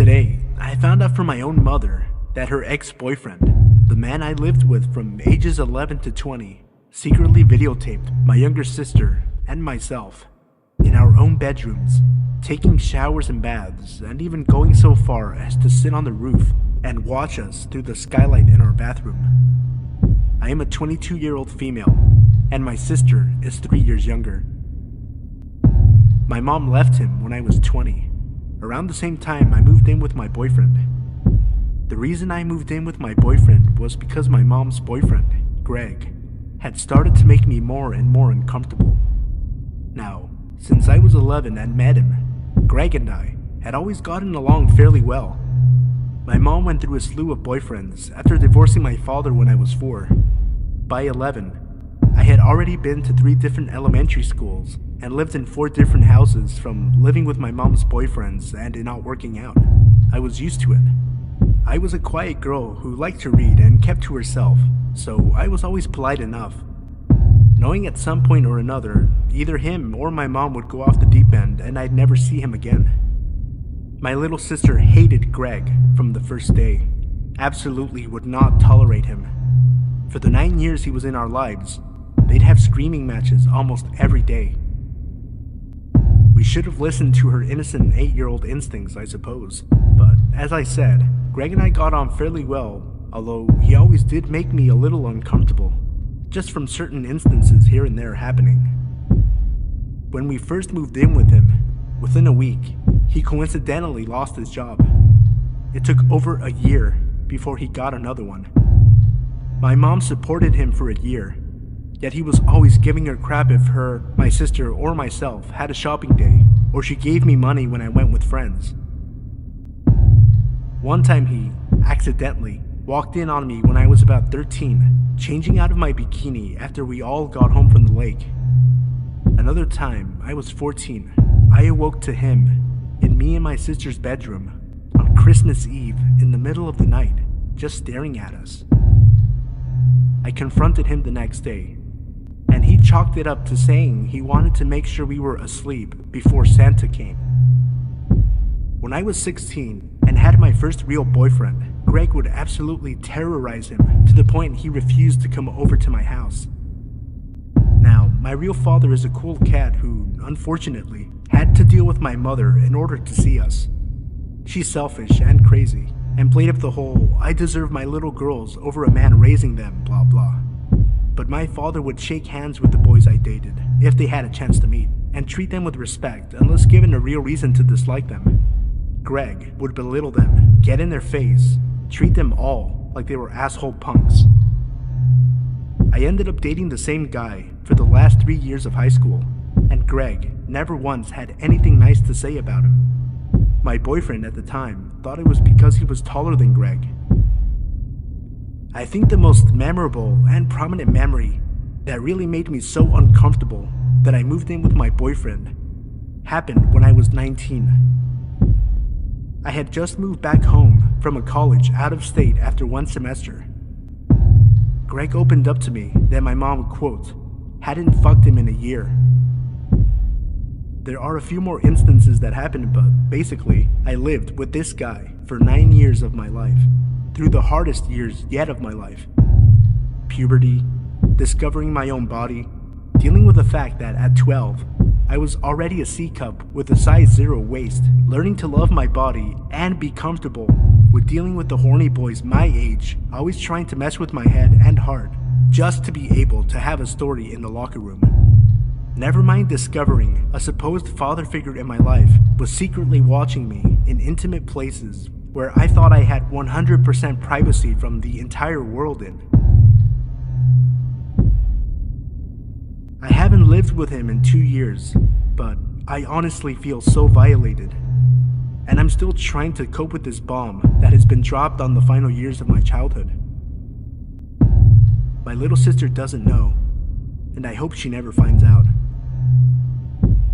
Today, I found out from my own mother that her ex-boyfriend, the man I lived with from ages 11 to 20, secretly videotaped my younger sister and myself in our own bedrooms, taking showers and baths, and even going so far as to sit on the roof and watch us through the skylight in our bathroom. I am a 22-year-old female, and my sister is 3 years younger. My mom left him when I was 20. Around the same time, I moved in with my boyfriend. The reason I moved in with my boyfriend was because my mom's boyfriend, Greg, had started to make me more and more uncomfortable. Now, since I was 11 and met him, Greg and I had always gotten along fairly well. My mom went through a slew of boyfriends after divorcing my father when I was 4. By 11, I had already been to 3 different elementary schools and lived in 4 different houses, from living with my mom's boyfriends and it not working out. I was used to it. I was a quiet girl who liked to read and kept to herself, so I was always polite enough, knowing at some point or another, either him or my mom would go off the deep end and I'd never see him again. My little sister hated Greg from the first day, absolutely would not tolerate him. For the 9 years he was in our lives, they'd have screaming matches almost every day. We should have listened to her innocent 8-year-old instincts, I suppose, but as I said, Greg and I got on fairly well, although he always did make me a little uncomfortable, just from certain instances here and there happening. When we first moved in with him, within a week, he coincidentally lost his job. It took over a year before he got another one. My mom supported him for a year, yet he was always giving her crap if her, my sister, or myself had a shopping day, or she gave me money when I went with friends. One time he, accidentally, walked in on me when I was about 13, changing out of my bikini after we all got home from the lake. Another time, I was 14, I awoke to him in me and my sister's bedroom on Christmas Eve in the middle of the night, just staring at us. I confronted him the next day, and he chalked it up to saying he wanted to make sure we were asleep before Santa came. When I was 16 and had my first real boyfriend, Greg would absolutely terrorize him to the point he refused to come over to my house. Now, my real father is a cool cat who, unfortunately, had to deal with my mother in order to see us. She's selfish and crazy, and played up the whole "I deserve my little girls over a man raising them" blah blah. But my father would shake hands with the boys I dated, if they had a chance to meet, and treat them with respect unless given a real reason to dislike them. Greg would belittle them, get in their face, treat them all like they were asshole punks. I ended up dating the same guy for the last 3 years of high school, and Greg never once had anything nice to say about him. My boyfriend at the time thought it was because he was taller than Greg. I think the most memorable and prominent memory that really made me so uncomfortable that I moved in with my boyfriend happened when I was 19. I had just moved back home from a college out of state after 1 semester. Greg opened up to me that my mom, quote, hadn't fucked him in a year. There are a few more instances that happened, but basically, I lived with this guy for 9 years of my life, through the hardest years yet of my life. Puberty, discovering my own body, dealing with the fact that at 12, I was already a C-cup with a size 0 waist, learning to love my body and be comfortable with dealing with the horny boys my age, always trying to mess with my head and heart, just to be able to have a story in the locker room. Never mind discovering a supposed father figure in my life was secretly watching me in intimate places where I thought I had 100% privacy from the entire world in. I haven't lived with him in 2 years, but I honestly feel so violated. And I'm still trying to cope with this bomb that has been dropped on the final years of my childhood. My little sister doesn't know, and I hope she never finds out.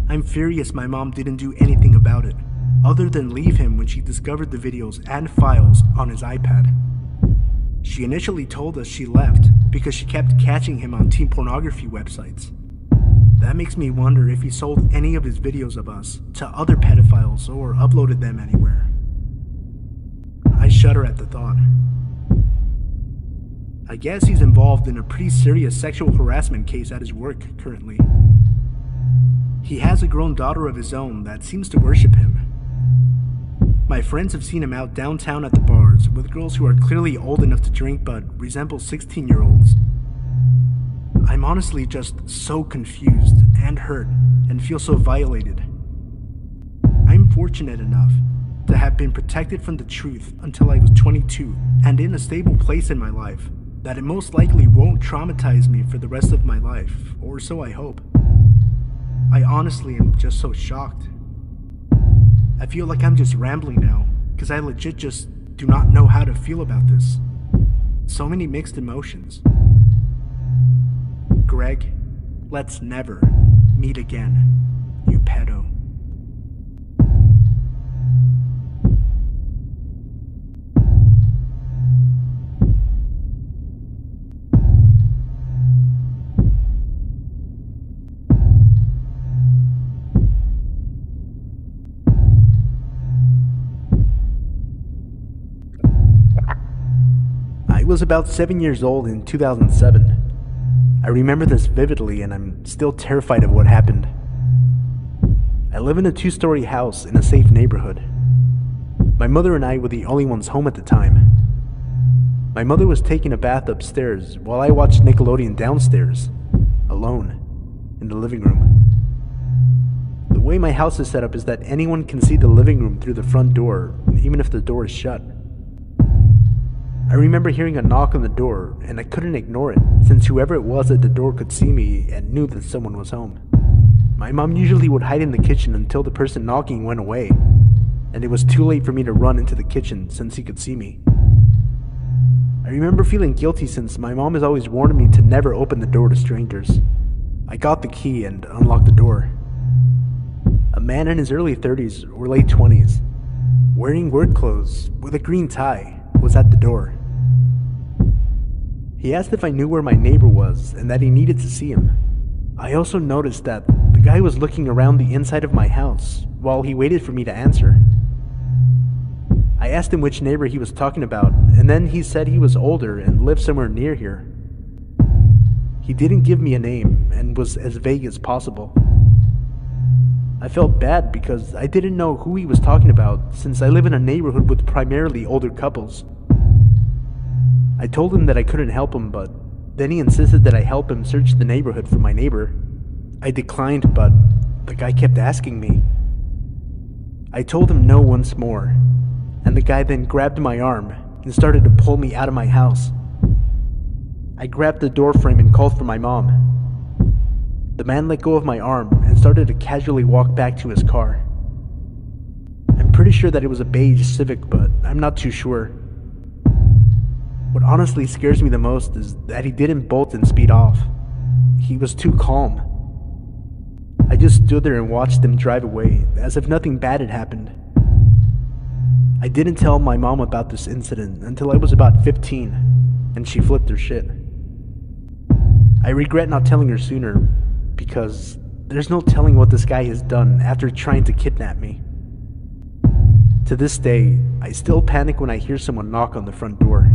I'm furious my mom didn't do anything about it, other than leave him when she discovered the videos and files on his iPad. She initially told us she left because she kept catching him on teen pornography websites. That makes me wonder if he sold any of his videos of us to other pedophiles or uploaded them anywhere. shudder at the thought. I guess he's involved in a pretty serious sexual harassment case at his work currently. He has a grown daughter of his own that seems to worship him. My friends have seen him out downtown at the bars with girls who are clearly old enough to drink but resemble 16-year-olds. I'm honestly just so confused and hurt and feel so violated. I'm fortunate enough to have been protected from the truth until I was 22 and in a stable place in my life that it most likely won't traumatize me for the rest of my life, or so I hope. I honestly am just so shocked. I feel like I'm just rambling now, because I legit just do not know how to feel about this. So many mixed emotions. Greg, let's never meet again, you pedo. I was about 7 years old in 2007. I remember this vividly and I'm still terrified of what happened. I live in a 2-story house in a safe neighborhood. My mother and I were the only ones home at the time. My mother was taking a bath upstairs while I watched Nickelodeon downstairs, alone, in the living room. The way my house is set up is that anyone can see the living room through the front door, even if the door is shut. I remember hearing a knock on the door, and I couldn't ignore it, since whoever it was at the door could see me and knew that someone was home. My mom usually would hide in the kitchen until the person knocking went away, and it was too late for me to run into the kitchen since he could see me. I remember feeling guilty since my mom has always warned me to never open the door to strangers. I got the key and unlocked the door. A man in his early 30s or late 20s, wearing work clothes with a green tie, was at the door. He asked if I knew where my neighbor was and that he needed to see him. I also noticed that the guy was looking around the inside of my house while he waited for me to answer. I asked him which neighbor he was talking about, and then he said he was older and lived somewhere near here. He didn't give me a name and was as vague as possible. I felt bad because I didn't know who he was talking about since I live in a neighborhood with primarily older couples. I told him that I couldn't help him, but then he insisted that I help him search the neighborhood for my neighbor. I declined, but the guy kept asking me. I told him no once more, and the guy then grabbed my arm and started to pull me out of my house. I grabbed the door frame and called for my mom. The man let go of my arm and started to casually walk back to his car. I'm pretty sure that it was a beige Civic, but I'm not too sure. What honestly scares me the most is that he didn't bolt and speed off. He was too calm. I just stood there and watched him drive away, as if nothing bad had happened. I didn't tell my mom about this incident until I was about 15, and she flipped her shit. I regret not telling her sooner, because there's no telling what this guy has done after trying to kidnap me. To this day, I still panic when I hear someone knock on the front door.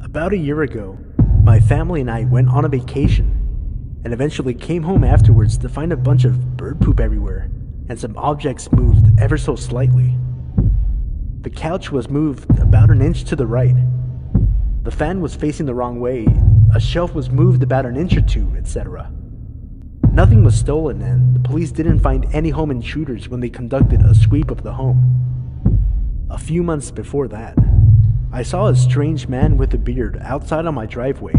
About a year ago, my family and I went on a vacation, and eventually came home afterwards to find a bunch of bird poop everywhere, and some objects moved ever so slightly. The couch was moved about an inch to the right. The fan was facing the wrong way, a shelf was moved about an inch or two, etc. Nothing was stolen, and the police didn't find any home intruders when they conducted a sweep of the home. A few months before that, I saw a strange man with a beard outside on my driveway,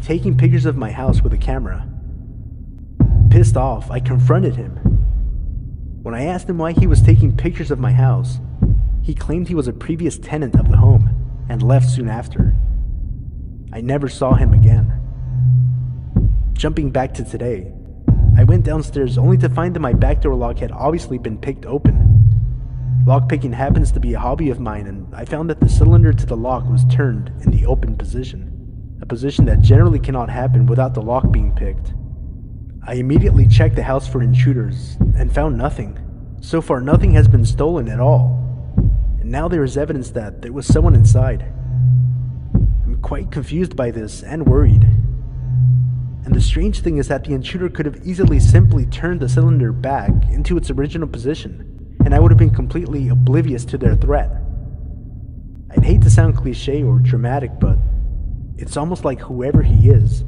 taking pictures of my house with a camera. Pissed off, I confronted him. When I asked him why he was taking pictures of my house, he claimed he was a previous tenant of the home and left soon after. I never saw him again. Jumping back to today, I went downstairs only to find that my back door lock had obviously been picked open. Lockpicking happens to be a hobby of mine, and I found that the cylinder to the lock was turned in the open position, a position that generally cannot happen without the lock being picked. I immediately checked the house for intruders and found nothing. So far, nothing has been stolen at all. And now there is evidence that there was someone inside. I'm quite confused by this and worried. And the strange thing is that the intruder could have easily simply turned the cylinder back into its original position, and I would have been completely oblivious to their threat. I'd hate to sound cliche or dramatic, but it's almost like whoever he is,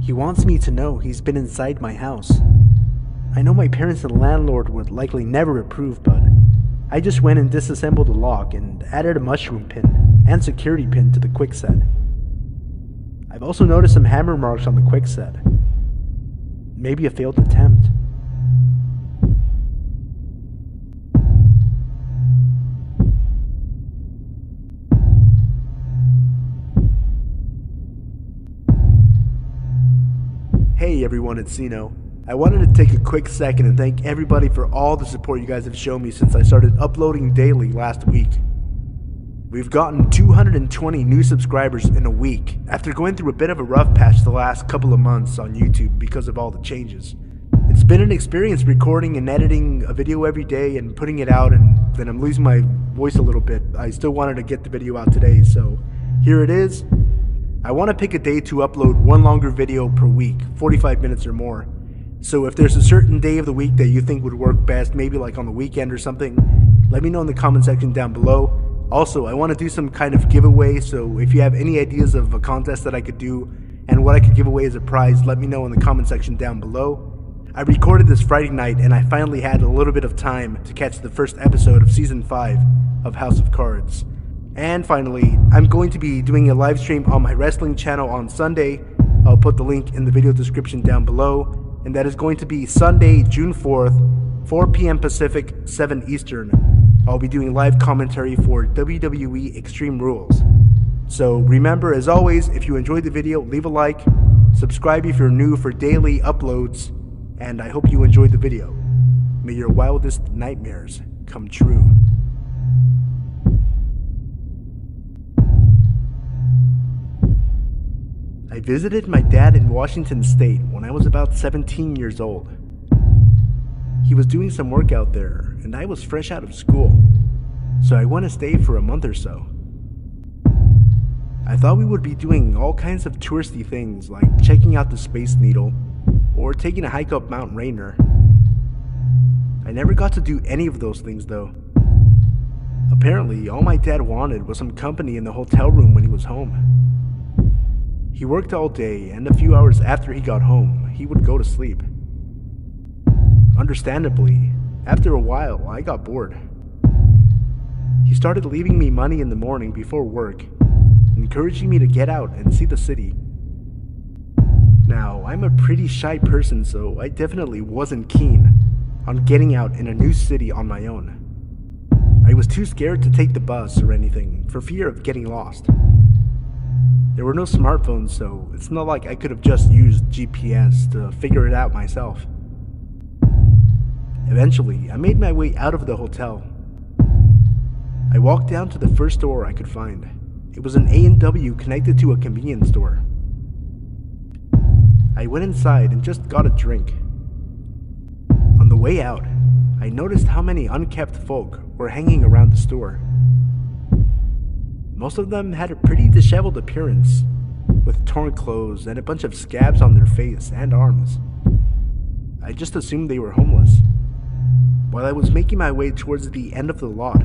he wants me to know he's been inside my house. I know my parents and landlord would likely never approve, but I just went and disassembled the lock and added a mushroom pin and security pin to the quickset. I've also noticed some hammer marks on the quickset. Maybe a failed attempt. Hey everyone, it's Sino. I wanted to take a quick second and thank everybody for all the support you guys have shown me since I started uploading daily last week. We've gotten 220 new subscribers in a week after going through a bit of a rough patch the last couple of months on YouTube because of all the changes. It's been an experience recording and editing a video every day and putting it out, and then I'm losing my voice a little bit. I still wanted to get the video out today, so here it is. I want to pick a day to upload one longer video per week, 45 minutes or more. So if there's a certain day of the week that you think would work best, maybe like on the weekend or something, let me know in the comment section down below. Also, I want to do some kind of giveaway, so if you have any ideas of a contest that I could do and what I could give away as a prize, let me know in the comment section down below. I recorded this Friday night and I finally had a little bit of time to catch the first episode of Season 5 of House of Cards. And finally, I'm going to be doing a live stream on my wrestling channel on Sunday. I'll put the link in the video description down below, and that is going to be Sunday, June 4th, 4 p.m. Pacific, 7 Eastern. I'll be doing live commentary for WWE Extreme Rules. So remember, as always, if you enjoyed the video, leave a like, subscribe if you're new for daily uploads, and I hope you enjoyed the video. May your wildest nightmares come true. I visited my dad in Washington State when I was about 17 years old. He was doing some work out there, and I was fresh out of school, so I went to stay for a month or so. I thought we would be doing all kinds of touristy things like checking out the Space Needle or taking a hike up Mount Rainier. I never got to do any of those things though. Apparently, all my dad wanted was some company in the hotel room when he was home. He worked all day, and a few hours after he got home, he would go to sleep. Understandably, after a while, I got bored. He started leaving me money in the morning before work, encouraging me to get out and see the city. Now, I'm a pretty shy person, so I definitely wasn't keen on getting out in a new city on my own. I was too scared to take the bus or anything for fear of getting lost. There were no smartphones, so it's not like I could have just used GPS to figure it out myself. Eventually, I made my way out of the hotel. I walked down to the first store I could find. It was an A&W connected to a convenience store. I went inside and just got a drink. On the way out, I noticed how many unkept folk were hanging around the store. Most of them had a pretty disheveled appearance, with torn clothes and a bunch of scabs on their face and arms. I just assumed they were homeless. While I was making my way towards the end of the lot,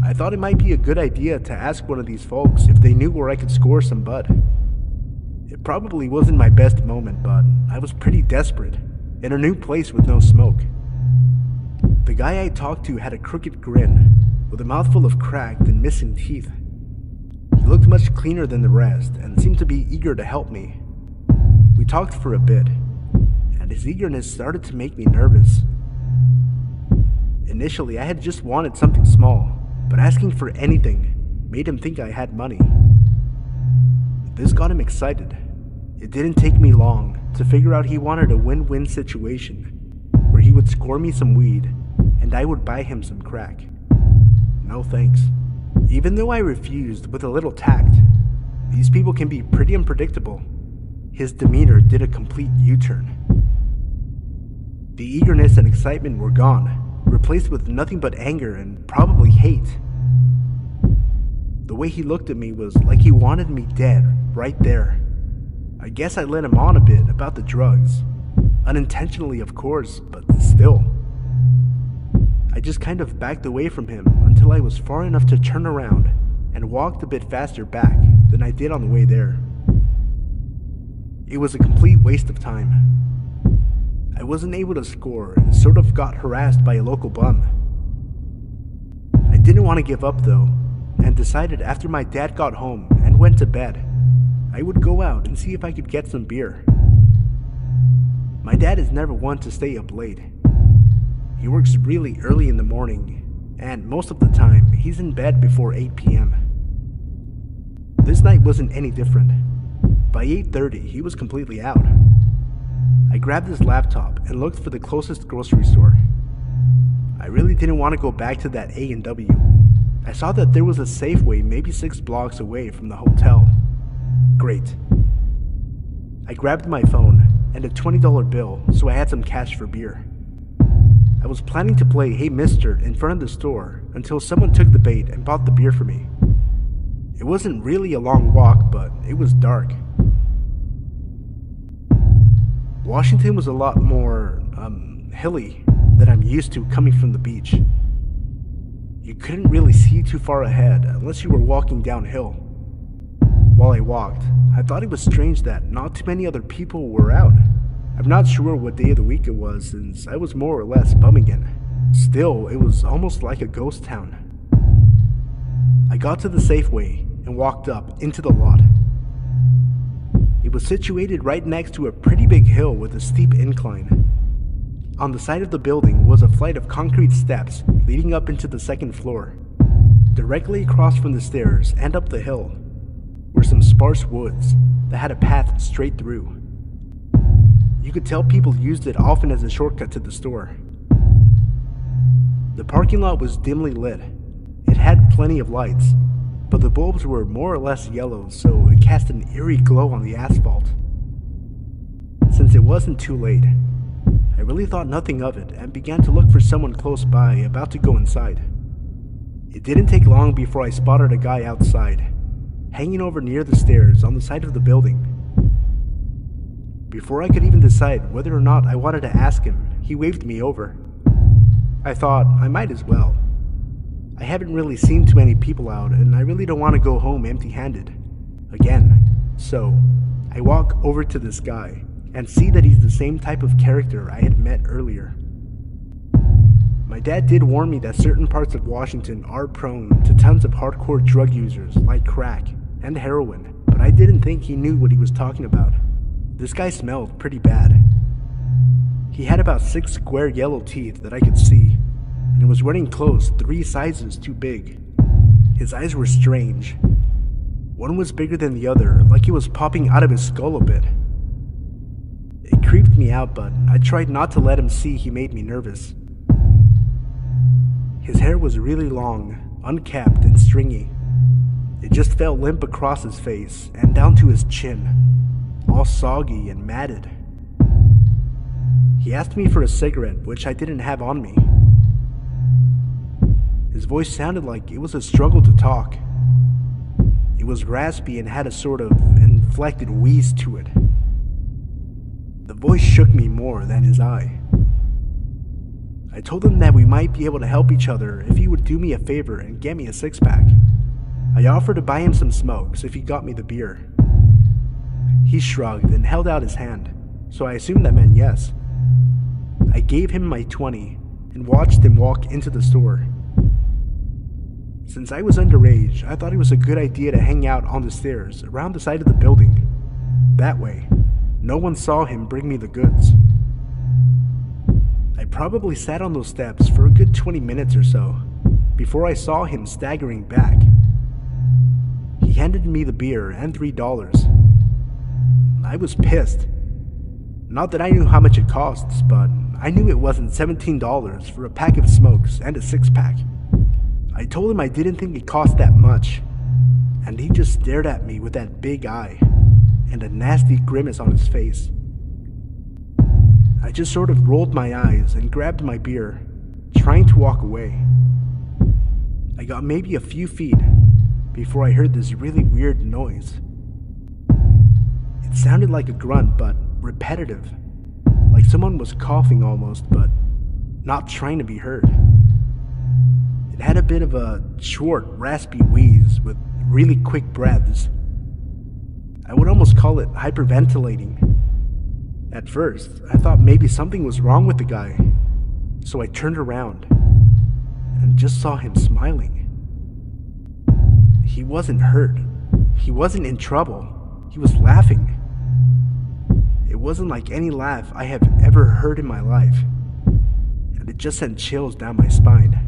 I thought it might be a good idea to ask one of these folks if they knew where I could score some bud. It probably wasn't my best moment, but I was pretty desperate, in a new place with no smoke. The guy I talked to had a crooked grin, with a mouthful of cracked and missing teeth. He looked much cleaner than the rest and seemed to be eager to help me. We talked for a bit, and his eagerness started to make me nervous. Initially, I had just wanted something small, but asking for anything made him think I had money. This got him excited. It didn't take me long to figure out he wanted a win-win situation, where he would score me some weed and I would buy him some crack. No thanks. Even though I refused with a little tact, these people can be pretty unpredictable. his demeanor did a complete U-turn. The eagerness and excitement were gone, replaced with nothing but anger and probably hate. The way he looked at me was like he wanted me dead right there. I guess I led him on a bit about the drugs. Unintentionally, of course, but still. I just kind of backed away from him until I was far enough to turn around and walked a bit faster back than I did on the way there. It was a complete waste of time. I wasn't able to score and sort of got harassed by a local bum. I didn't want to give up though, and decided after my dad got home and went to bed, I would go out and see if I could get some beer. My dad is never one to stay up late. He works really early in the morning, and most of the time, he's in bed before 8 p.m. This night wasn't any different. By 8:30, he was completely out. I grabbed his laptop and looked for the closest grocery store. I really didn't want to go back to that A&W. I saw that there was a Safeway maybe 6 blocks away from the hotel. Great. I grabbed my phone and a $20 bill so I had some cash for beer. I was planning to play Hey Mister in front of the store until someone took the bait and bought the beer for me. It wasn't really a long walk, but it was dark. Washington was a lot more, hilly than I'm used to coming from the beach. You couldn't really see too far ahead unless you were walking downhill. While I walked, I thought it was strange that not too many other people were out. I'm not sure what day of the week it was since I was more or less bumming it. Still, it was almost like a ghost town. I got to the Safeway and walked up into the lot. It was situated right next to a pretty big hill with a steep incline. On the side of the building was a flight of concrete steps leading up into the second floor. Directly across from the stairs and up the hill were some sparse woods that had a path straight through. You could tell people used it often as a shortcut to the store. The parking lot was dimly lit. It had plenty of lights, but the bulbs were more or less yellow, so it cast an eerie glow on the asphalt. Since it wasn't too late, I really thought nothing of it and began to look for someone close by about to go inside. It didn't take long before I spotted a guy outside, hanging over near the stairs on the side of the building. Before I could even decide whether or not I wanted to ask him, he waved me over. I thought I might as well. I haven't really seen too many people out, and I really don't want to go home empty-handed again. So, I walk over to this guy and see that he's the same type of character I had met earlier. My dad did warn me that certain parts of Washington are prone to tons of hardcore drug users like crack and heroin, but I didn't think he knew what he was talking about. This guy smelled pretty bad. He had about 6 square yellow teeth that I could see, and was wearing clothes 3 sizes too big. His eyes were strange. One was bigger than the other, like he was popping out of his skull a bit. It creeped me out, but I tried not to let him see he made me nervous. His hair was really long, unkempt and stringy. It just fell limp across his face and down to his chin, all soggy and matted. He asked me for a cigarette, which I didn't have on me. His voice sounded like it was a struggle to talk. It was raspy and had a sort of inflected wheeze to it. The voice shook me more than his eye. I told him that we might be able to help each other if he would do me a favor and get me a 6-pack. I offered to buy him some smokes if he got me the beer. He shrugged and held out his hand, so I assumed that meant yes. I gave him my 20 and watched him walk into the store. Since I was underage, I thought it was a good idea to hang out on the stairs around the side of the building. That way, no one saw him bring me the goods. I probably sat on those steps for a good 20 minutes or so, before I saw him staggering back. He handed me the beer and $3. I was pissed. Not that I knew how much it costs, but I knew it wasn't $17 for a pack of smokes and a 6-pack. I told him I didn't think it cost that much, and he just stared at me with that big eye. and a nasty grimace on his face. I just sort of rolled my eyes and grabbed my beer, trying to walk away. I got maybe a few feet before I heard this really weird noise. It sounded like a grunt, but repetitive, like someone was coughing almost, but not trying to be heard. It had a bit of a short, raspy wheeze with really quick breaths. I would almost call it hyperventilating. At first, I thought maybe something was wrong with the guy, so I turned around and just saw him smiling. He wasn't hurt. He wasn't in trouble. He was laughing. It wasn't like any laugh I have ever heard in my life, and it just sent chills down my spine.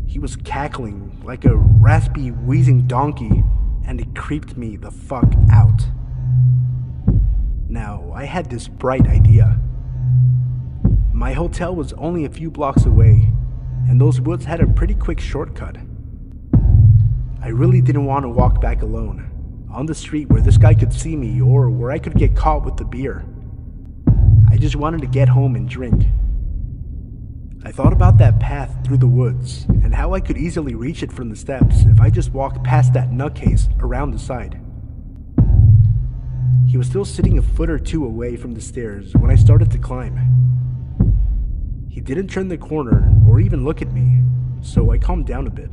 He was cackling like a raspy, wheezing donkey, and it creeped me the fuck out. Now, I had this bright idea. My hotel was only a few blocks away, and those woods had a pretty quick shortcut. I really didn't want to walk back alone, on the street where this guy could see me or where I could get caught with the beer. I just wanted to get home and drink. I thought about that path through the woods and how I could easily reach it from the steps if I just walked past that nutcase around the side. He was still sitting a foot or two away from the stairs when I started to climb. He didn't turn the corner or even look at me, so I calmed down a bit.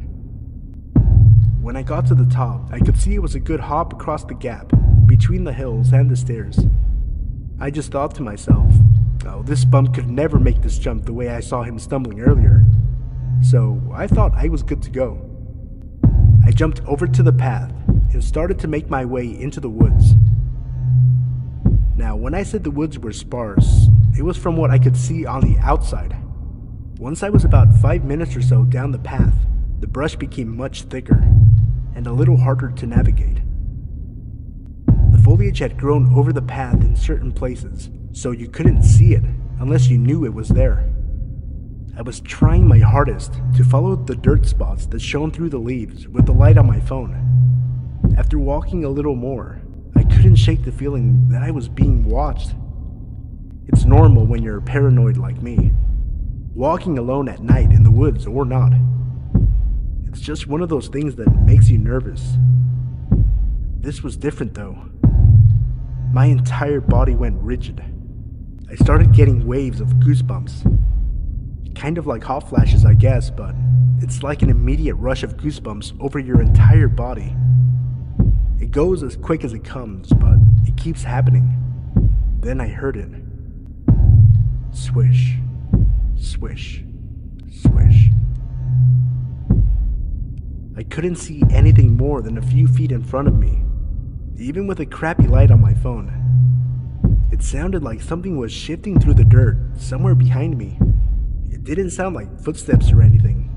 When I got to the top, I could see it was a good hop across the gap between the hills and the stairs. I just thought to myself, oh, this bum could never make this jump the way I saw him stumbling earlier. So I thought I was good to go. I jumped over to the path and started to make my way into the woods. Now, when I said the woods were sparse, it was from what I could see on the outside. Once I was about 5 minutes or so down the path, the brush became much thicker and a little harder to navigate. The foliage had grown over the path in certain places, so you couldn't see it unless you knew it was there. I was trying my hardest to follow the dirt spots that shone through the leaves with the light on my phone. After walking a little more, I couldn't shake the feeling that I was being watched. It's normal when you're paranoid like me, walking alone at night in the woods or not. It's just one of those things that makes you nervous. This was different though. My entire body went rigid. I started getting waves of goosebumps. Kind of like hot flashes, I guess, but it's like an immediate rush of goosebumps over your entire body. It goes as quick as it comes, but it keeps happening. Then I heard it. Swish, swish, swish. I couldn't see anything more than a few feet in front of me, even with a crappy light on my phone. It sounded like something was shifting through the dirt somewhere behind me. It didn't sound like footsteps or anything.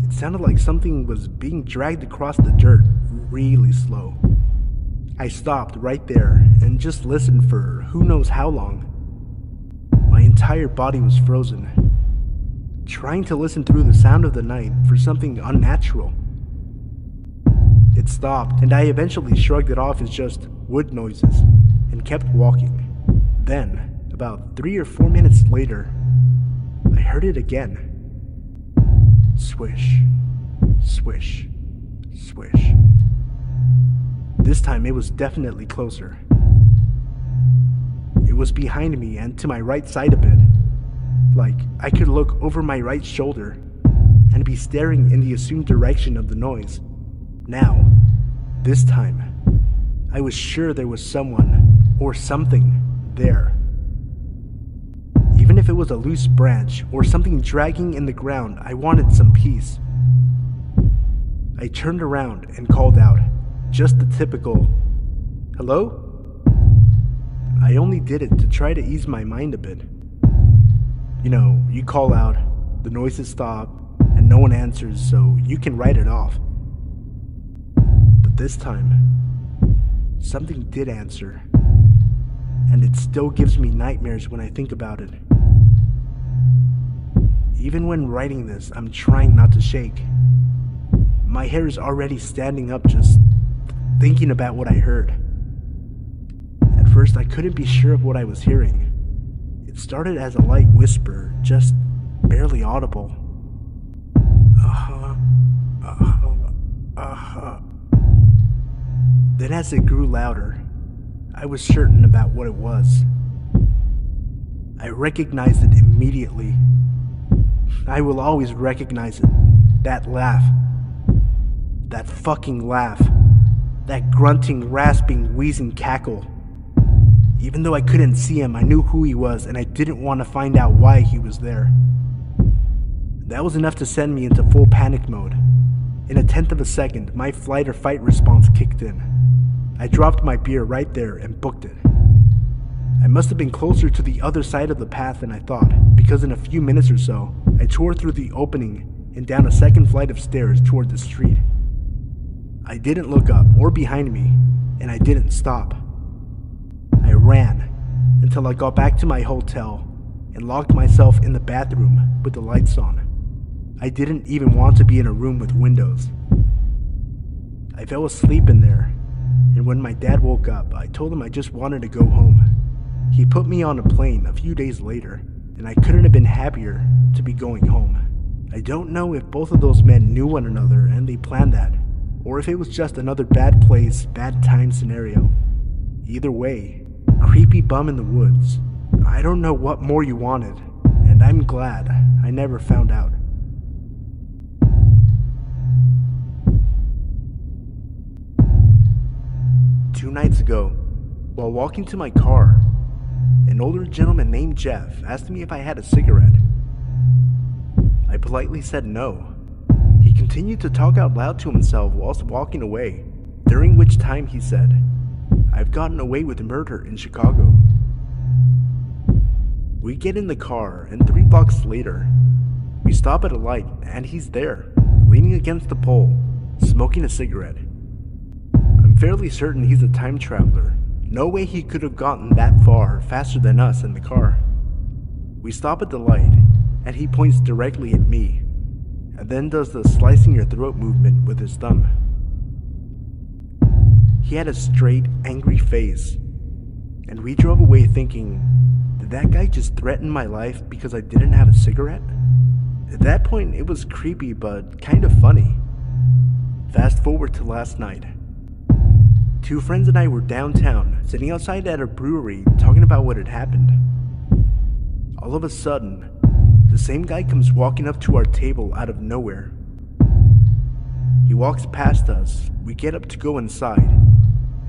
It sounded like something was being dragged across the dirt really slow. I stopped right there and just listened for who knows how long. My entire body was frozen, trying to listen through the sound of the night for something unnatural. It stopped, and I eventually shrugged it off as just wood noises and kept walking. Then, about 3 or 4 minutes later, I heard it again. Swish, swish, swish. This time it was definitely closer. It was behind me and to my right side a bit. Like I could look over my right shoulder and be staring in the assumed direction of the noise. Now, this time, I was sure there was someone or something there. Even if it was a loose branch or something dragging in the ground, I wanted some peace. I turned around and called out, just the typical, "Hello?" I only did it to try to ease my mind a bit. You know, you call out, the noises stop, and no one answers, so you can write it off. But this time, something did answer, and it still gives me nightmares when I think about it. Even when writing this, I'm trying not to shake. My hair is already standing up just thinking about what I heard. first, I couldn't be sure of what I was hearing. It started as a light whisper, just barely audible. Then as it grew louder, I was certain about what it was. I recognized it immediately. I will always recognize it. That laugh. That fucking laugh. That grunting, rasping, wheezing cackle. Even though I couldn't see him, I knew who he was, and I didn't want to find out why he was there. That was enough to send me into full panic mode. In a tenth of a second, my flight or fight response kicked in. I dropped my beer right there and booked it. I must have been closer to the other side of the path than I thought, because in a few minutes or so, I tore through the opening and down a second flight of stairs toward the street. I didn't look up or behind me, and I didn't stop. I ran until I got back to my hotel and locked myself in the bathroom with the lights on. I didn't even want to be in a room with windows. I fell asleep in there, and when my dad woke up, I told him I just wanted to go home. He put me on a plane a few days later, and I couldn't have been happier to be going home. I don't know if both of those men knew one another and they planned that, or if it was just another bad place, bad time scenario. Either way, creepy bum in the woods. I don't know what more you wanted, and I'm glad I never found out. Two nights ago, while walking to my car, an older gentleman named Jeff asked me if I had a cigarette. I politely said no. He continued to talk out loud to himself whilst walking away, during which time he said, "I've gotten away with murder in Chicago." We get in the car, and 3 blocks later, we stop at a light, and he's there, leaning against the pole, smoking a cigarette. I'm fairly certain he's a time traveler. No way he could have gotten that far faster than us in the car. We stop at the light, and he points directly at me, and then does the slicing your throat movement with his thumb. He had a straight, angry face, and we drove away thinking, did that guy just threaten my life because I didn't have a cigarette? At that point, it was creepy but kind of funny. Fast forward to last night. 2 friends and I were downtown, sitting outside at a brewery, talking about what had happened. All of a sudden, the same guy comes walking up to our table out of nowhere. He walks past us, we get up to go inside,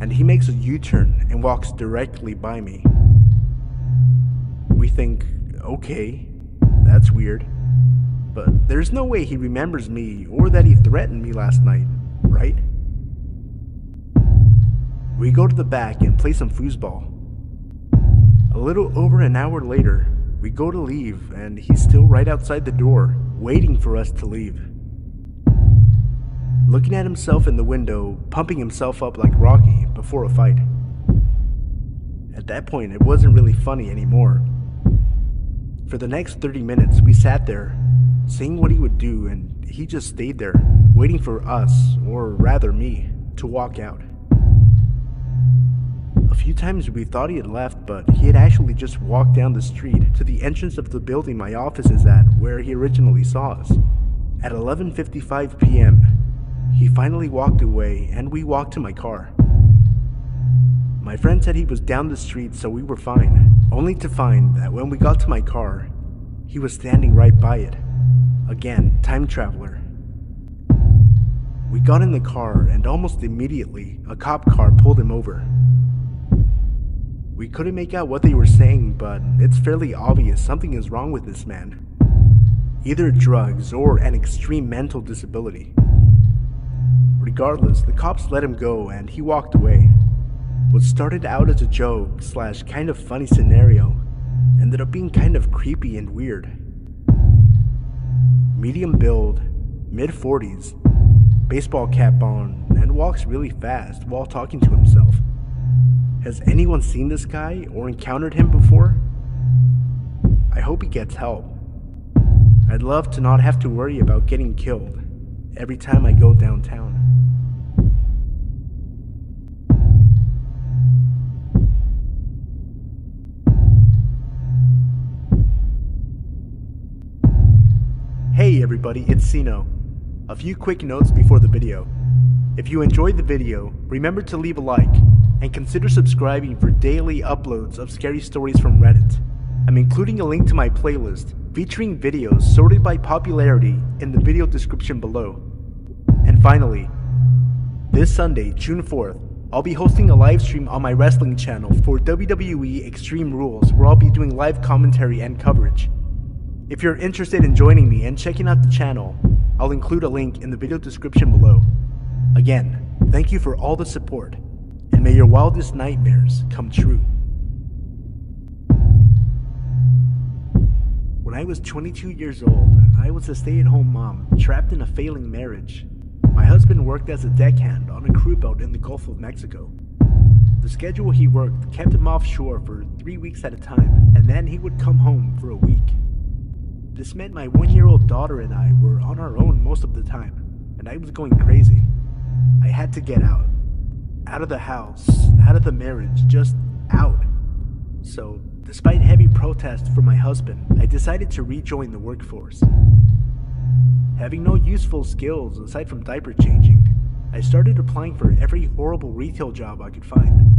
and he makes a U-turn and walks directly by me. We think, okay, that's weird, but there's no way he remembers me or that he threatened me last night, right? We go to the back and play some foosball. A little over an hour later, we go to leave, and he's still right outside the door, waiting for us to leave. Looking at himself in the window, pumping himself up like Rocky before a fight. At that point, it wasn't really funny anymore. For the next 30 minutes, we sat there, seeing what he would do, and he just stayed there, waiting for us, or rather me, to walk out. A few times we thought he had left, but he had actually just walked down the street to the entrance of the building my office is at, where he originally saw us. At 11:55 p.m., he finally walked away, and we walked to my car. My friend said he was down the street, so we were fine, only to find that when we got to my car, he was standing right by it. Again, time traveler. We got in the car, and almost immediately, a cop car pulled him over. We couldn't make out what they were saying, but it's fairly obvious something is wrong with this man. Either drugs or an extreme mental disability. Regardless, the cops let him go and he walked away. What started out as a joke / kind of funny scenario ended up being kind of creepy and weird. Medium build, mid-40s, baseball cap on, and walks really fast while talking to himself. Has anyone seen this guy or encountered him before? I hope he gets help. I'd love to not have to worry about getting killed every time I go downtown. everybody, it's Sino. A few quick notes before the video. If you enjoyed the video, remember to leave a like, and consider subscribing for daily uploads of scary stories from Reddit. I'm including a link to my playlist featuring videos sorted by popularity in the video description below. And finally, this Sunday, June 4th, I'll be hosting a live stream on my wrestling channel for WWE Extreme Rules, where I'll be doing live commentary and coverage. If you're interested in joining me and checking out the channel, I'll include a link in the video description below. Again, thank you for all the support, and may your wildest nightmares come true. When I was 22 years old, I was a stay-at-home mom trapped in a failing marriage. My husband worked as a deckhand on a crew boat in the Gulf of Mexico. The schedule he worked kept him offshore for 3 weeks at a time, and then he would come home for a week. This meant my 1-year-old daughter and I were on our own most of the time, and I was going crazy. I had to get out. Out of the house, out of the marriage, just out. So, despite heavy protest from my husband, I decided to rejoin the workforce. Having no useful skills aside from diaper changing, I started applying for every horrible retail job I could find.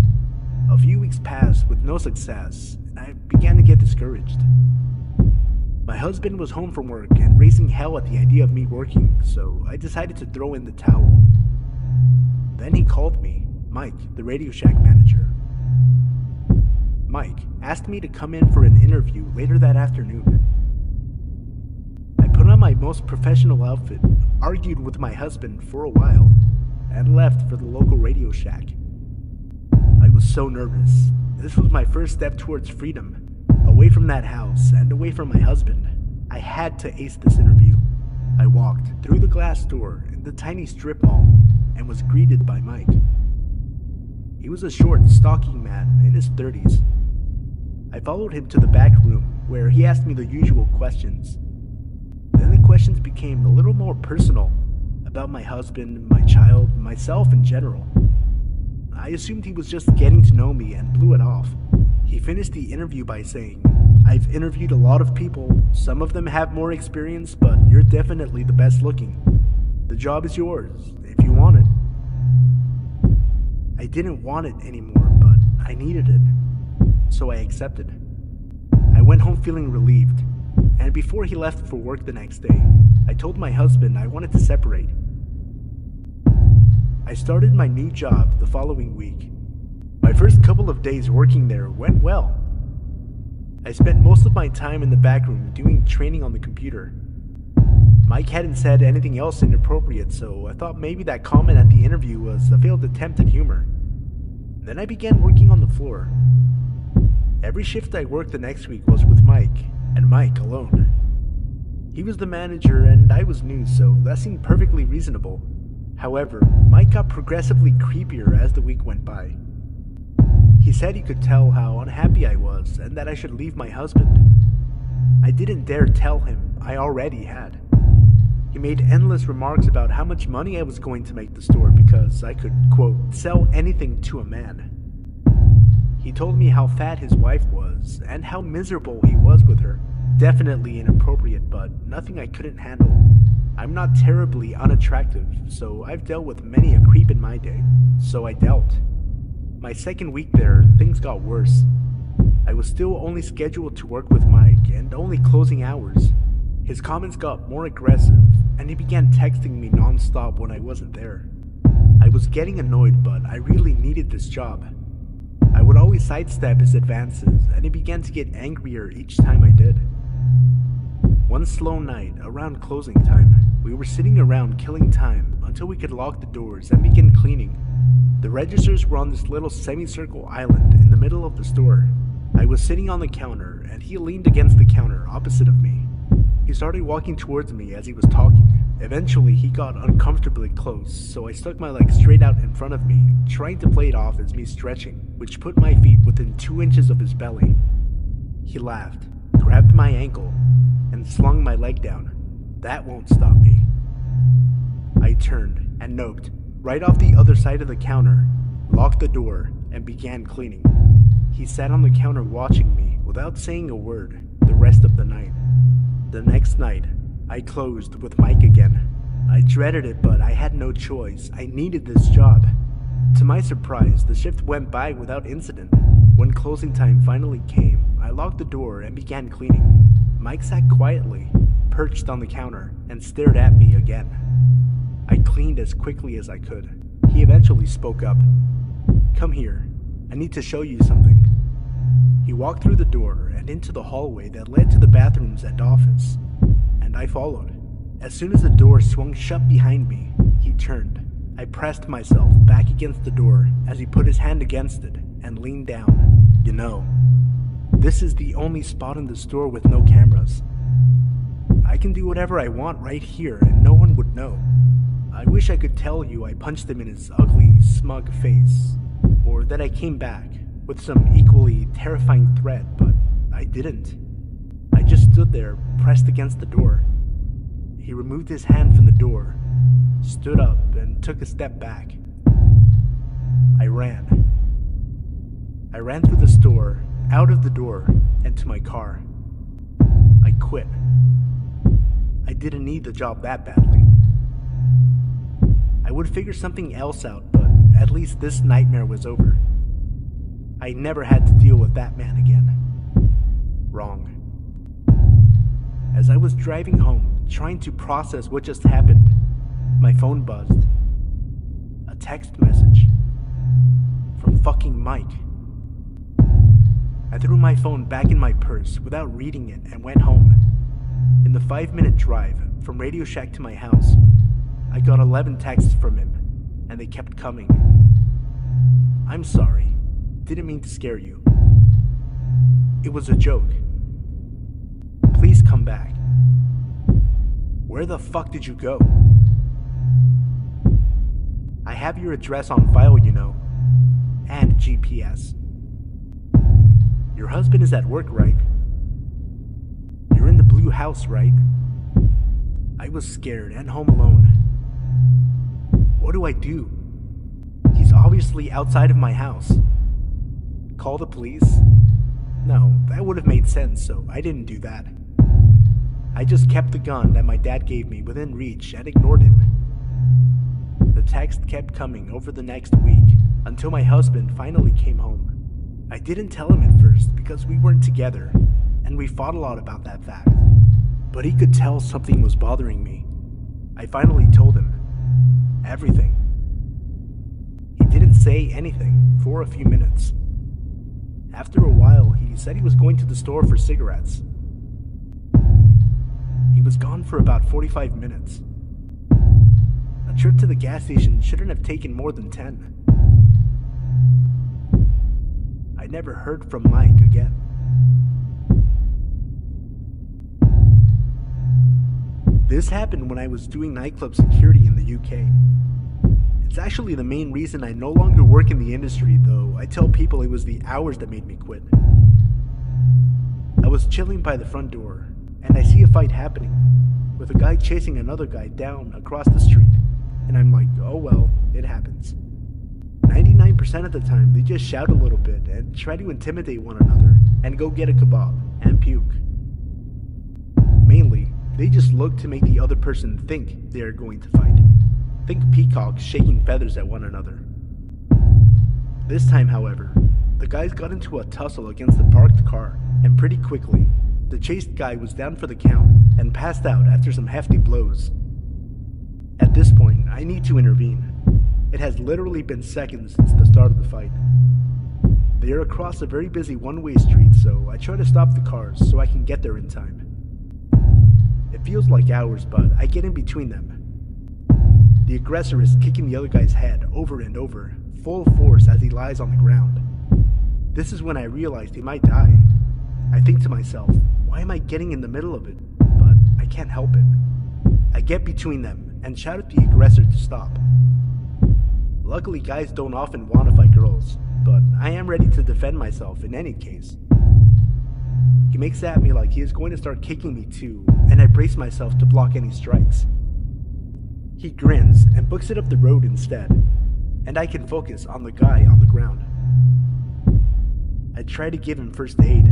A few weeks passed with no success, and I began to get discouraged. My husband was home from work and raising hell at the idea of me working, so I decided to throw in the towel. Then he called me, Mike, the Radio Shack manager. Mike asked me to come in for an interview later that afternoon. I put on my most professional outfit, argued with my husband for a while, and left for the local Radio Shack. I was so nervous. This was my first step towards freedom, away from that house and away from my husband. I had to ace this interview. I walked through the glass door in the tiny strip mall and was greeted by Mike. He was a short, stocky man in his 30s. I followed him to the back room where he asked me the usual questions. Then the questions became a little more personal, about my husband, my child, myself in general. I assumed he was just getting to know me and blew it off. He finished the interview by saying, "I've interviewed a lot of people, some of them have more experience, but you're definitely the best looking. The job is yours, if you want it." I didn't want it anymore, but I needed it, so I accepted. I went home feeling relieved, and before he left for work the next day, I told my husband I wanted to separate. I started my new job the following week. My first couple of days working there went well. I spent most of my time in the back room doing training on the computer. Mike hadn't said anything else inappropriate, so I thought maybe that comment at the interview was a failed attempt at humor. Then I began working on the floor. Every shift I worked the next week was with Mike, and Mike alone. He was the manager and I was new, so that seemed perfectly reasonable. However, Mike got progressively creepier as the week went by. He said he could tell how unhappy I was and that I should leave my husband. I didn't dare tell him I already had. He made endless remarks about how much money I was going to make the store because I could, quote, sell anything to a man. He told me how fat his wife was and how miserable he was with her. Definitely inappropriate, but nothing I couldn't handle. I'm not terribly unattractive, so I've dealt with many a creep in my day, so I dealt. My second week there, things got worse. I was still only scheduled to work with Mike and only closing hours. His comments got more aggressive, and he began texting me non-stop when I wasn't there. I was getting annoyed, but I really needed this job. I would always sidestep his advances, and he began to get angrier each time I did. One slow night, around closing time, we were sitting around killing time until we could lock the doors and begin cleaning. The registers were on this little semicircle island in the middle of the store. I was sitting on the counter, and he leaned against the counter opposite of me. He started walking towards me as he was talking. Eventually, he got uncomfortably close, so I stuck my leg straight out in front of me, trying to play it off as me stretching, which put my feet within 2 inches of his belly. He laughed, grabbed my ankle, and slung my leg down. That won't stop me. I turned and noped right off the other side of the counter, locked the door, and began cleaning. He sat on the counter watching me without saying a word the rest of the night. The next night, I closed with Mike again. I dreaded it, but I had no choice. I needed this job. To my surprise, the shift went by without incident. When closing time finally came, I locked the door and began cleaning. Mike sat quietly, perched on the counter, and stared at me again. I cleaned as quickly as I could. He eventually spoke up. "Come here. I need to show you something." He walked through the door and into the hallway that led to the bathrooms and office, and I followed. As soon as the door swung shut behind me, he turned. I pressed myself back against the door as he put his hand against it and leaned down. "You know, this is the only spot in the store with no cameras. I can do whatever I want right here and no one would know. I wish I could tell you I punched him in his ugly, smug face, or that I came back with some equally terrifying threat, but I didn't. I just stood there, pressed against the door." He removed his hand from the door, stood up, and took a step back. I ran. I ran through the store, out of the door, and to my car. I quit. I didn't need the job that badly. I would figure something else out, but at least this nightmare was over. I never had to deal with that man again. Wrong. As I was driving home, trying to process what just happened, my phone buzzed. A text message. From fucking Mike. I threw my phone back in my purse without reading it and went home. In the 5-minute drive from Radio Shack to my house, I got 11 texts from him, and they kept coming. "I'm sorry. Didn't mean to scare you. It was a joke. Please come back. Where the fuck did you go? I have your address on file, you know, and GPS. Your husband is at work, right? You're in the blue house, right?" I was scared and home alone. What do I do? He's obviously outside of my house. Call the police? No, that would have made sense, so I didn't do that. I just kept the gun that my dad gave me within reach and ignored him. The text kept coming over the next week until my husband finally came home. I didn't tell him at first because we weren't together, and we fought a lot about that fact. But he could tell something was bothering me. I finally told him. Everything. He didn't say anything for a few minutes. After a while, he said he was going to the store for cigarettes. He was gone for about 45 minutes. A trip to the gas station shouldn't have taken more than 10. I never heard from Mike again. This happened when I was doing nightclub security in the UK. It's actually the main reason I no longer work in the industry, though I tell people it was the hours that made me quit. I was chilling by the front door, and I see a fight happening, with a guy chasing another guy down across the street, and I'm like, oh well, it happens. 99% of the time, they just shout a little bit and try to intimidate one another, and go get a kebab, and puke. Mainly, they just look to make the other person think they are going to fight. Think peacocks shaking feathers at one another. This time, however, the guys got into a tussle against the parked car, and pretty quickly, the chased guy was down for the count and passed out after some hefty blows. At this point, I need to intervene. It has literally been seconds since the start of the fight. They are across a very busy one-way street, so I try to stop the cars so I can get there in time. It feels like hours, but I get in between them. The aggressor is kicking the other guy's head over and over, full force as he lies on the ground. This is when I realized he might die. I think to myself, why am I getting in the middle of it? But I can't help it. I get between them and shout at the aggressor to stop. Luckily, guys don't often want to fight girls, but I am ready to defend myself in any case. He makes at me like he is going to start kicking me too, and I brace myself to block any strikes. He grins and books it up the road instead, and I can focus on the guy on the ground. I try to give him first aid.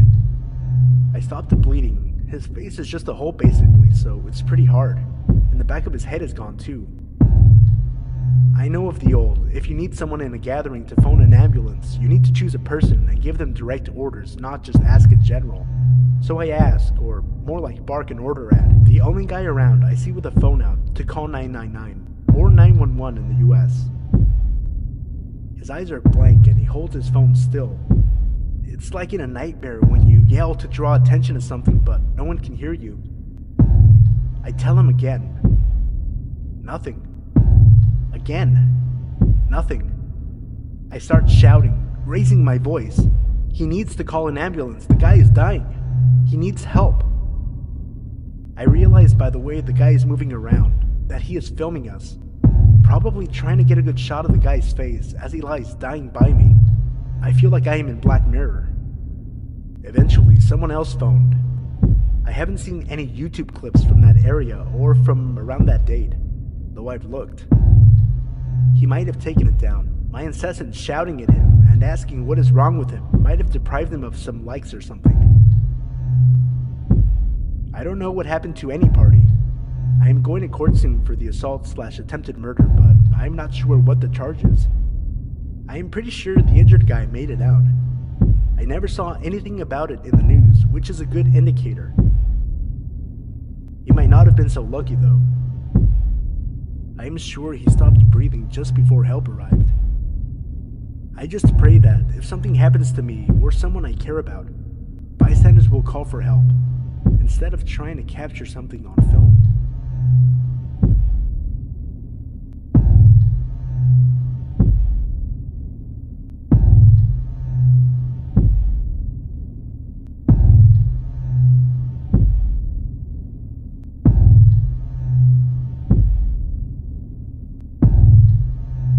I stop the bleeding His face is just a hole basically, so it's pretty hard. And the back of his head is gone too. I know of the old, if you need someone in a gathering to phone an ambulance, you need to choose a person and give them direct orders, not just ask in general. So I ask, or more like bark an order at, the only guy around I see with a phone out to call 999 or 911 in the US. His eyes are blank and he holds his phone still. It's like in a nightmare when you yell to draw attention to something but no one can hear you. I tell him again. Nothing. Again. Nothing. I start shouting, raising my voice. He needs to call an ambulance. The guy is dying. He needs help. I realize by the way the guy is moving around that he is filming us, probably trying to get a good shot of the guy's face as he lies dying by me. I feel like I am in Black Mirror. Eventually, someone else phoned. I haven't seen any YouTube clips from that area or from around that date, though I've looked. He might have taken it down. My incessant shouting at him and asking what is wrong with him might have deprived him of some likes or something. I don't know what happened to any party. I am going to court soon for the assault/attempted murder, but I'm not sure what the charge is. I am pretty sure the injured guy made it out. I never saw anything about it in the news, which is a good indicator. He might not have been so lucky though. I am sure he stopped breathing just before help arrived. I just pray that if something happens to me or someone I care about, bystanders will call for help, instead of trying to capture something on film.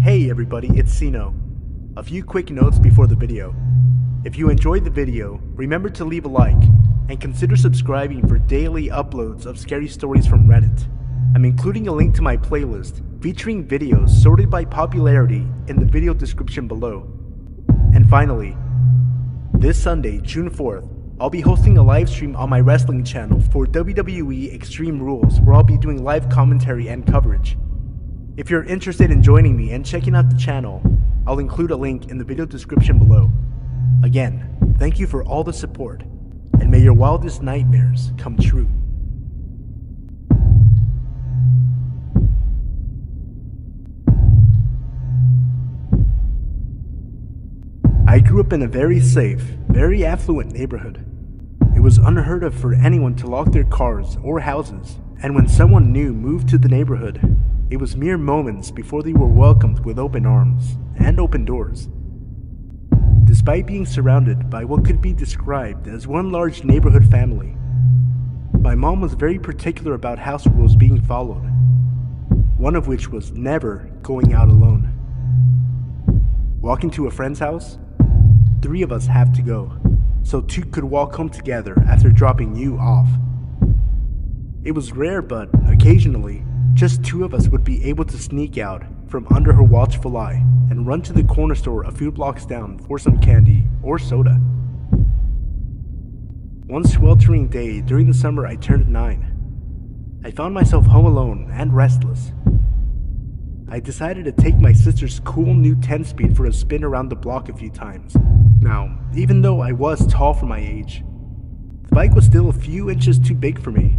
Hey everybody, it's Sino. A few quick notes before the video. If you enjoyed the video, remember to leave a like, and consider subscribing for daily uploads of scary stories from Reddit. I'm including a link to my playlist featuring videos sorted by popularity in the video description below. And finally, this Sunday, June 4th, I'll be hosting a live stream on my wrestling channel for WWE Extreme Rules, where I'll be doing live commentary and coverage. If you're interested in joining me and checking out the channel, I'll include a link in the video description below. Again, thank you for all the support, and may your wildest nightmares come true. I grew up in a very safe, very affluent neighborhood. It was unheard of for anyone to lock their cars or houses, and when someone new moved to the neighborhood, it was mere moments before they were welcomed with open arms and open doors. Despite being surrounded by what could be described as one large neighborhood family, my mom was very particular about house rules being followed, one of which was never going out alone. Walking to a friend's house, 3 of us have to go, so 2 could walk home together after dropping you off. It was rare, but occasionally, just 2 of us would be able to sneak out from under her watchful eye and run to the corner store a few blocks down for some candy or soda. One sweltering day during the summer I turned 9. I found myself home alone and restless. I decided to take my sister's cool new 10-speed for a spin around the block a few times. Now, even though I was tall for my age, the bike was still a few inches too big for me.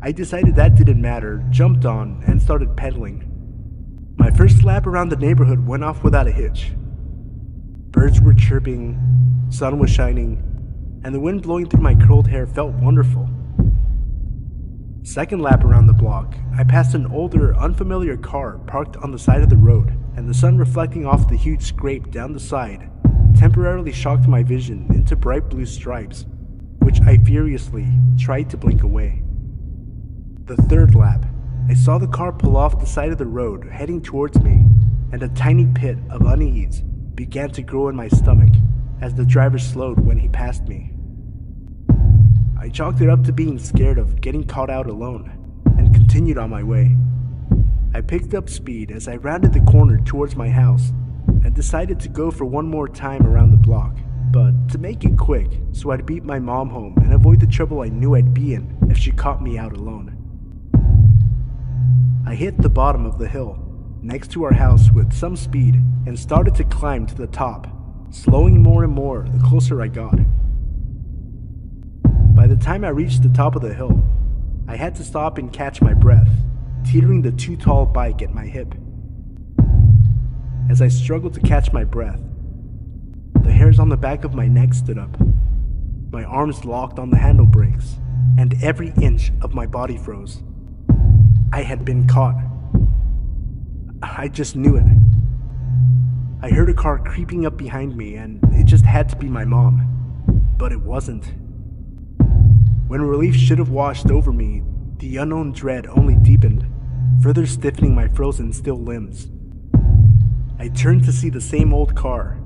I decided that didn't matter, jumped on, and started pedaling. My first lap around the neighborhood went off without a hitch. Birds were chirping, sun was shining, and the wind blowing through my curled hair felt wonderful. Second lap around the block, I passed an older, unfamiliar car parked on the side of the road, and the sun reflecting off the huge scrape down the side temporarily shocked my vision into bright blue stripes, which I furiously tried to blink away. The third lap, I saw the car pull off the side of the road heading towards me, and a tiny pit of unease began to grow in my stomach as the driver slowed when he passed me. I chalked it up to being scared of getting caught out alone, and continued on my way. I picked up speed as I rounded the corner towards my house, and decided to go for one more time around the block, but to make it quick, so I'd beat my mom home and avoid the trouble I knew I'd be in if she caught me out alone. I hit the bottom of the hill next to our house with some speed and started to climb to the top, slowing more and more the closer I got. By the time I reached the top of the hill, I had to stop and catch my breath, teetering the too tall bike at my hip. As I struggled to catch my breath, the hairs on the back of my neck stood up. My arms locked on the handle brakes, and every inch of my body froze. I had been caught. I just knew it. I heard a car creeping up behind me, and it just had to be my mom. But it wasn't. When relief should have washed over me, the unknown dread only deepened, further stiffening my frozen still limbs. I turned to see the same old car,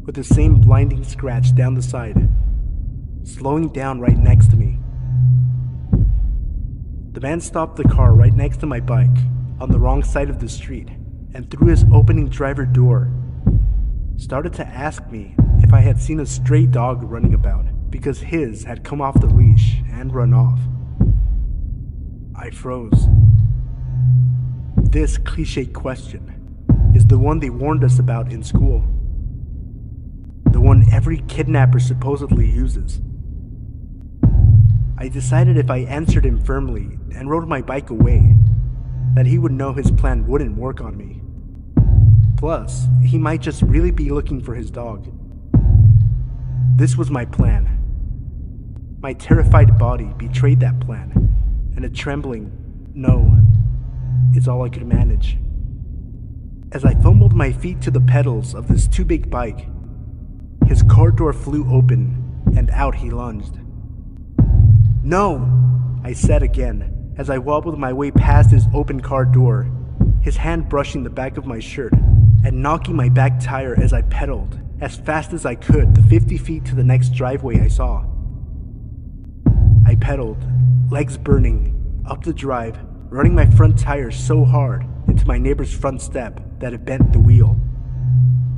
with the same blinding scratch down the side, slowing down right next to me. The man stopped the car right next to my bike, on the wrong side of the street, and through his opening driver door, started to ask me if I had seen a stray dog running about, because his had come off the leash and run off. I froze. This cliché question is the one they warned us about in school. The one every kidnapper supposedly uses. I decided if I answered him firmly and rode my bike away, that he would know his plan wouldn't work on me. Plus, he might just really be looking for his dog. This was my plan. My terrified body betrayed that plan, and a trembling no is all I could manage. As I fumbled my feet to the pedals of this too big bike, his car door flew open, and out he lunged. "No!" I said again, as I wobbled my way past his open car door, his hand brushing the back of my shirt and knocking my back tire as I pedaled as fast as I could the 50 feet to the next driveway I saw. I pedaled, legs burning, up the drive, running my front tire so hard into my neighbor's front step that it bent the wheel.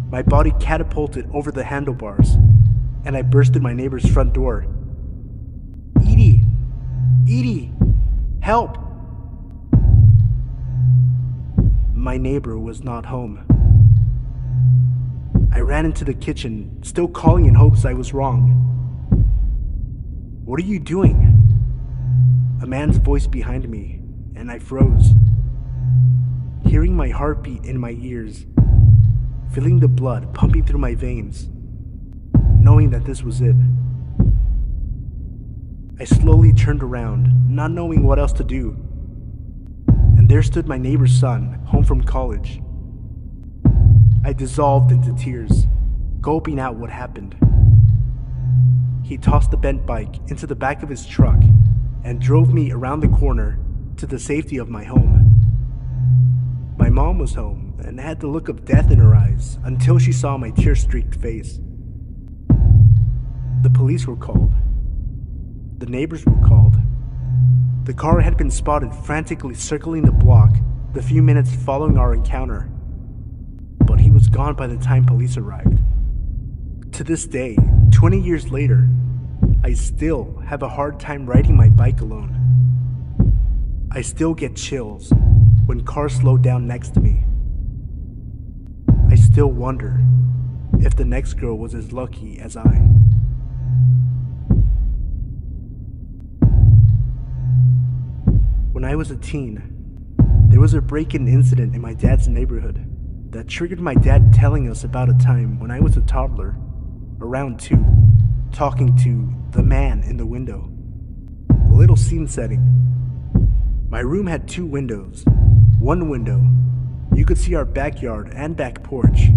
My body catapulted over the handlebars, and I bursted my neighbor's front door. "Edie! Edie! Help!" My neighbor was not home. I ran into the kitchen, still calling in hopes I was wrong. "What are you doing?" A man's voice behind me, and I froze. Hearing my heartbeat in my ears, feeling the blood pumping through my veins, knowing that this was it. I slowly turned around, not knowing what else to do, and there stood my neighbor's son, home from college. I dissolved into tears, gulping out what happened. He tossed the bent bike into the back of his truck and drove me around the corner to the safety of my home. My mom was home and had the look of death in her eyes until she saw my tear-streaked face. The police were called. The neighbors were called. The car had been spotted frantically circling the block the few minutes following our encounter, but he was gone by the time police arrived. To this day, 20 years later, I still have a hard time riding my bike alone. I still get chills when cars slow down next to me. I still wonder if the next girl was as lucky as I. When I was a teen, there was a break-in incident in my dad's neighborhood that triggered my dad telling us about a time when I was a toddler, around 2, talking to the man in the window. A little scene setting. My room had 2 windows. One window, you could see our backyard and back porch.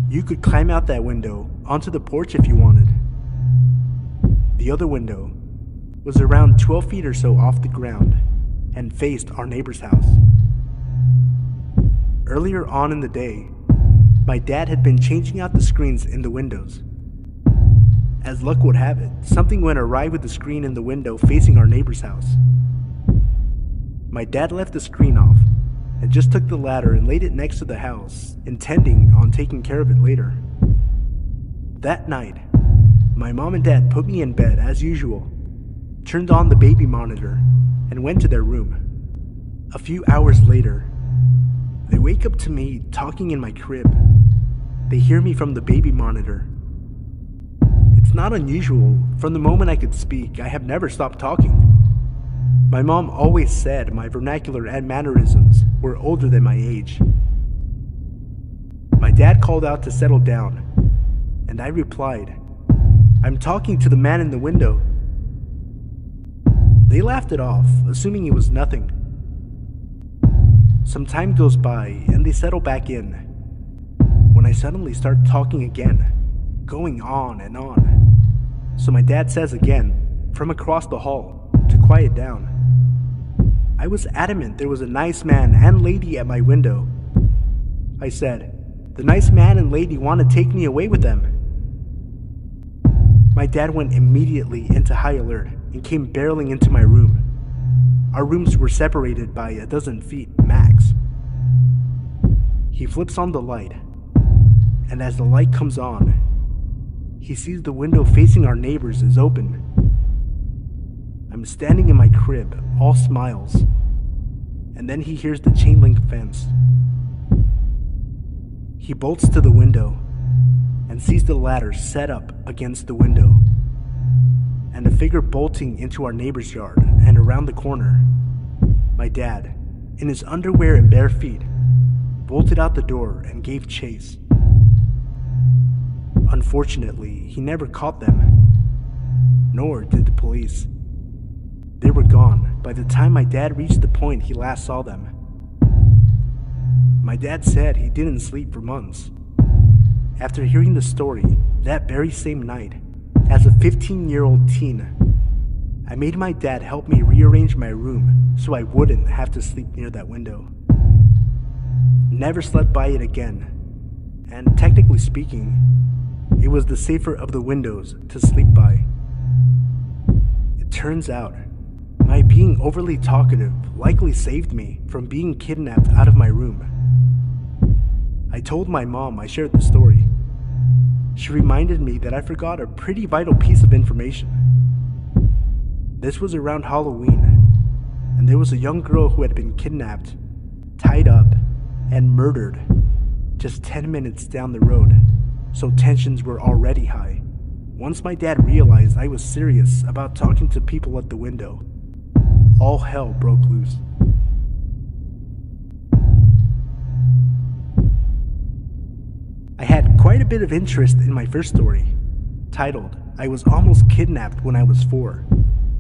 You could climb out that window onto the porch if you wanted. The other window was around 12 feet or so off the ground and faced our neighbor's house. Earlier on in the day, my dad had been changing out the screens in the windows. As luck would have it, something went awry with the screen in the window facing our neighbor's house. My dad left the screen off and just took the ladder and laid it next to the house, intending on taking care of it later. That night, my mom and dad put me in bed as usual, turned on the baby monitor, and went to their room. A few hours later, they wake up to me talking in my crib. They hear me from the baby monitor. It's not unusual. From the moment I could speak, I have never stopped talking. My mom always said my vernacular and mannerisms were older than my age. My dad called out to settle down, and I replied, "I'm talking to the man in the window." They laughed it off, assuming it was nothing. Some time goes by, and they settle back in, when I suddenly start talking again, going on and on. So my dad says again, from across the hall, to quiet down. I was adamant there was a nice man and lady at my window. I said, "The nice man and lady want to take me away with them." My dad went immediately into high alert and came barreling into my room. Our rooms were separated by a dozen feet max. He flips on the light, and as the light comes on, he sees the window facing our neighbors is open. I'm standing in my crib, all smiles, and then he hears the chain link fence. He bolts to the window and sees the ladder set up against the window, and a figure bolting into our neighbor's yard and around the corner. My dad, in his underwear and bare feet, bolted out the door and gave chase. Unfortunately, he never caught them, nor did the police. They were gone by the time my dad reached the point he last saw them. My dad said he didn't sleep for months. After hearing the story that very same night, as a 15-year-old teen, I made my dad help me rearrange my room so I wouldn't have to sleep near that window. Never slept by it again, and technically speaking, it was the safer of the windows to sleep by. It turns out, my being overly talkative likely saved me from being kidnapped out of my room. I told my mom I shared the story. She reminded me that I forgot a pretty vital piece of information. This was around Halloween, and there was a young girl who had been kidnapped, tied up, and murdered just 10 minutes down the road, so tensions were already high. Once my dad realized I was serious about talking to people at the window, all hell broke loose. I had quite a bit of interest in my first story, titled, "I Was Almost Kidnapped When I Was 4.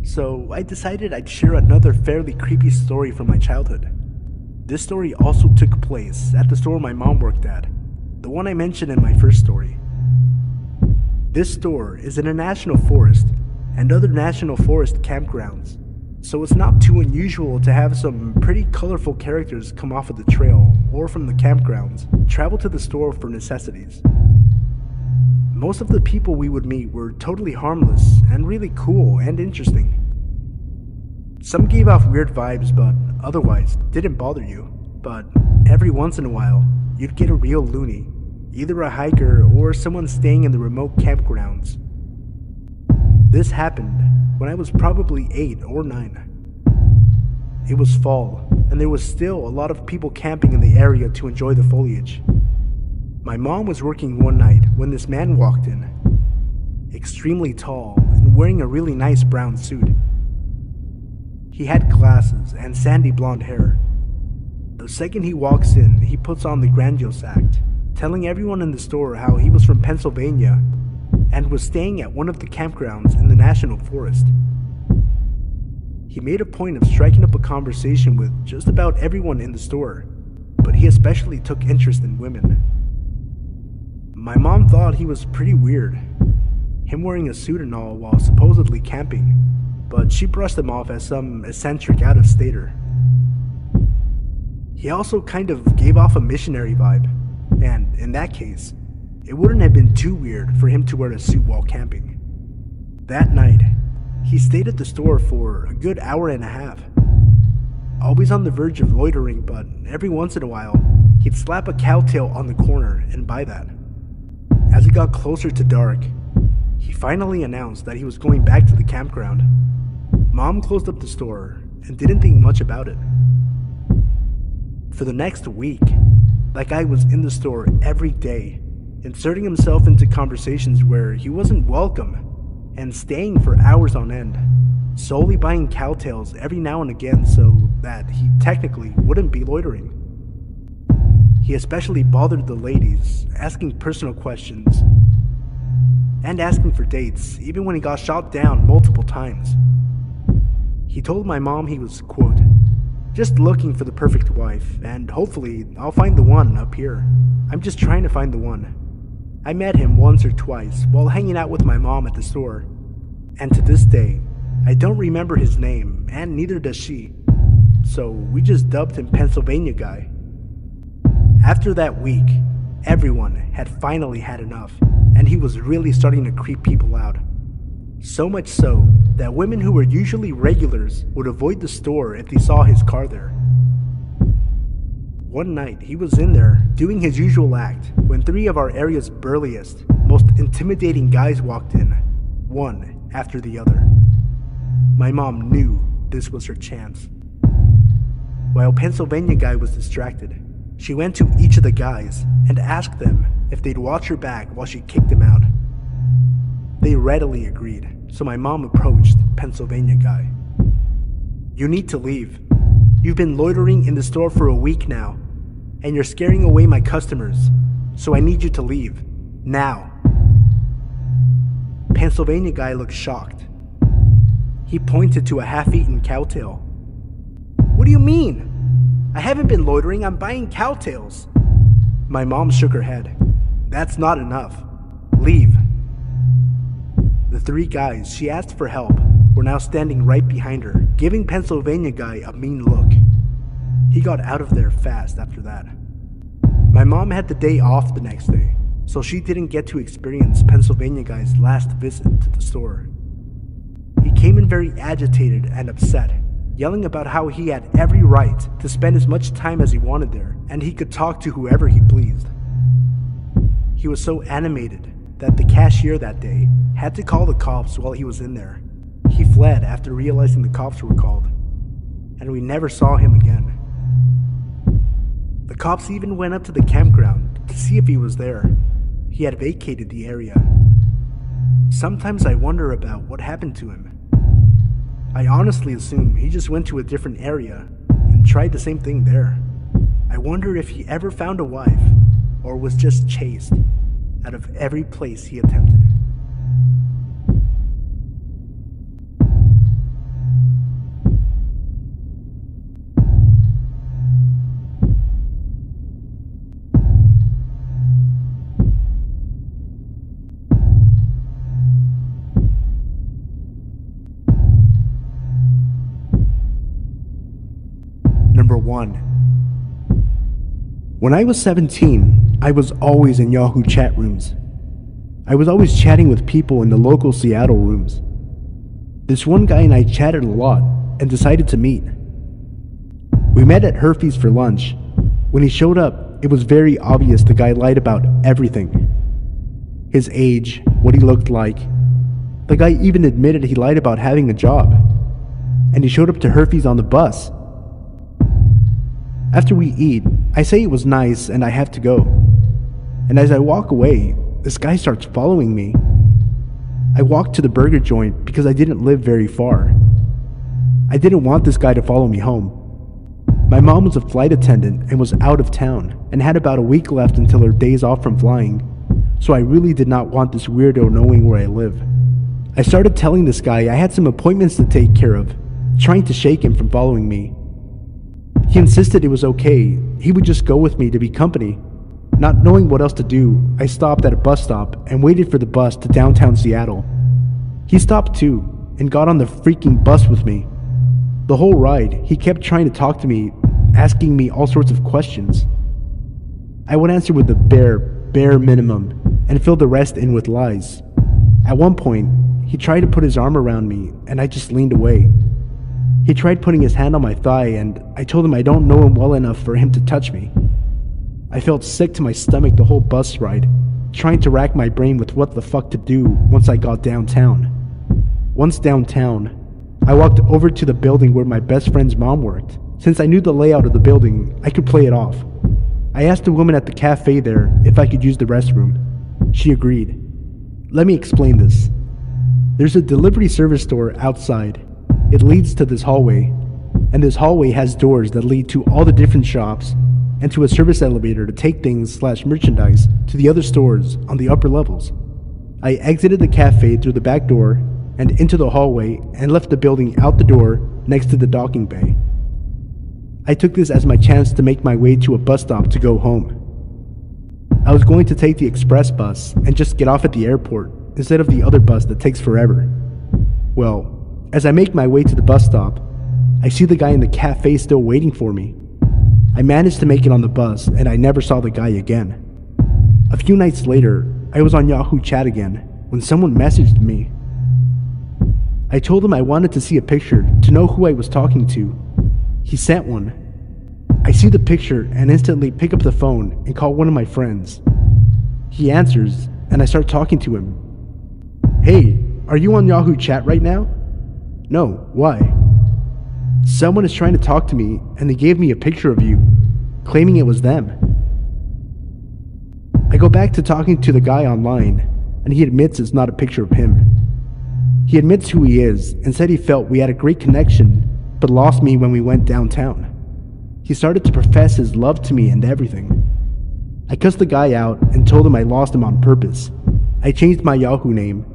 So I decided I'd share another fairly creepy story from my childhood. This story also took place at the store my mom worked at, the one I mentioned in my first story. This store is in a national forest and other national forest campgrounds, so it's not too unusual to have some pretty colorful characters come off of the trail or from the campgrounds travel to the store for necessities. Most of the people we would meet were totally harmless and really cool and interesting. Some gave off weird vibes but otherwise didn't bother you, but every once in a while you'd get a real loony, either a hiker or someone staying in the remote campgrounds. This happened when I was probably 8 or 9. It was fall, and there was still a lot of people camping in the area to enjoy the foliage. My mom was working one night when this man walked in, extremely tall and wearing a really nice brown suit. He had glasses and sandy blonde hair. The second he walks in, he puts on the grandiose act, telling everyone in the store how he was from Pennsylvania and was staying at one of the campgrounds in the national forest. He made a point of striking up a conversation with just about everyone in the store, but he especially took interest in women. My mom thought he was pretty weird, him wearing a suit and all while supposedly camping, but she brushed him off as some eccentric out-of-stater. He also kind of gave off a missionary vibe, and in that case, it wouldn't have been too weird for him to wear a suit while camping. That night, he stayed at the store for a good hour and a half, always on the verge of loitering, but every once in a while, he'd slap a cowtail on the corner and buy that. As it got closer to dark, he finally announced that he was going back to the campground. Mom closed up the store and didn't think much about it. For the next week, that guy was in the store every day, inserting himself into conversations where he wasn't welcome and staying for hours on end, solely buying cowtails every now and again so that he technically wouldn't be loitering. He especially bothered the ladies, asking personal questions and asking for dates, even when he got shot down multiple times. He told my mom he was, quote, just looking for the perfect wife, and hopefully I'll find the one up here. I'm just trying to find the one. I met him once or twice while hanging out with my mom at the store, and to this day, I don't remember his name, and neither does she, so we just dubbed him Pennsylvania Guy. After that week, everyone had finally had enough, and he was really starting to creep people out. So much so that women who were usually regulars would avoid the store if they saw his car there. One night, he was in there doing his usual act when 3 of our area's burliest, most intimidating guys walked in, one after the other. My mom knew this was her chance. While Pennsylvania Guy was distracted, she went to each of the guys and asked them if they'd watch her back while she kicked him out. They readily agreed, so my mom approached Pennsylvania Guy. You need to leave. You've been loitering in the store for a week now, and you're scaring away my customers, so I need you to leave, now. Pennsylvania Guy looked shocked. He pointed to a half-eaten cowtail. What do you mean? I haven't been loitering, I'm buying cowtails. My mom shook her head. That's not enough. Leave. The 3 guys she asked for help were now standing right behind her, giving Pennsylvania Guy a mean look. He got out of there fast after that. My mom had the day off the next day, so she didn't get to experience Pennsylvania Guy's last visit to the store. He came in very agitated and upset, yelling about how he had every right to spend as much time as he wanted there, and he could talk to whoever he pleased. He was so animated that the cashier that day had to call the cops while he was in there. He fled after realizing the cops were called, and we never saw him again. The cops even went up to the campground to see if he was there. He had vacated the area. Sometimes I wonder about what happened to him. I honestly assume he just went to a different area and tried the same thing there. I wonder if he ever found a wife or was just chased out of every place he attempted. Number 1. When I was 17, I was always in Yahoo chat rooms. I was always chatting with people in the local Seattle rooms. This one guy and I chatted a lot and decided to meet. We met at Herfy's for lunch. When he showed up, it was very obvious the guy lied about everything. His age, what he looked like. The guy even admitted he lied about having a job. And he showed up to Herfy's on the bus. After we eat, I say it was nice and I have to go. And as I walk away, this guy starts following me. I walked to the burger joint because I didn't live very far. I didn't want this guy to follow me home. My mom was a flight attendant and was out of town and had about a week left until her days off from flying, so I really did not want this weirdo knowing where I live. I started telling this guy I had some appointments to take care of, trying to shake him from following me. He insisted it was okay, he would just go with me to be company. Not knowing what else to do, I stopped at a bus stop and waited for the bus to downtown Seattle. He stopped too, and got on the freaking bus with me. The whole ride, he kept trying to talk to me, asking me all sorts of questions. I would answer with the bare minimum, and fill the rest in with lies. At one point, he tried to put his arm around me, and I just leaned away. He tried putting his hand on my thigh, and I told him I don't know him well enough for him to touch me. I felt sick to my stomach the whole bus ride, trying to rack my brain with what the fuck to do once I got downtown. Once downtown, I walked over to the building where my best friend's mom worked. Since I knew the layout of the building, I could play it off. I asked the woman at the cafe there if I could use the restroom. She agreed. Let me explain this. There's a delivery service store outside. It leads to this hallway, and this hallway has doors that lead to all the different shops and to a service elevator to take things/merchandise to the other stores on the upper levels. I exited the cafe through the back door and into the hallway and left the building out the door next to the docking bay. I took this as my chance to make my way to a bus stop to go home. I was going to take the express bus and just get off at the airport instead of the other bus that takes forever. Well, as I make my way to the bus stop, I see the guy in the cafe still waiting for me. I managed to make it on the bus and I never saw the guy again. A few nights later, I was on Yahoo Chat again when someone messaged me. I told him I wanted to see a picture to know who I was talking to. He sent one. I see the picture and instantly pick up the phone and call one of my friends. He answers and I start talking to him. Hey, are you on Yahoo Chat right now? No, why? Someone is trying to talk to me and they gave me a picture of you, claiming it was them. I go back to talking to the guy online and he admits it's not a picture of him. He admits who he is and said he felt we had a great connection but lost me when we went downtown. He started to profess his love to me and everything. I cussed the guy out and told him I lost him on purpose. I changed my Yahoo name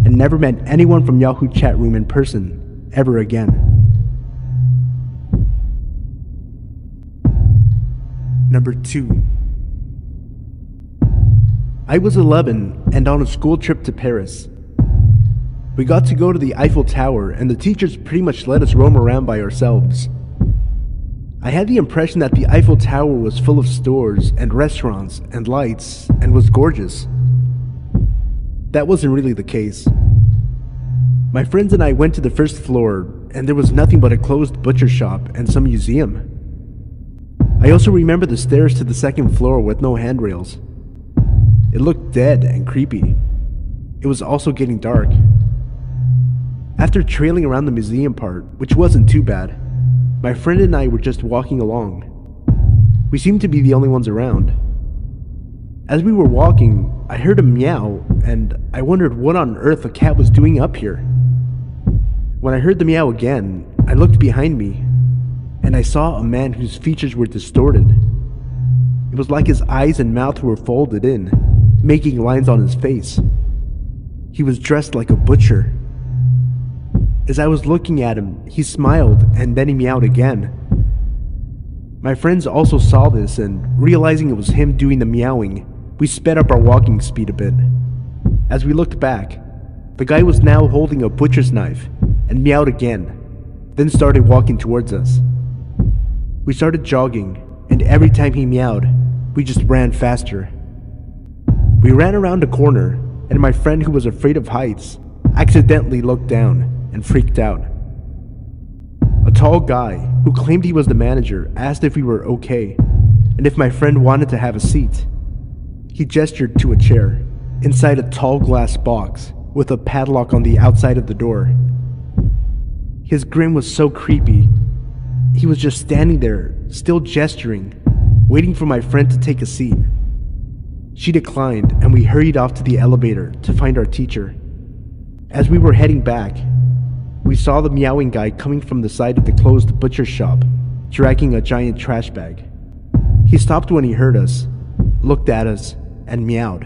and never met anyone from Yahoo Chat room in person ever again. Number 2. I was 11 and on a school trip to Paris. We got to go to the Eiffel Tower and the teachers pretty much let us roam around by ourselves. I had the impression that the Eiffel Tower was full of stores and restaurants and lights and was gorgeous. That wasn't really the case. My friends and I went to the first floor and there was nothing but a closed butcher shop and some museum. I also remember the stairs to the second floor with no handrails. It looked dead and creepy. It was also getting dark. After trailing around the museum part, which wasn't too bad, my friend and I were just walking along. We seemed to be the only ones around. As we were walking, I heard a meow and I wondered what on earth a cat was doing up here. When I heard the meow again, I looked behind me and I saw a man whose features were distorted. It was like his eyes and mouth were folded in, making lines on his face. He was dressed like a butcher. As I was looking at him, he smiled and then he meowed again. My friends also saw this and, realizing it was him doing the meowing, we sped up our walking speed a bit. As we looked back, the guy was now holding a butcher's knife and meowed again, then started walking towards us. We started jogging, and every time he meowed, we just ran faster. We ran around a corner, and my friend who was afraid of heights accidentally looked down and freaked out. A tall guy who claimed he was the manager asked if we were okay and if my friend wanted to have a seat. He gestured to a chair inside a tall glass box with a padlock on the outside of the door. His grin was so creepy. He was just standing there, still gesturing, waiting for my friend to take a seat. She declined and we hurried off to the elevator to find our teacher. As we were heading back, we saw the meowing guy coming from the side of the closed butcher shop, dragging a giant trash bag. He stopped when he heard us, looked at us, and meowed.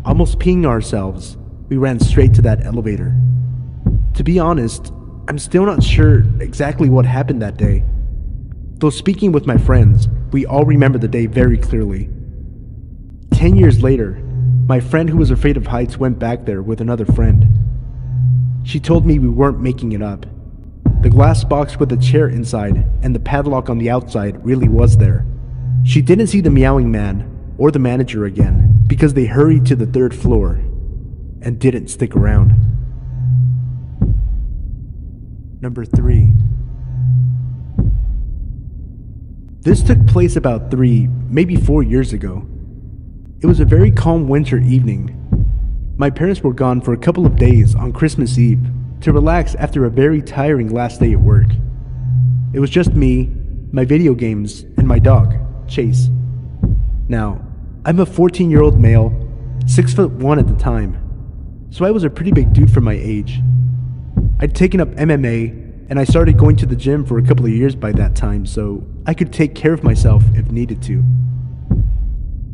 Almost peeing ourselves, we ran straight to that elevator. To be honest, I'm still not sure exactly what happened that day. Though speaking with my friends, we all remember the day very clearly. 10 years later, my friend who was afraid of heights went back there with another friend. She told me we weren't making it up. The glass box with the chair inside and the padlock on the outside really was there. She didn't see the meowing man or the manager again because they hurried to the third floor and didn't stick around. Number 3. This took place about 3, maybe 4 years ago. It was a very calm winter evening. My parents were gone for a couple of days on Christmas Eve to relax after a very tiring last day at work. It was just me, my video games, and my dog, Chase. Now, I'm a 14-year-old male, 6'1" at the time, so I was a pretty big dude for my age. I'd taken up MMA, and I started going to the gym for a couple of years by that time, so I could take care of myself if needed to.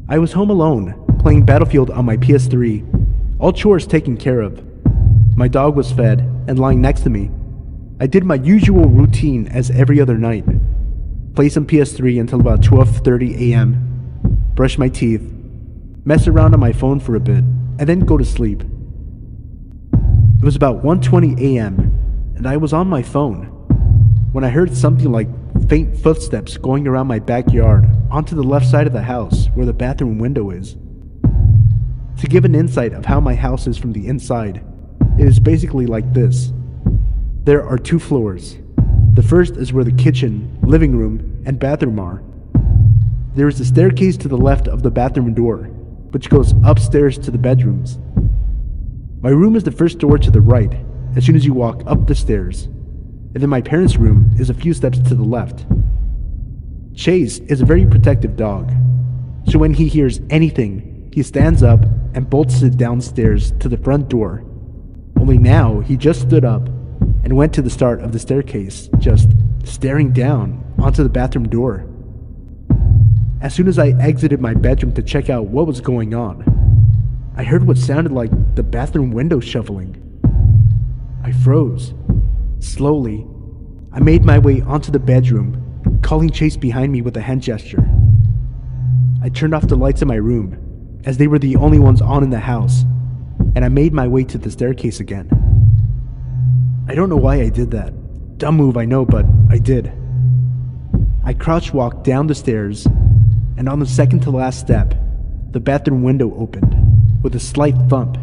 I was home alone, playing Battlefield on my PS3, all chores taken care of. My dog was fed and lying next to me. I did my usual routine as every other night. Play some PS3 until about 12:30 a.m., brush my teeth, mess around on my phone for a bit, and then go to sleep. It was about 1:20 a.m., and I was on my phone when I heard something like faint footsteps going around my backyard onto the left side of the house where the bathroom window is. To give an insight of how my house is from the inside, it is basically like this. There are 2 floors. The first is where the kitchen, living room, and bathroom are. There is a staircase to the left of the bathroom door, which goes upstairs to the bedrooms. My room is the first door to the right, as soon as you walk up the stairs, and then my parents' room is a few steps to the left. Chase is a very protective dog, so when he hears anything, he stands up and bolts it downstairs to the front door. Only now, he just stood up and went to the start of the staircase, just staring down onto the bathroom door. As soon as I exited my bedroom to check out what was going on, I heard what sounded like the bathroom window shuffling. I froze. Slowly, I made my way onto the bedroom, calling Chase behind me with a hand gesture. I turned off the lights in my room, as they were the only ones on in the house, and I made my way to the staircase again. I don't know why I did that. Dumb move, I know, but I did. I crouch walked down the stairs, and on the second to last step, the bathroom window opened, with a slight thump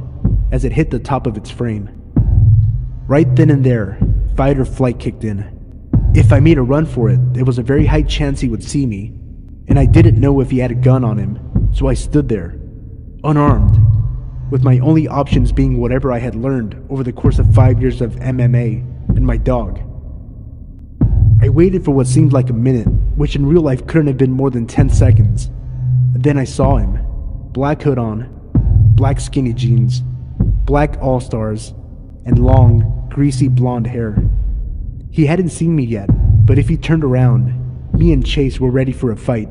as it hit the top of its frame. Right then and there, fight or flight kicked in. If I made a run for it, there was a very high chance he would see me, and I didn't know if he had a gun on him, so I stood there, unarmed, with my only options being whatever I had learned over the course of 5 years of MMA and my dog. I waited for what seemed like a minute, which in real life couldn't have been more than 10 seconds. Then I saw him, black hood on, black skinny jeans, black all-stars, and long, greasy blonde hair. He hadn't seen me yet, but if he turned around, me and Chase were ready for a fight.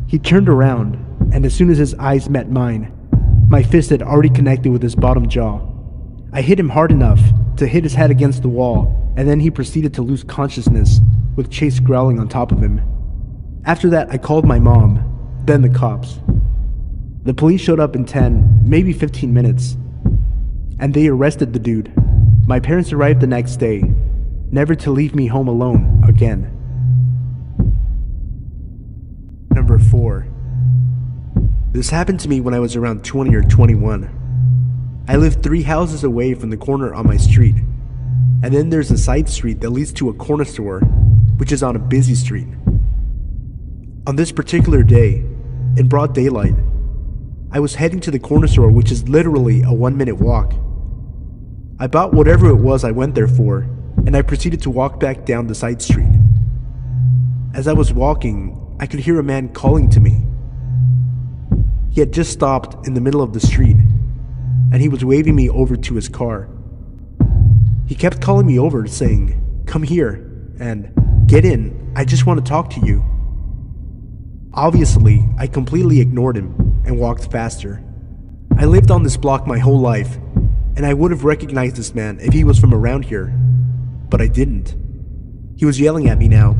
He turned around, and as soon as his eyes met mine, my fist had already connected with his bottom jaw. I hit him hard enough to hit his head against the wall, and then he proceeded to lose consciousness, with Chase growling on top of him. After that, I called my mom, then the cops. The police showed up in 10, maybe 15 minutes, and they arrested the dude. My parents arrived the next day, never to leave me home alone again. Number 4. This happened to me when I was around 20 or 21. I lived 3 houses away from the corner on my street, and then there's a side street that leads to a corner store, which is on a busy street. On this particular day, in broad daylight, I was heading to the corner store, which is literally a 1-minute walk. I bought whatever it was I went there for, and I proceeded to walk back down the side street. As I was walking, I could hear a man calling to me. He had just stopped in the middle of the street, and he was waving me over to his car. He kept calling me over, saying, "Come here," and "Get in, I just want to talk to you." Obviously, I completely ignored him and walked faster. I lived on this block my whole life, and I would have recognized this man if he was from around here, but I didn't. He was yelling at me now,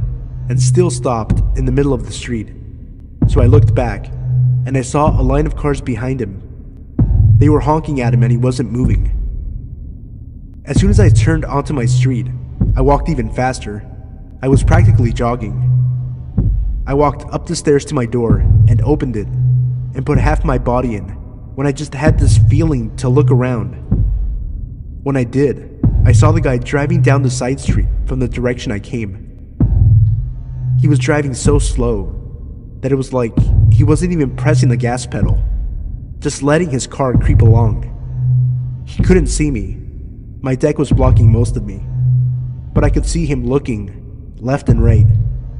and still stopped in the middle of the street. So I looked back, and I saw a line of cars behind him. They were honking at him and he wasn't moving. As soon as I turned onto my street, I walked even faster. I was practically jogging. I walked up the stairs to my door and opened it and put half my body in when I just had this feeling to look around. When I did, I saw the guy driving down the side street from the direction I came. He was driving so slow that it was like he wasn't even pressing the gas pedal. just letting his car creep along. He couldn't see me. My deck was blocking most of me. But I could see him looking left and right,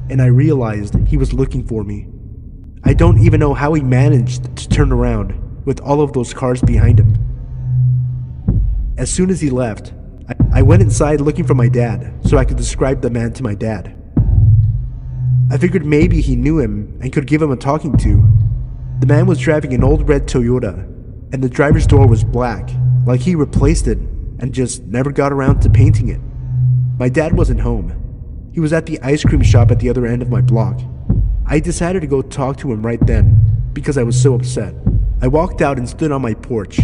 and I realized he was looking for me. I don't even know how he managed to turn around with all of those cars behind him. As soon as he left, I went inside looking for my dad so I could describe the man to my dad. I figured maybe he knew him and could give him a talking to. The man was driving an old red Toyota, and the driver's door was black, like he replaced it and just never got around to painting it. My dad wasn't home. He was at the ice cream shop at the other end of my block. I decided to go talk to him right then because I was so upset. I walked out and stood on my porch,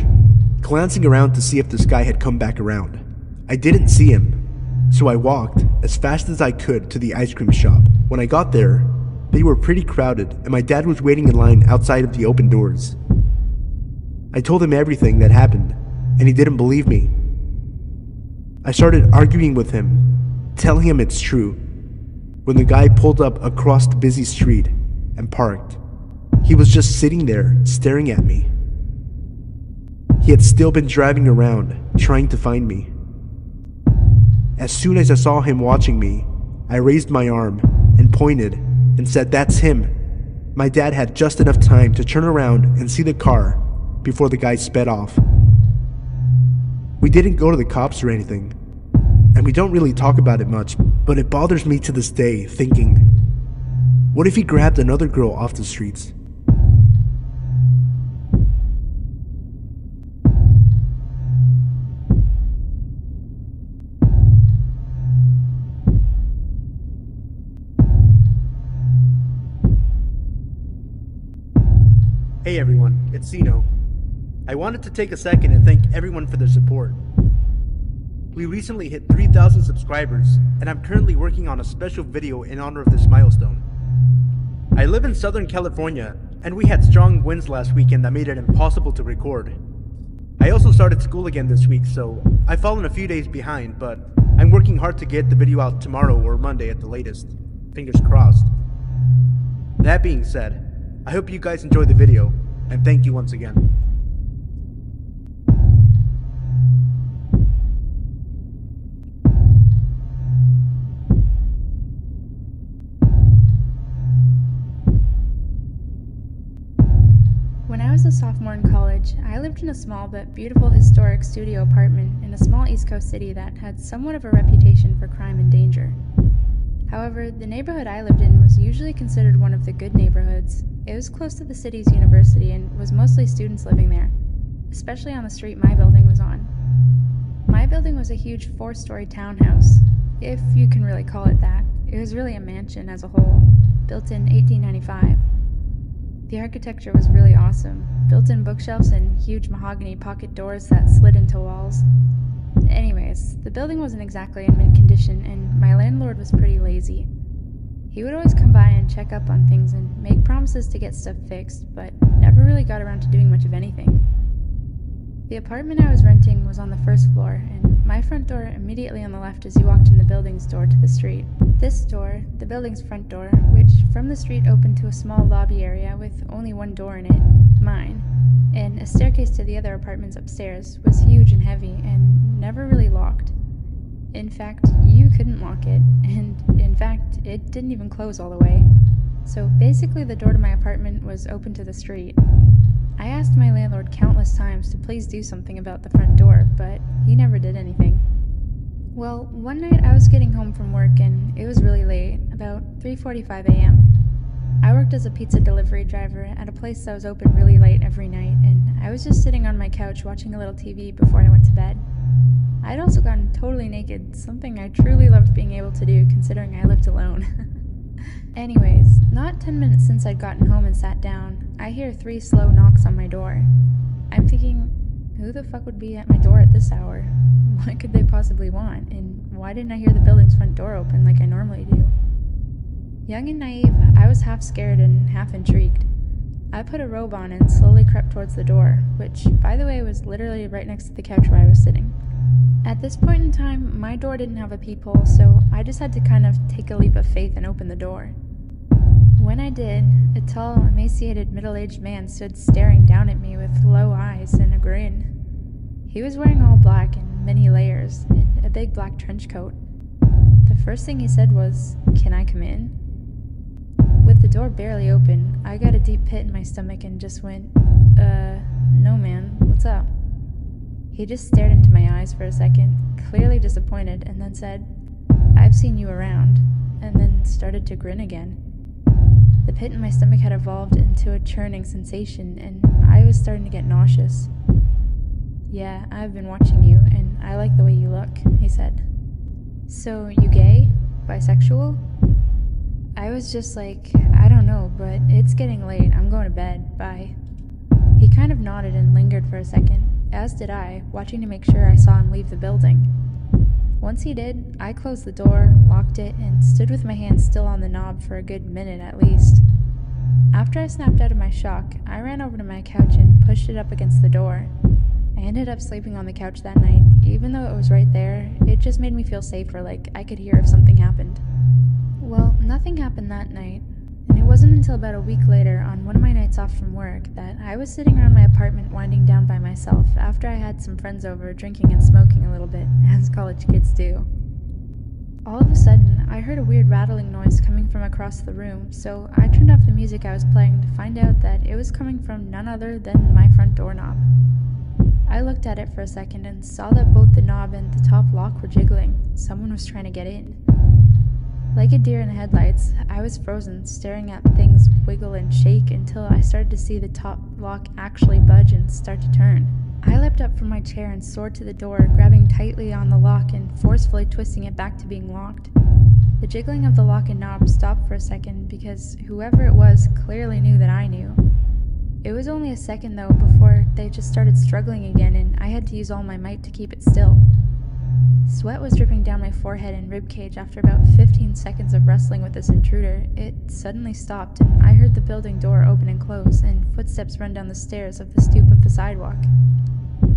glancing around to see if this guy had come back around. I didn't see him, so I walked as fast as I could to the ice cream shop. When I got there, they were pretty crowded and my dad was waiting in line outside of the open doors. I told him everything that happened, and he didn't believe me. I started arguing with him, telling him it's true, when the guy pulled up across the busy street and parked. He was just sitting there, staring at me. He had still been driving around, trying to find me. As soon as I saw him watching me, I raised my arm and pointed and said, "That's him." My dad had just enough time to turn around and see the car before the guy sped off. We didn't go to the cops or anything, and we don't really talk about it much, but it bothers me to this day thinking, what if he grabbed another girl off the streets? Hey everyone, it's Sino. I wanted to take a second and thank everyone for their support. We recently hit 3,000 subscribers, and I'm currently working on a special video in honor of this milestone. I live in Southern California, and we had strong winds last weekend that made it impossible to record. I also started school again this week, so I've fallen a few days behind, but I'm working hard to get the video out tomorrow or Monday at the latest. Fingers crossed. That being said, I hope you guys enjoyed the video, and thank you once again. When I was a sophomore in college, I lived in a small but beautiful historic studio apartment in a small East Coast city that had somewhat of a reputation for crime and danger. However, the neighborhood I lived in was usually considered one of the good neighborhoods. It was close to the city's university and was mostly students living there, especially on the street my building was on. My building was a huge 4-story townhouse, if you can really call it that. It was really a mansion as a whole, built in 1895. The architecture was really awesome, built-in bookshelves and huge mahogany pocket doors that slid into walls. Anyways, the building wasn't exactly in mint condition, and my landlord was pretty lazy. He would always come by and check up on things and make promises to get stuff fixed, but never really got around to doing much of anything. The apartment I was renting was on the first floor, and my front door immediately on the left as you walked in the building's door to the street. This door, the building's front door, which from the street opened to a small lobby area with only one door in it, mine, and a staircase to the other apartments upstairs, was huge and heavy and never really locked. In fact, you couldn't lock it, and in fact, it didn't even close all the way. So basically the door to my apartment was open to the street. I asked my landlord countless times to please do something about the front door, but he never did anything. Well, one night I was getting home from work and it was really late, about 3:45 a.m. I worked as a pizza delivery driver at a place that was open really late every night, and I was just sitting on my couch watching a little TV before I went to bed. I'd also gotten totally naked, something I truly loved being able to do considering I lived alone. Anyways, not 10 minutes since I'd gotten home and sat down, I hear 3 slow knocks on my door. I'm thinking, who the fuck would be at my door at this hour? What could they possibly want? And why didn't I hear the building's front door open like I normally do? Young and naive, I was half scared and half intrigued. I put a robe on and slowly crept towards the door, which, by the way, was literally right next to the couch where I was sitting. At this point in time, my door didn't have a peephole, so I just had to kind of take a leap of faith and open the door. When I did, a tall, emaciated, middle-aged man stood staring down at me with low eyes and a grin. He was wearing all black in many layers and a big black trench coat. The first thing he said was, "Can I come in?" With the door barely open, I got a deep pit in my stomach and just went, no man, what's up?" He just stared into my eyes for a second, clearly disappointed, and then said, "I've seen you around," and then started to grin again. The pit in my stomach had evolved into a churning sensation, and I was starting to get nauseous. "Yeah, I've been watching you, and I like the way you look," he said. "So, you gay? Bisexual?" I was just like, "I don't know, but it's getting late. I'm going to bed. Bye." He kind of nodded and lingered for a second, as did I, watching to make sure I saw him leave the building. Once he did, I closed the door, locked it, and stood with my hand still on the knob for a good minute at least. After I snapped out of my shock, I ran over to my couch and pushed it up against the door. I ended up sleeping on the couch that night. Even though it was right there, it just made me feel safer, like I could hear if something happened. Well, nothing happened that night, and it wasn't until about a week later, on one of my nights off from work, that I was sitting around my apartment winding down by myself after I had some friends over drinking and smoking a little bit, as college kids do. All of a sudden, I heard a weird rattling noise coming from across the room, so I turned off the music I was playing to find out that it was coming from none other than my front doorknob. I looked at it for a second and saw that both the knob and the top lock were jiggling. Someone was trying to get in. Like a deer in the headlights, I was frozen, staring at things wiggle and shake until I started to see the top lock actually budge and start to turn. I leapt up from my chair and soared to the door, grabbing tightly on the lock and forcefully twisting it back to being locked. The jiggling of the lock and knob stopped for a second because whoever it was clearly knew that I knew. It was only a second though before they just started struggling again, and I had to use all my might to keep it still. Sweat was dripping down my forehead and ribcage after about 15 seconds of wrestling with this intruder. It suddenly stopped, and I heard the building door open and close, and footsteps run down the stairs of the stoop of the sidewalk.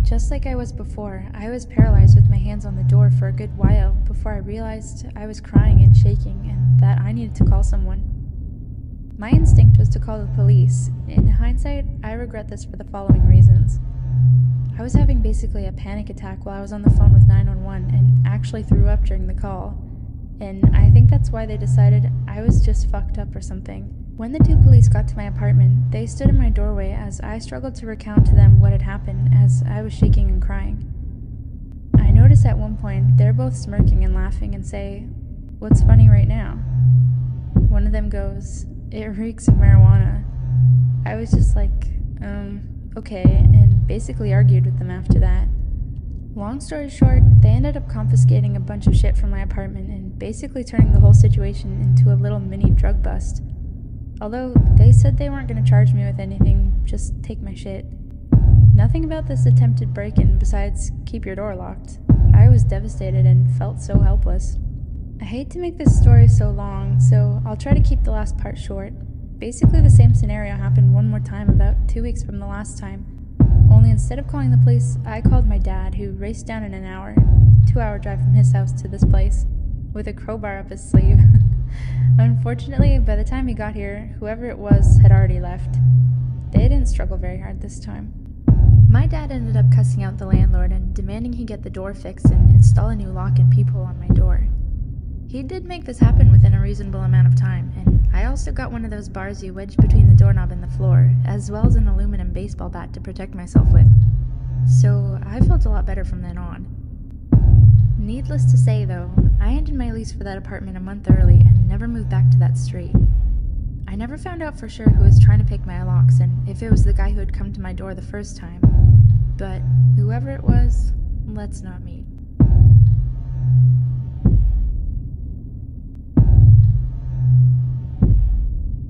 Just like I was before, I was paralyzed with my hands on the door for a good while before I realized I was crying and shaking and that I needed to call someone. My instinct was to call the police. In hindsight, I regret this for the following reasons. I was having basically a panic attack while I was on the phone with 911 and actually threw up during the call. And I think that's why they decided I was just fucked up or something. When the two police got to my apartment, they stood in my doorway as I struggled to recount to them what had happened as I was shaking and crying. I noticed at one point they're both smirking and laughing and say, "What's funny right now?" One of them goes, "It reeks of marijuana." I was just like, okay, and basically argued with them after that. Long story short, they ended up confiscating a bunch of shit from my apartment and basically turning the whole situation into a little mini drug bust. Although they said they weren't going to charge me with anything, just take my shit. Nothing about this attempted break-in besides keep your door locked. I was devastated and felt so helpless. I hate to make this story so long, so I'll try to keep the last part short. Basically the same scenario happened one more time about 2 weeks from the last time. Only instead of calling the police, I called my dad, who raced down in an hour, 2-hour drive from his house to this place, with a crowbar up his sleeve. Unfortunately, by the time he got here, whoever it was had already left. They didn't struggle very hard this time. My dad ended up cussing out the landlord and demanding he get the door fixed and install a new lock and peephole on my door. He did make this happen within a reasonable amount of time, and I also got one of those bars you wedge between the doorknob and the floor, as well as an aluminum baseball bat to protect myself with. So I felt a lot better from then on. Needless to say though, I ended my lease for that apartment a month early and never moved back to that street. I never found out for sure who was trying to pick my locks and if it was the guy who had come to my door the first time. But whoever it was, let's not meet.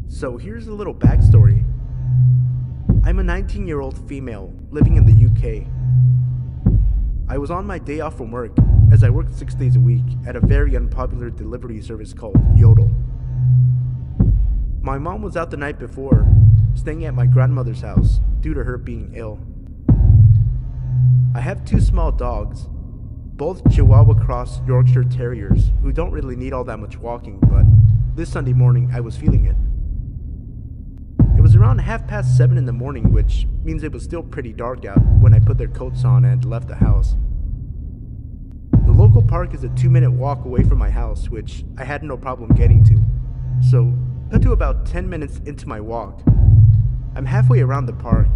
So here's a little backstory. I'm a 19-year-old female living in the UK. I was on my day off from work, as I worked 6 days a week at a very unpopular delivery service called Yodel. My mom was out the night before, staying at my grandmother's house due to her being ill. I have 2 small dogs, both Chihuahua Cross Yorkshire Terriers, who don't really need all that much walking, but this Sunday morning I was feeling it. around 7:30 in the morning, which means it was still pretty dark out when I put their coats on and left the house. The local park is a 2-minute walk away from my house, which I had no problem getting to. So, cut to about 10 minutes into my walk. I'm halfway around the park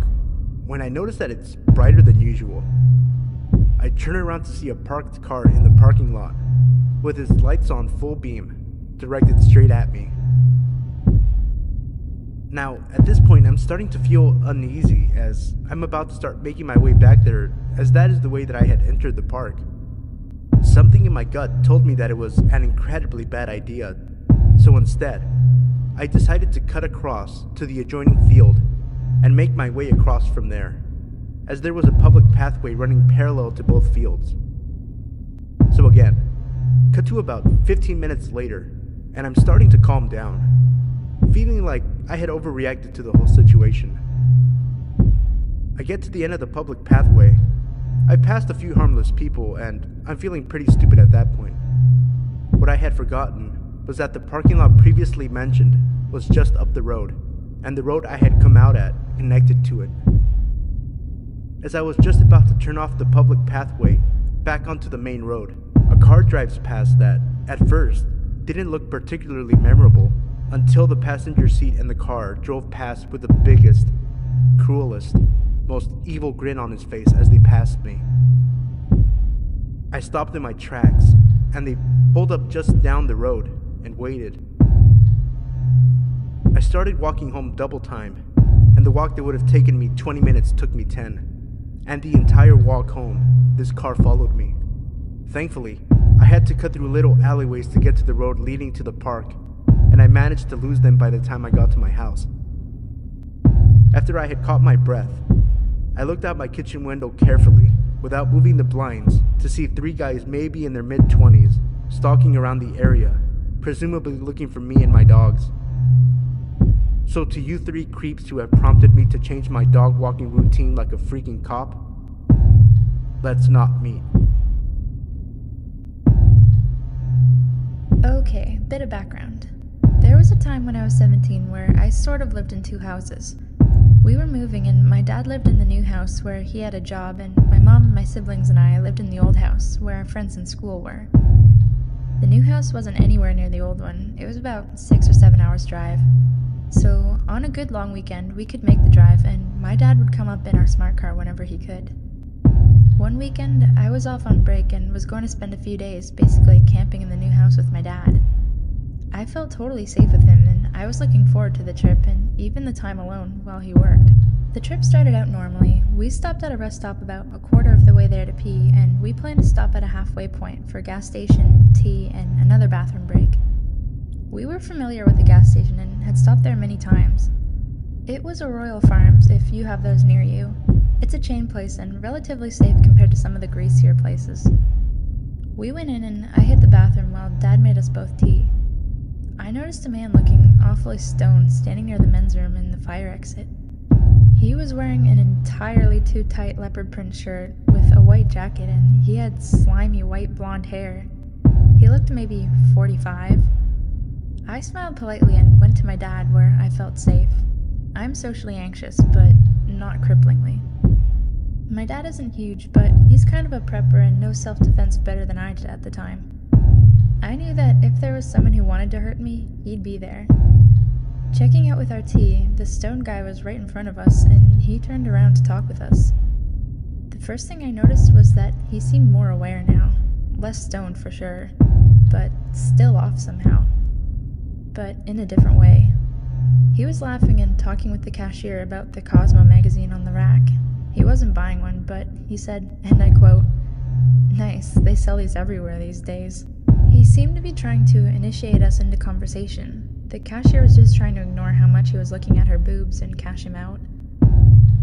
when I notice that it's brighter than usual. I turn around to see a parked car in the parking lot with its lights on full beam, directed straight at me. Now, at this point, I'm starting to feel uneasy as I'm about to start making my way back there, as that is the way that I had entered the park. Something in my gut told me that it was an incredibly bad idea, so instead, I decided to cut across to the adjoining field and make my way across from there, as there was a public pathway running parallel to both fields. So again, cut to about 15 minutes later, and I'm starting to calm down, feeling like I had overreacted to the whole situation. I get to the end of the public pathway. I've passed a few harmless people, and I'm feeling pretty stupid at that point. What I had forgotten was that the parking lot previously mentioned was just up the road, and the road I had come out at connected to it. As I was just about to turn off the public pathway back onto the main road, a car drives past that, at first, didn't look particularly memorable until the passenger seat in the car drove past with the biggest, cruelest, most evil grin on his face as they passed me. I stopped in my tracks, and they pulled up just down the road and waited. I started walking home double time, and the walk that would have taken me 20 minutes took me 10. And the entire walk home, this car followed me. Thankfully, I had to cut through little alleyways to get to the road leading to the park, and I managed to lose them by the time I got to my house. After I had caught my breath, I looked out my kitchen window carefully, without moving the blinds, to see 3 guys maybe in their mid-20s, stalking around the area, presumably looking for me and my dogs. So to you 3 creeps who have prompted me to change my dog walking routine like a freaking cop, let's not meet. Okay, bit of background. There was a time when I was 17 where I sort of lived in 2 houses. We were moving and my dad lived in the new house where he had a job, and my mom, my siblings, and I lived in the old house where our friends in school were. The new house wasn't anywhere near the old one. It was about 6 or 7 hours drive. So on a good long weekend, we could make the drive, and my dad would come up in our smart car whenever he could. One weekend, I was off on break and was going to spend a few days basically camping in the new house with my dad. I felt totally safe with him, and I was looking forward to the trip and even the time alone while he worked. The trip started out normally. We stopped at a rest stop about a quarter of the way there to pee, and we planned to stop at a halfway point for a gas station, tea, and another bathroom break. We were familiar with the gas station and had stopped there many times. It was a Royal Farms, if you have those near you. It's a chain place and relatively safe compared to some of the greasier places. We went in and I hit the bathroom while Dad made us both tea. I noticed a man looking awfully stoned standing near the men's room in the fire exit. He was wearing an entirely too tight leopard print shirt with a white jacket, and he had slimy white blonde hair. He looked maybe 45. I smiled politely and went to my dad where I felt safe. I'm socially anxious, but not cripplingly. My dad isn't huge, but he's kind of a prepper and knows self-defense better than I did at the time. I knew that if there was someone who wanted to hurt me, he'd be there. Checking out with our tea, the stoned guy was right in front of us, and he turned around to talk with us. The first thing I noticed was that he seemed more aware now. Less stoned for sure, but still off somehow. But in a different way. He was laughing and talking with the cashier about the Cosmo magazine on the rack. He wasn't buying one, but he said, and I quote, "Nice, they sell these everywhere these days." He seemed to be trying to initiate us into conversation. The cashier was just trying to ignore how much he was looking at her boobs and cash him out.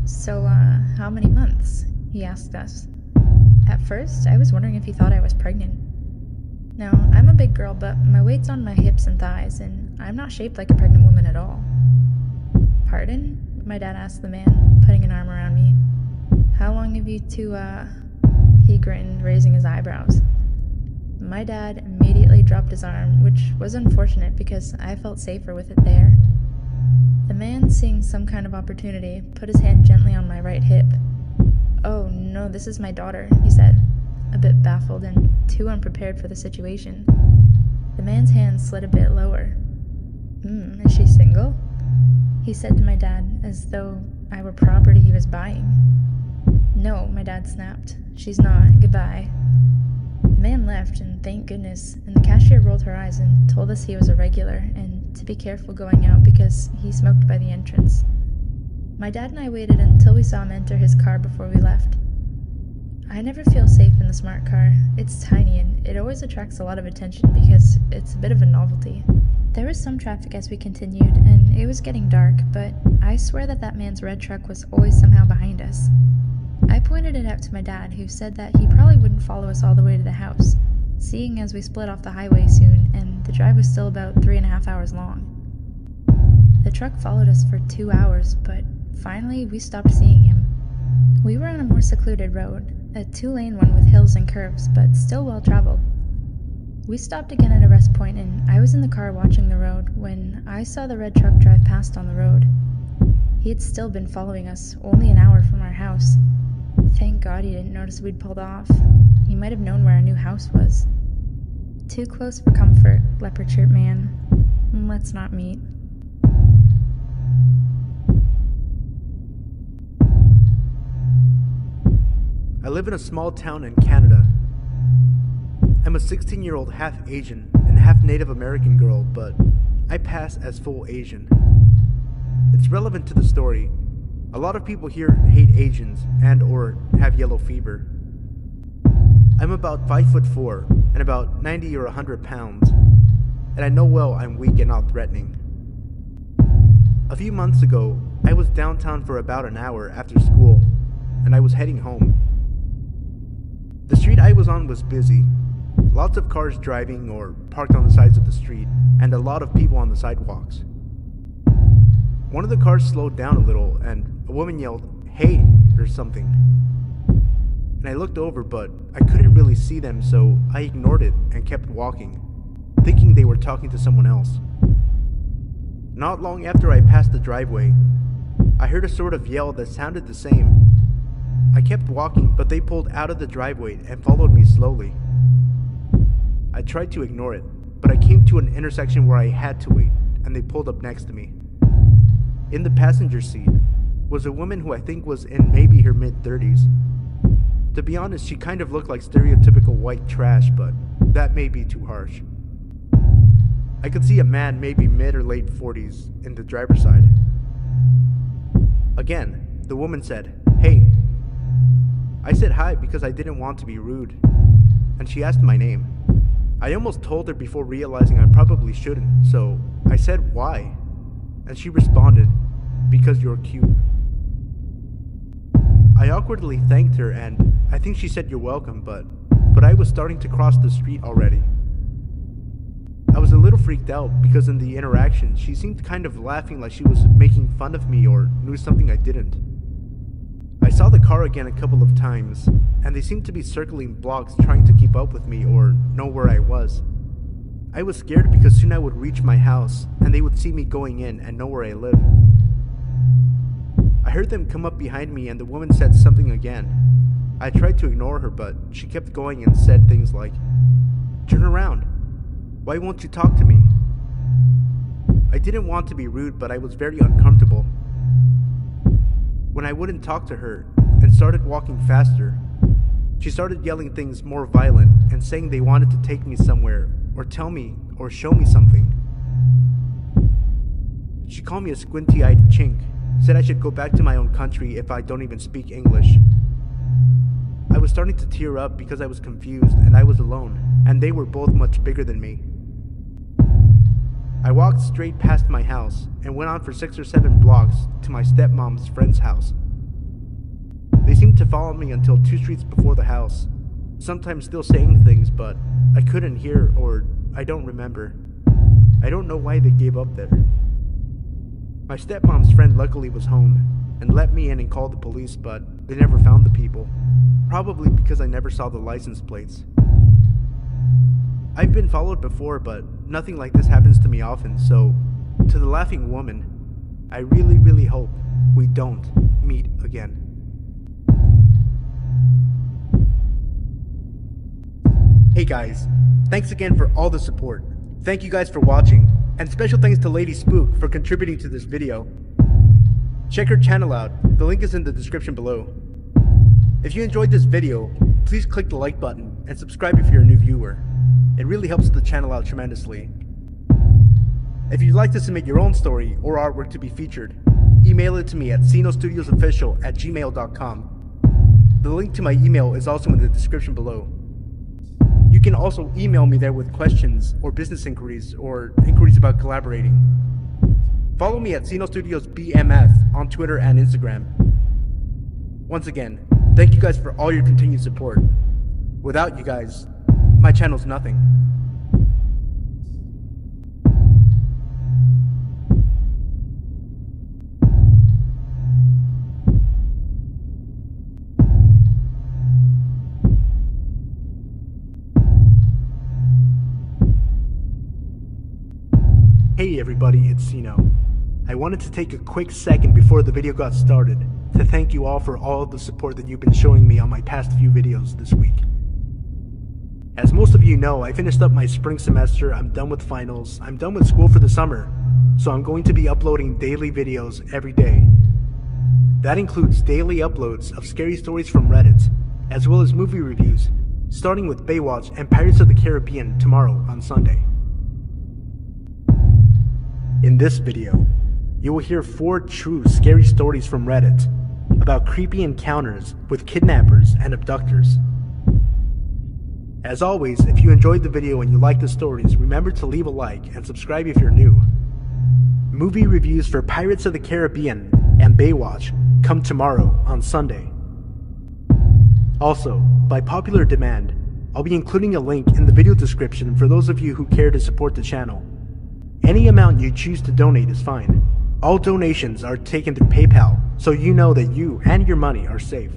"So, how many months?" he asked us. At first, I was wondering if he thought I was pregnant. Now, I'm a big girl, but my weight's on my hips and thighs, and I'm not shaped like a pregnant woman at all. "Pardon?" my dad asked the man, putting an arm around me. "How long have you two, He grinned, raising his eyebrows. My dad immediately dropped his arm, which was unfortunate because I felt safer with it there. The man, seeing some kind of opportunity, put his hand gently on my right hip. "Oh, no, this is my daughter," he said, a bit baffled and too unprepared for the situation. The man's hand slid a bit lower. Is she single?" he said to my dad, as though I were property he was buying. "No," my dad snapped. "She's not. Goodbye." The man left, and thank goodness, and the cashier rolled her eyes and told us he was a regular and to be careful going out because he smoked by the entrance. My dad and I waited until we saw him enter his car before we left. I never feel safe in the smart car. It's tiny and it always attracts a lot of attention because it's a bit of a novelty. There was some traffic as we continued, and it was getting dark, but I swear that man's red truck was always somehow behind us. I pointed it out to my dad, who said that he probably wouldn't follow us all the way to the house, seeing as we split off the highway soon and the drive was still about 3.5 hours long. The truck followed us for 2 hours, but finally we stopped seeing him. We were on a more secluded road, a 2-lane one with hills and curves, but still well traveled. We stopped again at a rest point, and I was in the car watching the road when I saw the red truck drive past on the road. He had still been following us, only an hour from our house. Thank God he didn't notice we'd pulled off. He might have known where our new house was. "Too close for comfort," leopard shirt man. Let's not meet. I live in a small town in Canada. I'm a 16-year-old half Asian and half Native American girl, but I pass as full Asian. It's relevant to the story. A lot of people here hate Asians and or have yellow fever. I'm about 5'4" and about 90 or 100 pounds, and I know well I'm weak and not threatening. A few months ago, I was downtown for about an hour after school, and I was heading home. The street I was on was busy. Lots of cars driving or parked on the sides of the street, and a lot of people on the sidewalks. One of the cars slowed down a little, and a woman yelled, "Hey," or something. And I looked over, but I couldn't really see them, so I ignored it and kept walking, thinking they were talking to someone else. Not long after I passed the driveway, I heard a sort of yell that sounded the same. I kept walking, but they pulled out of the driveway and followed me slowly. I tried to ignore it, but I came to an intersection where I had to wait, and they pulled up next to me. In the passenger seat was a woman who I think was in maybe her mid-30s. To be honest, she kind of looked like stereotypical white trash, but that may be too harsh. I could see a man maybe mid or late 40s in the driver's side. Again, the woman said, "Hey." I said hi because I didn't want to be rude, and she asked my name. I almost told her before realizing I probably shouldn't, so I said why, and she responded, "Because you're cute." I awkwardly thanked her, and I think she said you're welcome, but I was starting to cross the street already. I was a little freaked out because in the interaction she seemed kind of laughing like she was making fun of me or knew something I didn't. I saw the car again a couple of times, and they seemed to be circling blocks trying to keep up with me or know where I was. I was scared because soon I would reach my house, and they would see me going in and know where I lived. I heard them come up behind me, and the woman said something again. I tried to ignore her, but she kept going and said things like, "Turn around. Why won't you talk to me?" I didn't want to be rude, but I was very uncomfortable. When I wouldn't talk to her and started walking faster, she started yelling things more violent and saying they wanted to take me somewhere or tell me or show me something. She called me a squinty-eyed chink, said I should go back to my own country if I don't even speak English. I was starting to tear up because I was confused and I was alone, and they were both much bigger than me. I walked straight past my house and went on for 6 or 7 blocks to my stepmom's friend's house. They seemed to follow me until 2 streets before the house, sometimes still saying things, but I couldn't hear or I don't remember. I don't know why they gave up there. My stepmom's friend luckily was home and let me in and called the police, but they never found the people, probably because I never saw the license plates. I've been followed before, but nothing like this happens to me often, so to the laughing woman, I really hope we don't meet again. Hey guys, thanks again for all the support. Thank you guys for watching, and special thanks to Lady Spook for contributing to this video. Check her channel out, the link is in the description below. If you enjoyed this video, please click the like button and subscribe if you're a new viewer. It really helps the channel out tremendously. If you'd like to submit your own story or artwork to be featured, email it to me at sinostudiosofficial@gmail.com. The link to my email is also in the description below. You can also email me there with questions or business inquiries or inquiries about collaborating. Follow me at Sino Studios BMF on Twitter and Instagram. Once again, thank you guys for all your continued support. Without you guys, my channel's nothing. Hey everybody, it's Sino. I wanted to take a quick second before the video got started to thank you all for all the support that you've been showing me on my past few videos this week. As most of you know, I finished up my spring semester, I'm done with finals, I'm done with school for the summer, so I'm going to be uploading daily videos every day. That includes daily uploads of scary stories from Reddit, as well as movie reviews, starting with Baywatch and Pirates of the Caribbean tomorrow on Sunday. In this video, you will hear 4 true scary stories from Reddit about creepy encounters with kidnappers and abductors. As always, if you enjoyed the video and you like the stories, remember to leave a like and subscribe if you're new. Movie reviews for Pirates of the Caribbean and Baywatch come tomorrow on Sunday. Also, by popular demand, I'll be including a link in the video description for those of you who care to support the channel. Any amount you choose to donate is fine. All donations are taken through PayPal, so you know that you and your money are safe.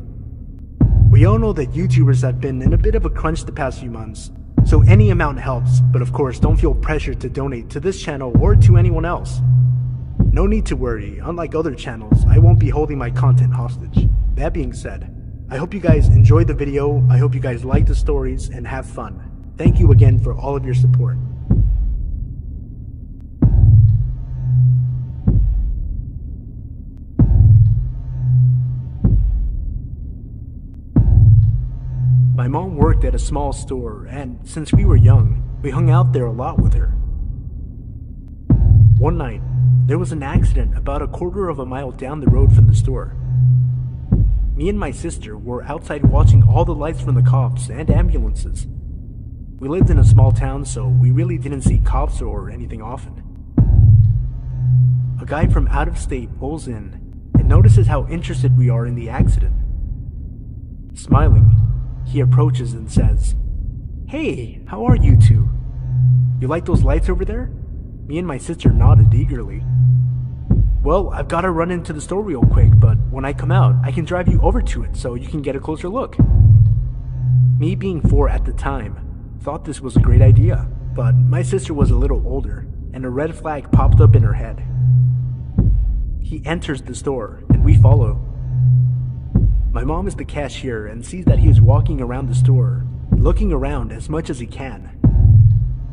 We all know that YouTubers have been in a bit of a crunch the past few months, so any amount helps, but of course don't feel pressured to donate to this channel or to anyone else. No need to worry, unlike other channels, I won't be holding my content hostage. That being said, I hope you guys enjoyed the video, I hope you guys like the stories and have fun. Thank you again for all of your support. My mom worked at a small store, and since we were young, we hung out there a lot with her. One night, there was an accident about a quarter of a mile down the road from the store. Me and my sister were outside watching all the lights from the cops and ambulances. We lived in a small town, so we really didn't see cops or anything often. A guy from out of state pulls in and notices how interested we are in the accident. Smiling, he approaches and says, "Hey, how are you two? You like those lights over there?" Me and my sister nodded eagerly. "Well, I've got to run into the store real quick, but when I come out, I can drive you over to it so you can get a closer look." Me being 4 at the time, thought this was a great idea, but my sister was a little older, and a red flag popped up in her head. He enters the store, and we follow. My mom is the cashier and sees that he is walking around the store, looking around as much as he can.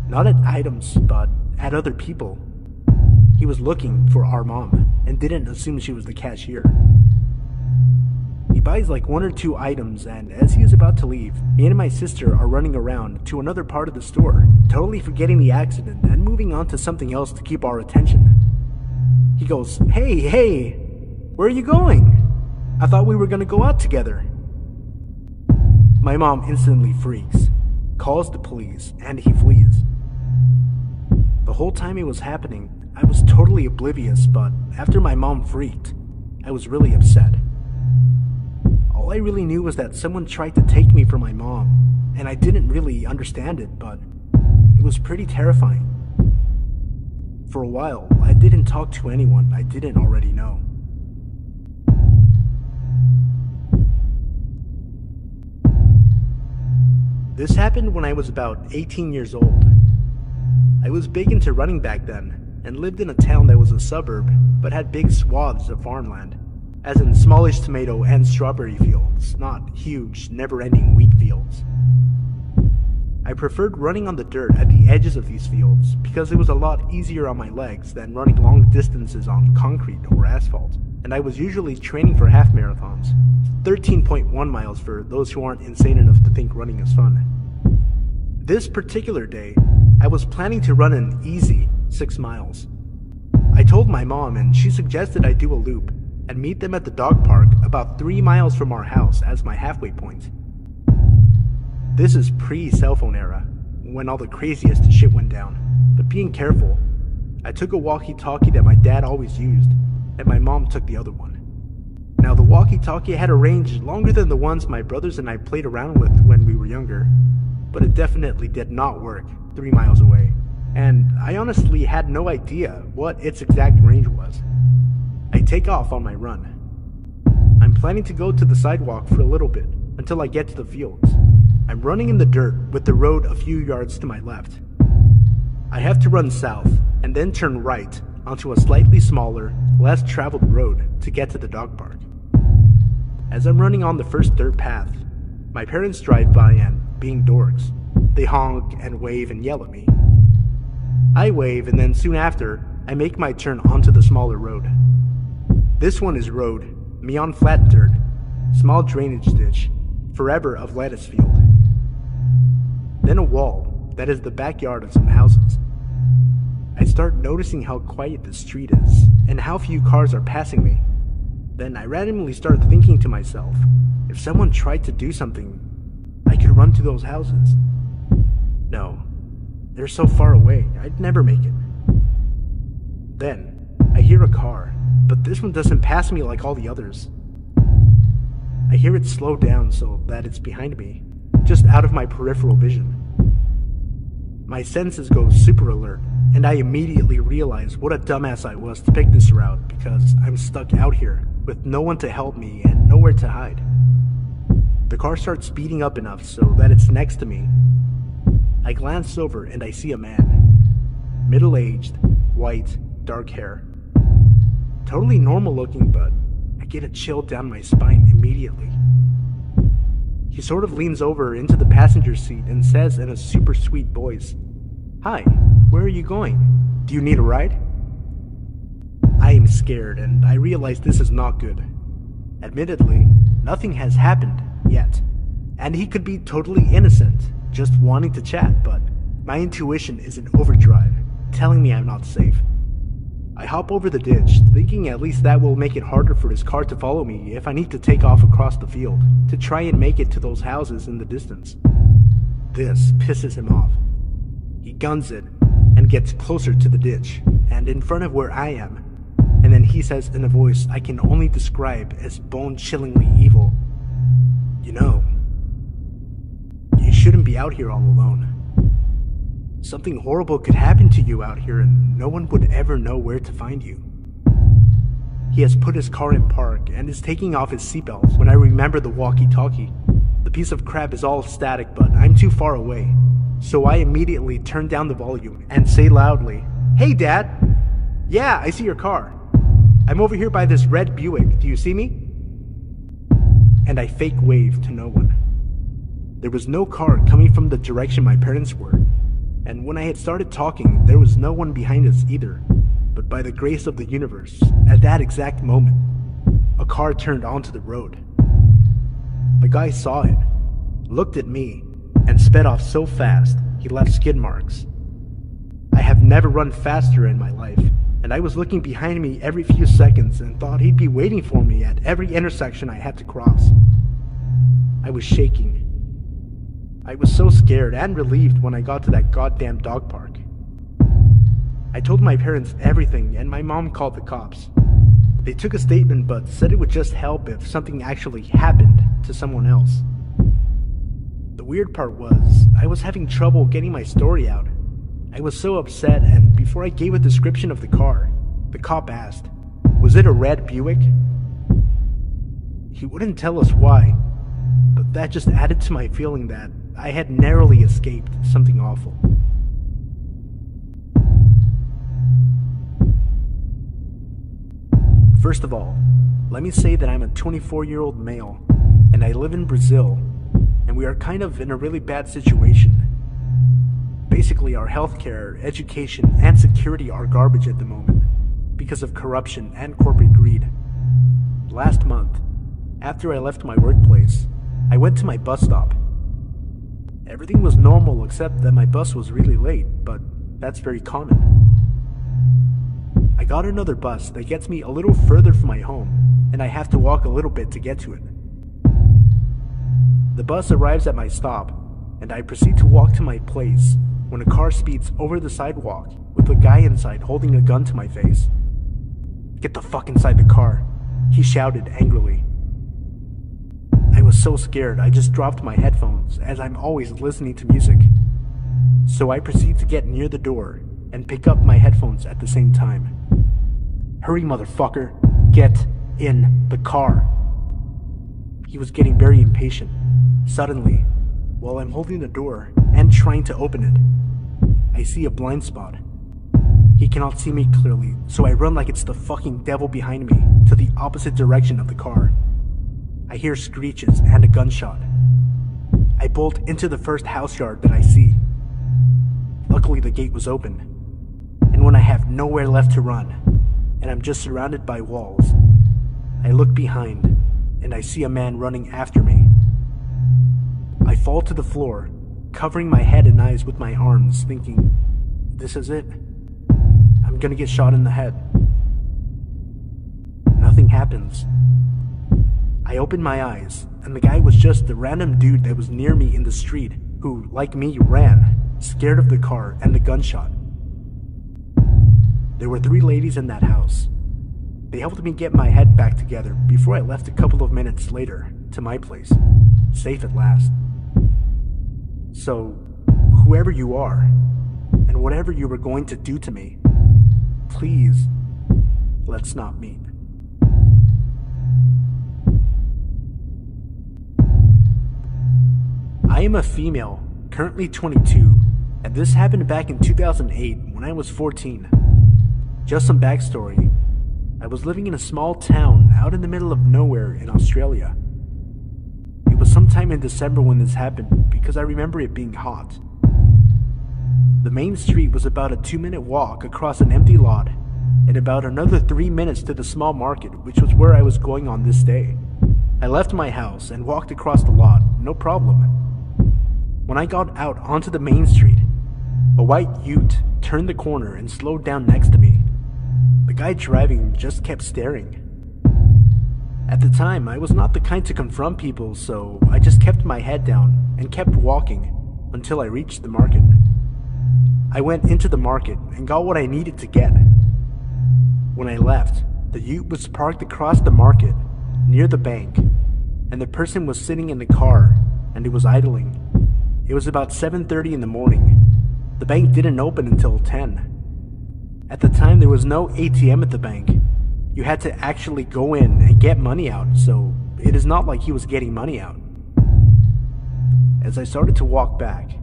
Not at items, but at other people. He was looking for our mom and didn't assume she was the cashier. He buys like 1 or 2 items, and as he is about to leave, me and my sister are running around to another part of the store, totally forgetting the accident and moving on to something else to keep our attention. He goes, Hey, where are you going? I thought we were gonna go out together." My mom instantly freaks, calls the police, and he flees. The whole time it was happening, I was totally oblivious, but after my mom freaked, I was really upset. All I really knew was that someone tried to take me from my mom, and I didn't really understand it, but it was pretty terrifying. For a while, I didn't talk to anyone I didn't already know. This happened when I was about 18 years old. I was big into running back then, and lived in a town that was a suburb but had big swaths of farmland, as in smallish tomato and strawberry fields, not huge, never-ending wheat fields. I preferred running on the dirt at the edges of these fields because it was a lot easier on my legs than running long distances on concrete or asphalt, and I was usually training for half marathons, 13.1 miles for those who aren't insane enough to think running is fun. This particular day, I was planning to run an easy 6 miles. I told my mom and she suggested I do a loop and meet them at the dog park about 3 miles from our house as my halfway point. This is pre-cell phone era, when all the craziest shit went down, but being careful, I took a walkie-talkie that my dad always used, and my mom took the other one. Now the walkie-talkie had a range longer than the ones my brothers and I played around with when we were younger, but it definitely did not work 3 miles away, and I honestly had no idea what its exact range was. I take off on my run. I'm planning to go to the sidewalk for a little bit, until I get to the fields. I'm running in the dirt with the road a few yards to my left. I have to run south and then turn right onto a slightly smaller, less traveled road to get to the dog park. As I'm running on the first dirt path, my parents drive by and, being dorks, they honk and wave and yell at me. I wave and then soon after, I make my turn onto the smaller road. This one is road, me on flat dirt, small drainage ditch, forever of lettuce field. Then a wall that is the backyard of some houses. I start noticing how quiet the street is and how few cars are passing me. Then I randomly start thinking to myself, if someone tried to do something, I could run to those houses. No, they're so far away, I'd never make it. Then I hear a car, but this one doesn't pass me like all the others. I hear it slow down so that it's behind me, just out of my peripheral vision. My senses go super alert, and I immediately realize what a dumbass I was to pick this route because I'm stuck out here with no one to help me and nowhere to hide. The car starts speeding up enough so that it's next to me. I glance over and I see a man. Middle-aged, white, dark hair. Totally normal looking, but I get a chill down my spine immediately. He sort of leans over into the passenger seat and says in a super sweet voice, "Hi, where are you going? Do you need a ride?" I am scared and I realize this is not good. Admittedly, nothing has happened yet, and he could be totally innocent, just wanting to chat, but my intuition is in overdrive, telling me I'm not safe. I hop over the ditch, thinking at least that will make it harder for his car to follow me if I need to take off across the field to try and make it to those houses in the distance. This pisses him off. He guns it and gets closer to the ditch and in front of where I am, and then he says in a voice I can only describe as bone-chillingly evil, "You know, you shouldn't be out here all alone. Something horrible could happen to you out here and no one would ever know where to find you." He has put his car in park and is taking off his seatbelt when I remember the walkie-talkie. The piece of crap is all static, but I'm too far away, so I immediately turn down the volume and say loudly, "Hey Dad! Yeah, I see your car. I'm over here by this red Buick, do you see me?" And I fake wave to no one. There was no car coming from the direction my parents were, and when I had started talking, there was no one behind us either. But by the grace of the universe, at that exact moment, a car turned onto the road. The guy saw it, looked at me, and sped off so fast, he left skid marks. I have never run faster in my life, and I was looking behind me every few seconds and thought he'd be waiting for me at every intersection I had to cross. I was shaking. I was so scared and relieved when I got to that goddamn dog park. I told my parents everything and my mom called the cops. They took a statement but said it would just help if something actually happened to someone else. The weird part was, I was having trouble getting my story out. I was so upset, and before I gave a description of the car, the cop asked, "Was it a red Buick?" He wouldn't tell us why, but that just added to my feeling that I had narrowly escaped something awful. First of all, let me say that I'm a 24-year-old male, and I live in Brazil, and we are kind of in a really bad situation. Basically, our healthcare, education, and security are garbage at the moment because of corruption and corporate greed. Last month, after I left my workplace, I went to my bus stop. Everything was normal except that my bus was really late, but that's very common. I got another bus that gets me a little further from my home, and I have to walk a little bit to get to it. The bus arrives at my stop, and I proceed to walk to my place when a car speeds over the sidewalk with a guy inside holding a gun to my face. "Get the fuck inside the car," he shouted angrily. I was so scared I just dropped my headphones, as I'm always listening to music. So I proceed to get near the door and pick up my headphones at the same time. "Hurry, motherfucker, get in the car." He was getting very impatient. Suddenly, while I'm holding the door and trying to open it, I see a blind spot. He cannot see me clearly, so I run like it's the fucking devil behind me to the opposite direction of the car. I hear screeches and a gunshot. I bolt into the first house yard that I see. Luckily, the gate was open, and when I have nowhere left to run, and I'm just surrounded by walls, I look behind, and I see a man running after me. I fall to the floor, covering my head and eyes with my arms, thinking, this is it. I'm gonna get shot in the head. Nothing happens. I open my eyes, and the guy was just the random dude that was near me in the street who, like me, ran, scared of the car and the gunshot. There were 3 ladies in that house. They helped me get my head back together before I left a couple of minutes later to my place, safe at last. So, whoever you are, and whatever you were going to do to me, please, let's not meet. I am a female, currently 22, and this happened back in 2008 when I was 14. Just some backstory. I was living in a small town out in the middle of nowhere in Australia. It was sometime in December when this happened because I remember it being hot. The main street was about a 2-minute walk across an empty lot and about another 3 minutes to the small market, which was where I was going on this day. I left my house and walked across the lot, no problem. When I got out onto the main street, a white ute turned the corner and slowed down next to me. The guy driving just kept staring. At the time, I was not the kind to confront people, so I just kept my head down and kept walking until I reached the market. I went into the market and got what I needed to get. When I left, the ute was parked across the market near the bank, and the person was sitting in the car and it was idling. It was about 7:30 in the morning. The bank didn't open until 10. At the time, there was no ATM at the bank. You had to actually go in and get money out, so it is not like he was getting money out. As I started to walk back,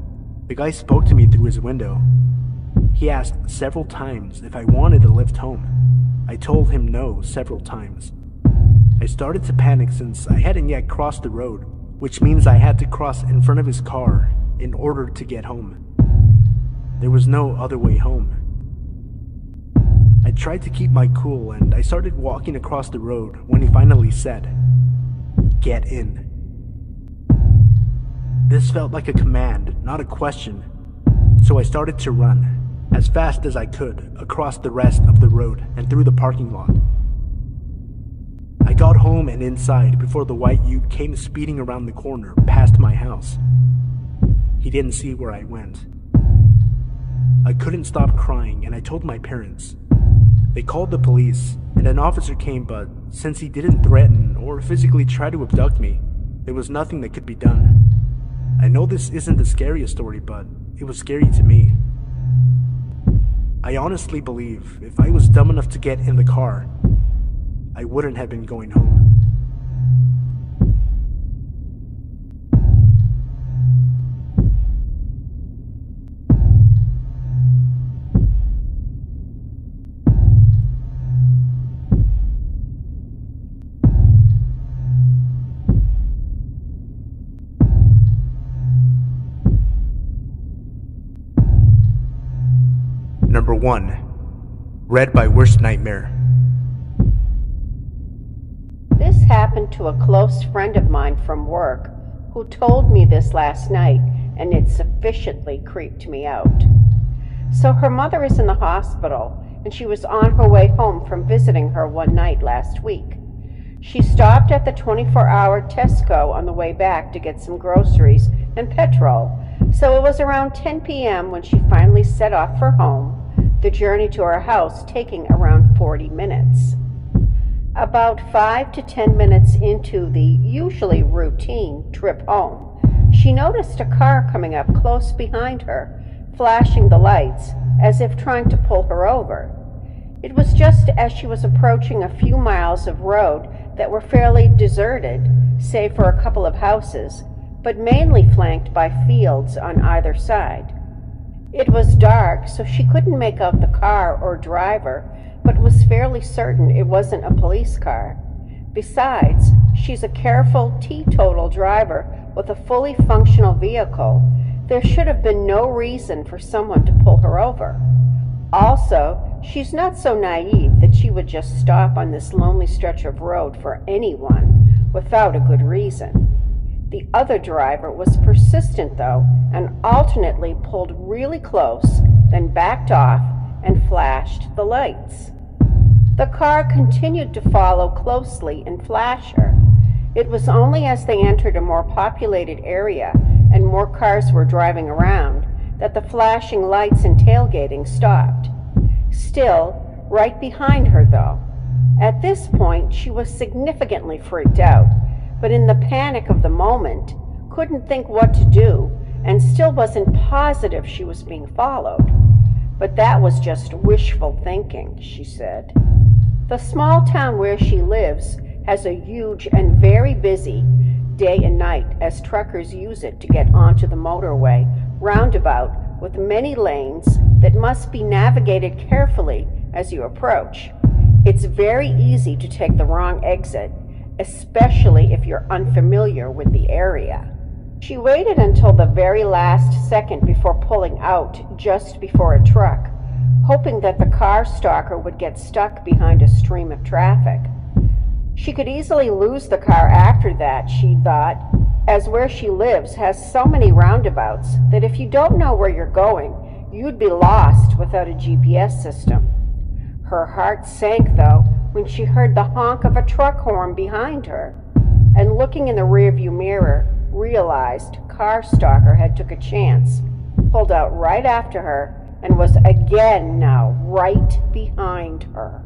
the guy spoke to me through his window. He asked several times if I wanted a lift home. I told him no several times. I started to panic since I hadn't yet crossed the road, which means I had to cross in front of his car in order to get home. There was no other way home. I tried to keep my cool and I started walking across the road when he finally said, "Get in." This felt like a command, not a question, so I started to run, as fast as I could, across the rest of the road and through the parking lot. I got home and inside before the white ute came speeding around the corner past my house. He didn't see where I went. I couldn't stop crying and I told my parents. They called the police and an officer came, but since he didn't threaten or physically try to abduct me, there was nothing that could be done. I know this isn't the scariest story, but it was scary to me. I honestly believe if I was dumb enough to get in the car, I wouldn't have been going home. Number 1. Read by Mr.Nightmare. This happened to a close friend of mine from work who told me this last night, and it sufficiently creeped me out. So her mother is in the hospital, and she was on her way home from visiting her one night last week. She stopped at the 24-hour Tesco on the way back to get some groceries and petrol, so it was around 10 p.m. when she finally set off for home, the journey to her house taking around 40 minutes. About 5 to 10 minutes into the usually routine trip home, she noticed a car coming up close behind her, flashing the lights as if trying to pull her over. It was just as she was approaching a few miles of road that were fairly deserted, save for a couple of houses, but mainly flanked by fields on either side. It was dark, so she couldn't make out the car or driver, but was fairly certain it wasn't a police car. Besides, she's a careful, teetotal driver with a fully functional vehicle. There should have been no reason for someone to pull her over. Also, she's not so naive that she would just stop on this lonely stretch of road for anyone without a good reason. The other driver was persistent, though, and alternately pulled really close, then backed off and flashed the lights. The car continued to follow closely and flash her. It was only as they entered a more populated area and more cars were driving around that the flashing lights and tailgating stopped. Still, right behind her, though. At this point, she was significantly freaked out, but in the panic of the moment, couldn't think what to do, and still wasn't positive she was being followed. But that was just wishful thinking, she said. The small town where she lives has a huge and very busy day and night as truckers use it to get onto the motorway roundabout with many lanes that must be navigated carefully as you approach. It's very easy to take the wrong exit, especially if you're unfamiliar with the area. She waited until the very last second before pulling out just before a truck, hoping that the car stalker would get stuck behind a stream of traffic. She could easily lose the car after that, she thought, as where she lives has so many roundabouts that if you don't know where you're going, you'd be lost without a GPS system. Her heart sank, though, when she heard the honk of a truck horn behind her, and looking in the rearview mirror, realized car stalker had took a chance, pulled out right after her, and was again now right behind her.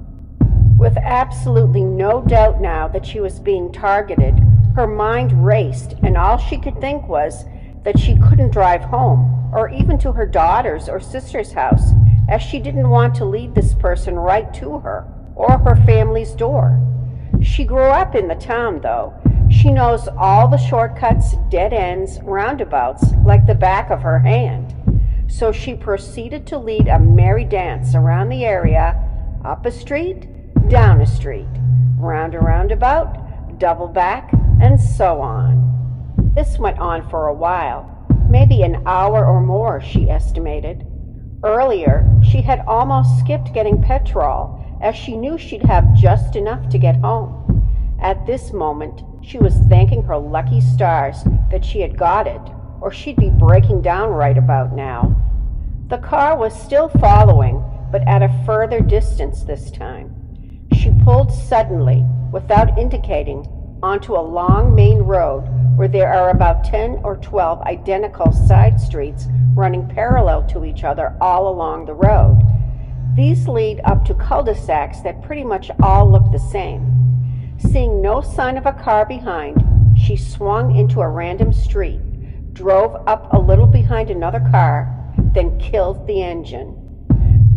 With absolutely no doubt now that she was being targeted, her mind raced, and all she could think was that she couldn't drive home, or even to her daughter's or sister's house, as she didn't want to lead this person right to her, or her family's door. She grew up in the town, though. She knows all the shortcuts, dead ends, roundabouts like the back of her hand. So she proceeded to lead a merry dance around the area, up a street, down a street, round a roundabout, double back, and so on. This went on for a while, maybe an hour or more, she estimated. Earlier, she had almost skipped getting petrol, as she knew she'd have just enough to get home. At this moment, she was thanking her lucky stars that she had got it, or she'd be breaking down right about now. The car was still following, but at a further distance this time. She pulled suddenly, without indicating, onto a long main road where there are about 10 or 12 identical side streets running parallel to each other all along the road. These lead up to cul-de-sacs that pretty much all look the same. Seeing no sign of a car behind, she swung into a random street, drove up a little behind another car, then killed the engine.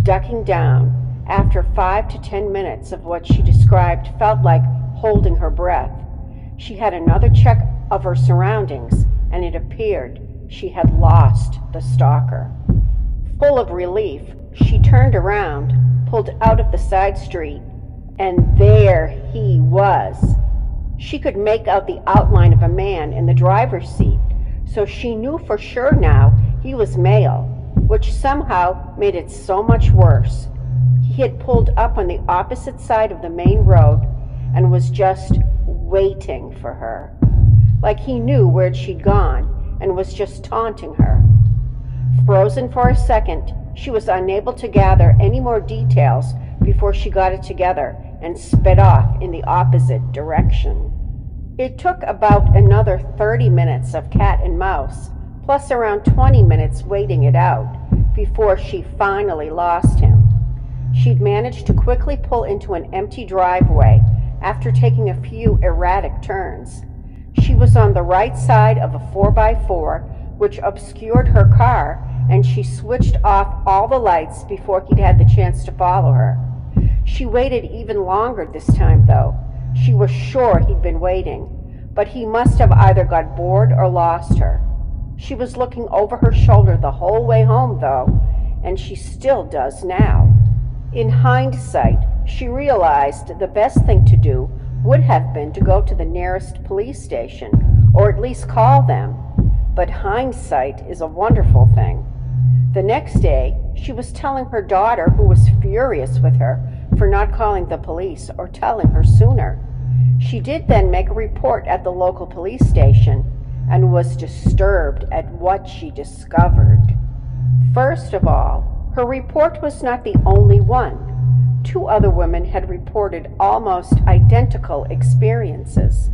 Ducking down, after 5 to 10 minutes of what she described felt like holding her breath, she had another check of her surroundings, and it appeared she had lost the stalker. Full of relief, she turned around, pulled out of the side street, and there he was. She could make out the outline of a man in the driver's seat, so she knew for sure now he was male. which somehow made it so much worse. He had pulled up on the opposite side of the main road and was just waiting for her, like he knew where she'd gone and was just taunting her. Frozen for a second, she was unable to gather any more details before she got it together and sped off in the opposite direction. It took about another 30 minutes of cat and mouse, plus around 20 minutes waiting it out, before she finally lost him. She'd managed to quickly pull into an empty driveway after taking a few erratic turns. She was on the right side of a 4x4, which obscured her car, and she switched off all the lights before he'd had the chance to follow her. She waited even longer this time, though. She was sure he'd been waiting, but he must have either got bored or lost her. She was looking over her shoulder the whole way home, though, and she still does now. In hindsight, she realized the best thing to do would have been to go to the nearest police station, or at least call them. But hindsight is a wonderful thing. The next day, she was telling her daughter, who was furious with her for not calling the police or telling her sooner. She did then make a report at the local police station and was disturbed at what she discovered. First of all, her report was not the only one. 2 other women had reported almost identical experiences.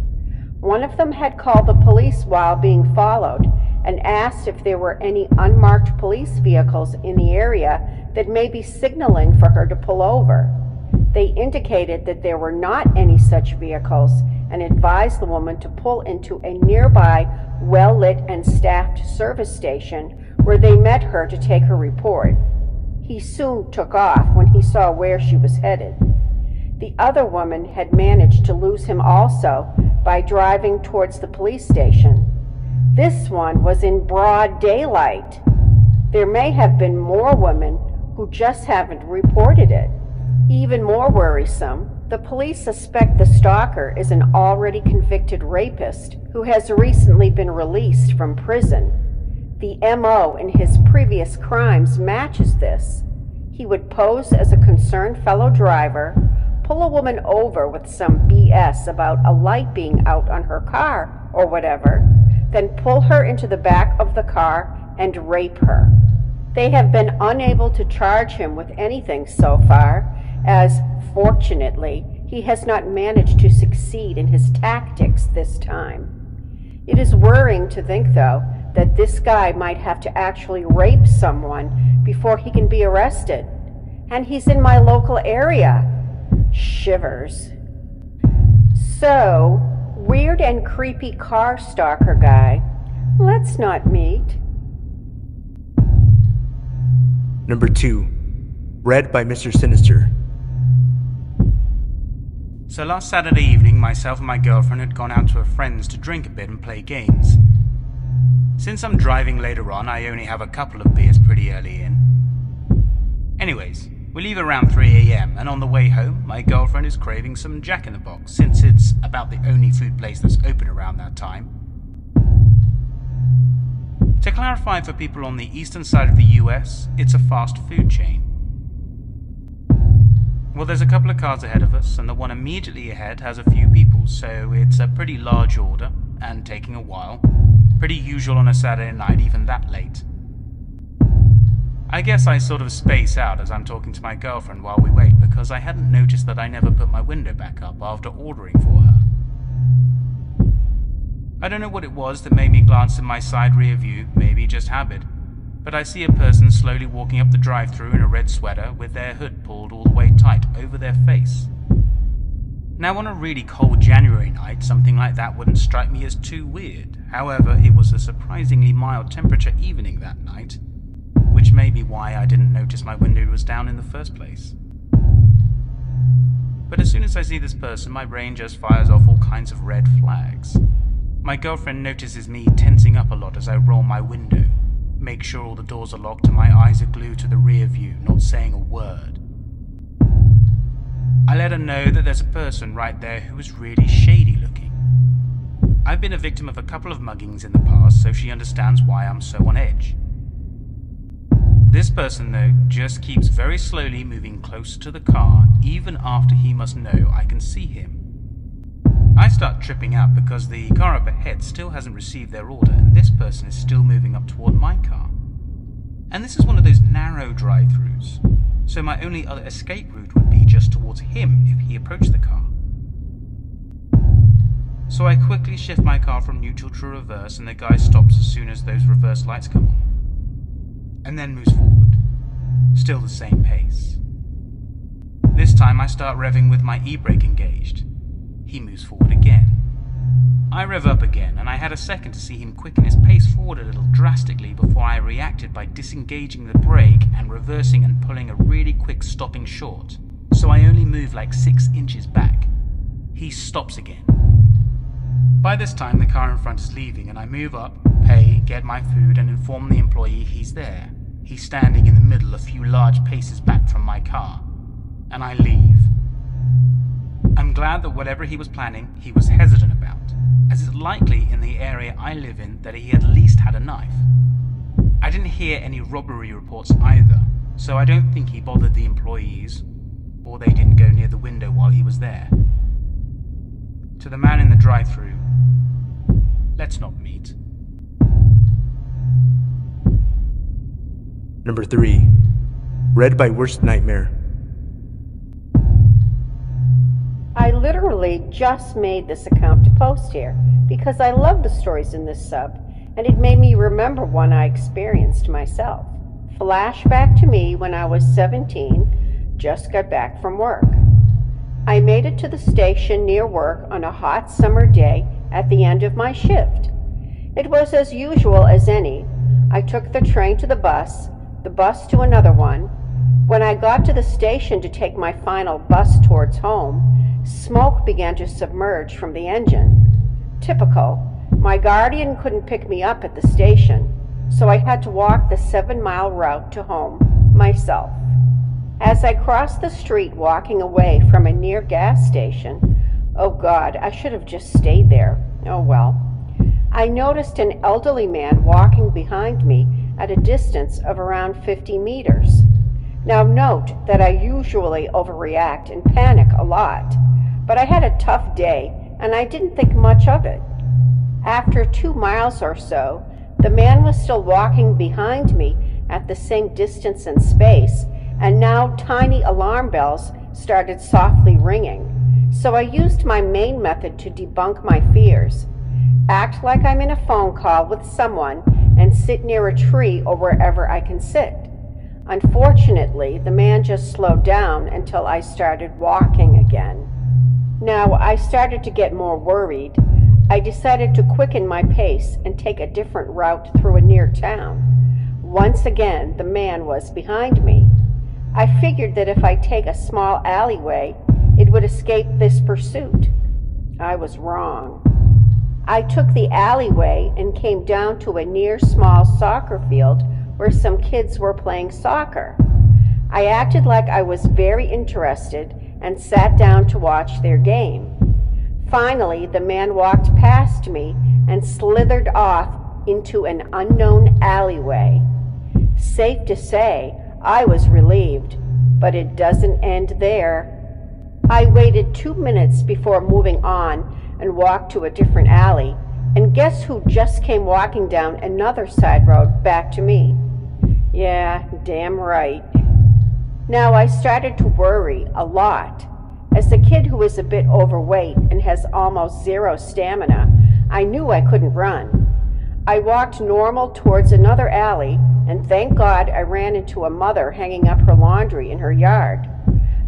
One of them had called the police while being followed and asked if there were any unmarked police vehicles in the area that may be signaling for her to pull over. They indicated that there were not any such vehicles and advised the woman to pull into a nearby well-lit and staffed service station where they met her to take her report. He soon took off when he saw where she was headed. The other woman had managed to lose him also by driving towards the police station. This one was in broad daylight. There may have been more women who just haven't reported it. Even more worrisome, the police suspect the stalker is an already convicted rapist who has recently been released from prison. The MO in his previous crimes matches this. He would pose as a concerned fellow driver, pull a woman over with some BS about a light being out on her car or whatever, then pull her into the back of the car and rape her. They have been unable to charge him with anything so far, as, fortunately, he has not managed to succeed in his tactics this time. It is worrying to think, though, that this guy might have to actually rape someone before he can be arrested. And he's in my local area. Shivers. So, weird and creepy car stalker guy, let's not meet. Number 2. Read by Mr. Sinister. So last Saturday evening, myself and my girlfriend had gone out to a friend's to drink a bit and play games. Since I'm driving later on, I only have a couple of beers pretty early in. Anyways, we leave around 3 AM, and on the way home, my girlfriend is craving some Jack in the Box, since it's about the only food place that's open around that time. To clarify for people on the eastern side of the US, it's a fast food chain. Well, there's a couple of cars ahead of us, and the one immediately ahead has a few people, so it's a pretty large order, and taking a while. Pretty usual on a Saturday night, even that late. I guess I sort of space out as I'm talking to my girlfriend while we wait, because I hadn't noticed that I never put my window back up after ordering for her. I don't know what it was that made me glance in my side rear view, maybe just habit, but I see a person slowly walking up the drive-thru in a red sweater with their hood pulled all the way tight over their face. Now, on a really cold January night, something like that wouldn't strike me as too weird. However, it was a surprisingly mild temperature evening that night, which may be why I didn't notice my window was down in the first place. But as soon as I see this person, my brain just fires off all kinds of red flags. My girlfriend notices me tensing up a lot as I roll my window, make sure all the doors are locked and my eyes are glued to the rear view, not saying a word. I let her know that there's a person right there who is really shady looking. I've been a victim of a couple of muggings in the past, so she understands why I'm so on edge. This person, though, just keeps very slowly moving closer to the car, even after he must know I can see him. I start tripping out because the car up ahead still hasn't received their order, and this person is still moving up toward my car. And this is one of those narrow drive-thrus, so my only other escape route would be just towards him if he approached the car. So I quickly shift my car from neutral to reverse, and the guy stops as soon as those reverse lights come on, and then moves forward, still the same pace. This time I start revving with my e-brake engaged. He moves forward again. I rev up again, and I had a second to see him quicken his pace forward a little drastically before I reacted by disengaging the brake and reversing and pulling a really quick stopping short, so I only move like 6 inches back. He stops again. By this time the car in front is leaving, and I move up, pay, get my food, and inform the employee he's there. He's standing in the middle a few large paces back from my car, and I leave. I'm glad that whatever he was planning, he was hesitant about, as it's likely in the area I live in that he at least had a knife. I didn't hear any robbery reports either, so I don't think he bothered the employees, or they didn't go near the window while he was there. To the man in the drive-thru, let's not meet. Number 3. Read by Mr.Nightmare. I literally just made this account to post here because I love the stories in this sub, and it made me remember one I experienced myself. Flashback to me when I was 17, just got back from work. I made it to the station near work on a hot summer day at the end of my shift. It was as usual as any. I took the train to the bus to another one. When I got to the station to take my final bus towards home, smoke began to submerge from the engine. Typical. My guardian couldn't pick me up at the station, so I had to walk the 7-mile route to home myself. As I crossed the street walking away from a near gas station, oh God, I should have just stayed there. Oh well. I noticed an elderly man walking behind me at a distance of around 50 meters. Now note that I usually overreact and panic a lot, but I had a tough day and I didn't think much of it. After 2 miles or so, the man was still walking behind me at the same distance and space, and now tiny alarm bells started softly ringing. So I used my main method to debunk my fears. Act like I'm in a phone call with someone and sit near a tree or wherever I can sit. Unfortunately, the man just slowed down until I started walking again. Now, I started to get more worried. I decided to quicken my pace and take a different route through a near town. Once again, the man was behind me. I figured that if I take a small alleyway, it would escape this pursuit. I was wrong. I took the alleyway and came down to a near small soccer field where some kids were playing soccer. I acted like I was very interested and sat down to watch their game. Finally, the man walked past me and slithered off into an unknown alleyway. Safe to say, I was relieved, but it doesn't end there. I waited 2 minutes before moving on and walked to a different alley, and guess who just came walking down another side road back to me? Yeah, damn right. Now I started to worry a lot. As a kid who is a bit overweight and has almost zero stamina, I knew I couldn't run. I walked normal towards another alley, and thank God I ran into a mother hanging up her laundry in her yard.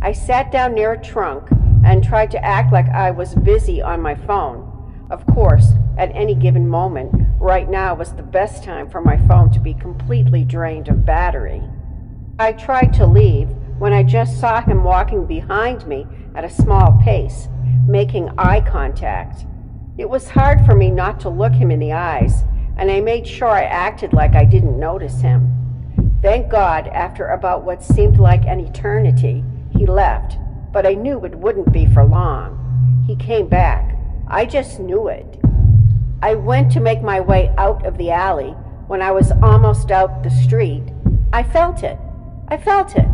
I sat down near a trunk and tried to act like I was busy on my phone. Of course, at any given moment, right now was the best time for my phone to be completely drained of battery. I tried to leave when I just saw him walking behind me at a small pace, making eye contact. It was hard for me not to look him in the eyes, and I made sure I acted like I didn't notice him. Thank God, after about what seemed like an eternity, he left, but I knew it wouldn't be for long. He came back. I just knew it. I went to make my way out of the alley. When I was almost out the street, I felt it. I felt it.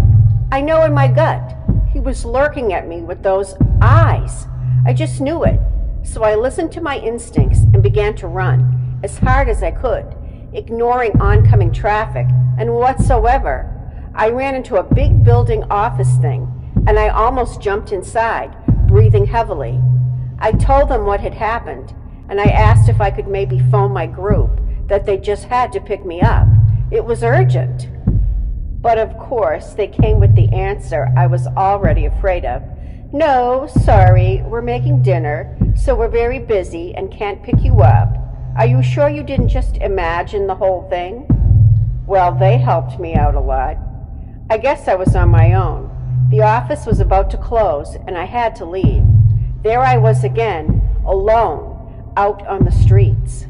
I know in my gut. He was lurking at me with those eyes. I just knew it. So I listened to my instincts and began to run as hard as I could, ignoring oncoming traffic and whatsoever. I ran into a big building office thing, and I almost jumped inside, breathing heavily. I told them what had happened, and I asked if I could maybe phone my group, that they just had to pick me up. It was urgent. But of course, they came with the answer I was already afraid of. No, sorry, we're making dinner, so we're very busy and can't pick you up. Are you sure you didn't just imagine the whole thing? Well, they helped me out a lot. I guess I was on my own. The office was about to close, and I had to leave. There I was again, alone, out on the streets.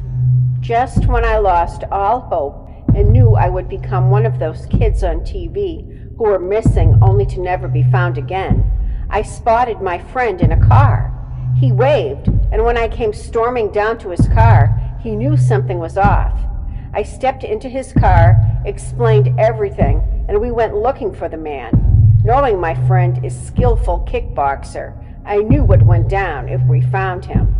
Just when I lost all hope and knew I would become one of those kids on TV who were missing only to never be found again, I spotted my friend in a car. He waved, and when I came storming down to his car, he knew something was off. I stepped into his car, explained everything, and we went looking for the man. Knowing my friend is skillful kickboxer, I knew what went down if we found him.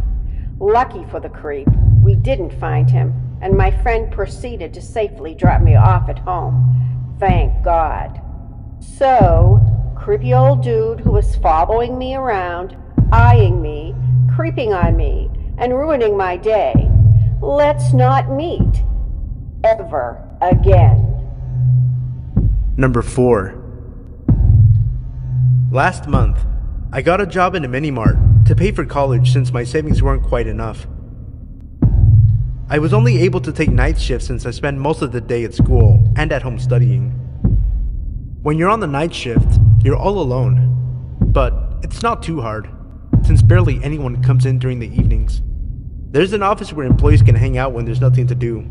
Lucky for the creep, we didn't find him, and my friend proceeded to safely drop me off at home. Thank God. So, creepy old dude who was following me around, eyeing me, creeping on me, and ruining my day, let's not meet ever again. Number 4. Last month, I got a job in a mini-mart to pay for college since my savings weren't quite enough. I was only able to take night shifts since I spend most of the day at school and at home studying. When you're on the night shift, you're all alone, but it's not too hard, since barely anyone comes in during the evenings. There's an office where employees can hang out when there's nothing to do.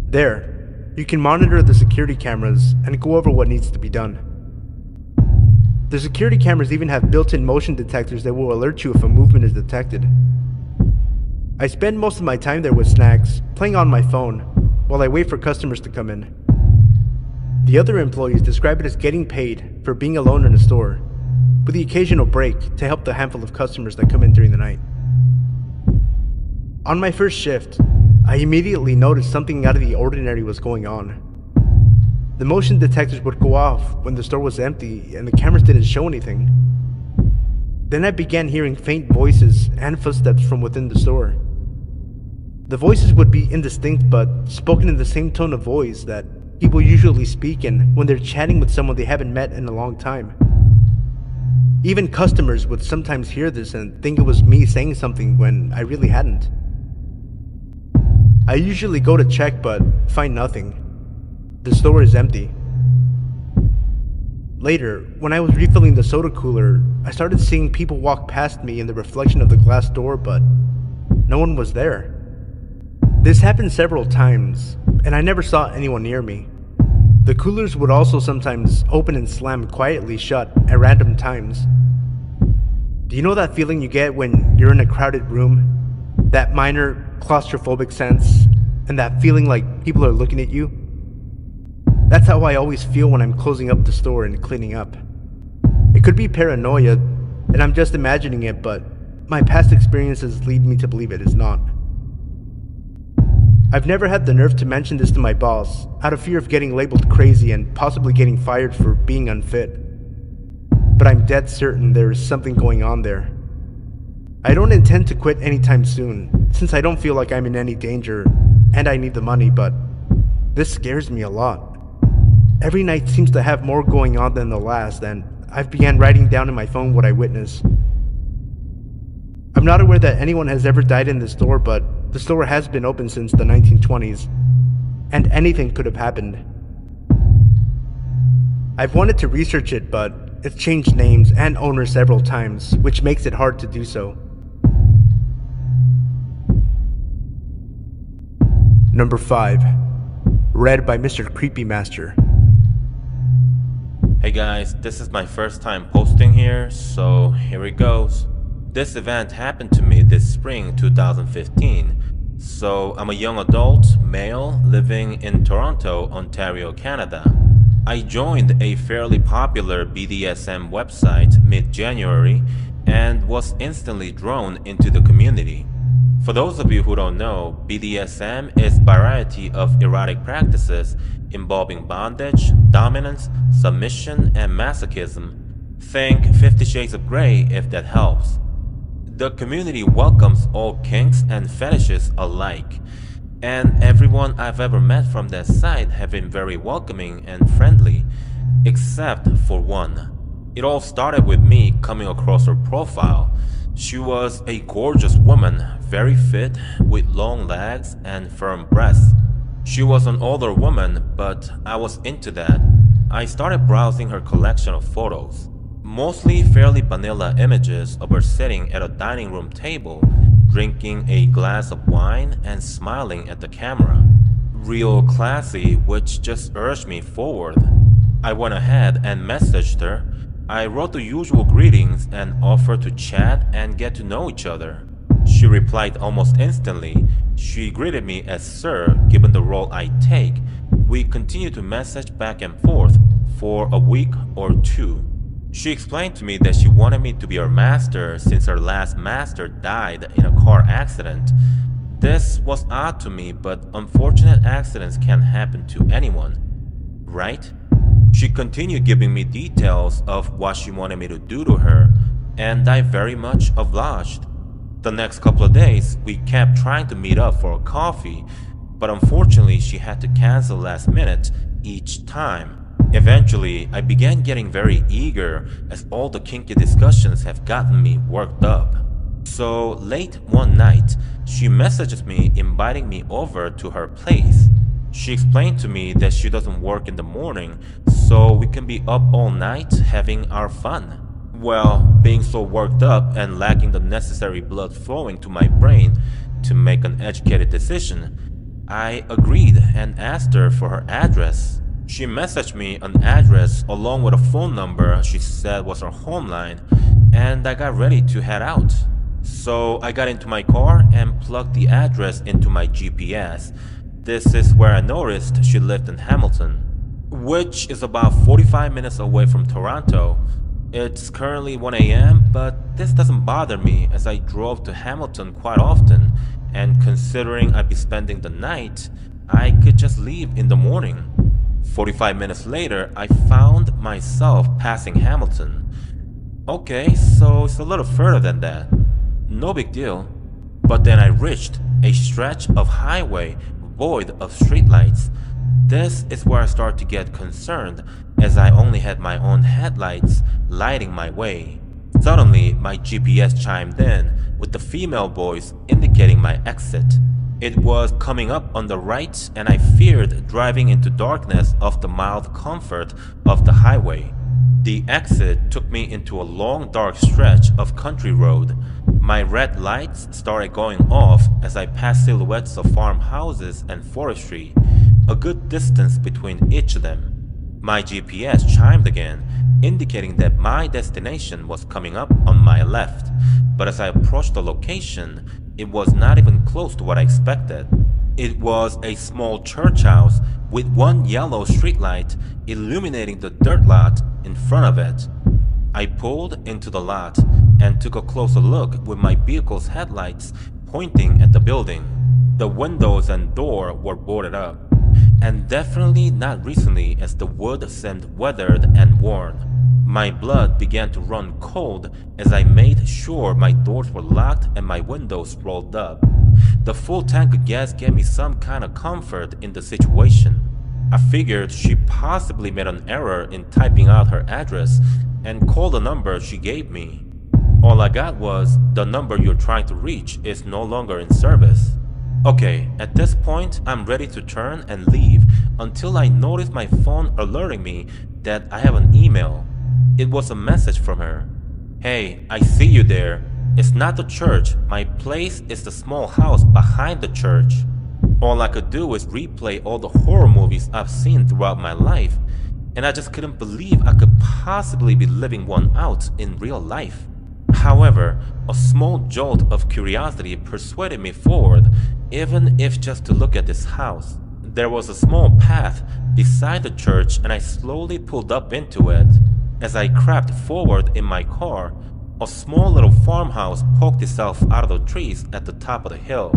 There, you can monitor the security cameras and go over what needs to be done. The security cameras even have built-in motion detectors that will alert you if a movement is detected. I spend most of my time there with snacks, playing on my phone, while I wait for customers to come in. The other employees describe it as getting paid for being alone in a store, with the occasional break to help the handful of customers that come in during the night. On my first shift, I immediately noticed something out of the ordinary was going on. The motion detectors would go off when the store was empty and the cameras didn't show anything. Then I began hearing faint voices and footsteps from within the store. The voices would be indistinct but spoken in the same tone of voice that people usually speak in when they're chatting with someone they haven't met in a long time. Even customers would sometimes hear this and think it was me saying something when I really hadn't. I usually go to check but find nothing. The store is empty. Later, when I was refilling the soda cooler, I started seeing people walk past me in the reflection of the glass door, but no one was there. This happened several times, and I never saw anyone near me. The coolers would also sometimes open and slam quietly shut at random times. Do you know that feeling you get when you're in a crowded room? That minor claustrophobic sense, and that feeling like people are looking at you? That's how I always feel when I'm closing up the store and cleaning up. It could be paranoia, and I'm just imagining it, but my past experiences lead me to believe it is not. I've never had the nerve to mention this to my boss, out of fear of getting labeled crazy and possibly getting fired for being unfit. But I'm dead certain there is something going on there. I don't intend to quit anytime soon, since I don't feel like I'm in any danger, and I need the money, but this scares me a lot. Every night seems to have more going on than the last, and I've began writing down in my phone what I witness. I'm not aware that anyone has ever died in this store, but the store has been open since the 1920s, and anything could have happened. I've wanted to research it, but it's changed names and owners several times, which makes it hard to do so. Number 5. Read by Mr. Creepy Master. Hey guys, this is my first time posting here, so here it goes. This event happened to me this spring 2015. So I'm a young adult, male, living in Toronto, Ontario, Canada. I joined a fairly popular BDSM website mid-January and was instantly drawn into the community. For those of you who don't know, BDSM is a variety of erotic practices involving bondage, dominance, submission, and masochism. Think 50 Shades of Grey if that helps. The community welcomes all kinks and fetishes alike, and everyone I've ever met from that site have been very welcoming and friendly, except for one. It all started with me coming across her profile. She was a gorgeous woman, very fit, with long legs and firm breasts. She was an older woman, but I was into that. I started browsing her collection of photos, mostly fairly vanilla images of her sitting at a dining room table, drinking a glass of wine and smiling at the camera. Real classy, which just urged me forward. I went ahead and messaged her. I wrote the usual greetings and offered to chat and get to know each other. She replied almost instantly. She greeted me as Sir, given the role I take. We continued to message back and forth for a week or two. She explained to me that she wanted me to be her master since her last master died in a car accident. This was odd to me, but unfortunate accidents can happen to anyone, right? She continued giving me details of what she wanted me to do to her, and I very much obliged. The next couple of days, we kept trying to meet up for a coffee, but unfortunately she had to cancel last minute each time. Eventually, I began getting very eager as all the kinky discussions have gotten me worked up. So late one night, she messages me inviting me over to her place. She explained to me that she doesn't work in the morning, so we can be up all night having our fun. Well, being so worked up and lacking the necessary blood flowing to my brain to make an educated decision, I agreed and asked her for her address. She messaged me an address along with a phone number she said was her home line, and I got ready to head out. So I got into my car and plugged the address into my GPS. This is where I noticed she lived in Hamilton, which is about 45 minutes away from Toronto. It's currently 1 a.m., but this doesn't bother me as I drove to Hamilton quite often, and considering I'd be spending the night, I could just leave in the morning. 45 minutes later, I found myself passing Hamilton. Okay, so it's a little further than that. No big deal. But then I reached a stretch of highway void of streetlights. This is where I start to get concerned, as I only had my own headlights lighting my way. Suddenly, my GPS chimed in, with the female voice indicating my exit. It was coming up on the right, and I feared driving into darkness of the mild comfort of the highway. The exit took me into a long dark stretch of country road. My red lights started going off as I passed silhouettes of farmhouses and forestry, a good distance between each of them. My GPS chimed again, indicating that my destination was coming up on my left, but as I approached the location, it was not even close to what I expected. It was a small church house with one yellow streetlight illuminating the dirt lot in front of it. I pulled into the lot and took a closer look with my vehicle's headlights pointing at the building. The windows and door were boarded up, and definitely not recently, as the wood seemed weathered and worn. My blood began to run cold as I made sure my doors were locked and my windows rolled up. The full tank of gas gave me some kind of comfort in the situation. I figured she possibly made an error in typing out her address and called the number she gave me. All I got was, the number you're trying to reach is no longer in service. Okay, at this point, I'm ready to turn and leave until I notice my phone alerting me that I have an email. It was a message from her. Hey, I see you there. It's not the church. My place is the small house behind the church. All I could do is replay all the horror movies I've seen throughout my life, and I just couldn't believe I could possibly be living one out in real life. However, a small jolt of curiosity persuaded me forward, even if just to look at this house. There was a small path beside the church and I slowly pulled up into it. As I crept forward in my car, a small little farmhouse poked itself out of the trees at the top of the hill.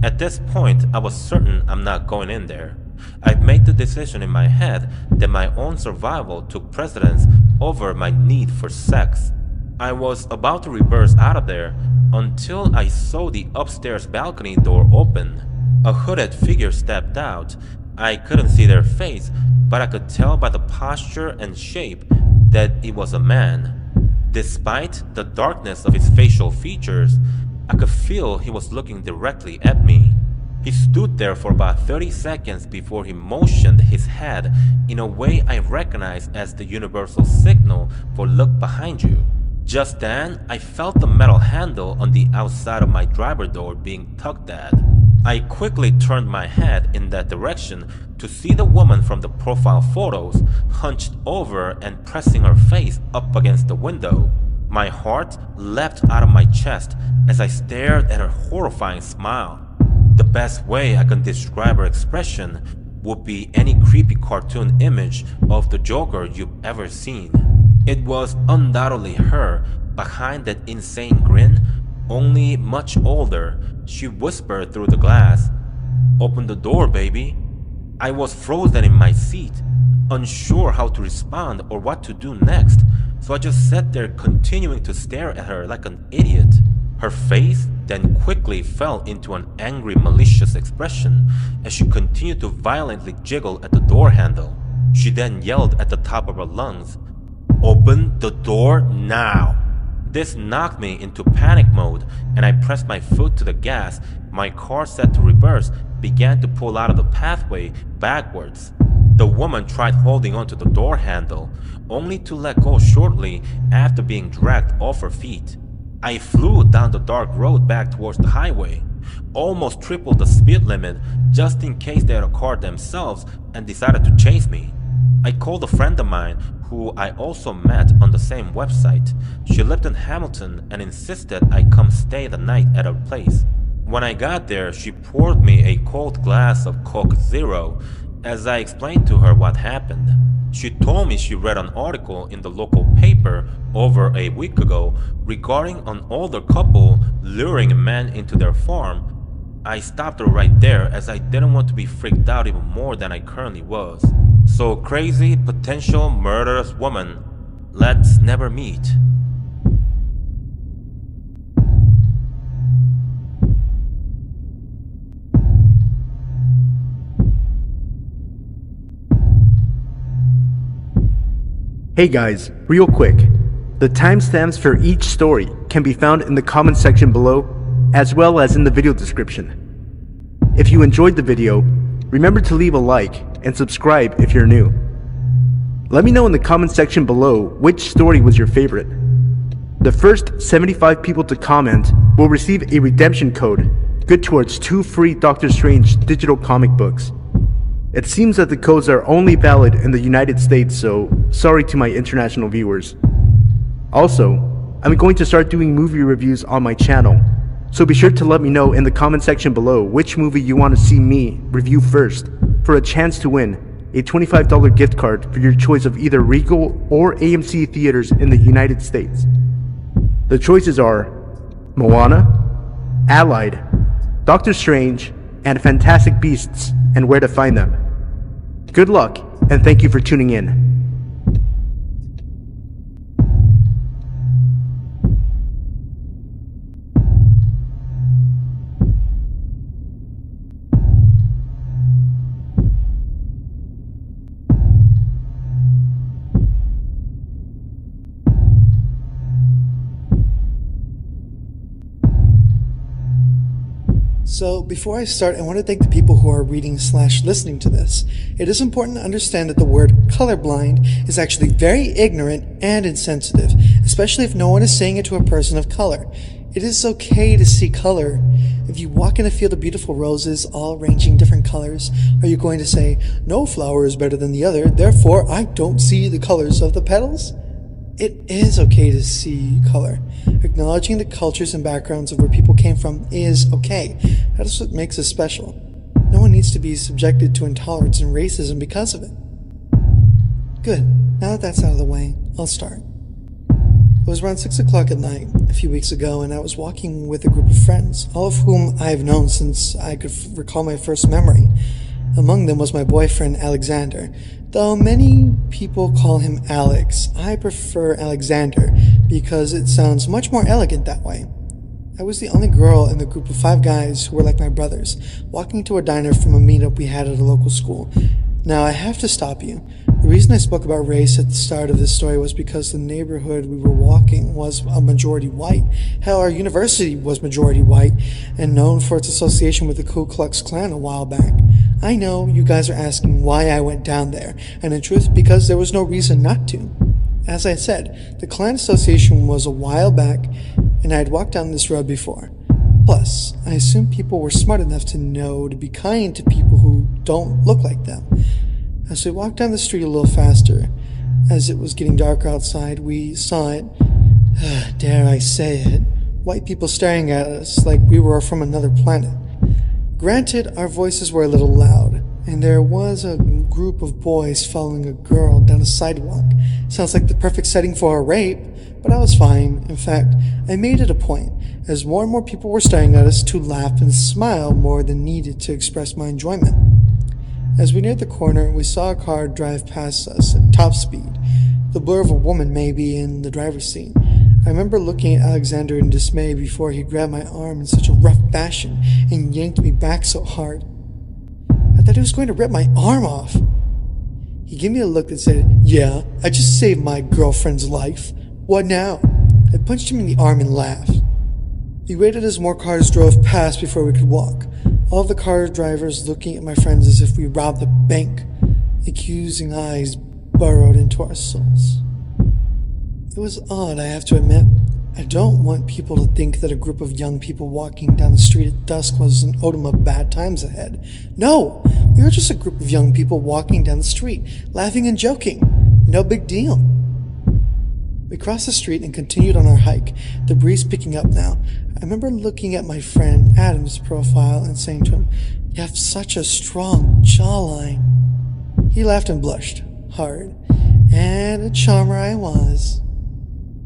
At this point, I was certain I'm not going in there. I'd made the decision in my head that my own survival took precedence over my need for sex. I was about to reverse out of there until I saw the upstairs balcony door open. A hooded figure stepped out. I couldn't see their face, but I could tell by the posture and shape that it was a man. Despite the darkness of his facial features, I could feel he was looking directly at me. He stood there for about 30 seconds before he motioned his head in a way I recognized as the universal signal for "look behind you." Just then, I felt the metal handle on the outside of my driver door being tugged at. I quickly turned my head in that direction to see the woman from the profile photos hunched over and pressing her face up against the window. My heart leapt out of my chest as I stared at her horrifying smile. The best way I can describe her expression would be any creepy cartoon image of the Joker you've ever seen. It was undoubtedly her behind that insane grin, only much older. She whispered through the glass, "Open the door, baby." I was frozen in my seat, unsure how to respond or what to do next, so I just sat there continuing to stare at her like an idiot. Her face then quickly fell into an angry, malicious expression as she continued to violently jiggle at the door handle. She then yelled at the top of her lungs, "Open the door now!" This knocked me into panic mode and I pressed my foot to the gas. My car, set to reverse, began to pull out of the pathway backwards. The woman tried holding onto the door handle, only to let go shortly after being dragged off her feet. I flew down the dark road back towards the highway, almost tripled the speed limit just in case they had a car themselves and decided to chase me. I called a friend of mine who I also met on the same website. She lived in Hamilton and insisted I come stay the night at her place. When I got there, she poured me a cold glass of Coke Zero as I explained to her what happened. She told me she read an article in the local paper over a week ago regarding an older couple luring a man into their farm. I stopped her right there as I didn't want to be freaked out even more than I currently was. So crazy, potential murderous woman, let's never meet. Hey guys, real quick. The timestamps for each story can be found in the comment section below, as well as in the video description. If you enjoyed the video, remember to leave a like and subscribe if you're new. Let me know in the comment section below which story was your favorite. The first 75 people to comment will receive a redemption code, good towards 2 free Doctor Strange digital comic books. It seems that the codes are only valid in the United States, so sorry to my international viewers. Also, I'm going to start doing movie reviews on my channel, so be sure to let me know in the comment section below which movie you want to see me review first for a chance to win a $25 gift card for your choice of either Regal or AMC theaters in the United States. The choices are Moana, Allied, Doctor Strange, and Fantastic Beasts and Where to Find Them. Good luck, and thank you for tuning in. So before I start, I want to thank the people who are reading/listening to this. It is important to understand that the word colorblind is actually very ignorant and insensitive, especially if no one is saying it to a person of color. It is okay to see color. If you walk in a field of beautiful roses, all ranging different colors, are you going to say, no flower is better than the other, therefore I don't see the colors of the petals? It is okay to see color. Acknowledging the cultures and backgrounds of where people came from is okay. That is what makes us special. No one needs needs to be subjected to intolerance and racism because of it. Good. Now that that's out of the way, I'll start. It was around 6 o'clock at night a few weeks ago, and I was walking with a group of friends, all of whom I have known since I could recall my first memory. Among them was my boyfriend, Alexander. Though many people call him Alex, I prefer Alexander because it sounds much more elegant that way. I was the only girl in the group of 5 guys who were like my brothers, walking to a diner from a meetup we had at a local school. Now, I have to stop you. The reason I spoke about race at the start of this story was because the neighborhood we were walking was a majority white. Hell, our university was majority white and known for its association with the Ku Klux Klan a while back. I know you guys are asking why I went down there, and in truth, because there was no reason not to. As I said, the Klan association was a while back, and I had walked down this road before. Plus, I assume people were smart enough to know to be kind to people who don't look like them. As we walked down the street a little faster, as it was getting darker outside, we saw it, dare I say it, white people staring at us like we were from another planet. Granted, our voices were a little loud, and there was a group of boys following a girl down a sidewalk. Sounds like the perfect setting for a rape, but I was fine. In fact, I made it a point, as more and more people were staring at us, to laugh and smile more than needed to express my enjoyment. As we neared the corner, we saw a car drive past us at top speed, the blur of a woman maybe in the driver's seat. I remember looking at Alexander in dismay before he grabbed my arm in such a rough fashion and yanked me back so hard. I thought he was going to rip my arm off. He gave me a look that said, "Yeah, I just saved my girlfriend's life. What now?" I punched him in the arm and laughed. We waited as more cars drove past before we could walk. All of the car drivers looking at my friends as if we robbed a bank. Accusing eyes burrowed into our souls. It was odd, I have to admit. I don't want people to think that a group of young people walking down the street at dusk was an omen of bad times ahead. No! We were just a group of young people walking down the street, laughing and joking. No big deal. We crossed the street and continued on our hike, the breeze picking up now. I remember looking at my friend Adam's profile and saying to him, "You have such a strong jawline." He laughed and blushed, hard, and a charmer I was.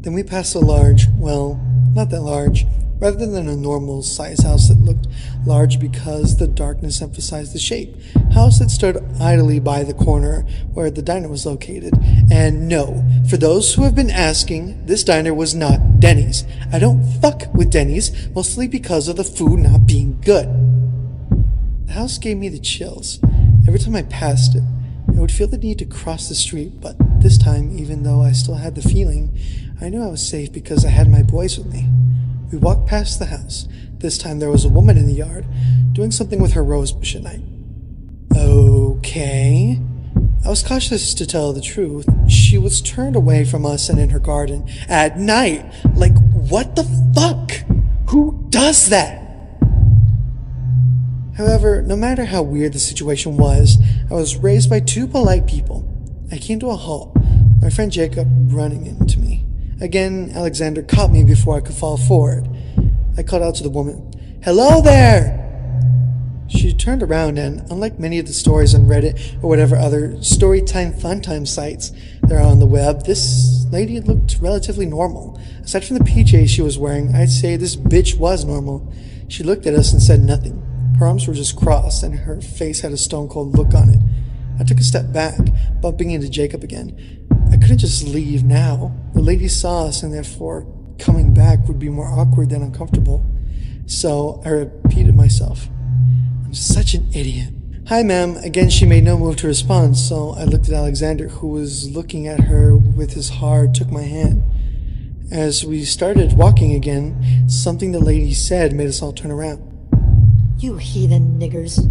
Then we passed a large, well, not that large, rather than a normal size house that looked large because the darkness emphasized the shape. House that stood idly by the corner where the diner was located. And no, for those who have been asking, this diner was not Denny's. I don't fuck with Denny's, mostly because of the food not being good. The house gave me the chills. Every time I passed it, I would feel the need to cross the street, but this time, even though I still had the feeling, I knew I was safe because I had my boys with me. We walked past the house. This time there was a woman in the yard, doing something with her rose bush at night. Okay. I was cautious to tell the truth. She was turned away from us and in her garden at night. Like, what the fuck? Who does that? However, no matter how weird the situation was, I was raised by 2 polite people. I came to a halt, my friend Jacob running into me. Again, Alexander caught me before I could fall forward. I called out to the woman, "Hello there!" She turned around and, unlike many of the stories on Reddit or whatever other storytime funtime sites there are on the web, this lady looked relatively normal. Aside from the PJs she was wearing, I'd say this bitch was normal. She looked at us and said nothing. Her arms were just crossed and her face had a stone-cold look on it. I took a step back, bumping into Jacob again. I couldn't just leave now. The lady saw us and therefore coming back would be more awkward than uncomfortable. So I repeated myself. I'm such an idiot. "Hi, ma'am." Again, she made no move to respond, so I looked at Alexander, who was looking at her with his heart, took my hand. As we started walking again, something the lady said made us all turn around. "You heathen niggers."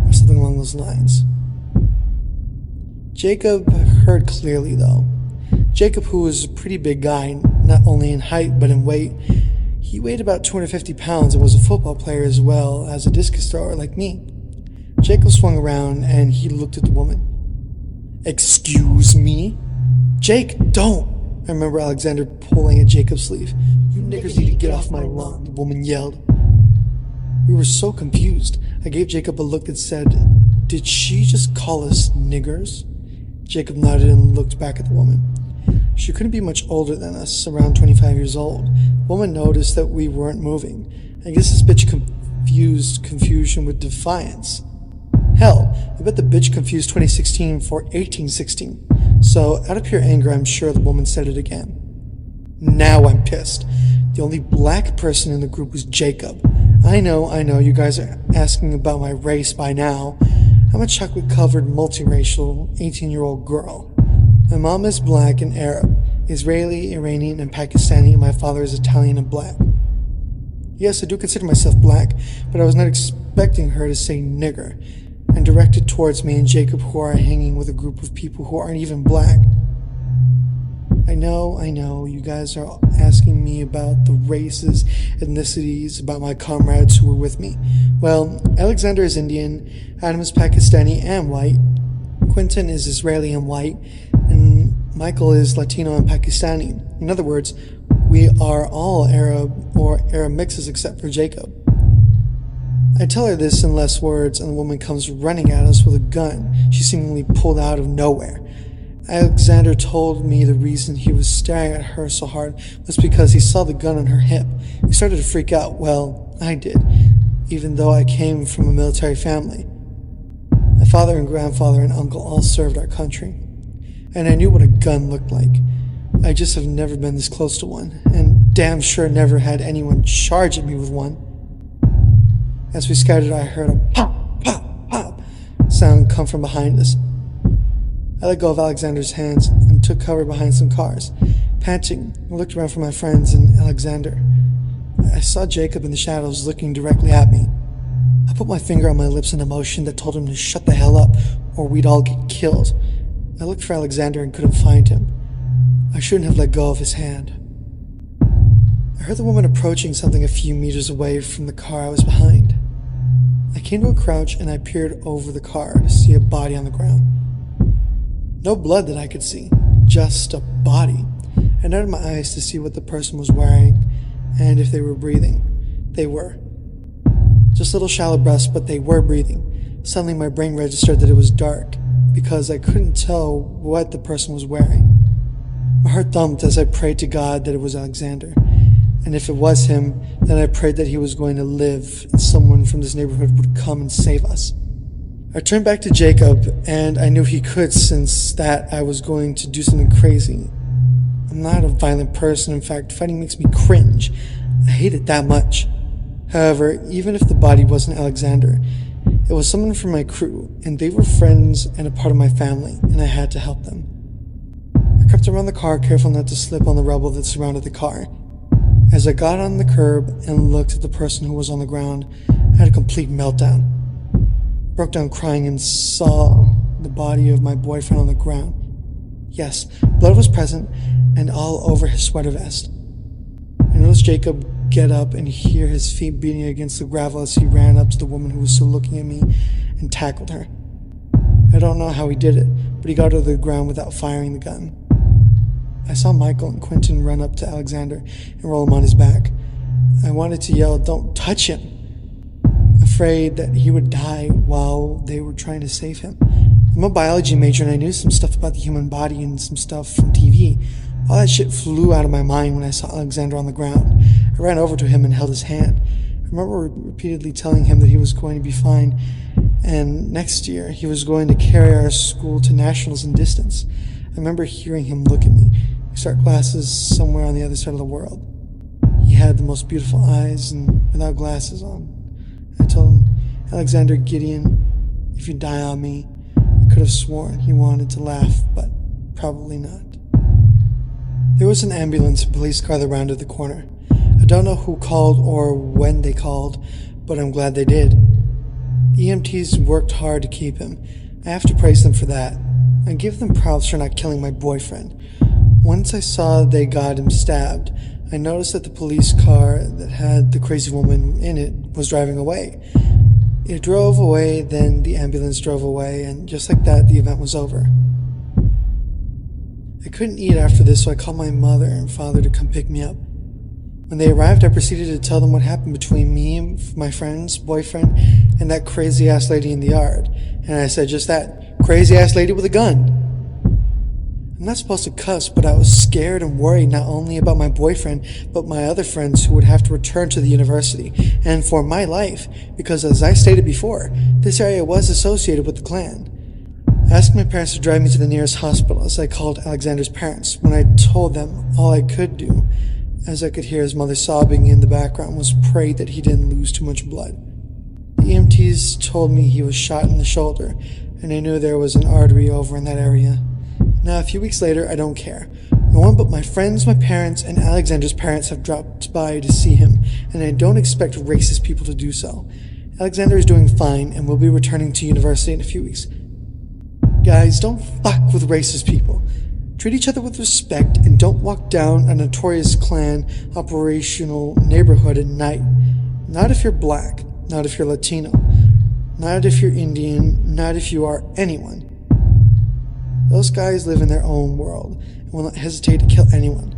Or something along those lines. Jacob heard clearly, though. Jacob, who was a pretty big guy, not only in height but in weight, he weighed about 250 pounds and was a football player as well as a discus thrower like me. Jacob swung around and he looked at the woman. "Excuse me?" "Jake, don't!" I remember Alexander pulling at Jacob's sleeve. "You niggers need to get off my lawn," the woman yelled. We were so confused. I gave Jacob a look that said, "Did she just call us niggers?" Jacob nodded and looked back at the woman. She couldn't be much older than us, around 25 years old. The woman noticed that we weren't moving. I guess this bitch confused confusion with defiance. Hell, I bet the bitch confused 2016 for 1816. So, out of pure anger, I'm sure the woman said it again. Now I'm pissed. The only black person in the group was Jacob. I know, you guys are asking about my race by now. I'm a chocolate-covered, multiracial, 18-year-old girl. My mom is black and Arab, Israeli, Iranian, and Pakistani, and my father is Italian and black. Yes, I do consider myself black, but I was not expecting her to say nigger, and directed towards me and Jacob, who are hanging with a group of people who aren't even black. I know, you guys are asking me about the races, ethnicities, about my comrades who were with me. Well, Alexander is Indian, Adam is Pakistani and white, Quentin is Israeli and white, and Michael is Latino and Pakistani. In other words, we are all Arab or Arab mixes except for Jacob. I tell her this in less words, and the woman comes running at us with a gun she seemingly pulled out of nowhere. Alexander told me the reason he was staring at her so hard was because he saw the gun on her hip. He started to freak out. Well, I did, even though I came from a military family. My father and grandfather and uncle all served our country, and I knew what a gun looked like. I just have never been this close to one, and damn sure never had anyone charge at me with one. As we scattered, I heard a pop, pop, pop sound come from behind us. I let go of Alexander's hands and took cover behind some cars. Panting, I looked around for my friends and Alexander. I saw Jacob in the shadows looking directly at me. I put my finger on my lips in a motion that told him to shut the hell up or we'd all get killed. I looked for Alexander and couldn't find him. I shouldn't have let go of his hand. I heard the woman approaching something a few meters away from the car I was behind. I came to a crouch and I peered over the car to see a body on the ground. No blood that I could see, just a body. I noted my eyes to see what the person was wearing and if they were breathing. They were. Just little shallow breaths, but they were breathing. Suddenly my brain registered that it was dark because I couldn't tell what the person was wearing. My heart thumped as I prayed to God that it was Alexander. And if it was him, then I prayed that he was going to live and someone from this neighborhood would come and save us. I turned back to Jacob, and I knew he could sense that I was going to do something crazy. I'm not a violent person. In fact, fighting makes me cringe. I hate it that much. However, even if the body wasn't Alexander, it was someone from my crew, and they were friends and a part of my family, and I had to help them. I crept around the car, careful not to slip on the rubble that surrounded the car. As I got on the curb and looked at the person who was on the ground, I had a complete meltdown. Broke down crying and saw the body of my boyfriend on the ground. Yes, blood was present and all over his sweater vest. I noticed Jacob get up and hear his feet beating against the gravel as he ran up to the woman who was still looking at me and tackled her. I don't know how he did it, but he got her to the ground without firing the gun. I saw Michael and Quentin run up to Alexander and roll him on his back. I wanted to yell, "Don't touch him!" afraid that he would die while they were trying to save him. I'm a biology major and I knew some stuff about the human body and some stuff from TV. All that shit flew out of my mind when I saw Alexander on the ground. I ran over to him and held his hand. I remember repeatedly telling him that he was going to be fine, and next year he was going to carry our school to nationals in distance. I remember hearing him look at me. We start classes somewhere on the other side of the world. He had the most beautiful eyes and without glasses on. I told him, "Alexander Gideon, if you die on me," I could have sworn he wanted to laugh, but probably not. There was an ambulance and police car that rounded the corner. I don't know who called or when they called, but I'm glad they did. The EMTs worked hard to keep him. I have to praise them for that. I give them props for not killing my boyfriend. Once I saw they got him stabbed, I noticed that the police car that had the crazy woman in it was driving away. It drove away, then the ambulance drove away, and just like that, the event was over. I couldn't eat after this, so I called my mother and father to come pick me up. When they arrived, I proceeded to tell them what happened between me, my friend's boyfriend, and that crazy-ass lady in the yard. And I said just that, crazy-ass lady with a gun. I'm not supposed to cuss, but I was scared and worried not only about my boyfriend, but my other friends who would have to return to the university, and for my life, because as I stated before, this area was associated with the Klan. I asked my parents to drive me to the nearest hospital as I called Alexander's parents. When I told them, all I could do, as I could hear his mother sobbing in the background, was pray that he didn't lose too much blood. The EMTs told me he was shot in the shoulder, and I knew there was an artery over in that area. Now, a few weeks later, I don't care. No one but my friends, my parents, and Alexander's parents have dropped by to see him, and I don't expect racist people to do so. Alexander is doing fine and will be returning to university in a few weeks. Guys, don't fuck with racist people. Treat each other with respect and don't walk down a notorious Klan operational neighborhood at night. Not if you're black, not if you're Latino, not if you're Indian, not if you are anyone. Those guys live in their own world and will not hesitate to kill anyone,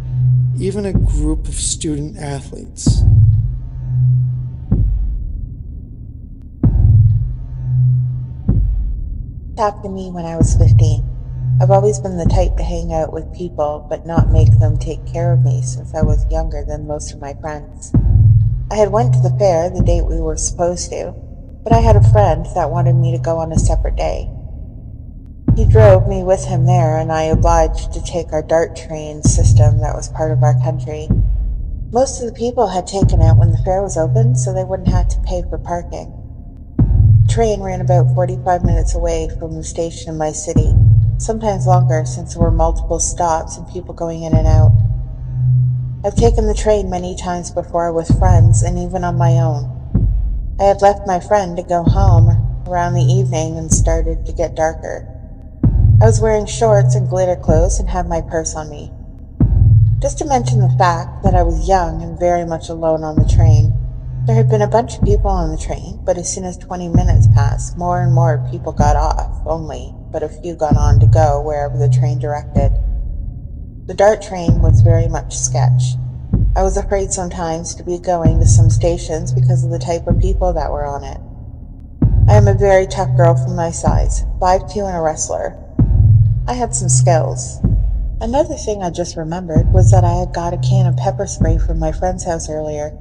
even a group of student athletes. Happened to me when I was 15. I've always been the type to hang out with people but not make them take care of me since I was younger than most of my friends. I had went to the fair the date we were supposed to, but I had a friend that wanted me to go on a separate day. He drove me with him there, and I obliged to take our DART train system that was part of our country. Most of the people had taken it when the fair was open, so they wouldn't have to pay for parking. The train ran about 45 minutes away from the station in my city, sometimes longer since there were multiple stops and people going in and out. I've taken the train many times before with friends and even on my own. I had left my friend to go home around the evening and started to get darker. I was wearing shorts and glitter clothes and had my purse on me. Just to mention the fact that I was young and very much alone on the train. There had been a bunch of people on the train, but as soon as 20 minutes passed, more and more people got off, but a few got on to go wherever the train directed. The DART train was very much sketch. I was afraid sometimes to be going to some stations because of the type of people that were on it. I am a very tough girl for my size, 5'2" and a wrestler. I had some skills. Another thing I just remembered was that I had got a can of pepper spray from my friend's house earlier.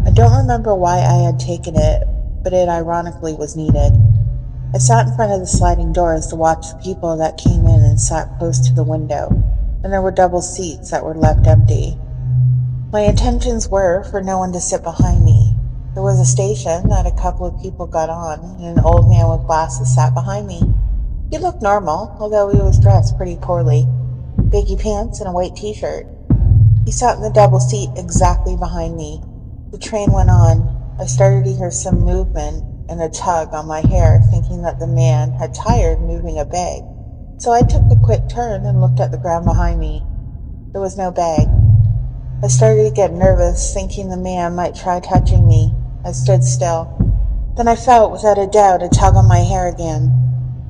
I don't remember why I had taken it, but it ironically was needed. I sat in front of the sliding doors to watch the people that came in and sat close to the window, and there were double seats that were left empty. My intentions were for no one to sit behind me. There was a station that a couple of people got on, and an old man with glasses sat behind me. He looked normal, although he was dressed pretty poorly. Baggy pants and a white t-shirt. He sat in the double seat exactly behind me. The train went on. I started to hear some movement and a tug on my hair, thinking that the man had tired moving a bag. So I took a quick turn and looked at the ground behind me. There was no bag. I started to get nervous, thinking the man might try touching me. I stood still. Then I felt, without a doubt, a tug on my hair again.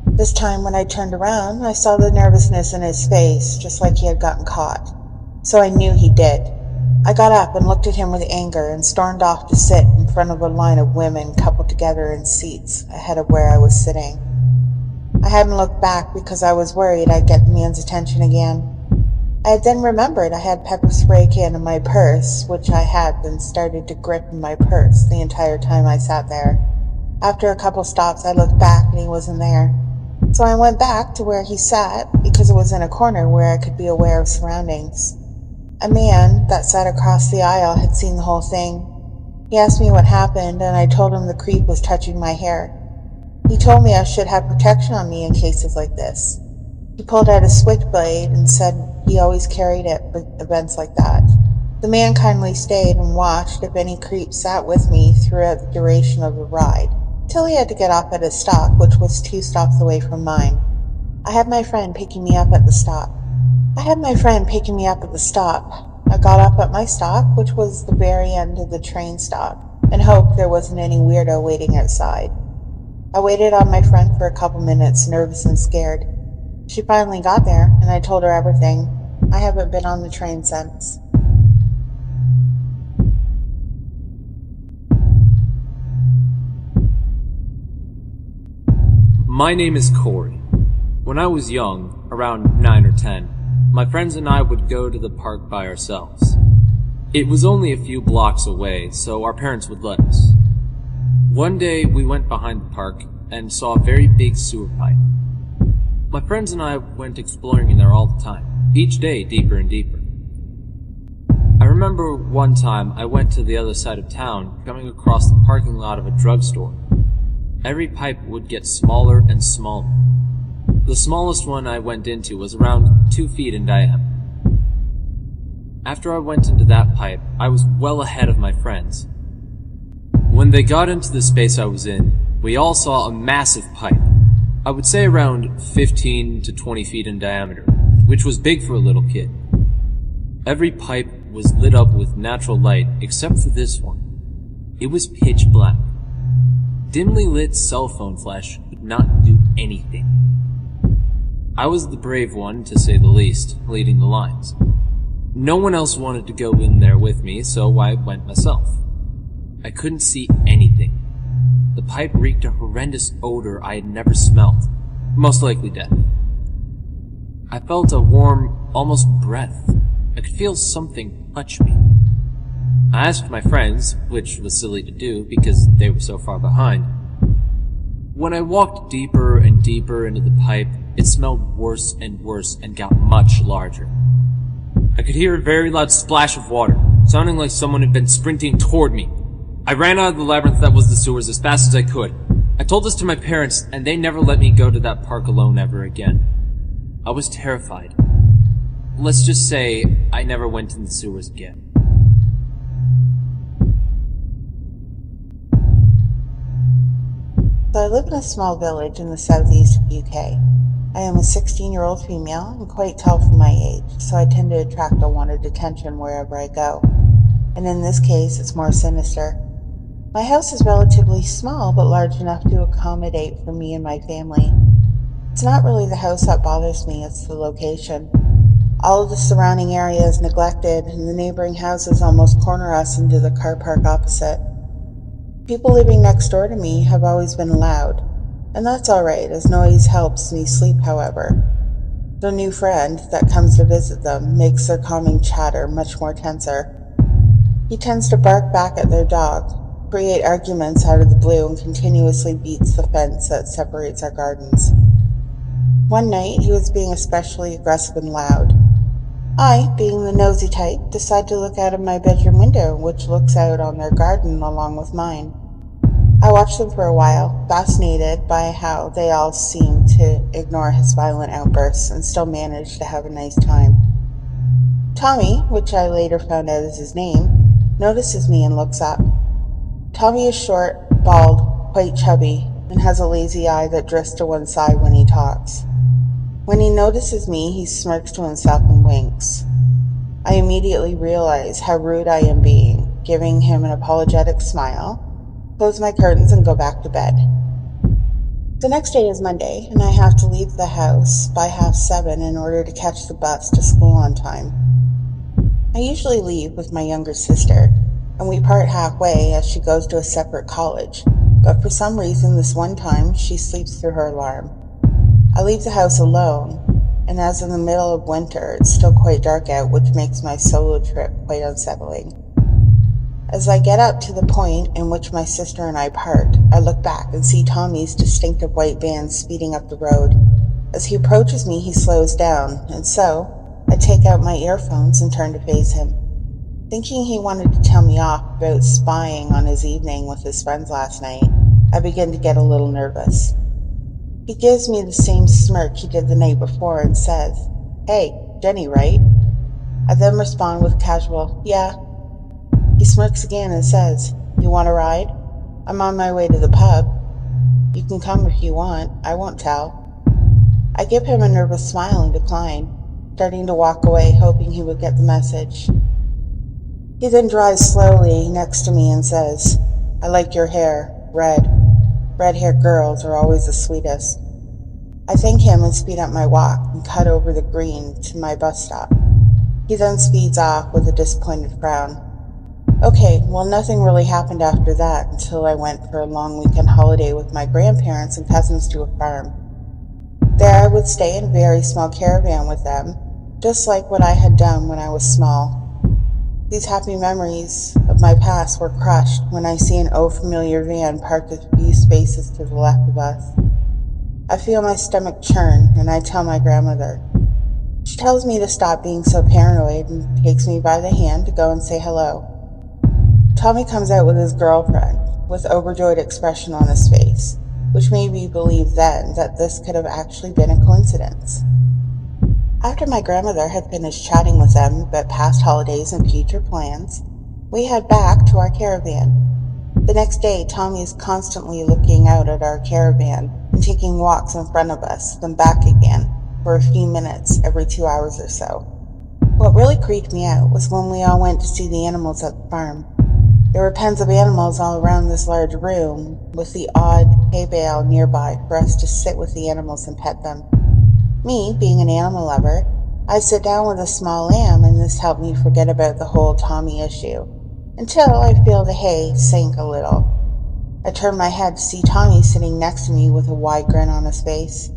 This time when I turned around, I saw the nervousness in his face, just like he had gotten caught. So I knew he did. I got up and looked at him with anger and stormed off to sit in front of a line of women coupled together in seats ahead of where I was sitting. I hadn't looked back because I was worried I'd get the man's attention again. I had then remembered I had pepper spray can in my purse, which I had then started to grip in my purse the entire time I sat there. After a couple stops, I looked back and he wasn't there. So I went back to where he sat because it was in a corner where I could be aware of surroundings. A man that sat across the aisle had seen the whole thing. He asked me what happened, and I told him the creep was touching my hair. He told me I should have protection on me in cases like this. He pulled out a switchblade and said he always carried it for events like that. The man kindly stayed and watched if any creep sat with me throughout the duration of the ride, till he had to get off at his stop, which was 2 stops away from mine. I had my friend picking me up at the stop. I got up at my stop, which was the very end of the train stop, and hoped there wasn't any weirdo waiting outside. I waited on my friend for a couple minutes, nervous and scared. She finally got there, and I told her everything. I haven't been on the train since. My name is Corey. When I was young, around 9 or 10, my friends and I would go to the park by ourselves. It was only a few blocks away, so our parents would let us. One day, we went behind the park and saw a very big sewer pipe. My friends and I went exploring in there all the time, each day deeper and deeper. I remember one time I went to the other side of town, coming across the parking lot of a drugstore. Every pipe would get smaller and smaller. The smallest one I went into was around 2 feet in diameter. After I went into that pipe, I was well ahead of my friends. When they got into the space I was in, we all saw a massive pipe. I would say around 15 to 20 feet in diameter, which was big for a little kid. Every pipe was lit up with natural light except for this one. It was pitch black. Dimly lit cell phone flash could not do anything. I was the brave one, to say the least, leading the lines. No one else wanted to go in there with me, so I went myself. I couldn't see anything. The pipe reeked a horrendous odor I had never smelled, most likely death. I felt a warm, almost breath. I could feel something touch me. I asked my friends, which was silly to do because they were so far behind. When I walked deeper and deeper into the pipe, it smelled worse and worse and got much larger. I could hear a very loud splash of water, sounding like someone had been sprinting toward me. I ran out of the labyrinth that was the sewers as fast as I could. I told this to my parents, and they never let me go to that park alone ever again. I was terrified. Let's just say I never went in the sewers again. So I live in a small village in the southeast of UK. I am a 16-year-old female and quite tall for my age, so I tend to attract unwanted attention wherever I go. And in this case, it's more sinister. My house is relatively small, but large enough to accommodate for me and my family. It's not really the house that bothers me, it's the location. All of the surrounding area is neglected, and the neighboring houses almost corner us into the car park opposite. People living next door to me have always been loud, and that's alright, as noise helps me sleep, however. Their new friend that comes to visit them makes their calming chatter much more tenser. He tends to bark back at their dog, create arguments out of the blue, and continuously beats the fence that separates our gardens. One night, he was being especially aggressive and loud. I, being the nosy type, decide to look out of my bedroom window, which looks out on their garden along with mine. I watched them for a while, fascinated by how they all seemed to ignore his violent outbursts and still manage to have a nice time. Tommy, which I later found out is his name, notices me and looks up. Tommy is short, bald, quite chubby, and has a lazy eye that drifts to one side when he talks. When he notices me, he smirks to himself and winks. I immediately realize how rude I am being, giving him an apologetic smile, close my curtains, and go back to bed. The next day is Monday, and I have to leave the house by 7:30 in order to catch the bus to school on time. I usually leave with my younger sister, and we part halfway as she goes to a separate college, but for some reason this one time she sleeps through her alarm. I leave the house alone, and as in the middle of winter, it's still quite dark out, which makes my solo trip quite unsettling. As I get up to the point in which my sister and I part, I look back and see Tommy's distinctive white van speeding up the road. As he approaches me, he slows down, and so I take out my earphones and turn to face him. Thinking he wanted to tell me off about spying on his evening with his friends last night, I begin to get a little nervous. He gives me the same smirk he did the night before and says, "Hey, Jenny, right?" I then respond with casual, "Yeah." He smirks again and says, "You want a ride? I'm on my way to the pub. You can come if you want, I won't tell." I give him a nervous smile and decline, starting to walk away, hoping he would get the message. He then drives slowly next to me and says, "I like your hair, red. Red-haired girls are always the sweetest." I thank him and speed up my walk and cut over the green to my bus stop. He then speeds off with a disappointed frown. Okay, well, nothing really happened after that until I went for a long weekend holiday with my grandparents and cousins to a farm. There I would stay in a very small caravan with them, just like what I had done when I was small. These happy memories of my past were crushed when I see an old familiar van parked a few spaces to the left of us. I feel my stomach churn and I tell my grandmother. She tells me to stop being so paranoid and takes me by the hand to go and say hello. Tommy comes out with his girlfriend, with overjoyed expression on his face, which made me believe then that this could have actually been a coincidence. After my grandmother had finished chatting with them about past holidays and future plans, we head back to our caravan. The next day, Tommy is constantly looking out at our caravan and taking walks in front of us, then back again, for a few minutes every 2 hours or so. What really creeped me out was when we all went to see the animals at the farm. There were pens of animals all around this large room, with the odd hay bale nearby for us to sit with the animals and pet them. Me, being an animal lover, I sit down with a small lamb, and this helped me forget about the whole Tommy issue, until I feel the hay sink a little. I turn my head to see Tommy sitting next to me with a wide grin on his face.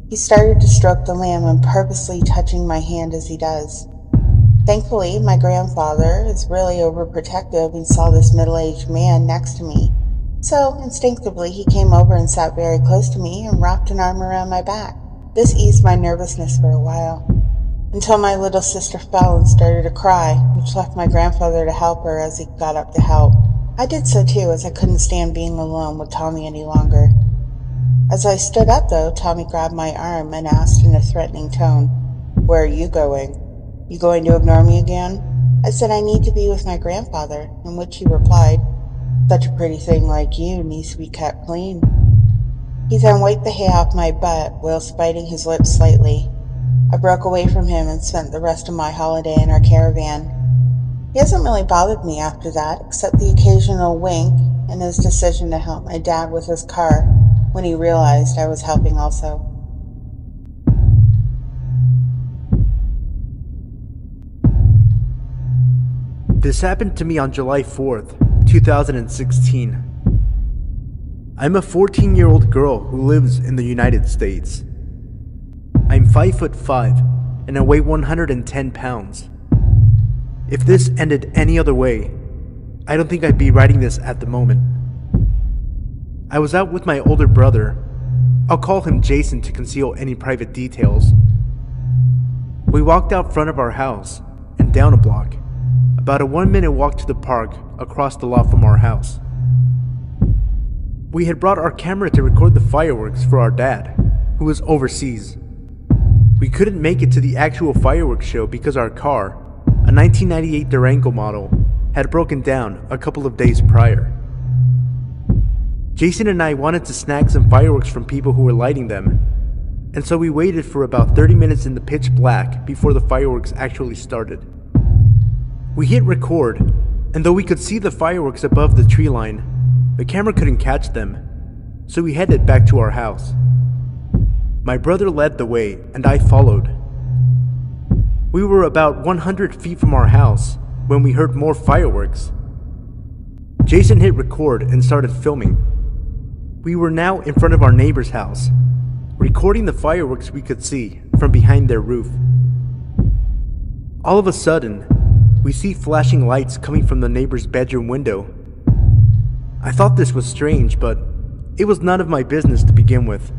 He started to stroke the lamb and purposely touching my hand as he does. Thankfully, my grandfather is really overprotective and saw this middle-aged man next to me. So, instinctively, he came over and sat very close to me and wrapped an arm around my back. This eased my nervousness for a while, until my little sister fell and started to cry, which left my grandfather to help her as he got up to help. I did so too, as I couldn't stand being alone with Tommy any longer. As I stood up, though, Tommy grabbed my arm and asked in a threatening tone, "Where are you going? You going to ignore me again?" I said I need to be with my grandfather, in which he replied, "Such a pretty thing like you needs to be kept clean." He then wiped the hay off my butt whilst biting his lips slightly. I broke away from him and spent the rest of my holiday in our caravan. He hasn't really bothered me after that, except the occasional wink and his decision to help my dad with his car when he realized I was helping also. This happened to me on July 4th, 2016. I'm a 14-year-old girl who lives in the United States. I'm 5'5" and I weigh 110 pounds. If this ended any other way, I don't think I'd be writing this at the moment. I was out with my older brother. I'll call him Jason to conceal any private details. We walked out front of our house and down a block, about a 1-minute walk to the park across the lot from our house. We had brought our camera to record the fireworks for our dad, who was overseas. We couldn't make it to the actual fireworks show because our car, a 1998 Durango model, had broken down a couple of days prior. Jason and I wanted to snag some fireworks from people who were lighting them, and so we waited for about 30 minutes in the pitch black before the fireworks actually started. We hit record, and though we could see the fireworks above the tree line, the camera couldn't catch them, so we headed back to our house. My brother led the way, and I followed. We were about 100 feet from our house when we heard more fireworks. Jason hit record and started filming. We were now in front of our neighbor's house, recording the fireworks we could see from behind their roof. All of a sudden, we see flashing lights coming from the neighbor's bedroom window. I thought this was strange, but it was none of my business to begin with.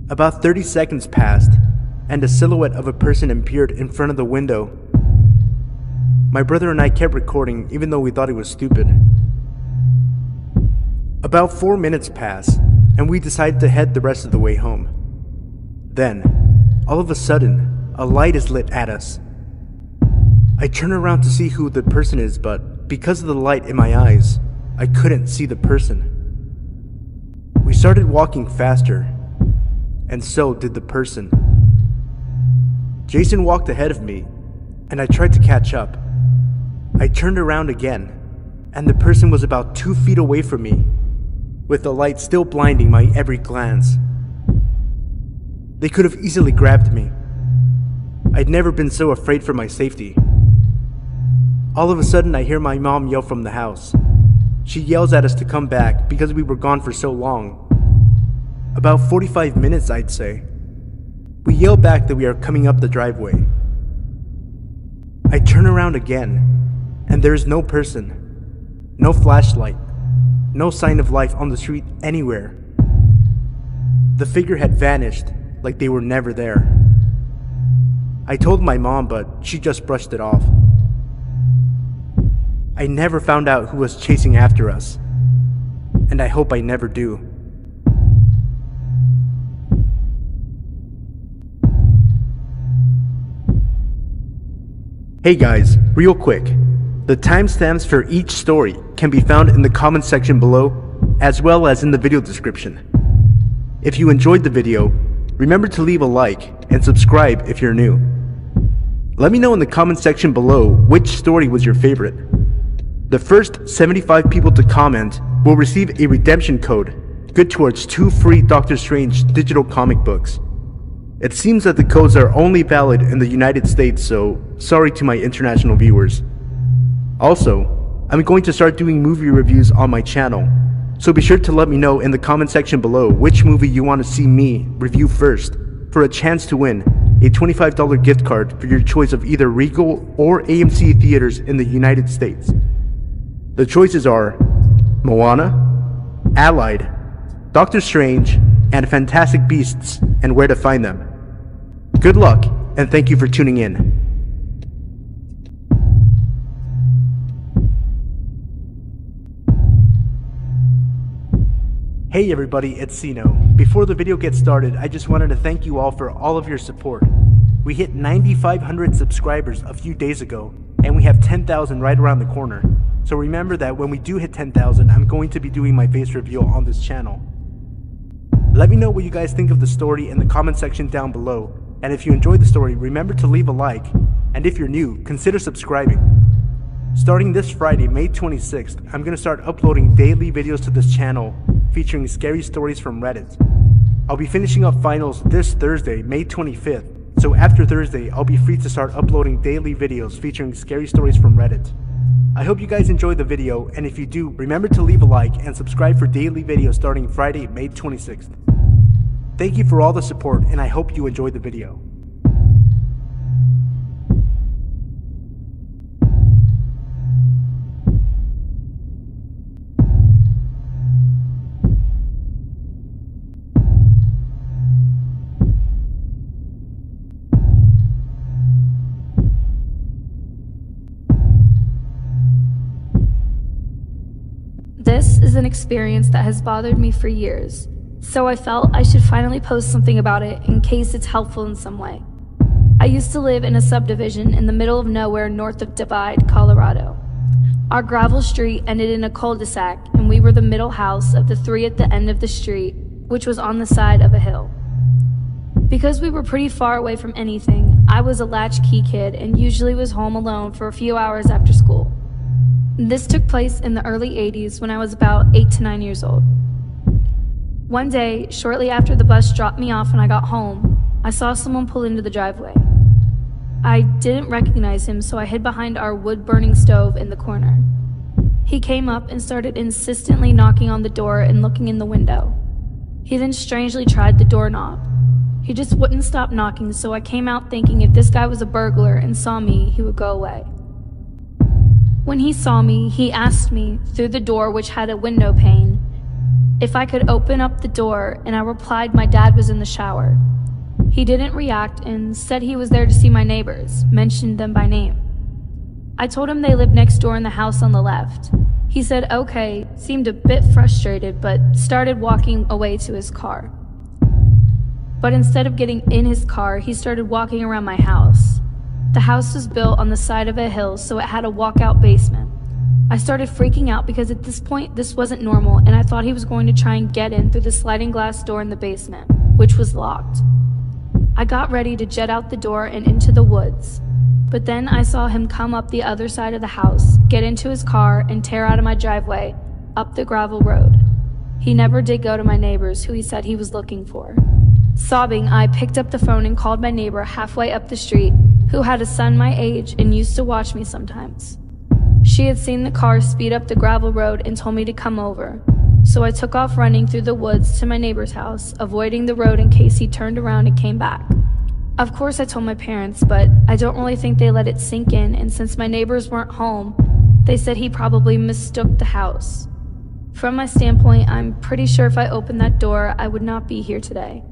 About 30 seconds passed, and a silhouette of a person appeared in front of the window. My brother and I kept recording even though we thought it was stupid. About 4 minutes passed, and we decided to head the rest of the way home. Then, all of a sudden, a light is lit at us. I turn around to see who the person is, but because of the light in my eyes, I couldn't see the person. We started walking faster, and so did the person. Jason walked ahead of me, and I tried to catch up. I turned around again, and the person was about 2 feet away from me, with the light still blinding my every glance. They could have easily grabbed me. I'd never been so afraid for my safety. All of a sudden, I hear my mom yell from the house. She yells at us to come back because we were gone for so long. About 45 minutes, I'd say. We yell back that we are coming up the driveway. I turn around again, and there is no person, no flashlight, no sign of life on the street anywhere. The figure had vanished like they were never there. I told my mom, but she just brushed it off. I never found out who was chasing after us, and I hope I never do. Hey guys, real quick, the timestamps for each story can be found in the comment section below, as well as in the video description. If you enjoyed the video, remember to leave a like and subscribe if you're new. Let me know in the comment section below which story was your favorite. The first 75 people to comment will receive a redemption code, good towards 2 free Doctor Strange digital comic books. It seems that the codes are only valid in the United States, so sorry to my international viewers. Also, I'm going to start doing movie reviews on my channel, so be sure to let me know in the comment section below which movie you want to see me review first for a chance to win a $25 gift card for your choice of either Regal or AMC theaters in the United States. The choices are Moana, Allied, Doctor Strange, and Fantastic Beasts and Where to Find Them. Good luck, and thank you for tuning in. Hey everybody, it's Sino. Before the video gets started, I just wanted to thank you all for all of your support. We hit 9,500 subscribers a few days ago, and we have 10,000 right around the corner. So remember that when we do hit 10,000, I'm going to be doing my face reveal on this channel. Let me know what you guys think of the story in the comment section down below, and if you enjoyed the story, remember to leave a like, and if you're new, consider subscribing. Starting this Friday, May 26th, I'm going to start uploading daily videos to this channel featuring scary stories from Reddit. I'll be finishing up finals this Thursday, May 25th, so after Thursday, I'll be free to start uploading daily videos featuring scary stories from Reddit. I hope you guys enjoyed the video, and if you do, remember to leave a like and subscribe for daily videos starting Friday, May 26th. Thank you for all the support, and I hope you enjoyed the video. This is an experience that has bothered me for years, so I felt I should finally post something about it in case it's helpful in some way. I used to live in a subdivision in the middle of nowhere north of Divide, Colorado. Our gravel street ended in a cul-de-sac, and we were the middle house of the 3 at the end of the street, which was on the side of a hill. Because we were pretty far away from anything, I was a latchkey kid and usually was home alone for a few hours after school. This took place in the early 80s when I was about 8 to 9 years old. One day, shortly after the bus dropped me off and I got home, I saw someone pull into the driveway. I didn't recognize him, so I hid behind our wood-burning stove in the corner. He came up and started insistently knocking on the door and looking in the window. He then strangely tried the doorknob. He just wouldn't stop knocking, so I came out thinking if this guy was a burglar and saw me, he would go away. When he saw me, he asked me, through the door which had a window pane, if I could open up the door, and I replied my dad was in the shower. He didn't react and said he was there to see my neighbors, mentioned them by name. I told him they lived next door in the house on the left. He said okay, seemed a bit frustrated, but started walking away to his car. But instead of getting in his car, he started walking around my house. The house was built on the side of a hill, so it had a walkout basement. I started freaking out because at this point, this wasn't normal, and I thought he was going to try and get in through the sliding glass door in the basement, which was locked. I got ready to jet out the door and into the woods, but then I saw him come up the other side of the house, get into his car, and tear out of my driveway, up the gravel road. He never did go to my neighbors, who he said he was looking for. Sobbing, I picked up the phone and called my neighbor halfway up the street, who had a son my age and used to watch me sometimes. She had seen the car speed up the gravel road and told me to come over. So I took off running through the woods to my neighbor's house, avoiding the road in case he turned around and came back. Of course I told my parents, but I don't really think they let it sink in, and since my neighbors weren't home, they said he probably mistook the house. From my standpoint, I'm pretty sure if I opened that door, I would not be here today.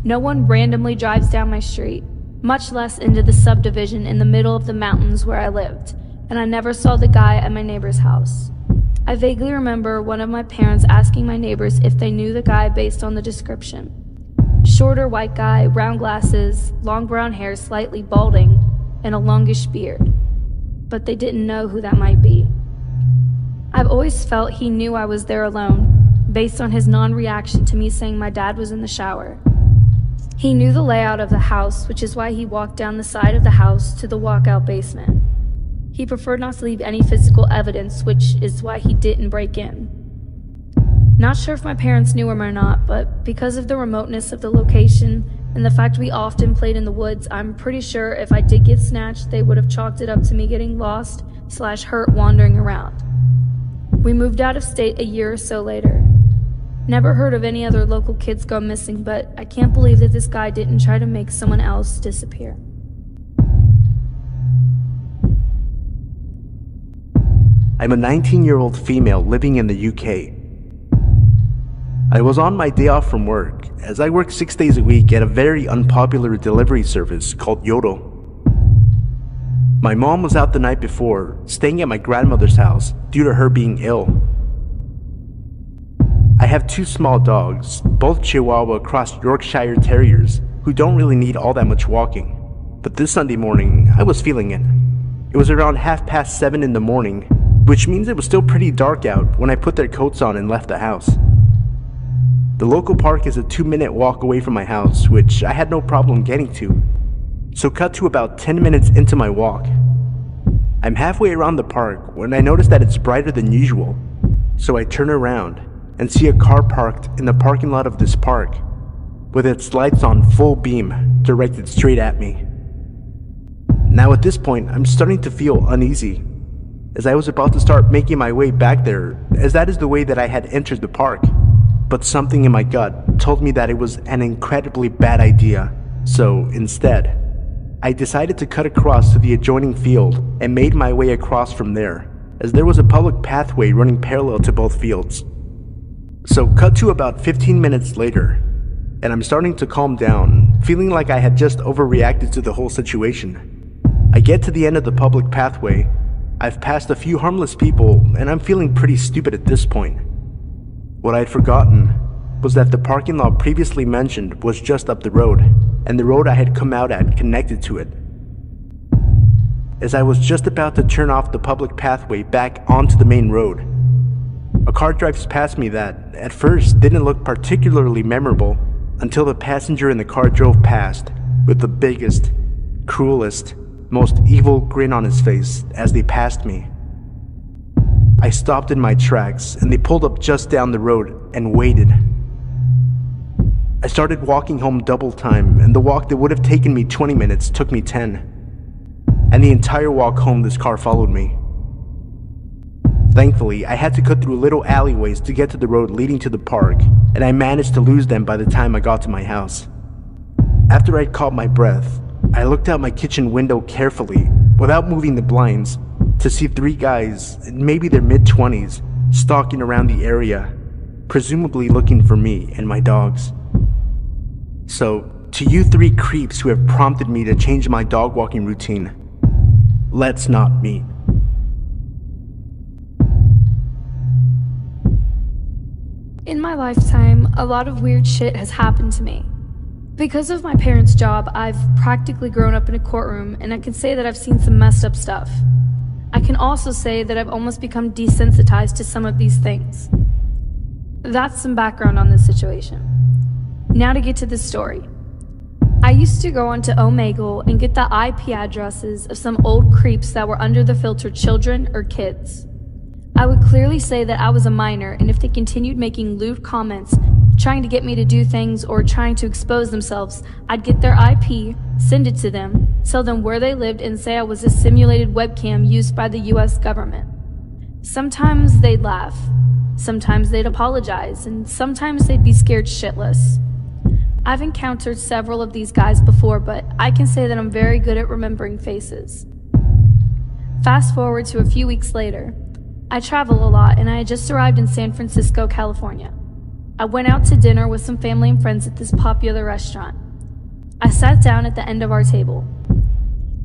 No one randomly drives down my street, much less into the subdivision in the middle of the mountains where I lived, and I never saw the guy at my neighbor's house. I vaguely remember one of my parents asking my neighbors if they knew the guy based on the description. Shorter white guy, brown glasses, long brown hair slightly balding, and a longish beard. But they didn't know who that might be. I've always felt he knew I was there alone, based on his non-reaction to me saying my dad was in the shower. He knew the layout of the house, which is why he walked down the side of the house to the walkout basement. He preferred not to leave any physical evidence, which is why he didn't break in. Not sure if my parents knew him or not, but because of the remoteness of the location and the fact we often played in the woods, I'm pretty sure if I did get snatched, they would have chalked it up to me getting lost/hurt wandering around. We moved out of state a year or so later. Never heard of any other local kids go missing, but I can't believe that this guy didn't try to make someone else disappear. I'm a 19-year-old female living in the UK. I was on my day off from work, as I work 6 days a week at a very unpopular delivery service called Yodel. My mom was out the night before, staying at my grandmother's house due to her being ill. I have 2 small dogs, both Chihuahua cross Yorkshire Terriers, who don't really need all that much walking. But this Sunday morning, I was feeling it. It was around 7:30 in the morning, which means it was still pretty dark out when I put their coats on and left the house. The local park is a 2-minute walk away from my house, which I had no problem getting to. So cut to about 10 minutes into my walk. I'm halfway around the park when I notice that it's brighter than usual. So I turn around and see a car parked in the parking lot of this park, with its lights on full beam directed straight at me. Now at this point, I'm starting to feel uneasy, as I was about to start making my way back there, as that is the way that I had entered the park. But something in my gut told me that it was an incredibly bad idea, so instead, I decided to cut across to the adjoining field and made my way across from there, as there was a public pathway running parallel to both fields. So cut to about 15 minutes later, and I'm starting to calm down, feeling like I had just overreacted to the whole situation. I get to the end of the public pathway. I've passed a few harmless people, and I'm feeling pretty stupid at this point. What I had forgotten was that the parking lot previously mentioned was just up the road, and the road I had come out at connected to it. As I was just about to turn off the public pathway back onto the main road, a car drives past me that, at first, didn't look particularly memorable until the passenger in the car drove past with the biggest, cruelest, most evil grin on his face as they passed me. I stopped in my tracks and they pulled up just down the road and waited. I started walking home double time, and the walk that would have taken me 20 minutes took me 10. And the entire walk home this car followed me. Thankfully, I had to cut through little alleyways to get to the road leading to the park, and I managed to lose them by the time I got to my house. After I'd caught my breath, I looked out my kitchen window carefully, without moving the blinds, to see 3 guys, in maybe their mid-20s, stalking around the area, presumably looking for me and my dogs. So, to you 3 creeps who have prompted me to change my dog walking routine, let's not meet. In my lifetime, a lot of weird shit has happened to me. Because of my parents' job, I've practically grown up in a courtroom, and I can say that I've seen some messed up stuff. I can also say that I've almost become desensitized to some of these things. That's some background on this situation. Now to get to the story. I used to go onto Omegle and get the IP addresses of some old creeps that were under the filter children or kids. I would clearly say that I was a minor, and if they continued making lewd comments, trying to get me to do things or trying to expose themselves. I'd get their IP, send it to them, tell them where they lived, and say I was a simulated webcam used by the US government. Sometimes they'd laugh, sometimes they'd apologize, and sometimes they'd be scared shitless. I've encountered several of these guys before, but I can say that I'm very good at remembering faces. Fast forward to a few weeks later. I travel a lot, and I had just arrived in San Francisco, California. I went out to dinner with some family and friends at this popular restaurant. I sat down at the end of our table.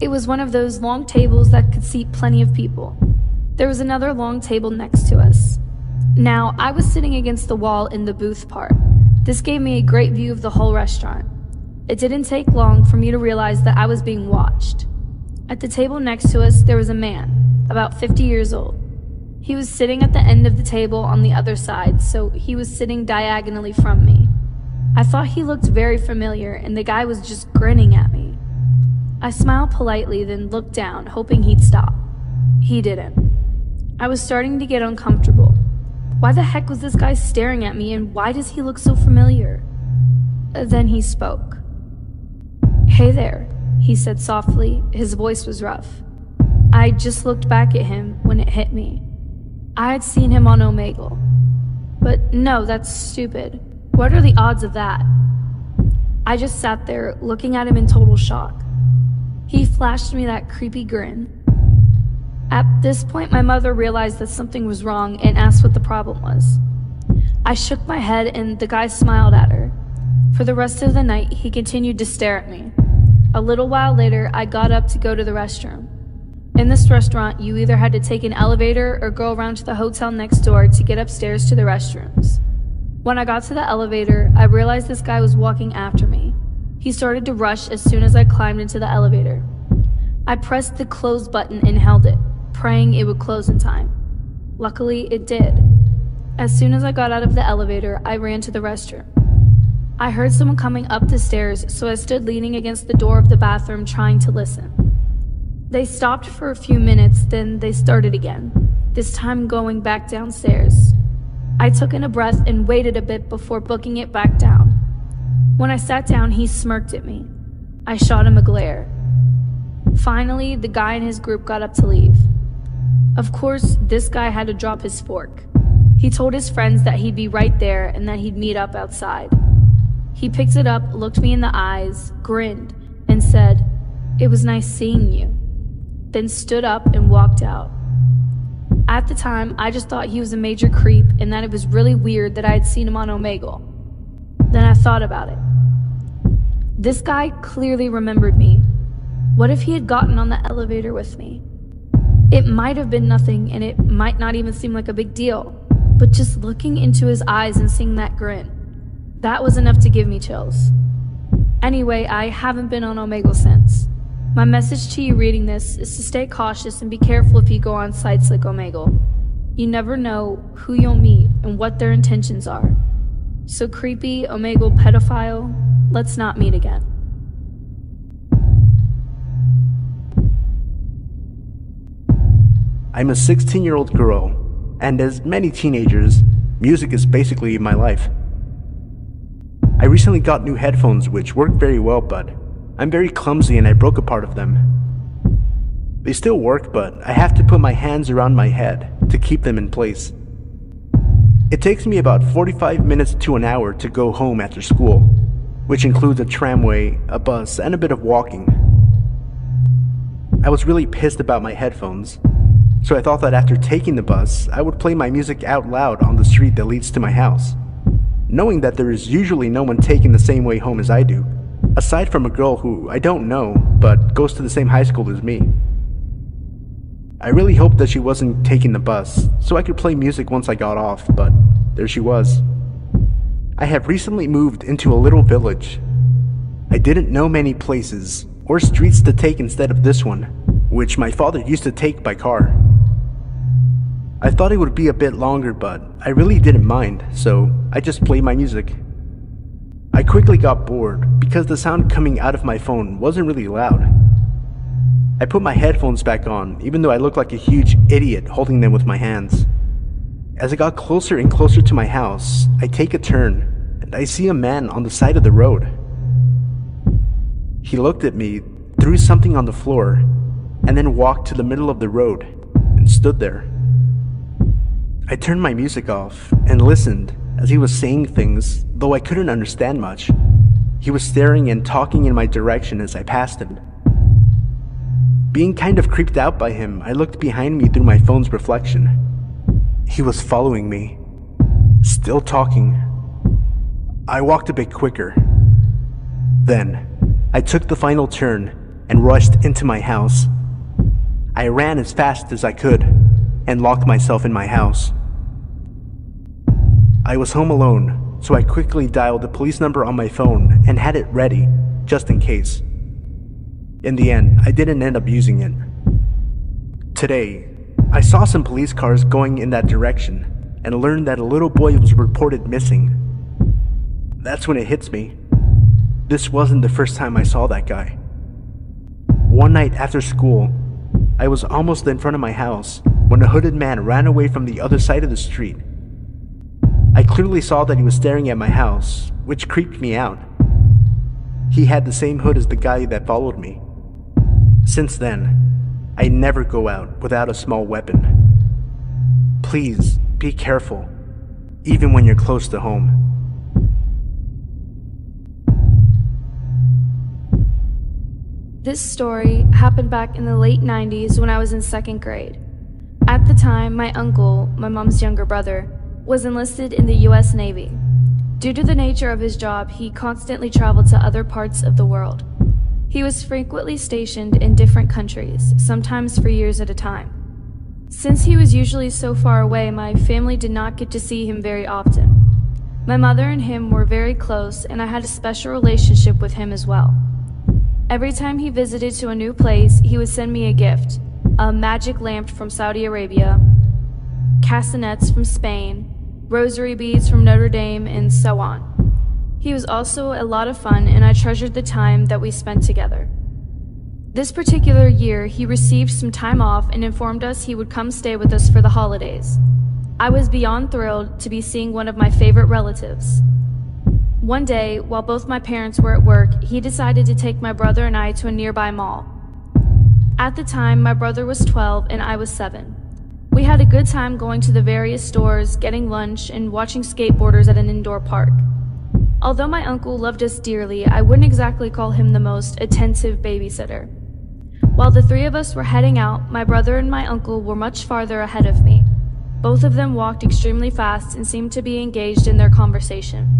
It was one of those long tables that could seat plenty of people. There was another long table next to us. Now, I was sitting against the wall in the booth part. This gave me a great view of the whole restaurant. It didn't take long for me to realize that I was being watched. At the table next to us, there was a man, about 50 years old. He was sitting at the end of the table on the other side, so he was sitting diagonally from me. I thought he looked very familiar, and the guy was just grinning at me. I smiled politely, then looked down, hoping he'd stop. He didn't. I was starting to get uncomfortable. Why the heck was this guy staring at me, and why does he look so familiar? Then he spoke. "Hey there," he said softly. His voice was rough. I just looked back at him when it hit me. I had seen him on Omegle. But no, that's stupid. What are the odds of that? I just sat there, looking at him in total shock. He flashed me that creepy grin. At this point, my mother realized that something was wrong and asked what the problem was. I shook my head and the guy smiled at her. For the rest of the night, he continued to stare at me. A little while later, I got up to go to the restroom. In this restaurant, you either had to take an elevator or go around to the hotel next door to get upstairs to the restrooms. When I got to the elevator, I realized this guy was walking after me. He started to rush as soon as I climbed into the elevator. I pressed the close button and held it, praying it would close in time. Luckily, it did. As soon as I got out of the elevator, I ran to the restroom. I heard someone coming up the stairs, so I stood leaning against the door of the bathroom trying to listen. They stopped for a few minutes, then they started again, this time going back downstairs. I took in a breath and waited a bit before booking it back down. When I sat down, he smirked at me. I shot him a glare. Finally, the guy and his group got up to leave. Of course, this guy had to drop his fork. He told his friends that he'd be right there and that he'd meet up outside. He picked it up, looked me in the eyes, grinned, and said, "It was nice seeing you," then stood up and walked out. At the time, I just thought he was a major creep and that it was really weird that I had seen him on Omegle. Then I thought about it. This guy clearly remembered me. What if he had gotten on the elevator with me? It might have been nothing and it might not even seem like a big deal, but just looking into his eyes and seeing that grin, that was enough to give me chills. Anyway, I haven't been on Omegle since. My message to you reading this is to stay cautious and be careful if you go on sites like Omegle. You never know who you'll meet and what their intentions are. So creepy Omegle pedophile, let's not meet again. I'm a 16-year-old girl, and as many teenagers, music is basically my life. I recently got new headphones which work very well, but I'm very clumsy and I broke a part of them. They still work, but I have to put my hands around my head to keep them in place. It takes me about 45 minutes to an hour to go home after school, which includes a tramway, a bus, and a bit of walking. I was really pissed about my headphones, so I thought that after taking the bus, I would play my music out loud on the street that leads to my house, knowing that there is usually no one taking the same way home as I do, aside from a girl who I don't know, but goes to the same high school as me. I really hoped that she wasn't taking the bus, so I could play music once I got off, but there she was. I have recently moved into a little village. I didn't know many places or streets to take instead of this one, which my father used to take by car. I thought it would be a bit longer, but I really didn't mind, so I just played my music. I quickly got bored because the sound coming out of my phone wasn't really loud. I put my headphones back on, even though I looked like a huge idiot holding them with my hands. As I got closer and closer to my house, I take a turn, and I see a man on the side of the road. He looked at me, threw something on the floor, and then walked to the middle of the road and stood there. I turned my music off and listened as he was saying things, though I couldn't understand much. He was staring and talking in my direction as I passed him. Being kind of creeped out by him, I looked behind me through my phone's reflection. He was following me, still talking. I walked a bit quicker. Then, I took the final turn and rushed into my house. I ran as fast as I could and locked myself in my house. I was home alone, so I quickly dialed the police number on my phone and had it ready, just in case. In the end, I didn't end up using it. Today, I saw some police cars going in that direction and learned that a little boy was reported missing. That's when it hits me. This wasn't the first time I saw that guy. One night after school, I was almost in front of my house when a hooded man ran away from the other side of the street. I clearly saw that he was staring at my house, which creeped me out. He had the same hood as the guy that followed me. Since then, I never go out without a small weapon. Please be careful, even when you're close to home. This story happened back in the late 90s when I was in 2nd grade. At the time, my uncle, my mom's younger brother, was enlisted in the US Navy. Due to the nature of his job, he constantly traveled to other parts of the world. He was frequently stationed in different countries, sometimes for years at a time. Since he was usually so far away, my family did not get to see him very often. My mother and him were very close, and I had a special relationship with him as well. Every time he visited to a new place, he would send me a gift, a magic lamp from Saudi Arabia, castanets from Spain, rosary beads from Notre Dame, and so on. He was also a lot of fun, and I treasured the time that we spent together. This particular year, he received some time off and informed us he would come stay with us for the holidays. I was beyond thrilled to be seeing one of my favorite relatives. One day, while both my parents were at work, he decided to take my brother and I to a nearby mall. At the time, my brother was 12 and I was 7. We had a good time going to the various stores, getting lunch, and watching skateboarders at an indoor park. Although my uncle loved us dearly, I wouldn't exactly call him the most attentive babysitter. While the three of us were heading out, my brother and my uncle were much farther ahead of me. Both of them walked extremely fast and seemed to be engaged in their conversation.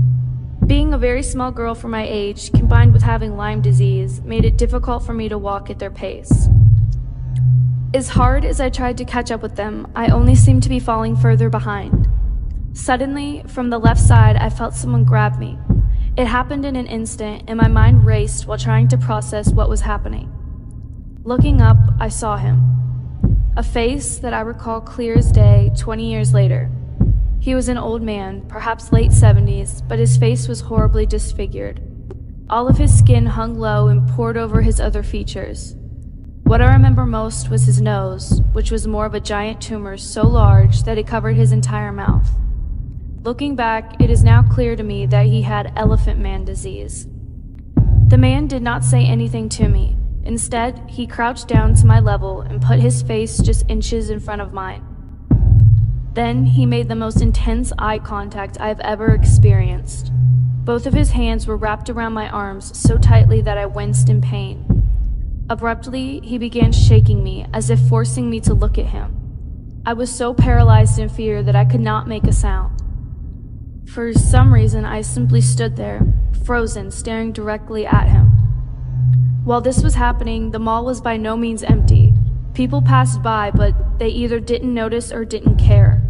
Being a very small girl for my age, combined with having Lyme disease, made it difficult for me to walk at their pace. As hard as I tried to catch up with them, I only seemed to be falling further behind. Suddenly, from the left side, I felt someone grab me. It happened in an instant, and my mind raced while trying to process what was happening. Looking up, I saw him. A face that I recall clear as day 20 years later. He was an old man, perhaps late 70s, but his face was horribly disfigured. All of his skin hung low and poured over his other features. What I remember most was his nose, which was more of a giant tumor so large that it covered his entire mouth. Looking back, it is now clear to me that he had elephant man disease. The man did not say anything to me. Instead, he crouched down to my level and put his face just inches in front of mine. Then he made the most intense eye contact I have ever experienced. Both of his hands were wrapped around my arms so tightly that I winced in pain. Abruptly, he began shaking me, as if forcing me to look at him. I was so paralyzed in fear that I could not make a sound. For some reason, I simply stood there, frozen, staring directly at him. While this was happening, the mall was by no means empty. People passed by, but they either didn't notice or didn't care.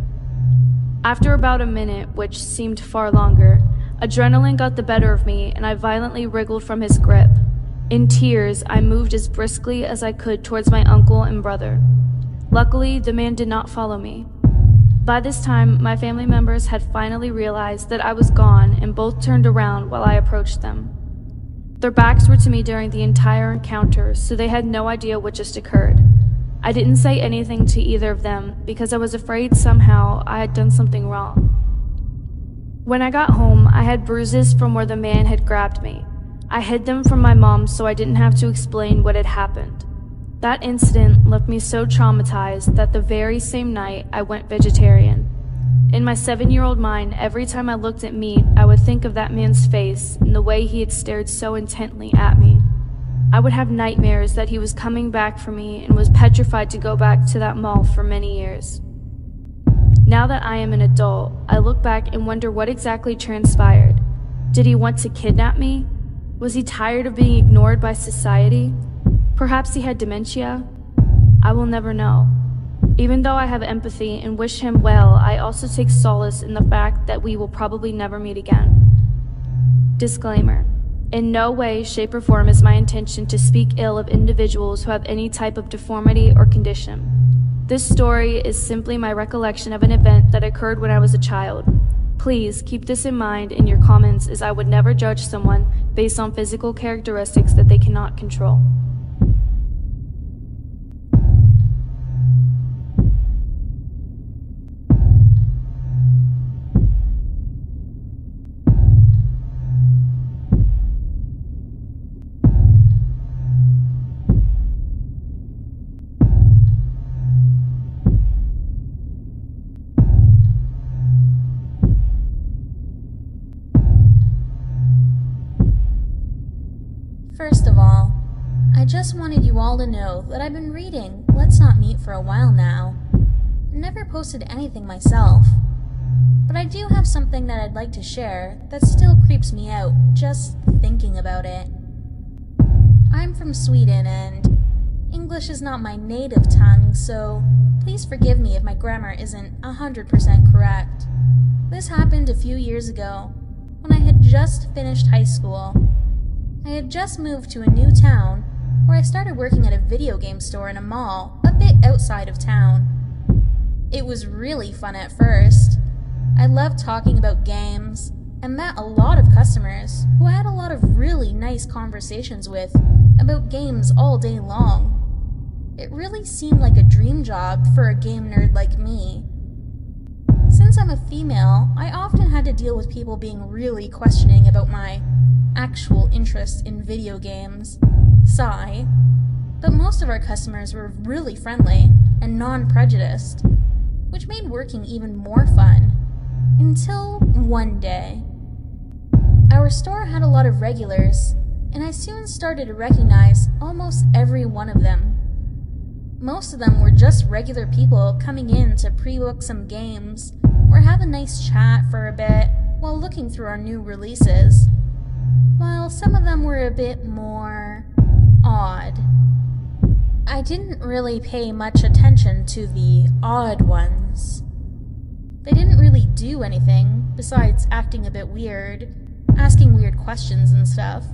After about a minute, which seemed far longer, adrenaline got the better of me, and I violently wriggled from his grip. In tears, I moved as briskly as I could towards my uncle and brother. Luckily, the man did not follow me. By this time, my family members had finally realized that I was gone and both turned around while I approached them. Their backs were to me during the entire encounter, so they had no idea what just occurred. I didn't say anything to either of them because I was afraid somehow I had done something wrong. When I got home, I had bruises from where the man had grabbed me. I hid them from my mom so I didn't have to explain what had happened. That incident left me so traumatized that the very same night I went vegetarian. In my 7-year-old mind, every time I looked at meat, I would think of that man's face and the way he had stared so intently at me. I would have nightmares that he was coming back for me and was petrified to go back to that mall for many years. Now that I am an adult, I look back and wonder what exactly transpired. Did he want to kidnap me? Was he tired of being ignored by society? Perhaps he had dementia? I will never know. Even though I have empathy and wish him well, I also take solace in the fact that we will probably never meet again. Disclaimer. In no way, shape, or form is my intention to speak ill of individuals who have any type of deformity or condition. This story is simply my recollection of an event that occurred when I was a child. Please keep this in mind in your comments, as I would never judge someone based on physical characteristics that they cannot control. First of all, I just wanted you all to know that I've been reading Let's Not Meet for a while now. I never posted anything myself, but I do have something that I'd like to share that still creeps me out just thinking about it. I'm from Sweden and English is not my native tongue, so please forgive me if my grammar isn't 100% correct. This happened a few years ago when I had just finished high school. I had just moved to a new town where I started working at a video game store in a mall a bit outside of town. It was really fun at first. I loved talking about games and met a lot of customers who I had a lot of really nice conversations with about games all day long. It really seemed like a dream job for a game nerd like me. Since I'm a female, I often had to deal with people being really questioning about my actual interest in video games. Sigh. But most of our customers were really friendly and non-prejudiced, which made working even more fun. Until one day. Our store had a lot of regulars, and I soon started to recognize almost every one of them. Most of them were just regular people coming in to pre-book some games or have a nice chat for a bit while looking through our new releases, while some of them were a bit more odd. I didn't really pay much attention to the odd ones. They didn't really do anything besides acting a bit weird, asking weird questions and stuff.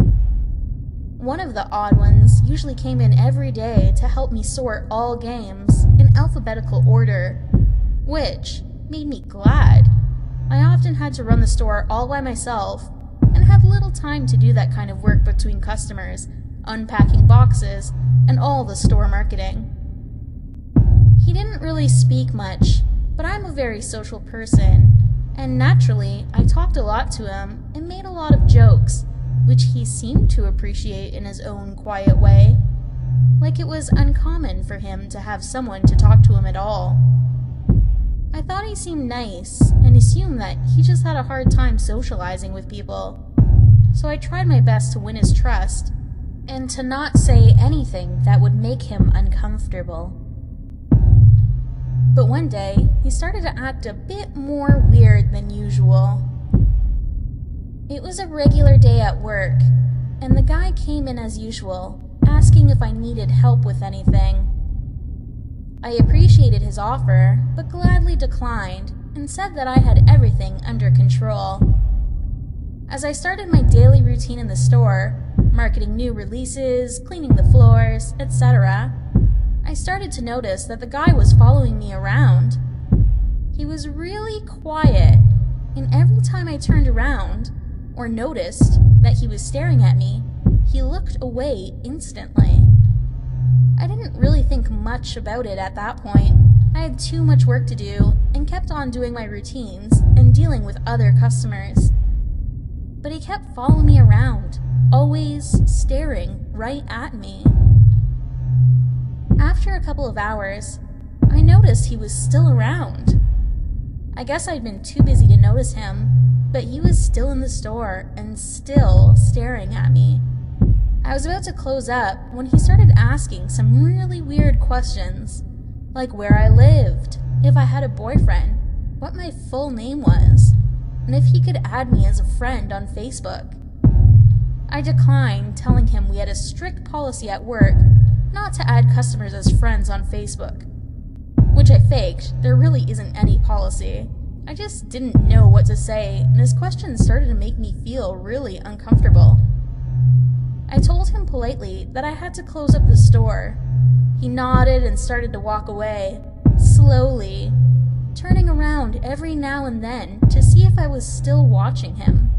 One of the odd ones usually came in every day to help me sort all games in alphabetical order, which made me glad. I often had to run the store all by myself and had little time to do that kind of work between customers, unpacking boxes, and all the store marketing. He didn't really speak much, but I'm a very social person, and naturally I talked a lot to him and made a lot of jokes, which he seemed to appreciate in his own quiet way, like it was uncommon for him to have someone to talk to him at all. I thought he seemed nice, and assumed that he just had a hard time socializing with people, so I tried my best to win his trust, and to not say anything that would make him uncomfortable. But one day, he started to act a bit more weird than usual. It was a regular day at work, and the guy came in as usual, asking if I needed help with anything. I appreciated his offer, but gladly declined, and said that I had everything under control. As I started my daily routine in the store, marketing new releases, cleaning the floors, etc., I started to notice that the guy was following me around. He was really quiet, and every time I turned around, or noticed that he was staring at me, he looked away instantly. I didn't really think much about it at that point. I had too much work to do and kept on doing my routines and dealing with other customers. But he kept following me around, always staring right at me. After a couple of hours, I noticed he was still around. I guess I'd been too busy to notice him, but he was still in the store and still staring at me. I was about to close up when he started asking some really weird questions, like where I lived, if I had a boyfriend, what my full name was, and if he could add me as a friend on Facebook. I declined, telling him we had a strict policy at work not to add customers as friends on Facebook. Which I faked, there really isn't any policy. I just didn't know what to say, and his questions started to make me feel really uncomfortable. I told him politely that I had to close up the store. He nodded and started to walk away, slowly, turning around every now and then to see if I was still watching him.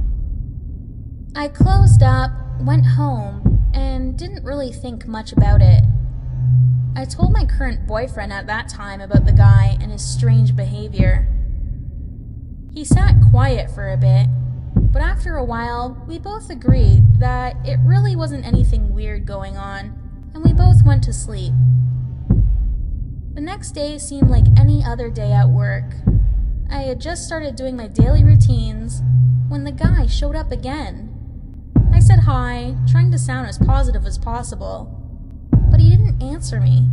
I closed up, went home, and didn't really think much about it. I told my current boyfriend at that time about the guy and his strange behavior. He sat quiet for a bit, but after a while, we both agreed that it really wasn't anything weird going on, and we both went to sleep. The next day seemed like any other day at work. I had just started doing my daily routines when the guy showed up again. I said hi, trying to sound as positive as possible, but he didn't answer me.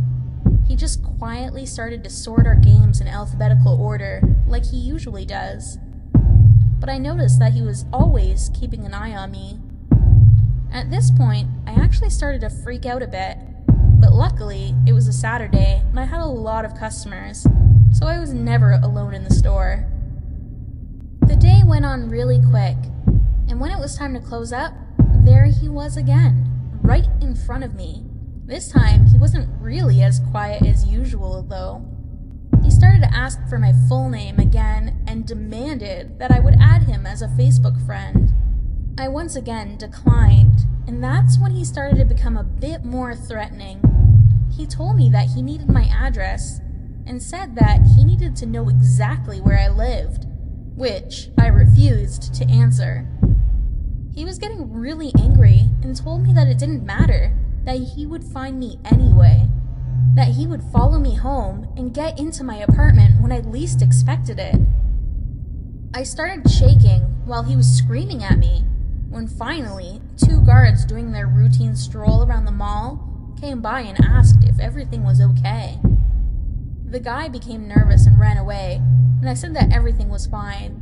He just quietly started to sort our games in alphabetical order, like he usually does. But I noticed that he was always keeping an eye on me. At this point, I actually started to freak out a bit, but luckily, it was a Saturday, and I had a lot of customers, so I was never alone in the store. The day went on really quick, and when it was time to close up, there he was again, right in front of me. This time, he wasn't really as quiet as usual, though. He started to ask for my full name again and demanded that I would add him as a Facebook friend. I once again declined, and that's when he started to become a bit more threatening. He told me that he needed my address and said that he needed to know exactly where I lived, which I refused to answer. He was getting really angry and told me that it didn't matter, that he would find me anyway, that he would follow me home and get into my apartment when I least expected it. I started shaking while he was screaming at me, when finally, 2 guards doing their routine stroll around the mall came by and asked if everything was okay. The guy became nervous and ran away, and I said that everything was fine.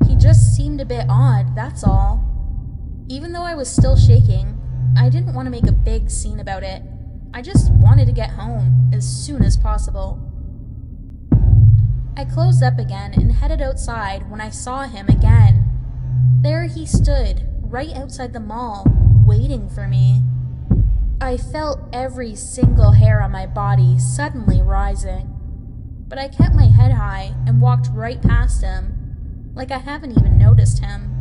He just seemed a bit odd, that's all. Even though I was still shaking, I didn't want to make a big scene about it. I just wanted to get home as soon as possible. I closed up again and headed outside when I saw him again. There he stood, right outside the mall, waiting for me. I felt every single hair on my body suddenly rising, but I kept my head high and walked right past him, like I haven't even noticed him.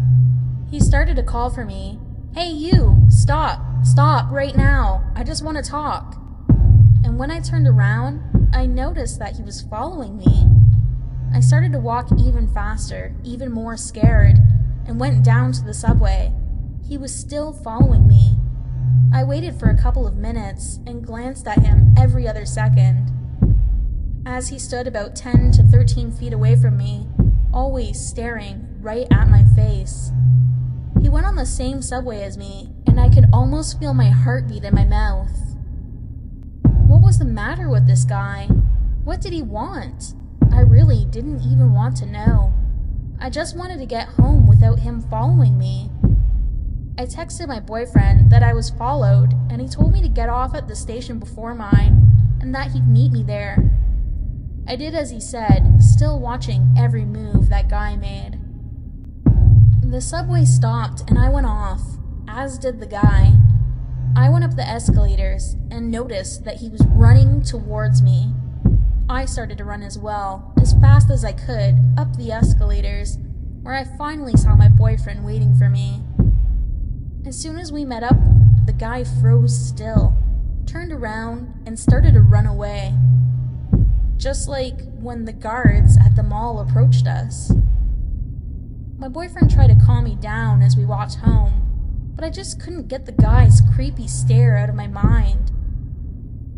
He started to call for me. "Hey you, stop right now, I just want to talk." And when I turned around, I noticed that he was following me. I started to walk even faster, even more scared, and went down to the subway. He was still following me. I waited for a couple of minutes and glanced at him every other second. As he stood about 10 to 13 feet away from me, always staring right at my face. He went on the same subway as me, and I could almost feel my heartbeat in my mouth. What was the matter with this guy? What did he want? I really didn't even want to know. I just wanted to get home without him following me. I texted my boyfriend that I was followed, and he told me to get off at the station before mine, and that he'd meet me there. I did as he said, still watching every move that guy made. The subway stopped and I went off, as did the guy. I went up the escalators and noticed that he was running towards me. I started to run as well, as fast as I could, up the escalators, where I finally saw my boyfriend waiting for me. As soon as we met up, the guy froze still, turned around, and started to run away. Just like when the guards at the mall approached us. My boyfriend tried to calm me down as we walked home, but I just couldn't get the guy's creepy stare out of my mind.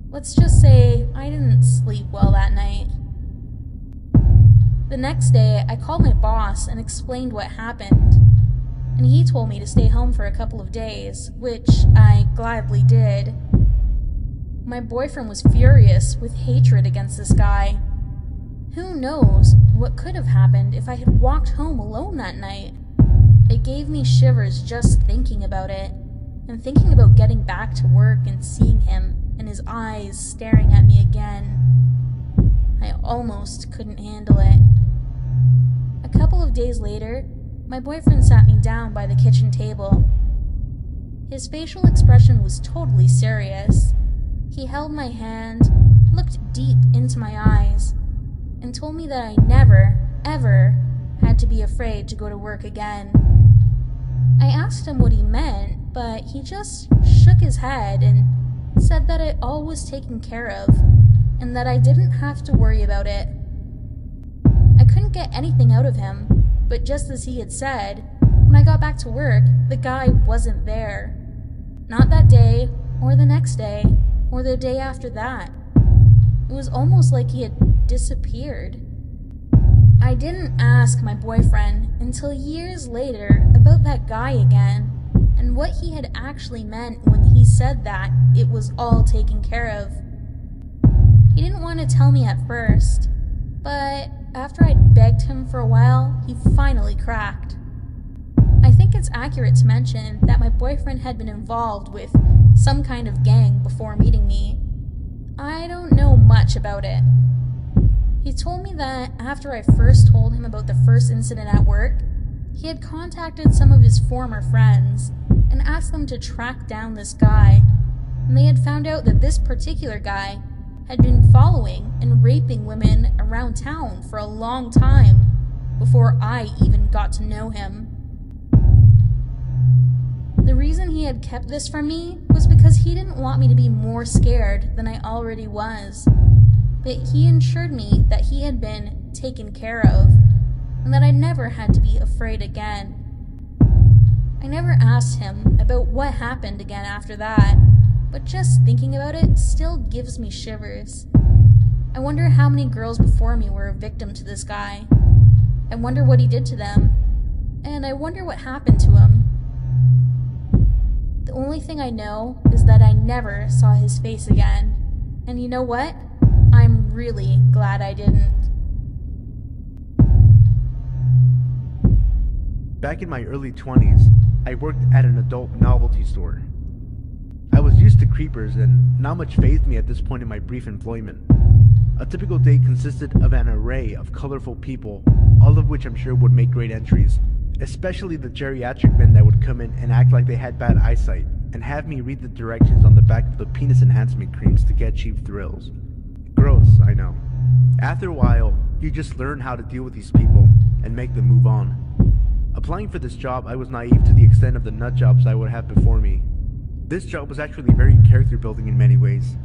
Let's just say I didn't sleep well that night. The next day, I called my boss and explained what happened, and he told me to stay home for a couple of days, which I gladly did. My boyfriend was furious with hatred against this guy. Who knows what could have happened if I had walked home alone that night? It gave me shivers just thinking about it, and thinking about getting back to work and seeing him and his eyes staring at me again. I almost couldn't handle it. A couple of days later, my boyfriend sat me down by the kitchen table. His facial expression was totally serious. He held my hand, looked deep into my eyes, and told me that I never, ever had to be afraid to go to work again. I asked him what he meant, but he just shook his head and said that it all was taken care of, and that I didn't have to worry about it. I couldn't get anything out of him, but just as he had said, when I got back to work, the guy wasn't there. Not that day, or the next day, or the day after that. It was almost like he had disappeared. I didn't ask my boyfriend until years later about that guy again, and what he had actually meant when he said that it was all taken care of. He didn't want to tell me at first, but after I'd begged him for a while, he finally cracked. I think it's accurate to mention that my boyfriend had been involved with some kind of gang before meeting me. I don't know much about it. He told me that after I first told him about the first incident at work, he had contacted some of his former friends and asked them to track down this guy, and they had found out that this particular guy had been following and raping women around town for a long time before I even got to know him. The reason he had kept this from me was because he didn't want me to be more scared than I already was, but he assured me that he had been taken care of, and that I never had to be afraid again. I never asked him about what happened again after that, but just thinking about it still gives me shivers. I wonder how many girls before me were a victim to this guy. I wonder what he did to them, and I wonder what happened to him. The only thing I know is that I never saw his face again, and you know what? I'm really glad I didn't. Back in my early 20s, I worked at an adult novelty store. I was used to creepers and not much fazed me at this point in my brief employment. A typical day consisted of an array of colorful people, all of which I'm sure would make great entries, especially the geriatric men that would come in and act like they had bad eyesight and have me read the directions on the back of the penis enhancement creams to get cheap thrills. Gross, I know. After a while, you just learn how to deal with these people and make them move on. Applying for this job, I was naive to the extent of the nut jobs I would have before me. This job was actually very character building in many ways.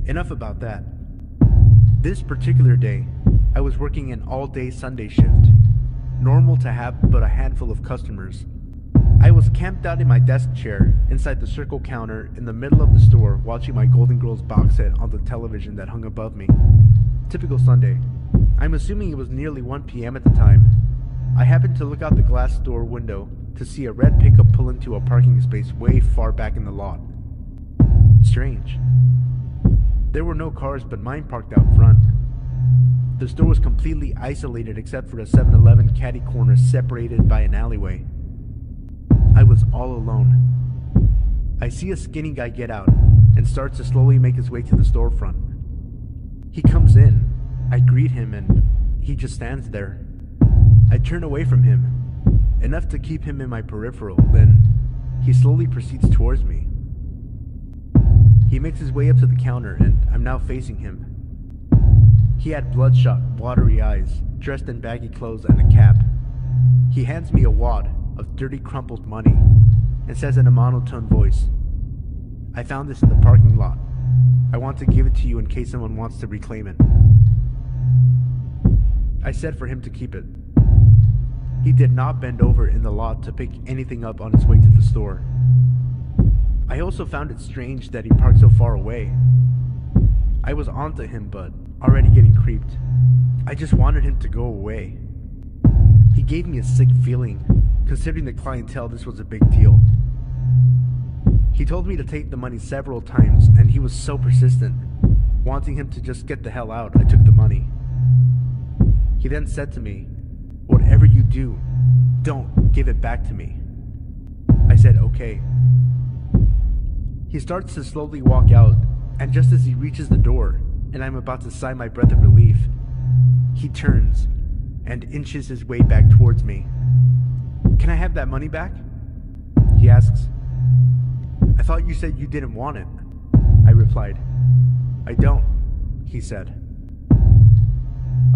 Enough about that. This particular day, I was working an all-day Sunday shift. Normal to have but a handful of customers. I was camped out in my desk chair inside the circle counter in the middle of the store watching my Golden Girls box set on the television that hung above me. Typical Sunday. I'm assuming it was nearly 1 p.m. at the time. I happened to look out the glass door window to see a red pickup pull into a parking space way far back in the lot. Strange. There were no cars but mine parked out front. The store was completely isolated except for a 7-Eleven caddy corner separated by an alleyway. I was all alone. I see a skinny guy get out and starts to slowly make his way to the storefront. He comes in, I greet him, and he just stands there. I turn away from him, enough to keep him in my peripheral, then he slowly proceeds towards me. He makes his way up to the counter and I'm now facing him. He had bloodshot, watery eyes, dressed in baggy clothes and a cap. He hands me a wad of dirty crumpled money and says in a monotone voice, "I found this in the parking lot. I want to give it to you in case someone wants to reclaim it." I said for him to keep it. He did not bend over in the lot to pick anything up on his way to the store. I also found it strange that he parked so far away. I was onto him, but already getting creeped. I just wanted him to go away. He gave me a sick feeling. Considering the clientele, this was a big deal. He told me to take the money several times, and he was so persistent. Wanting him to just get the hell out, I took the money. He then said to me, "Whatever you do, don't give it back to me." I said, "Okay." He starts to slowly walk out, and just as he reaches the door, and I'm about to sigh my breath of relief, he turns and inches his way back towards me. "Can I have that money back?" he asks. "I thought you said you didn't want it," I replied. "I don't," he said.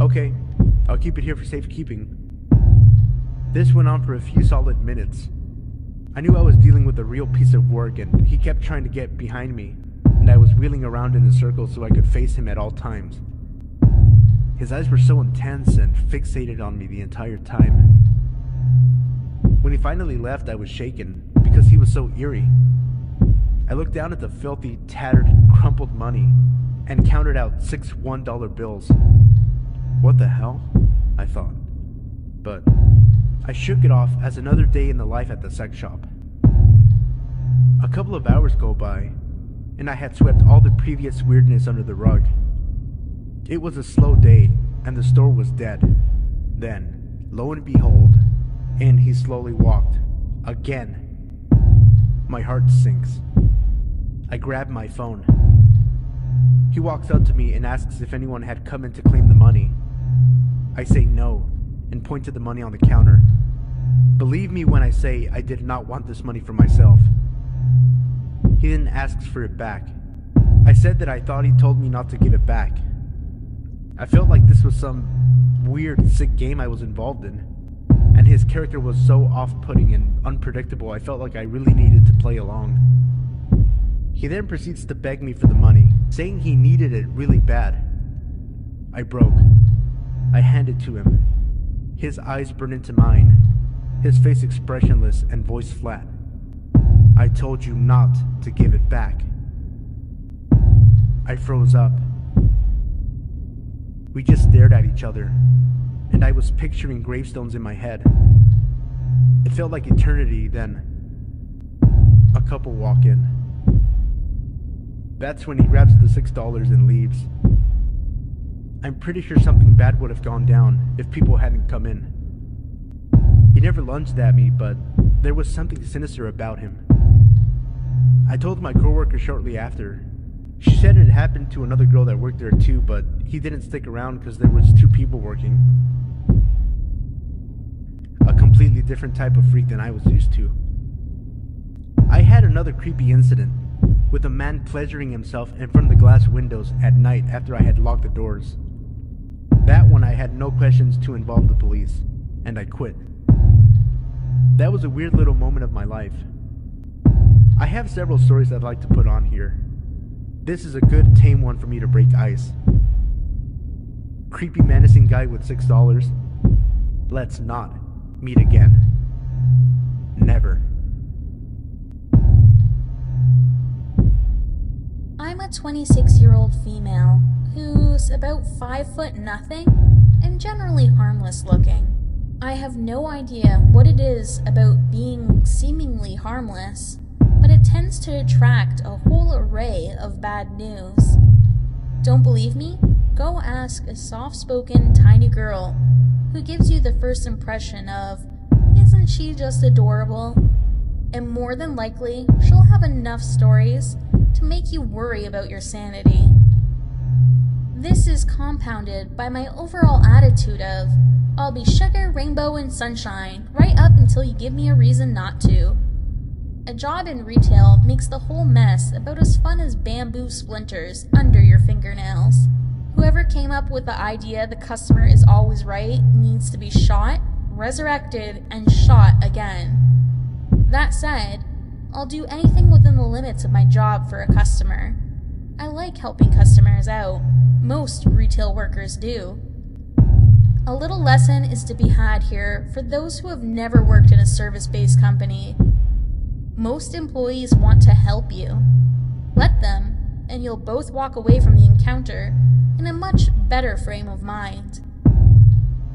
"Okay, I'll keep it here for safekeeping." This went on for a few solid minutes. I knew I was dealing with a real piece of work, and he kept trying to get behind me, and I was wheeling around in a circle so I could face him at all times. His eyes were so intense and fixated on me the entire time. When he finally left, I was shaken because he was so eerie. I looked down at the filthy, tattered, crumpled money and counted out 6 $1 bills. What the hell? I thought. But I shook it off as another day in the life at the sex shop. A couple of hours go by, and I had swept all the previous weirdness under the rug. It was a slow day, and the store was dead. Then, lo and behold, in he slowly walked. Again. My heart sinks. I grab my phone. He walks up to me and asks if anyone had come in to claim the money. I say no, and point to the money on the counter. Believe me when I say I did not want this money for myself. He then asks for it back. I said that I thought he told me not to give it back. I felt like this was some weird, sick game I was involved in, and his character was so off-putting and unpredictable I felt like I really needed to play along. He then proceeds to beg me for the money, saying he needed it really bad. I broke. I handed to him. His eyes burned into mine, his face expressionless and voice flat. "I told you not to give it back." I froze up. We just stared at each other, and I was picturing gravestones in my head. It felt like eternity. Then a couple walk in. That's when he grabs the $6 and leaves. I'm pretty sure something bad would have gone down if people hadn't come in. He never lunged at me, but there was something sinister about him. I told my coworker shortly after. She said it happened to another girl that worked there too, but he didn't stick around because there was 2 people working. A completely different type of freak than I was used to. I had another creepy incident, with a man pleasuring himself in front of the glass windows at night after I had locked the doors. That one I had no questions to involve the police, and I quit. That was a weird little moment of my life. I have several stories I'd like to put on here. This is a good tame one for me to break ice. Creepy menacing guy with $6. Let's not meet again. Never. I'm a 26-year-old female who's about 5 foot nothing and generally harmless looking. I have no idea what it is about being seemingly harmless, but it tends to attract a whole array of bad news. Don't believe me? Go ask a soft-spoken tiny girl who gives you the first impression of, "Isn't she just adorable?" And more than likely, she'll have enough stories to make you worry about your sanity. This is compounded by my overall attitude of, I'll be sugar, rainbow, and sunshine right up until you give me a reason not to. A job in retail makes the whole mess about as fun as bamboo splinters under your fingernails. Whoever came up with the idea the customer is always right needs to be shot, resurrected, and shot again. That said, I'll do anything within the limits of my job for a customer. I like helping customers out. Most retail workers do. A little lesson is to be had here for those who have never worked in a service-based company. Most employees want to help you. Let them, and you'll both walk away from the encounter in a much better frame of mind.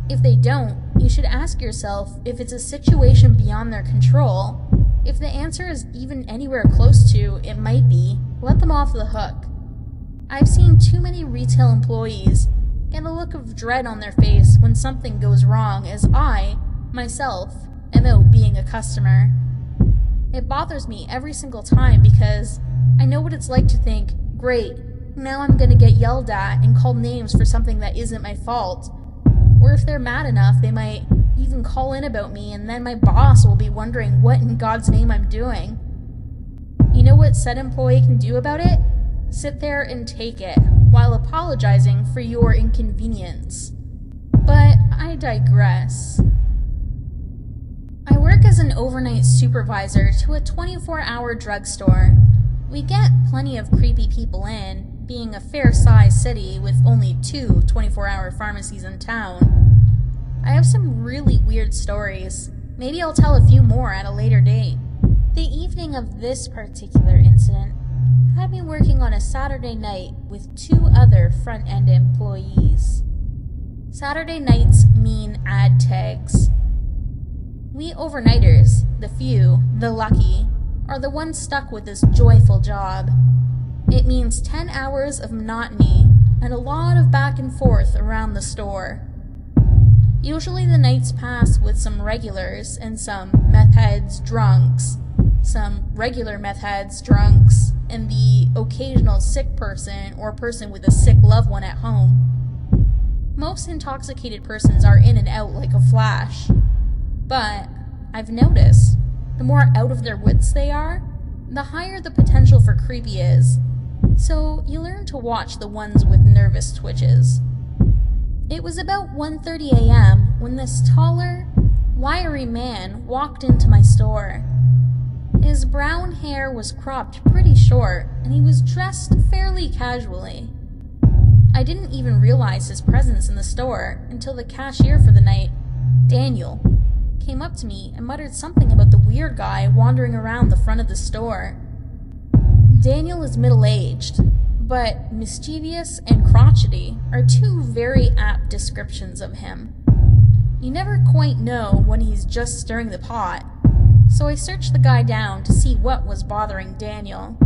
If they don't, you should ask yourself if it's a situation beyond their control. If the answer is even anywhere close to it might be, let them off the hook. I've seen too many retail employees get a look of dread on their face when something goes wrong, as I, myself, am out being a customer. It bothers me every single time because I know what it's like to think, great, now I'm gonna get yelled at and called names for something that isn't my fault. Or if they're mad enough, they might even call in about me, and then my boss will be wondering what in God's name I'm doing. You know what said employee can do about it? Sit there and take it, while apologizing for your inconvenience. But I digress. I work as an overnight supervisor to a 24-hour drugstore. We get plenty of creepy people in, being a fair-sized city with only 2 24-hour pharmacies in town. I have some really weird stories. Maybe I'll tell a few more at a later date. The evening of this particular incident had me working on a Saturday night with 2 other front-end employees. Saturday nights mean ad tags. We overnighters, the few, the lucky, are the ones stuck with this joyful job. It means 10 hours of monotony and a lot of back and forth around the store. Usually the nights pass with some regulars and some meth heads drunks, some regular meth heads drunks, and the occasional sick person or person with a sick loved one at home. Most intoxicated persons are in and out like a flash. But I've noticed, the more out of their wits they are, the higher the potential for creepy is. So you learn to watch the ones with nervous twitches. It was about 1:30 a.m. when this taller, wiry man walked into my store. His brown hair was cropped pretty short, and he was dressed fairly casually. I didn't even realize his presence in the store until the cashier for the night, Daniel, came up to me and muttered something about the weird guy wandering around the front of the store. Daniel is middle-aged, but mischievous and crotchety are 2 very apt descriptions of him. You never quite know when he's just stirring the pot, so I searched the guy down to see what was bothering Daniel.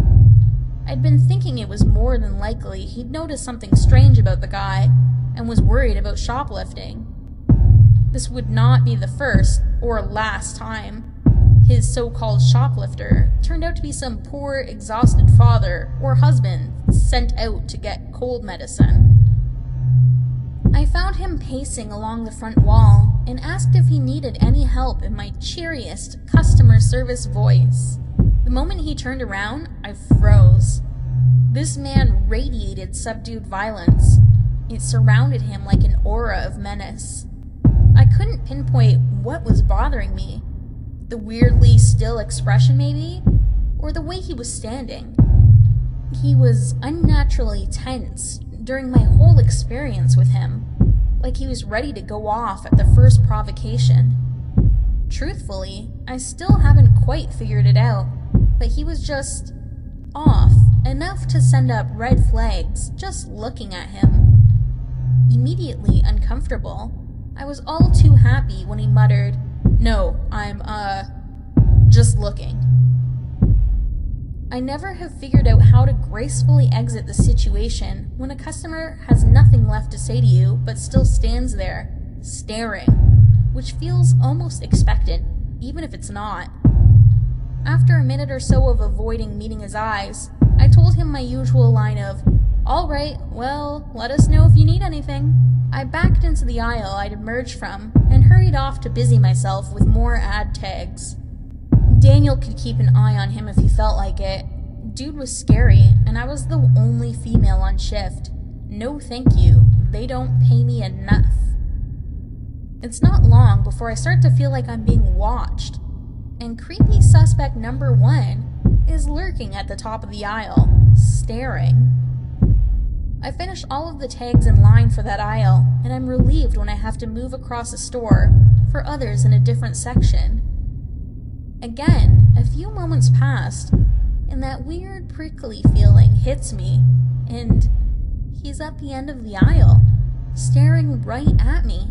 I'd been thinking it was more than likely he'd noticed something strange about the guy and was worried about shoplifting. This would not be the first or last time his so-called shoplifter turned out to be some poor, exhausted father or husband sent out to get cold medicine. I found him pacing along the front wall and asked if he needed any help in my cheeriest customer service voice. The moment he turned around, I froze. This man radiated subdued violence. It surrounded him like an aura of menace. I couldn't pinpoint what was bothering me. The weirdly still expression, maybe? Or the way he was standing. He was unnaturally tense during my whole experience with him, like he was ready to go off at the first provocation. Truthfully, I still haven't quite figured it out, but he was just off enough to send up red flags just looking at him. Immediately uncomfortable, I was all too happy when he muttered, "No, I'm, just looking." I never have figured out how to gracefully exit the situation when a customer has nothing left to say to you but still stands there, staring, which feels almost expectant, even if it's not. After a minute or so of avoiding meeting his eyes, I told him my usual line of, "All right, well, let us know if you need anything." I backed into the aisle I'd emerged from and hurried off to busy myself with more ad tags. Daniel could keep an eye on him if he felt like it. Dude was scary, and I was the only female on shift. No thank you, they don't pay me enough. It's not long before I start to feel like I'm being watched, and creepy suspect number 1 is lurking at the top of the aisle, staring. I finished all of the tags in line for that aisle, and I'm relieved when I have to move across a store for others in a different section. Again, a few moments passed, and that weird prickly feeling hits me, and he's at the end of the aisle, staring right at me.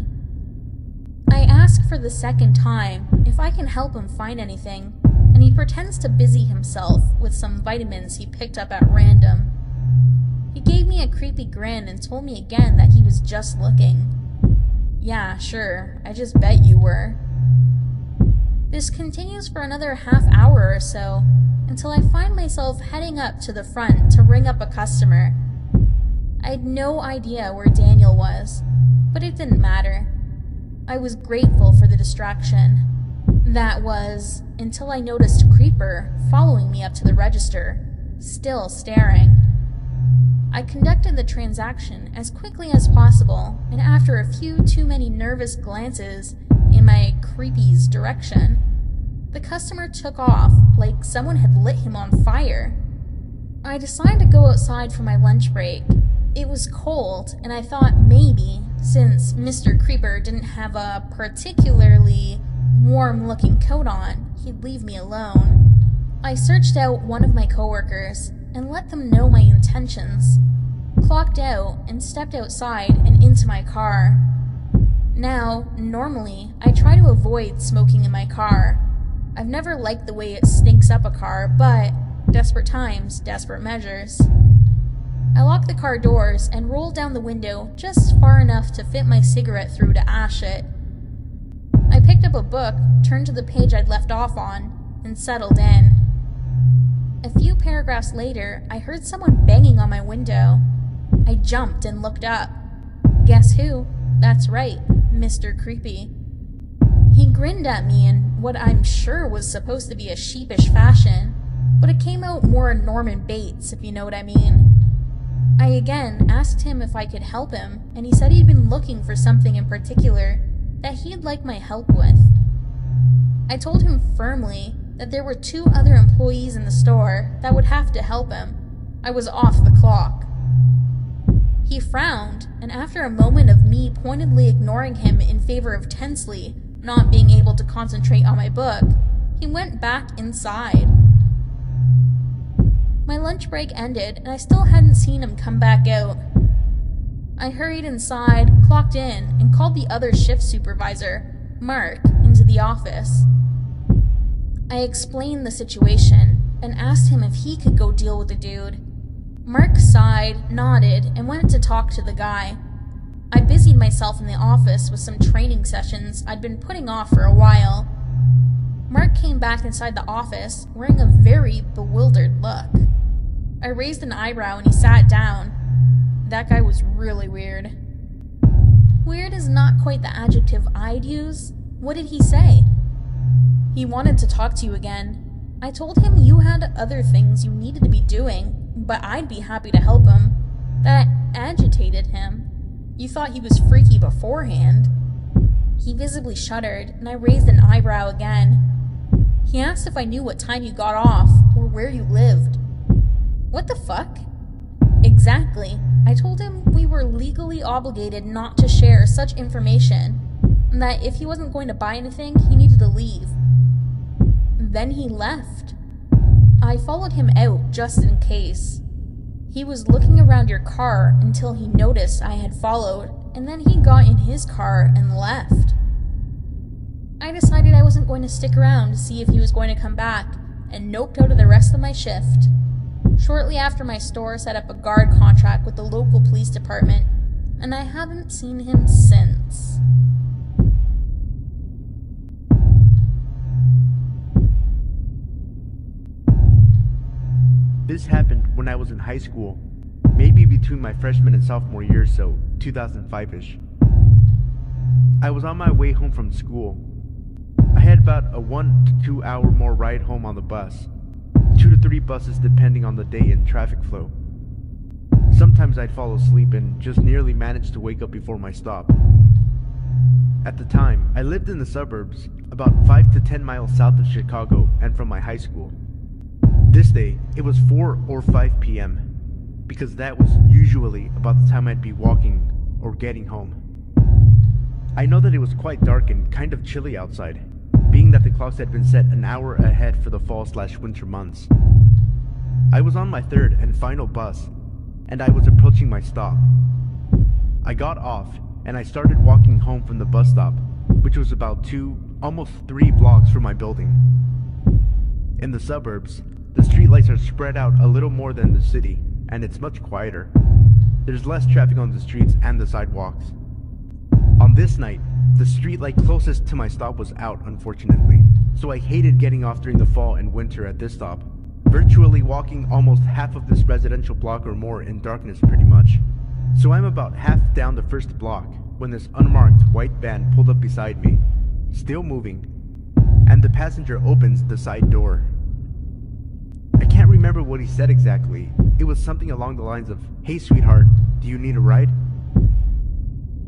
I ask for the second time if I can help him find anything, and he pretends to busy himself with some vitamins he picked up at random. He gave me a creepy grin and told me again that he was just looking. Yeah, sure, I just bet you were. This continues for another half hour or so, until I find myself heading up to the front to ring up a customer. I had no idea where Daniel was, but it didn't matter. I was grateful for the distraction. That was, until I noticed Creeper following me up to the register, still staring. I conducted the transaction as quickly as possible, and after a few too many nervous glances in my creepy's direction, the customer took off like someone had lit him on fire. I decided to go outside for my lunch break. It was cold, and I thought maybe, since Mr. Creeper didn't have a particularly warm-looking coat on, he'd leave me alone. I searched out one of my coworkers and let them know my intentions, clocked out, and stepped outside and into my car. Now, normally, I try to avoid smoking in my car. I've never liked the way it stinks up a car, but desperate times, desperate measures. I locked the car doors and rolled down the window just far enough to fit my cigarette through to ash it. I picked up a book, turned to the page I'd left off on, and settled in. A few paragraphs later, I heard someone banging on my window. I jumped and looked up. Guess who? That's right, Mr. Creepy. He grinned at me in what I'm sure was supposed to be a sheepish fashion, but it came out more Norman Bates, if you know what I mean. I again asked him if I could help him, and he said he'd been looking for something in particular that he'd like my help with. I told him firmly that there were 2 other employees in the store that would have to help him. I was off the clock. He frowned, and after a moment of me pointedly ignoring him in favor of tensely not being able to concentrate on my book, he went back inside. My lunch break ended, and I still hadn't seen him come back out. I hurried inside, clocked in, and called the other shift supervisor, Mark, into the office. I explained the situation and asked him if he could go deal with the dude. Mark sighed, nodded, and went to talk to the guy. I busied myself in the office with some training sessions I'd been putting off for a while. Mark came back inside the office wearing a very bewildered look. I raised an eyebrow and he sat down. That guy was really weird. Weird is not quite the adjective I'd use. What did he say? He wanted to talk to you again. I told him you had other things you needed to be doing, but I'd be happy to help him. That agitated him. You thought he was freaky beforehand. He visibly shuddered, and I raised an eyebrow again. He asked if I knew what time you got off, or where you lived. What the fuck? Exactly. I told him we were legally obligated not to share such information, and that if he wasn't going to buy anything, he needed to leave. Then he left. I followed him out just in case. He was looking around your car until he noticed I had followed, and then he got in his car and left. I decided I wasn't going to stick around to see if he was going to come back, and noped out of the rest of my shift. Shortly after, my store set up a guard contract with the local police department, and I haven't seen him since. This happened when I was in high school, maybe between my freshman and sophomore year, so 2005-ish. I was on my way home from school. I had about a 1 to 2 hour more ride home on the bus, 2 to 3 buses depending on the day and traffic flow. Sometimes I'd fall asleep and just nearly managed to wake up before my stop. At the time, I lived in the suburbs, about 5 to 10 miles south of Chicago and from my high school. This day, it was 4 or 5 p.m. because that was usually about the time I'd be walking or getting home. I know that it was quite dark and kind of chilly outside, being that the clocks had been set an hour ahead for the fall/winter months. I was on my third and final bus, and I was approaching my stop. I got off, and I started walking home from the bus stop, which was about 2, almost 3 blocks from my building. In the suburbs, the streetlights are spread out a little more than the city, and it's much quieter. There's less traffic on the streets and the sidewalks. On this night, the streetlight closest to my stop was out, unfortunately, so I hated getting off during the fall and winter at this stop, virtually walking almost half of this residential block or more in darkness pretty much. So I'm about half down the first block when this unmarked white van pulled up beside me, still moving, and the passenger opens the side door. I can't remember what he said exactly. It was something along the lines of, "Hey sweetheart, do you need a ride?"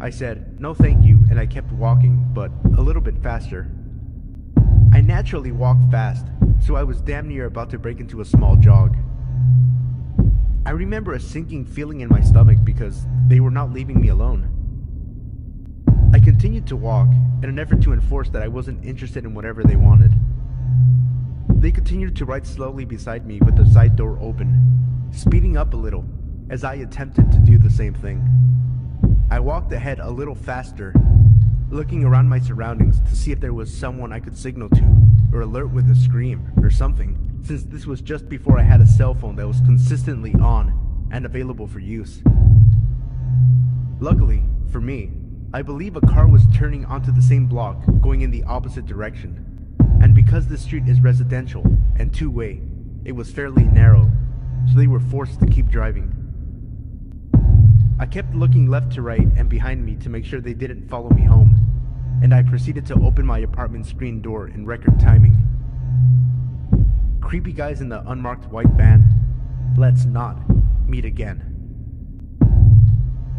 I said, "No thank you," and I kept walking, but a little bit faster. I naturally walk fast, so I was damn near about to break into a small jog. I remember a sinking feeling in my stomach because they were not leaving me alone. I continued to walk in an effort to enforce that I wasn't interested in whatever they wanted. They continued to ride slowly beside me with the side door open, speeding up a little as I attempted to do the same thing. I walked ahead a little faster, looking around my surroundings to see if there was someone I could signal to or alert with a scream or something, since this was just before I had a cell phone that was consistently on and available for use. Luckily, for me, I believe a car was turning onto the same block going in the opposite direction, and because this street is residential and two-way, it was fairly narrow, so they were forced to keep driving. I kept looking left to right and behind me to make sure they didn't follow me home, and I proceeded to open my apartment screen door in record timing. Creepy guys in the unmarked white van, let's not meet again.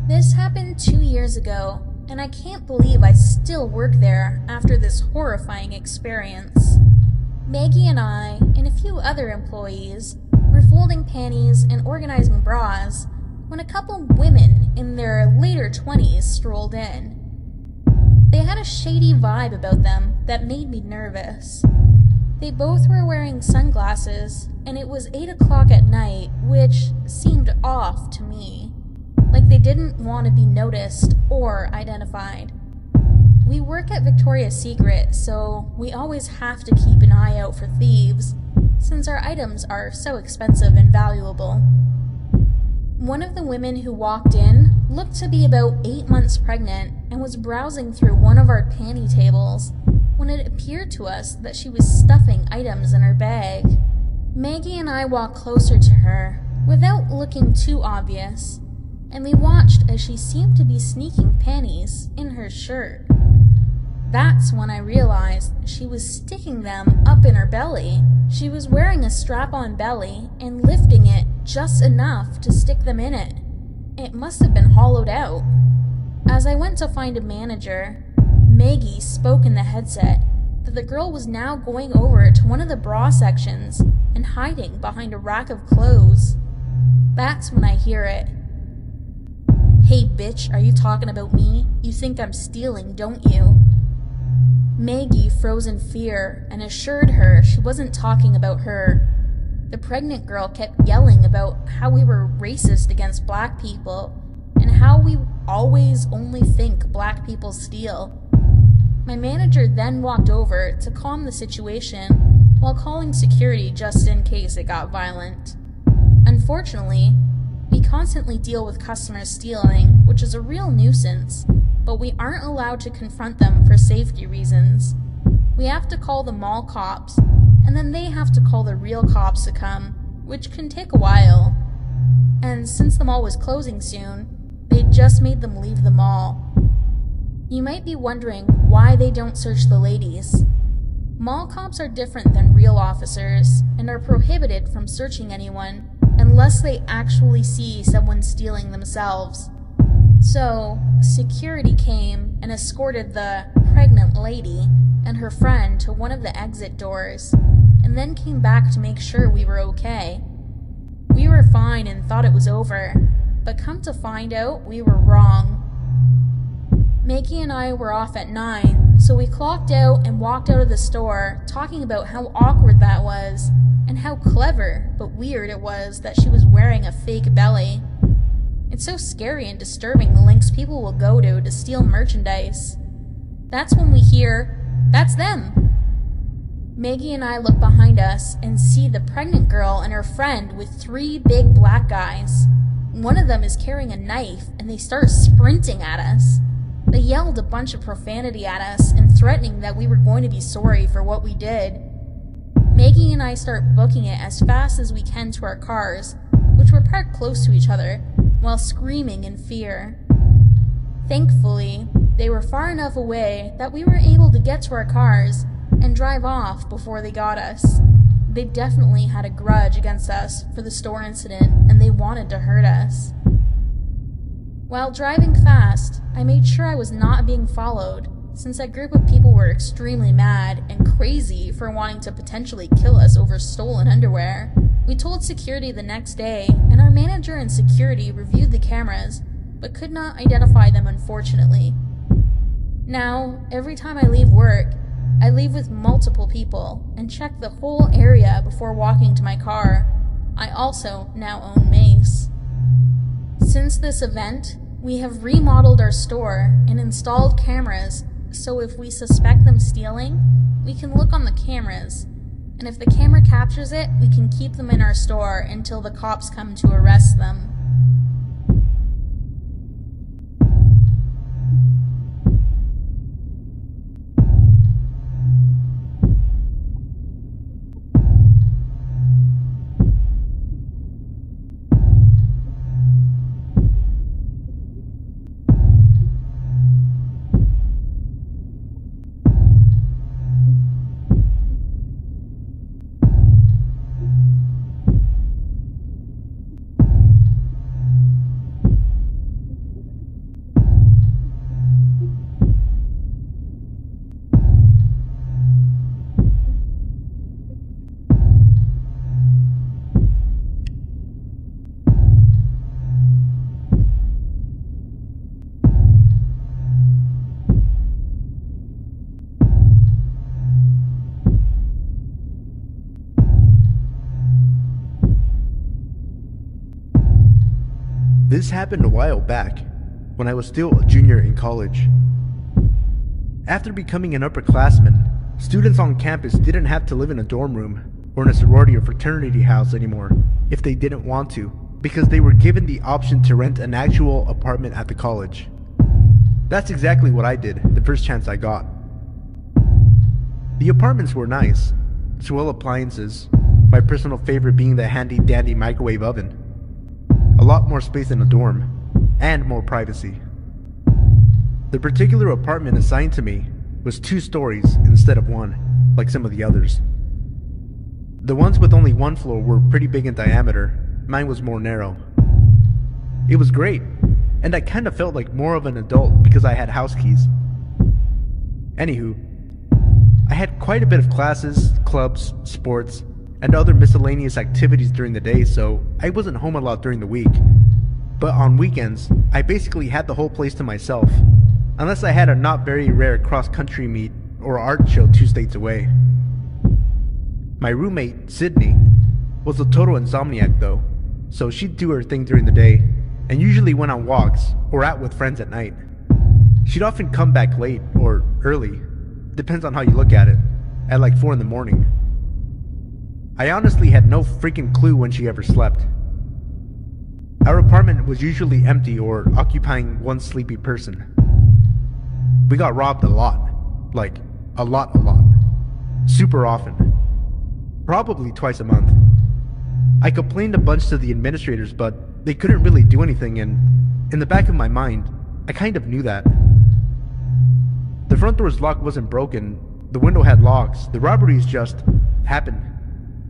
This happened 2 years ago, and I can't believe I still work there after this horrifying experience. Maggie and I, and a few other employees, were folding panties and organizing bras when a couple women in their later 20s strolled in. They had a shady vibe about them that made me nervous. They both were wearing sunglasses, and it was 8 o'clock at night, which seemed off to me, like they didn't want to be noticed or identified. We work at Victoria's Secret, so we always have to keep an eye out for thieves, since our items are so expensive and valuable. One of the women who walked in looked to be about 8 months pregnant and was browsing through one of our panty tables when it appeared to us that she was stuffing items in her bag. Maggie and I walked closer to her without looking too obvious, and we watched as she seemed to be sneaking panties in her shirt. That's when I realized she was sticking them up in her belly. She was wearing a strap-on belly and lifting it just enough to stick them in it. It must have been hollowed out. As I went to find a manager, Maggie spoke in the headset that the girl was now going over to one of the bra sections and hiding behind a rack of clothes. That's when I hear it. "Hey bitch, are you talking about me? You think I'm stealing, don't you?" Maggie froze in fear and assured her she wasn't talking about her. The pregnant girl kept yelling about how we were racist against black people and how we always only think black people steal. My manager then walked over to calm the situation while calling security just in case it got violent. Unfortunately, we constantly deal with customers stealing, which is a real nuisance, but we aren't allowed to confront them for safety reasons. We have to call the mall cops, and then they have to call the real cops to come, which can take a while. And since the mall was closing soon, they just made them leave the mall. You might be wondering why they don't search the ladies. Mall cops are different than real officers and are prohibited from searching anyone unless they actually see someone stealing themselves. So, security came and escorted the pregnant lady and her friend to one of the exit doors, and then came back to make sure we were okay. We were fine and thought it was over, but come to find out, we were wrong. Maggie and I were off at 9, so we clocked out and walked out of the store, talking about how awkward that was, and how clever but weird it was that she was wearing a fake belly. It's so scary and disturbing the lengths people will go to steal merchandise. That's when we hear, "That's them!" Maggie and I look behind us and see the pregnant girl and her friend with 3 big black guys. One of them is carrying a knife and they start sprinting at us. They yelled a bunch of profanity at us and threatening that we were going to be sorry for what we did. Maggie and I start booking it as fast as we can to our cars, which were parked close to each other, while screaming in fear. Thankfully, they were far enough away that we were able to get to our cars and drive off before they got us. They definitely had a grudge against us for the store incident, and they wanted to hurt us. While driving fast, I made sure I was not being followed, since that group of people were extremely mad and crazy for wanting to potentially kill us over stolen underwear. We told security the next day, and our manager and security reviewed the cameras, but could not identify them, unfortunately. Now, every time I leave work, I leave with multiple people and check the whole area before walking to my car. I also now own mace. Since this event, we have remodeled our store and installed cameras, so if we suspect them stealing, we can look on the cameras, and if the camera captures it, we can keep them in our store until the cops come to arrest them. This happened a while back, when I was still a junior in college. After becoming an upperclassman, students on campus didn't have to live in a dorm room or in a sorority or fraternity house anymore if they didn't want to, because they were given the option to rent an actual apartment at the college. That's exactly what I did the first chance I got. The apartments were nice, swell appliances, my personal favorite being the handy dandy microwave oven. A lot more space in a dorm, and more privacy. The particular apartment assigned to me was 2 stories instead of 1, like some of the others. The ones with only 1 floor were pretty big in diameter, mine was more narrow. It was great, and I kinda felt like more of an adult because I had house keys. Anywho, I had quite a bit of classes, clubs, sports, and other miscellaneous activities during the day, so I wasn't home a lot during the week. But on weekends, I basically had the whole place to myself, unless I had a not very rare cross-country meet or art show 2 states away. My roommate, Sydney, was a total insomniac though, so she'd do her thing during the day, and usually went on walks or out with friends at night. She'd often come back late or early, depends on how you look at it, at like 4 in the morning. I honestly had no freaking clue when she ever slept. Our apartment was usually empty or occupying one sleepy person. We got robbed a lot. Like, a lot. Super often. Probably twice a month. I complained a bunch to the administrators, but they couldn't really do anything, and in the back of my mind, I kind of knew that. The front door's lock wasn't broken, the window had locks, the robberies just happened.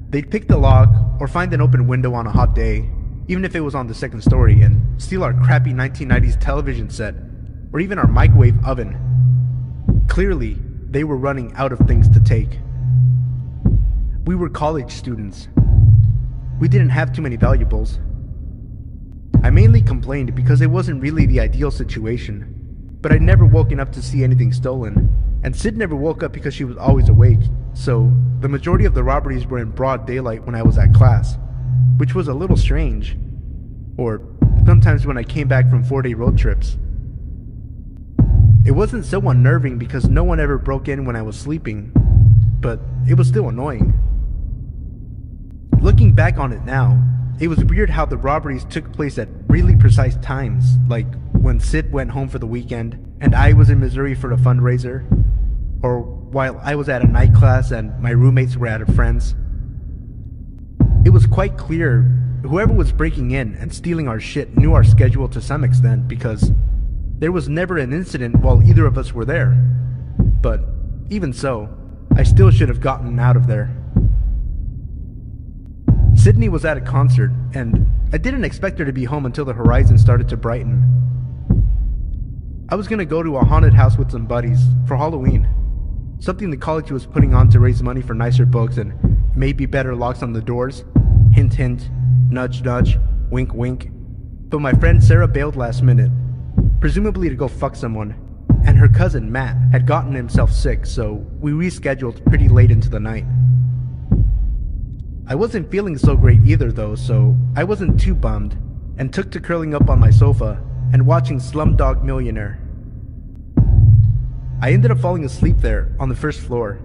They'd pick the lock, or find an open window on a hot day, even if it was on the 2nd story, and steal our crappy 1990s television set, or even our microwave oven. Clearly, they were running out of things to take. We were college students. we didn't have too many valuables. I mainly complained because it wasn't really the ideal situation, but I'd never woken up to see anything stolen, and Sid never woke up because she was always awake, so the majority of the robberies were in broad daylight when I was at class, which was a little strange, or sometimes when I came back from 4-day road trips. It wasn't so unnerving because no one ever broke in when I was sleeping, but it was still annoying. Looking back on it now, it was weird how the robberies took place at really precise times, like when Sid went home for the weekend and I was in Missouri for a fundraiser, or while I was at a night class and my roommates were at a friend's. It was quite clear whoever was breaking in and stealing our shit knew our schedule to some extent because there was never an incident while either of us were there. But even so, I still should have gotten out of there. Sydney was at a concert, and I didn't expect her to be home until the horizon started to brighten. I was gonna go to a haunted house with some buddies for Halloween, something the college was putting on to raise money for nicer books and maybe better locks on the doors. Hint hint, nudge nudge, wink wink. But my friend Sarah bailed last minute, presumably to go fuck someone, and her cousin Matt had gotten himself sick, so we rescheduled pretty late into the night. I wasn't feeling so great either though, so I wasn't too bummed, and took to curling up on my sofa and watching Slumdog Millionaire. I ended up falling asleep there on the first floor,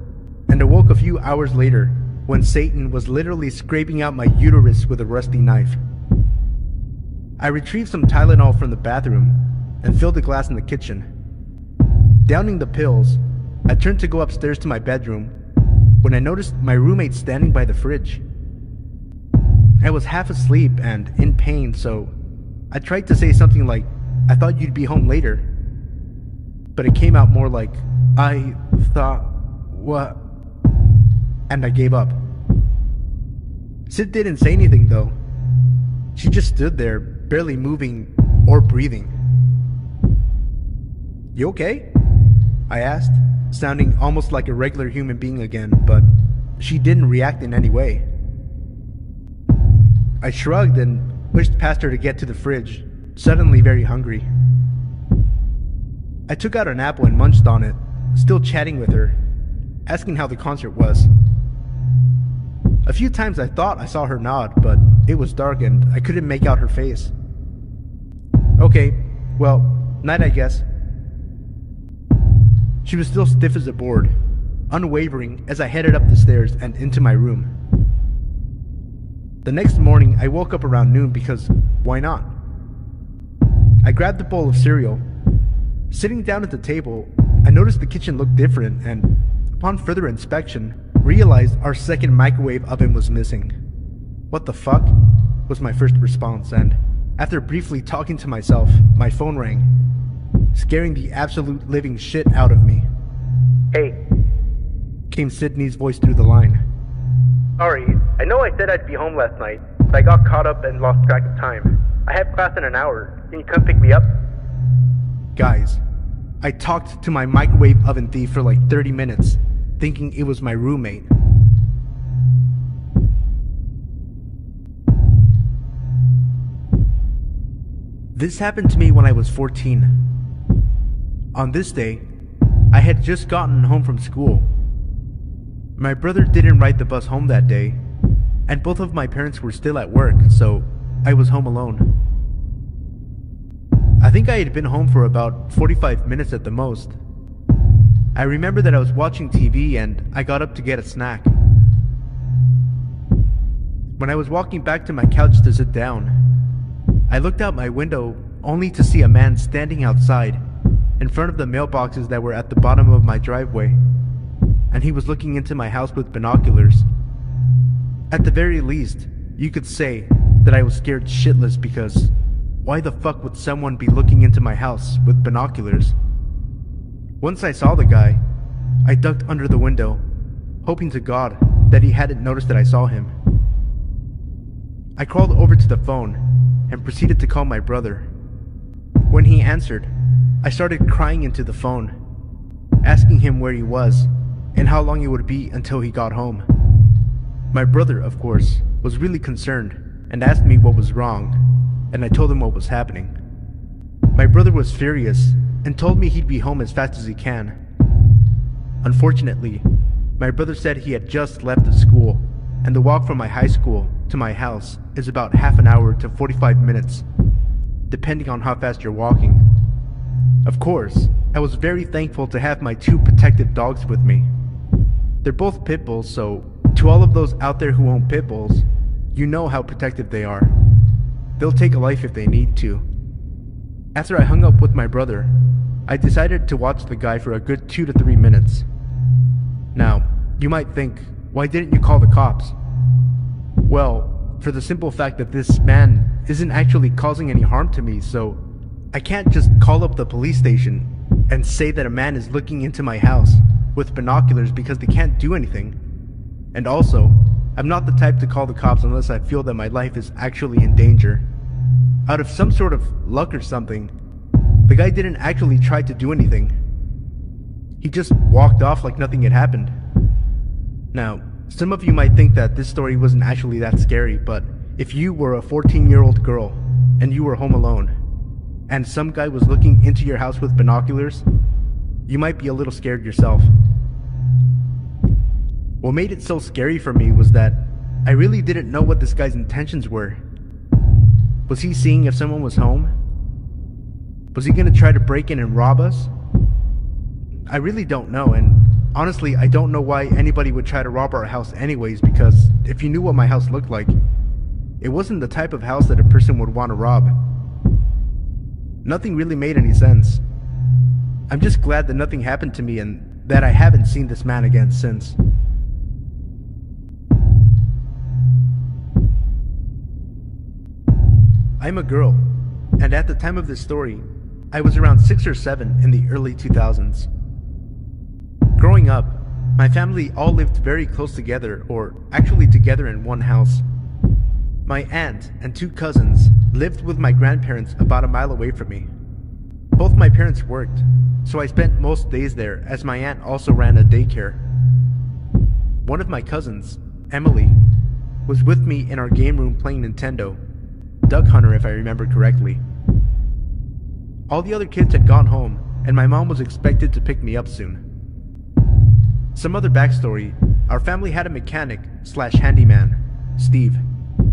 and awoke a few hours later when Satan was literally scraping out my uterus with a rusty knife. I retrieved some Tylenol from the bathroom and filled a glass in the kitchen. Downing the pills, I turned to go upstairs to my bedroom when I noticed my roommate standing by the fridge. I was half asleep and in pain, so I tried to say something like, "I thought you'd be home later." But it came out more like, "I thought what?" And I gave up. Sid didn't say anything though. She just stood there, barely moving or breathing. "You okay?" I asked, sounding almost like a regular human being again, but she didn't react in any way. I shrugged and wished past her to get to the fridge, suddenly very hungry. I took out an apple and munched on it, still chatting with her, asking how the concert was. A few times I thought I saw her nod, but it was dark and I couldn't make out her face. "Okay, well, night I guess." She was still stiff as a board, unwavering as I headed up the stairs and into my room. The next morning I woke up around noon because why not? I grabbed a bowl of cereal. Sitting down at the table, I noticed the kitchen looked different and, upon further inspection, realized our second microwave oven was missing. "What the fuck?" was my first response, and after briefly talking to myself, my phone rang, scaring the absolute living shit out of me. "Hey," came Sydney's voice through the line. "Sorry, I know I said I'd be home last night, but I got caught up and lost track of time. I have class in an hour. Can you come pick me up?" Guys, I talked to my microwave oven thief for like 30 minutes, thinking it was my roommate. This happened to me when I was 14. On this day, I had just gotten home from school. My brother didn't ride the bus home that day, and both of my parents were still at work, so I was home alone. I think I had been home for about 45 minutes at the most. I remember that I was watching TV and I got up to get a snack. When I was walking back to my couch to sit down, I looked out my window only to see a man standing outside in front of the mailboxes that were at the bottom of my driveway, and he was looking into my house with binoculars. At the very least, you could say that I was scared shitless because why the fuck would someone be looking into my house with binoculars? Once I saw the guy, I ducked under the window, hoping to God that he hadn't noticed that I saw him. I crawled over to the phone and proceeded to call my brother. When he answered, I started crying into the phone, asking him where he was and how long it would be until he got home. My brother, of course, was really concerned and asked me what was wrong, and I told him what was happening. My brother was furious and told me he'd be home as fast as he can. Unfortunately, my brother said he had just left the school, and the walk from my high school to my house is about half an hour to 45 minutes, depending on how fast you're walking. Of course, I was very thankful to have my 2 protective dogs with me. They're both pit bulls, so to all of those out there who own pit bulls, you know how protective they are. They'll take a life if they need to. After I hung up with my brother, I decided to watch the guy for a good 2 to 3 minutes. Now, you might think, why didn't you call the cops? Well, for the simple fact that this man isn't actually causing any harm to me, so I can't just call up the police station and say that a man is looking into my house with binoculars because they can't do anything. And also, I'm not the type to call the cops unless I feel that my life is actually in danger. Out of some sort of luck or something, the guy didn't actually try to do anything. He just walked off like nothing had happened. Now, some of you might think that this story wasn't actually that scary, but if you were a 14-year-old girl and you were home alone, and some guy was looking into your house with binoculars, you might be a little scared yourself. What made it so scary for me was that I really didn't know what this guy's intentions were. Was he seeing if someone was home? Was he gonna try to break in and rob us? I really don't know, and honestly, I don't know why anybody would try to rob our house anyways, because if you knew what my house looked like, it wasn't the type of house that a person would want to rob. Nothing really made any sense. I'm just glad that nothing happened to me and that I haven't seen this man again since. I'm a girl, and at the time of this story, I was around 6 or 7 in the early 2000s. Growing up, my family all lived very close together, or actually together in one house. My aunt and 2 cousins lived with my grandparents about a mile away from me. Both my parents worked, so I spent most days there as my aunt also ran a daycare. One of my cousins, Emily, was with me in our game room playing Nintendo, Duck Hunter if I remember correctly. All the other kids had gone home, and my mom was expected to pick me up soon. Some other backstory, our family had a mechanic / handyman, Steve,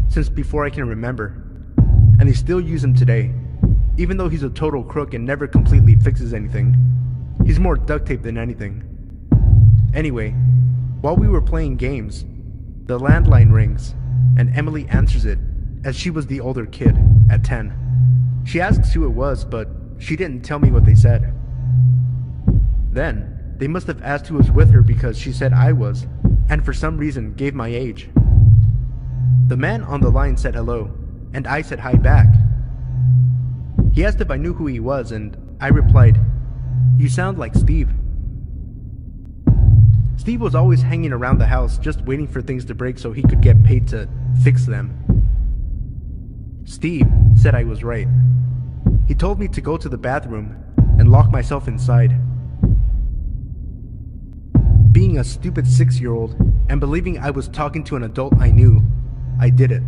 since before I can remember, and they still use him today, even though he's a total crook and never completely fixes anything. He's more duct tape than anything. Anyway, while we were playing games, the landline rings, and Emily answers it, as she was the older kid, at 10. She asks who it was, but she didn't tell me what they said. Then, they must have asked who was with her because she said I was, and for some reason gave my age. The man on the line said hello, and I said hi back. He asked if I knew who he was, and I replied, "You sound like Steve." Steve was always hanging around the house just waiting for things to break so he could get paid to fix them. Steve said I was right. He told me to go to the bathroom and lock myself inside. Being a stupid 6-year-old and believing I was talking to an adult I knew, I did it.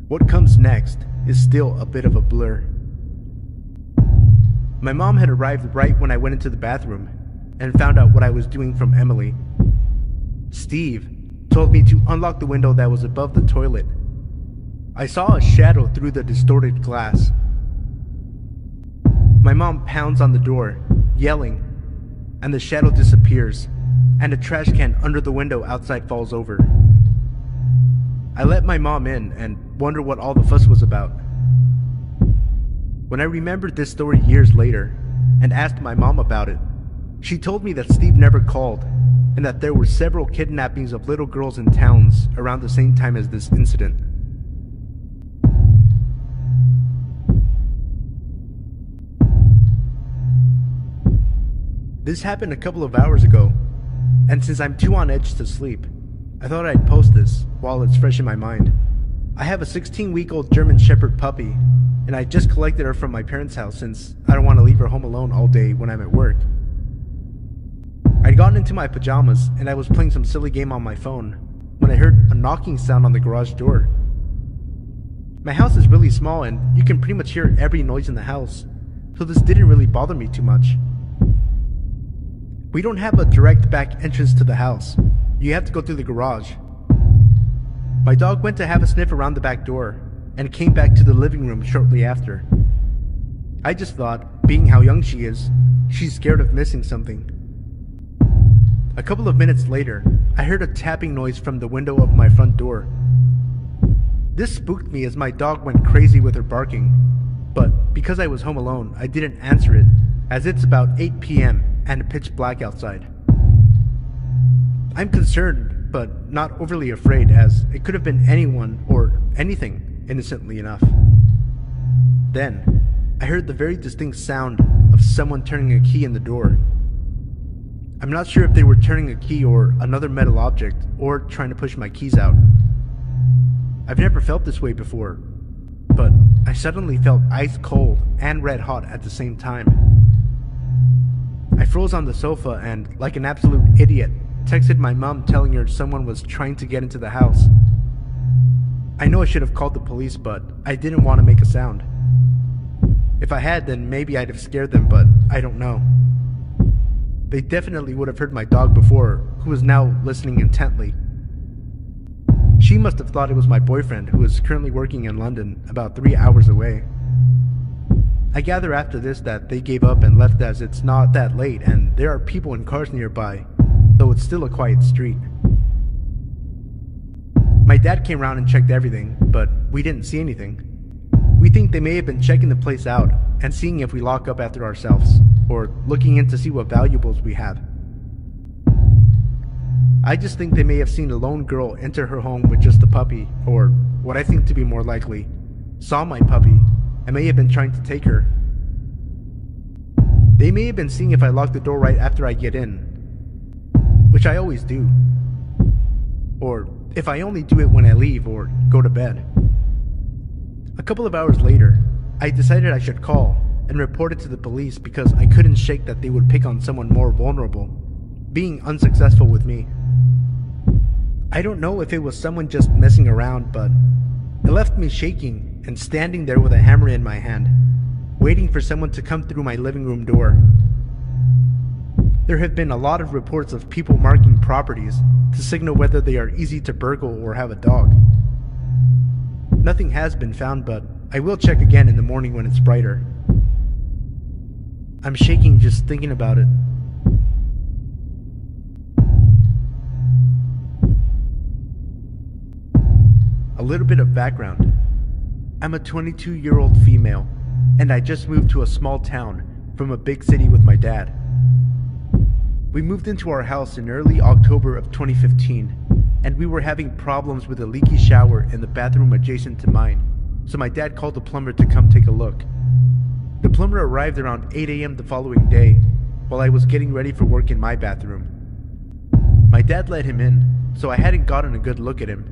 What comes next is still a bit of a blur. My mom had arrived right when I went into the bathroom and found out what I was doing from Emily. Steve told me to unlock the window that was above the toilet. I saw a shadow through the distorted glass. My mom pounds on the door, yelling, and the shadow disappears, and a trash can under the window outside falls over. I let my mom in and wonder what all the fuss was about. When I remembered this story years later and asked my mom about it, she told me that Steve never called and that there were several kidnappings of little girls in towns around the same time as this incident. This happened a couple of hours ago, and since I'm too on edge to sleep, I thought I'd post this while it's fresh in my mind. I have a 16-week-old German Shepherd puppy, and I just collected her from my parents' house since I don't want to leave her home alone all day when I'm at work. I I'd gotten into my pajamas and I was playing some silly game on my phone when I heard a knocking sound on the garage door. My house is really small and you can pretty much hear every noise in the house, so this didn't really bother me too much. We don't have a direct back entrance to the house. You have to go through the garage. My dog went to have a sniff around the back door and came back to the living room shortly after. I just thought, being how young she is, she's scared of missing something. A couple of minutes later, I heard a tapping noise from the window of my front door. This spooked me as my dog went crazy with her barking, but because I was home alone, I didn't answer it, as it's about 8 p.m. and pitch black outside. I'm concerned, but not overly afraid, as it could have been anyone or anything, innocently enough. Then, I heard the very distinct sound of someone turning a key in the door. I'm not sure if they were turning a key or another metal object, or trying to push my keys out. I've never felt this way before, but I suddenly felt ice cold and red hot at the same time. I froze on the sofa and, like an absolute idiot, texted my mom telling her someone was trying to get into the house. I know I should have called the police, but I didn't want to make a sound. If I had, then maybe I'd have scared them, but I don't know. They definitely would have heard my dog before, who was now listening intently. She must have thought it was my boyfriend, who is currently working in London, about 3 hours away. I gather after this that they gave up and left, as it's not that late and there are people in cars nearby, though it's still a quiet street. My dad came around and checked everything, but we didn't see anything. We think they may have been checking the place out and seeing if we lock up after ourselves, or looking in to see what valuables we have. I just think they may have seen a lone girl enter her home with just a puppy, or what I think to be more likely, saw my puppy and may have been trying to take her. They may have been seeing if I lock the door right after I get in, which I always do, or if I only do it when I leave or go to bed. A couple of hours later, I decided I should call and report it to the police because I couldn't shake that they would pick on someone more vulnerable, being unsuccessful with me. I don't know if it was someone just messing around, but it left me shaking and standing there with a hammer in my hand, waiting for someone to come through my living room door. There have been a lot of reports of people marking properties to signal whether they are easy to burgle or have a dog. Nothing has been found, but I will check again in the morning when it's brighter. I'm shaking just thinking about it. A little bit of background. I'm a 22-year-old female, and I just moved to a small town from a big city with my dad. We moved into our house in early October of 2015, and we were having problems with a leaky shower in the bathroom adjacent to mine, so my dad called the plumber to come take a look. The plumber arrived around 8 a.m. the following day, while I was getting ready for work in my bathroom. My dad let him in, so I hadn't gotten a good look at him.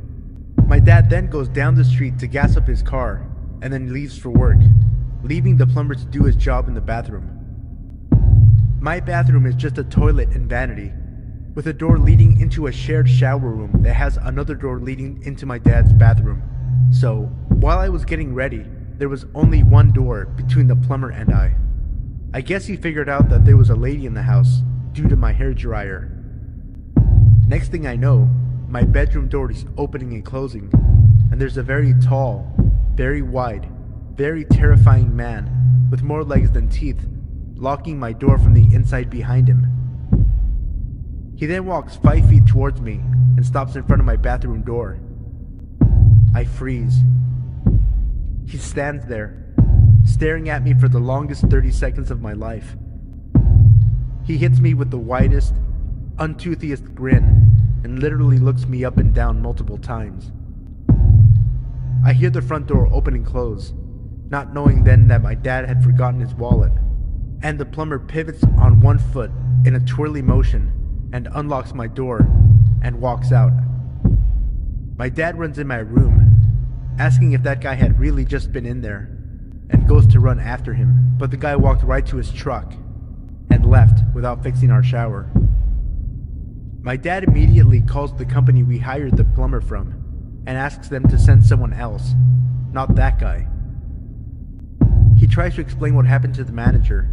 My dad then goes down the street to gas up his car, and then leaves for work, leaving the plumber to do his job in the bathroom. My bathroom is just a toilet and vanity, with a door leading into a shared shower room that has another door leading into my dad's bathroom. So, while I was getting ready, there was only one door between the plumber and I. I guess he figured out that there was a lady in the house due to my hair dryer. Next thing I know, my bedroom door is opening and closing, and there's a very tall, very wide, very terrifying man with more legs than teeth locking my door from the inside behind him. He then walks 5 feet towards me and stops in front of my bathroom door. I freeze. He stands there, staring at me for the longest 30 seconds of my life. He hits me with the widest, untoothiest grin and literally looks me up and down multiple times. I hear the front door open and close, not knowing then that my dad had forgotten his wallet, and the plumber pivots on one foot in a twirly motion and unlocks my door and walks out. My dad runs in my room, asking if that guy had really just been in there, and goes to run after him, but the guy walked right to his truck and left without fixing our shower. My dad immediately calls the company we hired the plumber from and asks them to send someone else, not that guy. He tries to explain what happened to the manager.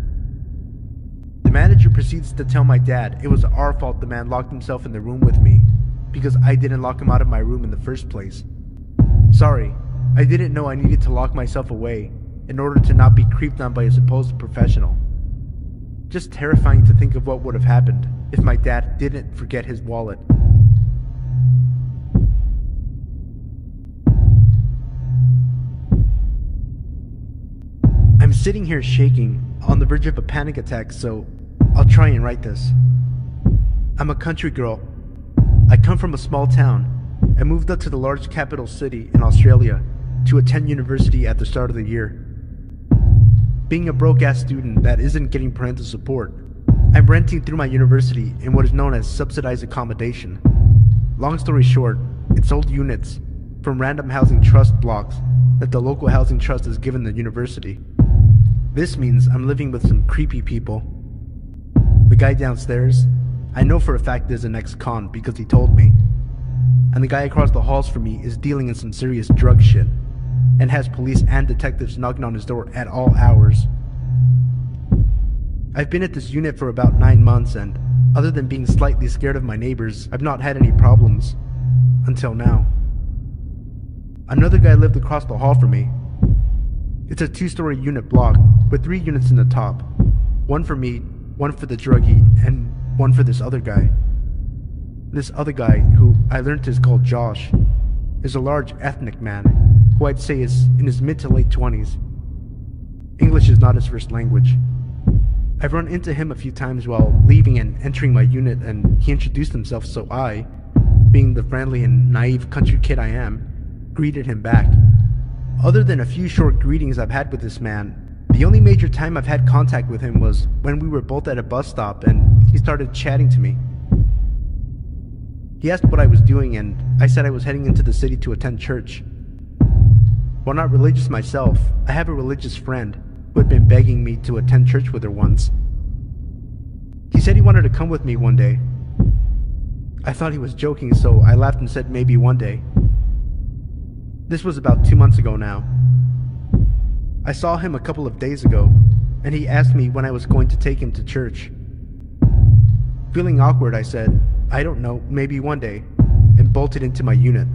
The manager proceeds to tell my dad it was our fault the man locked himself in the room with me because I didn't lock him out of my room in the first place. Sorry, I didn't know I needed to lock myself away in order to not be creeped on by a supposed professional. Just terrifying to think of what would have happened if my dad didn't forget his wallet. I'm sitting here shaking, on the verge of a panic attack, so I'll try and write this. I'm a country girl. I come from a small town and moved up to the large capital city in Australia to attend university at the start of the year. Being a broke-ass student that isn't getting parental support, I'm renting through my university in what is known as subsidized accommodation. Long story short, it's old units from random housing trust blocks that the local housing trust has given the university. This means I'm living with some creepy people. The guy downstairs, I know for a fact is an ex-con because he told me. And the guy across the halls from me is dealing in some serious drug shit and has police and detectives knocking on his door at all hours. I've been at this unit for about 9 months, and other than being slightly scared of my neighbors, I've not had any problems. Until now. Another guy lived across the hall from me. It's a 2-story unit block with 3 units in the top. One for me, one for the druggie, and one for this other guy. This other guy, who I learned is called Josh, is a large ethnic man who I'd say is in his mid to late 20s. English is not his first language. I've run into him a few times while leaving and entering my unit, and he introduced himself, so I, being the friendly and naive country kid I am, greeted him back. Other than a few short greetings I've had with this man, the only major time I've had contact with him was when we were both at a bus stop and he started chatting to me. He asked what I was doing, and I said I was heading into the city to attend church. While not religious myself, I have a religious friend who had been begging me to attend church with her once. He said he wanted to come with me one day. I thought he was joking, so I laughed and said maybe one day. This was about 2 months ago now. I saw him a couple of days ago, and he asked me when I was going to take him to church. Feeling awkward, I said, I don't know, maybe one day, and bolted into my unit.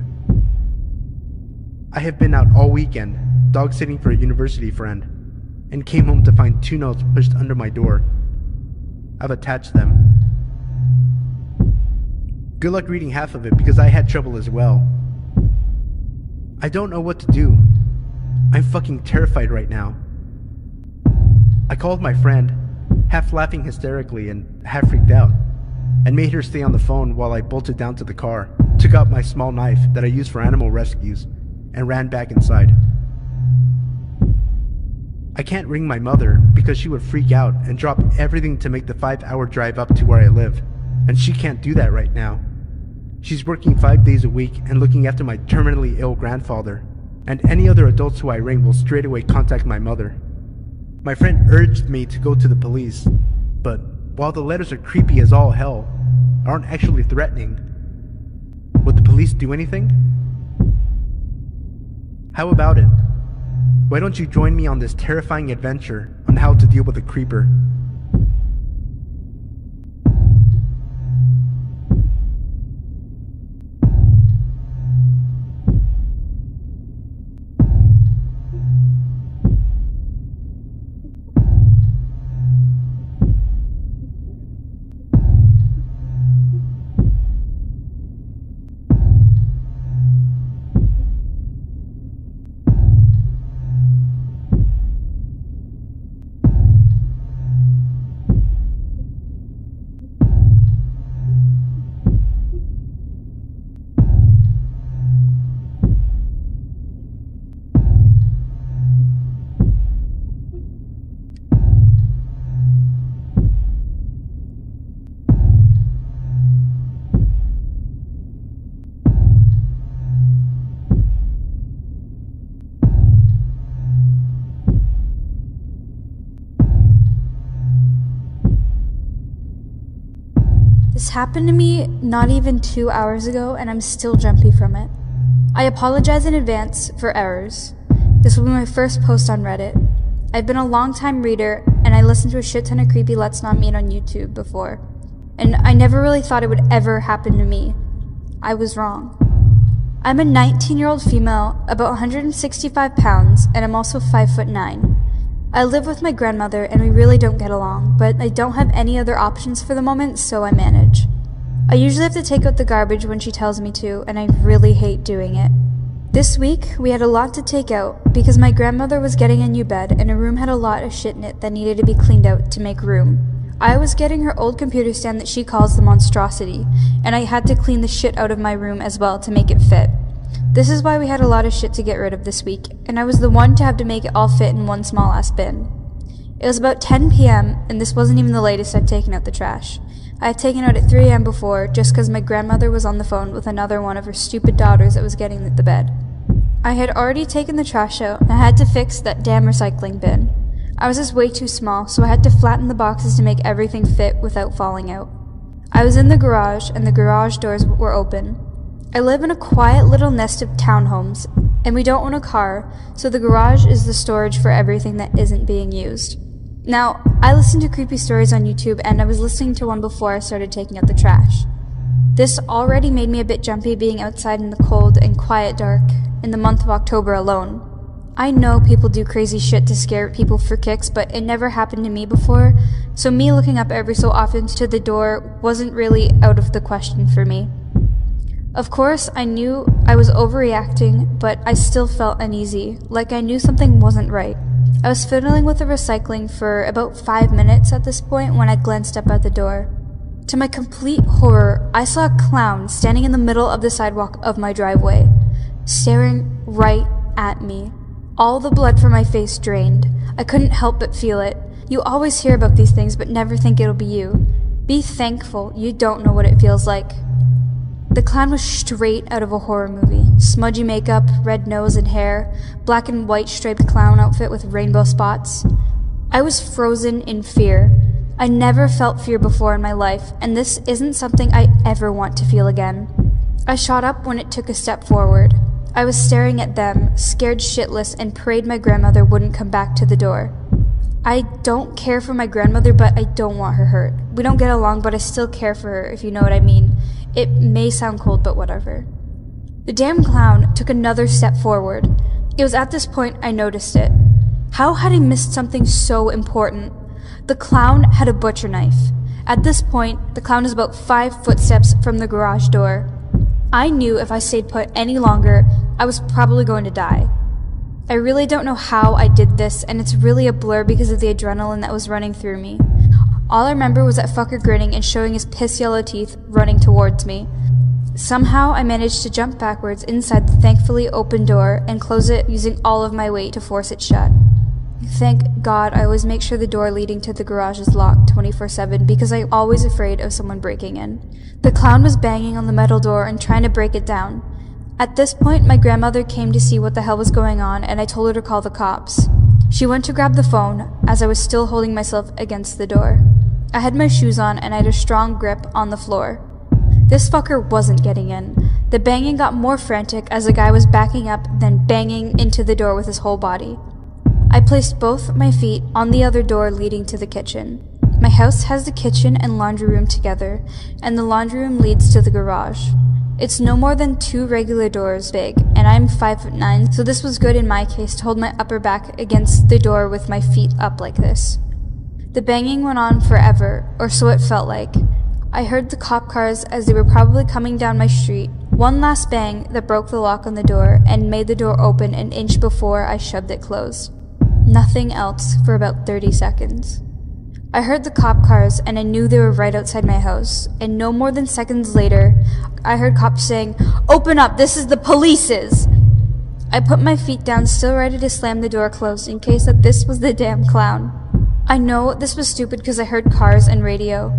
I have been out all weekend, dog sitting for a university friend, and came home to find 2 notes pushed under my door. I've attached them. Good luck reading half of it because I had trouble as well. I don't know what to do. I'm fucking terrified right now. I called my friend, half laughing hysterically and half freaked out, and made her stay on the phone while I bolted down to the car, took out my small knife that I use for animal rescues, and ran back inside. I can't ring my mother because she would freak out and drop everything to make the 5-hour drive up to where I live, and she can't do that right now. She's working 5 days a week and looking after my terminally ill grandfather, and any other adults who I ring will straight away contact my mother. My friend urged me to go to the police, but while the letters are creepy as all hell, aren't actually threatening. Would the police do anything? How about it? Why don't you join me on this terrifying adventure on how to deal with a creeper? happened to me not even 2 hours ago, and I'm still jumpy from it. I apologize in advance for errors. This will be my first post on Reddit. I've been a long-time reader, and I listened to a shit ton of creepy Let's Not Meet on YouTube before, and I never really thought it would ever happen to me. I was wrong. I'm a 19-year-old female, about 165 pounds, and I'm also 5'9". I live with my grandmother, and we really don't get along, but I don't have any other options for the moment, so I manage. I usually have to take out the garbage when she tells me to, and I really hate doing it. This week, we had a lot to take out, because my grandmother was getting a new bed, and her room had a lot of shit in it that needed to be cleaned out to make room. I was getting her old computer stand that she calls the monstrosity, and I had to clean the shit out of my room as well to make it fit. This is why we had a lot of shit to get rid of this week, and I was the one to have to make it all fit in one small ass bin. It was about 10 p.m., and this wasn't even the latest I'd taken out the trash. I had taken out at 3 a.m. before, just because my grandmother was on the phone with another one of her stupid daughters that was getting the bed. I had already taken the trash out, and I had to fix that damn recycling bin. I was just way too small, so I had to flatten the boxes to make everything fit without falling out. I was in the garage, and the garage doors were open. I live in a quiet little nest of townhomes, and we don't own a car, so the garage is the storage for everything that isn't being used. Now, I listen to creepy stories on YouTube, and I was listening to one before I started taking out the trash. This already made me a bit jumpy being outside in the cold and quiet dark in the month of October alone. I know people do crazy shit to scare people for kicks, but it never happened to me before, so me looking up every so often to the door wasn't really out of the question for me. Of course, I knew I was overreacting, but I still felt uneasy, like I knew something wasn't right. I was fiddling with the recycling for about 5 minutes at this point when I glanced up at the door. To my complete horror, I saw a clown standing in the middle of the sidewalk of my driveway, staring right at me. All the blood from my face drained. I couldn't help but feel it. You always hear about these things, but never think it'll be you. Be thankful you don't know what it feels like. The clown was straight out of a horror movie. Smudgy makeup, red nose and hair, black and white striped clown outfit with rainbow spots. I was frozen in fear. I never felt fear before in my life, and this isn't something I ever want to feel again. I shot up when it took a step forward. I was staring at them, scared shitless, and prayed my grandmother wouldn't come back to the door. I don't care for my grandmother, but I don't want her hurt. We don't get along, but I still care for her, if you know what I mean. It may sound cold, but whatever. The damn clown took another step forward. It was at this point I noticed it. How had I missed something so important? The clown had a butcher knife. At this point, the clown is about 5 footsteps from the garage door. I knew if I stayed put any longer, I was probably going to die. I really don't know how I did this, and it's really a blur because of the adrenaline that was running through me. All I remember was that fucker grinning and showing his piss yellow teeth running towards me. Somehow I managed to jump backwards inside the thankfully open door and close it using all of my weight to force it shut. Thank God I always make sure the door leading to the garage is locked 24/7 because I'm always afraid of someone breaking in. The clown was banging on the metal door and trying to break it down. At this point, my grandmother came to see what the hell was going on, and I told her to call the cops. She went to grab the phone as I was still holding myself against the door. I had my shoes on and I had a strong grip on the floor. This fucker wasn't getting in. The banging got more frantic as the guy was backing up, then banging into the door with his whole body. I placed both my feet on the other door leading to the kitchen. My house has the kitchen and laundry room together, and the laundry room leads to the garage. It's no more than 2 regular doors big, and I'm 5'9", so this was good in my case to hold my upper back against the door with my feet up like this. The banging went on forever, or so it felt like. I heard the cop cars as they were probably coming down my street. One last bang that broke the lock on the door and made the door open an inch before I shoved it closed. Nothing else for about 30 seconds. I heard the cop cars and I knew they were right outside my house, and no more than seconds later, I heard cops saying, "Open up, this is the police's!" I put my feet down, still ready to slam the door closed in case that this was the damn clown. I know this was stupid because I heard cars and radio,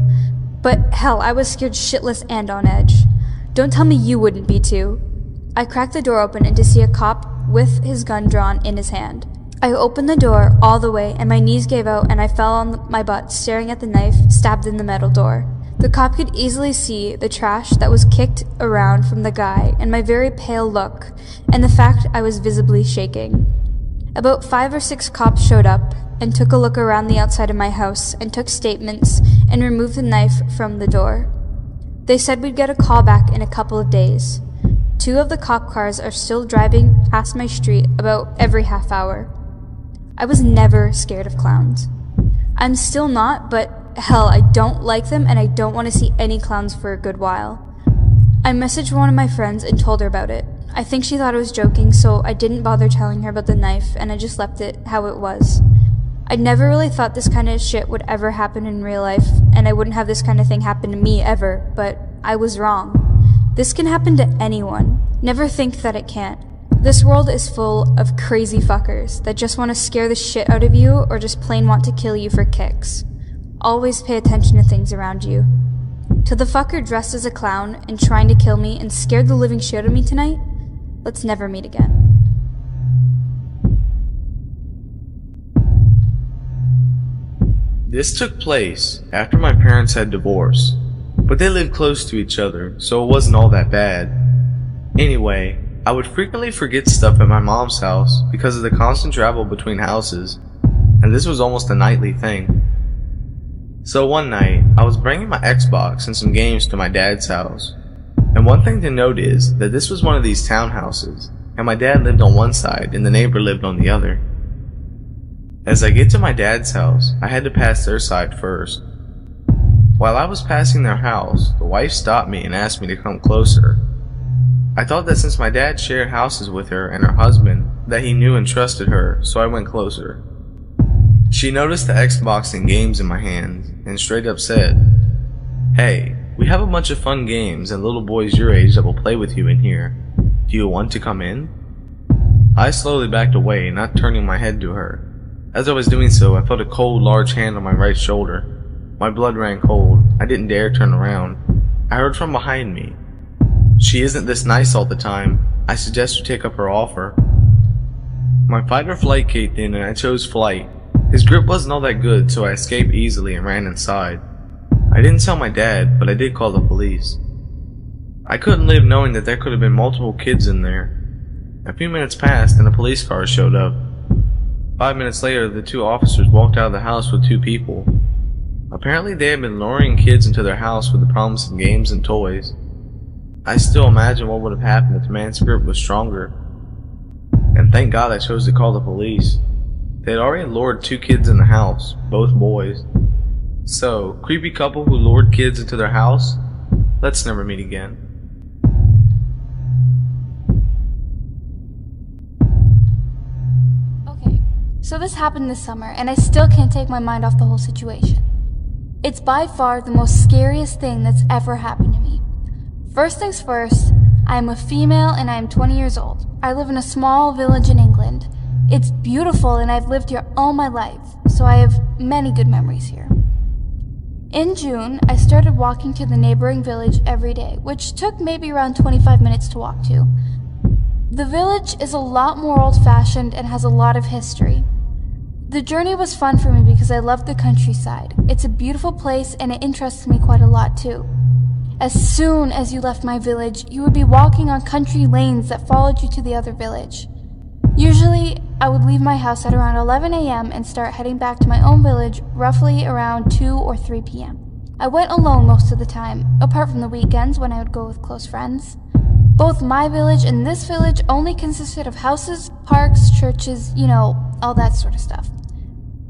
but hell, I was scared shitless and on edge. Don't tell me you wouldn't be too. I cracked the door open and to see a cop with his gun drawn in his hand. I opened the door all the way and my knees gave out and I fell on my butt staring at the knife stabbed in the metal door. The The cop could easily see the trash that was kicked around from the guy and my very pale look, and the fact I was visibly shaking. About 5 or 6 cops showed up and took a look around the outside of my house and took statements and removed the knife from the door. They said we'd get a call back in a couple of days. 2 of the cop cars are still driving past my street about every half hour. I was never scared of clowns. I'm still not, but hell, I don't like them and I don't want to see any clowns for a good while. I messaged one of my friends and told her about it. I think she thought I was joking, so I didn't bother telling her about the knife and I just left it how it was. I never really thought this kind of shit would ever happen in real life, and I wouldn't have this kind of thing happen to me ever, but I was wrong. This can happen to anyone. Never think that it can't. This world is full of crazy fuckers that just want to scare the shit out of you or just plain want to kill you for kicks. Always pay attention to things around you. To the fucker dressed as a clown and trying to kill me and scared the living shit out of me tonight, let's never meet again. This took place after my parents had divorced, but they lived close to each other, so it wasn't all that bad. Anyway, I would frequently forget stuff at my mom's house because of the constant travel between houses, and this was almost a nightly thing. So one night, I was bringing my Xbox and some games to my dad's house, and one thing to note is that this was one of these townhouses, and my dad lived on one side and the neighbor lived on the other. As I get to my dad's house, I had to pass their side first. While I was passing their house, the wife stopped me and asked me to come closer. I thought that since my dad shared houses with her and her husband, that he knew and trusted her, so I went closer. She noticed the Xbox and games in my hands, and straight up said, "Hey, we have a bunch of fun games and little boys your age that will play with you in here. Do you want to come in?" I slowly backed away, not turning my head to her. As I was doing so, I felt a cold, large hand on my right shoulder. My blood ran cold. I didn't dare turn around. I heard from behind me, "She isn't this nice all the time. I suggest you take up her offer." My fight or flight kicked in and I chose flight. His grip wasn't all that good, so I escaped easily and ran inside. I didn't tell my dad, but I did call the police. I couldn't live knowing that there could have been multiple kids in there. A few minutes passed and a police car showed up. 5 minutes later, the 2 officers walked out of the house with 2 people. Apparently they had been luring kids into their house with the promise of games and toys. I still imagine what would have happened if the man's grip was stronger. And thank God I chose to call the police. They had already lured 2 kids in the house, both boys. So, creepy couple who lured kids into their house? Let's never meet again. Okay, so this happened this summer, and I still can't take my mind off the whole situation. It's by far the most scariest thing that's ever happened to me. First things first, I am a female and I am 20 years old. I live in a small village in England. It's beautiful and I've lived here all my life, so I have many good memories here. In June, I started walking to the neighboring village every day, which took maybe around 25 minutes to walk to. The village is a lot more old-fashioned and has a lot of history. The journey was fun for me because I love the countryside. It's a beautiful place and it interests me quite a lot too. As soon as you left my village, you would be walking on country lanes that followed you to the other village. Usually, I would leave my house at around 11 a.m. and start heading back to my own village roughly around 2 or 3 p.m. I went alone most of the time, apart from the weekends when I would go with close friends. Both my village and this village only consisted of houses, parks, churches, all that sort of stuff.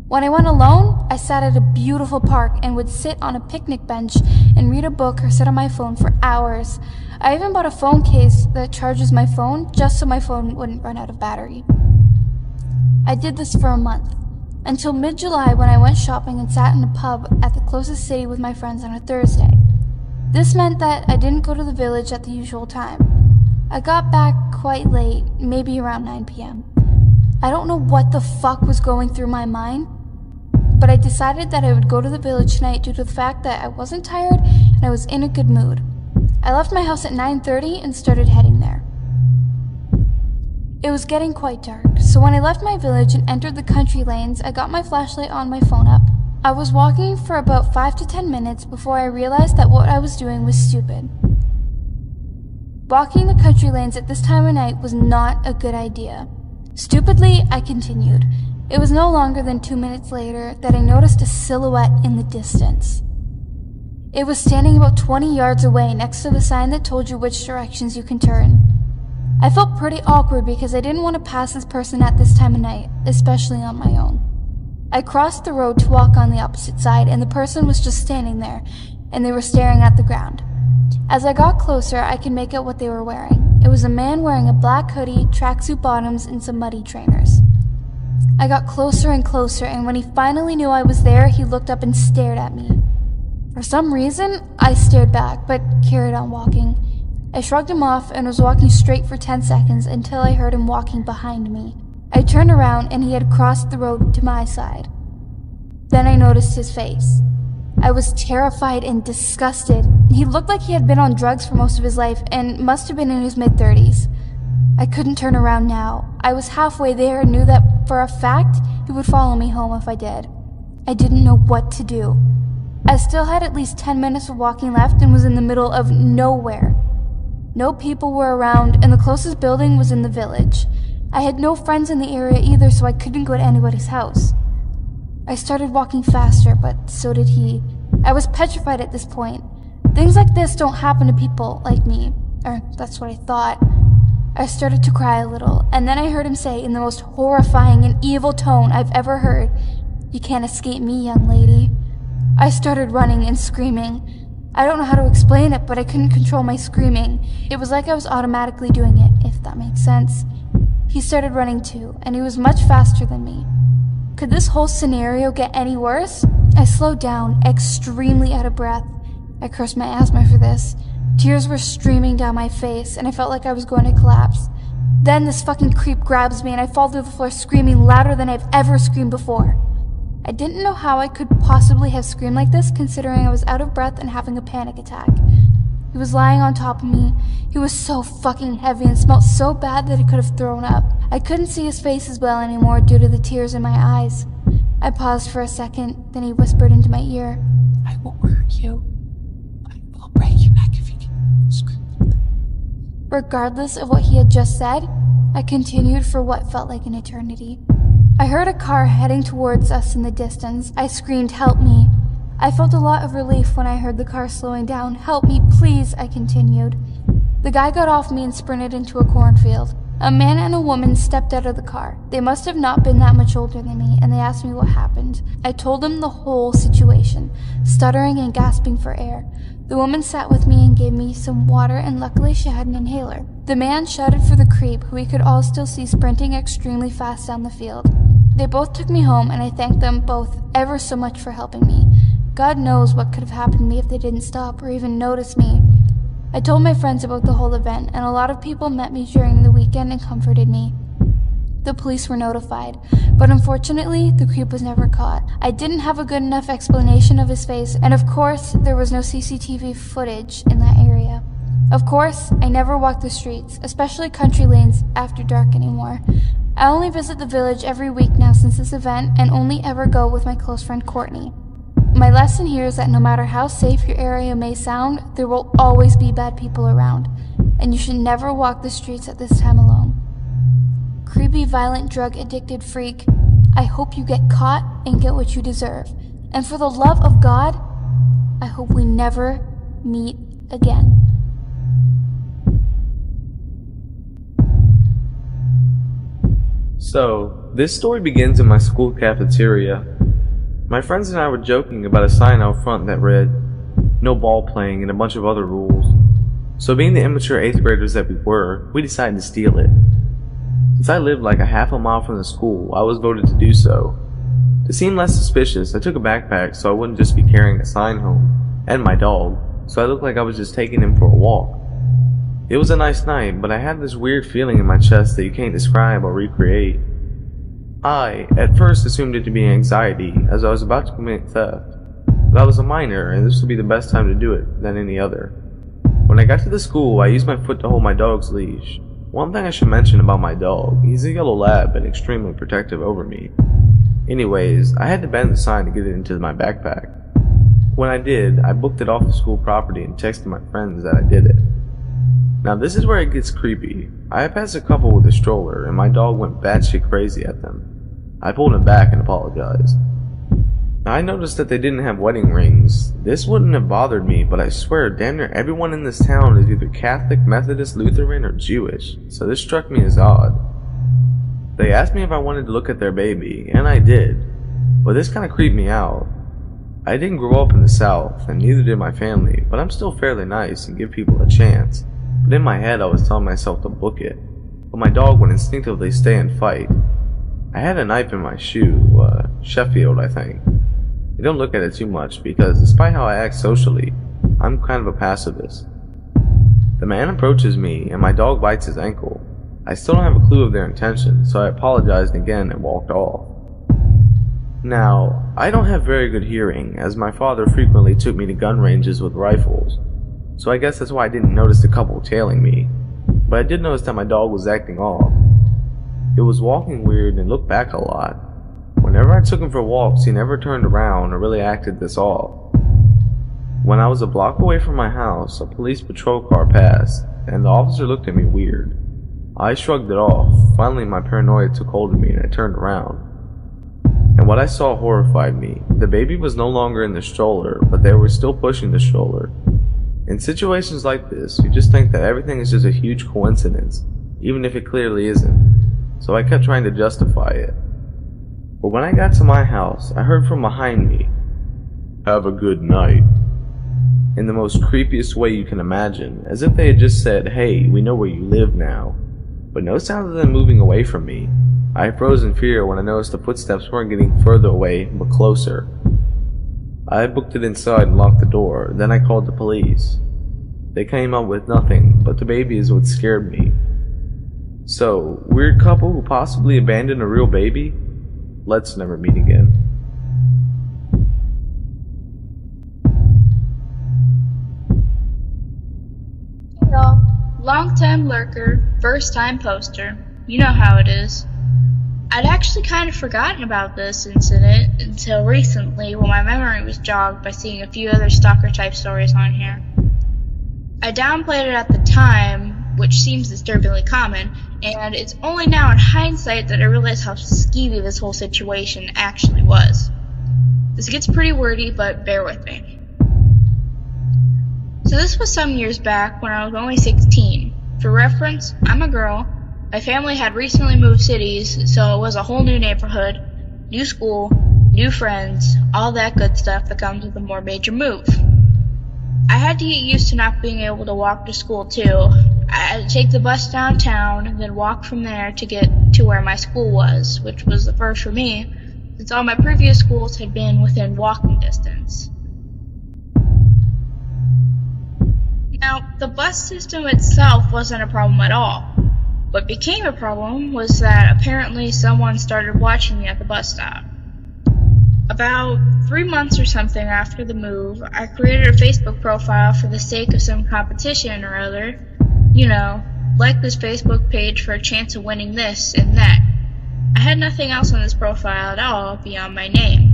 When I went alone, I sat at a beautiful park and would sit on a picnic bench and read a book or sit on my phone for hours. I even bought a phone case that charges my phone just so my phone wouldn't run out of battery. I did this for a month, until mid-July when I went shopping and sat in a pub at the closest city with my friends on a Thursday. This meant that I didn't go to the village at the usual time. I got back quite late, maybe around 9 p.m. I don't know what the fuck was going through my mind, but I decided that I would go to the village tonight due to the fact that I wasn't tired and I was in a good mood. I left my house at 9:30 and started heading there. It was getting quite dark, so when I left my village and entered the country lanes, I got my flashlight on my phone up. I was walking for about 5 to 10 minutes before I realized that what I was doing was stupid. Walking the country lanes at this time of night was not a good idea. Stupidly, I continued. It was no longer than 2 minutes later that I noticed a silhouette in the distance. It was standing about 20 yards away next to the sign that told you which directions you can turn. I felt pretty awkward because I didn't want to pass this person at this time of night, especially on my own. I crossed the road to walk on the opposite side, and the person was just standing there, and they were staring at the ground. As I got closer, I could make out what they were wearing. It was a man wearing a black hoodie, tracksuit bottoms, and some muddy trainers. I got closer and closer, and when he finally knew I was there, he looked up and stared at me. For some reason, I stared back, but carried on walking. I shrugged him off and was walking straight for 10 seconds until I heard him walking behind me. I turned around and he had crossed the road to my side. Then I noticed his face. I was terrified and disgusted. He looked like he had been on drugs for most of his life and must have been in his mid-30s. I couldn't turn around now. I was halfway there and knew that for a fact he would follow me home if I did. I didn't know what to do. I still had at least 10 minutes of walking left and was in the middle of nowhere. No people were around, and the closest building was in the village. I had no friends in the area either, so I couldn't go to anybody's house. I started walking faster, but so did he. I was petrified at this point. Things like this don't happen to people like me, or that's what I thought. I started to cry a little, and then I heard him say in the most horrifying and evil tone I've ever heard, "You can't escape me, young lady." I started running and screaming. I don't know how to explain it, but I couldn't control my screaming. It was like I was automatically doing it, if that makes sense. He started running too, and he was much faster than me. Could this whole scenario get any worse? I slowed down, extremely out of breath. I cursed my asthma for this. Tears were streaming down my face, and I felt like I was going to collapse. Then this fucking creep grabs me, and I fall to the floor screaming louder than I've ever screamed before. I didn't know how I could possibly have screamed like this, considering I was out of breath and having a panic attack. He was lying on top of me. He was so fucking heavy and smelled so bad that I could have thrown up. I couldn't see his face as well anymore due to the tears in my eyes. I paused for a second, then he whispered into my ear, "I won't hurt you. I will break your neck if you can scream like that." Regardless of what he had just said, I continued for what felt like an eternity. I heard a car heading towards us in the distance. I screamed, "Help me." I felt a lot of relief when I heard the car slowing down. "Help me, please," I continued. The guy got off me and sprinted into a cornfield. A man and a woman stepped out of the car. They must have not been that much older than me, and they asked me what happened. I told them the whole situation, stuttering and gasping for air. The woman sat with me and gave me some water, and luckily she had an inhaler. The man shouted for the creep, who we could all still see sprinting extremely fast down the field. They both took me home, and I thanked them both ever so much for helping me. God knows what could have happened to me if they didn't stop or even notice me. I told my friends about the whole event, and a lot of people met me during the weekend and comforted me. The police were notified, but unfortunately, the creep was never caught. I didn't have a good enough explanation of his face, and of course, there was no CCTV footage in that area. Of course, I never walk the streets, especially country lanes, after dark anymore. I only visit the village every week now since this event, and only ever go with my close friend Courtney. My lesson here is that no matter how safe your area may sound, there will always be bad people around, and you should never walk the streets at this time alone. Creepy, violent, drug-addicted freak, I hope you get caught and get what you deserve. And for the love of God, I hope we never meet again. So, this story begins in my school cafeteria. My friends and I were joking about a sign out front that read, "No ball playing," and a bunch of other rules. So being the immature 8th graders that we were, we decided to steal it. Since I lived like a half a mile from the school, I was voted to do so. To seem less suspicious, I took a backpack so I wouldn't just be carrying a sign home, and my dog, so I looked like I was just taking him for a walk. It was a nice night, but I had this weird feeling in my chest that you can't describe or recreate. I, at first, assumed it to be anxiety, as I was about to commit theft. But I was a minor, and this would be the best time to do it than any other. When I got to the school, I used my foot to hold my dog's leash. One thing I should mention about my dog, he's a yellow lab and extremely protective over me. Anyways, I had to bend the sign to get it into my backpack. When I did, I booked it off the school property and texted my friends that I did it. Now this is where it gets creepy. I passed a couple with a stroller and my dog went batshit crazy at them. I pulled him back and apologized. Now I noticed that they didn't have wedding rings. This wouldn't have bothered me, but I swear damn near everyone in this town is either Catholic, Methodist, Lutheran, or Jewish, so this struck me as odd. They asked me if I wanted to look at their baby, and I did, but this kinda creeped me out. I didn't grow up in the South, and neither did my family, but I'm still fairly nice and give people a chance. But in my head I was telling myself to book it, but my dog would instinctively stay and fight. I had a knife in my shoe, Sheffield I think. I don't look at it too much because despite how I act socially, I'm kind of a pacifist. The man approaches me and my dog bites his ankle. I still don't have a clue of their intentions, so I apologized again and walked off. Now, I don't have very good hearing as my father frequently took me to gun ranges with rifles, so I guess that's why I didn't notice the couple tailing me, but I did notice that my dog was acting off. It was walking weird and looked back a lot. Whenever I took him for walks, he never turned around or really acted this off. When I was a block away from my house, a police patrol car passed, and the officer looked at me weird. I shrugged it off. Finally, my paranoia took hold of me and I turned around. And what I saw horrified me. The baby was no longer in the stroller, but they were still pushing the stroller. In situations like this, you just think that everything is just a huge coincidence, even if it clearly isn't. So I kept trying to justify it. But when I got to my house, I heard from behind me, "Have a good night," in the most creepiest way you can imagine, as if they had just said, "Hey, we know where you live now." But no sound of them moving away from me. I froze in fear when I noticed the footsteps weren't getting further away, but closer. I booked it inside and locked the door, then I called the police. They came up with nothing, but the baby is what scared me. So, weird couple who possibly abandoned a real baby? Let's never meet again. Hey y'all, long-time lurker, first-time poster. You know how it is. I'd actually kind of forgotten about this incident until recently when my memory was jogged by seeing a few other stalker-type stories on here. I downplayed it at the time, which seems disturbingly common, and it's only now in hindsight that I realize how skeevy this whole situation actually was. This gets pretty wordy, but bear with me. So this was some years back when I was only 16. For reference, I'm a girl. My family had recently moved cities, so it was a whole new neighborhood, new school, new friends, all that good stuff that comes with a more major move. I had to get used to not being able to walk to school too. I had to take the bus downtown and then walk from there to get to where my school was, which was the first for me, since all my previous schools had been within walking distance. Now, the bus system itself wasn't a problem at all. What became a problem was that apparently someone started watching me at the bus stop. About 3 months or something after the move, I created a Facebook profile for the sake of some competition or other. You know, like this Facebook page for a chance of winning this and that. I had nothing else on this profile at all beyond my name.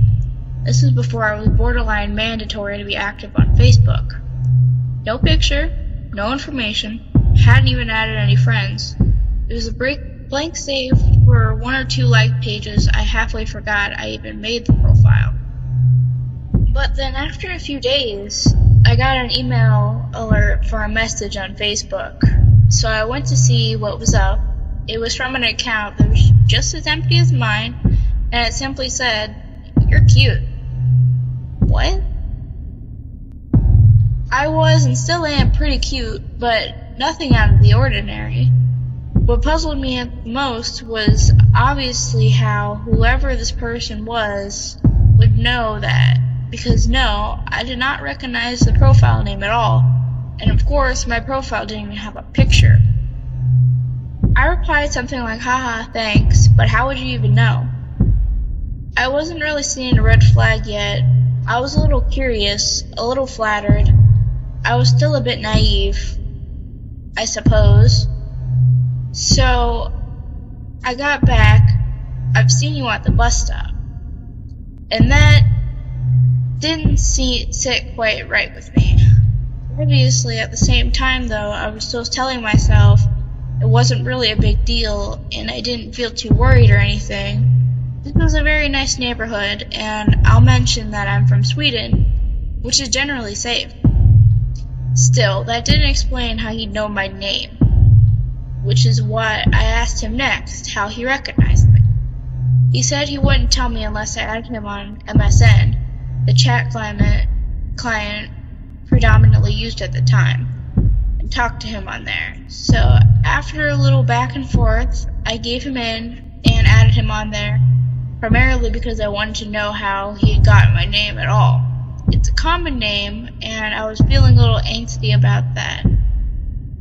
This was before I was borderline mandatory to be active on Facebook. No picture, no information, hadn't even added any friends. It was a blank save for 1 or 2 like pages. I halfway forgot I even made the profile. But then after a few days, I got an email alert for a message on Facebook. So I went to see what was up. It was from an account that was just as empty as mine, and it simply said, "You're cute." What? I was and still am pretty cute, but nothing out of the ordinary. What puzzled me at the most was obviously how whoever this person was would know that, because no, I did not recognize the profile name at all, and of course my profile didn't even have a picture. I replied something like, "Haha, thanks, but how would you even know?" I wasn't really seeing a red flag yet. I was a little curious, a little flattered. I was still a bit naive, I suppose. So, I got back. "I've seen you at the bus stop. And that didn't sit quite right with me. Obviously, at the same time, though, I was still telling myself it wasn't really a big deal, and I didn't feel too worried or anything. This was a very nice neighborhood, and I'll mention that I'm from Sweden, which is generally safe. Still, that didn't explain how he'd know my name, which is why I asked him next how he recognized me. He said he wouldn't tell me unless I added him on MSN, the chat client predominantly used at the time, and talked to him on there. So after a little back and forth, I gave him in and added him on there, primarily because I wanted to know how he had gotten my name at all. It's a common name, and I was feeling a little angsty about that.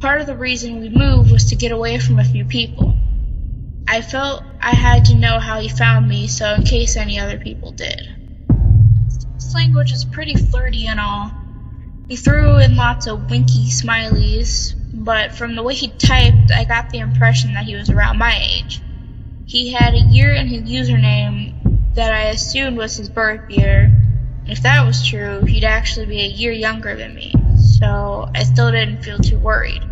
Part of the reason we moved was to get away from a few people. I felt I had to know how he found me, so in case any other people did. His language was pretty flirty and all. He threw in lots of winky smileys, but from the way he typed, I got the impression that he was around my age. He had a year in his username that I assumed was his birth year, and if that was true, he'd actually be a year younger than me, so I still didn't feel too worried.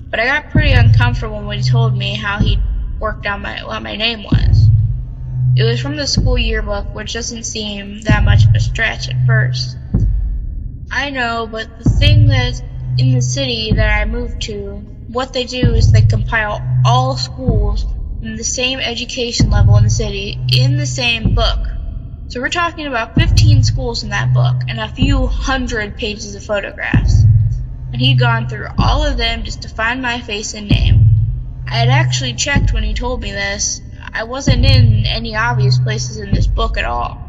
But I got pretty uncomfortable when he told me how he'd worked out what my name was. It was from the school yearbook, which doesn't seem that much of a stretch at first. I know, but the thing that in the city that I moved to, what they do is they compile all schools in the same education level in the city in the same book. So we're talking about 15 schools in that book and a few hundred pages of photographs. And he'd gone through all of them just to find my face and name. I had actually checked when he told me this. I wasn't in any obvious places in this book at all.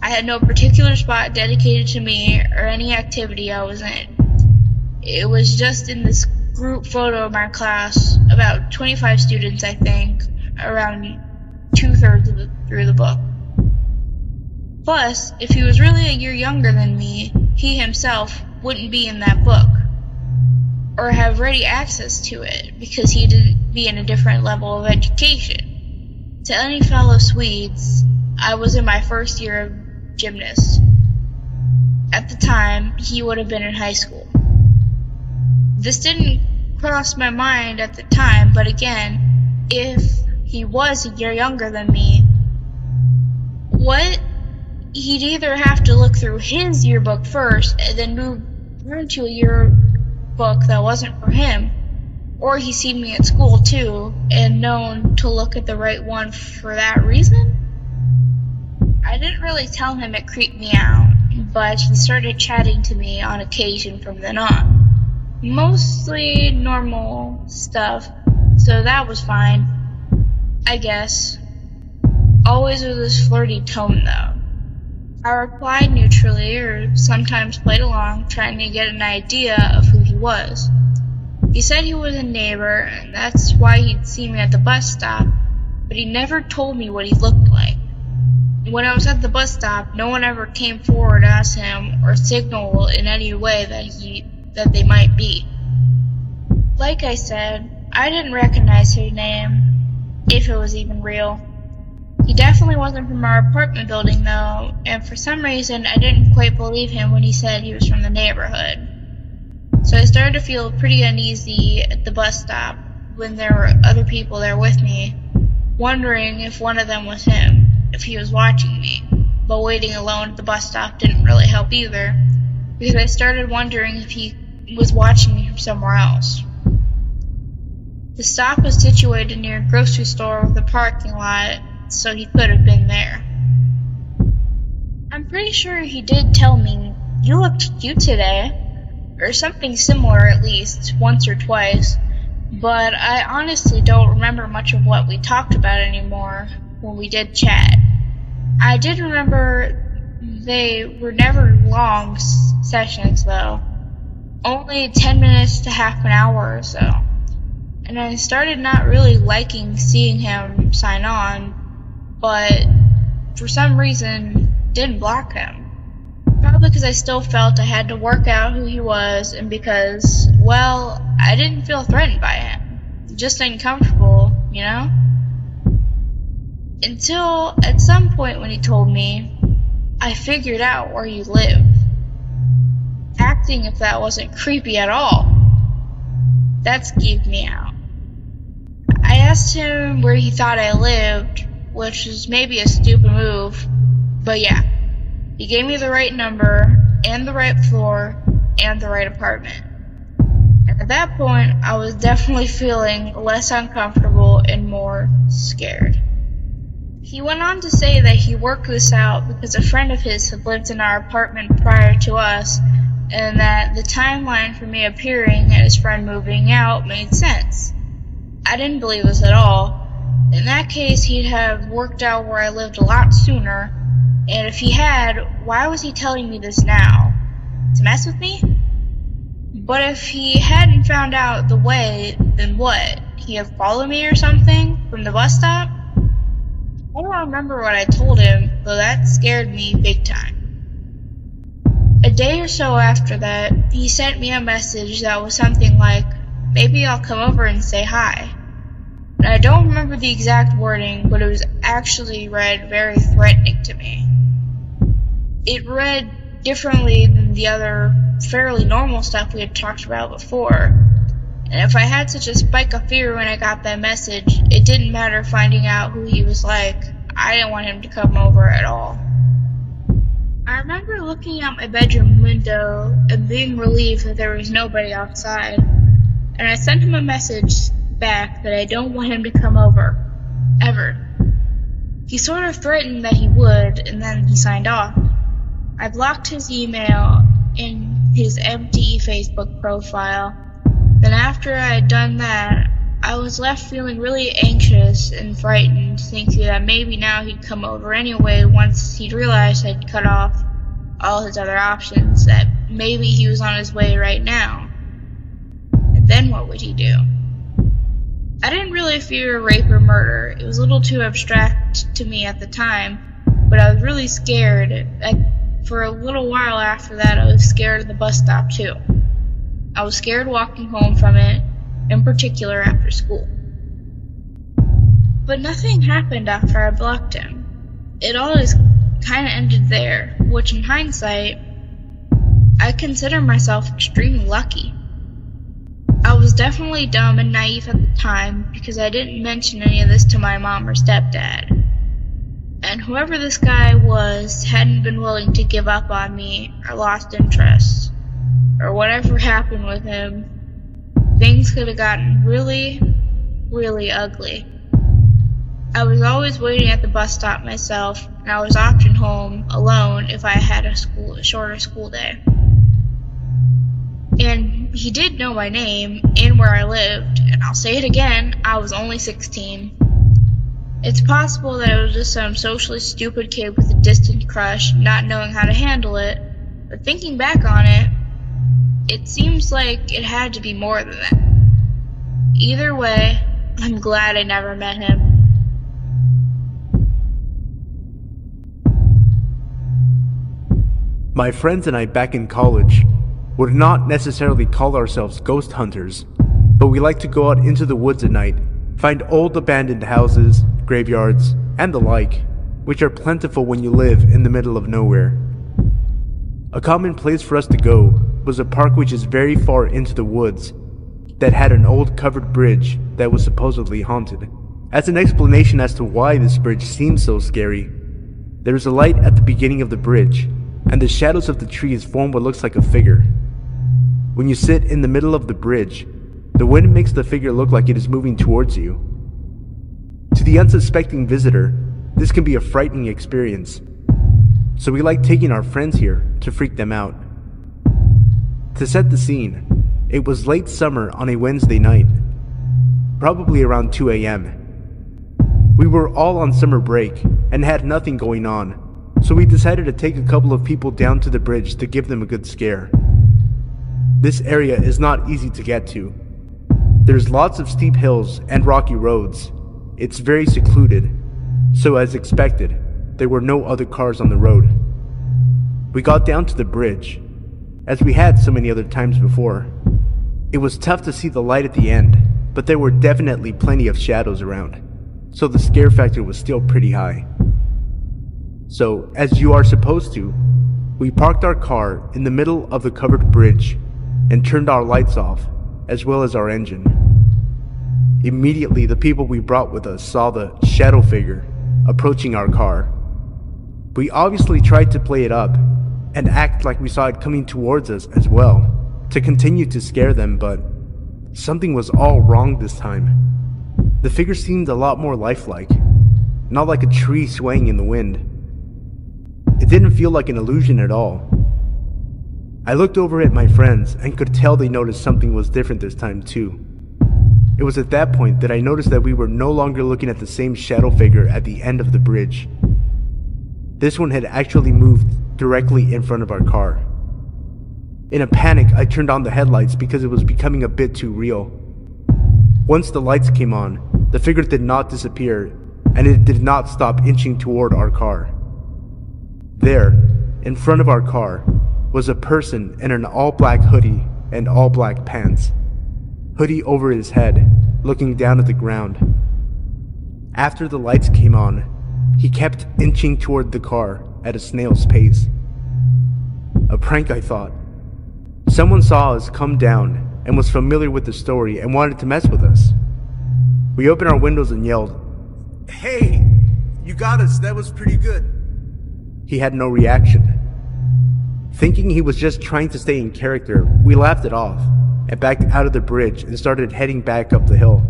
I had no particular spot dedicated to me or any activity I was in. It was just in this group photo of my class, about 25 students, I think, around 2/3 through the book. Plus, if he was really a year younger than me, he himself wouldn't be in that book, or have ready access to it, because he'd be in a different level of education. To any fellow Swedes, I was in my first year of gymnast. At the time, he would have been in high school. This didn't cross my mind at the time, but again, if he was a year younger than me, he'd either have to look through his yearbook first and then move on to a yearbook that wasn't for him, or he's seen me at school too and known to look at the right one for that reason. I didn't really tell him it creeped me out, but he started chatting to me on occasion from then on. Mostly normal stuff, so that was fine, I guess. Always with this flirty tone, though. I replied neutrally, or sometimes played along, trying to get an idea of who he was. He said he was a neighbor, and that's why he'd seen me at the bus stop, but he never told me what he looked like. When I was at the bus stop, no one ever came forward to ask him or signal in any way that they might be. Like I said, I didn't recognize his name, if it was even real. He definitely wasn't from our apartment building, though, and for some reason I didn't quite believe him when he said he was from the neighborhood. So I started to feel pretty uneasy at the bus stop when there were other people there with me, wondering if one of them was him, if he was watching me. But waiting alone at the bus stop didn't really help either, because I started wondering if he was watching me from somewhere else. The stop was situated near a grocery store with a parking lot, so he could have been there. I'm pretty sure he did tell me, "You looked cute today," or something similar at least, once or twice, but I honestly don't remember much of what we talked about anymore when we did chat. I did remember they were never long sessions, though. Only 10 minutes to half an hour or so. And I started not really liking seeing him sign on, but for some reason didn't block him. Probably because I still felt I had to work out who he was, and because, well, I didn't feel threatened by him. Just uncomfortable, you know? Until at some point when he told me I figured out where you live. Acting if that wasn't creepy at all. That skeeved me out. I asked him where he thought I lived, which is maybe a stupid move, but yeah. He gave me the right number, and the right floor, and the right apartment. And at that point, I was definitely feeling less uncomfortable and more scared. He went on to say that he worked this out because a friend of his had lived in our apartment prior to us, and that the timeline for me appearing and his friend moving out made sense. I didn't believe this at all. In that case, he'd have worked out where I lived a lot sooner, and if he had, why was he telling me this now? To mess with me? But if he hadn't found out the way, then what? He'd have followed me or something from the bus stop? I don't remember what I told him, though that scared me big time. A day or so after that, he sent me a message that was something like, maybe I'll come over and say hi. And I don't remember the exact wording, but it was actually read very threatening to me. It read differently than the other fairly normal stuff we had talked about before. And if I had such a spike of fear when I got that message, it didn't matter finding out who he was like. I didn't want him to come over at all. I remember looking out my bedroom window and being relieved that there was nobody outside, and I sent him a message back that I don't want him to come over, ever. He sort of threatened that he would, and then he signed off. I blocked his email and his empty Facebook profile. Then after I had done that, I was left feeling really anxious and frightened, thinking that maybe now he'd come over anyway once he'd realized I'd cut off all his other options, that maybe he was on his way right now. And then what would he do? I didn't really fear rape or murder. It was a little too abstract to me at the time, but I was really scared. For a little while after that, I was scared of the bus stop too. I was scared walking home from it, in particular after school. But nothing happened after I blocked him. It all just kinda ended there, which in hindsight, I consider myself extremely lucky. I was definitely dumb and naive at the time because I didn't mention any of this to my mom or stepdad. And whoever this guy was hadn't been willing to give up on me or lost interest, or whatever happened with him. Things could have gotten really, really ugly. I was always waiting at the bus stop myself, and I was often home alone if I had a shorter school day. And he did know my name and where I lived, and I'll say it again, I was only 16. It's possible that I was just some socially stupid kid with a distant crush, not knowing how to handle it, but thinking back on it, it seems like it had to be more than that. Either way, I'm glad I never met him. My friends and I back in college would not necessarily call ourselves ghost hunters, but we like to go out into the woods at night, find old abandoned houses, graveyards, and the like, which are plentiful when you live in the middle of nowhere. A common place for us to go was a park which is very far into the woods that had an old covered bridge that was supposedly haunted. As an explanation as to why this bridge seems so scary, there is a light at the beginning of the bridge, and the shadows of the trees form what looks like a figure. When you sit in the middle of the bridge, the wind makes the figure look like it is moving towards you. To the unsuspecting visitor, this can be a frightening experience, so we like taking our friends here to freak them out. To set the scene, it was late summer on a Wednesday night, probably around 2 a.m. We were all on summer break and had nothing going on, so we decided to take a couple of people down to the bridge to give them a good scare. This area is not easy to get to. There's lots of steep hills and rocky roads. It's very secluded, so as expected, there were no other cars on the road. We got down to the bridge, as we had so many other times before. It was tough to see the light at the end, but there were definitely plenty of shadows around, so the scare factor was still pretty high. So, as you are supposed to, we parked our car in the middle of the covered bridge and turned our lights off, as well as our engine. Immediately, the people we brought with us saw the shadow figure approaching our car. We obviously tried to play it up and act like we saw it coming towards us as well, to continue to scare them, but something was all wrong this time. The figure seemed a lot more lifelike, not like a tree swaying in the wind. It didn't feel like an illusion at all. I looked over at my friends and could tell they noticed something was different this time too. It was at that point that I noticed that we were no longer looking at the same shadow figure at the end of the bridge. This one had actually moved directly in front of our car. In a panic, I turned on the headlights because it was becoming a bit too real. Once the lights came on, the figure did not disappear, and it did not stop inching toward our car. There, in front of our car, was a person in an all-black hoodie and all-black pants. Hoodie over his head, looking down at the ground. After the lights came on, he kept inching toward the car at a snail's pace. A prank, I thought. Someone saw us come down and was familiar with the story and wanted to mess with us. We opened our windows and yelled, "Hey, you got us, that was pretty good." He had no reaction. Thinking he was just trying to stay in character, we laughed it off and backed out of the bridge and started heading back up the hill.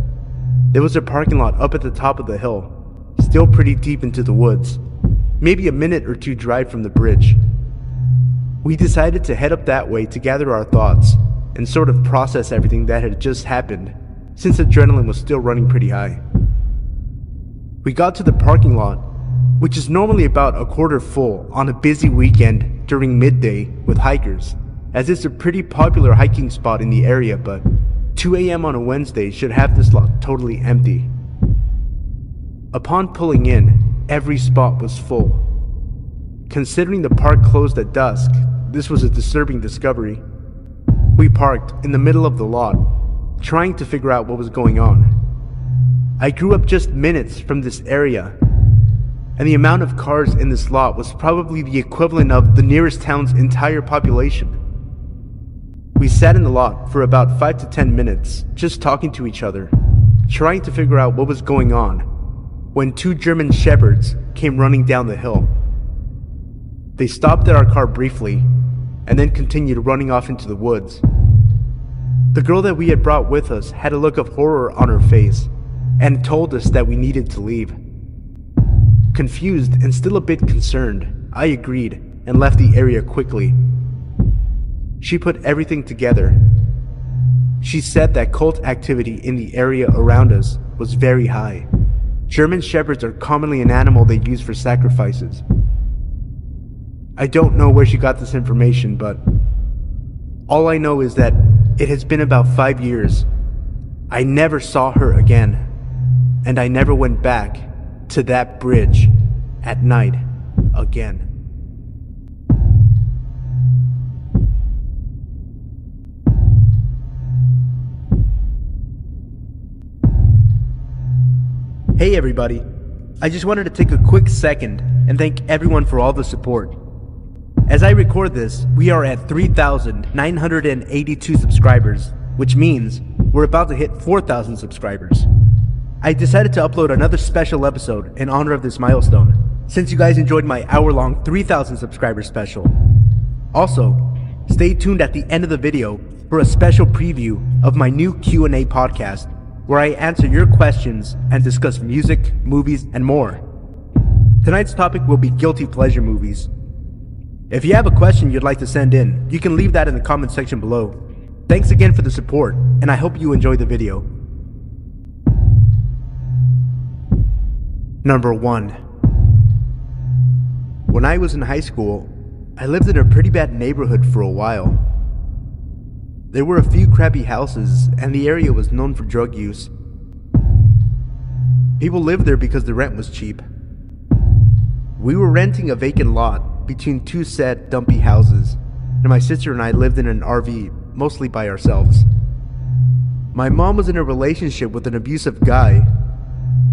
There was a parking lot up at the top of the hill, still pretty deep into the woods, maybe a minute or two drive from the bridge. We decided to head up that way to gather our thoughts and sort of process everything that had just happened, since adrenaline was still running pretty high. We got to the parking lot, which is normally about a quarter full on a busy weekend during midday with hikers, as it's a pretty popular hiking spot in the area, but 2 a.m. on a Wednesday should have this lot totally empty. Upon pulling in, every spot was full. Considering the park closed at dusk, this was a disturbing discovery. We parked in the middle of the lot, trying to figure out what was going on. I grew up just minutes from this area, and the amount of cars in this lot was probably the equivalent of the nearest town's entire population. We sat in the lot for about 5 to 10 minutes, just talking to each other, trying to figure out what was going on, when 2 German shepherds came running down the hill. They stopped at our car briefly, and then continued running off into the woods. The girl that we had brought with us had a look of horror on her face, and told us that we needed to leave. Confused and still a bit concerned, I agreed and left the area quickly. She put everything together. She said that cult activity in the area around us was very high. German shepherds are commonly an animal they use for sacrifices. I don't know where she got this information, but all I know is that it has been about 5 years. I never saw her again, and I never went back to that bridge at night again. Hey everybody, I just wanted to take a quick second and thank everyone for all the support. As I record this, we are at 3,982 subscribers, which means we're about to hit 4,000 subscribers. I decided to upload another special episode in honor of this milestone, since you guys enjoyed my hour-long 3,000 subscribers special. Also, stay tuned at the end of the video for a special preview of my new Q&A podcast, where I answer your questions and discuss music, movies, and more. Tonight's topic will be guilty pleasure movies. If you have a question you'd like to send in, you can leave that in the comment section below. Thanks again for the support, and I hope you enjoy the video. Number 1. When I was in high school, I lived in a pretty bad neighborhood for a while. There were a few crappy houses, and the area was known for drug use. People lived there because the rent was cheap. We were renting a vacant lot between 2 sad, dumpy houses, and my sister and I lived in an RV, mostly by ourselves. My mom was in a relationship with an abusive guy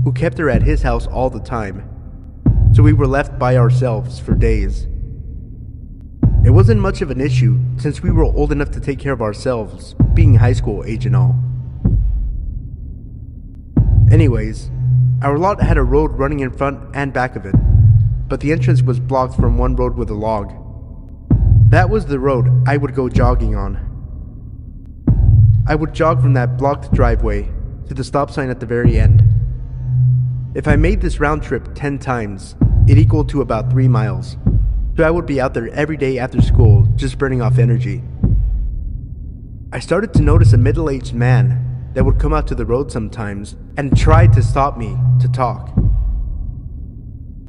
who kept her at his house all the time. so we were left by ourselves for days. It wasn't much of an issue since we were old enough to take care of ourselves, being high school age and all. Anyways, our lot had a road running in front and back of it, but the entrance was blocked from one road with a log. That was the road I would go jogging on. I would jog from that blocked driveway to the stop sign at the very end. If I made this round trip 10 times, it equaled to about 3 miles. So I would be out there every day after school, just burning off energy. I started to notice a middle-aged man that would come out to the road sometimes and try to stop me to talk.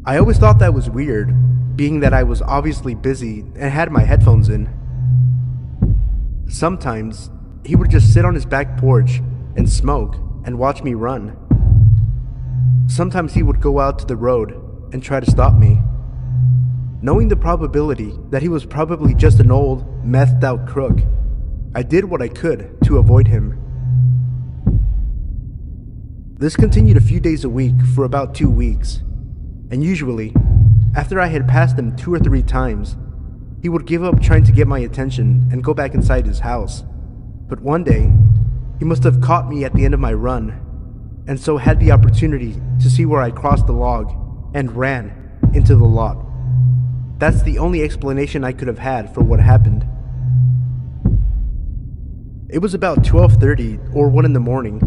I always thought that was weird, being that I was obviously busy and had my headphones in. Sometimes, he would just sit on his back porch and smoke and watch me run. Sometimes he would go out to the road and try to stop me. Knowing the probability that he was probably just an old, methed out crook, I did what I could to avoid him. This continued a few days a week for about 2 weeks, and usually, after I had passed him 2 or 3 times, he would give up trying to get my attention and go back inside his house. But one day, he must have caught me at the end of my run, and so had the opportunity to see where I crossed the log and ran into the lot. That's the only explanation I could have had for what happened. It was about 12:30 or 1 in the morning,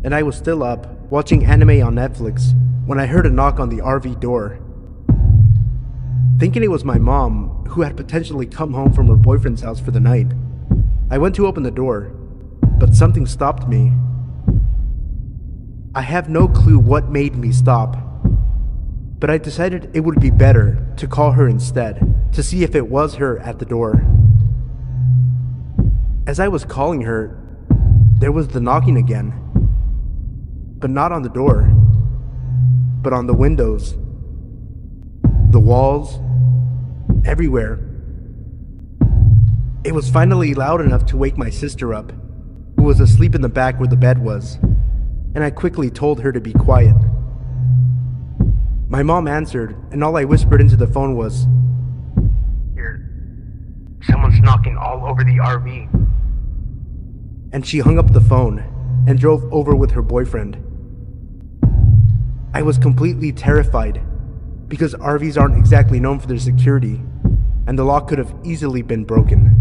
and I was still up, watching anime on Netflix, when I heard a knock on the RV door. Thinking it was my mom, who had potentially come home from her boyfriend's house for the night, I went to open the door, but something stopped me. I have no clue what made me stop, but I decided it would be better to call her instead, to see if it was her at the door. As I was calling her, there was the knocking again, but not on the door, but on the windows, the walls, everywhere. It was finally loud enough to wake my sister up, who was asleep in the back where the bed was, and I quickly told her to be quiet. My mom answered, and all I whispered into the phone was, "Someone's knocking all over the RV." And she hung up the phone and drove over with her boyfriend. I was completely terrified, because RVs aren't exactly known for their security, and the lock could have easily been broken.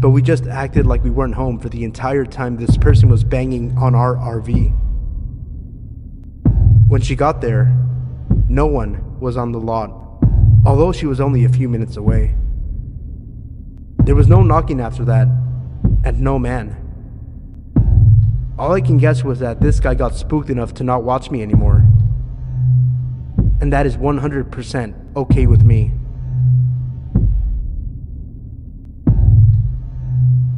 But we just acted like we weren't home for the entire time this person was banging on our RV. When she got there, no one was on the lot, although she was only a few minutes away. There was no knocking after that, and no man. All I can guess was that this guy got spooked enough to not watch me anymore. And that is 100% okay with me.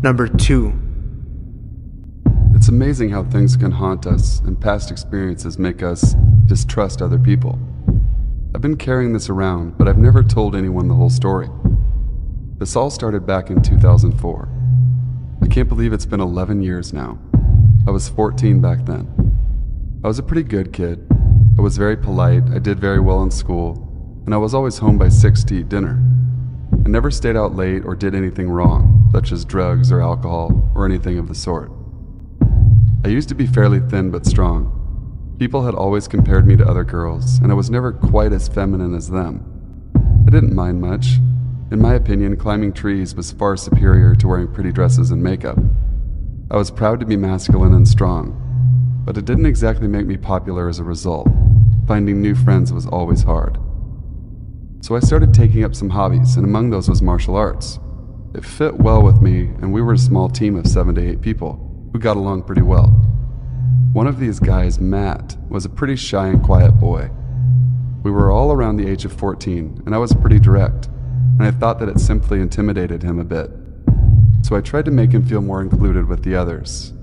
Number 2. It's amazing how things can haunt us and past experiences make us distrust other people. I've been carrying this around, but I've never told anyone the whole story. This all started back in 2004. I can't believe it's been 11 years now. I was 14 back then. I was a pretty good kid. I was very polite, I did very well in school, and I was always home by 6 to eat dinner. I never stayed out late or did anything wrong, such as drugs or alcohol or anything of the sort. I used to be fairly thin but strong. People had always compared me to other girls, and I was never quite as feminine as them. I didn't mind much. In my opinion, climbing trees was far superior to wearing pretty dresses and makeup. I was proud to be masculine and strong, but it didn't exactly make me popular as a result. Finding new friends was always hard. So I started taking up some hobbies, and among those was martial arts. It fit well with me, and we were a small team of 7 to 8 people who got along pretty well. One of these guys, Matt, was a pretty shy and quiet boy. We were all around the age of 14, and I was pretty direct, and I thought that it simply intimidated him a bit. So I tried to make him feel more included with the others.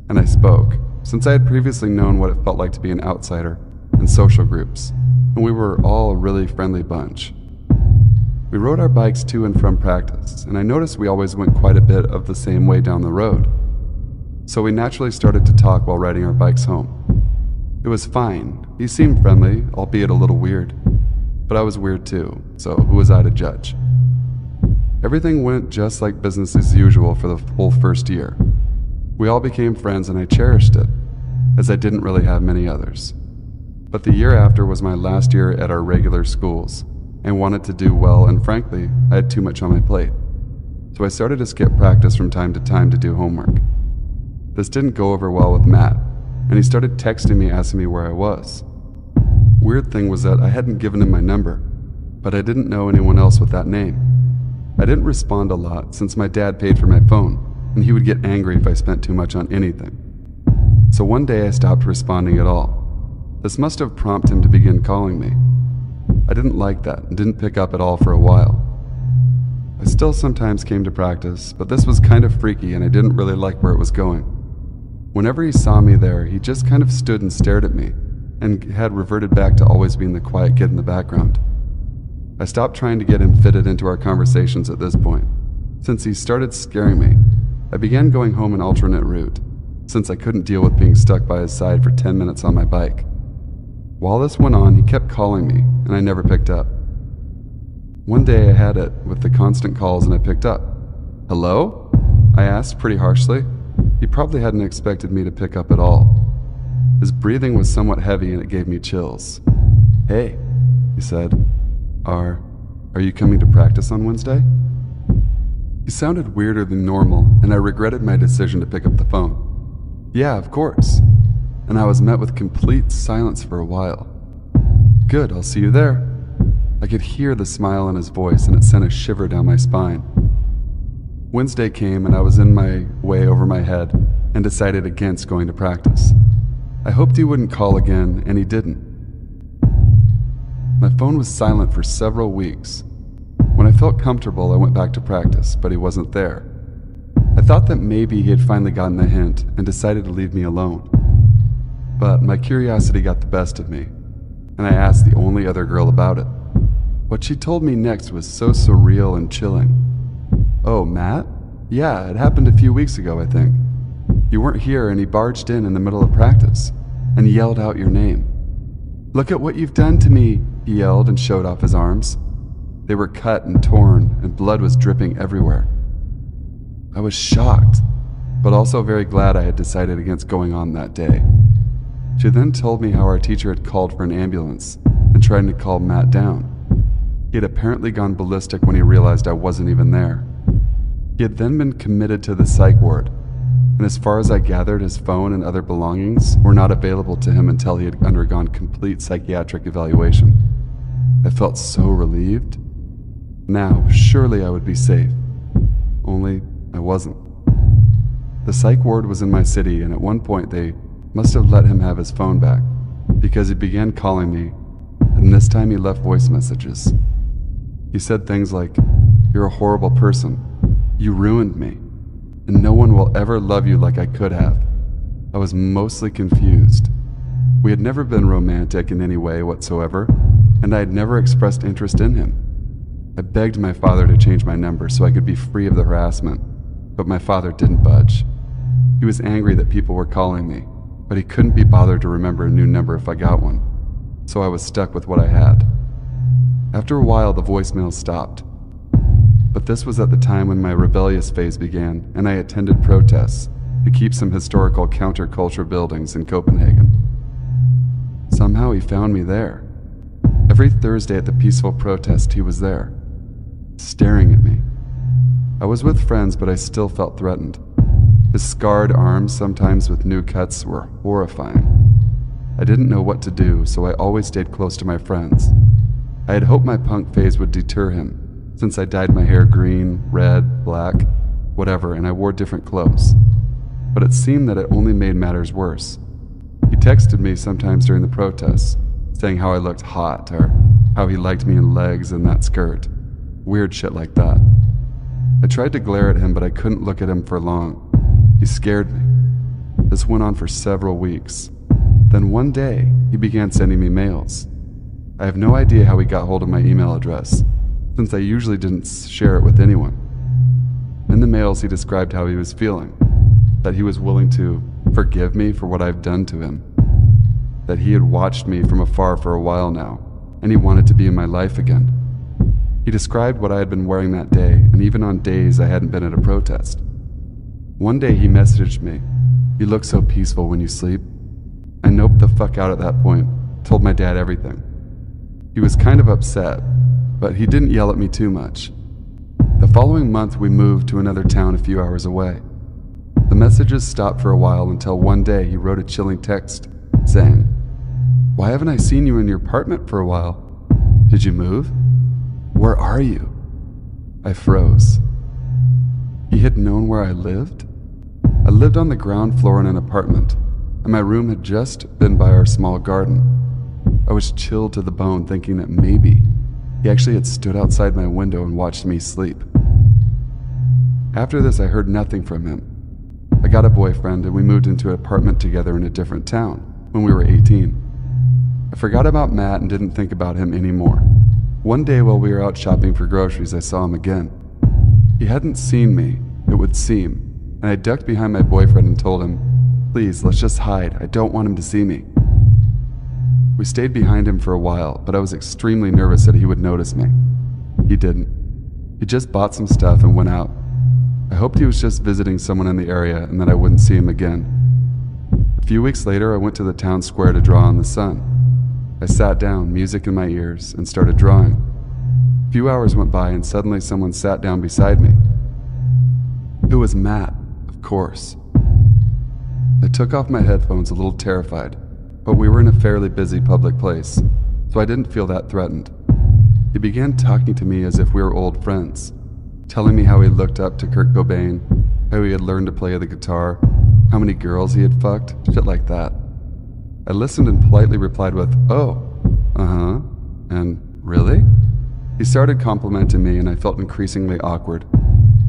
And I spoke, since I had previously known what it felt like to be an outsider in social groups, and we were all a really friendly bunch. We rode our bikes to and from practice, and I noticed we always went quite a bit of the same way down the road. So we naturally started to talk while riding our bikes home. It was fine. He seemed friendly, albeit a little weird. but I was weird too, so who was I to judge? Everything went just like business as usual for the whole first year. We all became friends and I cherished it, as I didn't really have many others. But the year after was my last year at our regular schools, and wanted to do well, and frankly, I had too much on my plate. So I started to skip practice from time to time to do homework. This didn't go over well with Matt, and he started texting me asking me where I was. Weird thing was that I hadn't given him my number, but I didn't know anyone else with that name. I didn't respond a lot since my dad paid for my phone, and he would get angry if I spent too much on anything. So one day I stopped responding at all. This must have prompted him to begin calling me. I didn't like that and didn't pick up at all for a while. I still sometimes came to practice, but this was kind of freaky and I didn't really like where it was going. Whenever he saw me there, he just kind of stood and stared at me, and had reverted back to always being the quiet kid in the background. I stopped trying to get him fitted into our conversations at this point. Since he started scaring me, I began going home an alternate route, since I couldn't deal with being stuck by his side for 10 minutes on my bike. While this went on, he kept calling me, and I never picked up. One day I had it with the constant calls and I picked up. "Hello?" I asked pretty harshly. He probably hadn't expected me to pick up at all. His breathing was somewhat heavy and it gave me chills. "Hey," he said, Are you coming to practice on Wednesday?" He sounded weirder than normal, and I regretted my decision to pick up the phone. "Yeah, of course." And I was met with complete silence for a while. "Good, I'll see you there." I could hear the smile in his voice, and it sent a shiver down my spine. Wednesday came, and I was in my way over my head, and decided against going to practice. I hoped he wouldn't call again, and he didn't. My phone was silent for several weeks. When I felt comfortable, I went back to practice, but he wasn't there. I thought that maybe he had finally gotten the hint and decided to leave me alone. But my curiosity got the best of me, and I asked the only other girl about it. What she told me next was so surreal and chilling. "Oh, Matt? Yeah, it happened a few weeks ago, I think. You weren't here and he barged in the middle of practice and yelled out your name. 'Look at what you've done to me,' he yelled and showed off his arms. They were cut and torn, and blood was dripping everywhere. I was shocked, but also very glad I had decided against going on that day. She then told me how our teacher had called for an ambulance and tried to calm Matt down. He had apparently gone ballistic when he realized I wasn't even there. He had then been committed to the psych ward, and as far as I gathered, his phone and other belongings were not available to him until he had undergone complete psychiatric evaluation. I felt so relieved. Now, surely I would be safe. Only, I wasn't. The psych ward was in my city, and at one point they must have let him have his phone back, because he began calling me, and this time he left voice messages. He said things like, "You're a horrible person. You ruined me, and no one will ever love you like I could have." I was mostly confused. We had never been romantic in any way whatsoever, and I had never expressed interest in him. I begged my father to change my number so I could be free of the harassment, but my father didn't budge. He was angry that people were calling me, but he couldn't be bothered to remember a new number if I got one, so I was stuck with what I had. After a while, the voicemail stopped. But this was at the time when my rebellious phase began, and I attended protests to keep some historical counterculture buildings in Copenhagen. Somehow he found me there. Every Thursday at the peaceful protest, he was there, staring at me. I was with friends, but I still felt threatened. His scarred arms, sometimes with new cuts, were horrifying. I didn't know what to do, so I always stayed close to my friends. I had hoped my punk phase would deter him, since I dyed my hair green, red, black, whatever, and I wore different clothes. But it seemed that it only made matters worse. He texted me sometimes during the protests, saying how I looked hot, or how he liked me in legs and that skirt. Weird shit like that. I tried to glare at him, but I couldn't look at him for long. He scared me. This went on for several weeks. Then one day, he began sending me mails. I have no idea how he got hold of my email address, since I usually didn't share it with anyone. In the mails, he described how he was feeling, that he was willing to forgive me for what I've done to him, that he had watched me from afar for a while now, and he wanted to be in my life again. He described what I had been wearing that day, and even on days I hadn't been at a protest. One day he messaged me, "You look so peaceful when you sleep." I noped the fuck out at that point, told my dad everything. He was kind of upset, but he didn't yell at me too much. The following month we moved to another town a few hours away. The messages stopped for a while until one day he wrote a chilling text saying, "Why haven't I seen you in your apartment for a while? Did you move? Where are you?" I froze. He had known where I lived? I lived on the ground floor in an apartment, and my room had just been by our small garden. I was chilled to the bone thinking that maybe he actually had stood outside my window and watched me sleep. After this, I heard nothing from him. I got a boyfriend and we moved into an apartment together in a different town when we were 18. I forgot about Matt and didn't think about him anymore. One day while we were out shopping for groceries, I saw him again. He hadn't seen me, it would seem, and I ducked behind my boyfriend and told him, "Please, let's just hide. I don't want him to see me." We stayed behind him for a while, but I was extremely nervous that he would notice me. He didn't. He just bought some stuff and went out. I hoped he was just visiting someone in the area and that I wouldn't see him again. A few weeks later, I went to the town square to draw in the sun. I sat down, music in my ears, and started drawing. A few hours went by and suddenly someone sat down beside me. It was Matt, of course. I took off my headphones a little terrified, but we were in a fairly busy public place, so I didn't feel that threatened. He began talking to me as if we were old friends, telling me how he looked up to Kurt Cobain, how he had learned to play the guitar, how many girls he had fucked, shit like that. I listened and politely replied with, "Oh, uh-huh, and really?" He started complimenting me and I felt increasingly awkward.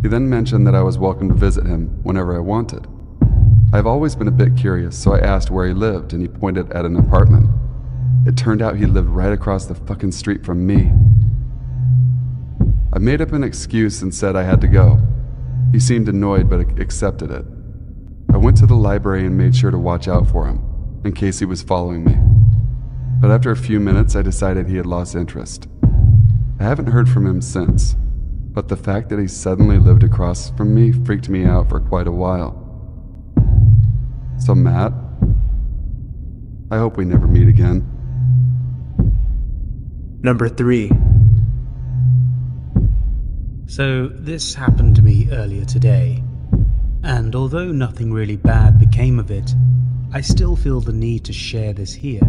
He then mentioned that I was welcome to visit him whenever I wanted. I've always been a bit curious, so I asked where he lived and he pointed at an apartment. It turned out he lived right across the fucking street from me. I made up an excuse and said I had to go. He seemed annoyed but accepted it. I went to the library and made sure to watch out for him, in case he was following me. But after a few minutes, I decided he had lost interest. I haven't heard from him since, but the fact that he suddenly lived across from me freaked me out for quite a while. So Matt, I hope we never meet again. Number 3. So this happened to me earlier today, and although nothing really bad became of it, I still feel the need to share this here.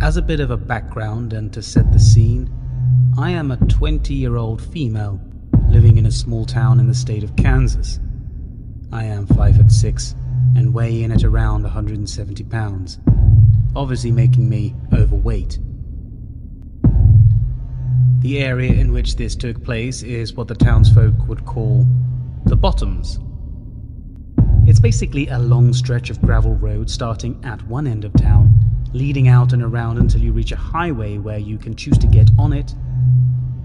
As a bit of a background and to set the scene, I am a 20-year-old female living in a small town in the state of Kansas. I am 5'6" and weigh in at around 170 pounds, obviously making me overweight. The area in which this took place is what the townsfolk would call the Bottoms. It's basically a long stretch of gravel road starting at one end of town, leading out and around until you reach a highway where you can choose to get on it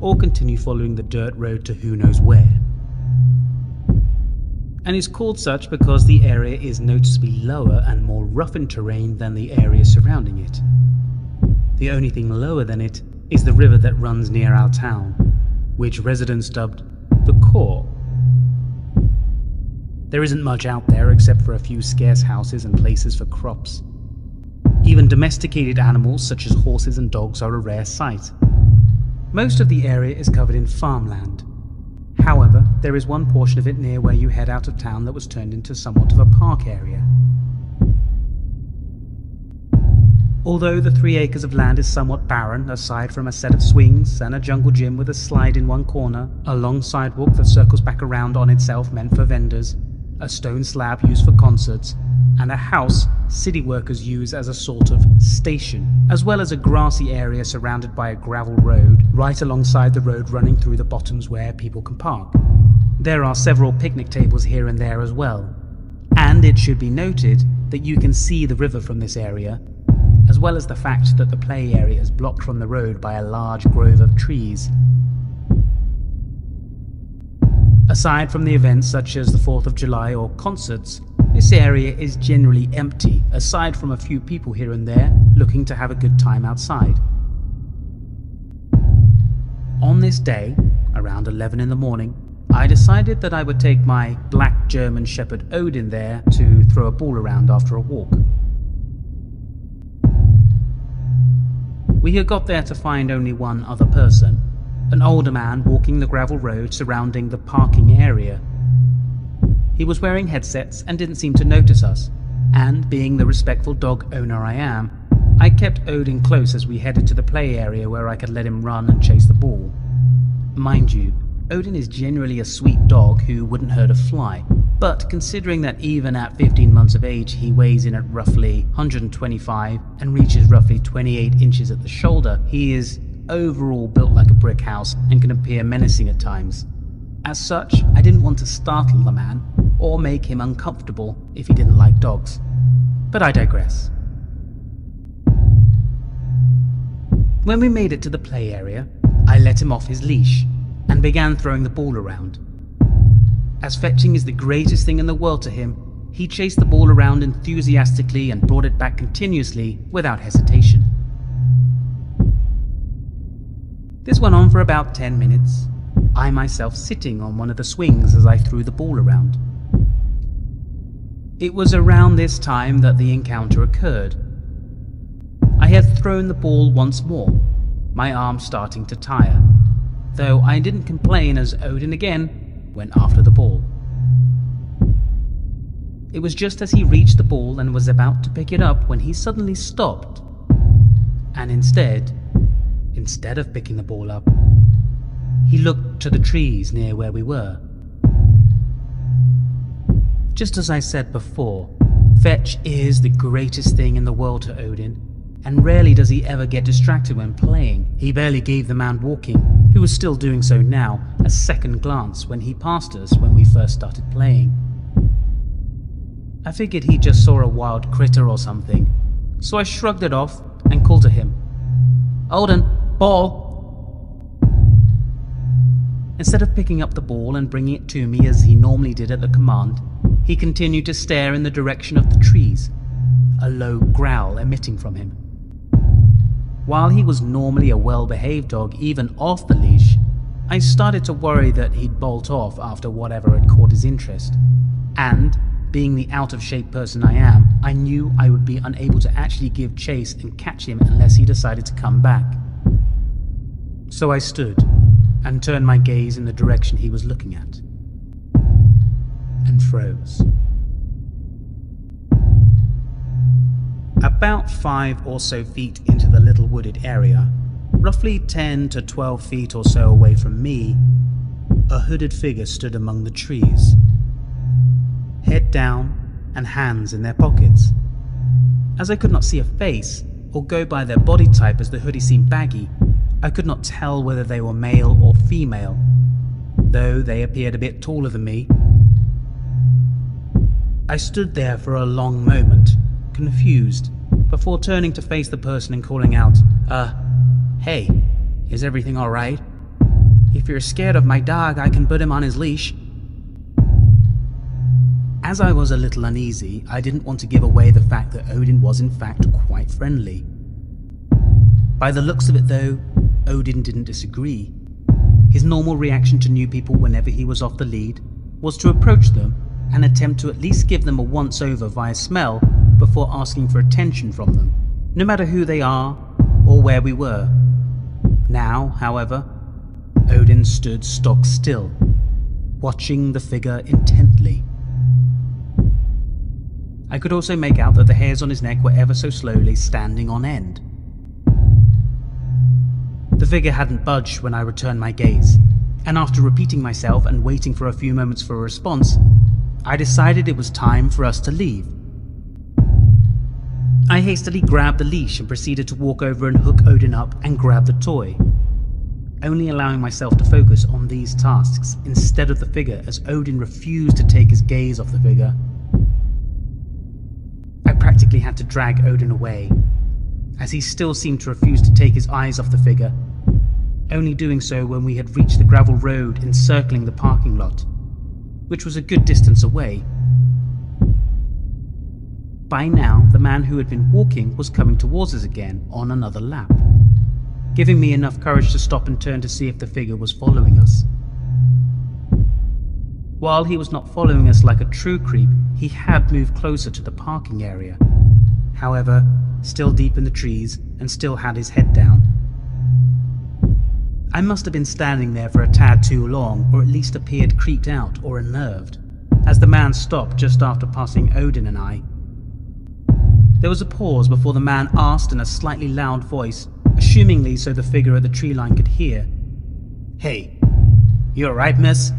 or continue following the dirt road to who knows where. And it's called such because the area is noticeably lower and more rough in terrain than the area surrounding it. The only thing lower than it is the river that runs near our town, which residents dubbed the Core. There isn't much out there except for a few scarce houses and places for crops. Even domesticated animals such as horses and dogs are a rare sight. Most of the area is covered in farmland. However, there is one portion of it near where you head out of town that was turned into somewhat of a park area. Although the 3 acres of land is somewhat barren, aside from a set of swings and a jungle gym with a slide in one corner, a long sidewalk that circles back around on itself meant for vendors, a stone slab used for concerts, and a house city workers use as a sort of station, as well as a grassy area surrounded by a gravel road right alongside the road running through the Bottoms where people can park. There are several picnic tables here and there as well, and it should be noted that you can see the river from this area, as well as the fact that the play area is blocked from the road by a large grove of trees. Aside from the events such as the 4th of July or concerts, This area is generally empty, aside from a few people here and there looking to have a good time outside. On this day, around 11 in the morning, I decided that I would take my black German Shepherd Odin there to throw a ball around after a walk. We had got there to find only one other person, an older man walking the gravel road surrounding the parking area. He was wearing headsets and didn't seem to notice us, and being the respectful dog owner I am, I kept Odin close as we headed to the play area where I could let him run and chase the ball. Mind you, Odin is generally a sweet dog who wouldn't hurt a fly, but considering that even at 15 months of age he weighs in at roughly 125 and reaches roughly 28 inches at the shoulder, he is overall built like a brick house and can appear menacing at times. As such, I didn't want to startle the man or make him uncomfortable if he didn't like dogs. But I digress. When we made it to the play area, I let him off his leash and began throwing the ball around. As fetching is the greatest thing in the world to him, he chased the ball around enthusiastically and brought it back continuously without hesitation. This went on for about 10 minutes, I myself sitting on one of the swings as I threw the ball around. It was around this time that the encounter occurred. I had thrown the ball once more, my arm starting to tire, though I didn't complain as Odin again went after the ball. It was just as he reached the ball and was about to pick it up when he suddenly stopped, and instead of picking the ball up, he looked to the trees near where we were. Just as I said before, fetch is the greatest thing in the world to Odin, and rarely does he ever get distracted when playing. He barely gave the man walking, who was still doing so now, a second glance when he passed us when we first started playing. I figured he just saw a wild critter or something, so I shrugged it off and called to him, "Odin, ball!" Instead of picking up the ball and bringing it to me as he normally did at the command, he continued to stare in the direction of the trees, a low growl emitting from him. While he was normally a well-behaved dog even off the leash, I started to worry that he'd bolt off after whatever had caught his interest. And, being the out-of-shape person I am, I knew I would be unable to actually give chase and catch him unless he decided to come back. So I stood and turned my gaze in the direction he was looking at, and froze. About 5 or so feet into the little wooded area, roughly 10 to 12 feet or so away from me, a hooded figure stood among the trees, head down and hands in their pockets. As I could not see a face, or go by their body type as the hoodie seemed baggy, I could not tell whether they were male or female, though they appeared a bit taller than me. I stood there for a long moment, confused, before turning to face the person and calling out, "Hey, is everything alright? If you're scared of my dog, I can put him on his leash." As I was a little uneasy, I didn't want to give away the fact that Odin was in fact quite friendly. By the looks of it though, Odin didn't disagree. His normal reaction to new people whenever he was off the lead was to approach them and attempt to at least give them a once-over via smell before asking for attention from them, no matter who they are or where we were. Now, however, Odin stood stock still, watching the figure intently. I could also make out that the hairs on his neck were ever so slowly standing on end. The figure hadn't budged when I returned my gaze, and after repeating myself and waiting for a few moments for a response, I decided it was time for us to leave. I hastily grabbed the leash and proceeded to walk over and hook Odin up and grab the toy, only allowing myself to focus on these tasks instead of the figure as Odin refused to take his gaze off the figure. I practically had to drag Odin away, as he still seemed to refuse to take his eyes off the figure, only doing so when we had reached the gravel road encircling the parking lot, which was a good distance away. By now, the man who had been walking was coming towards us again on another lap, giving me enough courage to stop and turn to see if the figure was following us. While he was not following us like a true creep, he had moved closer to the parking area. However, still deep in the trees and still had his head down. I must have been standing there for a tad too long, or at least appeared creeped out or unnerved, as the man stopped just after passing Odin and I. There was a pause before the man asked in a slightly loud voice, assumingly so the figure at the tree line could hear, "Hey, you alright, miss?"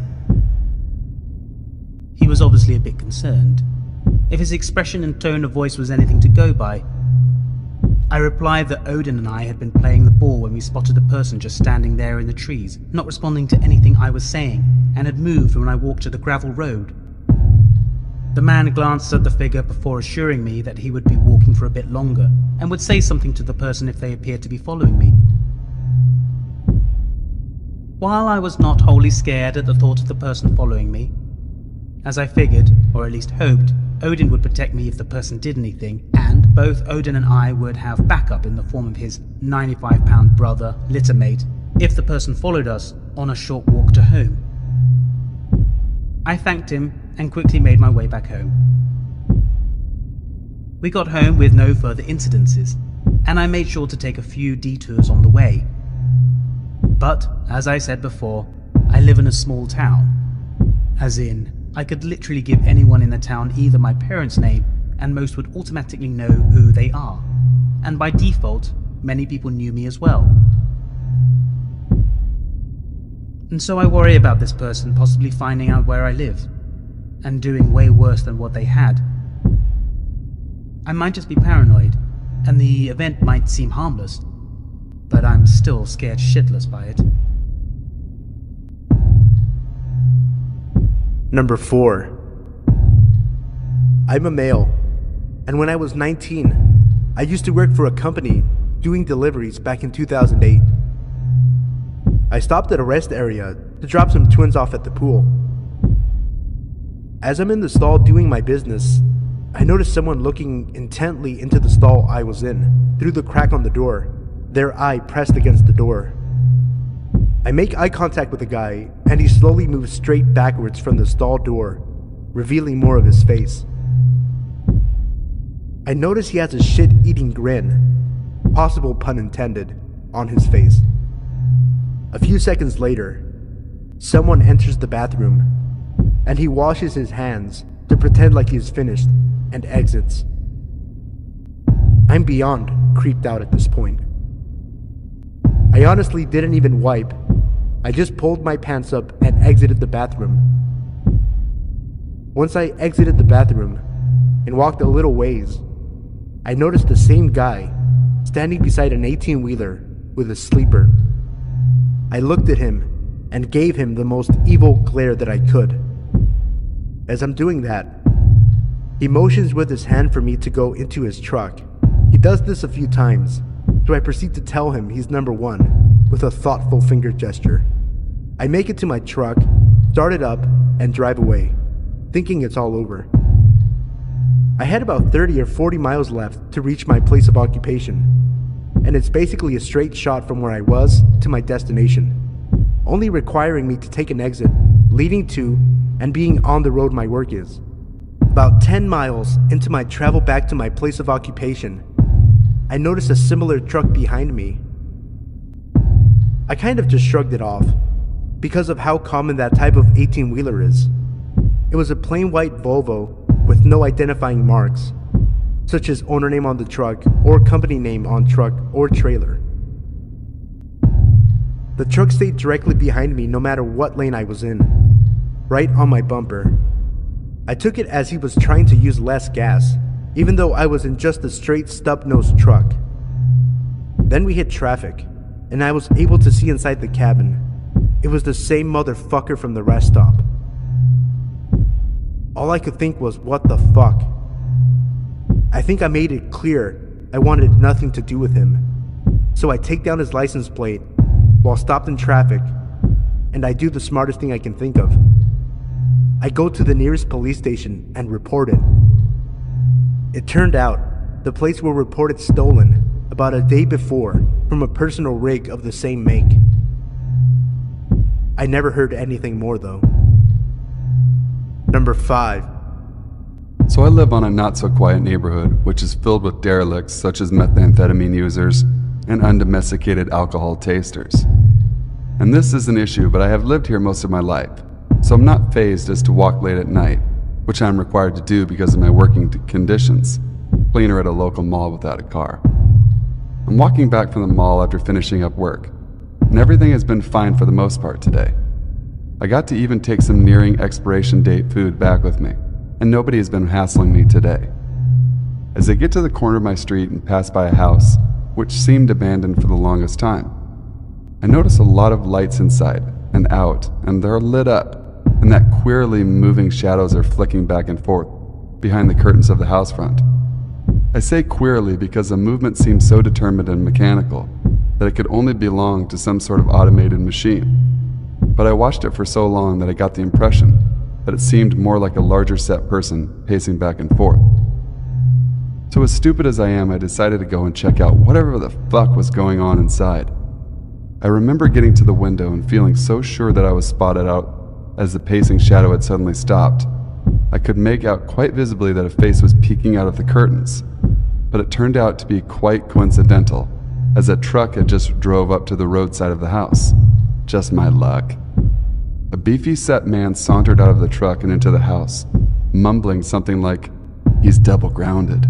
He was obviously a bit concerned, if his expression and tone of voice was anything to go by. I replied that Odin and I had been playing the ball when we spotted the person just standing there in the trees, not responding to anything I was saying, and had moved when I walked to the gravel road. The man glanced at the figure before assuring me that he would be walking for a bit longer, and would say something to the person if they appeared to be following me. While I was not wholly scared at the thought of the person following me, as I figured, or at least hoped, Odin would protect me if the person did anything, and both Odin and I would have backup in the form of his 95-pound brother, littermate, if the person followed us on a short walk to home. I thanked him and quickly made my way back home. We got home with no further incidences, and I made sure to take a few detours on the way. But, as I said before, I live in a small town, as in, I could literally give anyone in the town either my parents' name, and most would automatically know who they are. And by default, many people knew me as well. And so I worry about this person possibly finding out where I live, and doing way worse than what they had. I might just be paranoid, and the event might seem harmless, but I'm still scared shitless by it. Number 4. I'm a male, and when I was 19, I used to work for a company doing deliveries back in 2008. I stopped at a rest area to drop some twins off at the pool. As I'm in the stall doing my business, I noticed someone looking intently into the stall I was in, through the crack on the door, their eye pressed against the door. I make eye contact with the guy, and he slowly moves straight backwards from the stall door, revealing more of his face. I notice he has a shit-eating grin, possible pun intended, on his face. A few seconds later, someone enters the bathroom, and he washes his hands to pretend like he's finished, and exits. I'm beyond creeped out at this point. I honestly didn't even wipe. I just pulled my pants up and exited the bathroom. Once I exited the bathroom and walked a little ways, I noticed the same guy standing beside an 18-wheeler with a sleeper. I looked at him and gave him the most evil glare that I could. As I'm doing that, he motions with his hand for me to go into his truck. He does this a few times, so I proceed to tell him he's number 1 with a thoughtful finger gesture. I make it to my truck, start it up, and drive away, thinking it's all over. I had about 30 or 40 miles left to reach my place of occupation, and it's basically a straight shot from where I was to my destination, only requiring me to take an exit, leading to and being on the road my work is. About 10 miles into my travel back to my place of occupation, I noticed a similar truck behind me. I kind of just shrugged it off, because of how common that type of 18-wheeler is. It was a plain white Volvo with no identifying marks, such as owner name on the truck or company name on truck or trailer. The truck stayed directly behind me no matter what lane I was in, right on my bumper. I took it as he was trying to use less gas, even though I was in just a straight stub-nosed truck. Then we hit traffic, and I was able to see inside the cabin. It was the same motherfucker from the rest stop. All I could think was, what the fuck? I think I made it clear I wanted nothing to do with him. So I take down his license plate while stopped in traffic, and I do the smartest thing I can think of. I go to the nearest police station and report it. It turned out the plates were reported stolen about a day before from a personal rig of the same make. I never heard anything more though. Number 5. So I live on a not-so-quiet neighborhood, which is filled with derelicts such as methamphetamine users and undomesticated alcohol tasters. And this is an issue, but I have lived here most of my life, so I'm not fazed as to walk late at night, which I'm required to do because of my working conditions, cleaner at a local mall without a car. I'm walking back from the mall after finishing up work, and everything has been fine for the most part today. I got to even take some nearing expiration date food back with me, and nobody has been hassling me today. As I get to the corner of my street and pass by a house, which seemed abandoned for the longest time, I notice a lot of lights inside and out, and they're lit up, and that queerly moving shadows are flicking back and forth behind the curtains of the house front. I say queerly because the movement seems so determined and mechanical that it could only belong to some sort of automated machine. But I watched it for so long that I got the impression that it seemed more like a larger set person pacing back and forth. So as stupid as I am, I decided to go and check out whatever the fuck was going on inside. I remember getting to the window and feeling so sure that I was spotted out as the pacing shadow had suddenly stopped. I could make out quite visibly that a face was peeking out of the curtains, but it turned out to be quite coincidental, as a truck had just drove up to the roadside of the house. Just my luck. A beefy set man sauntered out of the truck and into the house, mumbling something like, "He's double grounded.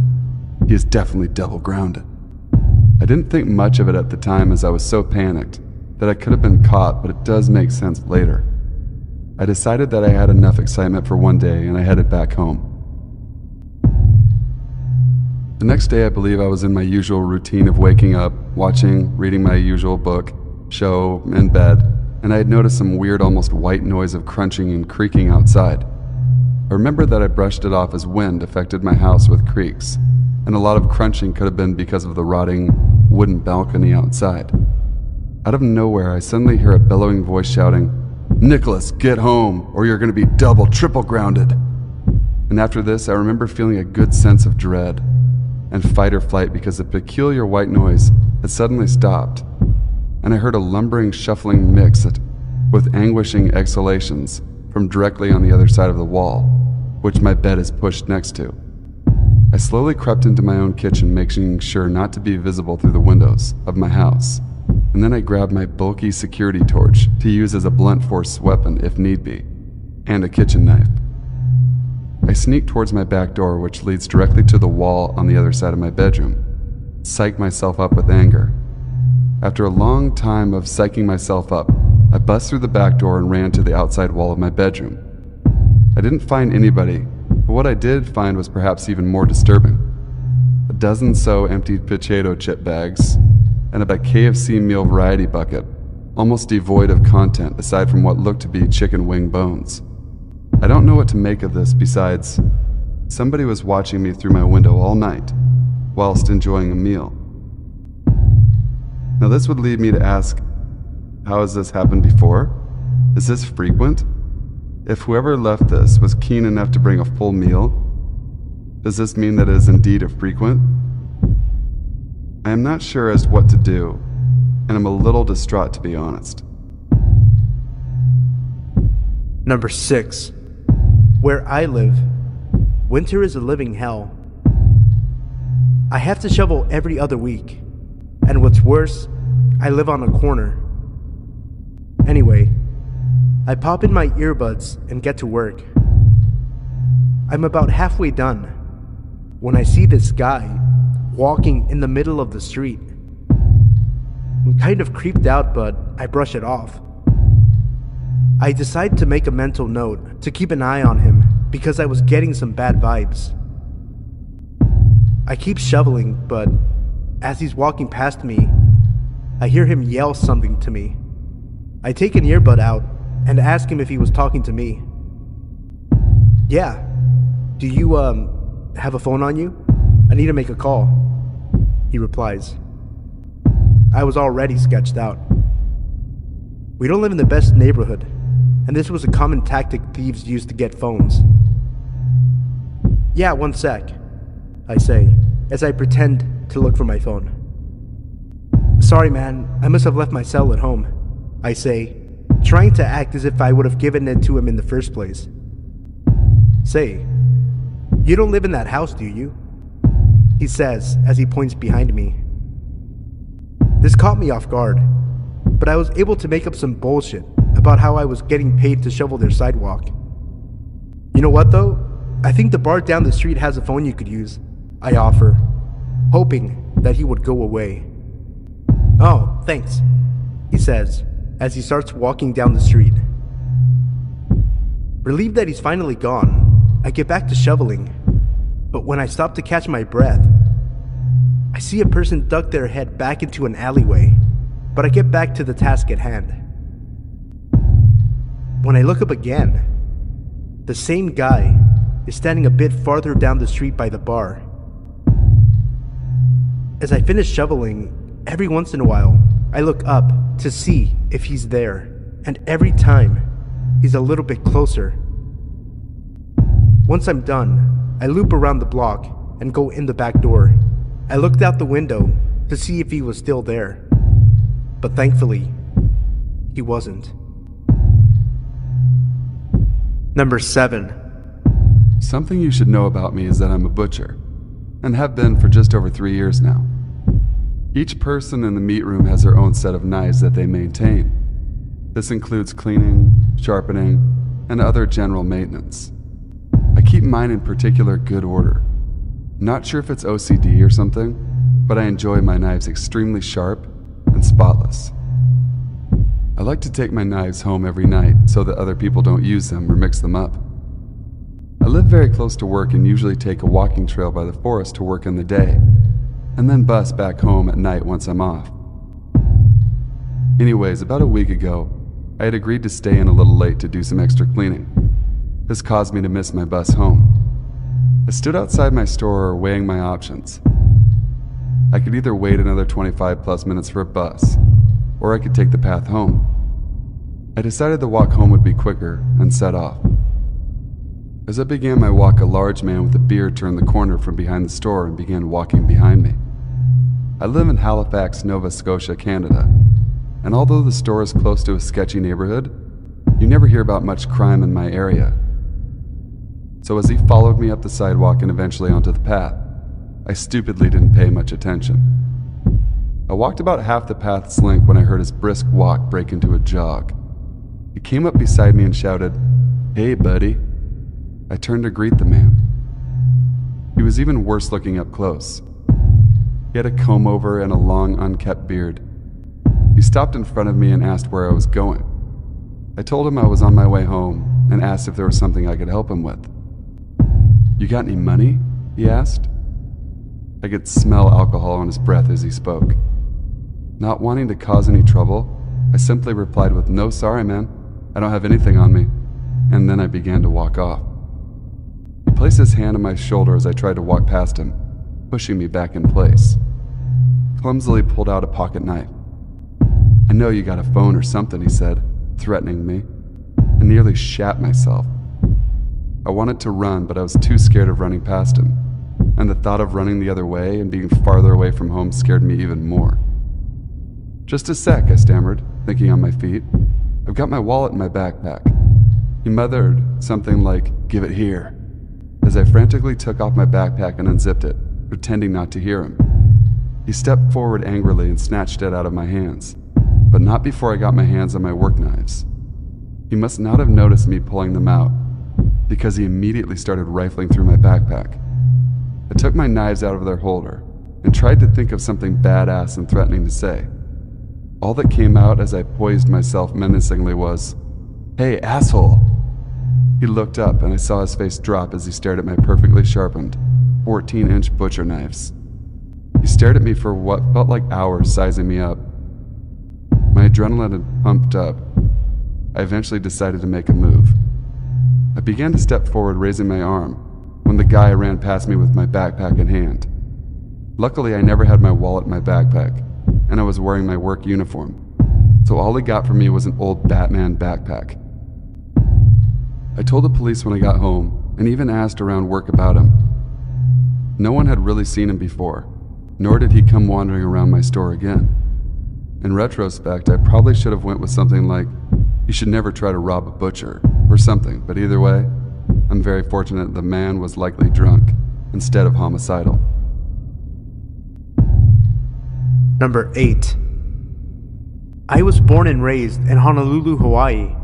He is definitely double grounded." I didn't think much of it at the time as I was so panicked that I could have been caught, but it does make sense later. I decided that I had enough excitement for one day and I headed back home. The next day I believe I was in my usual routine of waking up, watching, reading my usual book, show, in bed, and I had noticed some weird almost white noise of crunching and creaking outside. I remember that I brushed it off as wind affected my house with creaks, and a lot of crunching could have been because of the rotting wooden balcony outside. Out of nowhere, I suddenly hear a bellowing voice shouting, "Nicholas, get home, or you're going to be double, triple grounded." And after this, I remember feeling a good sense of dread and fight or flight because the peculiar white noise had suddenly stopped, and I heard a lumbering, shuffling mix with anguishing exhalations from directly on the other side of the wall, which my bed is pushed next to. I slowly crept into my own kitchen, making sure not to be visible through the windows of my house, and then I grabbed my bulky security torch to use as a blunt force weapon if need be, and a kitchen knife. I sneaked towards my back door, which leads directly to the wall on the other side of my bedroom, psyched myself up with anger. After a long time of psyching myself up, I bust through the back door and ran to the outside wall of my bedroom. I didn't find anybody, but what I did find was perhaps even more disturbing. A dozen so empty potato chip bags, and a KFC meal variety bucket, almost devoid of content aside from what looked to be chicken wing bones. I don't know what to make of this besides, somebody was watching me through my window all night, whilst enjoying a meal. Now this would lead me to ask, how has this happened before? Is this frequent? If whoever left this was keen enough to bring a full meal, does this mean that it is indeed a frequent? I am not sure as what to do, and I'm a little distraught to be honest. Number 6. Where I live, winter is a living hell. I have to shovel every other week, and what's worse, I live on a corner. Anyway, I pop in my earbuds and get to work. I'm about halfway done when I see this guy walking in the middle of the street. I'm kind of creeped out, but I brush it off. I decide to make a mental note to keep an eye on him because I was getting some bad vibes. I keep shoveling, but as he's walking past me, I hear him yell something to me. I take an earbud out and ask him if he was talking to me. "Yeah, do you, have a phone on you? I need to make a call," he replies. I was already sketched out. We don't live in the best neighborhood, and this was a common tactic thieves used to get phones. "Yeah, one sec." I say, as I pretend to look for my phone. Sorry, man, I must have left my cell at home, I say, trying to act as if I would have given it to him in the first place. Say, you don't live in that house, do you? He says as he points behind me. This caught me off guard, but I was able to make up some bullshit about how I was getting paid to shovel their sidewalk. You know what though? I think the bar down the street has a phone you could use, I offer, hoping that he would go away. Oh, thanks, he says as he starts walking down the street. Relieved that he's finally gone, I get back to shoveling, but when I stop to catch my breath, I see a person duck their head back into an alleyway, but I get back to the task at hand. When I look up again, the same guy is standing a bit farther down the street by the bar. As I finish shoveling, every once in a while, I look up to see if he's there, and every time, he's a little bit closer. Once I'm done, I loop around the block and go in the back door. I looked out the window to see if he was still there, but thankfully, he wasn't. Number 7. Something you should know about me is that I'm a butcher, and have been for just over 3 years now. Each person in the meat room has their own set of knives that they maintain. This includes cleaning, sharpening, and other general maintenance. I keep mine in particular good order. Not sure if it's OCD or something, but I enjoy my knives extremely sharp and spotless. I like to take my knives home every night so that other people don't use them or mix them up. I live very close to work and usually take a walking trail by the forest to work in the day, and then bus back home at night once I'm off. Anyways, about a week ago, I had agreed to stay in a little late to do some extra cleaning. This caused me to miss my bus home. I stood outside my store weighing my options. I could either wait another 25 plus minutes for a bus, or I could take the path home. I decided the walk home would be quicker and set off. As I began my walk, a large man with a beard turned the corner from behind the store and began walking behind me. I live in Halifax, Nova Scotia, Canada, and although the store is close to a sketchy neighborhood, you never hear about much crime in my area. So as he followed me up the sidewalk and eventually onto the path, I stupidly didn't pay much attention. I walked about half the path's length when I heard his brisk walk break into a jog. He came up beside me and shouted, "Hey, buddy." I turned to greet the man. He was even worse looking up close. He had a comb over and a long, unkept beard. He stopped in front of me and asked where I was going. I told him I was on my way home and asked if there was something I could help him with. "You got any money?" he asked. I could smell alcohol on his breath as he spoke. Not wanting to cause any trouble, I simply replied with, "No, sorry, man. I don't have anything on me." And then I began to walk off. He placed his hand on my shoulder as I tried to walk past him, pushing me back in place. Clumsily pulled out a pocket knife. "I know you got a phone or something," he said, threatening me. I nearly shat myself. I wanted to run, but I was too scared of running past him, and the thought of running the other way and being farther away from home scared me even more. "Just a sec," I stammered, thinking on my feet. "I've got my wallet in my backpack." He muttered something like, "Give it here," as I frantically took off my backpack and unzipped it, pretending not to hear him. He stepped forward angrily and snatched it out of my hands, but not before I got my hands on my work knives. He must not have noticed me pulling them out, because he immediately started rifling through my backpack. I took my knives out of their holder and tried to think of something badass and threatening to say. All that came out as I poised myself menacingly was, "Hey, asshole!" He looked up and I saw his face drop as he stared at my perfectly sharpened 14-inch butcher knives. He stared at me for what felt like hours, sizing me up. My adrenaline had pumped up. I eventually decided to make a move. I began to step forward, raising my arm, when the guy ran past me with my backpack in hand. Luckily, I never had my wallet in my backpack, and I was wearing my work uniform, so all he got from me was an old Batman backpack. I told the police when I got home, and even asked around work about him. No one had really seen him before, nor did he come wandering around my store again. In retrospect, I probably should have went with something like, "You should never try to rob a butcher," or something, but either way, I'm very fortunate the man was likely drunk instead of homicidal. Number 8. I was born and raised in Honolulu, Hawaii,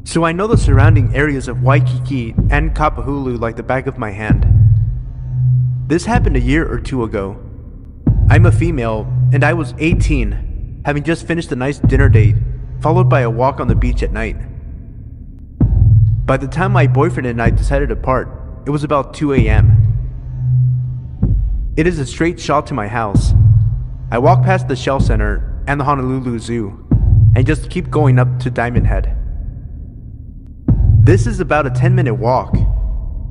so I know the surrounding areas of Waikiki and Kapahulu like the back of my hand. This happened a year or two ago. I'm a female, and I was 18, having just finished a nice dinner date, followed by a walk on the beach at night. By the time my boyfriend and I decided to part, it was about 2 a.m. It is a straight shot to my house. I walk past the Shell Center and the Honolulu Zoo, and just keep going up to Diamond Head. This is about a 10-minute walk,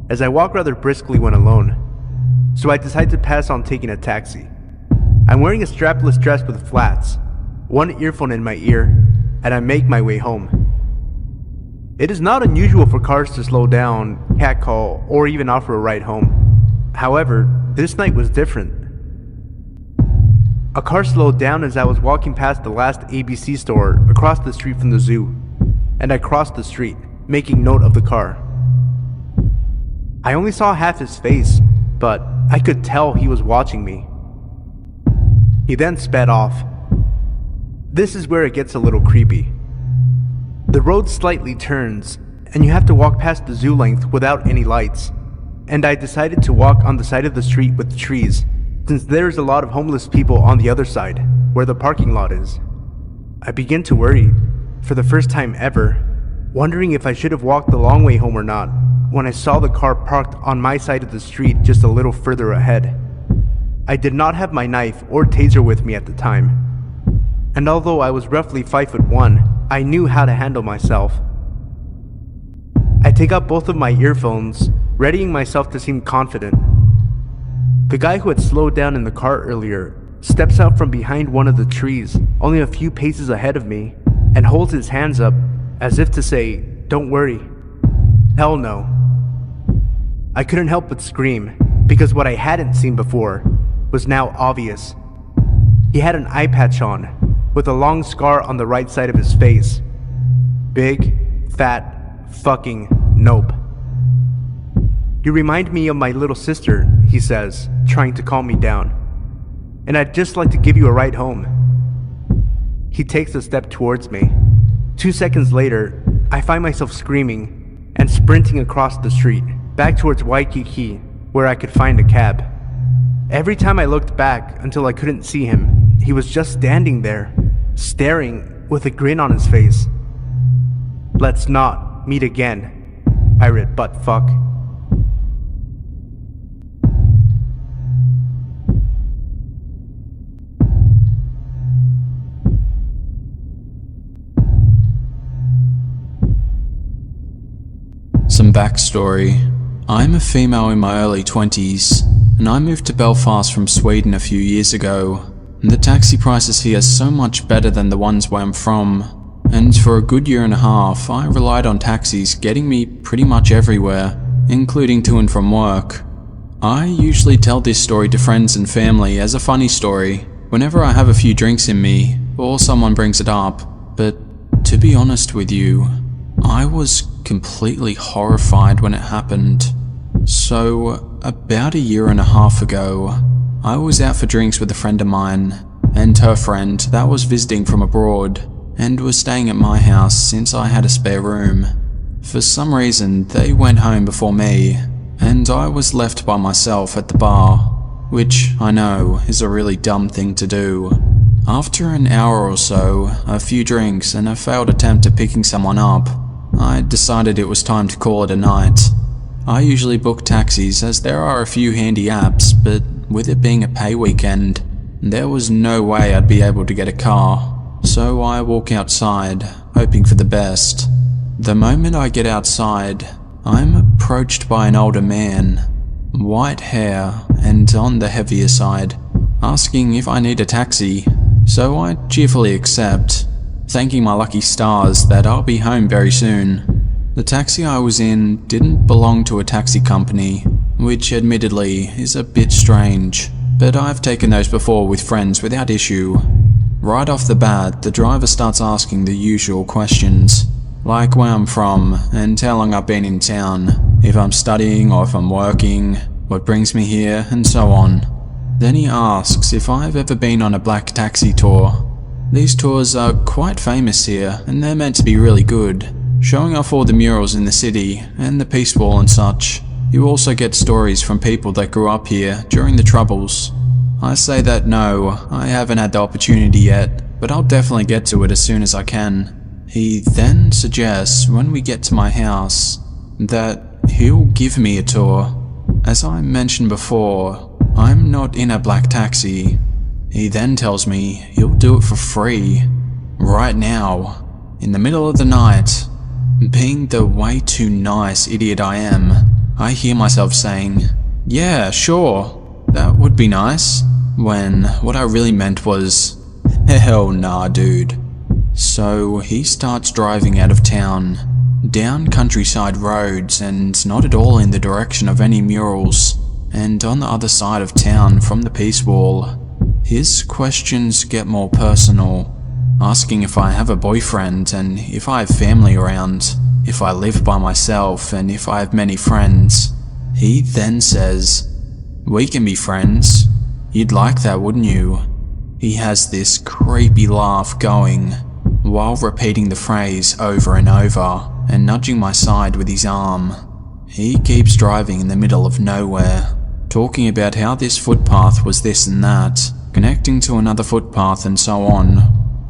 as I walk rather briskly when alone, so I decide to pass on taking a taxi. I'm wearing a strapless dress with flats, one earphone in my ear, and I make my way home. It is not unusual for cars to slow down, catcall, or even offer a ride home. However, this night was different. A car slowed down as I was walking past the last ABC store across the street from the zoo, and I crossed the street, making note of the car. I only saw half his face, but I could tell he was watching me. He then sped off. This is where it gets a little creepy. The road slightly turns, and you have to walk past the zoo length without any lights, and I decided to walk on the side of the street with trees, since there's a lot of homeless people on the other side, where the parking lot is. I begin to worry, for the first time ever, wondering if I should have walked the long way home or not, when I saw the car parked on my side of the street just a little further ahead. I did not have my knife or taser with me at the time, and although I was roughly 5'1", I knew how to handle myself. I take out both of my earphones, readying myself to seem confident. The guy who had slowed down in the car earlier steps out from behind one of the trees, only a few paces ahead of me, and holds his hands up as if to say, "Don't worry." Hell no. I couldn't help but scream, because what I hadn't seen before was now obvious. He had an eye patch on, with a long scar on the right side of his face. Big, fat, fucking nope. "You remind me of my little sister," he says, trying to calm me down, "and I'd just like to give you a ride home." He takes a step towards me. 2 seconds later, I find myself screaming and sprinting across the street, back towards Waikiki, where I could find a cab. Every time I looked back until I couldn't see him, he was just standing there, staring with a grin on his face. Let's not meet again, pirate buttfuck. Some backstory. I'm a female in my early 20s, and I moved to Belfast from Sweden a few years ago. The taxi prices here are so much better than the ones where I'm from, and for a good year and a half, I relied on taxis getting me pretty much everywhere, including to and from work. I usually tell this story to friends and family as a funny story, whenever I have a few drinks in me, or someone brings it up, but to be honest with you, I was completely horrified when it happened. So, about a year and a half ago, I was out for drinks with a friend of mine, and her friend that was visiting from abroad, and was staying at my house since I had a spare room. For some reason, they went home before me, and I was left by myself at the bar, which I know is a really dumb thing to do. After an hour or so, a few drinks, and a failed attempt at picking someone up, I decided it was time to call it a night. I usually book taxis as there are a few handy apps, but with it being a pay weekend, there was no way I'd be able to get a car, so I walk outside, hoping for the best. The moment I get outside, I'm approached by an older man, white hair and on the heavier side, asking if I need a taxi, so I cheerfully accept, thanking my lucky stars that I'll be home very soon. The taxi I was in didn't belong to a taxi company, which admittedly is a bit strange, but I've taken those before with friends without issue. Right off the bat, the driver starts asking the usual questions, like where I'm from and how long I've been in town, if I'm studying or if I'm working, what brings me here, and so on. Then he asks if I've ever been on a black taxi tour. These tours are quite famous here, and they're meant to be really good, showing off all the murals in the city and the Peace Wall and such. You also get stories from people that grew up here during the Troubles. I say that no, I haven't had the opportunity yet, but I'll definitely get to it as soon as I can. He then suggests when we get to my house that he'll give me a tour. As I mentioned before, I'm not in a black taxi. He then tells me he'll do it for free, right now, in the middle of the night. Being the way too nice idiot I am, I hear myself saying, "Yeah, sure, that would be nice," when what I really meant was, "Hell nah, dude." So he starts driving out of town, down countryside roads and not at all in the direction of any murals, and on the other side of town from the Peace Wall. His questions get more personal, asking if I have a boyfriend and if I have family around, if I live by myself and if I have many friends. He then says, "We can be friends. You'd like that, wouldn't you?" He has this creepy laugh going, while repeating the phrase over and over and nudging my side with his arm. He keeps driving in the middle of nowhere, talking about how this footpath was this and that, connecting to another footpath and so on,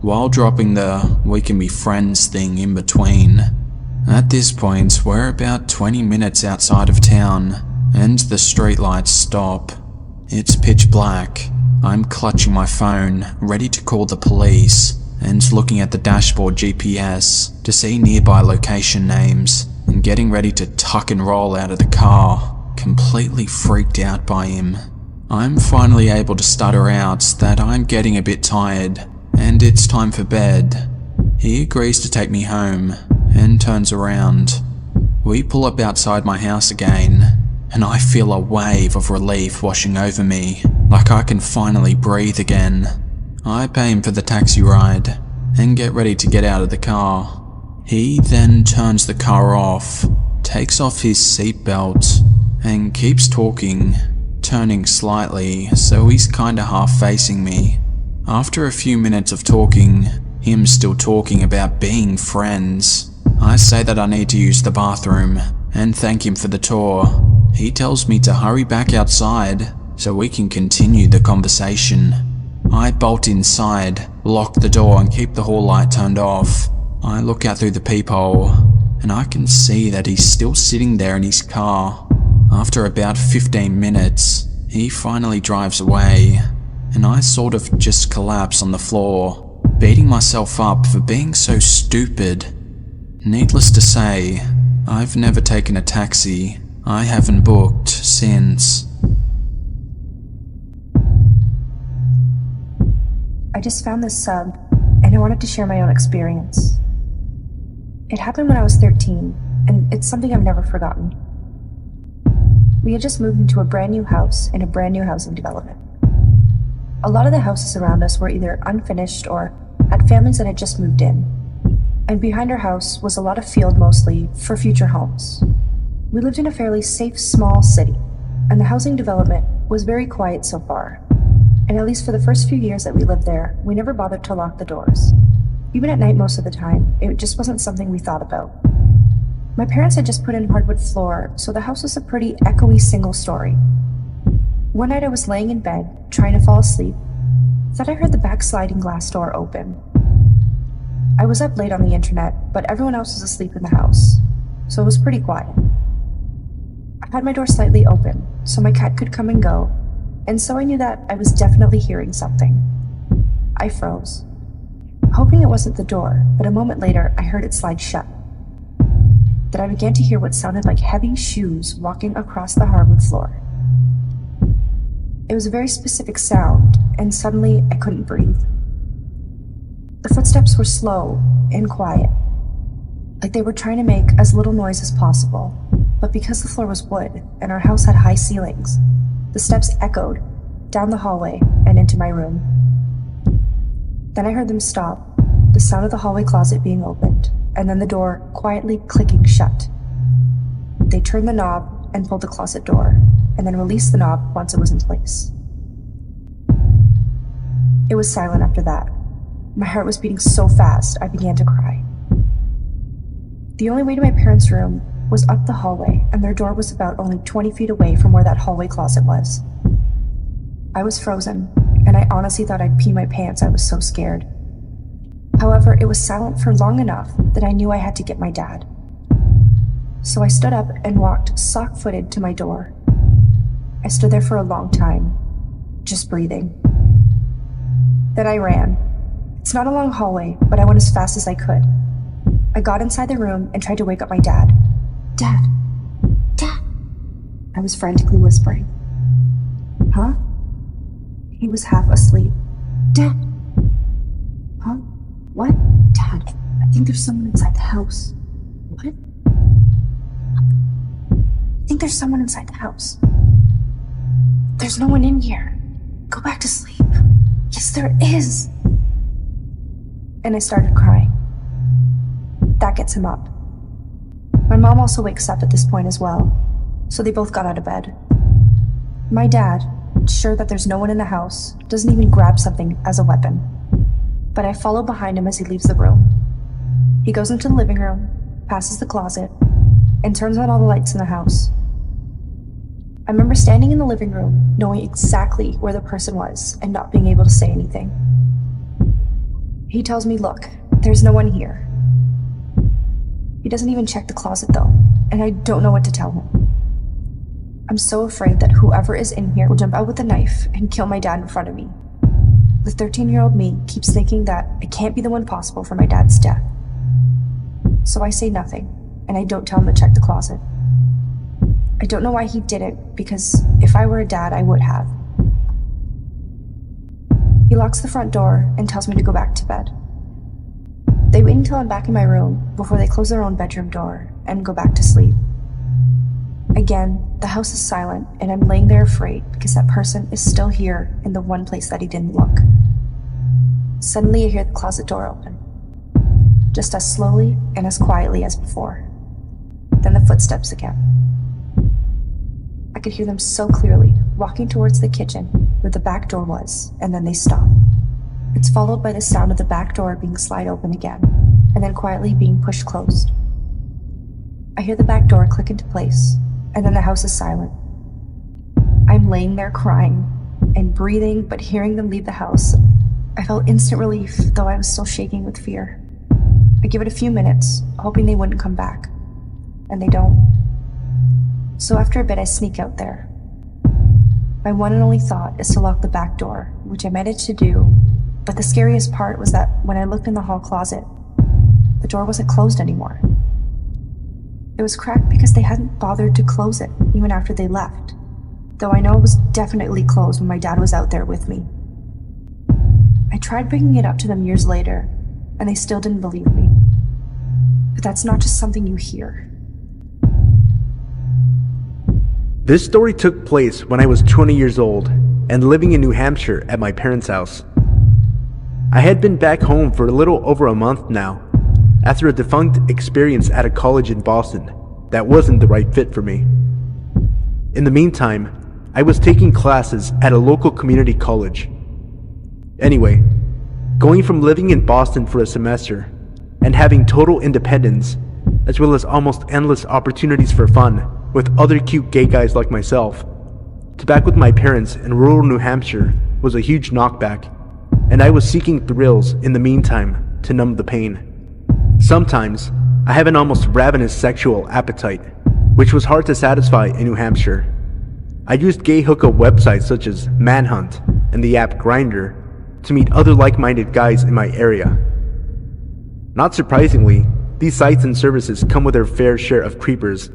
while dropping the "we can be friends" thing in between. At this point, we're about 20 minutes outside of town, and the streetlights stop. It's pitch black. I'm clutching my phone, ready to call the police, and looking at the dashboard GPS to see nearby location names, and getting ready to tuck and roll out of the car, completely freaked out by him. I'm finally able to stutter out that I'm getting a bit tired, and it's time for bed. He agrees to take me home, and turns around. We pull up outside my house again, and I feel a wave of relief washing over me, like I can finally breathe again. I pay him for the taxi ride, and get ready to get out of the car. He then turns the car off, takes off his seatbelt, and keeps talking, turning slightly so he's kinda half facing me. After a few minutes of talking, him still talking about being friends, I say that I need to use the bathroom and thank him for the tour. He tells me to hurry back outside so we can continue the conversation. I bolt inside, lock the door and keep the hall light turned off. I look out through the peephole and I can see that he's still sitting there in his car. After about 15 minutes, he finally drives away and I sort of just collapse on the floor, beating myself up for being so stupid. Needless to say, I've never taken a taxi. I haven't booked since. I just found this sub, and I wanted to share my own experience. It happened when I was 13, and it's something I've never forgotten. We had just moved into a brand new house in a brand new housing development. A lot of the houses around us were either unfinished or had families that had just moved in. And behind our house was a lot of field, mostly for future homes. We lived in a fairly safe, small city, and the housing development was very quiet so far. And at least for the first few years that we lived there, we never bothered to lock the doors. Even at night most of the time, it just wasn't something we thought about. My parents had just put in hardwood floor, so the house was a pretty echoey single story. One night I was laying in bed, trying to fall asleep, thought I heard the back sliding glass door open. I was up late on the internet, but everyone else was asleep in the house, so it was pretty quiet. I had my door slightly open, so my cat could come and go, and so I knew that I was definitely hearing something. I froze, hoping it wasn't the door, but a moment later I heard it slide shut. Then I began to hear what sounded like heavy shoes walking across the hardwood floor. It was a very specific sound, and suddenly I couldn't breathe. The footsteps were slow and quiet, like they were trying to make as little noise as possible. but because the floor was wood and our house had high ceilings, the steps echoed down the hallway and into my room. Then I heard them stop, the sound of the hallway closet being opened, and then the door quietly clicking shut. They turned the knob and pulled the closet door, and then released the knob once it was in place. It was silent after that. My heart was beating so fast, I began to cry. The only way to my parents' room was up the hallway, and their door was about only 20 feet away from where that hallway closet was. I was frozen, and I honestly thought I'd pee my pants. I was so scared. However, it was silent for long enough that I knew I had to get my dad. So I stood up and walked sock-footed to my door. I stood there for a long time, just breathing. Then I ran. It's not a long hallway, but I went as fast as I could. I got inside the room and tried to wake up my dad. "Dad! Dad!" I was frantically whispering. "Huh?" He was half asleep. "Dad!" "Huh? What?" "Dad, I think there's someone inside the house." "What?" "I think there's someone inside the house." "There's no one in here. Go back to sleep." "Yes, there is." And I started crying. That gets him up. My mom also wakes up at this point as well, so they both got out of bed. My dad, sure that there's no one in the house, doesn't even grab something as a weapon. But I follow behind him as he leaves the room. He goes into the living room, passes the closet, and turns on all the lights in the house. I remember standing in the living room, knowing exactly where the person was and not being able to say anything. He tells me, "Look, there's no one here." He doesn't even check the closet though, and I don't know what to tell him. I'm so afraid that whoever is in here will jump out with a knife and kill my dad in front of me. The 13-year-old me keeps thinking that I can't be the one possible for my dad's death. So I say nothing, and I don't tell him to check the closet. I don't know why he did it, because if I were a dad, I would have. He locks the front door and tells me to go back to bed. They wait until I'm back in my room before they close their own bedroom door and go back to sleep. Again, the house is silent, and I'm laying there afraid because that person is still here in the one place that he didn't look. Suddenly I hear the closet door open, just as slowly and as quietly as before. Then the footsteps again. I could hear them so clearly, walking towards the kitchen where the back door was, and then they stop. It's followed by the sound of the back door being slid open again, and then quietly being pushed closed. I hear the back door click into place, and then the house is silent. I'm laying there crying and breathing, but hearing them leave the house, I felt instant relief, though I was still shaking with fear. I give it a few minutes, hoping they wouldn't come back, and they don't. So after a bit, I sneak out there. My one and only thought is to lock the back door, which I managed to do, but the scariest part was that when I looked in the hall closet, the door wasn't closed anymore. It was cracked because they hadn't bothered to close it, even after they left, though I know it was definitely closed when my dad was out there with me. I tried bringing it up to them years later, and they still didn't believe me. But that's not just something you hear. This story took place when I was 20 years old and living in New Hampshire at my parents' house. I had been back home for a little over a month now, after a defunct experience at a college in Boston that wasn't the right fit for me. In the meantime, I was taking classes at a local community college. Anyway, going from living in Boston for a semester and having total independence, as well as almost endless opportunities for fun with other cute gay guys like myself, to back with my parents in rural New Hampshire was a huge knockback, and I was seeking thrills in the meantime to numb the pain. Sometimes, I have an almost ravenous sexual appetite, which was hard to satisfy in New Hampshire. I used gay hookup websites such as Manhunt and the app Grindr to meet other like-minded guys in my area. Not surprisingly, these sites and services come with their fair share of creepers,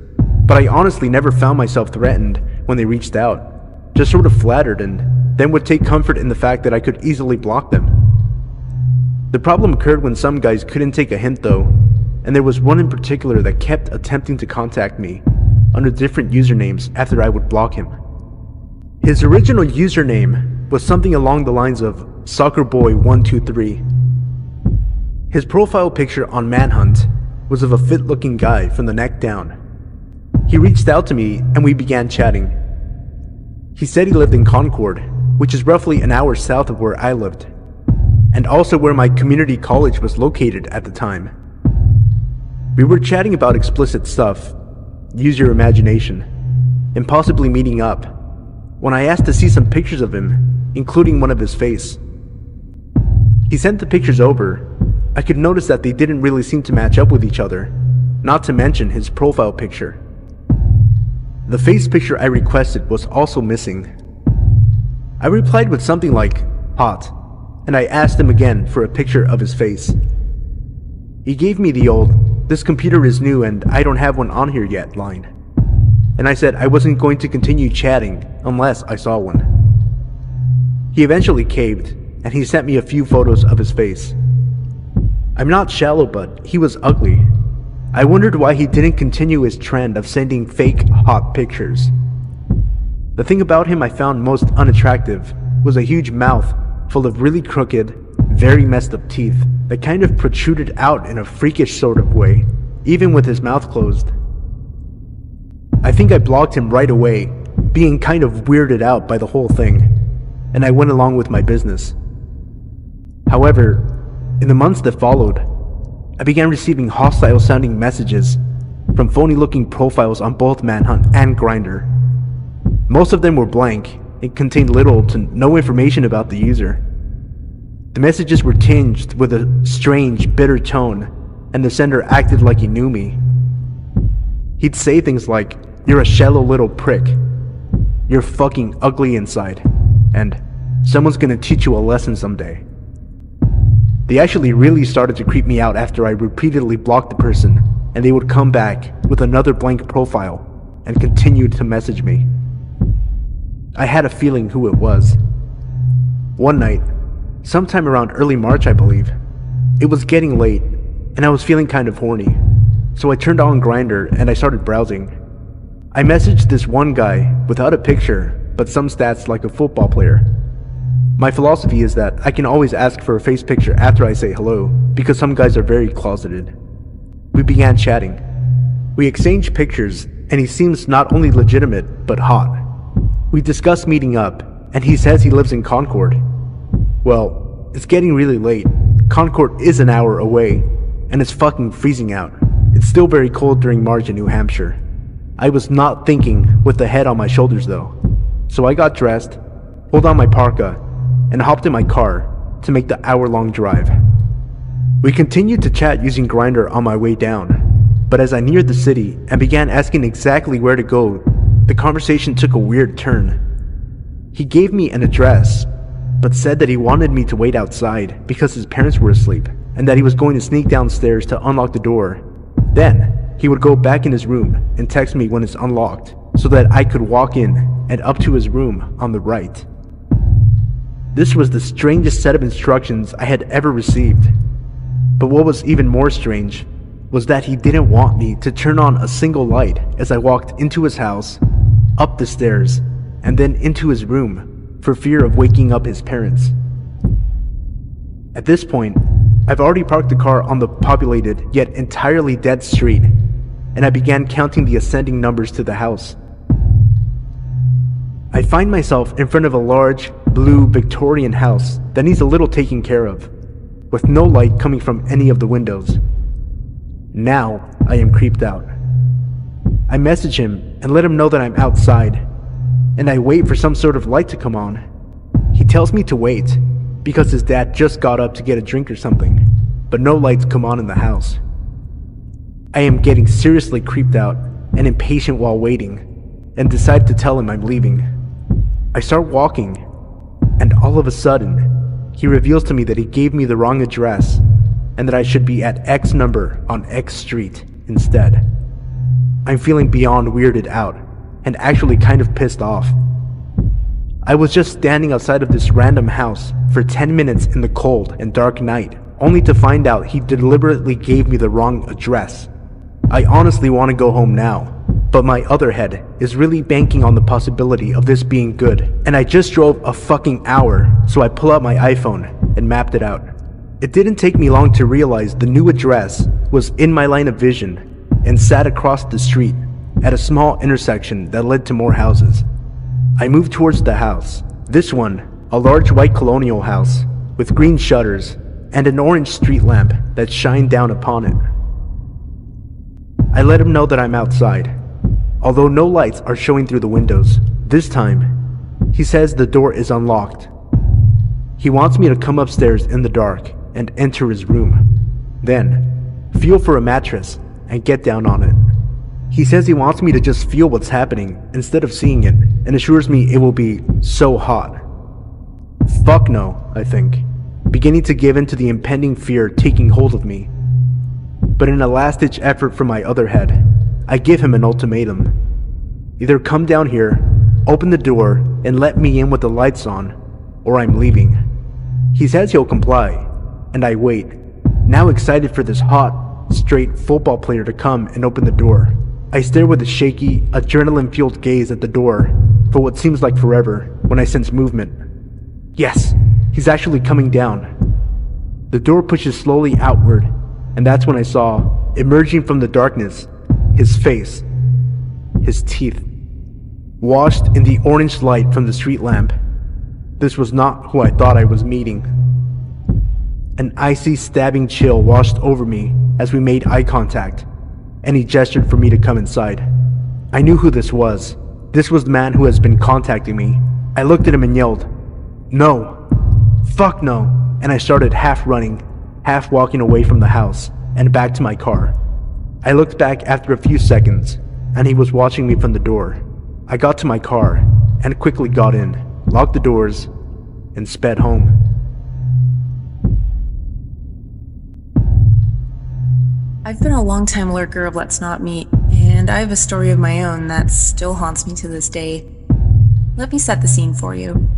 but I honestly never found myself threatened when they reached out, just sort of flattered, and then would take comfort in the fact that I could easily block them. The problem occurred when some guys couldn't take a hint though, and there was one in particular that kept attempting to contact me, under different usernames after I would block him. His original username was something along the lines of SoccerBoy123. His profile picture on Manhunt was of a fit-looking guy from the neck down. He reached out to me and we began chatting. He said he lived in Concord, which is roughly an hour south of where I lived, and also where my community college was located at the time. We were chatting about explicit stuff, use your imagination, and possibly meeting up, when I asked to see some pictures of him, including one of his face. He sent the pictures over. I could notice that they didn't really seem to match up with each other, not to mention his profile picture. The face picture I requested was also missing. I replied with something like, hot, and I asked him again for a picture of his face. He gave me the old, this computer is new and I don't have one on here yet line, and I said I wasn't going to continue chatting unless I saw one. He eventually caved, and he sent me a few photos of his face. I'm not shallow, but he was ugly. I wondered why he didn't continue his trend of sending fake hot pictures. The thing about him I found most unattractive was a huge mouth full of really crooked, very messed up teeth that kind of protruded out in a freakish sort of way, even with his mouth closed. I think I blocked him right away, being kind of weirded out by the whole thing, and I went along with my business. However, in the months that followed, I began receiving hostile sounding messages from phony looking profiles on both Manhunt and Grindr. Most of them were blank and contained little to no information about the user. The messages were tinged with a strange, bitter tone, and the sender acted like he knew me. He'd say things like, "You're a shallow little prick," "You're fucking ugly inside," and "Someone's gonna teach you a lesson someday." They actually really started to creep me out after I repeatedly blocked the person, and they would come back with another blank profile and continued to message me. I had a feeling who it was. One night, sometime around early March I believe, it was getting late and I was feeling kind of horny, so I turned on Grindr and I started browsing. I messaged this one guy without a picture but some stats like a football player. My philosophy is that I can always ask for a face picture after I say hello, because some guys are very closeted. We began chatting. We exchanged pictures, and he seems not only legitimate, but hot. We discussed meeting up, and he says he lives in Concord. Well, it's getting really late. Concord is an hour away, and it's fucking freezing out. It's still very cold during March in New Hampshire. I was not thinking with the head on my shoulders though. So I got dressed, pulled on my parka, and hopped in my car to make the hour-long drive. We continued to chat using Grindr on my way down, but as I neared the city and began asking exactly where to go, the conversation took a weird turn. He gave me an address, but said that he wanted me to wait outside because his parents were asleep, and that he was going to sneak downstairs to unlock the door. Then, he would go back in his room and text me when it's unlocked, so that I could walk in and up to his room on the right. This was the strangest set of instructions I had ever received. But what was even more strange was that he didn't want me to turn on a single light as I walked into his house, up the stairs, and then into his room for fear of waking up his parents. At this point, I've already parked the car on the populated yet entirely dead street, and I began counting the ascending numbers to the house. I find myself in front of a large, blue Victorian house that needs a little taking care of, with no light coming from any of the windows. Now I am creeped out. I message him and let him know that I'm outside, and I wait for some sort of light to come on. He tells me to wait, because his dad just got up to get a drink or something, but no lights come on in the house. I am getting seriously creeped out and impatient while waiting, and decide to tell him I'm leaving. I start walking, and all of a sudden, he reveals to me that he gave me the wrong address, and that I should be at X number on X street instead. I'm feeling beyond weirded out, and actually kind of pissed off. I was just standing outside of this random house for 10 minutes in the cold and dark night, only to find out he deliberately gave me the wrong address. I honestly want to go home now, but my other head is really banking on the possibility of this being good. And I just drove a fucking hour, so I pull out my iPhone and mapped it out. It didn't take me long to realize the new address was in my line of vision and sat across the street at a small intersection that led to more houses. I moved towards the house. This one, a large white colonial house with green shutters and an orange street lamp that shined down upon it. I let him know that I'm outside, although no lights are showing through the windows. This time, he says the door is unlocked. He wants me to come upstairs in the dark and enter his room. Then, feel for a mattress and get down on it. He says he wants me to just feel what's happening instead of seeing it, and assures me it will be so hot. Fuck no, I think, beginning to give in to the impending fear taking hold of me. But in a last-ditch effort from my other head, I give him an ultimatum. Either come down here, open the door, and let me in with the lights on, or I'm leaving. He says he'll comply, and I wait, now excited for this hot, straight football player to come and open the door. I stare with a shaky, adrenaline-fueled gaze at the door for what seems like forever when I sense movement. Yes, he's actually coming down. The door pushes slowly outward, and that's when I saw, emerging from the darkness, his face, his teeth, washed in the orange light from the street lamp. This was not who I thought I was meeting. An icy, stabbing chill washed over me as we made eye contact, and he gestured for me to come inside. I knew who this was. This was the man who has been contacting me. I looked at him and yelled, "No! Fuck no!" And I started half running, half walking away from the house and back to my car. I looked back after a few seconds, and he was watching me from the door. I got to my car and quickly got in, locked the doors, and sped home. I've been a long-time lurker of Let's Not Meet, and I have a story of my own that still haunts me to this day. Let me set the scene for you.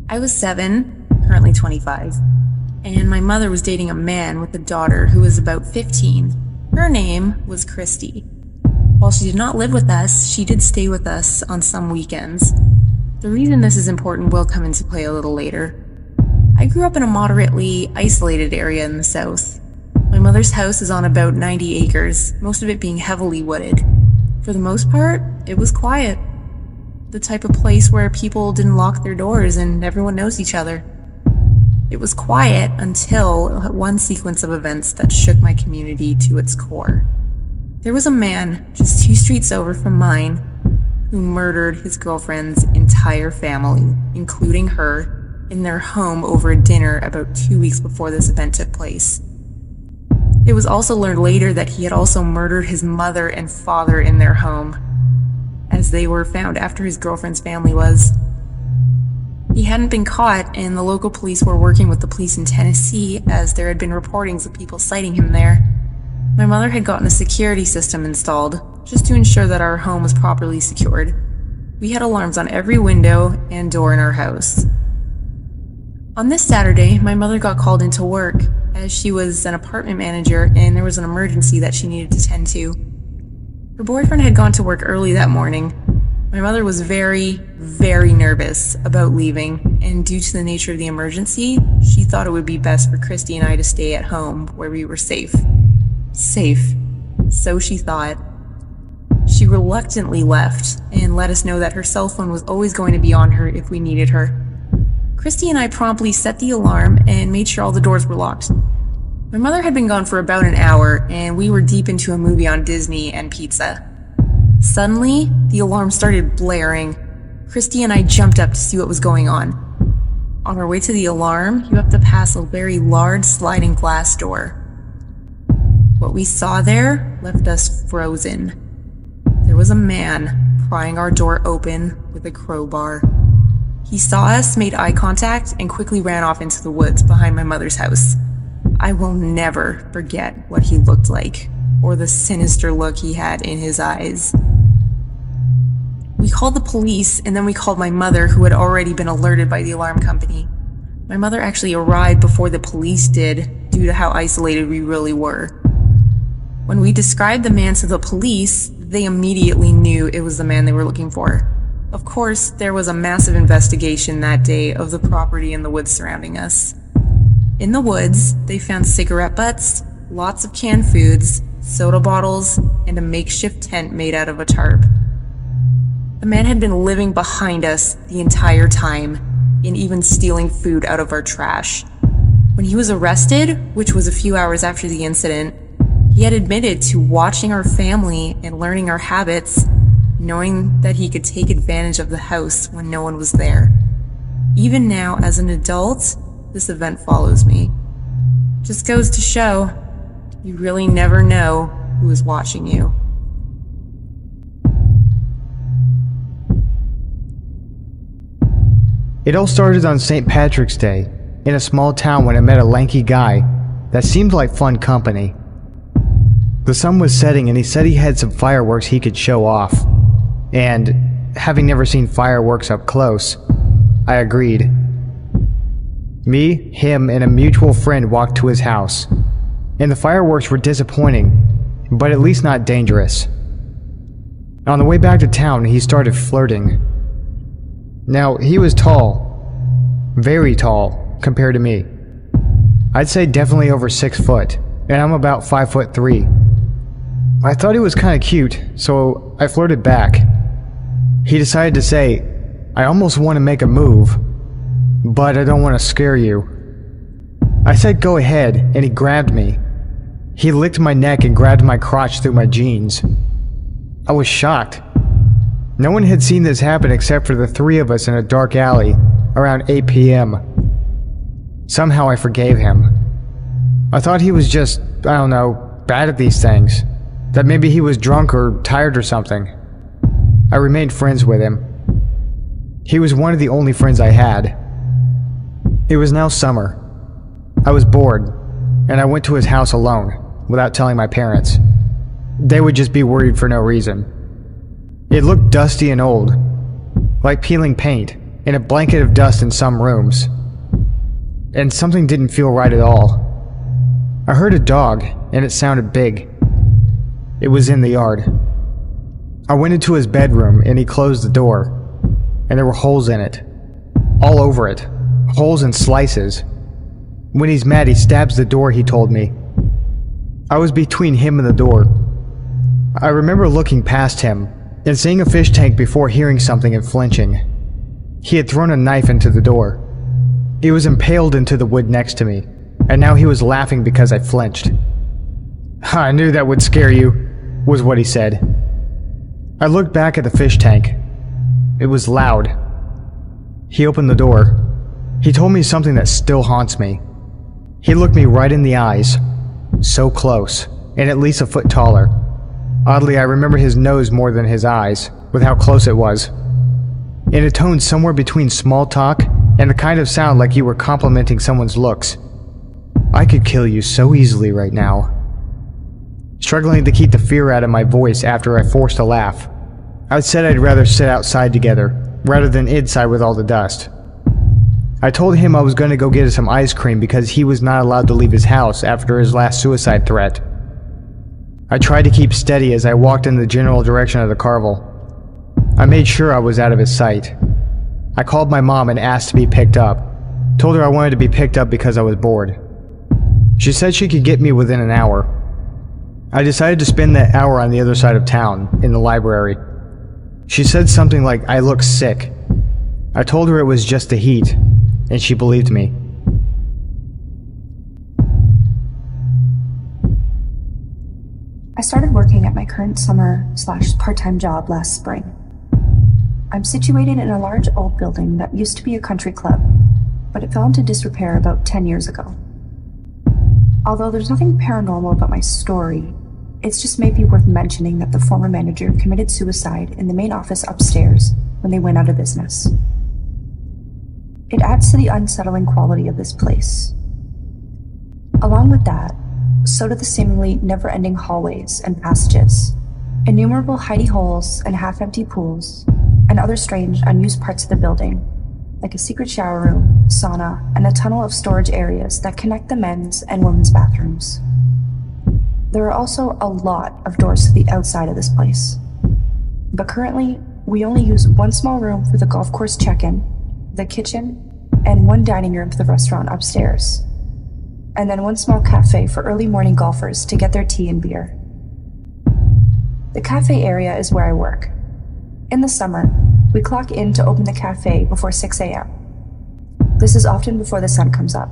I was 7, currently 25, and my mother was dating a man with a daughter who was about 15. Her name was Christy. While she did not live with us, she did stay with us on some weekends. The reason this is important will come into play a little later. I grew up in a moderately isolated area in the south. My mother's house is on about 90 acres, most of it being heavily wooded. For the most part, it was quiet. The type of place where people didn't lock their doors and everyone knows each other. It was quiet until one sequence of events that shook my community to its core. There was a man just 2 streets over from mine who murdered his girlfriend's entire family, including her, in their home over a dinner about 2 weeks before this event took place. It was also learned later that he had also murdered his mother and father in their home, as they were found after his girlfriend's family was. He hadn't been caught, and the local police were working with the police in Tennessee as there had been reportings of people sighting him there. My mother had gotten a security system installed, just to ensure that our home was properly secured. We had alarms on every window and door in our house. On this Saturday, my mother got called into work, as she was an apartment manager and there was an emergency that she needed to tend to. Her boyfriend had gone to work early that morning. My mother was very, very nervous about leaving, and due to the nature of the emergency, she thought it would be best for Christy and I to stay at home where we were safe. Safe. So she thought. She reluctantly left and let us know that her cell phone was always going to be on her if we needed her. Christy and I promptly set the alarm and made sure all the doors were locked. My mother had been gone for about an hour, and we were deep into a movie on Disney and pizza. Suddenly, the alarm started blaring. Christy and I jumped up to see what was going on. On our way to the alarm, you have to pass a very large sliding glass door. What we saw there left us frozen. There was a man prying our door open with a crowbar. He saw us, made eye contact, and quickly ran off into the woods behind my mother's house. I will never forget what he looked like, or the sinister look he had in his eyes. We called the police, and then we called my mother, who had already been alerted by the alarm company. My mother actually arrived before the police did, due to how isolated we really were. When we described the man to the police, They immediately knew it was the man they were looking for. Of course, there was a massive investigation that day of the property and the woods surrounding us. In the woods, they found cigarette butts, lots of canned foods, soda bottles, and a makeshift tent made out of a tarp. The man had been living behind us the entire time, and even stealing food out of our trash. When he was arrested, which was a few hours after the incident, he had admitted to watching our family and learning our habits, knowing that he could take advantage of the house when no one was there. Even now, as an adult, this event follows me. Just goes to show, you really never know who is watching you. It all started on St. Patrick's Day, in a small town when I met a lanky guy that seemed like fun company. The sun was setting and he said he had some fireworks he could show off. And, having never seen fireworks up close, I agreed. Me, him, and a mutual friend walked to his house, and the fireworks were disappointing, but at least not dangerous. On the way back to town, he started flirting. Now, he was tall, very tall, compared to me. I'd say definitely over 6 foot, and I'm about 5'3". I thought he was kinda cute, so I flirted back. He decided to say, "I almost want to make a move, but I don't want to scare you." I said go ahead, and he grabbed me. He licked my neck and grabbed my crotch through my jeans. I was shocked. No one had seen this happen except for the 3 of us in a dark alley around 8 p.m. Somehow I forgave him. I thought he was just, I don't know, bad at these things. That maybe he was drunk or tired or something. I remained friends with him. He was one of the only friends I had. It was now summer. I was bored, and I went to his house alone, without telling my parents. They would just be worried for no reason. It looked dusty and old, like peeling paint, and a blanket of dust in some rooms. And something didn't feel right at all. I heard a dog, and it sounded big. It was in the yard. I went into his bedroom, and he closed the door, and there were holes in it. All over it. Holes and slices. When he's mad, he stabs the door, he told me. I was between him and the door. I remember looking past him, and seeing a fish tank before hearing something and flinching. He had thrown a knife into the door. It was impaled into the wood next to me, and now he was laughing because I flinched. "I knew that would scare you," was what he said. I looked back at the fish tank. It was loud. He opened the door. He told me something that still haunts me. He looked me right in the eyes, so close, and at least a foot taller. Oddly, I remember his nose more than his eyes, with how close it was. In a tone somewhere between small talk and the kind of sound like you were complimenting someone's looks. "I could kill you so easily right now." Struggling to keep the fear out of my voice after I forced a laugh, I said I'd rather sit outside together, rather than inside with all the dust. I told him I was going to go get some ice cream because he was not allowed to leave his house after his last suicide threat. I tried to keep steady as I walked in the general direction of the Carvel. I made sure I was out of his sight. I called my mom and asked to be picked up. Told her I wanted to be picked up because I was bored. She said she could get me within an hour. I decided to spend that hour on the other side of town, in the library. She said something like I looked sick. I told her it was just the heat, and she believed me. I started working at my current summer/part-time job last spring. I'm situated in a large old building that used to be a country club, but it fell into disrepair about 10 years ago. Although there's nothing paranormal about my story, it's just maybe worth mentioning that the former manager committed suicide in the main office upstairs when they went out of business. It adds to the unsettling quality of this place. Along with that, so do the seemingly never-ending hallways and passages, innumerable hidey holes and half-empty pools, and other strange, unused parts of the building, like a secret shower room, sauna, and a tunnel of storage areas that connect the men's and women's bathrooms. There are also a lot of doors to the outside of this place, But currently, we only use one small room for the golf course check-in, the kitchen, and one dining room for the restaurant upstairs. And then one small cafe for early morning golfers to get their tea and beer. The cafe area is where I work. In the summer, we clock in to open the cafe before 6 a.m. This is often before the sun comes up.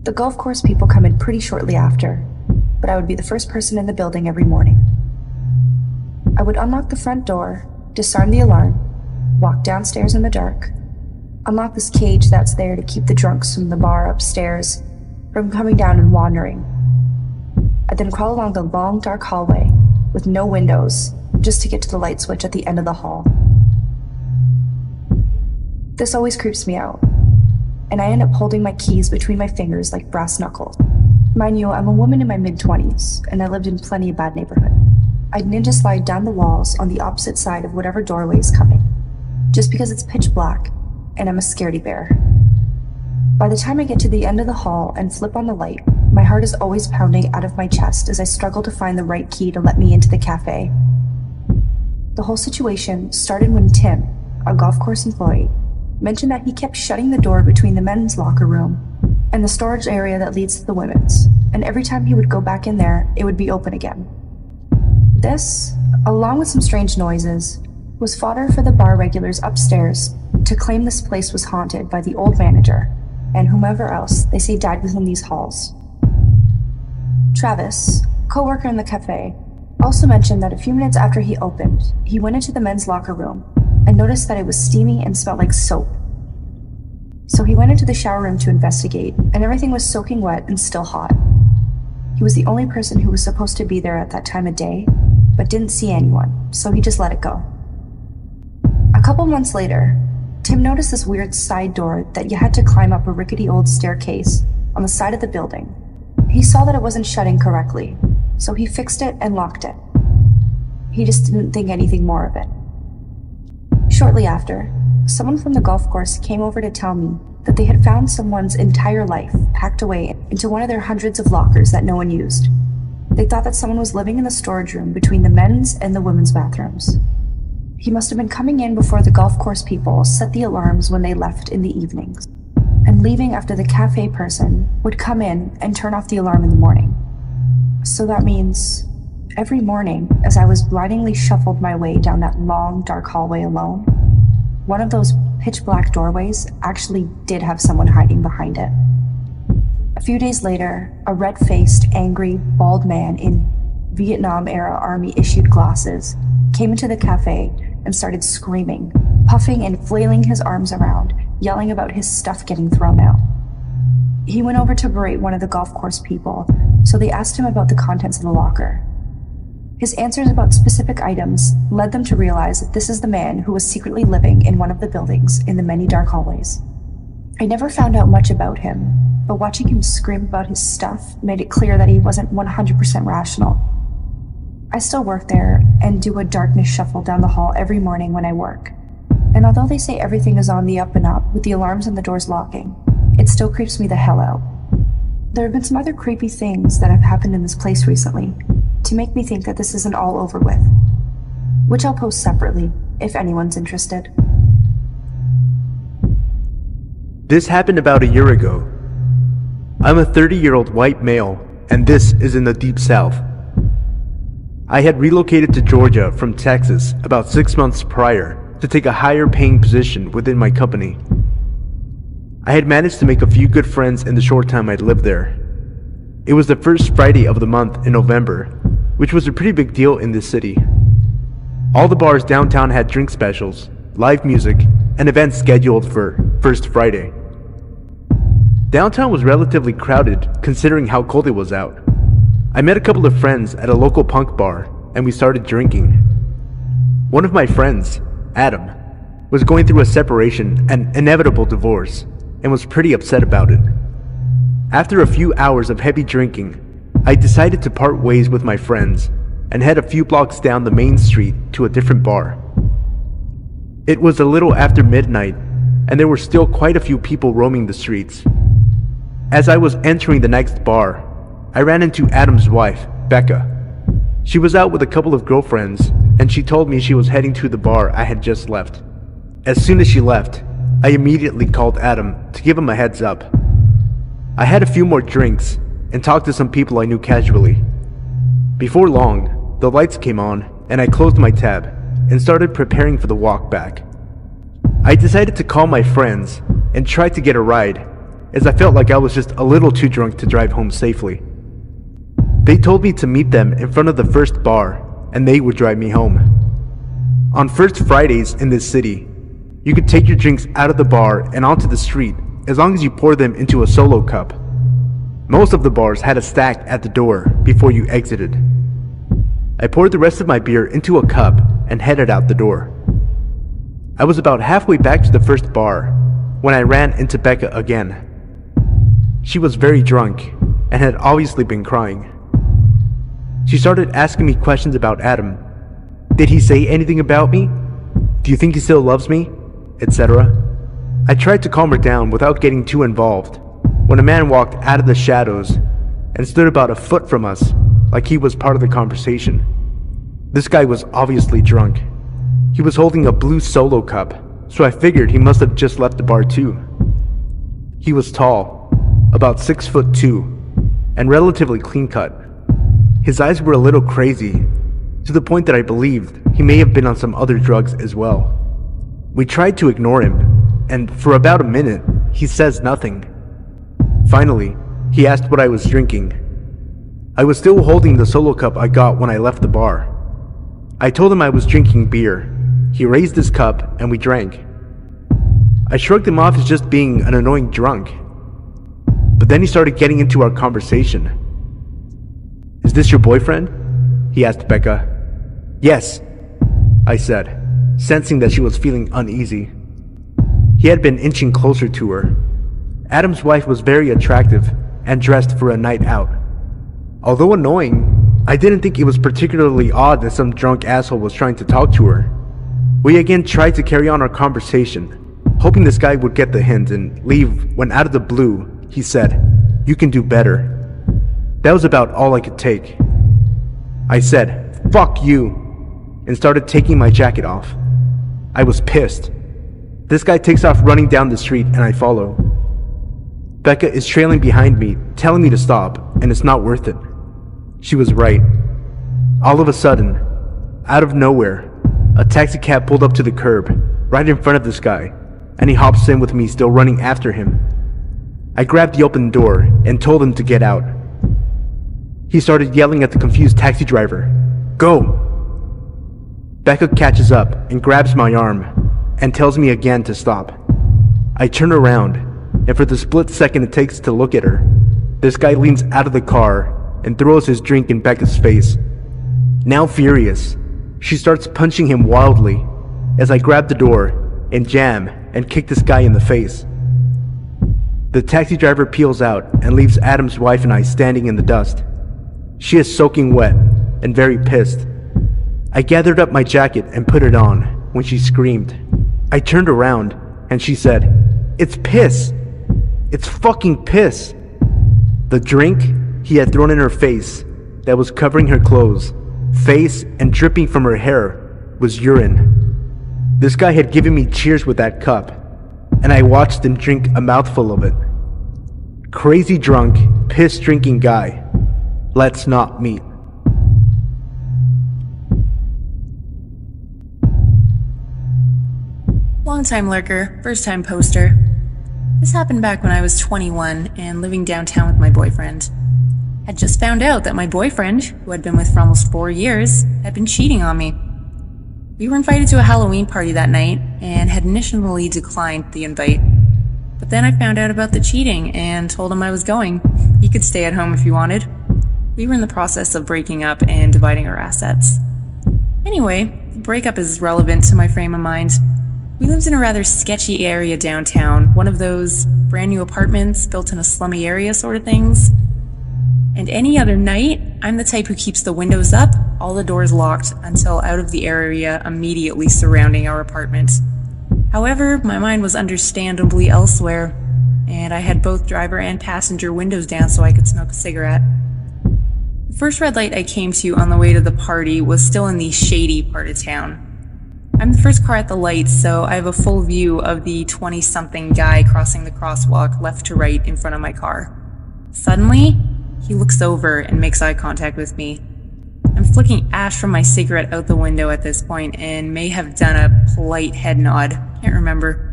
The golf course people come in pretty shortly after, but I would be the first person in the building every morning. I would unlock the front door, disarm the alarm, walk downstairs in the dark, unlock this cage that's there to keep the drunks from the bar upstairs from coming down and wandering. I'd then crawl along the long, dark hallway with no windows just to get to the light switch at the end of the hall. This always creeps me out, and I end up holding my keys between my fingers like brass knuckles. Mind you, I'm a woman in my mid-20s, and I lived in plenty of bad neighborhood. I'd ninja slide down the walls on the opposite side of whatever doorway is coming, just because it's pitch black, and I'm a scaredy bear. By the time I get to the end of the hall and flip on the light, my heart is always pounding out of my chest as I struggle to find the right key to let me into the cafe. The whole situation started when Tim, a golf course employee, mentioned that he kept shutting the door between the men's locker room and the storage area that leads to the women's, and every time he would go back in there, it would be open again. This, along with some strange noises, was fodder for the bar regulars upstairs to claim this place was haunted by the old manager and whomever else they say died within these halls. Travis, co-worker in the cafe, also mentioned that a few minutes after he opened, he went into the men's locker room and noticed that it was steamy and smelled like soap. So he went into the shower room to investigate, and everything was soaking wet and still hot. He was the only person who was supposed to be there at that time of day, but didn't see anyone, so he just let it go. A couple months later, Tim noticed this weird side door that you had to climb up a rickety old staircase on the side of the building. He saw that it wasn't shutting correctly, so he fixed it and locked it. He just didn't think anything more of it. Shortly after, someone from the golf course came over to tell me that they had found someone's entire life packed away into one of their hundreds of lockers that no one used. They thought that someone was living in the storage room between the men's and the women's bathrooms. He must have been coming in before the golf course people set the alarms when they left in the evenings, and leaving after the cafe person would come in and turn off the alarm in the morning. So that means every morning, as I was blindingly shuffled my way down that long, dark hallway alone, one of those pitch black doorways actually did have someone hiding behind it. A few days later, a red-faced, angry, bald man in Vietnam-era Army-issued glasses came into the cafe and started screaming, puffing and flailing his arms around, yelling about his stuff getting thrown out. He went over to berate one of the golf course people, so they asked him about the contents of the locker. His answers about specific items led them to realize that this is the man who was secretly living in one of the buildings in the many dark hallways. I never found out much about him, but watching him scream about his stuff made it clear that he wasn't 100% rational. I still work there and do a darkness shuffle down the hall every morning when I work. And although they say everything is on the up and up with the alarms and the doors locking, it still creeps me the hell out. There have been some other creepy things that have happened in this place recently to make me think that this isn't all over with, which I'll post separately if anyone's interested. This happened about a year ago. I'm a 30-year-old white male, and this is in the Deep South. I had relocated to Georgia from Texas about 6 months prior to take a higher paying position within my company. I had managed to make a few good friends in the short time I'd lived there. It was the first Friday of the month in November, which was a pretty big deal in this city. All the bars downtown had drink specials, live music, and events scheduled for First Friday. Downtown was relatively crowded considering how cold it was out. I met a couple of friends at a local punk bar and we started drinking. One of my friends, Adam, was going through a separation and inevitable divorce and was pretty upset about it. After a few hours of heavy drinking, I decided to part ways with my friends and head a few blocks down the main street to a different bar. It was a little after midnight and there were still quite a few people roaming the streets. As I was entering the next bar, I ran into Adam's wife, Becca. She was out with a couple of girlfriends and she told me she was heading to the bar I had just left. As soon as she left, I immediately called Adam to give him a heads up. I had a few more drinks and talked to some people I knew casually. Before long, the lights came on and I closed my tab and started preparing for the walk back. I decided to call my friends and try to get a ride, as I felt like I was just a little too drunk to drive home safely. They told me to meet them in front of the first bar and they would drive me home. On first Fridays in this city, you could take your drinks out of the bar and onto the street as long as you pour them into a solo cup. Most of the bars had a stack at the door before you exited. I poured the rest of my beer into a cup and headed out the door. I was about halfway back to the first bar when I ran into Becca again. She was very drunk and had obviously been crying. She started asking me questions about Adam. Did he say anything about me? Do you think he still loves me? Etc. I tried to calm her down without getting too involved when a man walked out of the shadows and stood about a foot from us like he was part of the conversation. This guy was obviously drunk. He was holding a blue solo cup, so I figured he must have just left the bar too. He was tall, about 6'2", and relatively clean cut. His eyes were a little crazy, to the point that I believed he may have been on some other drugs as well. We tried to ignore him, and for about a minute, he says nothing. Finally, he asked what I was drinking. I was still holding the solo cup I got when I left the bar. I told him I was drinking beer. He raised his cup and we drank. I shrugged him off as just being an annoying drunk. But then he started getting into our conversation. "Is this your boyfriend?" he asked Becca. "Yes," I said, sensing that she was feeling uneasy. He had been inching closer to her. Adam's wife was very attractive and dressed for a night out. Although annoying, I didn't think it was particularly odd that some drunk asshole was trying to talk to her. We again tried to carry on our conversation, hoping this guy would get the hint and leave when out of the blue, he said, "You can do better." That was about all I could take. I said, "Fuck you," and started taking my jacket off. I was pissed. This guy takes off running down the street and I follow. Becca is trailing behind me, telling me to stop, and it's not worth it. She was right. All of a sudden, out of nowhere, a taxi cab pulled up to the curb, right in front of this guy, and he hops in with me still running after him. I grabbed the open door and told him to get out. He started yelling at the confused taxi driver, "Go!" Becca catches up and grabs my arm and tells me again to stop. I turn around, and for the split second it takes to look at her, this guy leans out of the car and throws his drink in Becca's face. Now furious, she starts punching him wildly as I grab the door and jam and kick this guy in the face. The taxi driver peels out and leaves Adam's wife and I standing in the dust. She is soaking wet and very pissed. I gathered up my jacket and put it on when she screamed. I turned around and she said, "It's piss. It's fucking piss." The drink he had thrown in her face that was covering her clothes, face, and dripping from her hair was urine. This guy had given me cheers with that cup, and I watched him drink a mouthful of it. Crazy drunk, piss-drinking guy. Let's not meet. Long-time lurker, first-time poster. This happened back when I was 21 and living downtown with my boyfriend. Had just found out that my boyfriend, who I'd been with for almost 4 years, had been cheating on me. We were invited to a Halloween party that night and had initially declined the invite. But then I found out about the cheating and told him I was going. He could stay at home if he wanted. We were in the process of breaking up and dividing our assets. Anyway, the breakup is relevant to my frame of mind. We lived in a rather sketchy area downtown, one of those brand new apartments built in a slummy area sort of things. And any other night, I'm the type who keeps the windows up, all the doors locked, until out of the area immediately surrounding our apartment. However, my mind was understandably elsewhere, and I had both driver and passenger windows down so I could smoke a cigarette. first red light I came to on the way to the party was still in the shady part of town. I'm the first car at the light, so I have a full view of the 20-something guy crossing the crosswalk left to right in front of my car. Suddenly, he looks over and makes eye contact with me. I'm flicking ash from my cigarette out the window at this point and may have done a polite head nod. Can't remember.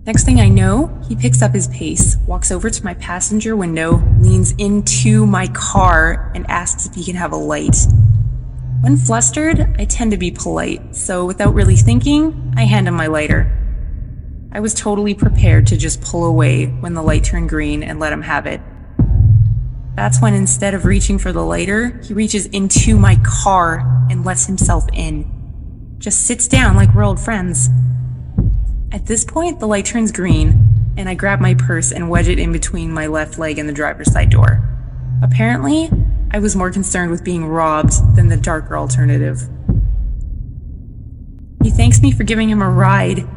Next thing I know, he picks up his pace, walks over to my passenger window, leans into my car, and asks if he can have a light. When flustered, I tend to be polite, so without really thinking, I hand him my lighter. I was totally prepared to just pull away when the light turned green and let him have it. That's when, instead of reaching for the lighter, he reaches into my car and lets himself in. Just sits down like we're old friends. At this point, the light turns green, and I grab my purse and wedge it in between my left leg and the driver's side door. Apparently, I was more concerned with being robbed than the darker alternative. He thanks me for giving him a ride,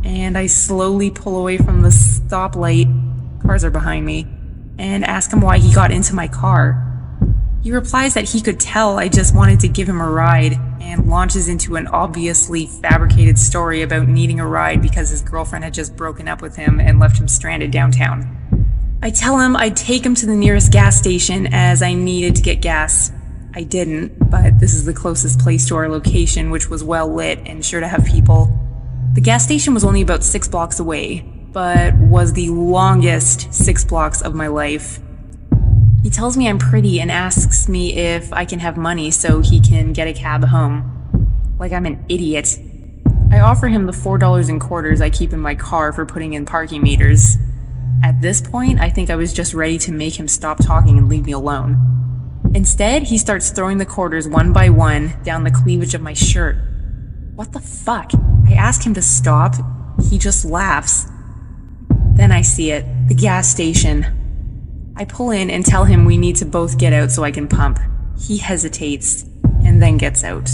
and I slowly pull away from the stoplight, cars are behind me, and ask him why he got into my car. He replies that he could tell I just wanted to give him a ride, and launches into an obviously fabricated story about needing a ride because his girlfriend had just broken up with him and left him stranded downtown. I tell him I'd take him to the nearest gas station as I needed to get gas. I didn't, but this is the closest place to our location, which was well lit and sure to have people. The gas station was only about 6 blocks away, but was the longest 6 blocks of my life. He tells me I'm pretty and asks me if I can have money so he can get a cab home. Like I'm an idiot. I offer him the $4 in quarters I keep in my car for putting in parking meters. At this point, I think I was just ready to make him stop talking and leave me alone. Instead, he starts throwing the quarters one by one down the cleavage of my shirt. What the fuck? I ask him to stop. He just laughs. Then I see it. The gas station. I pull in and tell him we need to both get out so I can pump. He hesitates and then gets out.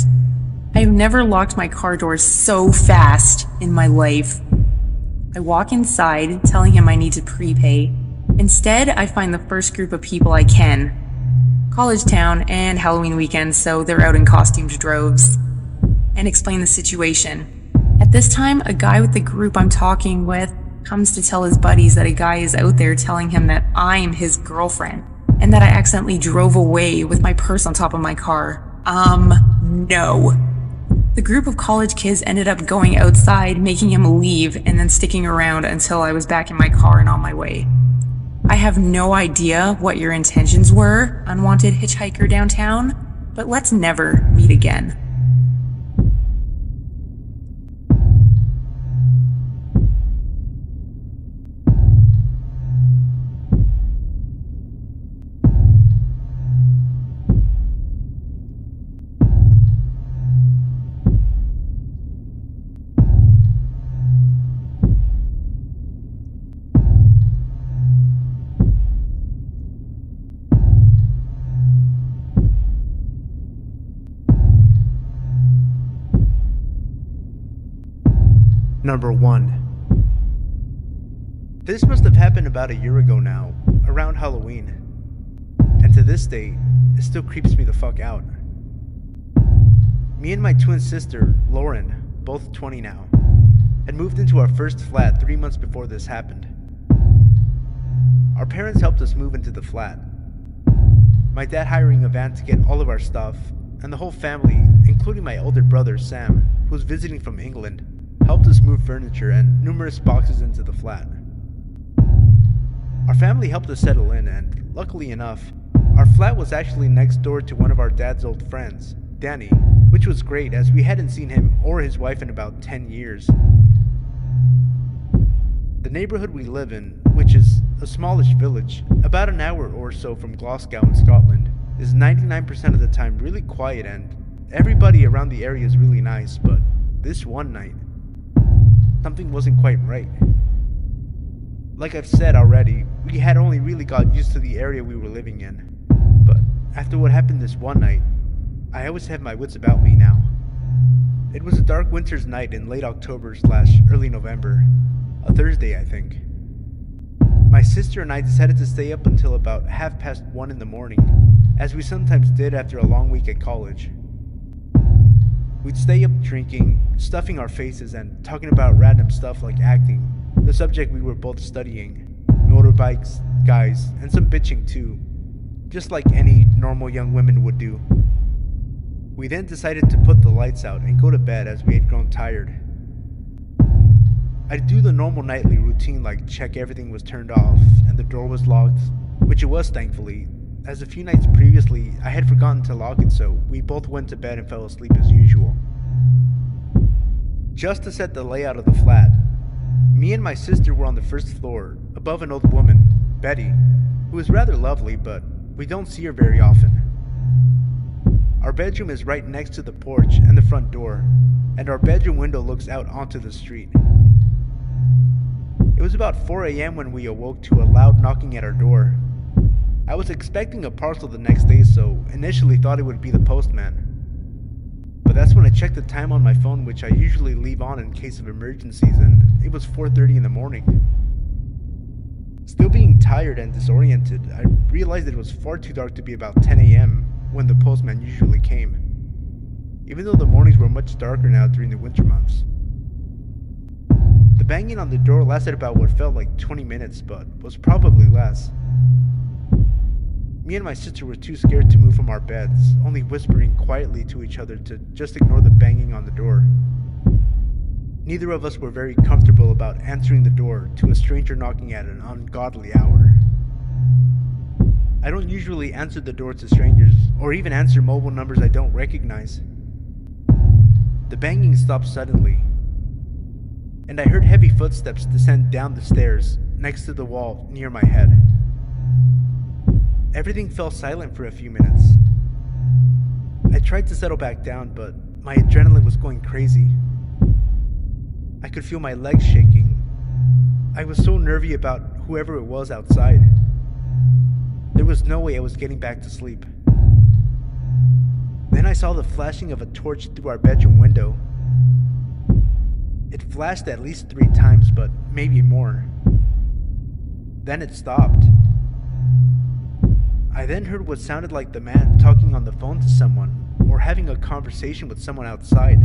I've never locked my car doors so fast in my life. I walk inside, telling him I need to prepay. Instead, I find the first group of people I can. College town and Halloween weekend, so they're out in costumed droves. And explain the situation. At this time, a guy with the group I'm talking with comes to tell his buddies that a guy is out there telling him that I'm his girlfriend, and that I accidentally drove away with my purse on top of my car. No. The group of college kids ended up going outside, making him leave, and then sticking around until I was back in my car and on my way. I have no idea what your intentions were, unwanted hitchhiker downtown, but let's never meet again. Number 1. This must have happened about a year ago now, around Halloween. And to this day, it still creeps me the fuck out. Me and my twin sister, Lauren, both 20 now, had moved into our first flat 3 months before this happened. Our parents helped us move into the flat. My dad hiring a van to get all of our stuff, and the whole family, including my older brother Sam, who was visiting from England, helped us move furniture and numerous boxes into the flat. Our family helped us settle in, and luckily enough, our flat was actually next door to one of our dad's old friends, Danny, which was great as we hadn't seen him or his wife in about 10 years. The neighborhood we live in, which is a smallish village, about an hour or so from Glasgow in Scotland, is 99% of the time really quiet, and everybody around the area is really nice, but this one night, something wasn't quite right. Like I've said already, we had only really got used to the area we were living in. But after what happened this one night, I always have my wits about me now. It was a dark winter's night in late October/early November. A Thursday, I think. My sister and I decided to stay up until about 1:30 in the morning. as we sometimes did after a long week at college. We'd stay up drinking, stuffing our faces, and talking about random stuff like acting, the subject we were both studying, motorbikes, guys, and some bitching too, just like any normal young women would do. We then decided to put the lights out and go to bed as we had grown tired. I'd do the normal nightly routine like check everything was turned off and the door was locked, which it was thankfully, as a few nights previously I had forgotten to lock it, so we both went to bed and fell asleep as usual. Just to set the layout of the flat, me and my sister were on the first floor, above an old woman, Betty, who is rather lovely, but we don't see her very often. Our bedroom is right next to the porch and the front door, and our bedroom window looks out onto the street. It was about 4 a.m. when we awoke to a loud knocking at our door. I was expecting a parcel the next day, so initially thought it would be the postman. But that's when I checked the time on my phone, which I usually leave on in case of emergencies, and it was 4:30 in the morning. Still being tired and disoriented, I realized it was far too dark to be about 10 a.m. when the postman usually came, even though the mornings were much darker now during the winter months. The banging on the door lasted about what felt like 20 minutes, but was probably less. Me and my sister were too scared to move from our beds, only whispering quietly to each other to just ignore the banging on the door. Neither of us were very comfortable about answering the door to a stranger knocking at an ungodly hour. I don't usually answer the door to strangers, or even answer mobile numbers I don't recognize. The banging stopped suddenly, and I heard heavy footsteps descend down the stairs next to the wall near my head. Everything fell silent for a few minutes. I tried to settle back down, but my adrenaline was going crazy. I could feel my legs shaking. I was so nervy about whoever it was outside. There was no way I was getting back to sleep. Then I saw the flashing of a torch through our bedroom window. It flashed at least 3 times, but maybe more. Then it stopped. I then heard what sounded like the man talking on the phone to someone, or having a conversation with someone outside,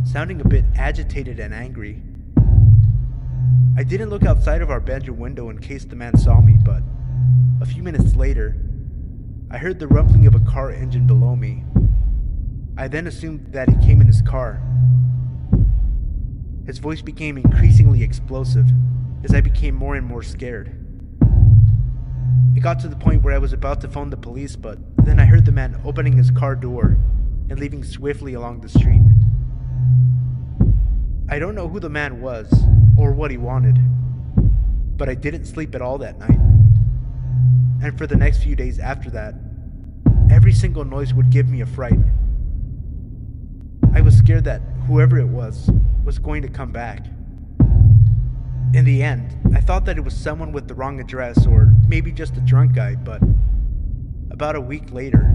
sounding a bit agitated and angry. I didn't look outside of our bedroom window in case the man saw me, but a few minutes later, I heard the rumbling of a car engine below me. I then assumed that he came in his car. His voice became increasingly explosive as I became more and more scared. It got to the point where I was about to phone the police, but then I heard the man opening his car door and leaving swiftly along the street. I don't know who the man was or what he wanted, but I didn't sleep at all that night. And for the next few days after that, every single noise would give me a fright. I was scared that whoever it was going to come back. In the end, I thought that it was someone with the wrong address, or maybe just a drunk guy, but about a week later,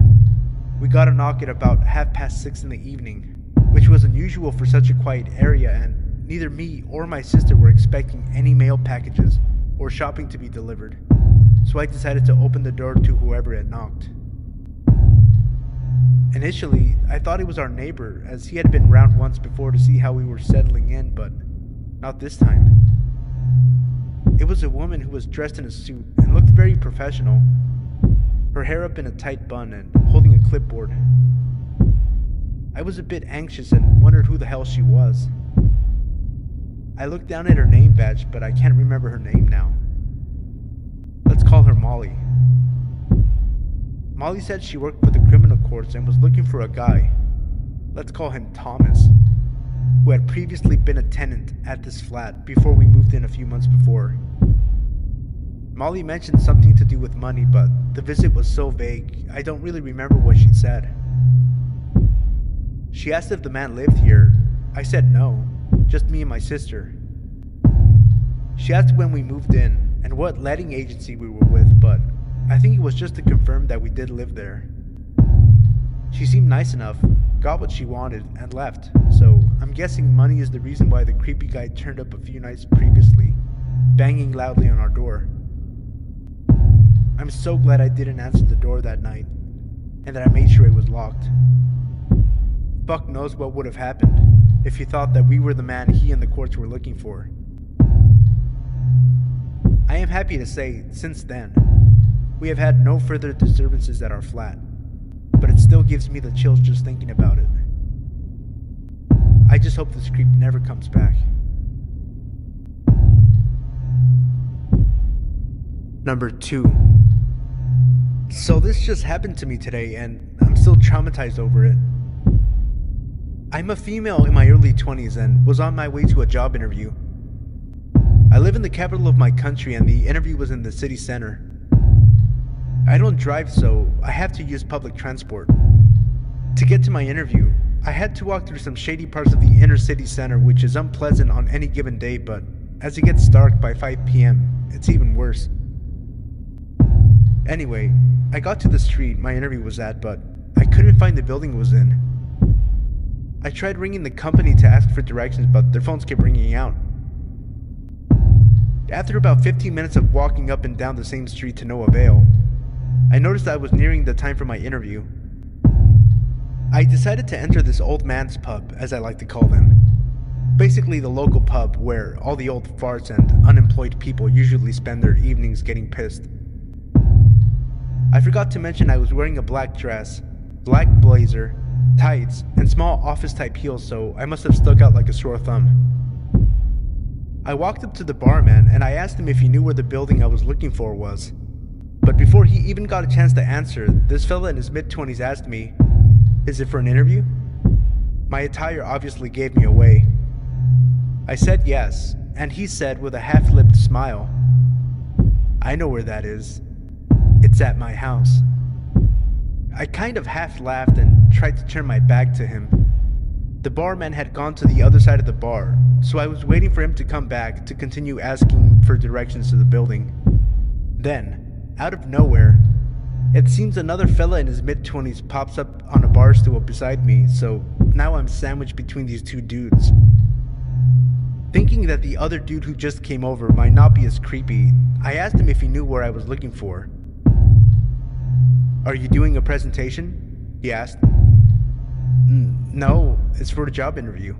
we got a knock at about 6:30 in the evening, which was unusual for such a quiet area, and neither me or my sister were expecting any mail packages or shopping to be delivered, so I decided to open the door to whoever had knocked. Initially, I thought it was our neighbor, as he had been round once before to see how we were settling in, but not this time. It was a woman who was dressed in a suit and looked very professional, her hair up in a tight bun and holding a clipboard. I was a bit anxious and wondered who the hell she was. I looked down at her name badge, but I can't remember her name now. Let's call her Molly. Molly said she worked for the criminal courts and was looking for a guy, let's call him Thomas, who had previously been a tenant at this flat before we moved in a few months before. Molly mentioned something to do with money, but the visit was so vague, I don't really remember what she said. She asked if the man lived here. I said no, just me and my sister. She asked when we moved in and what letting agency we were with, but I think it was just to confirm that we did live there. She seemed nice enough, got what she wanted, and left, so I'm guessing money is the reason why the creepy guy turned up a few nights previously, banging loudly on our door. I'm so glad I didn't answer the door that night, and that I made sure it was locked. Fuck knows what would have happened if he thought that we were the man he and the courts were looking for. I am happy to say, since then, we have had no further disturbances at our flat, but it still gives me the chills just thinking about it. I just hope this creep never comes back. Number 2. So this just happened to me today, and I'm still traumatized over it. I'm a female in my early 20s and was on my way to a job interview. I live in the capital of my country and the interview was in the city center. I don't drive, so I have to use public transport. To get to my interview, I had to walk through some shady parts of the inner city center, which is unpleasant on any given day, but as it gets dark by 5 p.m., it's even worse. Anyway, I got to the street my interview was at, but I couldn't find the building it was in. I tried ringing the company to ask for directions, but their phones kept ringing out. After about 15 minutes of walking up and down the same street to no avail, I noticed I was nearing the time for my interview. I decided to enter this old man's pub, as I like to call them. Basically the local pub where all the old farts and unemployed people usually spend their evenings getting pissed. I forgot to mention I was wearing a black dress, black blazer, tights, and small office-type heels, so I must have stuck out like a sore thumb. I walked up to the barman and I asked him if he knew where the building I was looking for was. But before he even got a chance to answer, this fella in his mid-20s asked me, "Is it for an interview?" My attire obviously gave me away. I said yes, and he said with a half-lipped smile, "I know where that is. It's at my house." I kind of half laughed and tried to turn my back to him. The barman had gone to the other side of the bar, so I was waiting for him to come back to continue asking for directions to the building. Then, out of nowhere, it seems another fella in his mid-20s pops up on a bar stool beside me, so now I'm sandwiched between these two dudes. Thinking that the other dude who just came over might not be as creepy, I asked him if he knew where I was looking for. "Are you doing a presentation?" he asked. "No, it's for a job interview."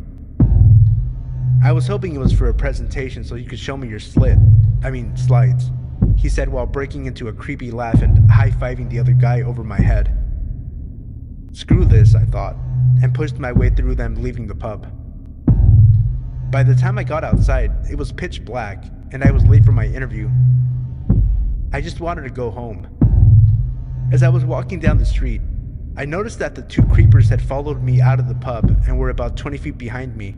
"I was hoping it was for a presentation so you could show me your slides," he said while breaking into a creepy laugh and high-fiving the other guy over my head. Screw this, I thought, and pushed my way through them, leaving the pub. By the time I got outside, it was pitch black, and I was late for my interview. I just wanted to go home. As I was walking down the street, I noticed that the two creepers had followed me out of the pub and were about 20 feet behind me.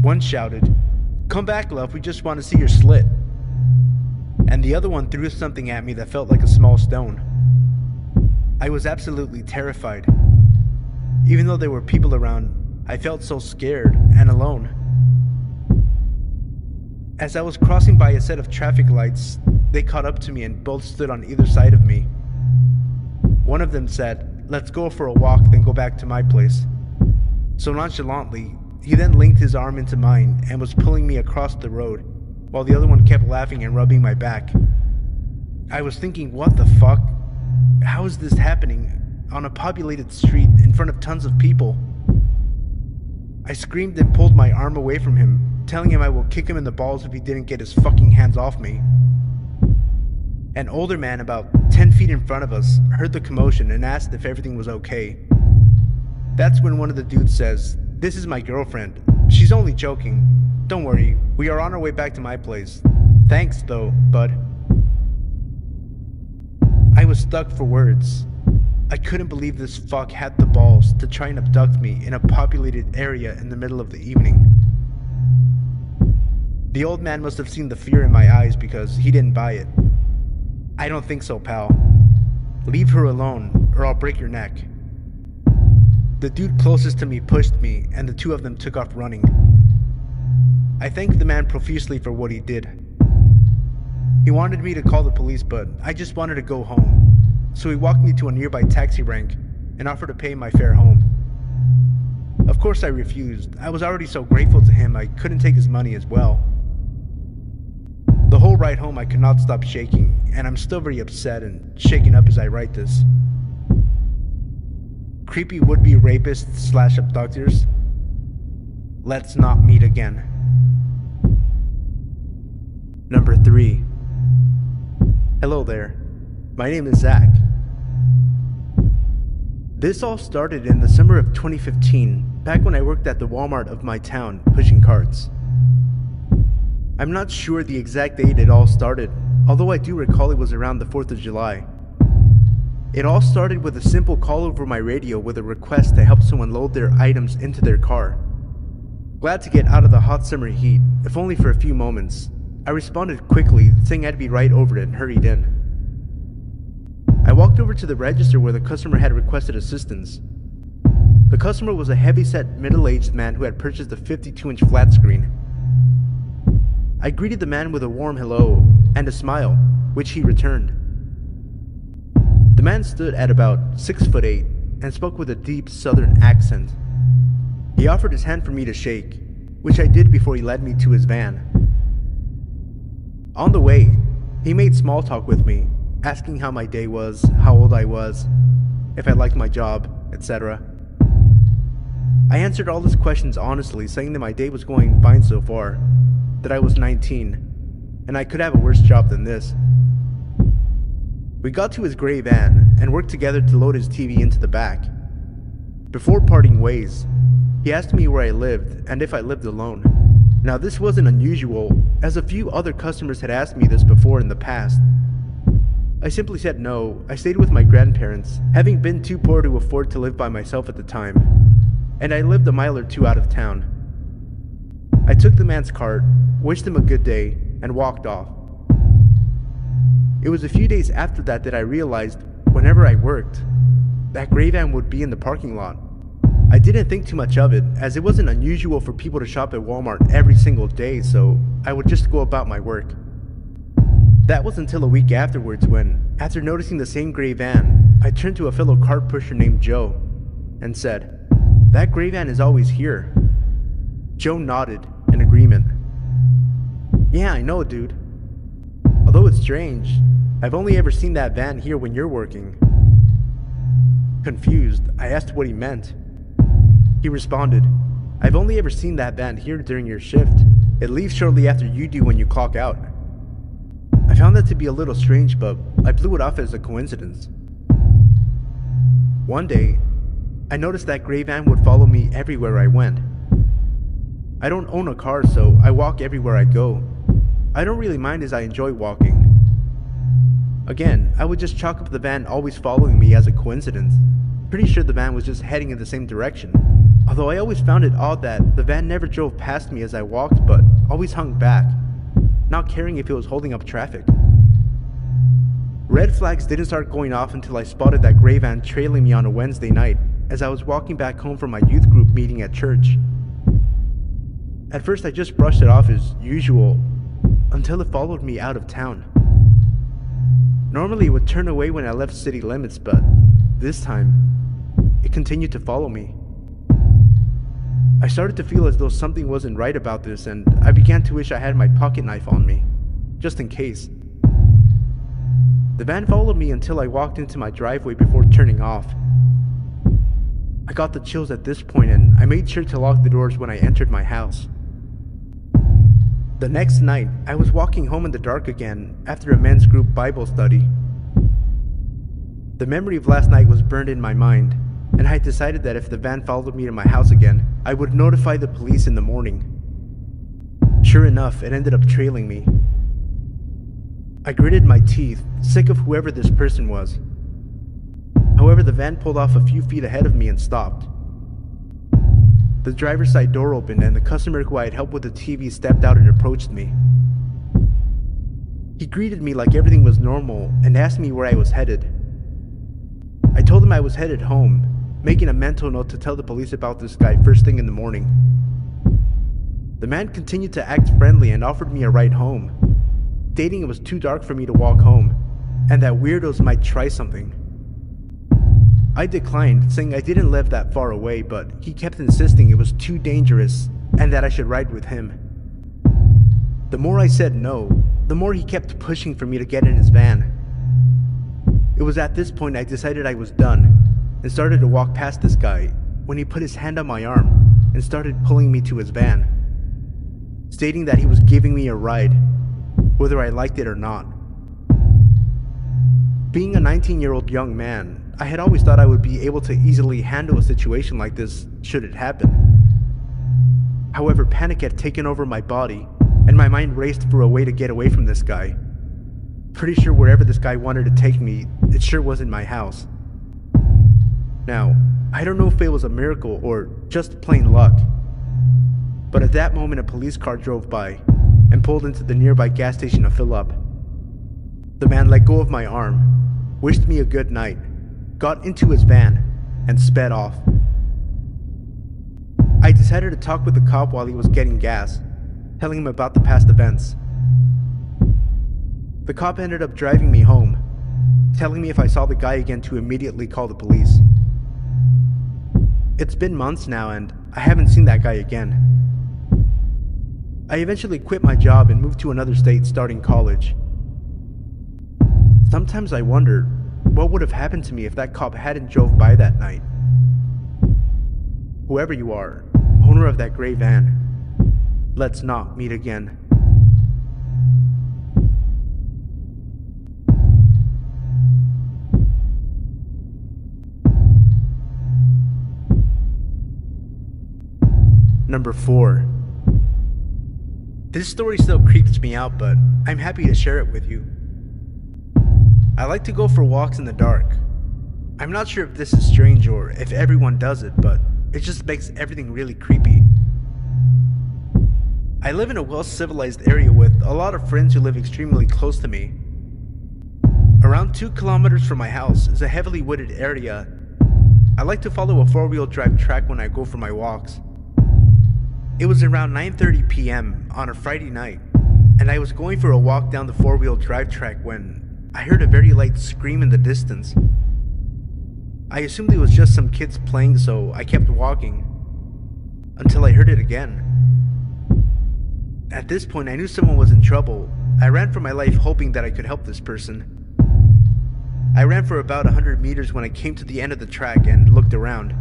One shouted, "Come back, love, we just want to see your slit." And the other one threw something at me that felt like a small stone. I was absolutely terrified. Even though there were people around, I felt so scared and alone. As I was crossing by a set of traffic lights, they caught up to me and both stood on either side of me. One of them said, "Let's go for a walk, then go back to my place." So nonchalantly, he then linked his arm into mine and was pulling me across the road, while the other one kept laughing and rubbing my back. I was thinking, what the fuck? How is this happening on a populated street in front of tons of people? I screamed and pulled my arm away from him, telling him I will kick him in the balls if he didn't get his fucking hands off me. An older man about 10 feet in front of us heard the commotion and asked if everything was okay. That's when one of the dudes says, "This is my girlfriend. She's only joking. Don't worry, we are on our way back to my place. Thanks though, bud." I was stuck for words. I couldn't believe this fuck had the balls to try and abduct me in a populated area in the middle of the evening. The old man must have seen the fear in my eyes because he didn't buy it. "I don't think so, pal. Leave her alone or I'll break your neck." The dude closest to me pushed me and the two of them took off running. I thanked the man profusely for what he did. He wanted me to call the police, but I just wanted to go home, so he walked me to a nearby taxi rank and offered to pay my fare home. Of course I refused. I was already so grateful to him I couldn't take his money as well. The whole whole ride home I could not stop shaking, and I'm still very upset and shaken up as I write this. Creepy would-be rapists / abductors, let's not meet again. Number 3. Hello there. My name is Zach. This all started in the summer of 2015, back when I worked at the Walmart of my town, pushing carts. I'm not sure the exact date it all started, although I do recall it was around the 4th of July. It all started with a simple call over my radio with a request to help someone load their items into their car. Glad to get out of the hot summer heat, if only for a few moments. I responded quickly, saying I'd be right over it and hurried in. I walked over to the register where the customer had requested assistance. The customer was a heavy-set, middle-aged man who had purchased a 52-inch flat screen. I greeted the man with a warm hello and a smile, which he returned. The man stood at about 6'8" and spoke with a deep southern accent. He offered his hand for me to shake, which I did before he led me to his van. On the way, he made small talk with me, asking how my day was, how old I was, if I liked my job, etc. I answered all his questions honestly, saying that my day was going fine so far, that I was 19, and I could have a worse job than this. We got to his gray van and worked together to load his TV into the back. Before parting ways, he asked me where I lived and if I lived alone. Now this wasn't unusual, as a few other customers had asked me this before in the past. I simply said no. I stayed with my grandparents, having been too poor to afford to live by myself at the time, and I lived a mile or two out of town. I took the man's cart, wished him a good day, and walked off. It was a few days after that I realized, whenever I worked, that gray van would be in the parking lot. I didn't think too much of it, as it wasn't unusual for people to shop at Walmart every single day, so I would just go about my work. That was until a week afterwards when, after noticing the same gray van, I turned to a fellow cart pusher named Joe and said, "That gray van is always here." Joe nodded in agreement. "Yeah, I know, dude. Although it's strange, I've only ever seen that van here when you're working." Confused, I asked what he meant. He responded, "I've only ever seen that van here during your shift. It leaves shortly after you do when you clock out." I found that to be a little strange, but I blew it off as a coincidence. One day, I noticed that gray van would follow me everywhere I went. I don't own a car, so I walk everywhere I go. I don't really mind as I enjoy walking. Again, I would just chalk up the van always following me as a coincidence. Pretty sure the van was just heading in the same direction. Although I always found it odd that the van never drove past me as I walked, but always hung back, not caring if it was holding up traffic. Red flags didn't start going off until I spotted that gray van trailing me on a Wednesday night as I was walking back home from my youth group meeting at church. At first I just brushed it off as usual, until it followed me out of town. Normally it would turn away when I left city limits, but this time, it continued to follow me. I started to feel as though something wasn't right about this, and I began to wish I had my pocket knife on me, just in case. The van followed me until I walked into my driveway before turning off. I got the chills at this point, and I made sure to lock the doors when I entered my house. The next night, I was walking home in the dark again after a men's group Bible study. The memory of last night was burned in my mind, and I decided that if the van followed me to my house again, I would notify the police in the morning. Sure enough, it ended up trailing me. I gritted my teeth, sick of whoever this person was. However, the van pulled off a few feet ahead of me and stopped. The driver's side door opened and the customer who I had helped with the TV stepped out and approached me. He greeted me like everything was normal and asked me where I was headed. I told him I was headed home, making a mental note to tell the police about this guy first thing in the morning. The man continued to act friendly and offered me a ride home, stating it was too dark for me to walk home, and that weirdos might try something. I declined, saying I didn't live that far away, but he kept insisting it was too dangerous and that I should ride with him. The more I said no, the more he kept pushing for me to get in his van. It was at this point I decided I was done and started to walk past this guy when he put his hand on my arm and started pulling me to his van, stating that he was giving me a ride, whether I liked it or not. Being a 19-year-old young man, I had always thought I would be able to easily handle a situation like this should it happen. However, panic had taken over my body, and my mind raced for a way to get away from this guy. Pretty sure wherever this guy wanted to take me, it sure wasn't my house. Now, I don't know if it was a miracle or just plain luck, but at that moment a police car drove by and pulled into the nearby gas station to fill up. The man let go of my arm, wished me a good night, got into his van, and sped off. I decided to talk with the cop while he was getting gas, telling him about the past events. The cop ended up driving me home, telling me if I saw the guy again to immediately call the police. It's been months now and I haven't seen that guy again. I eventually quit my job and moved to another state starting college. Sometimes I wonder what would have happened to me if that cop hadn't drove by that night. Whoever you are, owner of that gray van, let's not meet again. Number 4. This story still creeps me out, but I'm happy to share it with you. I like to go for walks in the dark. I'm not sure if this is strange or if everyone does it, but it just makes everything really creepy. I live in a well-civilized area with a lot of friends who live extremely close to me. Around 2 kilometers from my house is a heavily wooded area. I like to follow a 4-wheel drive track when I go for my walks. It was around 9:30 p.m. on a Friday night, and I was going for a walk down the 4-wheel drive track when I heard a very light scream in the distance. I assumed it was just some kids playing, so I kept walking, until I heard it again. At this point, I knew someone was in trouble. I ran for my life hoping that I could help this person. I ran for about 100 meters when I came to the end of the track and looked around.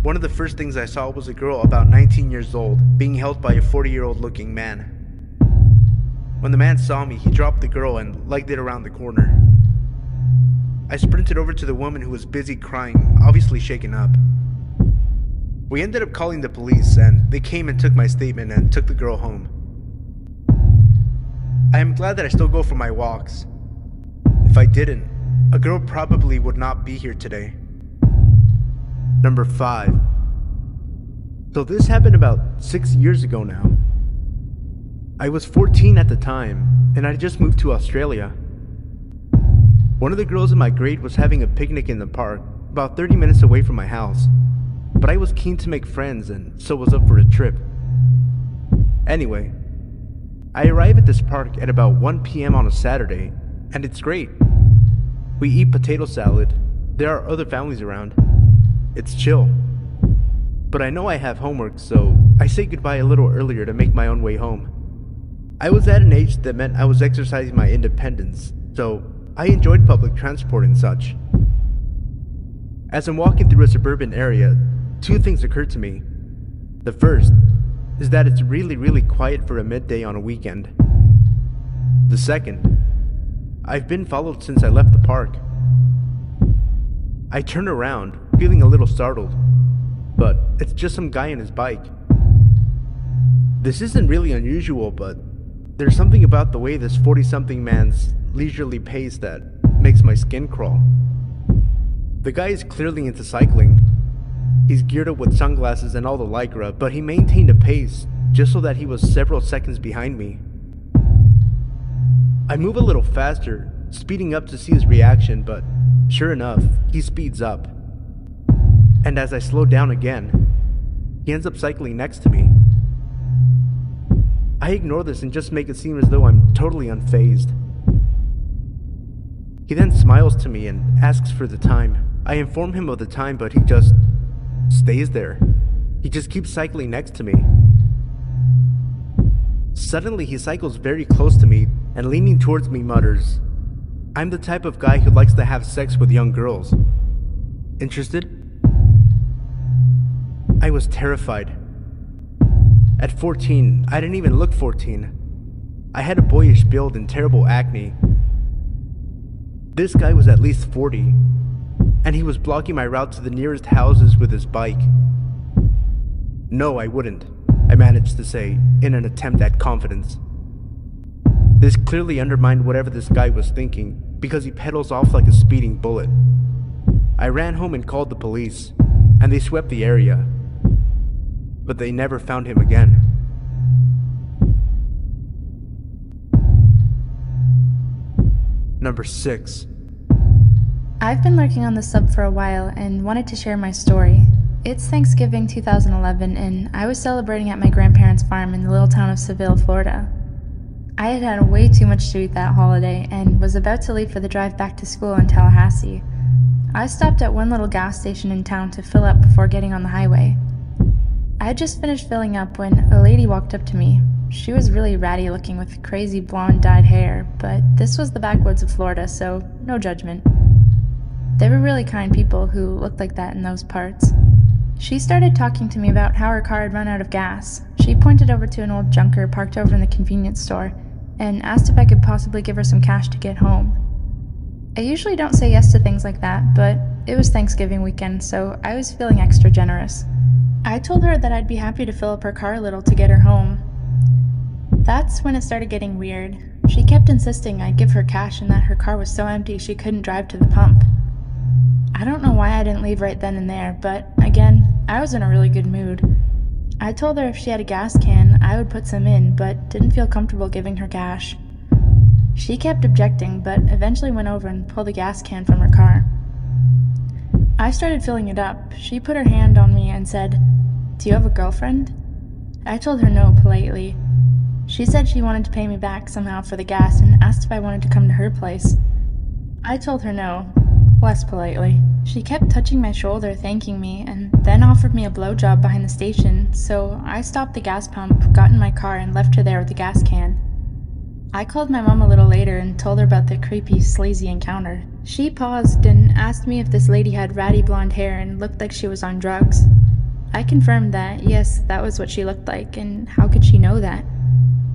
One of the first things I saw was a girl about 19 years old being held by a 40-year-old looking man. When the man saw me, he dropped the girl and legged it around the corner. I sprinted over to the woman who was busy crying, obviously shaken up. We ended up calling the police and they came and took my statement and took the girl home. I am glad that I still go for my walks. If I didn't, a girl probably would not be here today. Number 5. So this happened about 6 years ago now. I was 14 at the time, and I just moved to Australia. One of the girls in my grade was having a picnic in the park, about 30 minutes away from my house, but I was keen to make friends and so was up for a trip. Anyway, I arrive at this park at about 1 p.m. on a Saturday, and it's great. We eat potato salad, there are other families around. It's chill. But I know I have homework, so I say goodbye a little earlier to make my own way home. I was at an age that meant I was exercising my independence, so I enjoyed public transport and such. As I'm walking through a suburban area, 2 things occurred to me. The first is that it's really quiet for a midday on a weekend. The second, I've been followed since I left the park. I turn around, feeling a little startled, but it's just some guy on his bike. This isn't really unusual, but there's something about the way this 40-something man's leisurely pace that makes my skin crawl. The guy is clearly into cycling. He's geared up with sunglasses and all the lycra, but he maintained a pace just so that he was several seconds behind me. I move a little faster, speeding up to see his reaction, but sure enough, he speeds up. And as I slow down again, he ends up cycling next to me. I ignore this and just make it seem as though I'm totally unfazed. He then smiles to me and asks for the time. I inform him of the time, but he just stays there. He just keeps cycling next to me. Suddenly, he cycles very close to me and leaning towards me mutters, "I'm the type of guy who likes to have sex with young girls. Interested?" I was terrified. At 14, I didn't even look 14. I had a boyish build and terrible acne. This guy was at least 40, and he was blocking my route to the nearest houses with his bike. "No, I wouldn't," I managed to say, in an attempt at confidence. This clearly undermined whatever this guy was thinking, because he pedals off like a speeding bullet. I ran home and called the police, and they swept the area. But they never found him again. Number 6. I've been lurking on the sub for a while and wanted to share my story. It's Thanksgiving 2011 and I was celebrating at my grandparents' farm in the little town of Seville, Florida. I had had way too much to eat that holiday and was about to leave for the drive back to school in Tallahassee. I stopped at one little gas station in town to fill up before getting on the highway. I had just finished filling up when a lady walked up to me. She was really ratty looking with crazy blonde dyed hair, but this was the backwoods of Florida, so no judgment. They were really kind people who looked like that in those parts. She started talking to me about how her car had run out of gas. She pointed over to an old junker parked over in the convenience store and asked if I could possibly give her some cash to get home. I usually don't say yes to things like that, but it was Thanksgiving weekend, so I was feeling extra generous. I told her that I'd be happy to fill up her car a little to get her home. That's when it started getting weird. She kept insisting I'd give her cash and that her car was so empty she couldn't drive to the pump. I don't know why I didn't leave right then and there, but again, I was in a really good mood. I told her if she had a gas can, I would put some in, but didn't feel comfortable giving her cash. She kept objecting, but eventually went over and pulled a gas can from her car. I started filling it up. She put her hand on me and said, "Do you have a girlfriend?" I told her no politely. She said she wanted to pay me back somehow for the gas and asked if I wanted to come to her place. I told her no, less politely. She kept touching my shoulder, thanking me, and then offered me a blowjob behind the station, so I stopped the gas pump, got in my car, and left her there with the gas can. I called my mom a little later and told her about the creepy, sleazy encounter. She paused and asked me if this lady had ratty blonde hair and looked like she was on drugs. I confirmed that, yes, that was what she looked like, and how could she know that?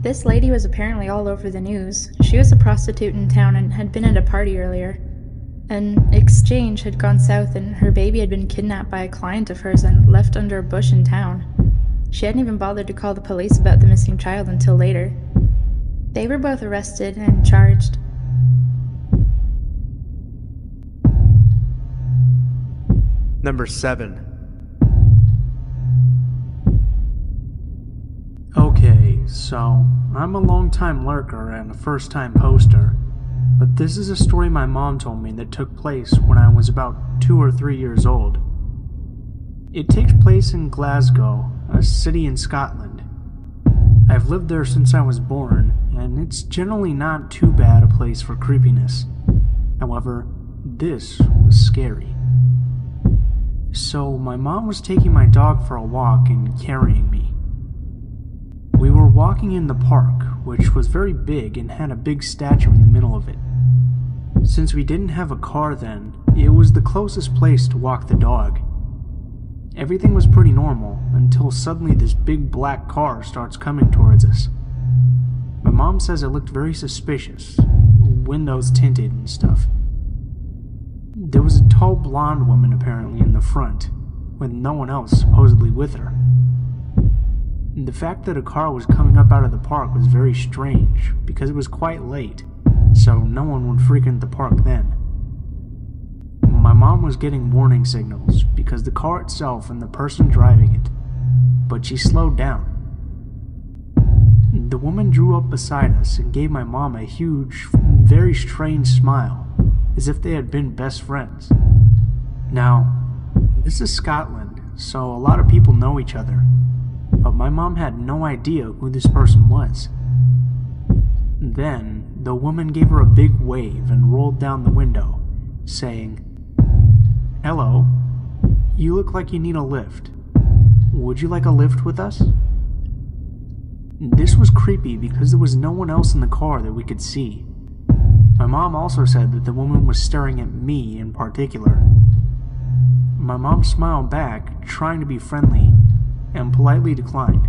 This lady was apparently all over the news. She was a prostitute in town and had been at a party earlier. An exchange had gone south and her baby had been kidnapped by a client of hers and left under a bush in town. She hadn't even bothered to call the police about the missing child until later. They were both arrested and charged. Number 7. Okay, so I'm a long-time lurker and a first-time poster, but this is a story my mom told me that took place when I was about 2 or 3 years old. It takes place in Glasgow, a city in Scotland. I've lived there since I was born, and it's generally not too bad a place for creepiness. However, this was scary. So my mom was taking my dog for a walk and carrying me. We were walking in the park, which was very big and had a big statue in the middle of it. Since we didn't have a car then, it was the closest place to walk the dog. Everything was pretty normal, until suddenly this big black car starts coming towards us. My mom says it looked very suspicious, windows tinted and stuff. There was a tall blonde woman apparently in the front, with no one else supposedly with her. The fact that a car was coming up out of the park was very strange, because it was quite late, so no one would frequent the park then. My mom was getting warning signals because the car itself and the person driving it, but she slowed down. The woman drew up beside us and gave my mom a huge, very strange smile, as if they had been best friends. Now, this is Scotland, so a lot of people know each other, but my mom had no idea who this person was. Then, the woman gave her a big wave and rolled down the window, saying, "Hello, you look like you need a lift. Would you like a lift with us?" This was creepy because there was no one else in the car that we could see. My mom also said that the woman was staring at me in particular. My mom smiled back, trying to be friendly, and politely declined.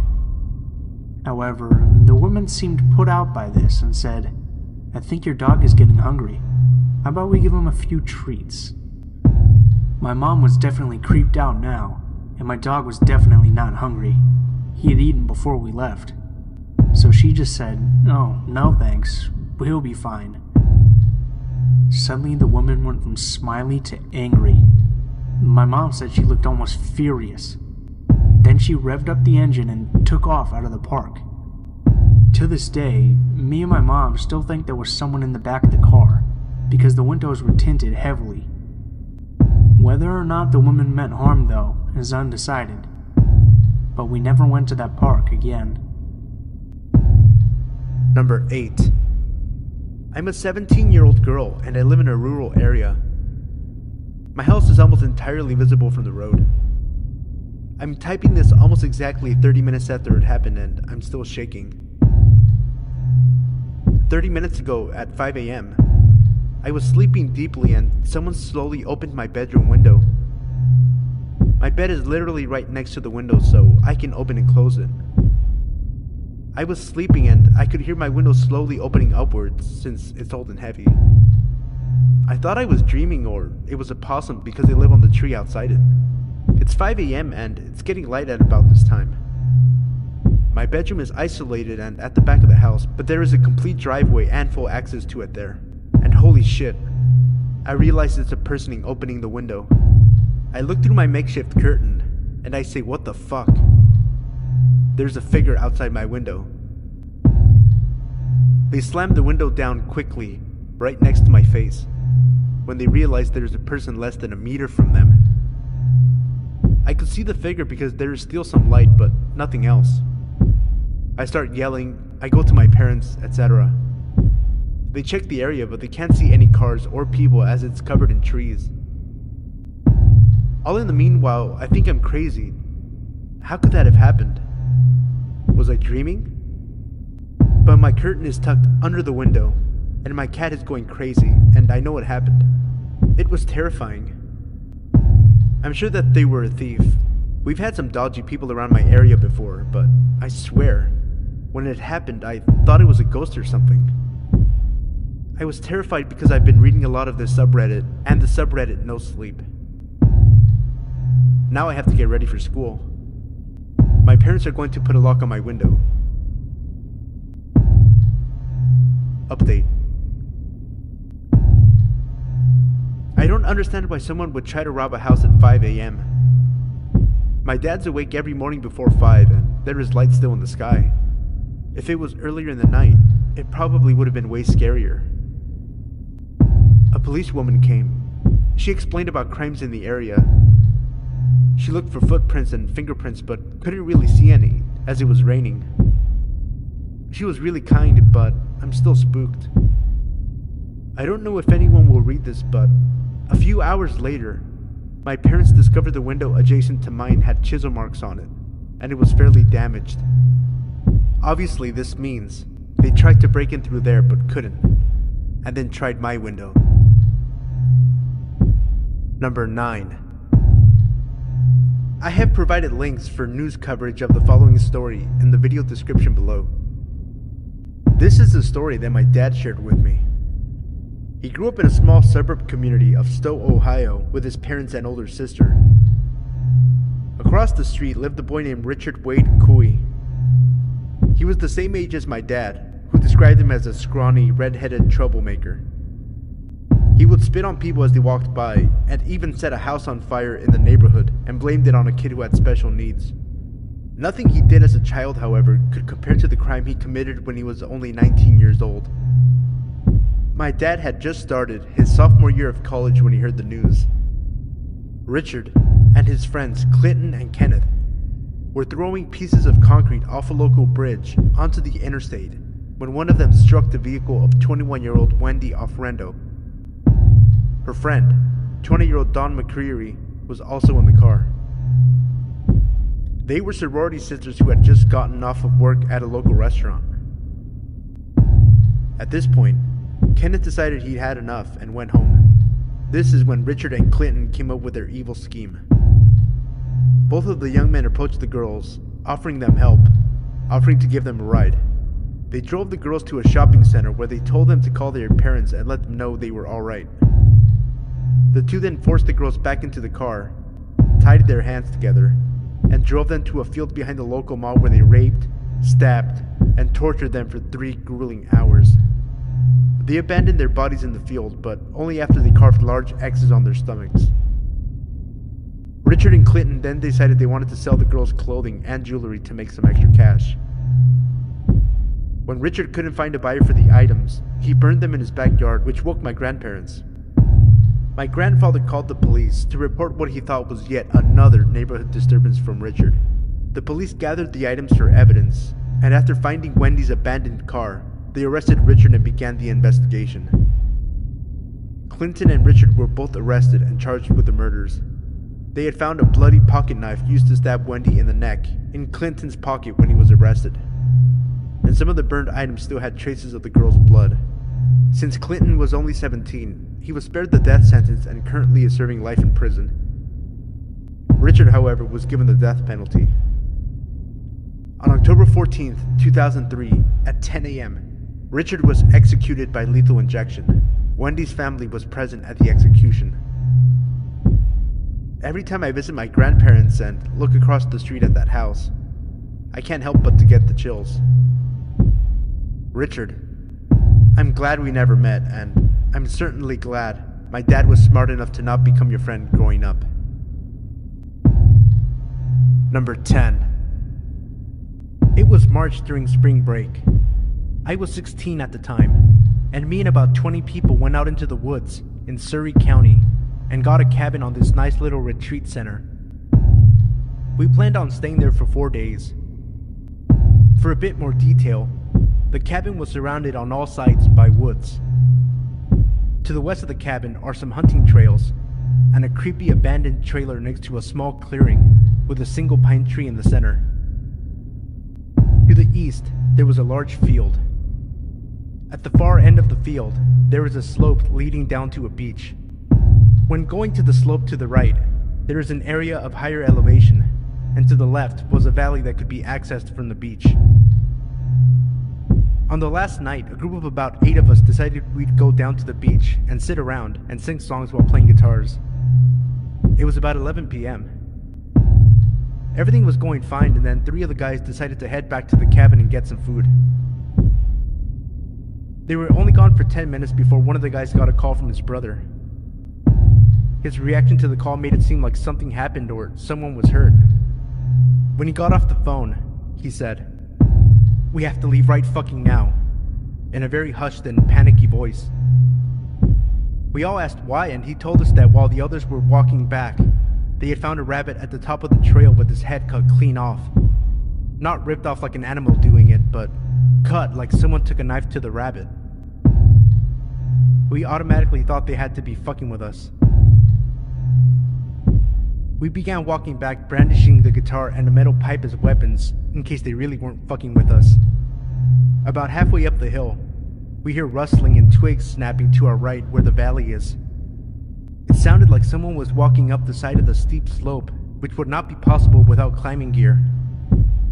However, the woman seemed put out by this and said, "I think your dog is getting hungry. How about we give him a few treats?" My mom was definitely creeped out now, and my dog was definitely not hungry. He had eaten before we left. So she just said, "Oh, no thanks, we'll be fine." Suddenly the woman went from smiley to angry. My mom said she looked almost furious. Then she revved up the engine and took off out of the park. To this day, me and my mom still think there was someone in the back of the car, because the windows were tinted heavily. Whether or not the woman meant harm, though, is undecided. But we never went to that park again. Number 8. I'm a 17-year-old girl and I live in a rural area. My house is almost entirely visible from the road. I'm typing this almost exactly 30 minutes after it happened and I'm still shaking. 30 minutes ago at 5 a.m., I was sleeping deeply and someone slowly opened my bedroom window. My bed is literally right next to the window so I can open and close it. I was sleeping and I could hear my window slowly opening upwards since it's old and heavy. I thought I was dreaming or it was a possum because they live on the tree outside it. It's 5 a.m. and it's getting light at about this time. My bedroom is isolated and at the back of the house, but there is a complete driveway and full access to it there. And holy shit, I realize it's a person opening the window. I look through my makeshift curtain and I say, "What the fuck?" There's a figure outside my window. They slam the window down quickly, right next to my face, when they realize there's a person less than a meter from them. I could see the figure because there is still some light, but nothing else. I start yelling, I go to my parents, etc. They check the area, but they can't see any cars or people as it's covered in trees. All in the meanwhile, I think I'm crazy. How could that have happened? Was I dreaming? But my curtain is tucked under the window, and my cat is going crazy, and I know what happened. It was terrifying. I'm sure that they were a thief. We've had some dodgy people around my area before, but I swear, when it happened, I thought it was a ghost or something. I was terrified because I've been reading a lot of this subreddit, and the subreddit No Sleep. Now I have to get ready for school. My parents are going to put a lock on my window. Update. I don't understand why someone would try to rob a house at 5 a.m. My dad's awake every morning before 5 and there is light still in the sky. If it was earlier in the night, it probably would have been way scarier. A policewoman came. She explained about crimes in the area. She looked for footprints and fingerprints but couldn't really see any as it was raining. She was really kind, but I'm still spooked. I don't know if anyone will read this, but a few hours later, my parents discovered the window adjacent to mine had chisel marks on it, and it was fairly damaged. Obviously, this means they tried to break in through there but couldn't, and then tried my window. Number 9. I have provided links for news coverage of the following story in the video description below. This is the story that my dad shared with me. He grew up in a small suburb community of Stowe, Ohio with his parents and older sister. Across the street lived a boy named Richard Wade Cooey. He was the same age as my dad, who described him as a scrawny, red-headed troublemaker. He would spit on people as they walked by, and even set a house on fire in the neighborhood and blamed it on a kid who had special needs. Nothing he did as a child, however, could compare to the crime he committed when he was only 19 years old. My dad had just started his sophomore year of college when he heard the news. Richard and his friends Clinton and Kenneth were throwing pieces of concrete off a local bridge onto the interstate when one of them struck the vehicle of 21-year-old Wendy Ofrendo. Her friend, 20-year-old Dawn McCreary, was also in the car. They were sorority sisters who had just gotten off of work at a local restaurant. At this point, Kenneth decided he'd had enough and went home. This is when Richard and Clinton came up with their evil scheme. Both of the young men approached the girls, offering them help, offering to give them a ride. They drove the girls to a shopping center where they told them to call their parents and let them know they were alright. The two then forced the girls back into the car, tied their hands together, and drove them to a field behind the local mall where they raped, stabbed, and tortured them for 3 grueling hours. They abandoned their bodies in the field, but only after they carved large X's on their stomachs. Richard and Clinton then decided they wanted to sell the girls' clothing and jewelry to make some extra cash. When Richard couldn't find a buyer for the items, he burned them in his backyard, which woke my grandparents. My grandfather called the police to report what he thought was yet another neighborhood disturbance from Richard. The police gathered the items for evidence, and after finding Wendy's abandoned car, they arrested Richard and began the investigation. Clinton and Richard were both arrested and charged with the murders. They had found a bloody pocket knife used to stab Wendy in the neck in Clinton's pocket when he was arrested, and some of the burned items still had traces of the girl's blood. Since Clinton was only 17, he was spared the death sentence and currently is serving life in prison. Richard, however, was given the death penalty. On October 14th, 2003, at 10 a.m., Richard was executed by lethal injection. Wendy's family was present at the execution. Every time I visit my grandparents and look across the street at that house, I can't help but to get the chills. Richard, I'm glad we never met, and I'm certainly glad my dad was smart enough to not become your friend growing up. Number 10. It was March during spring break. I was 16 at the time, and me and about 20 people went out into the woods in Surrey County and got a cabin on this nice little retreat center. We planned on staying there for 4 days. For a bit more detail, the cabin was surrounded on all sides by woods. To the west of the cabin are some hunting trails and a creepy abandoned trailer next to a small clearing with a single pine tree in the center. To the east, there was a large field. At the far end of the field, there is a slope leading down to a beach. When going to the slope to the right, there is an area of higher elevation, and to the left was a valley that could be accessed from the beach. On the last night, a group of about 8 of us decided we'd go down to the beach and sit around and sing songs while playing guitars. It was about 11 p.m. Everything was going fine, and then 3 of the guys decided to head back to the cabin and get some food. They were only gone for 10 minutes before one of the guys got a call from his brother. His reaction to the call made it seem like something happened or someone was hurt. When he got off the phone, he said, "We have to leave right fucking now," in a very hushed and panicky voice. We all asked why, and he told us that while the others were walking back, they had found a rabbit at the top of the trail with his head cut clean off. Not ripped off like an animal doing it, but cut like someone took a knife to the rabbit. We automatically thought they had to be fucking with us. We began walking back, brandishing the guitar and a metal pipe as weapons, in case they really weren't fucking with us. About halfway up the hill, we hear rustling and twigs snapping to our right where the valley is. It sounded like someone was walking up the side of the steep slope, which would not be possible without climbing gear.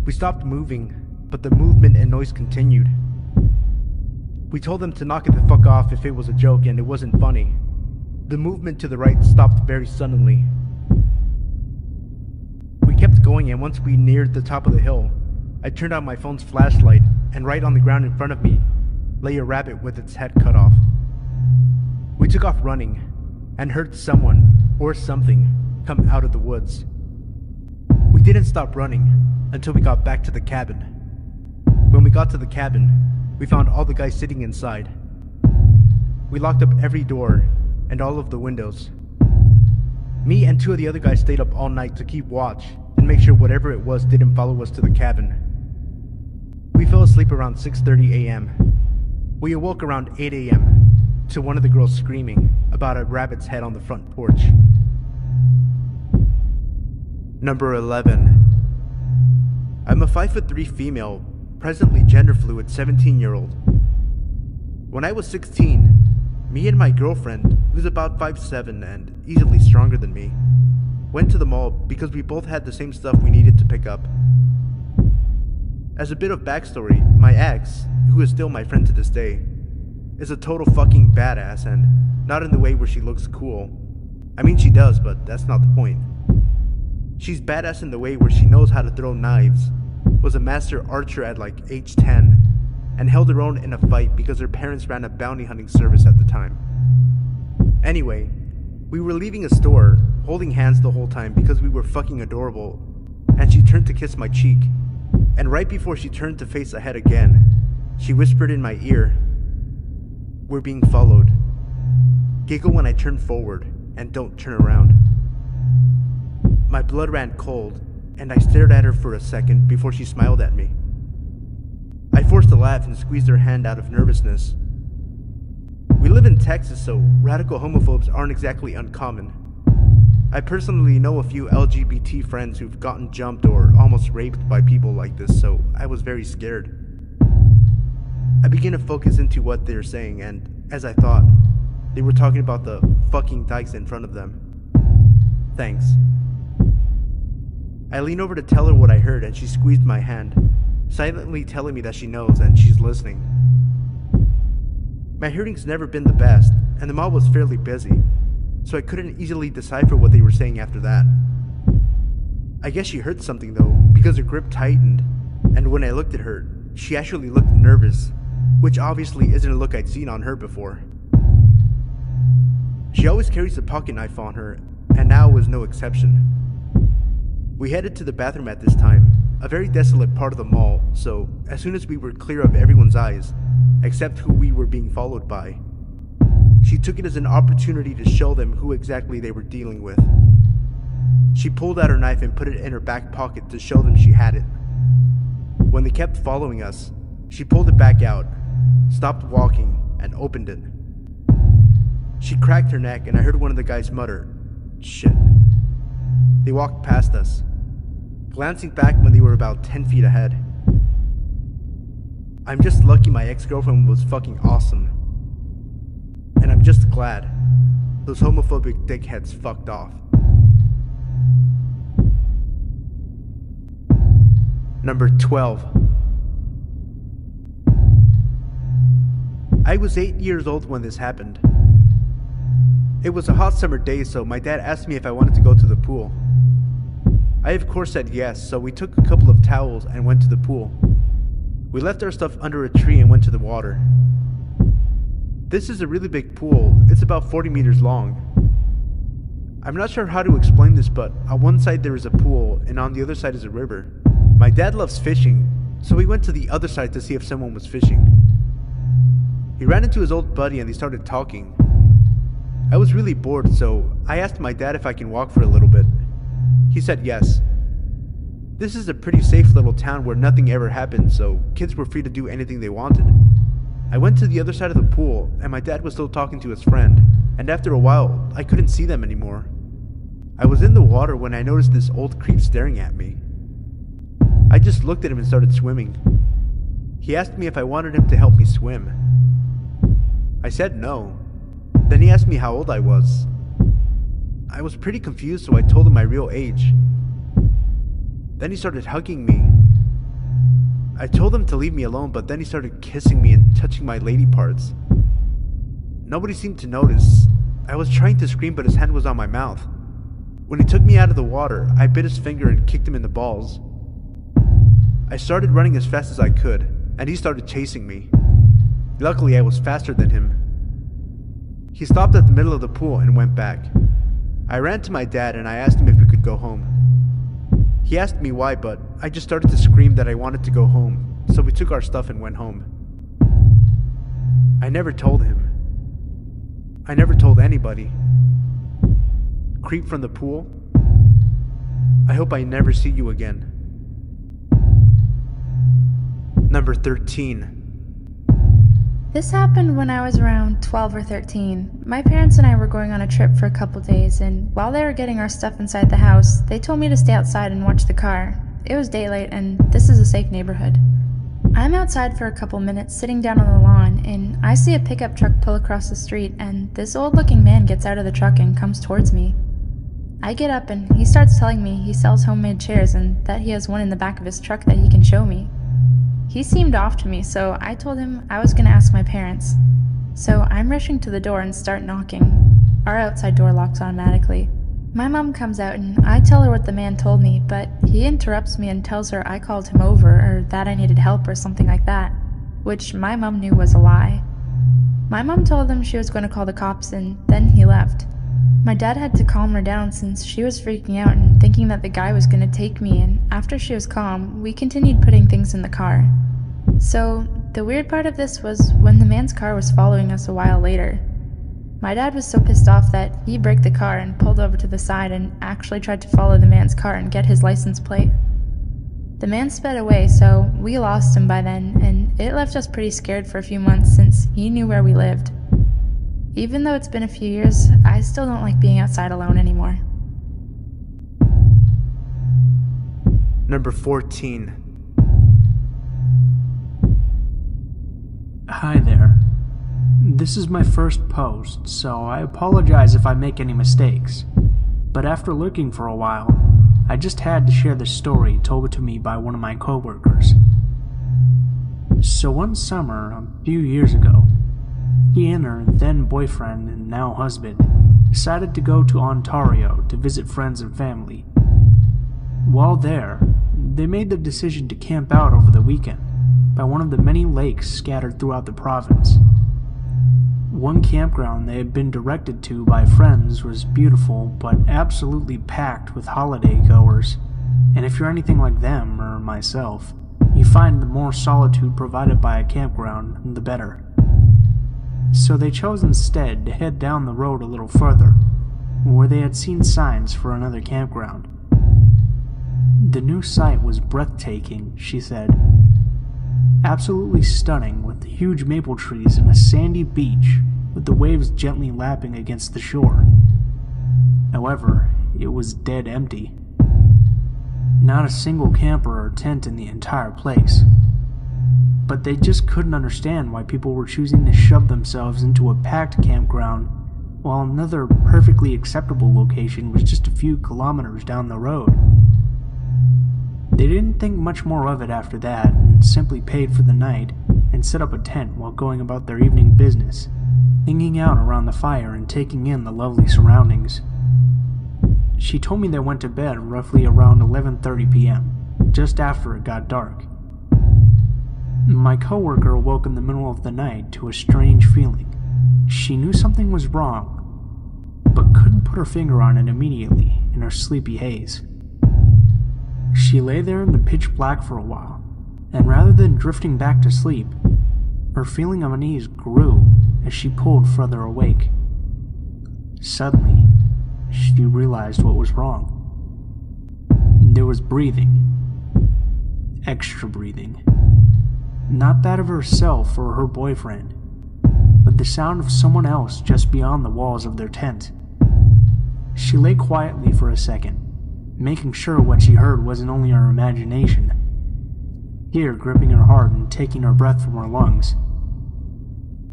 We stopped moving, but the movement and noise continued. We told them to knock it the fuck off if it was a joke and it wasn't funny. The movement to the right stopped very suddenly. We kept going, and once we neared the top of the hill, I turned on my phone's flashlight, and right on the ground in front of me lay a rabbit with its head cut off. We took off running and heard someone or something come out of the woods. We didn't stop running until we got back to the cabin. When we got to the cabin, we found all the guys sitting inside. We locked up every door and all of the windows. Me and 2 of the other guys stayed up all night to keep watch and make sure whatever it was didn't follow us to the cabin. We fell asleep around 6:30 a.m. We awoke around 8 a.m. to one of the girls screaming about a rabbit's head on the front porch. Number 11. I'm a 5'3" female, presently gender fluid 17-year-old. When I was 16, me and my girlfriend, who's about 5'7" and easily stronger than me, went to the mall because we both had the same stuff we needed to pick up. As a bit of backstory, my ex, who is still my friend to this day, is a total fucking badass, and not in the way where she looks cool. I mean, she does, but that's not the point. She's badass in the way where she knows how to throw knives, was a master archer at like age 10, and held her own in a fight because her parents ran a bounty hunting service at the time. Anyway, we were leaving a store, holding hands the whole time because we were fucking adorable, and she turned to kiss my cheek, and right before she turned to face ahead again, she whispered in my ear, "We're being followed. Giggle when I turn forward, and don't turn around." My blood ran cold, and I stared at her for a second before she smiled at me. I forced a laugh and squeezed her hand out of nervousness. We live in Texas, so radical homophobes aren't exactly uncommon. I personally know a few LGBT friends who've gotten jumped or almost raped by people like this, so I was very scared. I began to focus into what they were saying, and as I thought, they were talking about the fucking dykes in front of them. Thanks. I leaned over to tell her what I heard, and she squeezed my hand, silently telling me that she knows and she's listening. My hearing's never been the best, and the mall was fairly busy, so I couldn't easily decipher what they were saying after that. I guess she heard something though, because her grip tightened, and when I looked at her, she actually looked nervous, which obviously isn't a look I'd seen on her before. She always carries a pocket knife on her, and now was no exception. We headed to the bathroom at this time, a very desolate part of the mall, so as soon as we were clear of everyone's eyes, except who we were being followed by, she took it as an opportunity to show them who exactly they were dealing with. She pulled out her knife and put it in her back pocket to show them she had it. When they kept following us, she pulled it back out, stopped walking, and opened it. She cracked her neck, and I heard one of the guys mutter, "Shit." They walked past us, glancing back when they were about 10 feet ahead. I'm just lucky my ex-girlfriend was fucking awesome. And I'm just glad those homophobic dickheads fucked off. Number 12. I was 8 years old when this happened. It was a hot summer day, so my dad asked me if I wanted to go to the pool. I of course said yes, so we took a couple of towels and went to the pool. We left our stuff under a tree and went to the water. This is a really big pool. It's about 40 meters long. I'm not sure how to explain this, but on one side there is a pool and on the other side is a river. My dad loves fishing, so we went to the other side to see if someone was fishing. He ran into his old buddy and they started talking. I was really bored, so I asked my dad if I can walk for a little bit. He said yes. This is a pretty safe little town where nothing ever happened, so kids were free to do anything they wanted. I went to the other side of the pool, and my dad was still talking to his friend, and after a while, I couldn't see them anymore. I was in the water when I noticed this old creep staring at me. I just looked at him and started swimming. He asked me if I wanted him to help me swim. I said no. Then he asked me how old I was. I was pretty confused, so I told him my real age. Then he started hugging me. I told him to leave me alone, but then he started kissing me and touching my lady parts. Nobody seemed to notice. I was trying to scream, but his hand was on my mouth. When he took me out of the water, I bit his finger and kicked him in the balls. I started running as fast as I could, and he started chasing me. Luckily, I was faster than him. He stopped at the middle of the pool and went back. I ran to my dad and I asked him if we could go home. He asked me why, but I just started to scream that I wanted to go home, so we took our stuff and went home. I never told him. I never told anybody. Creep from the pool? I hope I never see you again. Number 13. This happened when I was around 12 or 13. My parents and I were going on a trip for a couple days, and while they were getting our stuff inside the house, they told me to stay outside and watch the car. it was daylight and this is a safe neighborhood. I'm outside for a couple minutes sitting down on the lawn, and I see a pickup truck pull across the street, and this old-looking man gets out of the truck and comes towards me. I get up and he starts telling me he sells homemade chairs and that he has one in the back of his truck that he can show me. He seemed off to me, so I told him I was going to ask my parents. So I'm rushing to the door and start knocking. Our outside door locks automatically. My mom comes out and I tell her what the man told me, but he interrupts me and tells her I called him over or that I needed help or something like that, which my mom knew was a lie. My mom told him she was going to call the cops and then he left. My dad had to calm her down since she was freaking out and thinking that the guy was going to take me, and after she was calm, we continued putting things in the car. So, the weird part of this was when the man's car was following us a while later. My dad was so pissed off that he braked the car and pulled over to the side and actually tried to follow the man's car and get his license plate. The man sped away, so we lost him by then, and it left us pretty scared for a few months since he knew where we lived. Even though it's been a few years, I still don't like being outside alone anymore. Number 14. Hi there. This is my first post, so I apologize if I make any mistakes. But after looking for a while, I just had to share this story told to me by one of my coworkers. So one summer, a few years ago, he and her then boyfriend and now husband decided to go to Ontario to visit friends and family. While there, they made the decision to camp out over the weekend by one of the many lakes scattered throughout the province. One campground they had been directed to by friends was beautiful, but absolutely packed with holiday goers, and if you're anything like them or myself, you find the more solitude provided by a campground, the better. So they chose instead to head down the road a little further, where they had seen signs for another campground. The new site was breathtaking, she said. Absolutely stunning, with huge maple trees and a sandy beach with the waves gently lapping against the shore. However, it was dead empty. Not a single camper or tent in the entire place. But they just couldn't understand why people were choosing to shove themselves into a packed campground while another perfectly acceptable location was just a few kilometers down the road. They didn't think much more of it after that, and simply paid for the night and set up a tent while going about their evening business, hanging out around the fire and taking in the lovely surroundings. She told me they went to bed roughly around 11:30 p.m., just after it got dark. My coworker woke in the middle of the night to a strange feeling. She knew something was wrong, but couldn't put her finger on it immediately in her sleepy haze. She lay there in the pitch black for a while, and rather than drifting back to sleep, her feeling of unease grew as she pulled further awake. Suddenly, she realized what was wrong. There was breathing. Extra breathing. Not that of herself or her boyfriend, but the sound of someone else just beyond the walls of their tent. She lay quietly for a second, making sure what she heard wasn't only her imagination. Fear gripping her heart and taking her breath from her lungs.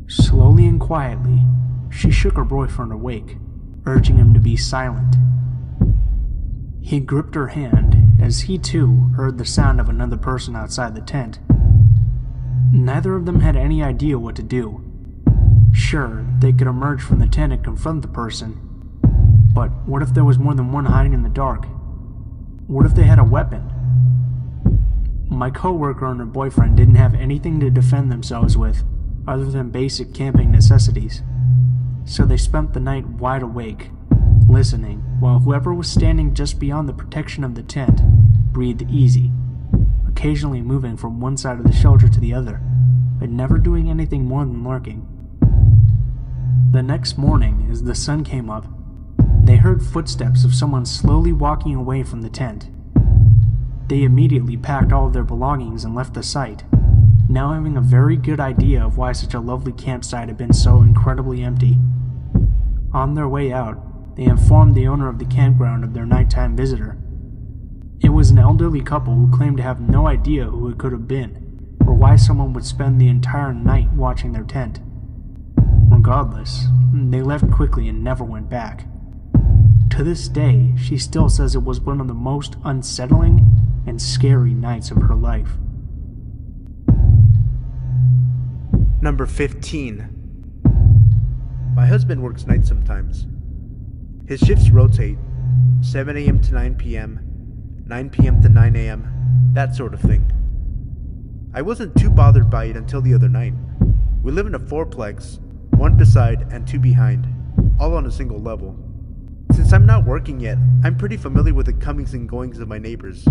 Slowly and quietly, she shook her boyfriend awake, urging him to be silent. He gripped her hand as he too heard the sound of another person outside the tent. Neither of them had any idea what to do. Sure, they could emerge from the tent and confront the person, but what if there was more than one hiding in the dark? What if they had a weapon? My coworker and her boyfriend didn't have anything to defend themselves with other than basic camping necessities, so they spent the night wide awake, listening, while whoever was standing just beyond the protection of the tent breathed easy, occasionally moving from one side of the shelter to the other, but never doing anything more than lurking. The next morning, as the sun came up, they heard footsteps of someone slowly walking away from the tent. They immediately packed all of their belongings and left the site, now having a very good idea of why such a lovely campsite had been so incredibly empty. On their way out, they informed the owner of the campground of their nighttime visitor. It was was an elderly couple who claimed to have no idea who it could have been, or why someone would spend the entire night watching their tent. Regardless, they left quickly and never went back. To this day, she still says it was one of the most unsettling and scary nights of her life. Number 15. My husband works nights sometimes. His shifts rotate, 7 a.m. to 9 p.m., 9 p.m. to 9 a.m., that sort of thing. I wasn't too bothered by it until the other night. We live in a fourplex, one beside and two behind, all on a single level. Since I'm not working yet, I'm pretty familiar with the comings and goings of my neighbors.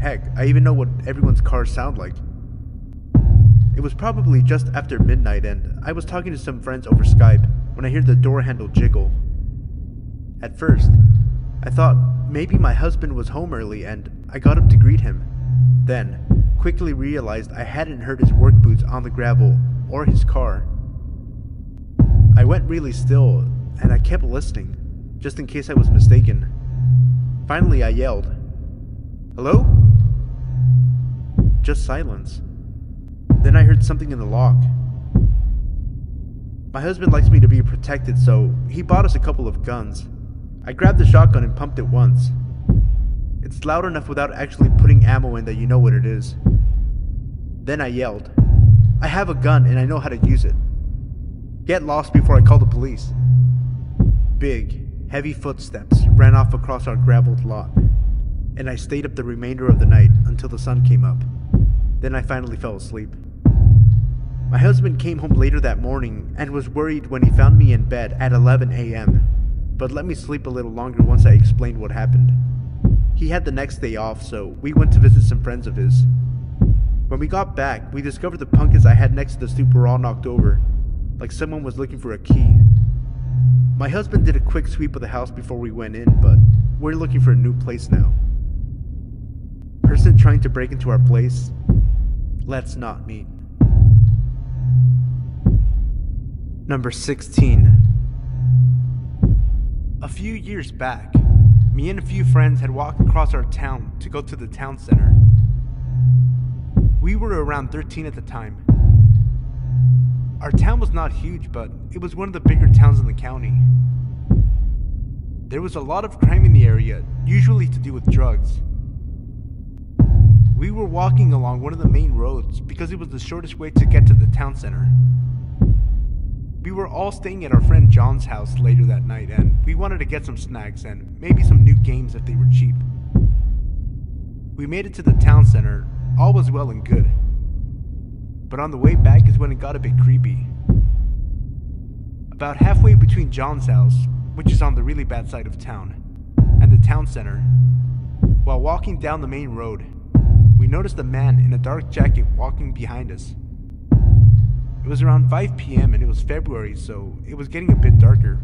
Heck, I even know what everyone's cars sound like. It was probably just after midnight and I was talking to some friends over Skype when I heard the door handle jiggle. At first, I thought maybe my husband was home early and I got up to greet him. Then, quickly realized I hadn't heard his work boots on the gravel or his car. I went really still and I kept listening, just in case I was mistaken. Finally, I yelled, "Hello?" Just silence. Then I heard something in the lock. My husband likes me to be protected, so he bought us a couple of guns. I grabbed the shotgun and pumped it once. It's loud enough without actually putting ammo in that you know what it is. Then I yelled, "I have a gun and I know how to use it. Get lost before I call the police." Big, heavy footsteps ran off across our graveled lot, and I stayed up the remainder of the night until the sun came up. Then I finally fell asleep. My husband came home later that morning and was worried when he found me in bed at 11 a.m., but let me sleep a little longer once I explained what happened. He had the next day off, so we went to visit some friends of his. When we got back, we discovered the pumpkins I had next to the stoop were all knocked over, like someone was looking for a key. My husband did a quick sweep of the house before we went in, but we're looking for a new place now. Person trying to break into our place? Let's not meet. Number 16. A few years back, me and a few friends had walked across our town to go to the town center. We were around 13 at the time. Our town was not huge, but it was one of the bigger towns in the county. There was a lot of crime in the area, usually to do with drugs. We were walking along one of the main roads because it was the shortest way to get to the town center. We were all staying at our friend John's house later that night, and we wanted to get some snacks and maybe some new games if they were cheap. We made it to the town center, all was well and good. But on the way back is when it got a bit creepy. About halfway between John's house, which is on the really bad side of town, and the town center, while walking down the main road, we noticed a man in a dark jacket walking behind us. It was around 5 p.m. and it was February, so it was getting a bit darker.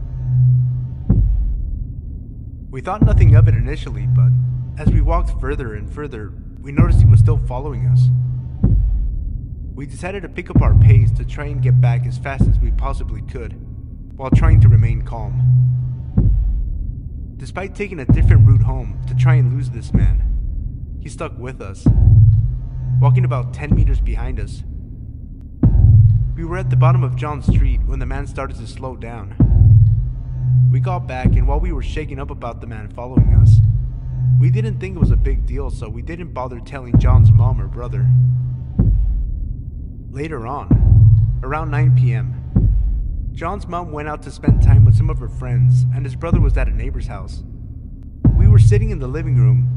We thought nothing of it initially, but as we walked further and further, we noticed he was still following us. We decided to pick up our pace to try and get back as fast as we possibly could, while trying to remain calm. Despite taking a different route home to try and lose this man, he stuck with us, walking about 10 meters behind us. We were at the bottom of John Street when the man started to slow down. We got back, and while we were shaken up about the man following us, we didn't think it was a big deal, so we didn't bother telling John's mom or brother. Later on, around 9 p.m., John's mom went out to spend time with some of her friends, and his brother was at a neighbor's house. We were sitting in the living room.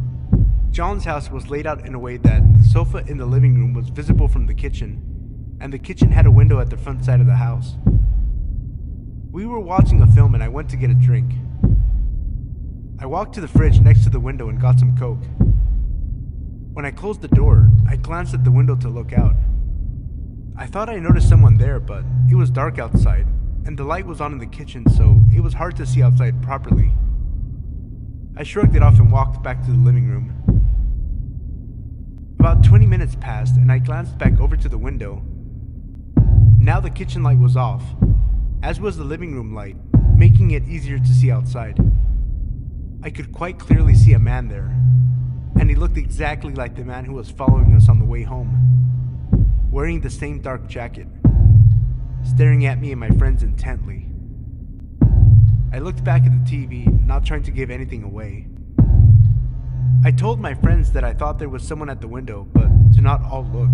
John's house was laid out in a way that the sofa in the living room was visible from the kitchen, and the kitchen had a window at the front side of the house. We were watching a film and I went to get a drink. I walked to the fridge next to the window and got some Coke. When I closed the door, I glanced at the window to look out. I thought I noticed someone there, but it was dark outside, and the light was on in the kitchen, so it was hard to see outside properly. I shrugged it off and walked back to the living room. About 20 minutes passed and I glanced back over to the window. Now the kitchen light was off, as was the living room light, making it easier to see outside. I could quite clearly see a man there, and he looked exactly like the man who was following us on the way home, wearing the same dark jacket, staring at me and my friends intently. I looked back at the TV, not trying to give anything away. I told my friends that I thought there was someone at the window, but to not all look.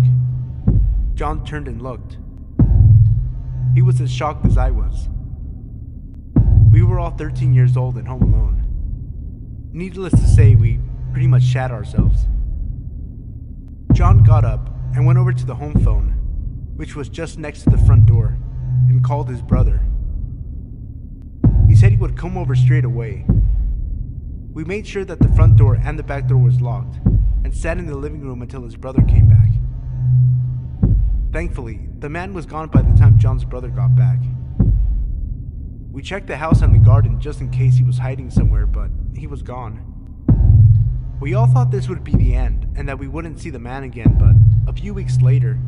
John turned and looked. He was as shocked as I was. We were all 13 years old and home alone. Needless to say, we pretty much shat ourselves. John got up and went over to the home phone, which was just next to the front door, and called his brother. He said he would come over straight away. We made sure that the front door and the back door was locked, and sat in the living room until his brother came back. Thankfully, the man was gone by the time John's brother got back. We checked the house and the garden just in case he was hiding somewhere, but he was gone. We all thought this would be the end, and that we wouldn't see the man again, but a few weeks later,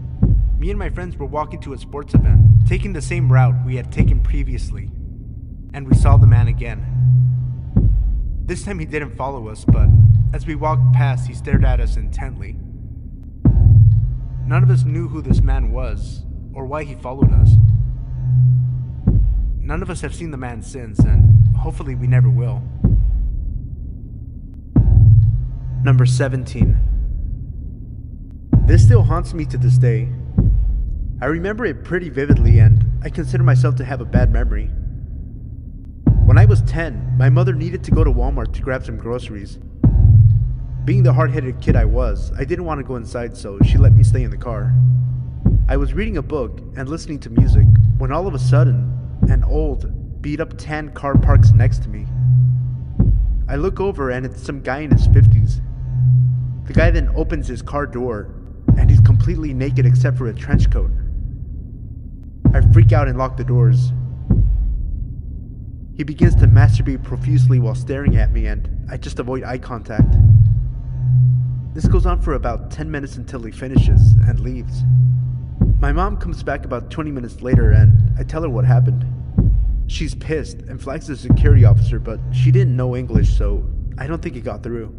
me and my friends were walking to a sports event, taking the same route we had taken previously, and we saw the man again. This time he didn't follow us, but as we walked past, he stared at us intently. None of us knew who this man was, or why he followed us. None of us have seen the man since, and hopefully we never will. Number 17. This still haunts me to this day. I remember it pretty vividly, and I consider myself to have a bad memory. When I was 10, my mother needed to go to Walmart to grab some groceries. Being the hard-headed kid I was, I didn't want to go inside, so she let me stay in the car. I was reading a book and listening to music when all of a sudden, an old, beat-up tan car parks next to me. I look over and it's some guy in his 50s. The guy then opens his car door, and he's completely naked except for a trench coat. I freak out and lock the doors. He begins to masturbate profusely while staring at me, and I just avoid eye contact. This goes on for about 10 minutes until he finishes and leaves. My mom comes back about 20 minutes later, and I tell her what happened. She's pissed and flags the security officer, but she didn't know English, so I don't think it got through.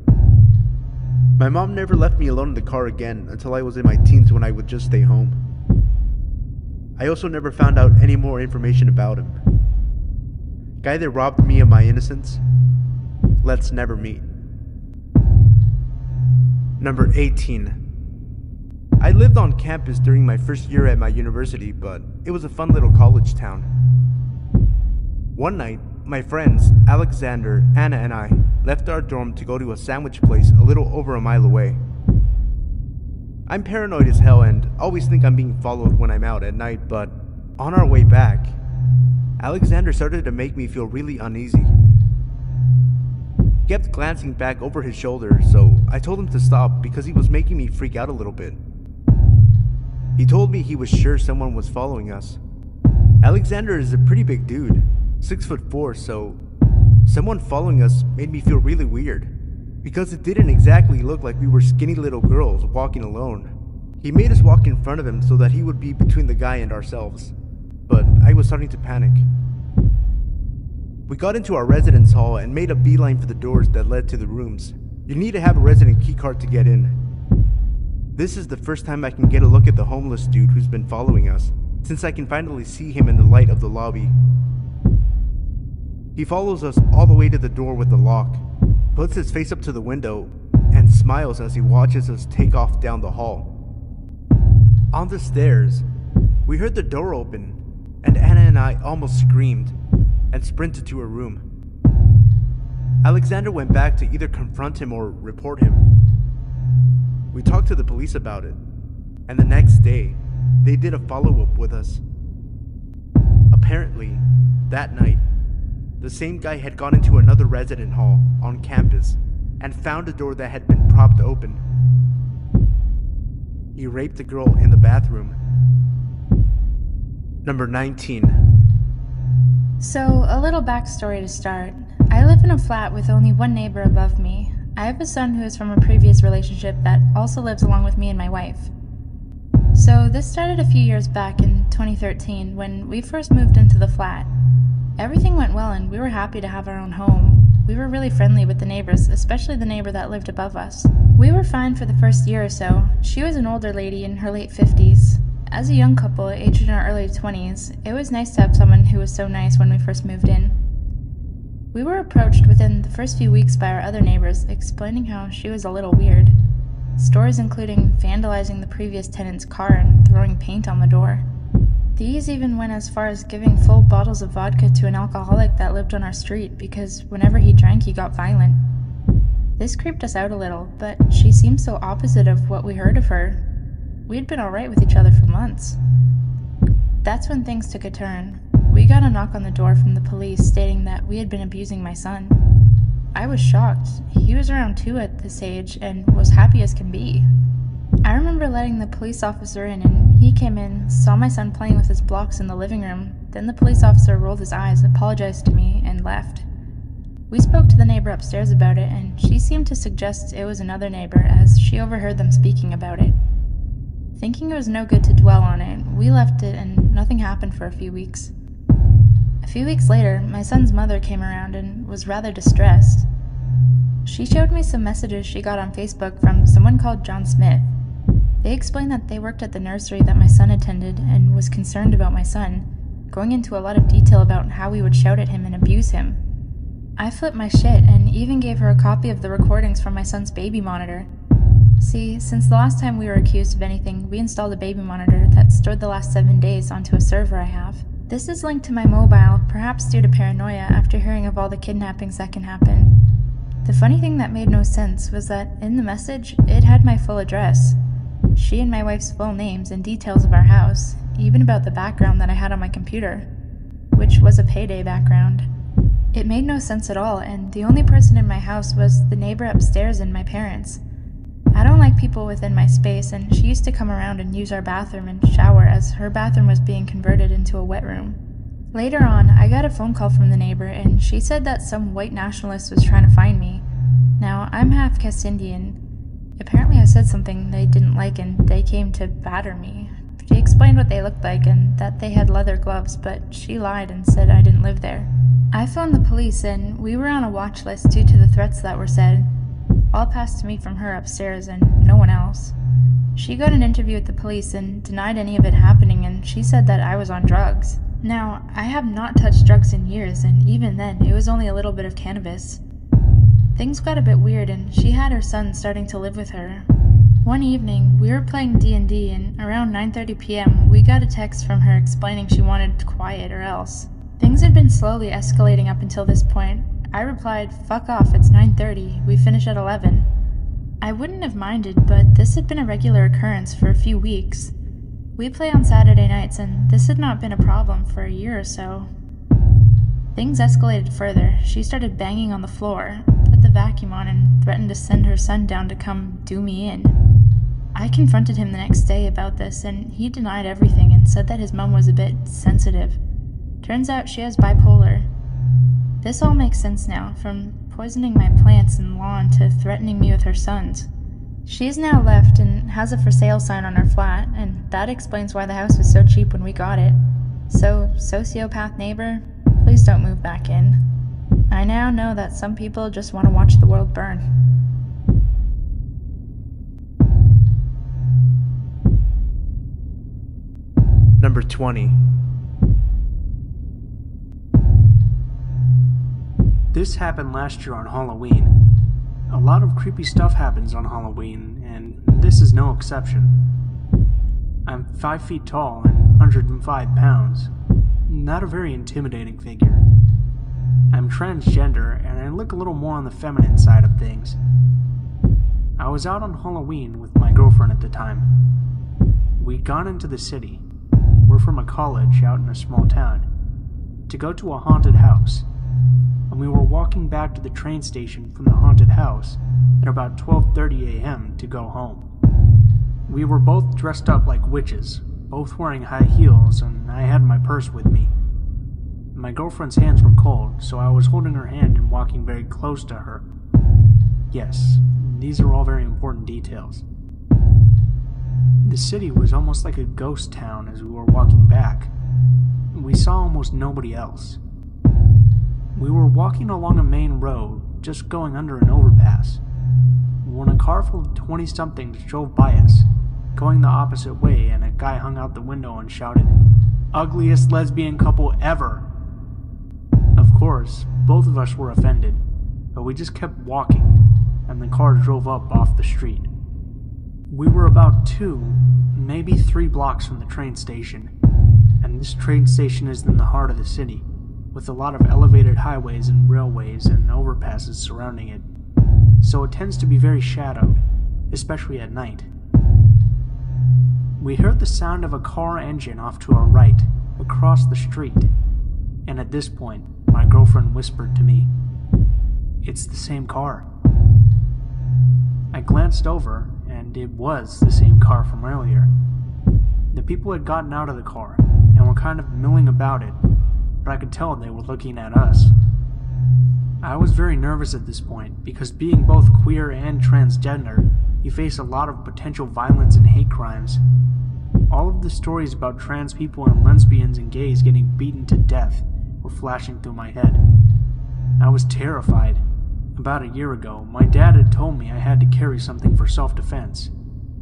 My mom never left me alone in the car again until I was in my teens, when I would just stay home. I also never found out any more information about him. Guy that robbed me of my innocence, let's never meet. Number 18. I lived on campus during my first year at my university, but it was a fun little college town. One night, my friends, Alexander, Anna, and I left our dorm to go to a sandwich place a little over a mile away. I'm paranoid as hell and always think I'm being followed when I'm out at night, but on our way back, Alexander started to make me feel really uneasy. He kept glancing back over his shoulder, so I told him to stop because he was making me freak out a little bit. He told me he was sure someone was following us. Alexander is a pretty big dude, 6'4", so someone following us made me feel really weird, because it didn't exactly look like we were skinny little girls walking alone. He made us walk in front of him so that he would be between the guy and ourselves, but I was starting to panic. We got into our residence hall and made a beeline for the doors that led to the rooms. You need to have a resident keycard to get in. This is the first time I can get a look at the homeless dude who's been following us, since I can finally see him in the light of the lobby. He follows us all the way to the door with the lock, puts his face up to the window, and smiles as he watches us take off down the hall. On the stairs, we heard the door open, and Anna and I almost screamed and sprinted to her room. Alexander went back to either confront him or report him. We talked to the police about it, and the next day, they did a follow-up with us. Apparently, that night, the same guy had gone into another resident hall on campus and found a door that had been propped open. He raped a girl in the bathroom. Number 19. So, a little backstory to start. I live in a flat with only one neighbor above me. I have a son who is from a previous relationship that also lives along with me and my wife. So, this started a few years back in 2013 when we first moved into the flat. Everything went well and we were happy to have our own home. We were really friendly with the neighbors, especially the neighbor that lived above us. We were fine for the first year or so. She was an older lady in her late 50s. As a young couple, aged in our early 20s, it was nice to have someone who was so nice when we first moved in. We were approached within the first few weeks by our other neighbors, explaining how she was a little weird. Stories including vandalizing the previous tenant's car and throwing paint on the door. These even went as far as giving full bottles of vodka to an alcoholic that lived on our street because whenever he drank he got violent. This creeped us out a little, but she seemed so opposite of what we heard of her. We had been alright with each other for months. That's when things took a turn. We got a knock on the door from the police stating that we had been abusing my son. I was shocked. He was around 2 at this age and was happy as can be. I remember letting the police officer in, and he came in, saw my son playing with his blocks in the living room. Then the police officer rolled his eyes, apologized to me, and left. We spoke to the neighbor upstairs about it, and she seemed to suggest it was another neighbor as she overheard them speaking about it. Thinking it was no good to dwell on it, we left it and nothing happened for a few weeks. A few weeks later, my son's mother came around and was rather distressed. She showed me some messages she got on Facebook from someone called John Smith. They explained that they worked at the nursery that my son attended and was concerned about my son, going into a lot of detail about how we would shout at him and abuse him. I flipped my shit and even gave her a copy of the recordings from my son's baby monitor. See, since the last time we were accused of anything, we installed a baby monitor that stored the last 7 days onto a server I have. This is linked to my mobile, perhaps due to paranoia after hearing of all the kidnappings that can happen. The funny thing that made no sense was that in the message, it had my full address. She and my wife's full names and details of our house, even about the background that I had on my computer, which was a payday background. It made no sense at all, and the only person in my house was the neighbor upstairs and my parents. I don't like people within my space, and she used to come around and use our bathroom and shower as her bathroom was being converted into a wet room. Later on, I got a phone call from the neighbor, and she said that some white nationalist was trying to find me. Now, I'm half Cass Indian. Apparently I said something they didn't like, and they came to batter me. She explained what they looked like and that they had leather gloves, but she lied and said I didn't live there. I phoned the police, and we were on a watch list due to the threats that were said. All passed to me from her upstairs and no one else. She got an interview with the police and denied any of it happening, and she said that I was on drugs. Now, I have not touched drugs in years, and even then, it was only a little bit of cannabis. Things got a bit weird, and she had her son starting to live with her. One evening, we were playing D&D, and around 9:30 p.m., we got a text from her explaining she wanted quiet or else. Things had been slowly escalating up until this point. I replied, "Fuck off, it's 9:30, we finish at 11. I wouldn't have minded, but this had been a regular occurrence for a few weeks. We play on Saturday nights, and this had not been a problem for a year or so. Things escalated further. She started banging on the floor, put the vacuum on, and threatened to send her son down to come do me in. I confronted him the next day about this, and he denied everything and said that his mom was a bit sensitive. Turns out she has bipolar. This all makes sense now, from poisoning my plants and lawn to threatening me with her sons. She's now left and has a for sale sign on her flat, and that explains why the house was so cheap when we got it. So, sociopath neighbor, please don't move back in. I now know that some people just want to watch the world burn." Number 20. This happened last year on Halloween. A lot of creepy stuff happens on Halloween, and this is no exception. I'm 5 feet tall and 105 pounds. Not a very intimidating figure. I'm transgender, and I look a little more on the feminine side of things. I was out on Halloween with my girlfriend at the time. We'd gone into the city. We're from a college out in a small town, to go to a haunted house. And we were walking back to the train station from the haunted house at about 12:30 a.m. to go home. We were both dressed up like witches, both wearing high heels, and I had my purse with me. My girlfriend's hands were cold, so I was holding her hand and walking very close to her. Yes, these are all very important details. The city was almost like a ghost town as we were walking back. We saw almost nobody else. We were walking along a main road, just going under an overpass. when a car full of 20-somethings drove by us, going the opposite way, and a guy hung out the window and shouted, "Ugliest lesbian couple ever!" Of course, both of us were offended, but we just kept walking, and the car drove up off the street. We were about 2, maybe 3 blocks from the train station, and this train station is in the heart of the city, with a lot of elevated highways and railways and overpasses surrounding it, so it tends to be very shadowed, especially at night. We heard the sound of a car engine off to our right, across the street, and at this point, my girlfriend whispered to me, "It's the same car." I glanced over, and it was the same car from earlier. The people had gotten out of the car, and were kind of milling about it, but I could tell they were looking at us. I was very nervous at this point, because being both queer and transgender, you face a lot of potential violence and hate crimes. All of the stories about trans people and lesbians and gays getting beaten to death were flashing through my head. I was terrified. About a year ago, my dad had told me I had to carry something for self-defense,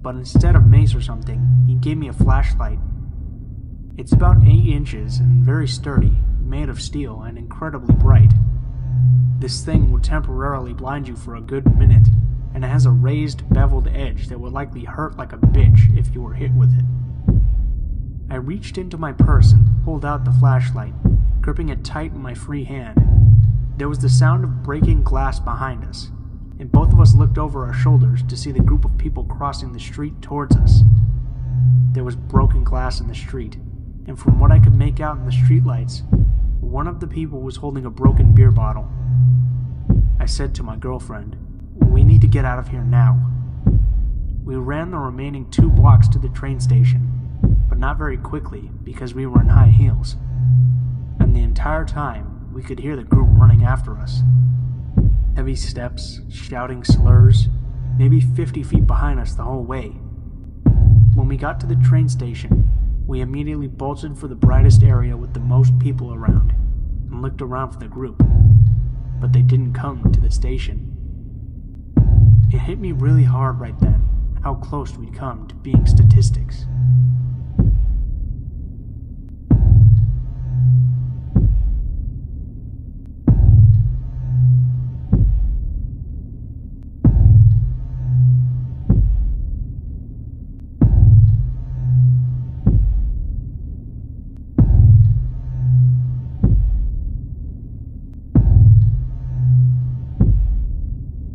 but instead of mace or something, he gave me a flashlight. It's about 8 inches and very sturdy, made of steel and incredibly bright. This thing will temporarily blind you for a good minute, and it has a raised, beveled edge that would likely hurt like a bitch if you were hit with it. I reached into my purse and pulled out the flashlight, gripping it tight in my free hand. There was the sound of breaking glass behind us, and both of us looked over our shoulders to see the group of people crossing the street towards us. There was broken glass in the street, and from what I could make out in the streetlights, one of the people was holding a broken beer bottle. I said to my girlfriend, "We need to get out of here now." We ran the remaining 2 blocks to the train station, but not very quickly because we were in high heels. And the entire time, we could hear the group running after us. Heavy steps, shouting slurs, maybe 50 feet behind us the whole way. When we got to the train station, we immediately bolted for the brightest area with the most people around, and looked around for the group, but they didn't come to the station. It hit me really hard right then, how close we'd come to being statistics.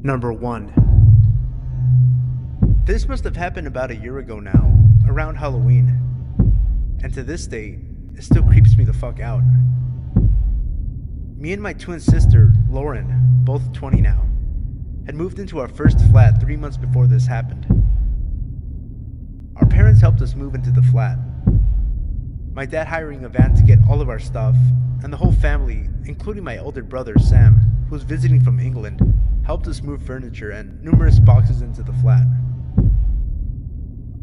Number 1. This must have happened about a year ago now, around Halloween. And to this day, it still creeps me the fuck out. Me and my twin sister, Lauren, both 20 now, had moved into our first flat 3 months before this happened. Our parents helped us move into the flat. My dad hiring a van to get all of our stuff, and the whole family, including my older brother Sam, who was visiting from England, helped us move furniture and numerous boxes into the flat.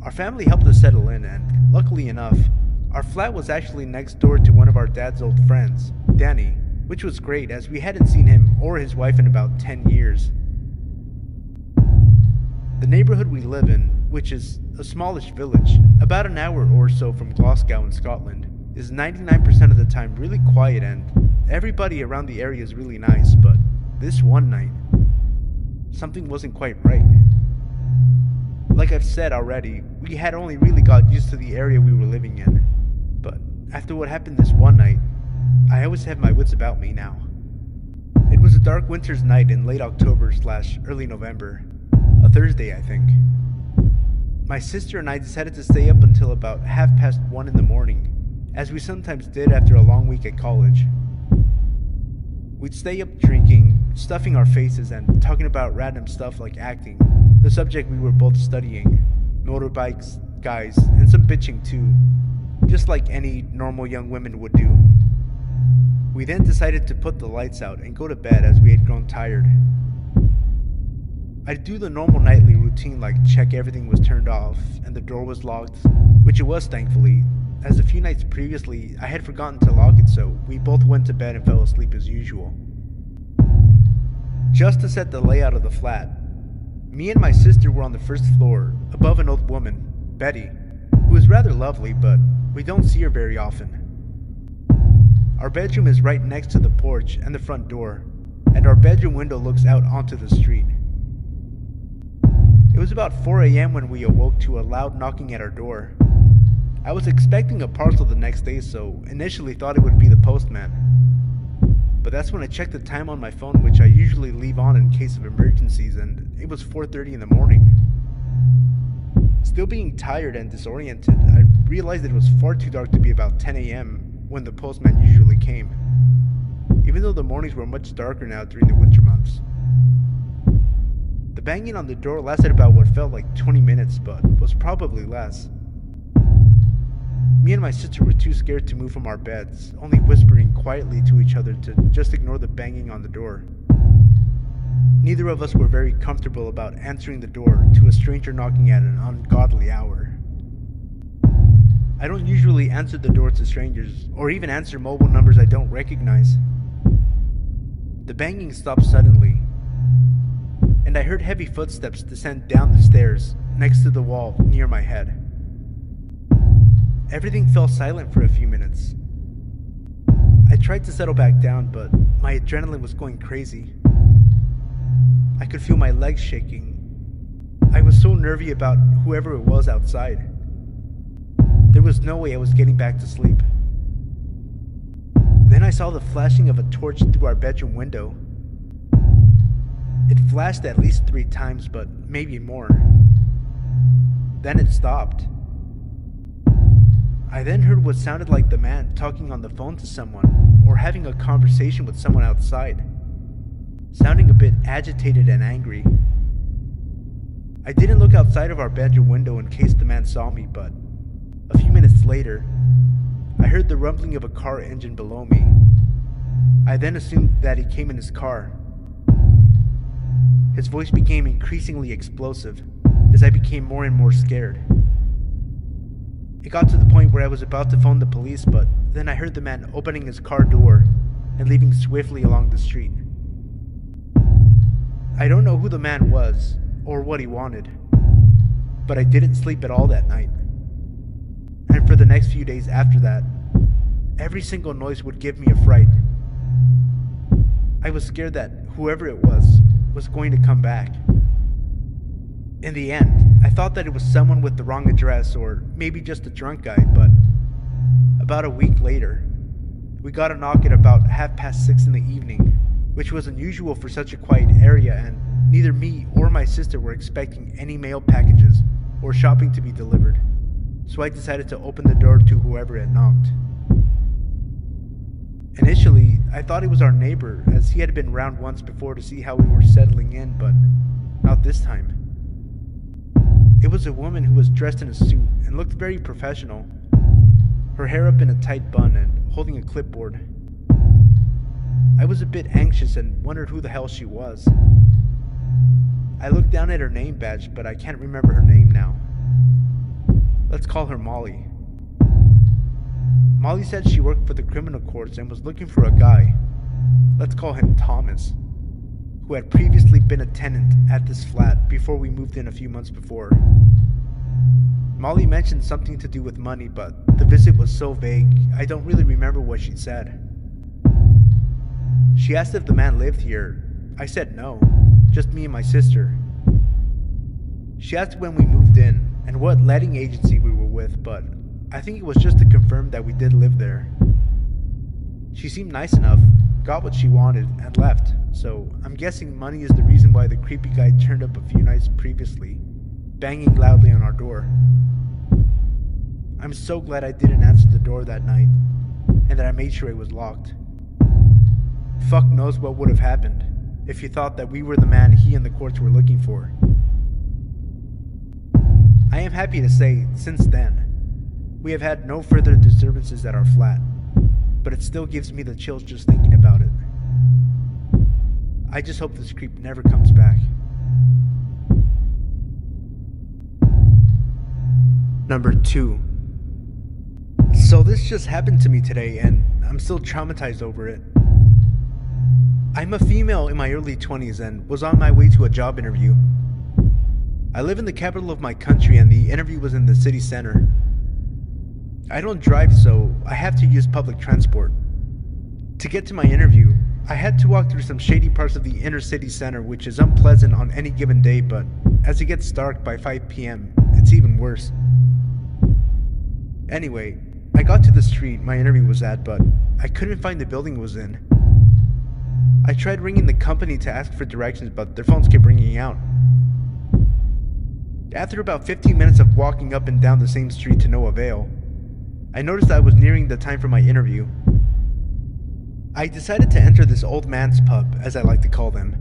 Our family helped us settle in, and luckily enough, our flat was actually next door to one of our dad's old friends, Danny, which was great as we hadn't seen him or his wife in about 10 years. The neighborhood we live in, which is a smallish village, about an hour or so from Glasgow in Scotland, is 99% of the time really quiet, and everybody around the area is really nice, but this one night, something wasn't quite right. Like I've said already, we had only really got used to the area we were living in, but after what happened this one night, I always have my wits about me now. It was a dark winter's night in late October/early November, a Thursday I think. My sister and I decided to stay up until about 1:30 in the morning, as we sometimes did after a long week at college. We'd stay up drinking, stuffing our faces, and talking about random stuff like acting, the subject we were both studying, motorbikes, guys, and some bitching too, just like any normal young women would do. We then decided to put the lights out and go to bed as we had grown tired. I'd do the normal nightly routine like check everything was turned off and the door was locked, which it was thankfully, as a few nights previously I had forgotten to lock it, so we both went to bed and fell asleep as usual. Just to set the layout of the flat, Me and my sister were on the first floor, above an old woman, Betty, who is rather lovely, but we don't see her very often. Our bedroom is right next to the porch and the front door, and our bedroom window looks out onto the street. It was about 4 a.m. when we awoke to a loud knocking at our door. I was expecting a parcel the next day, so initially thought it would be the postman. But that's when I checked the time on my phone, which I usually leave on in case of emergencies, and it was 4:30 in the morning. Still being tired and disoriented, I realized that it was far too dark to be about 10 a.m. when the postman usually came, even though the mornings were much darker now during the winter months. The banging on the door lasted about what felt like 20 minutes, but was probably less. Me and my sister were too scared to move from our beds, only whispering quietly to each other to just ignore the banging on the door. Neither of us were very comfortable about answering the door to a stranger knocking at an ungodly hour. I don't usually answer the door to strangers, or even answer mobile numbers I don't recognize. The banging stopped suddenly, and I heard heavy footsteps descend down the stairs next to the wall near my head. Everything fell silent for a few minutes. I tried to settle back down, but my adrenaline was going crazy. I could feel my legs shaking. I was so nervy about whoever it was outside. There was no way I was getting back to sleep. Then I saw the flashing of a torch through our bedroom window. It flashed at least 3 times, but maybe more. Then it stopped. I then heard what sounded like the man talking on the phone to someone, or having a conversation with someone outside, sounding a bit agitated and angry. I didn't look outside of our bedroom window in case the man saw me, but a few minutes later, I heard the rumbling of a car engine below me. I then assumed that he came in his car. His voice became increasingly explosive as I became more and more scared. It got to the point where I was about to phone the police, but then I heard the man opening his car door and leaving swiftly along the street. I don't know who the man was or what he wanted, but I didn't sleep at all that night. And for the next few days after that, every single noise would give me a fright. I was scared that whoever it was going to come back. In the end, I thought that it was someone with the wrong address, or maybe just a drunk guy, but about a week later, we got a knock at about 6:30 in the evening, which was unusual for such a quiet area, and neither me or my sister were expecting any mail packages or shopping to be delivered, so I decided to open the door to whoever had knocked. Initially, I thought it was our neighbor, as he had been round once before to see how we were settling in, but not this time. It was a woman who was dressed in a suit and looked very professional, her hair up in a tight bun and holding a clipboard. I was a bit anxious and wondered who the hell she was. I looked down at her name badge, but I can't remember her name now. Let's call her Molly. Molly said she worked for the criminal courts and was looking for a guy, let's call him Thomas, who had previously been a tenant at this flat before we moved in a few months before. Molly mentioned something to do with money, but the visit was so vague, I don't really remember what she said. She asked if the man lived here. I said no, just me and my sister. She asked when we moved in and what letting agency we were with, but I think it was just to confirm that we did live there. She seemed nice enough, got what she wanted, and left, so I'm guessing money is the reason why the creepy guy turned up a few nights previously, banging loudly on our door. I'm so glad I didn't answer the door that night, and that I made sure it was locked. Fuck knows what would have happened if he thought that we were the man he and the courts were looking for. I am happy to say, since then, we have had no further disturbances at our flat, but it still gives me the chills just thinking about it. I just hope this creep never comes back. Number 2. So this just happened to me today, and I'm still traumatized over it. I'm a female in my early 20s and was on my way to a job interview. I live in the capital of my country and the interview was in the city center. I don't drive, so I have to use public transport. To get to my interview, I had to walk through some shady parts of the inner city center, which is unpleasant on any given day, but as it gets dark by 5 p.m., it's even worse. Anyway, I got to the street my interview was at, but I couldn't find the building it was in. I tried ringing the company to ask for directions, but their phones kept ringing out. After about 15 minutes of walking up and down the same street to no avail, I noticed I was nearing the time for my interview. I decided to enter this old man's pub, as I like to call them.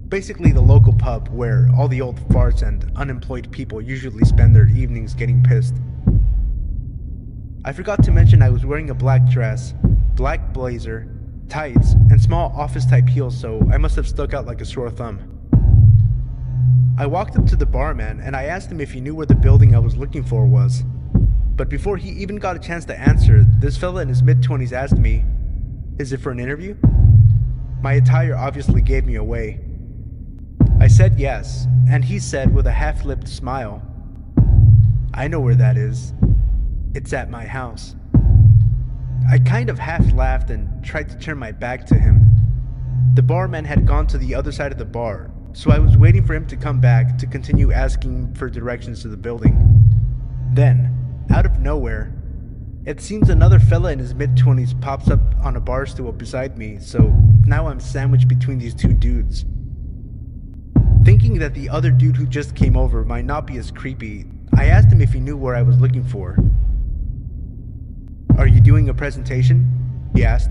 Basically the local pub where all the old farts and unemployed people usually spend their evenings getting pissed. I forgot to mention I was wearing a black dress, black blazer, tights, and small office-type heels, so I must have stuck out like a sore thumb. I walked up to the barman and I asked him if he knew where the building I was looking for was. But before he even got a chance to answer, this fella in his mid-20s asked me, "Is it for an interview?" My attire obviously gave me away. I said yes, and he said with a half-lipped smile, "I know where that is. It's at my house." I kind of half laughed and tried to turn my back to him. The barman had gone to the other side of the bar, so I was waiting for him to come back to continue asking for directions to the building. Then, out of nowhere, it seems another fella in his mid-20s pops up on a bar stool beside me, so now I'm sandwiched between these two dudes. Thinking that the other dude who just came over might not be as creepy, I asked him if he knew where I was looking for. "Are you doing a presentation?" he asked.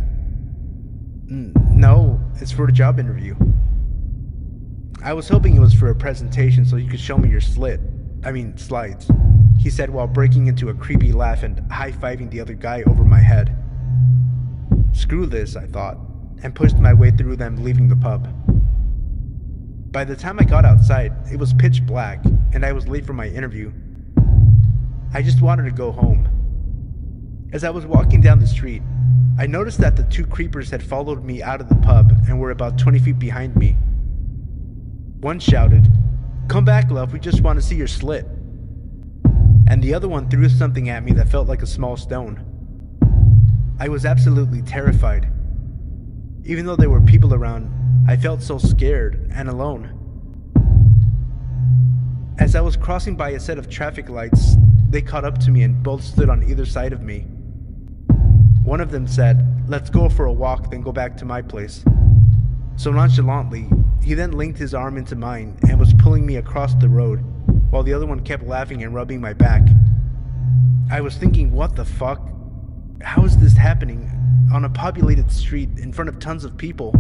"No, it's for a job interview." "I was hoping it was for a presentation so you could show me your slides," he said while breaking into a creepy laugh and high-fiving the other guy over my head. Screw this, I thought, and pushed my way through them, leaving the pub. By the time I got outside, it was pitch black, and I was late for my interview. I just wanted to go home. As I was walking down the street, I noticed that the two creepers had followed me out of the pub and were about 20 feet behind me. One shouted, "Come back, love, we just want to see your slit." And the other one threw something at me that felt like a small stone. I was absolutely terrified. Even though there were people around, I felt so scared and alone. As I was crossing by a set of traffic lights, they caught up to me and both stood on either side of me. One of them said, "Let's go for a walk, then go back to my place." So nonchalantly, he then linked his arm into mine and was pulling me across the road, while the other one kept laughing and rubbing my back. I was thinking, what the fuck? How is this happening on a populated street in front of tons of people?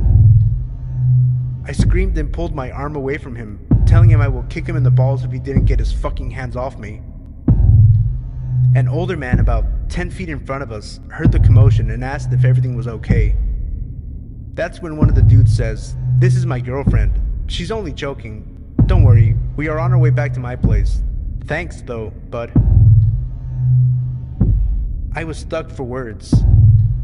I screamed and pulled my arm away from him, telling him I will kick him in the balls if he didn't get his fucking hands off me. An older man about 10 feet in front of us heard the commotion and asked if everything was okay. That's when one of the dudes says, "This is my girlfriend. She's only joking. Don't worry, we are on our way back to my place. Thanks though, bud." I was stuck for words.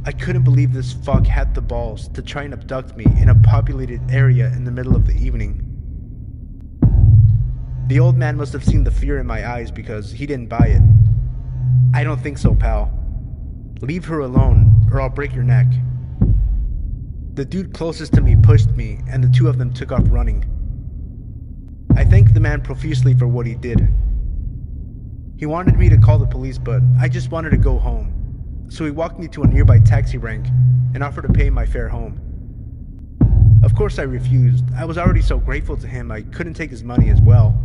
I couldn't believe this fuck had the balls to try and abduct me in a populated area in the middle of the evening. The old man must have seen the fear in my eyes because he didn't buy it. "I don't think so, pal. Leave her alone or I'll break your neck." The dude closest to me pushed me and the two of them took off running. I thanked the man profusely for what he did. He wanted me to call the police, but I just wanted to go home. So he walked me to a nearby taxi rank and offered to pay my fare home. Of course I refused. I was already so grateful to him I couldn't take his money as well.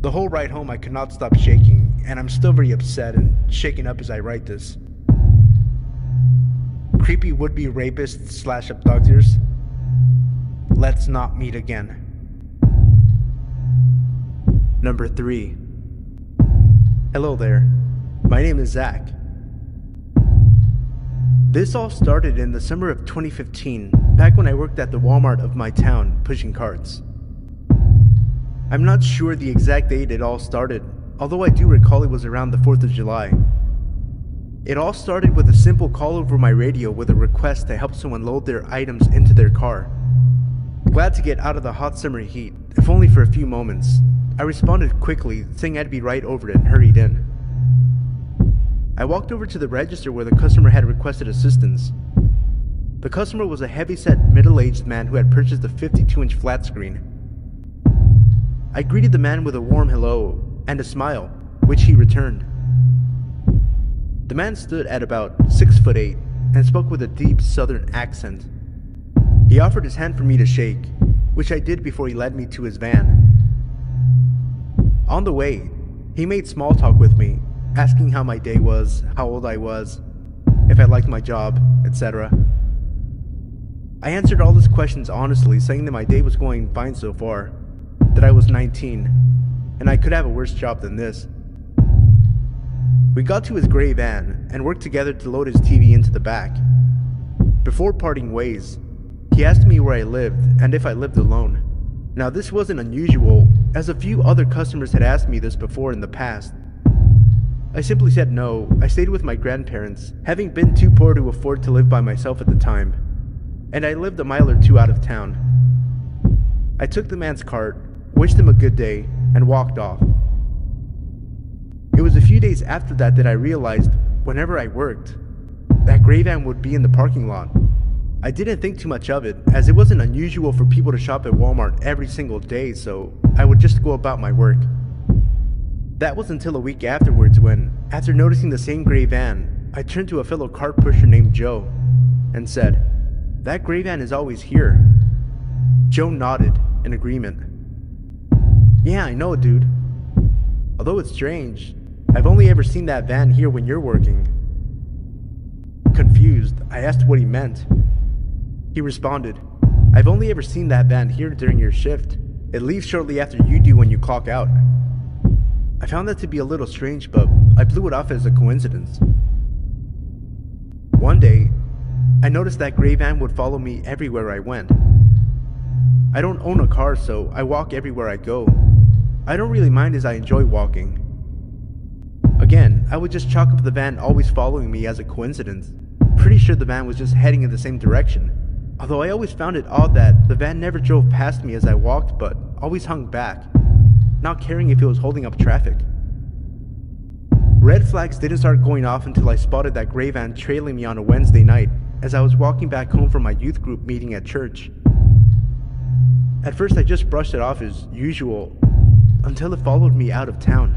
The whole ride home I could not stop shaking, and I'm still very upset and shaken up as I write this. Creepy would-be rapists / abductors, let's not meet again. Number 3. Hello there. My name is Zach. This all started in the summer of 2015, back when I worked at the Walmart of my town, pushing carts. I'm not sure the exact date it all started, although I do recall it was around the 4th of July. It all started with a simple call over my radio with a request to help someone load their items into their car. Glad to get out of the hot summer heat, if only for a few moments. I responded quickly, saying I'd be right over it, and hurried in. I walked over to the register where the customer had requested assistance. The customer was a heavy-set, middle-aged man who had purchased a 52-inch flat screen. I greeted the man with a warm hello and a smile, which he returned. The man stood at about 6'8" and spoke with a deep southern accent. He offered his hand for me to shake, which I did before he led me to his van. On the way, he made small talk with me, asking how my day was, how old I was, if I liked my job, etc. I answered all his questions honestly, saying that my day was going fine so far, that I was 19, and I could have a worse job than this. We got to his gray van and worked together to load his TV into the back. Before parting ways, he asked me where I lived and if I lived alone. Now this wasn't unusual, as a few other customers had asked me this before in the past. I simply said no. I stayed with my grandparents, having been too poor to afford to live by myself at the time, and I lived a mile or two out of town. I took the man's cart, wished him a good day, and walked off. It was a few days after that I realized, whenever I worked, that gray van would be in the parking lot. I didn't think too much of it, as it wasn't unusual for people to shop at Walmart every single day, so I would just go about my work. That was until a week afterwards when, after noticing the same gray van, I turned to a fellow cart pusher named Joe and said, "That gray van is always here." Joe nodded in agreement. "Yeah, I know, dude. Although it's strange, I've only ever seen that van here when you're working." Confused, I asked what he meant. He responded, "I've only ever seen that van here during your shift. It leaves shortly after you do when you clock out." I found that to be a little strange, but I blew it off as a coincidence. One day, I noticed that gray van would follow me everywhere I went. I don't own a car, so I walk everywhere I go. I don't really mind as I enjoy walking. Again, I would just chalk up the van always following me as a coincidence. Pretty sure the van was just heading in the same direction. Although I always found it odd that the van never drove past me as I walked, but always hung back, not caring if it was holding up traffic. Red flags didn't start going off until I spotted that gray van trailing me on a Wednesday night as I was walking back home from my youth group meeting at church. At first I just brushed it off as usual, until it followed me out of town.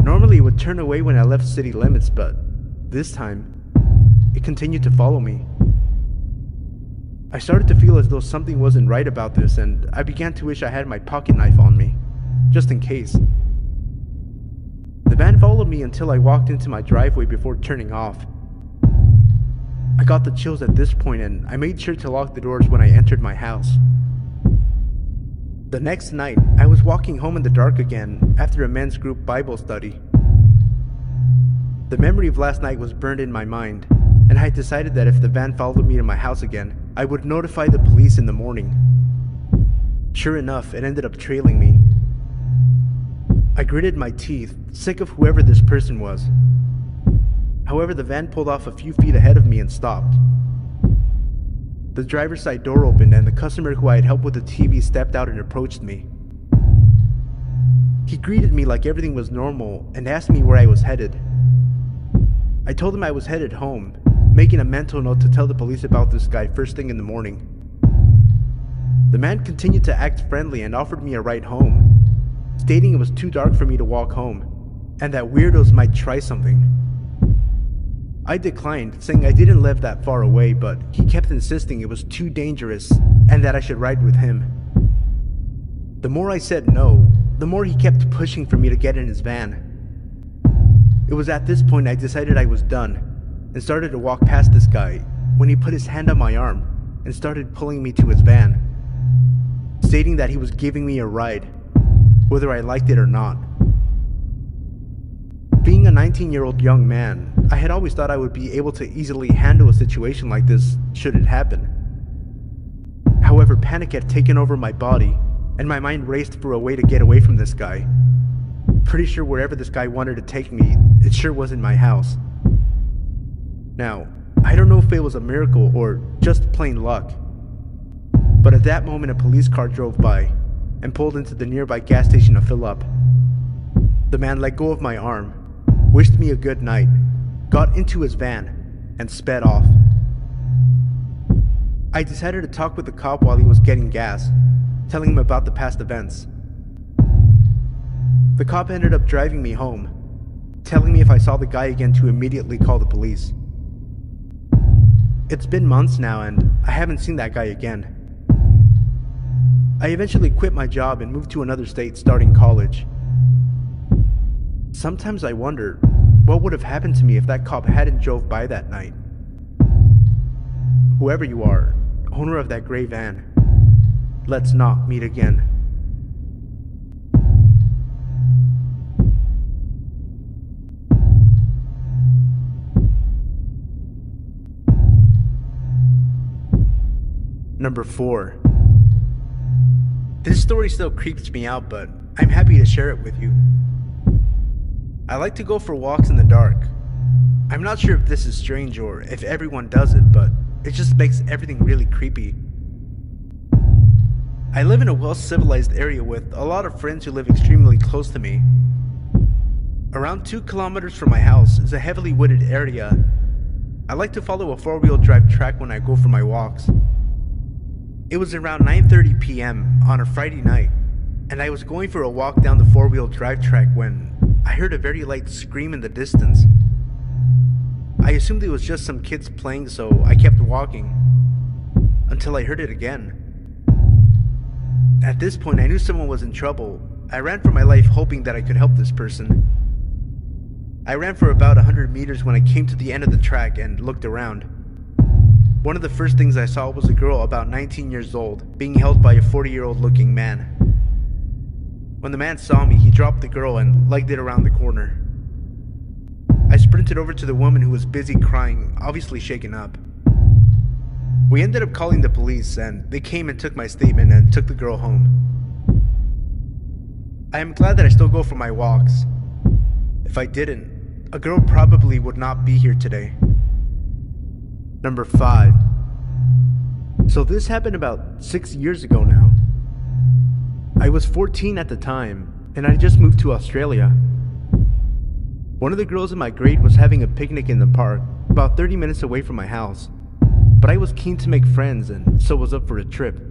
Normally it would turn away when I left city limits, but this time, it continued to follow me. I started to feel as though something wasn't right about this, and I began to wish I had my pocket knife on me, just in case. The van followed me until I walked into my driveway before turning off. I got the chills at this point, and I made sure to lock the doors when I entered my house. The next night, I was walking home in the dark again after a men's group Bible study. The memory of last night was burned in my mind, and I decided that if the van followed me to my house again, I would notify the police in the morning. Sure enough, it ended up trailing me. I gritted my teeth, sick of whoever this person was. However, the van pulled off a few feet ahead of me and stopped. The driver's side door opened and the customer who I had helped with the TV stepped out and approached me. He greeted me like everything was normal and asked me where I was headed. I told him I was headed home, making a mental note to tell the police about this guy first thing in the morning. The man continued to act friendly and offered me a ride home, stating it was too dark for me to walk home, and that weirdos might try something. I declined, saying I didn't live that far away, but he kept insisting it was too dangerous and that I should ride with him. The more I said no, the more he kept pushing for me to get in his van. It was at this point I decided I was done and started to walk past this guy when he put his hand on my arm and started pulling me to his van, stating that he was giving me a ride, whether I liked it or not. Being a 19-year-old young man, I had always thought I would be able to easily handle a situation like this should it happen. However, panic had taken over my body, and my mind raced for a way to get away from this guy. Pretty sure wherever this guy wanted to take me, it sure wasn't my house. Now, I don't know if it was a miracle or just plain luck, But at that moment, a police car drove by and pulled into the nearby gas station to fill up. The man let go of my arm, wished me a good night, got into his van, and sped off. I decided to talk with the cop while he was getting gas, telling him about the past events. The cop ended up driving me home, telling me if I saw the guy again to immediately call the police. It's been months now and I haven't seen that guy again. I eventually quit my job and moved to another state starting college. Sometimes I wonder what would have happened to me if that cop hadn't drove by that night. Whoever you are, owner of that gray van, let's not meet again. Number 4. This story still creeps me out, but I'm happy to share it with you. I like to go for walks in the dark. I'm not sure if this is strange or if everyone does it, but it just makes everything really creepy. I live in a well-civilized area with a lot of friends who live extremely close to me. Around 2 kilometers from my house is a heavily wooded area. I like to follow a 4-wheel drive track when I go for my walks. It was around 9:30 p.m. on a Friday night, and I was going for a walk down the 4-wheel drive track when I heard a very light scream in the distance. I assumed it was just some kids playing, so I kept walking, until I heard it again. At this point, I knew someone was in trouble. I ran for my life hoping that I could help this person. I ran for about 100 meters when I came to the end of the track and looked around. One of the first things I saw was a girl about 19 years old being held by a 40-year-old looking man. When the man saw me, he dropped the girl and legged it around the corner. I sprinted over to the woman who was busy crying, obviously shaken up. We ended up calling the police and they came and took my statement and took the girl home. I am glad that I still go for my walks. If I didn't, a girl probably would not be here today. Number 5. So this happened about 6 years ago now. I was 14 at the time, and I just moved to Australia. One of the girls in my grade was having a picnic in the park, about 30 minutes away from my house, but I was keen to make friends and so was up for a trip.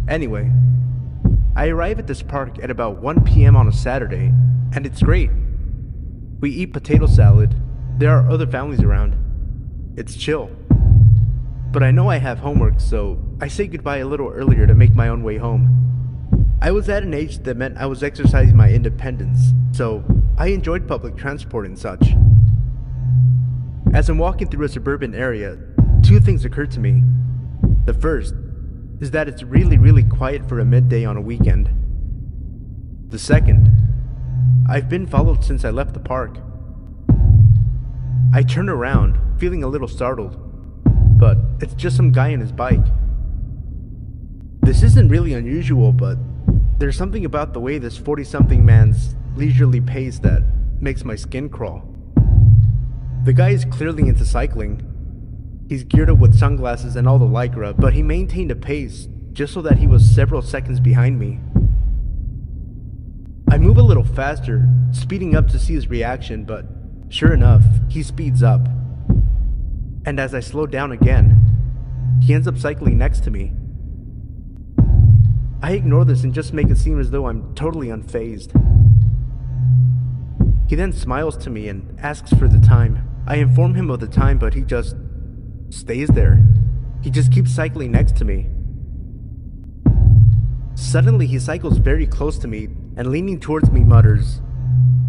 Anyway, I arrive at this park at about 1 p.m. on a Saturday, and it's great. We eat potato salad, there are other families around. It's chill. But I know I have homework, so I say goodbye a little earlier to make my own way home. I was at an age that meant I was exercising my independence, so I enjoyed public transport and such. As I'm walking through a suburban area, 2 things occur to me. The first is that it's really quiet for a midday on a weekend. The second, I've been followed since I left the park. I turn around, feeling a little startled, but it's just some guy on his bike. This isn't really unusual, but there's something about the way this 40-something man's leisurely pace that makes my skin crawl. The guy is clearly into cycling. He's geared up with sunglasses and all the lycra, but he maintained a pace just so that he was several seconds behind me. I move a little faster, speeding up to see his reaction, but sure enough, he speeds up. And as I slow down again, he ends up cycling next to me. I ignore this and just make it seem as though I'm totally unfazed. He then smiles to me and asks for the time. I inform him of the time, but he just stays there. He just keeps cycling next to me. Suddenly, he cycles very close to me and leaning towards me mutters,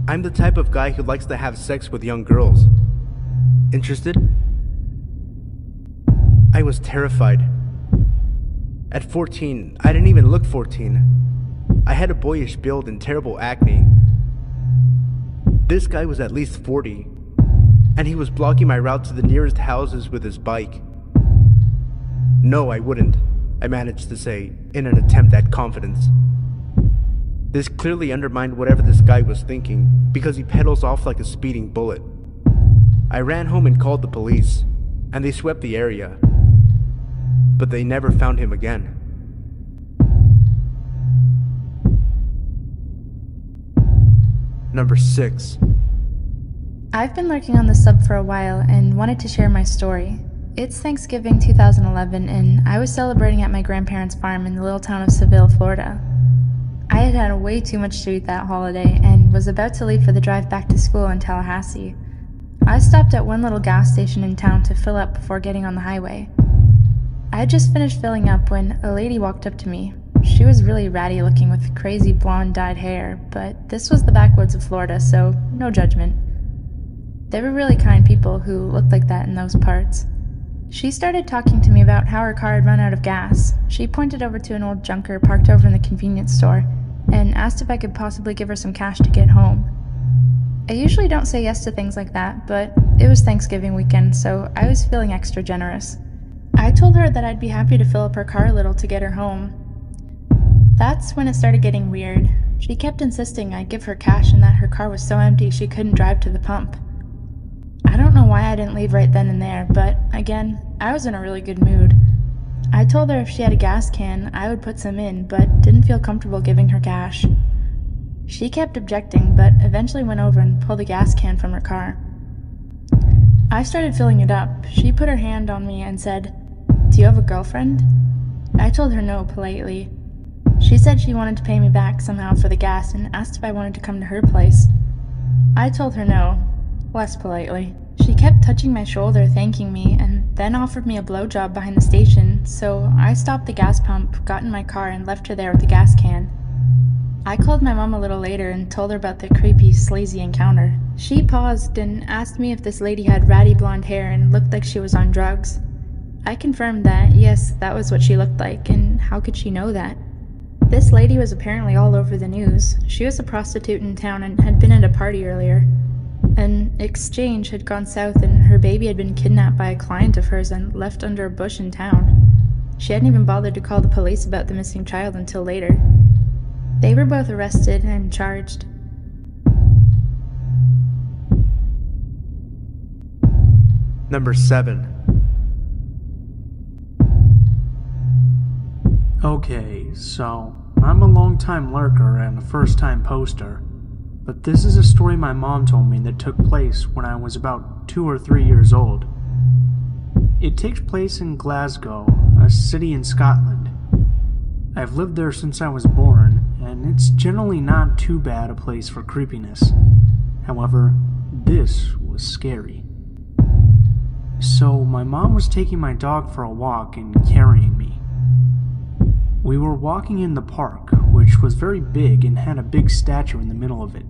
"I'm the type of guy who likes to have sex with young girls. Interested?" I was terrified. At 14, I didn't even look 14. I had a boyish build and terrible acne. This guy was at least 40, and he was blocking my route to the nearest houses with his bike. "No, I wouldn't," I managed to say, in an attempt at confidence. This clearly undermined whatever this guy was thinking, because he pedals off like a speeding bullet. I ran home and called the police, and they swept the area. but they never found him again. Number 6. I've been lurking on the sub for a while and wanted to share my story. It's Thanksgiving 2011 and I was celebrating at my grandparents' farm in the little town of Seville, Florida. I had had way too much to eat that holiday and was about to leave for the drive back to school in Tallahassee. I stopped at one little gas station in town to fill up before getting on the highway. I had just finished filling up when a lady walked up to me. She was really ratty looking with crazy blonde dyed hair, but this was the backwoods of Florida, so no judgment. They were really kind people who looked like that in those parts. She started talking to me about how her car had run out of gas. She pointed over to an old junker parked over in the convenience store and asked if I could possibly give her some cash to get home. I usually don't say yes to things like that, but it was Thanksgiving weekend, so I was feeling extra generous. I told her that I'd be happy to fill up her car a little to get her home. That's when it started getting weird. She kept insisting I give her cash and that her car was so empty she couldn't drive to the pump. I don't know why I didn't leave right then and there, but again, I was in a really good mood. I told her if she had a gas can, I would put some in, but didn't feel comfortable giving her cash. She kept objecting, but eventually went over and pulled a gas can from her car. I started filling it up. She put her hand on me and said, "Do you have a girlfriend?" I told her no politely. She said she wanted to pay me back somehow for the gas and asked if I wanted to come to her place. I told her no, less politely. She kept touching my shoulder, thanking me, and then offered me a blowjob behind the station, so I stopped the gas pump, got in my car, and left her there with the gas can. I called my mom a little later and told her about the creepy, sleazy encounter. She paused and asked me if this lady had ratty blonde hair and looked like she was on drugs. I confirmed that, yes, that was what she looked like, and how could she know that? This lady was apparently all over the news. She was a prostitute in town and had been at a party earlier. An exchange had gone south and her baby had been kidnapped by a client of hers and left under a bush in town. She hadn't even bothered to call the police about the missing child until later. They were both arrested and charged. Number 7. Okay, so I'm a long-time lurker and a first-time poster, but this is a story my mom told me that took place when I was about 2 or 3 years old. It takes place in Glasgow, a city in Scotland. I've lived there since I was born, and it's generally not too bad a place for creepiness. However, this was scary. So my mom was taking my dog for a walk and carrying me. We were walking in the park, which was very big and had a big statue in the middle of it.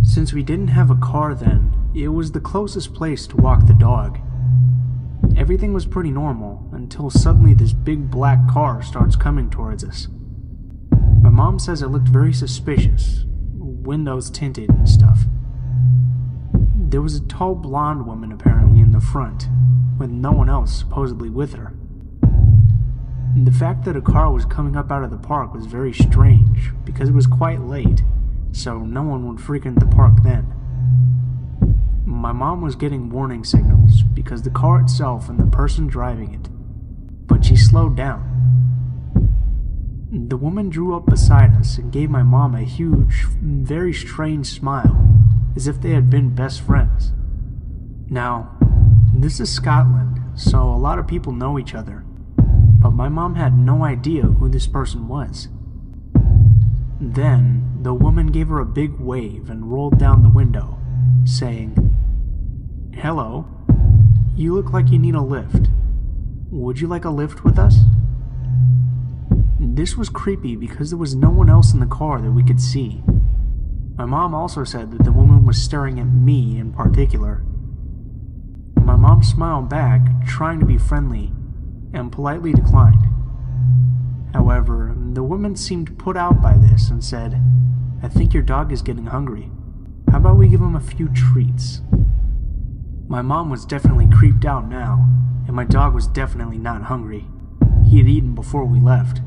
Since we didn't have a car then, it was the closest place to walk the dog. Everything was pretty normal, until suddenly this big black car starts coming towards us. My mom says it looked very suspicious, windows tinted and stuff. There was a tall blonde woman apparently in the front, with no one else supposedly with her. The fact that a car was coming up out of the park was very strange, because it was quite late, so no one would frequent the park then. My mom was getting warning signals, because the car itself and the person driving it, but she slowed down. The woman drew up beside us and gave my mom a huge, very strange smile, as if they had been best friends. Now, this is Scotland, so a lot of people know each other, but my mom had no idea who this person was. Then, the woman gave her a big wave and rolled down the window, saying, "Hello, you look like you need a lift. Would you like a lift with us?" This was creepy because there was no one else in the car that we could see. My mom also said that the woman was staring at me in particular. My mom smiled back, trying to be friendly, and politely declined. However, the woman seemed put out by this and said, "I think your dog is getting hungry. How about we give him a few treats?" My mom was definitely creeped out now, and my dog was definitely not hungry. He had eaten before we left.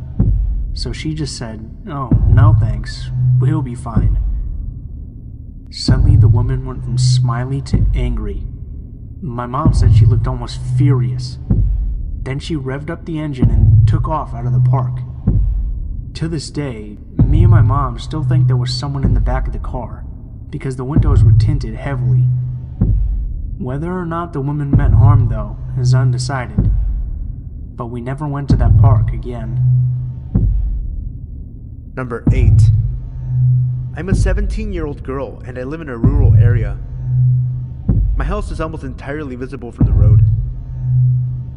So she just said, "Oh, no thanks, we'll be fine." Suddenly the woman went from smiley to angry. My mom said she looked almost furious. Then she revved up the engine and took off out of the park. To this day, me and my mom still think there was someone in the back of the car, because the windows were tinted heavily. Whether or not the woman meant harm, though, is undecided. But we never went to that park again. Number 8. I'm a 17-year-old girl and I live in a rural area. My house is almost entirely visible from the road.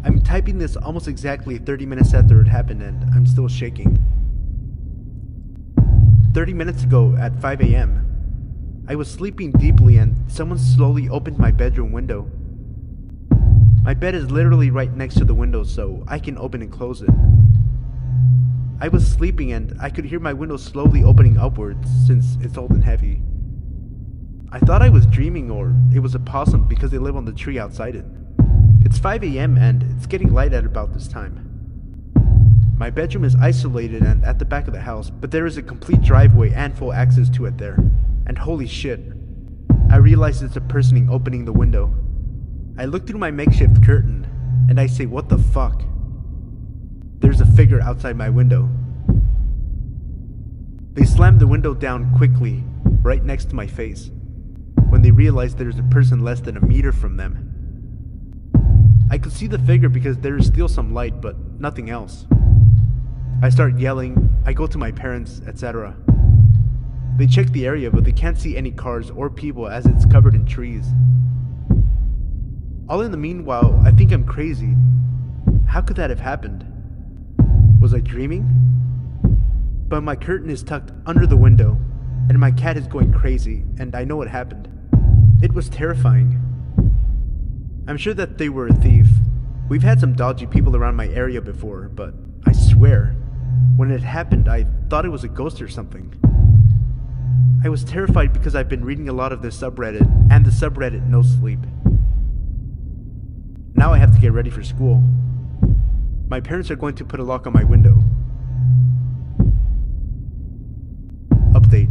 I'm typing this almost exactly 30 minutes after it happened and I'm still shaking. 30 minutes ago at 5 a.m., I was sleeping deeply and someone slowly opened my bedroom window. My bed is literally right next to the window, so I can open and close it. I was sleeping and I could hear my window slowly opening upwards since it's old and heavy. I thought I was dreaming or it was a possum because they live on the tree outside it. It's 5 a.m. and it's getting light at about this time. My bedroom is isolated and at the back of the house, but there is a complete driveway and full access to it there. And holy shit, I realize it's a person opening the window. I look through my makeshift curtain and I say, what the fuck? There's a figure outside my window. They slam the window down quickly, right next to my face, when they realize there's a person less than a meter from them. I could see the figure because there is still some light, but nothing else. I start yelling, I go to my parents, etc. They check the area, but they can't see any cars or people as it's covered in trees. All in the meanwhile, I think I'm crazy. How could that have happened? Was I dreaming? But my curtain is tucked under the window, and my cat is going crazy, and I know what happened. It was terrifying. I'm sure that they were a thief. We've had some dodgy people around my area before, but I swear, when it happened, I thought it was a ghost or something. I was terrified because I've been reading a lot of this subreddit, and the subreddit No Sleep. Now I have to get ready for school. My parents are going to put a lock on my window. Update.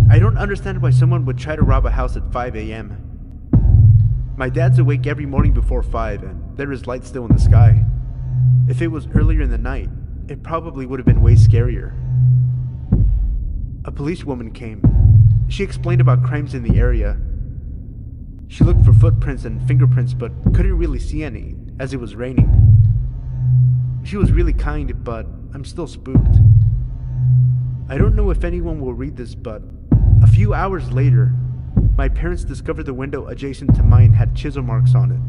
I don't understand why someone would try to rob a house at 5 a.m. My dad's awake every morning before 5 and there is light still in the sky. If it was earlier in the night, it probably would have been way scarier. A policewoman came. She explained about crimes in the area. She looked for footprints and fingerprints but couldn't really see any as it was raining. She was really kind, but I'm still spooked. I don't know if anyone will read this, but a few hours later, my parents discovered the window adjacent to mine had chisel marks on it,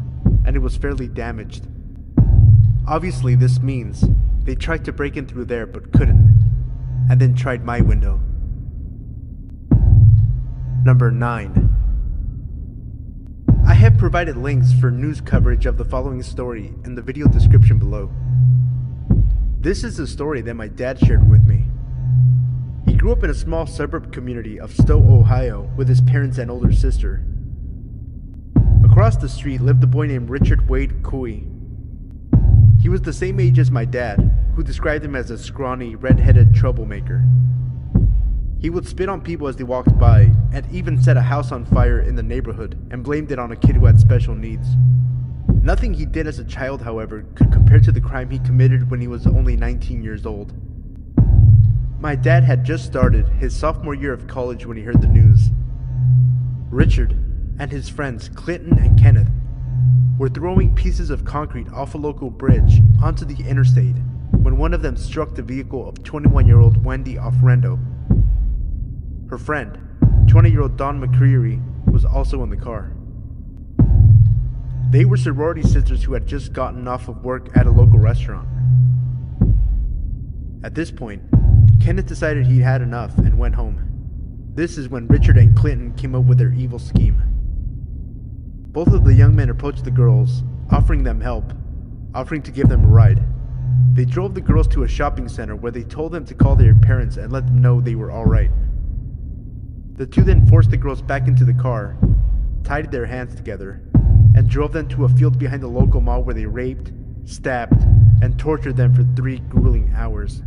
and it was fairly damaged. Obviously, this means they tried to break in through there but couldn't, and then tried my window. Number 9. I have provided links for news coverage of the following story in the video description below. This is the story that my dad shared with me. He grew up in a small suburb community of Stowe, Ohio with his parents and older sister. Across the street lived a boy named Richard Wade Coy. He was the same age as my dad, who described him as a scrawny, red-headed troublemaker. He would spit on people as they walked by, and even set a house on fire in the neighborhood and blamed it on a kid who had special needs. Nothing he did as a child, however, could compare to the crime he committed when he was only 19 years old. My dad had just started his sophomore year of college when he heard the news. Richard and his friends Clinton and Kenneth were throwing pieces of concrete off a local bridge onto the interstate when one of them struck the vehicle of 21-year-old Wendy Ofrendo. Her friend, 20-year-old Dawn McCreary, was also in the car. They were sorority sisters who had just gotten off of work at a local restaurant. At this point, Kenneth decided he'd had enough and went home. This is when Richard and Clinton came up with their evil scheme. Both of the young men approached the girls, offering them help, offering to give them a ride. They drove the girls to a shopping center where they told them to call their parents and let them know they were alright. The two then forced the girls back into the car, tied their hands together, and drove them to a field behind the local mall where they raped, stabbed, and tortured them for 3 grueling hours.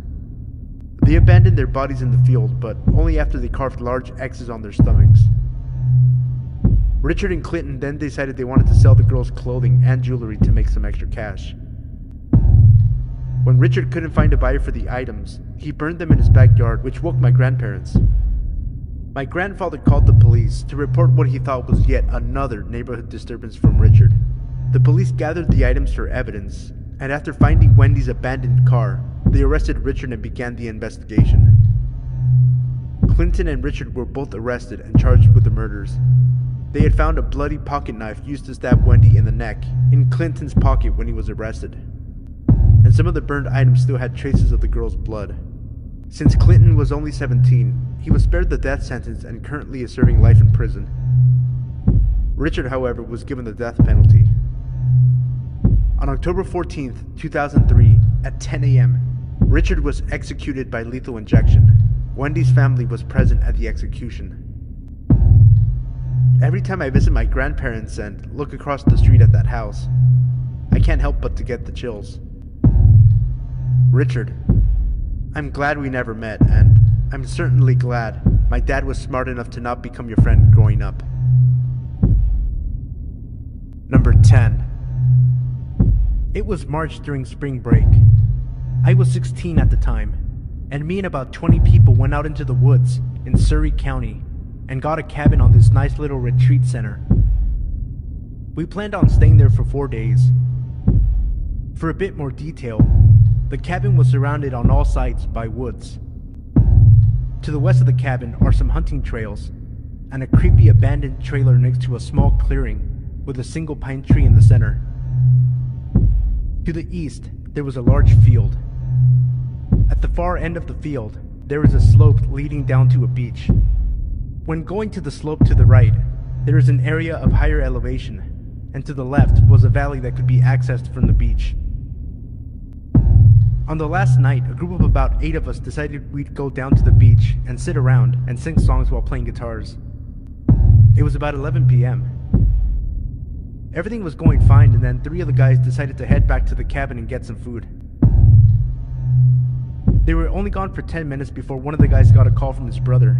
They abandoned their bodies in the field, but only after they carved large X's on their stomachs. Richard and Clinton then decided they wanted to sell the girls' clothing and jewelry to make some extra cash. When Richard couldn't find a buyer for the items, he burned them in his backyard, which woke my grandparents. My grandfather called the police to report what he thought was yet another neighborhood disturbance from Richard. The police gathered the items for evidence, and after finding Wendy's abandoned car, they arrested Richard and began the investigation. Clinton and Richard were both arrested and charged with the murders. They had found a bloody pocket knife used to stab Wendy in the neck in Clinton's pocket when he was arrested, and some of the burned items still had traces of the girl's blood. Since Clinton was only 17, he was spared the death sentence and currently is serving life in prison. Richard, however, was given the death penalty. On October 14th, 2003, at 10 a.m., Richard was executed by lethal injection. Wendy's family was present at the execution. Every time I visit my grandparents and look across the street at that house, I can't help but to get the chills. Richard, I'm glad we never met, and I'm certainly glad my dad was smart enough to not become your friend growing up. Number 10. It was March during spring break. I was 16 at the time, and me and about 20 people went out into the woods in Surrey County and got a cabin on this nice little retreat center. We planned on staying there for 4 days. For a bit more detail, the cabin was surrounded on all sides by woods. To the west of the cabin are some hunting trails and a creepy abandoned trailer next to a small clearing with a single pine tree in the center. To the east, there was a large field. At the far end of the field, there is a slope leading down to a beach. When going to the slope to the right, there is an area of higher elevation, and to the left was a valley that could be accessed from the beach. On the last night, a group of about 8 of us decided we'd go down to the beach and sit around and sing songs while playing guitars. It was about 11 p.m. Everything was going fine, and then 3 of the guys decided to head back to the cabin and get some food. They were only gone for 10 minutes before one of the guys got a call from his brother.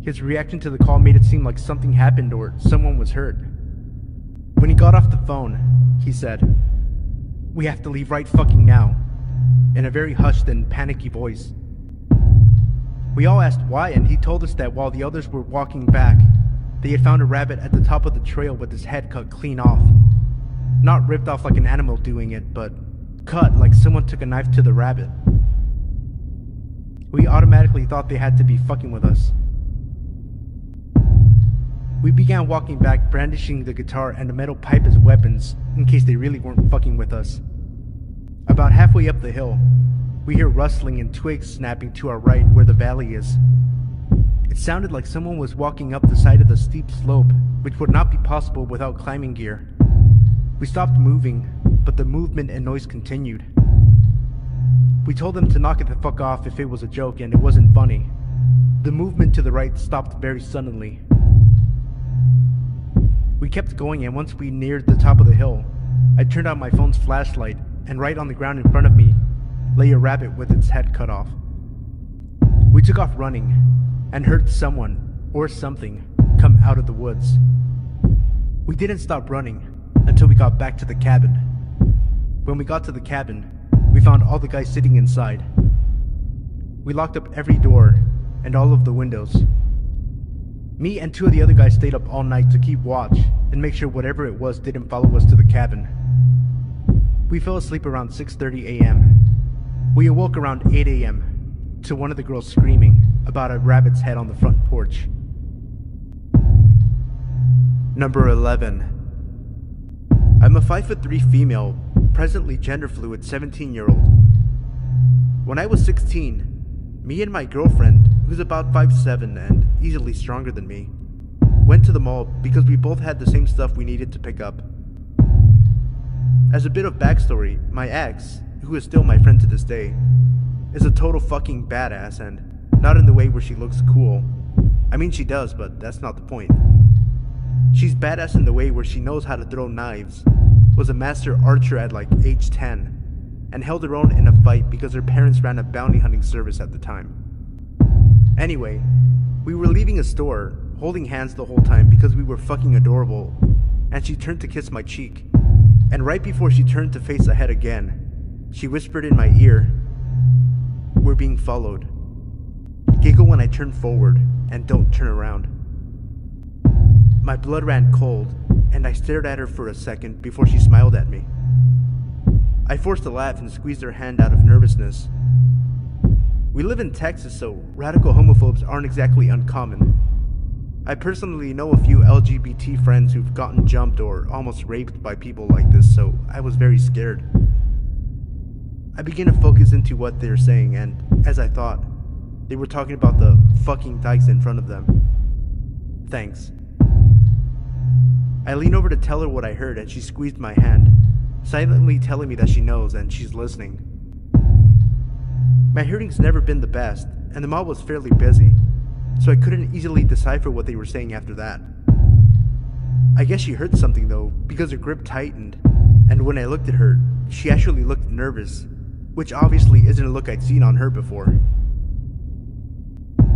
His reaction to the call made it seem like something happened or someone was hurt. When he got off the phone, he said, "We have to leave right fucking now," in a very hushed and panicky voice. We all asked why, and he told us that while the others were walking back, they had found a rabbit at the top of the trail with his head cut clean off. Not ripped off like an animal doing it, but cut like someone took a knife to the rabbit. We automatically thought they had to be fucking with us. We began walking back, brandishing the guitar and a metal pipe as weapons, in case they really weren't fucking with us. About halfway up the hill, we hear rustling and twigs snapping to our right where the valley is. It sounded like someone was walking up the side of the steep slope, which would not be possible without climbing gear. We stopped moving, but the movement and noise continued. We told them to knock it the fuck off if it was a joke and it wasn't funny. The movement to the right stopped very suddenly. We kept going, and once we neared the top of the hill, I turned on my phone's flashlight, and right on the ground in front of me lay a rabbit with its head cut off. We took off running and heard someone or something come out of the woods. We didn't stop running until we got back to the cabin. When we got to the cabin, we found all the guys sitting inside. We locked up every door and all of the windows. Me and 2 of the other guys stayed up all night to keep watch and make sure whatever it was didn't follow us to the cabin. We fell asleep around 6:30 a.m. We awoke around 8 a.m. to one of the girls screaming about a rabbit's head on the front porch. Number 11. I'm a 5'3" female, presently gender fluid 17-year-old. When I was 16, me and my girlfriend, who's about 5'7" and easily stronger than me, went to the mall because we both had the same stuff we needed to pick up. As a bit of backstory, my ex, who is still my friend to this day, is a total fucking badass, and not in the way where she looks cool. I mean, she does, but that's not the point. She's badass in the way where she knows how to throw knives, was a master archer at like age 10, and held her own in a fight because her parents ran a bounty hunting service at the time. Anyway, we were leaving a store, holding hands the whole time because we were fucking adorable, and she turned to kiss my cheek. And right before she turned to face ahead again, she whispered in my ear, "We're being followed. Giggle when I turn forward, and don't turn around." My blood ran cold, and I stared at her for a second before she smiled at me. I forced a laugh and squeezed her hand out of nervousness. We live in Texas, so radical homophobes aren't exactly uncommon. I personally know a few LGBT friends who've gotten jumped or almost raped by people like this, so I was very scared. I began to focus into what they were saying, and as I thought, they were talking about the fucking dykes in front of them. Thanks. I leaned over to tell her what I heard, and she squeezed my hand, silently telling me that she knows and she's listening. My hearing's never been the best, and the mall was fairly busy, so I couldn't easily decipher what they were saying after that. I guess she heard something though, because her grip tightened, and when I looked at her, she actually looked nervous, which obviously isn't a look I'd seen on her before.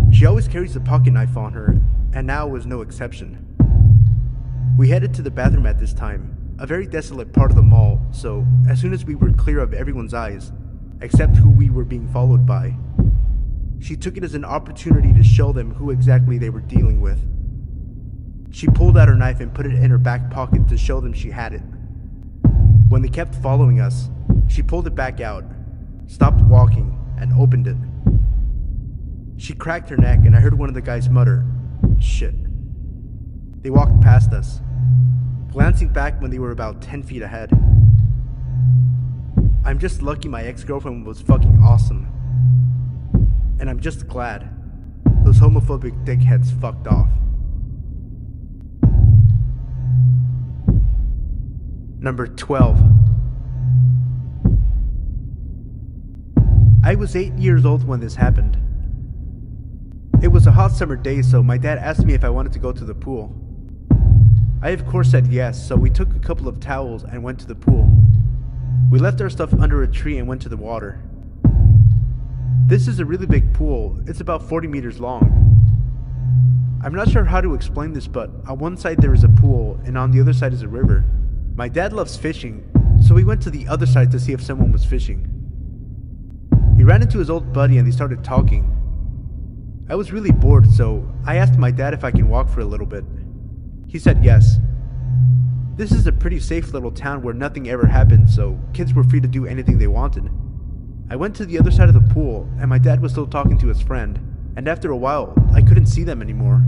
She always carries a pocket knife on her, and now was no exception. We headed to the bathroom at this time, a very desolate part of the mall, so as soon as we were clear of everyone's eyes, except who we were being followed by, she took it as an opportunity to show them who exactly they were dealing with. She pulled out her knife and put it in her back pocket to show them she had it. When they kept following us, she pulled it back out, stopped walking, and opened it. She cracked her neck, and I heard one of the guys mutter, "Shit." They walked past us, glancing back when they were about 10 feet ahead. I'm just lucky my ex-girlfriend was fucking awesome. And I'm just glad those homophobic dickheads fucked off. Number 12. I was 8 years old when this happened. It was a hot summer day, so my dad asked me if I wanted to go to the pool. I of course said yes, so we took a couple of towels and went to the pool. We left our stuff under a tree and went to the water. This is a really big pool. It's about 40 meters long. I'm not sure how to explain this, but on one side there is a pool and on the other side is a river. My dad loves fishing, so we went to the other side to see if someone was fishing. He ran into his old buddy and they started talking. I was really bored, so I asked my dad if I can walk for a little bit. He said yes. This is a pretty safe little town where nothing ever happened, so kids were free to do anything they wanted. I went to the other side of the pool, and my dad was still talking to his friend, and after a while, I couldn't see them anymore.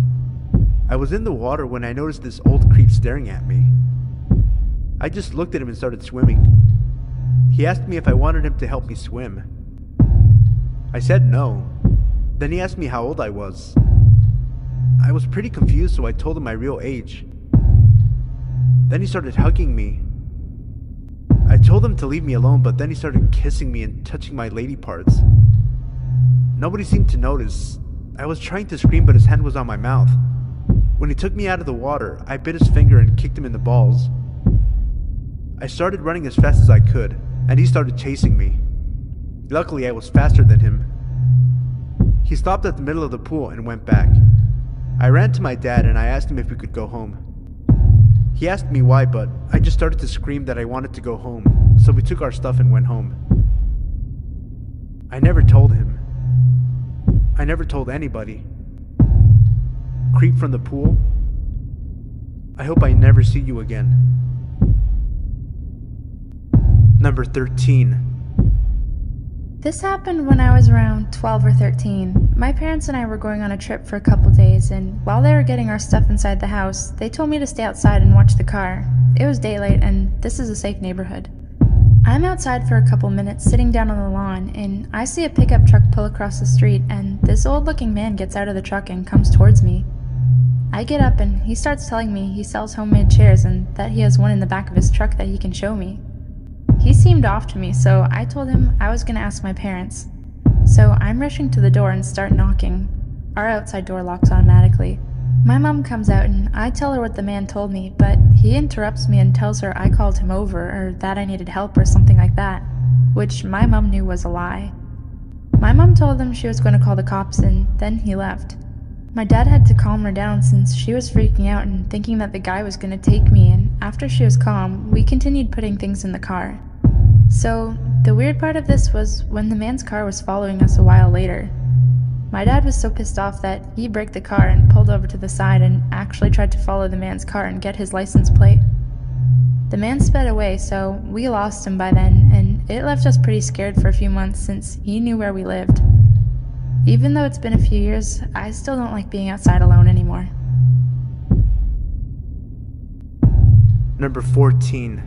I was in the water when I noticed this old creep staring at me. I just looked at him and started swimming. He asked me if I wanted him to help me swim. I said no. Then he asked me how old I was. I was pretty confused, so I told him my real age. Then he started hugging me. I told him to leave me alone, but then he started kissing me and touching my lady parts. Nobody seemed to notice. I was trying to scream, but his hand was on my mouth. When he took me out of the water, I bit his finger and kicked him in the balls. I started running as fast as I could, and he started chasing me. Luckily, I was faster than him. He stopped at the middle of the pool and went back. I ran to my dad and I asked him if we could go home. He asked me why, but I just started to scream that I wanted to go home, so we took our stuff and went home. I never told him. I never told anybody. Creep from the pool? I hope I never see you again. Number 13. This happened when I was around 12 or 13. My parents and I were going on a trip for a couple days, and while they were getting our stuff inside the house, they told me to stay outside and watch the car. It was daylight, and this is a safe neighborhood. I'm outside for a couple minutes, sitting down on the lawn, and I see a pickup truck pull across the street, and this old-looking man gets out of the truck and comes towards me. I get up, and he starts telling me he sells homemade chairs and that he has one in the back of his truck that he can show me. He seemed off to me, so I told him I was going to ask my parents. So I'm rushing to the door and start knocking. Our outside door locks automatically. My mom comes out and I tell her what the man told me, but he interrupts me and tells her I called him over or that I needed help or something like that, which my mom knew was a lie. My mom told him she was going to call the cops and then he left. My dad had to calm her down since she was freaking out and thinking that the guy was going to take me, and after she was calm, we continued putting things in the car. So, the weird part of this was when the man's car was following us a while later. My dad was so pissed off that he braked the car and pulled over to the side and actually tried to follow the man's car and get his license plate. The man sped away, so we lost him by then, and it left us pretty scared for a few months since he knew where we lived. Even though it's been a few years, I still don't like being outside alone anymore. Number 14.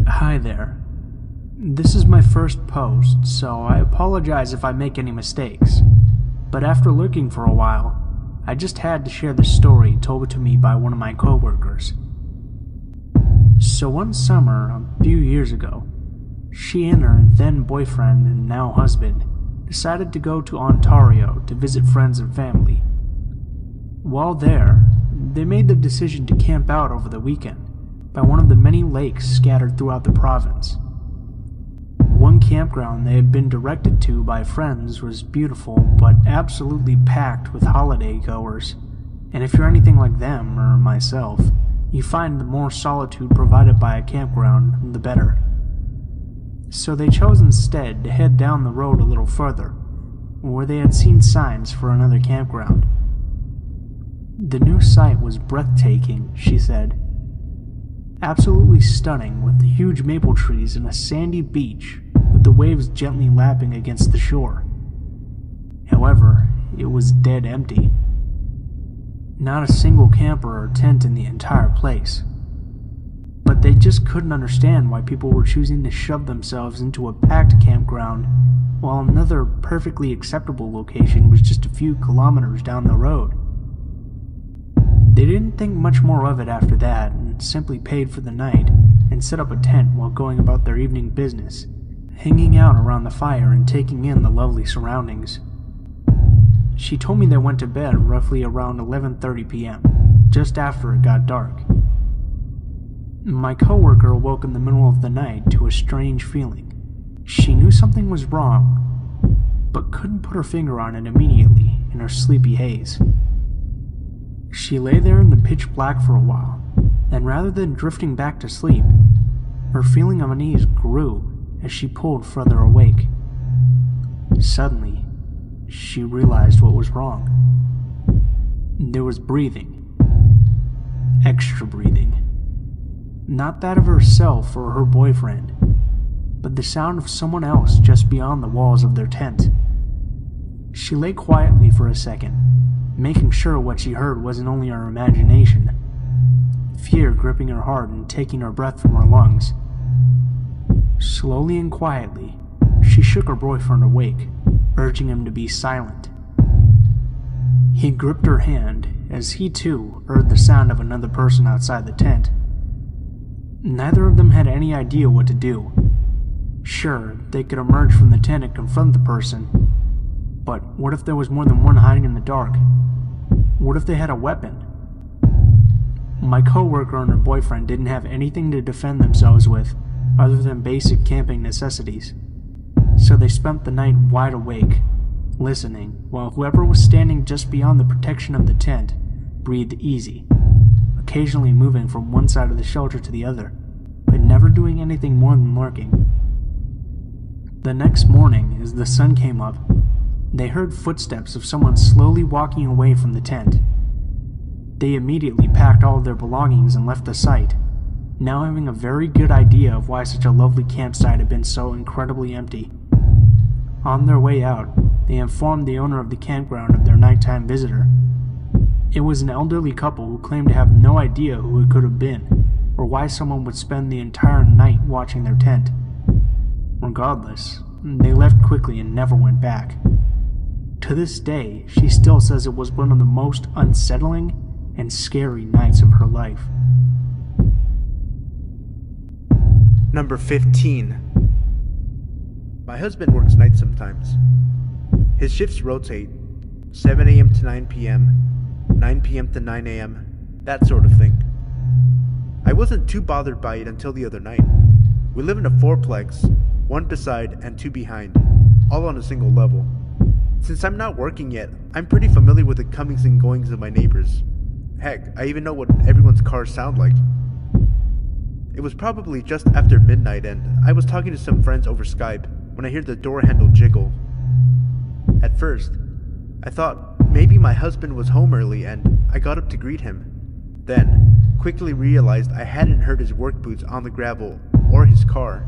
Hi there. This is my first post, so I apologize if I make any mistakes. But after looking for a while, I just had to share the story told to me by one of my coworkers. So one summer, a few years ago, she and her then boyfriend and now husband decided to go to Ontario to visit friends and family. While there, they made the decision to camp out over the weekend by one of the many lakes scattered throughout the province. One campground they had been directed to by friends was beautiful but absolutely packed with holiday goers, and if you're anything like them or myself, you find the more solitude provided by a campground, the better. So they chose instead to head down the road a little further, where they had seen signs for another campground. The new site was breathtaking, she said. Absolutely stunning, with huge maple trees and a sandy beach, with the waves gently lapping against the shore. However, it was dead empty. Not a single camper or tent in the entire place. But they just couldn't understand why people were choosing to shove themselves into a packed campground while another perfectly acceptable location was just a few kilometers down the road. They didn't think much more of it after that and simply paid for the night and set up a tent while going about their evening business, hanging out around the fire and taking in the lovely surroundings. She told me they went to bed roughly around 11:30 p.m., just after it got dark. My coworker awoke in the middle of the night to a strange feeling. She knew something was wrong, but couldn't put her finger on it immediately in her sleepy haze. She lay there in the pitch black for a while, and rather than drifting back to sleep, her feeling of unease grew as she pulled further awake. Suddenly, she realized what was wrong. There was breathing. Extra breathing. Not that of herself or her boyfriend, but the sound of someone else just beyond the walls of their tent. She lay quietly for a second, making sure what she heard wasn't only her imagination, fear gripping her heart and taking her breath from her lungs. Slowly and quietly, she shook her boyfriend awake, urging him to be silent. He gripped her hand as he too heard the sound of another person outside the tent. Neither of them had any idea what to do. Sure, they could emerge from the tent and confront the person, but what if there was more than one hiding in the dark? What if they had a weapon? My coworker and her boyfriend didn't have anything to defend themselves with other than basic camping necessities, so they spent the night wide awake, listening, while whoever was standing just beyond the protection of the tent breathed easy, occasionally moving from one side of the shelter to the other, but never doing anything more than lurking. The next morning, as the sun came up, they heard footsteps of someone slowly walking away from the tent. They immediately packed all of their belongings and left the site, now having a very good idea of why such a lovely campsite had been so incredibly empty. On their way out, they informed the owner of the campground of their nighttime visitor. It was an elderly couple who claimed to have no idea who it could have been, or why someone would spend the entire night watching their tent. Regardless, they left quickly and never went back. To this day, she still says it was one of the most unsettling and scary nights of her life. Number 15. My husband works nights sometimes. His shifts rotate, 7 a.m. to 9 p.m., 9 p.m. to 9 a.m., that sort of thing. I wasn't too bothered by it until the other night. We live in a fourplex, one beside and two behind, all on a single level. Since I'm not working yet, I'm pretty familiar with the comings and goings of my neighbors. Heck, I even know what everyone's cars sound like. It was probably just after midnight and I was talking to some friends over Skype when I heard the door handle jiggle. At first, I thought maybe my husband was home early and I got up to greet him. Then, quickly realized I hadn't heard his work boots on the gravel or his car.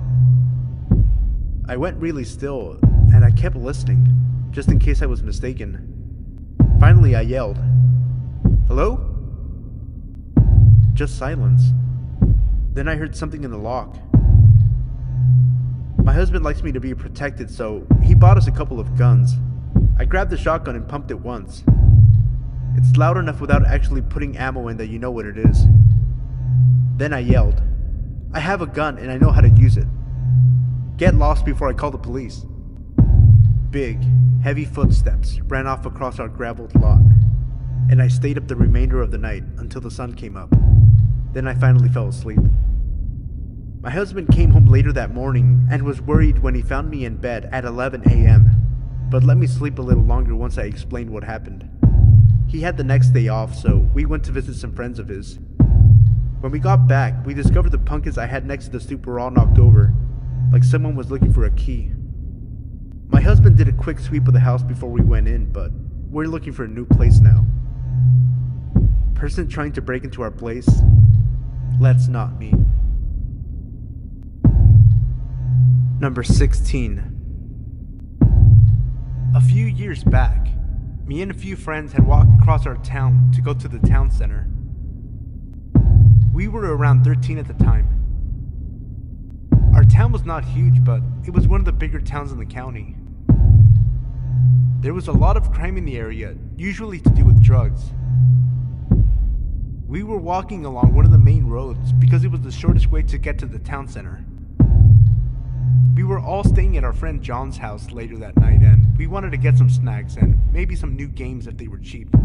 I went really still and I kept listening, just in case I was mistaken. Finally, I yelled, "Hello?" Just silence. Then I heard something in the lock. My husband likes me to be protected, so he bought us a couple of guns. I grabbed the shotgun and pumped it once. It's loud enough without actually putting ammo in that you know what it is. Then I yelled, "I have a gun and I know how to use it. Get lost before I call the police." Big, heavy footsteps ran off across our graveled lot, and I stayed up the remainder of the night until the sun came up. Then I finally fell asleep. My husband came home later that morning and was worried when he found me in bed at 11 a.m., but let me sleep a little longer once I explained what happened. He had the next day off, so we went to visit some friends of his. When we got back, we discovered the pumpkins I had next to the stoop were all knocked over, like someone was looking for a key. My husband did a quick sweep of the house before we went in, but we're looking for a new place now. Person trying to break into our place? Let's not meet. Number 16. A few years back, me and a few friends had walked across our town to go to the town center. We were around 13 at the time. Our town was not huge, but it was one of the bigger towns in the county. There was a lot of crime in the area, usually to do with drugs. We were walking along one of the main roads because it was the shortest way to get to the town center. We were all staying at our friend John's house later that night, and we wanted to get some snacks and maybe some new games if they were cheap.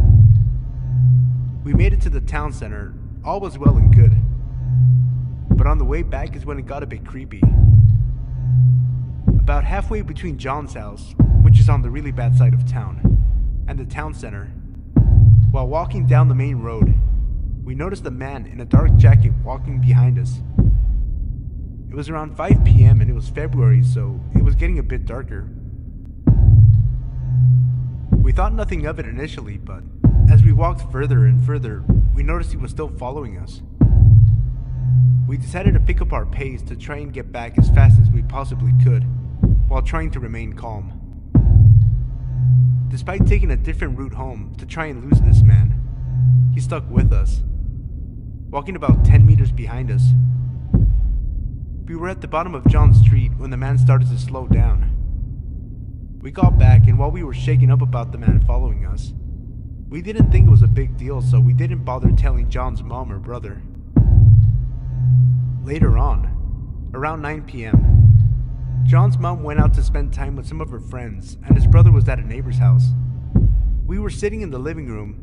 We made it to the town center, all was well and good. But on the way back is when it got a bit creepy. About halfway between John's house, which is on the really bad side of town, and the town center, while walking down the main road, we noticed a man in a dark jacket walking behind us. It was around 5 p.m. and it was February, so it was getting a bit darker. We thought nothing of it initially, but as we walked further and further, we noticed he was still following us. We decided to pick up our pace to try and get back as fast as we possibly could, while trying to remain calm. Despite taking a different route home to try and lose this man, he stuck with us, walking about 10 meters behind us. We were at the bottom of John Street when the man started to slow down. We got back, and while we were shaken up about the man following us, we didn't think it was a big deal, so we didn't bother telling John's mom or brother. Later on, around 9 p.m., John's mom went out to spend time with some of her friends, and his brother was at a neighbor's house. We were sitting in the living room.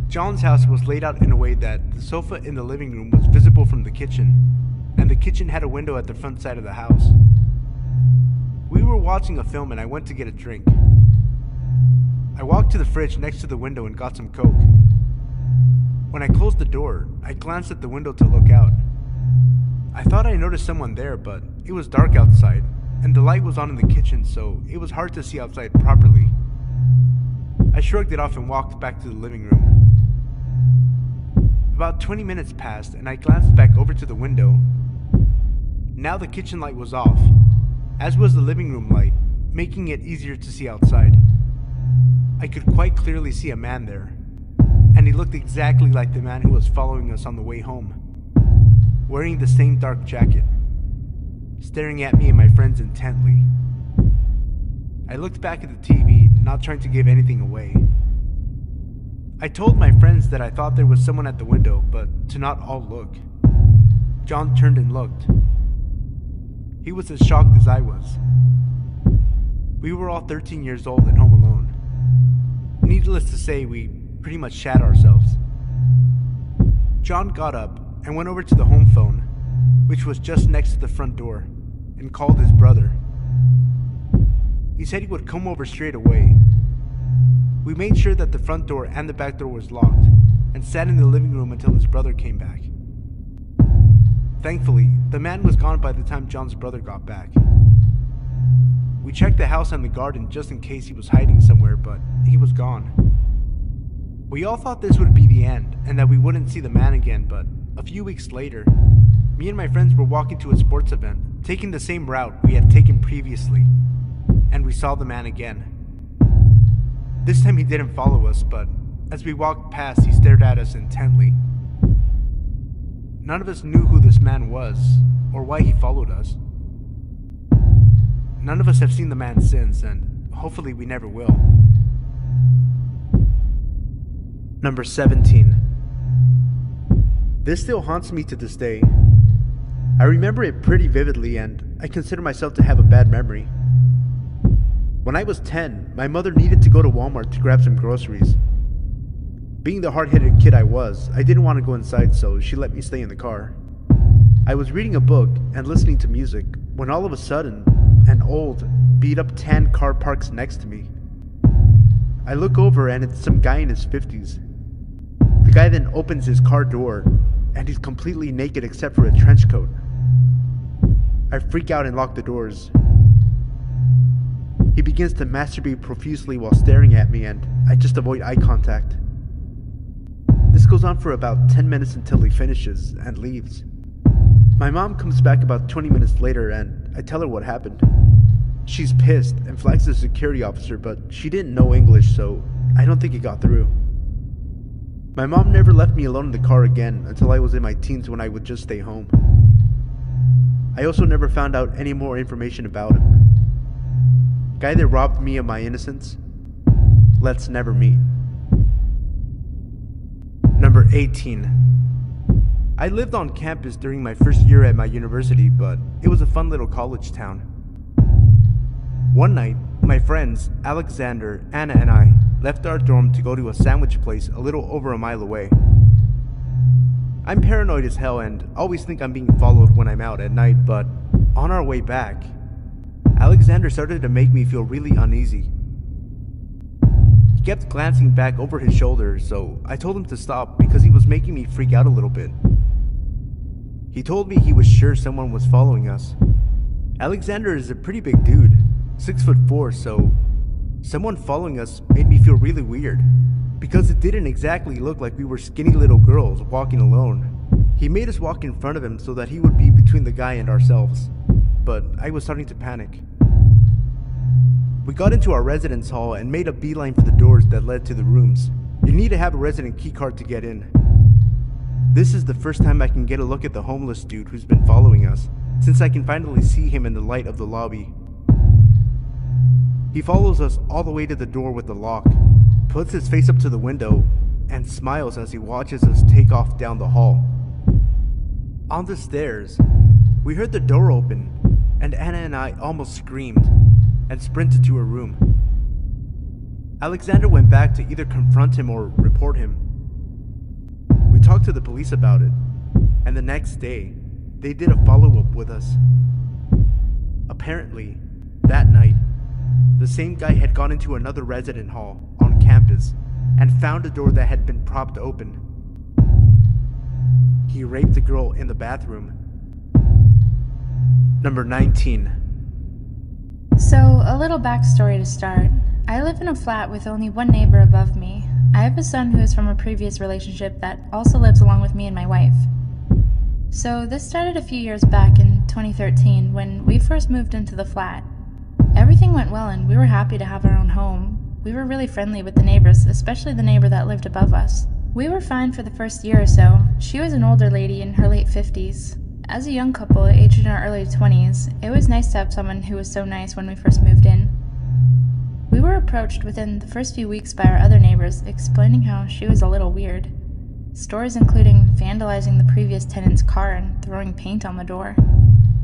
John's house was laid out in a way that the sofa in the living room was visible from the kitchen, and the kitchen had a window at the front side of the house. We were watching a film and I went to get a drink. I walked to the fridge next to the window and got some Coke. When I closed the door, I glanced at the window to look out. I thought I noticed someone there, but it was dark outside, and the light was on in the kitchen, so it was hard to see outside properly. I shrugged it off and walked back to the living room. About 20 minutes passed, and I glanced back over to the window. Now the kitchen light was off, as was the living room light, making it easier to see outside. I could quite clearly see a man there, and he looked exactly like the man who was following us on the way home, wearing the same dark jacket, staring at me and my friends intently. I looked back at the TV, not trying to give anything away. I told my friends that I thought there was someone at the window, but to not all look. John turned and looked. He was as shocked as I was. We were all 13 years old and home alone. Needless to say, we pretty much shat ourselves. John got up and went over to the home phone, which was just next to the front door, and called his brother. He said he would come over straight away, We made sure that the front door and the back door was locked, and sat in the living room until his brother came back. Thankfully, the man was gone by the time John's brother got back. We checked the house and the garden just in case he was hiding somewhere, but he was gone. We all thought this would be the end, and that we wouldn't see the man again, but a few weeks later, me and my friends were walking to a sports event, taking the same route we had taken previously, and we saw the man again. This time he didn't follow us, but as we walked past, he stared at us intently. None of us knew who this man was, or why he followed us. None of us have seen the man since, and hopefully we never will. Number 17. This still haunts me to this day. I remember it pretty vividly, and I consider myself to have a bad memory. When I was 10, my mother needed to go to Walmart to grab some groceries. Being the hard-headed kid I was, I didn't want to go inside, so she let me stay in the car. I was reading a book and listening to music when all of a sudden, an old, beat-up tan car parks next to me. I look over and it's some guy in his 50s. The guy then opens his car door, and he's completely naked except for a trench coat. I freak out and lock the doors. He begins to masturbate profusely while staring at me, and I just avoid eye contact. This goes on for about 10 minutes until he finishes and leaves. My mom comes back about 20 minutes later, and I tell her what happened. She's pissed and flags the security officer, but she didn't know English, so I don't think it got through. My mom never left me alone in the car again until I was in my teens, when I would just stay home. I also never found out any more information about him. Guy that robbed me of my innocence, let's never meet. Number 18. I lived on campus during my first year at my university, but it was a fun little college town. One night, my friends, Alexander, Anna, and I left our dorm to go to a sandwich place a little over a mile away. I'm paranoid as hell and always think I'm being followed when I'm out at night, but on our way back, Alexander started to make me feel really uneasy. He kept glancing back over his shoulder, so I told him to stop because he was making me freak out a little bit. He told me he was sure someone was following us. Alexander is a pretty big dude, 6'4", so someone following us made me feel really weird, because it didn't exactly look like we were skinny little girls walking alone. He made us walk in front of him so that he would be between the guy and ourselves, but I was starting to panic. We got into our residence hall and made a beeline for the doors that led to the rooms. You need to have a resident key card to get in. This is the first time I can get a look at the homeless dude who's been following us, since I can finally see him in the light of the lobby. He follows us all the way to the door with the lock, puts his face up to the window, and smiles as he watches us take off down the hall. On the stairs, we heard the door open, and Anna and I almost screamed and sprinted to her room. Alexander went back to either confront him or report him. We talked to the police about it, and the next day, they did a follow-up with us. Apparently, that night, the same guy had gone into another resident hall on campus and found a door that had been propped open. He raped a girl in the bathroom. Number 19. So, a little backstory to start. I live in a flat with only one neighbor above me. I have a son who is from a previous relationship that also lives along with me and my wife. So, this started a few years back in 2013 when we first moved into the flat. Everything went well and we were happy to have our own home. We were really friendly with the neighbors, especially the neighbor that lived above us. We were fine for the first year or so. She was an older lady in her late 50s. As a young couple, aged in our early 20s, it was nice to have someone who was so nice when we first moved in. We were approached within the first few weeks by our other neighbors, explaining how she was a little weird. Stories including vandalizing the previous tenant's car and throwing paint on the door.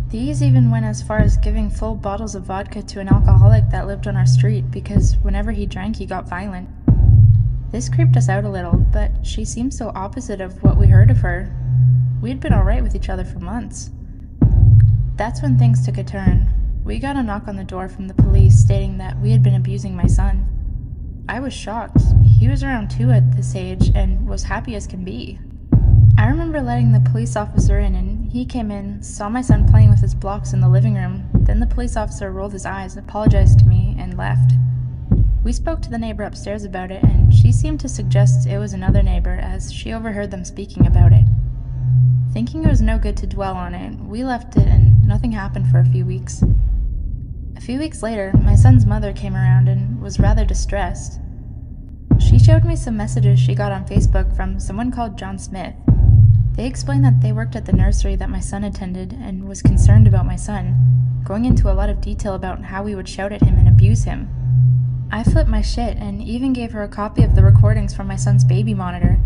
These even went as far as giving full bottles of vodka to an alcoholic that lived on our street because whenever he drank he got violent. This creeped us out a little, but she seemed so opposite of what we heard of her. We had been alright with each other for months. That's when things took a turn. We got a knock on the door from the police stating that we had been abusing my son. I was shocked. He was around 2 at this age and was happy as can be. I remember letting the police officer in, and he came in, saw my son playing with his blocks in the living room. Then the police officer rolled his eyes, apologized to me, and left. We spoke to the neighbor upstairs about it, and she seemed to suggest it was another neighbor as she overheard them speaking about it. Thinking it was no good to dwell on it, we left it and nothing happened for a few weeks. A few weeks later, my son's mother came around and was rather distressed. She showed me some messages she got on Facebook from someone called John Smith. They explained that they worked at the nursery that my son attended and was concerned about my son, going into a lot of detail about how we would shout at him and abuse him. I flipped my shit and even gave her a copy of the recordings from my son's baby monitor.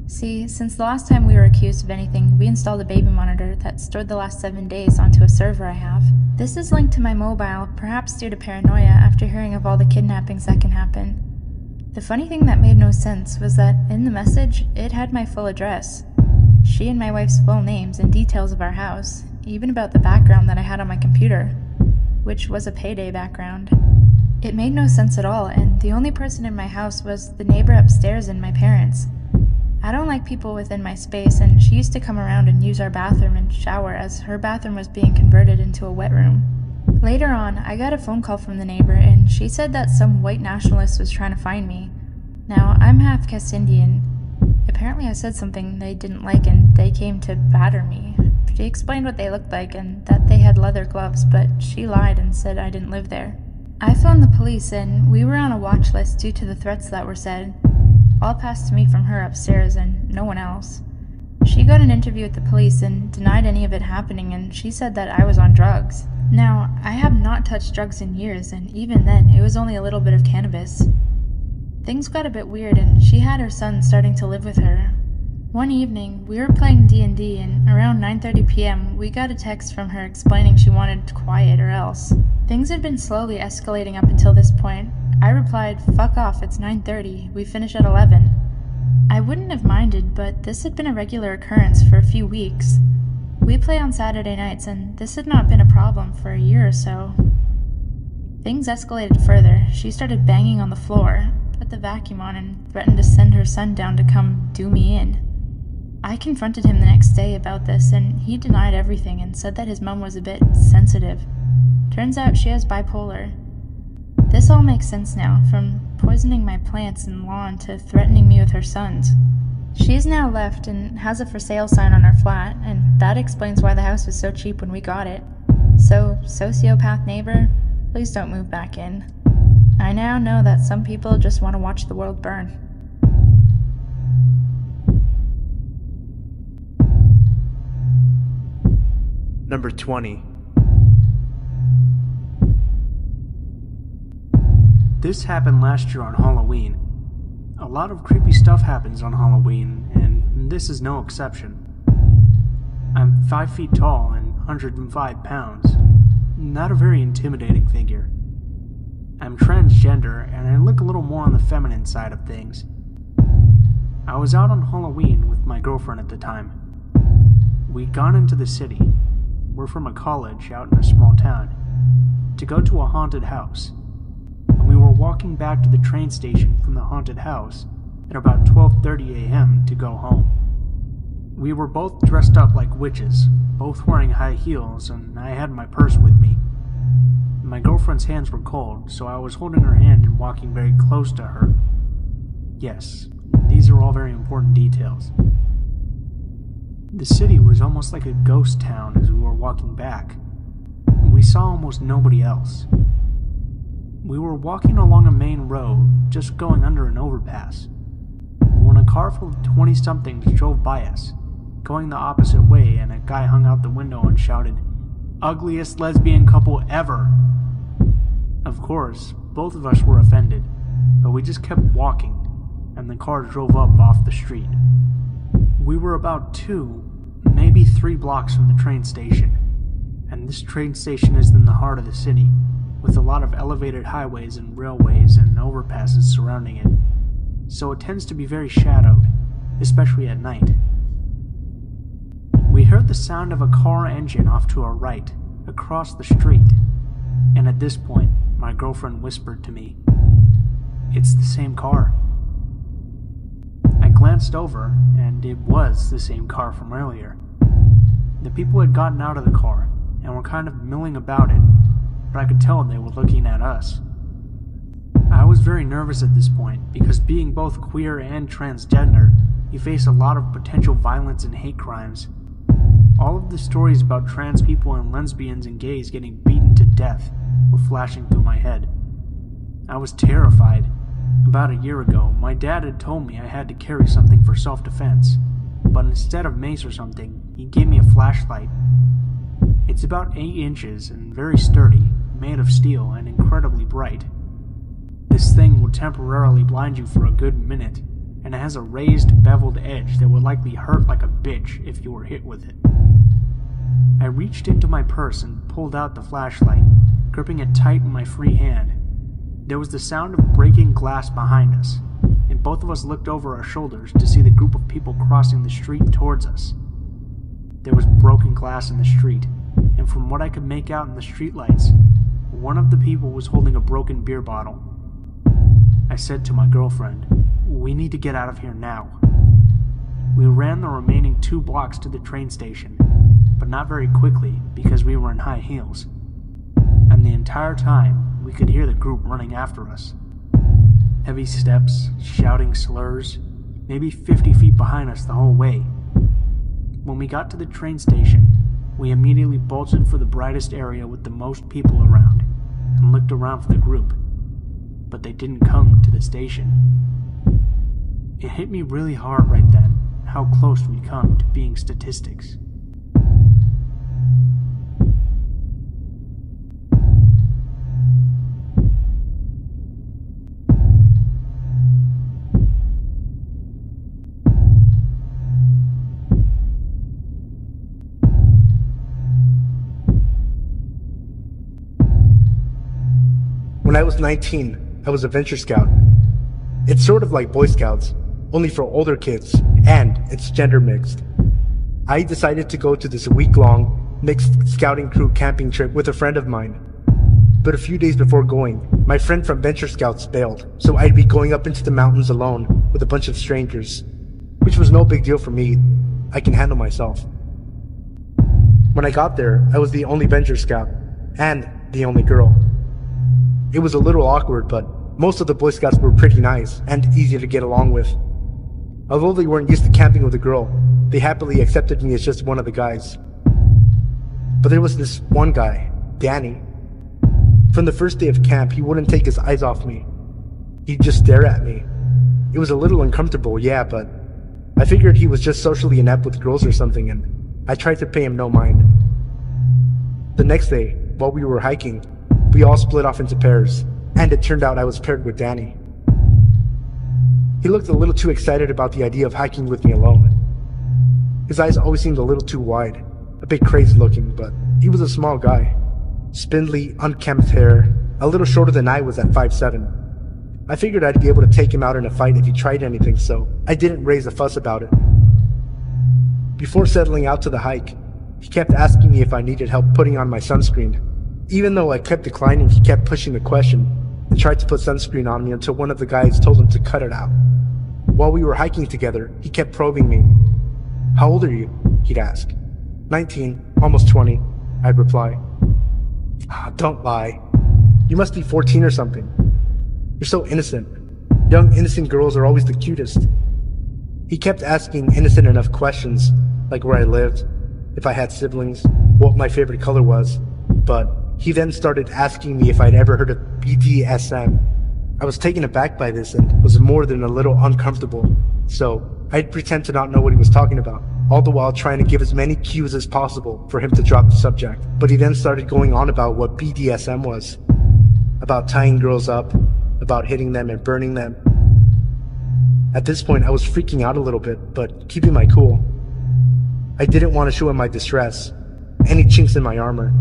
See, since the last time we were accused of anything, we installed a baby monitor that stored the last 7 days onto a server I have. This is linked to my mobile, perhaps due to paranoia after hearing of all the kidnappings that can happen. The funny thing that made no sense was that in the message, it had my full address. She and my wife's full names and details of our house, even about the background that I had on my computer, which was a payday background. It made no sense at all, and the only person in my house was the neighbor upstairs and my parents. I don't like people within my space, and she used to come around and use our bathroom and shower as her bathroom was being converted into a wet room. Later on, I got a phone call from the neighbor, and she said that some white nationalist was trying to find me. Now, I'm half caste Indian. Apparently I said something they didn't like and they came to batter me. She explained what they looked like and that they had leather gloves, but she lied and said I didn't live there. I phoned the police and we were on a watch list due to the threats that were said. All passed to me from her upstairs and no one else. She got an interview with the police and denied any of it happening, and she said that I was on drugs. Now, I have not touched drugs in years, and even then, it was only a little bit of cannabis. Things got a bit weird, and she had her son starting to live with her. One evening, we were playing D&D, and around 9:30 p.m., we got a text from her explaining she wanted quiet or else. Things had been slowly escalating up until this point. I replied, "Fuck off, it's 9:30, we finish at 11. I wouldn't have minded, but this had been a regular occurrence for a few weeks. We play on Saturday nights, and this had not been a problem for a year or so. Things escalated further. She started banging on the floor, put the vacuum on, and threatened to send her son down to come do me in. I confronted him the next day about this, and he denied everything and said that his mom was a bit sensitive. Turns out she has bipolar. This all makes sense now, from poisoning my plants and lawn to threatening me with her sons. She's now left and has a for sale sign on her flat, and that explains why the house was so cheap when we got it. So, sociopath neighbor, please don't move back in. I now know that some people just want to watch the world burn." Number 20. This happened last year on Halloween. A lot of creepy stuff happens on Halloween, and this is no exception. I'm 5 feet tall and 105 pounds. Not a very intimidating figure. I'm transgender, and I look a little more on the feminine side of things. I was out on Halloween with my girlfriend at the time. We'd gone into the city. We're from a college out in a small town, to go to a haunted house. And we were walking back to the train station from the haunted house at about 12:30 a.m. to go home. We were both dressed up like witches, both wearing high heels, and I had my purse with me. My girlfriend's hands were cold, so I was holding her hand and walking very close to her. Yes, these are all very important details. The city was almost like a ghost town as we were walking back. We saw almost nobody else. We were walking along a main road, just going under an overpass, when a car full of 20-somethings drove by us, going the opposite way, and a guy hung out the window and shouted, "Ugliest lesbian couple ever!" Of course, both of us were offended, but we just kept walking, and the car drove up off the street. We were about 2, maybe 3 blocks from the train station, and this train station is in the heart of the city, with a lot of elevated highways and railways and overpasses surrounding it, so it tends to be very shadowed, especially at night. We heard the sound of a car engine off to our right, across the street, and at this point, my girlfriend whispered to me, it's the same car." I glanced over, and it was the same car from earlier. The people had gotten out of the car and were kind of milling about it, but I could tell they were looking at us. I was very nervous at this point because being both queer and transgender, you face a lot of potential violence and hate crimes. All of the stories about trans people and lesbians and gays getting beaten to death were flashing through my head. I was terrified. About a year ago, my dad had told me I had to carry something for self-defense, but instead of mace or something, he gave me a flashlight. It's about 8 inches and very sturdy, made of steel and incredibly bright. This thing will temporarily blind you for a good minute, and it has a raised, beveled edge that would likely hurt like a bitch if you were hit with it. I reached into my purse and pulled out the flashlight, gripping it tight in my free hand. There was the sound of breaking glass behind us, and both of us looked over our shoulders to see the group of people crossing the street towards us. There was broken glass in the street, and from what I could make out in the streetlights, one of the people was holding a broken beer bottle. I said to my girlfriend, "We need to get out of here now." We ran the remaining 2 blocks to the train station, but not very quickly because we were in high heels. And the entire time, we could hear the group running after us. Heavy steps, shouting slurs, maybe 50 feet behind us the whole way. When we got to the train station, we immediately bolted for the brightest area with the most people around, and looked around for the group, but they didn't come to the station. It hit me really hard right then, how close we'd come to being statistics. When I was 19, I was a Venture Scout. It's sort of like Boy Scouts, only for older kids, and it's gender mixed. I decided to go to this week-long mixed scouting crew camping trip with a friend of mine. But a few days before going, my friend from Venture Scouts bailed, so I'd be going up into the mountains alone with a bunch of strangers, which was no big deal for me. I can handle myself. When I got there, I was the only Venture Scout, and the only girl. It was a little awkward, but most of the Boy Scouts were pretty nice and easy to get along with. Although they weren't used to camping with a girl, they happily accepted me as just one of the guys. But there was this one guy, Danny. From the first day of camp, he wouldn't take his eyes off me. He'd just stare at me. It was a little uncomfortable, yeah, but I figured he was just socially inept with girls or something, and I tried to pay him no mind. The next day, while we were hiking, we all split off into pairs, and it turned out I was paired with Danny. He looked a little too excited about the idea of hiking with me alone. His eyes always seemed a little too wide, a bit crazy looking, but he was a small guy. Spindly, unkempt hair, a little shorter than I was at 5'7". I figured I'd be able to take him out in a fight if he tried anything, so I didn't raise a fuss about it. Before settling out to the hike, he kept asking me if I needed help putting on my sunscreen. Even though I kept declining, he kept pushing the question and tried to put sunscreen on me until one of the guys told him to cut it out. While we were hiking together, he kept probing me. "How old are you?" he'd ask. 19, almost 20, I'd reply. Don't lie. You must be 14 or something. You're so innocent. Young, innocent girls are always the cutest. He kept asking innocent enough questions, like where I lived, if I had siblings, what my favorite color was, but he then started asking me if I'd ever heard of BDSM. I was taken aback by this and was more than a little uncomfortable, so I'd pretend to not know what he was talking about, all the while trying to give as many cues as possible for him to drop the subject. But he then started going on about what BDSM was, about tying girls up, about hitting them and burning them. At this point, I was freaking out a little bit, but keeping my cool. I didn't want to show him my distress, any chinks in my armor,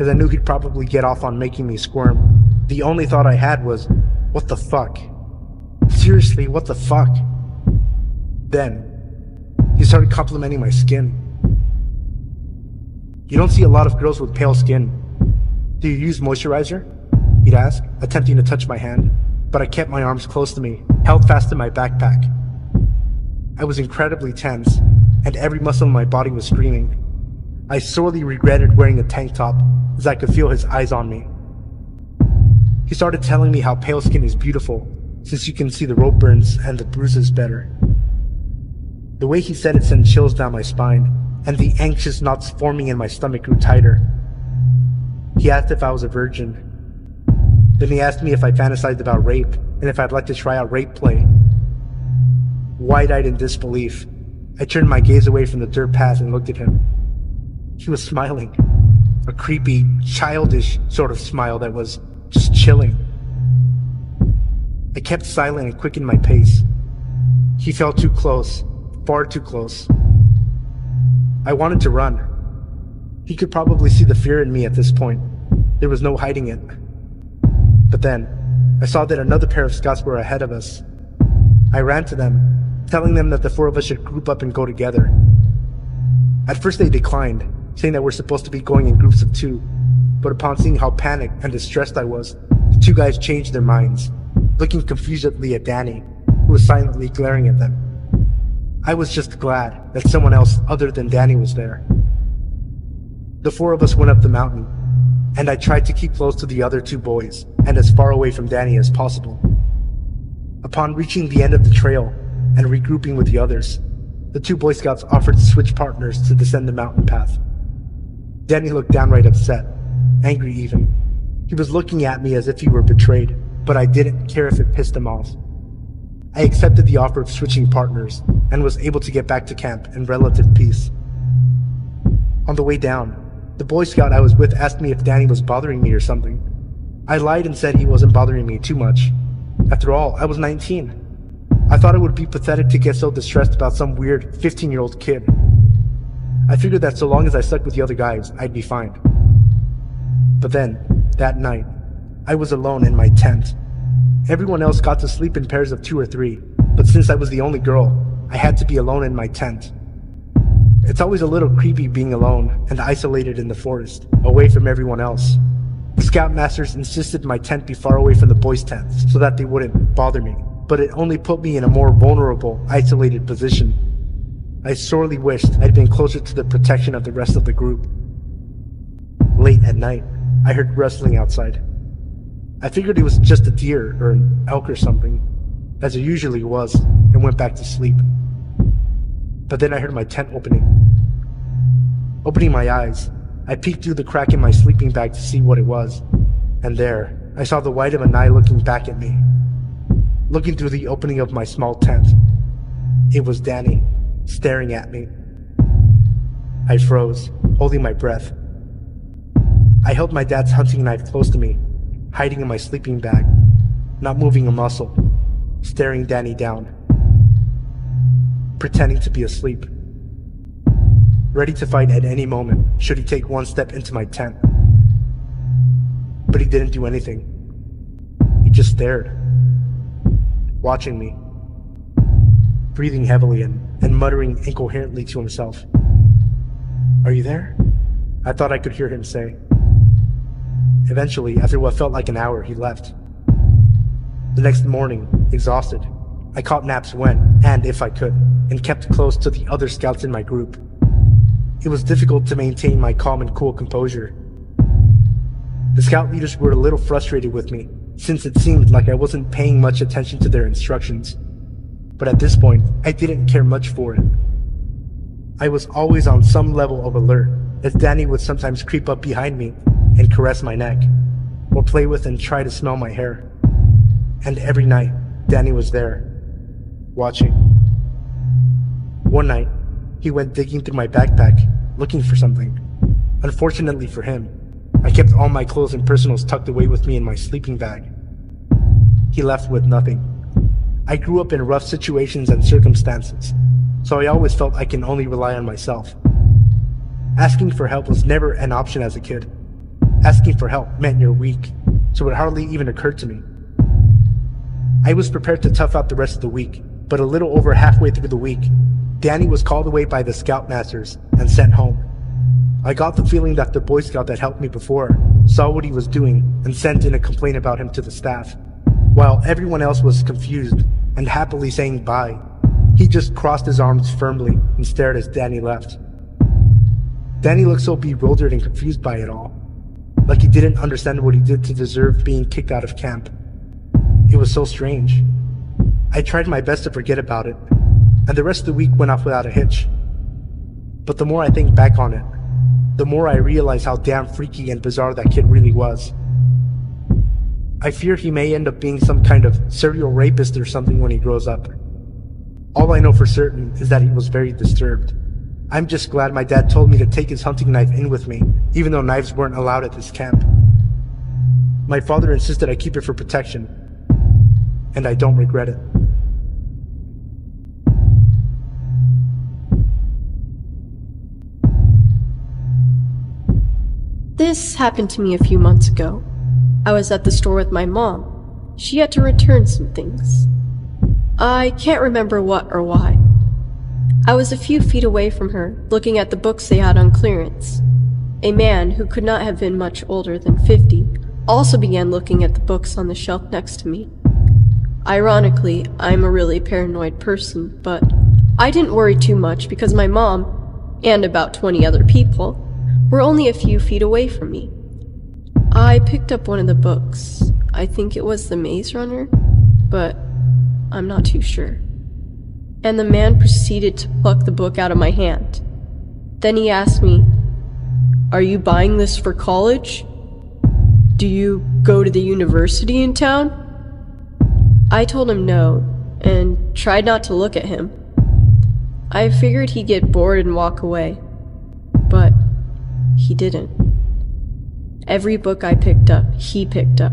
as I knew he'd probably get off on making me squirm. The only thought I had was, what the fuck? Seriously, what the fuck? Then, he started complimenting my skin. "You don't see a lot of girls with pale skin. Do you use moisturizer?" he'd ask, attempting to touch my hand. but I kept my arms close to me, held fast in my backpack. I was incredibly tense, and every muscle in my body was screaming. I sorely regretted wearing a tank top, as I could feel his eyes on me. He started telling me how pale skin is beautiful, since you can see the rope burns and the bruises better. The way he said it sent chills down my spine, and the anxious knots forming in my stomach grew tighter. He asked if I was a virgin. Then he asked me if I fantasized about rape, and if I'd like to try out rape play. Wide-eyed in disbelief, I turned my gaze away from the dirt path and looked at him. He was smiling, a creepy, childish sort of smile that was just chilling. I kept silent and quickened my pace. He felt too close, far too close. I wanted to run. He could probably see the fear in me at this point. There was no hiding it. But then, I saw that another pair of scouts were ahead of us. I ran to them, telling them that the four of us should group up and go together. At first they declined, saying that we're supposed to be going in groups of 2, but upon seeing how panicked and distressed I was, the 2 guys changed their minds, looking confusedly at Danny, who was silently glaring at them. I was just glad that someone else other than Danny was there. The 4 of us went up the mountain, and I tried to keep close to the other 2 boys, and as far away from Danny as possible. Upon reaching the end of the trail, and regrouping with the others, the 2 Boy Scouts offered to switch partners to descend the mountain path. Danny looked downright upset, angry even. He was looking at me as if he were betrayed, but I didn't care if it pissed him off. I accepted the offer of switching partners, and was able to get back to camp in relative peace. On the way down, the Boy Scout I was with asked me if Danny was bothering me or something. I lied and said he wasn't bothering me too much. After all, I was 19. I thought it would be pathetic to get so distressed about some weird 15-year-old kid. I figured that so long as I stuck with the other guys, I'd be fine. But then, that night, I was alone in my tent. Everyone else got to sleep in pairs of 2 or 3, but since I was the only girl, I had to be alone in my tent. It's always a little creepy being alone and isolated in the forest, away from everyone else. The scoutmasters insisted my tent be far away from the boys' tents so that they wouldn't bother me, but it only put me in a more vulnerable, isolated position. I sorely wished I'd been closer to the protection of the rest of the group. Late at night, I heard rustling outside. I figured it was just a deer or an elk or something, as it usually was, and went back to sleep. But then I heard my tent opening. Opening my eyes, I peeked through the crack in my sleeping bag to see what it was, and there, I saw the white of an eye looking back at me. Looking through the opening of my small tent. It was Danny, staring at me. I froze, holding my breath. I held my dad's hunting knife close to me, hiding in my sleeping bag, not moving a muscle, staring Danny down, pretending to be asleep, ready to fight at any moment should he take one step into my tent. But he didn't do anything. He just stared, watching me, breathing heavily and muttering incoherently to himself. "Are you there?" I thought I could hear him say. Eventually, after what felt like an hour, he left. The next morning, exhausted, I caught naps when, and if I could, and kept close to the other scouts in my group. It was difficult to maintain my calm and cool composure. The scout leaders were a little frustrated with me, since it seemed like I wasn't paying much attention to their instructions. But at this point, I didn't care much for it. I was always on some level of alert, as Danny would sometimes creep up behind me and caress my neck, or play with and try to smell my hair. And every night, Danny was there, watching. One night, he went digging through my backpack, looking for something. Unfortunately for him, I kept all my clothes and personals tucked away with me in my sleeping bag. He left with nothing. I grew up in rough situations and circumstances, so I always felt I can only rely on myself. Asking for help was never an option as a kid. Asking for help meant you're weak, so it hardly even occurred to me. I was prepared to tough out the rest of the week, but a little over halfway through the week, Danny was called away by the scoutmasters and sent home. I got the feeling that the Boy Scout that helped me before saw what he was doing and sent in a complaint about him to the staff, while everyone else was confused and happily saying bye. He just crossed his arms firmly and stared as Danny left. Danny looked so bewildered and confused by it all, like he didn't understand what he did to deserve being kicked out of camp. It was so strange. I tried my best to forget about it, and the rest of the week went off without a hitch. But the more I think back on it, the more I realize how damn freaky and bizarre that kid really was. I fear he may end up being some kind of serial rapist or something when he grows up. All I know for certain is that he was very disturbed. I'm just glad my dad told me to take his hunting knife in with me, even though knives weren't allowed at this camp. My father insisted I keep it for protection, and I don't regret it. This happened to me a few months ago. I was at the store with my mom. She had to return some things. I can't remember what or why. I was a few feet away from her, looking at the books they had on clearance. A man, who could not have been much older than 50, also began looking at the books on the shelf next to me. Ironically, I'm a really paranoid person, but I didn't worry too much because my mom, and about 20 other people, were only a few feet away from me. I picked up one of the books. I think it was The Maze Runner, but I'm not too sure. And the man proceeded to pluck the book out of my hand. Then he asked me, "Are you buying this for college? Do you go to the university in town?" I told him no, and tried not to look at him. I figured he'd get bored and walk away, but he didn't. Every book I picked up, he picked up.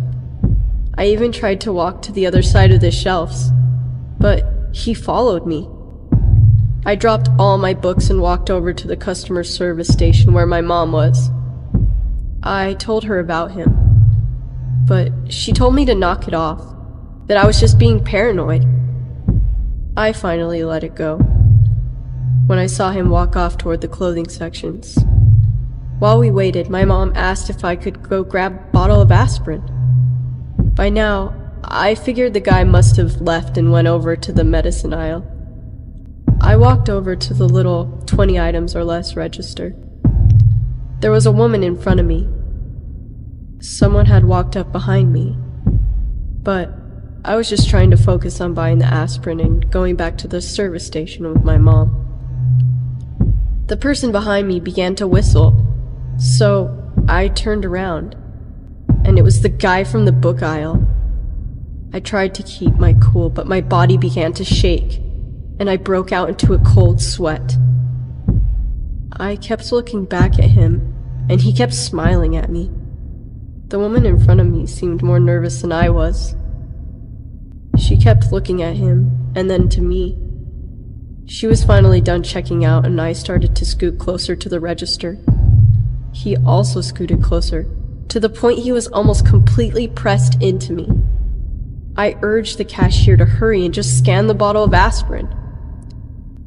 I even tried to walk to the other side of the shelves, but he followed me. I dropped all my books and walked over to the customer service station where my mom was. I told her about him, but she told me to knock it off, that I was just being paranoid. I finally let it go when I saw him walk off toward the clothing sections. While we waited, my mom asked if I could go grab a bottle of aspirin. By now, I figured the guy must have left and went over to the medicine aisle. I walked over to the little 20 items or less register. There was a woman in front of me. Someone had walked up behind me, but I was just trying to focus on buying the aspirin and going back to the service station with my mom. The person behind me began to whistle, so I turned around, and it was the guy from the book aisle. I tried to keep my cool, but my body began to shake, and I broke out into a cold sweat. I kept looking back at him, and he kept smiling at me. The woman in front of me seemed more nervous than I was. She kept looking at him, and then to me. She was finally done checking out, and I started to scoot closer to the register. He also scooted closer, to the point he was almost completely pressed into me. I urged the cashier to hurry and just scan the bottle of aspirin.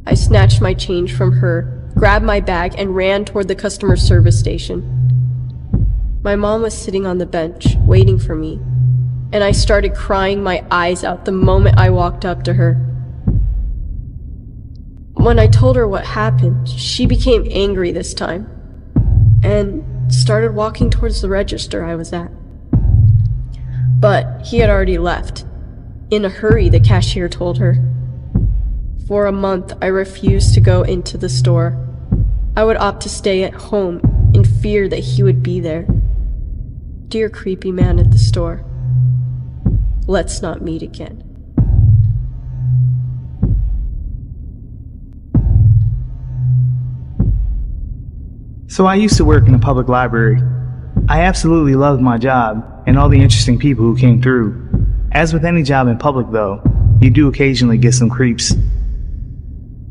I snatched my change from her, grabbed my bag, and ran toward the customer service station. My mom was sitting on the bench, waiting for me, and I started crying my eyes out the moment I walked up to her. When I told her what happened, she became angry this time, and started walking towards the register I was at. But he had already left. In a hurry, the cashier told her. For a month, I refused to go into the store. I would opt to stay at home in fear that he would be there. Dear creepy man at the store, let's not meet again. So I used to work in a public library. I absolutely loved my job and all the interesting people who came through. As with any job in public though, you do occasionally get some creeps.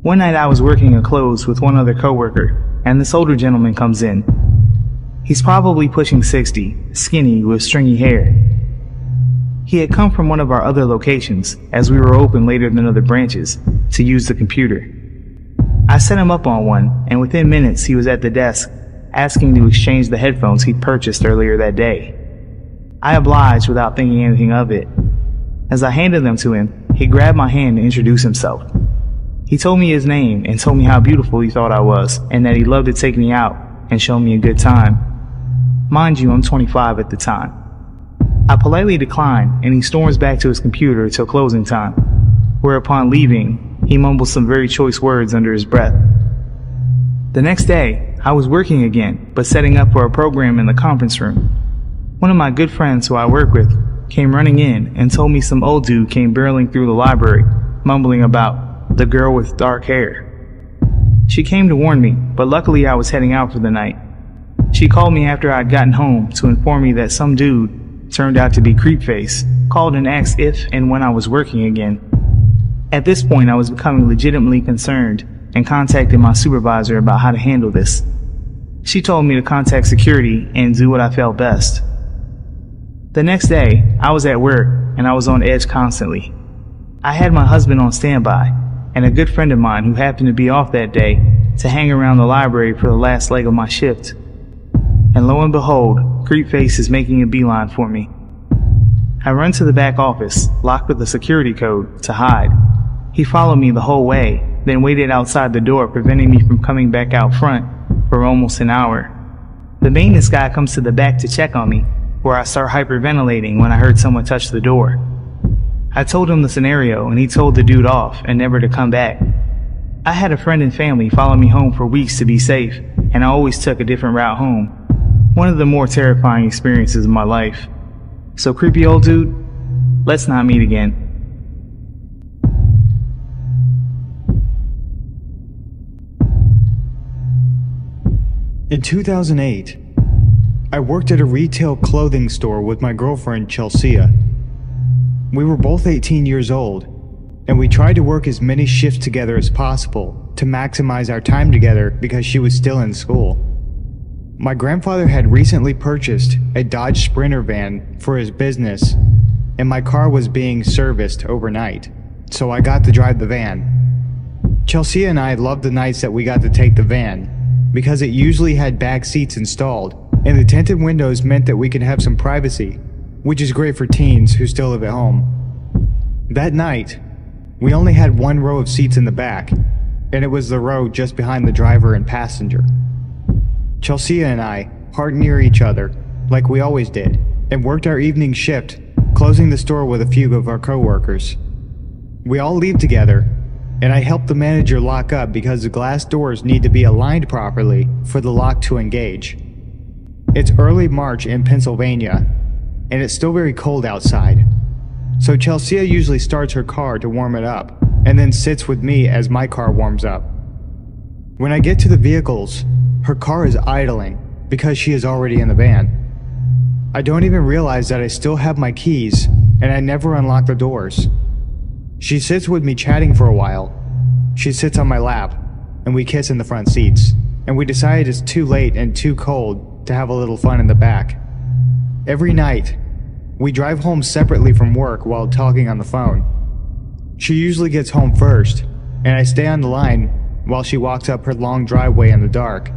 One night I was working in clothes with one other coworker, and this older gentleman comes in. He's probably pushing 60, skinny with stringy hair. He had come from one of our other locations, as we were open later than other branches, to use the computer. I set him up on one, and within minutes he was at the desk, asking to exchange the headphones he'd purchased earlier that day. I obliged without thinking anything of it. As I handed them to him, he grabbed my hand to introduce himself. He told me his name and told me how beautiful he thought I was and that he loved to take me out and show me a good time. Mind you, I'm 25 at the time. I politely declined and he storms back to his computer till closing time, where upon leaving, he mumbles some very choice words under his breath. The next day, I was working again, but setting up for a program in the conference room. One of my good friends who I work with came running in and told me some old dude came barreling through the library, mumbling about the girl with dark hair. She came to warn me, but luckily I was heading out for the night. She called me after I'd gotten home to inform me that some dude, turned out to be Creepface, called and asked if and when I was working again. At this point I was becoming legitimately concerned and contacted my supervisor about how to handle this. She told me to contact security and do what I felt best. The next day, I was at work and I was on edge constantly. I had my husband on standby and a good friend of mine who happened to be off that day to hang around the library for the last leg of my shift. And lo and behold, Creepface is making a beeline for me. I run to the back office, locked with a security code, to hide. He followed me the whole way, then waited outside the door, preventing me from coming back out front for almost an hour. The maintenance guy comes to the back to check on me, where I start hyperventilating when I heard someone touch the door. I told him the scenario and he told the dude off and never to come back. I had a friend and family follow me home for weeks to be safe, and I always took a different route home. One of the more terrifying experiences of my life. So creepy old dude, let's not meet again. In 2008, I worked at a retail clothing store with my girlfriend Chelsea. We were both 18 years old, and we tried to work as many shifts together as possible to maximize our time together because she was still in school. My grandfather had recently purchased a Dodge Sprinter van for his business, and my car was being serviced overnight, so I got to drive the van. Chelsea and I loved the nights that we got to take the van, because it usually had back seats installed, and the tinted windows meant that we could have some privacy, which is great for teens who still live at home. That night, we only had one row of seats in the back, and it was the row just behind the driver and passenger. Chelsea and I parked near each other, like we always did, and worked our evening shift, closing the store with a few of our co-workers. We all leave together, and I help the manager lock up because the glass doors need to be aligned properly for the lock to engage. It's early March in Pennsylvania, and it's still very cold outside. So Chelsea usually starts her car to warm it up, and then sits with me as my car warms up. When I get to the vehicles, her car is idling because she is already in the van. I don't even realize that I still have my keys, and I never unlock the doors. She sits with me chatting for a while. She sits on my lap, and we kiss in the front seats, and we decide it's too late and too cold to have a little fun in the back. Every night, we drive home separately from work while talking on the phone. She usually gets home first, and I stay on the line while she walks up her long driveway in the dark.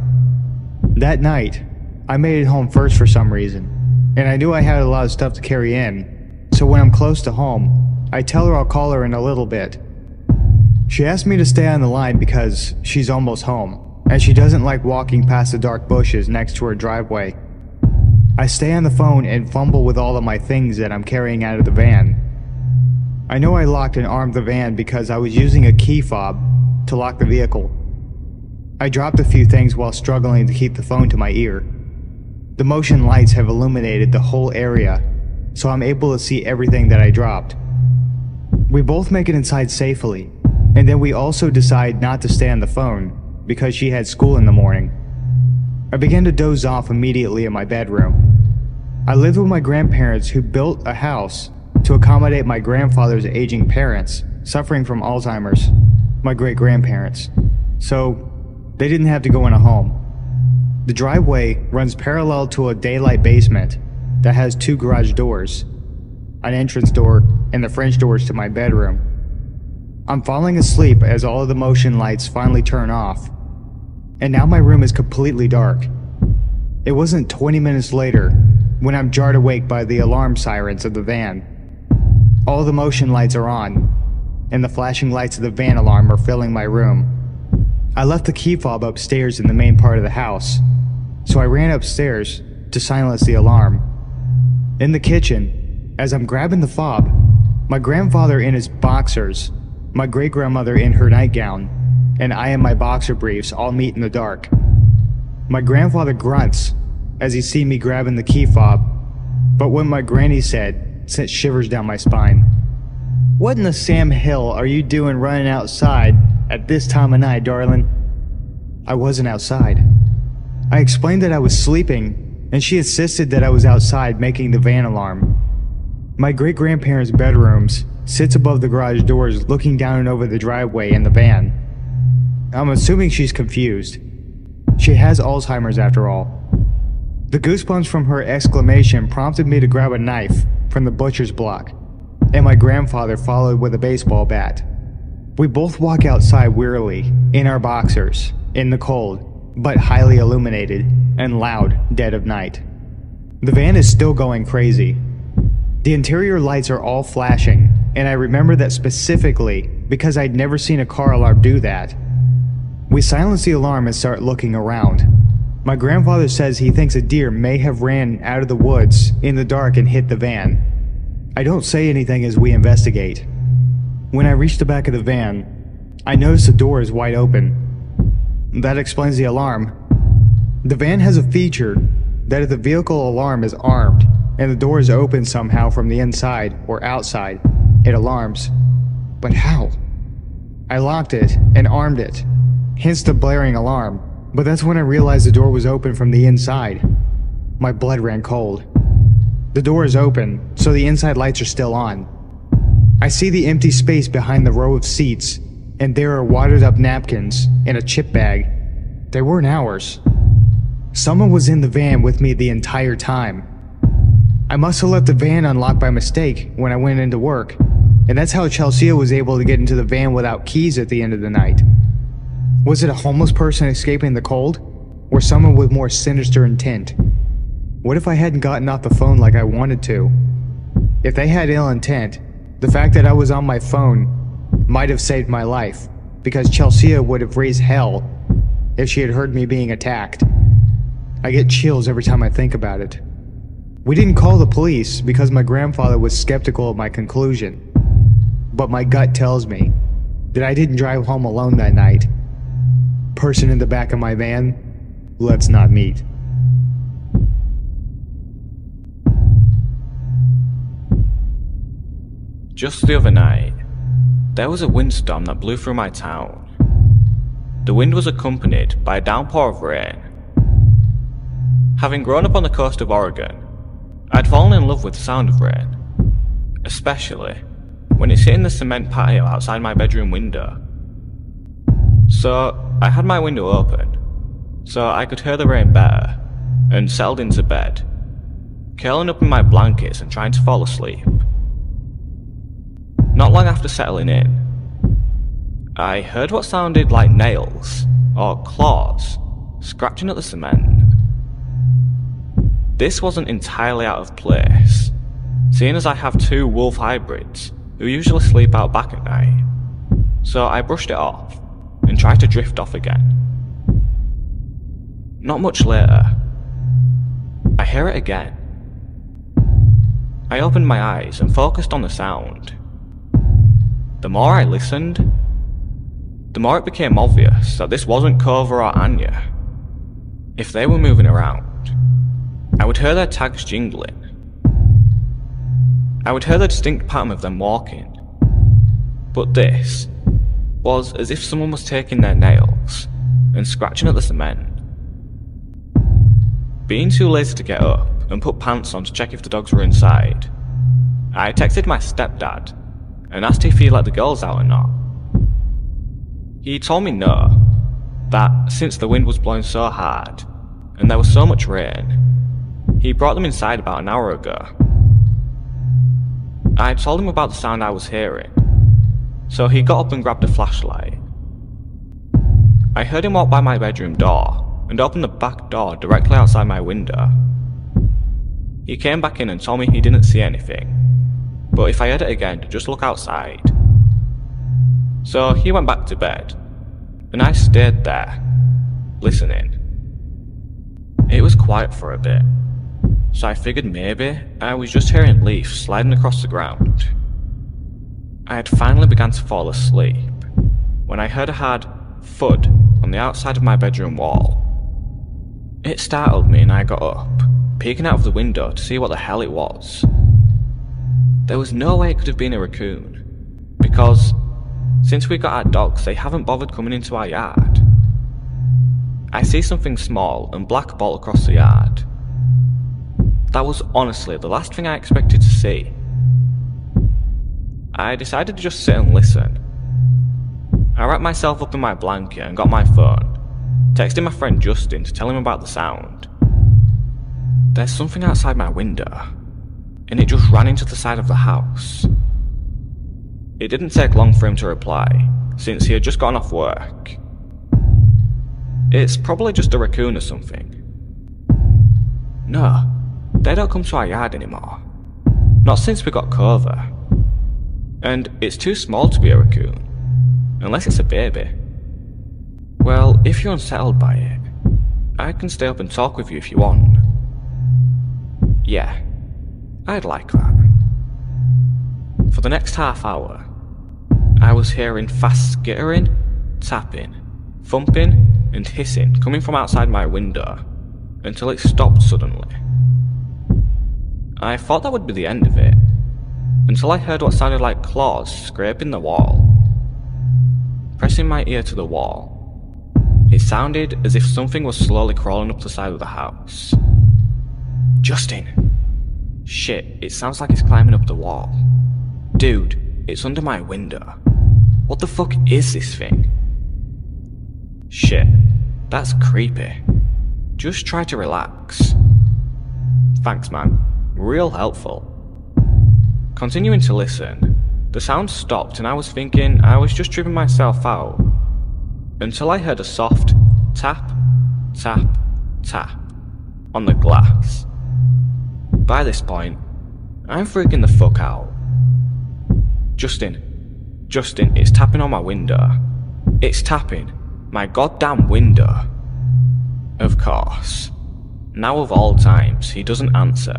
That night, I made it home first for some reason, and I knew I had a lot of stuff to carry in, so when I'm close to home, I tell her I'll call her in a little bit. She asked me to stay on the line because she's almost home, and she doesn't like walking past the dark bushes next to her driveway. I stay on the phone and fumble with all of my things that I'm carrying out of the van. I know I locked and armed the van because I was using a key fob to lock the vehicle. I dropped a few things while struggling to keep the phone to my ear. The motion lights have illuminated the whole area, so I'm able to see everything that I dropped. We both make it inside safely, and then we also decide not to stay on the phone because she had school in the morning. I began to doze off immediately in my bedroom. I lived with my grandparents who built a house to accommodate my grandfather's aging parents suffering from Alzheimer's, my great-grandparents, so they didn't have to go in a home. The driveway runs parallel to a daylight basement that has two garage doors, an entrance door, and the French doors to my bedroom. I'm falling asleep as all of the motion lights finally turn off, and now my room is completely dark. It wasn't 20 minutes later when I'm jarred awake by the alarm sirens of the van. All the motion lights are on, and the flashing lights of the van alarm are filling my room. I left the key fob upstairs in the main part of the house, so I ran upstairs to silence the alarm. In the kitchen, as I'm grabbing the fob, my grandfather in his boxers, my great-grandmother in her nightgown, and I in my boxer briefs all meet in the dark. My grandfather grunts as he sees me grabbing the key fob, but what my granny said sent shivers down my spine. "What in the Sam Hill are you doing running outside at this time of night, darling?" I wasn't outside. I explained that I was sleeping, and she insisted that I was outside making the van alarm. My great-grandparents' bedrooms sits above the garage doors looking down and over the driveway and the van. I'm assuming she's confused. She has Alzheimer's after all. The goosebumps from her exclamation prompted me to grab a knife from the butcher's block, and my grandfather followed with a baseball bat. We both walk outside wearily, in our boxers, in the cold, but highly illuminated and loud dead of night. The van is still going crazy. The interior lights are all flashing, and I remember that specifically because I'd never seen a car alarm do that. We silence the alarm and start looking around. My grandfather says he thinks a deer may have ran out of the woods in the dark and hit the van. I don't say anything as we investigate. When I reach the back of the van, I notice the door is wide open. That explains the alarm. The van has a feature that if the vehicle alarm is armed and the door is open somehow from the inside or outside, it alarms. But how? I locked it and armed it, hence the blaring alarm, but that's when I realized the door was open from the inside. My blood ran cold. The door is open, so the inside lights are still on. I see the empty space behind the row of seats, and there are watered up napkins and a chip bag. They weren't ours. Someone was in the van with me the entire time. I must have left the van unlocked by mistake when I went into work, and that's how Chelsea was able to get into the van without keys at the end of the night. Was it a homeless person escaping the cold, or someone with more sinister intent? What if I hadn't gotten off the phone like I wanted to? If they had ill intent, the fact that I was on my phone might have saved my life, because Chelsea would have raised hell if she had heard me being attacked. I get chills every time I think about it. We didn't call the police because my grandfather was skeptical of my conclusion, but my gut tells me that I didn't drive home alone that night. Person in the back of my van, let's not meet. Just the other night, there was a windstorm that blew through my town. The wind was accompanied by a downpour of rain. Having grown up on the coast of Oregon, I'd fallen in love with the sound of rain, especially when it's hitting the cement patio outside my bedroom window. So I had my window open, so I could hear the rain better, and settled into bed, curling up in my blankets and trying to fall asleep. Not long after settling in, I heard what sounded like nails, or claws, scratching at the cement. This wasn't entirely out of place, seeing as I have two wolf hybrids who usually sleep out back at night, so I brushed it off and tried to drift off again. Not much later, I hear it again. I opened my eyes and focused on the sound. The more I listened, the more it became obvious that this wasn't Cova or Anya. If they were moving around, I would hear their tags jingling. I would hear the distinct pattern of them walking. But this was as if someone was taking their nails and scratching at the cement. Being too lazy to get up and put pants on to check if the dogs were inside, I texted my stepdad and asked if he let the girls out or not. He told me no, that since the wind was blowing so hard and there was so much rain, he brought them inside about an hour ago. I told him about the sound I was hearing, so he got up and grabbed a flashlight. I heard him walk by my bedroom door and open the back door directly outside my window. He came back in and told me he didn't see anything, but if I heard it again, just look outside. So he went back to bed, and I stayed there, listening. It was quiet for a bit, so I figured maybe I was just hearing leaves sliding across the ground. I had finally begun to fall asleep when I heard a hard thud on the outside of my bedroom wall. It startled me and I got up, peeking out of the window to see what the hell it was. There was no way it could have been a raccoon, because since we got our dogs, they haven't bothered coming into our yard. I see something small and black bolt across the yard. That was honestly the last thing I expected to see. I decided to just sit and listen. I wrapped myself up in my blanket and got my phone, texting my friend Justin to tell him about the sound. There's something outside my window, and it just ran into the side of the house. It didn't take long for him to reply, since he had just gotten off work. It's probably just a raccoon or something. No, they don't come to our yard anymore. Not since we got Cova. And it's too small to be a raccoon, unless it's a baby. Well, if you're unsettled by it, I can stay up and talk with you if you want. Yeah, I'd like that. For the next half hour, I was hearing fast skittering, tapping, thumping, and hissing coming from outside my window, until it stopped suddenly. I thought that would be the end of it, until I heard what sounded like claws scraping the wall. Pressing my ear to the wall, it sounded as if something was slowly crawling up the side of the house. Justin! Shit, it sounds like it's climbing up the wall. Dude, it's under my window. What the fuck is this thing? Shit, that's creepy. Just try to relax. Thanks, man. Real helpful. Continuing to listen, the sound stopped and I was thinking I was just tripping myself out, until I heard a soft tap, tap, tap on the glass. By this point, I'm freaking the fuck out. Justin, it's tapping on my window. It's tapping my goddamn window. Of course. Now of all times, he doesn't answer,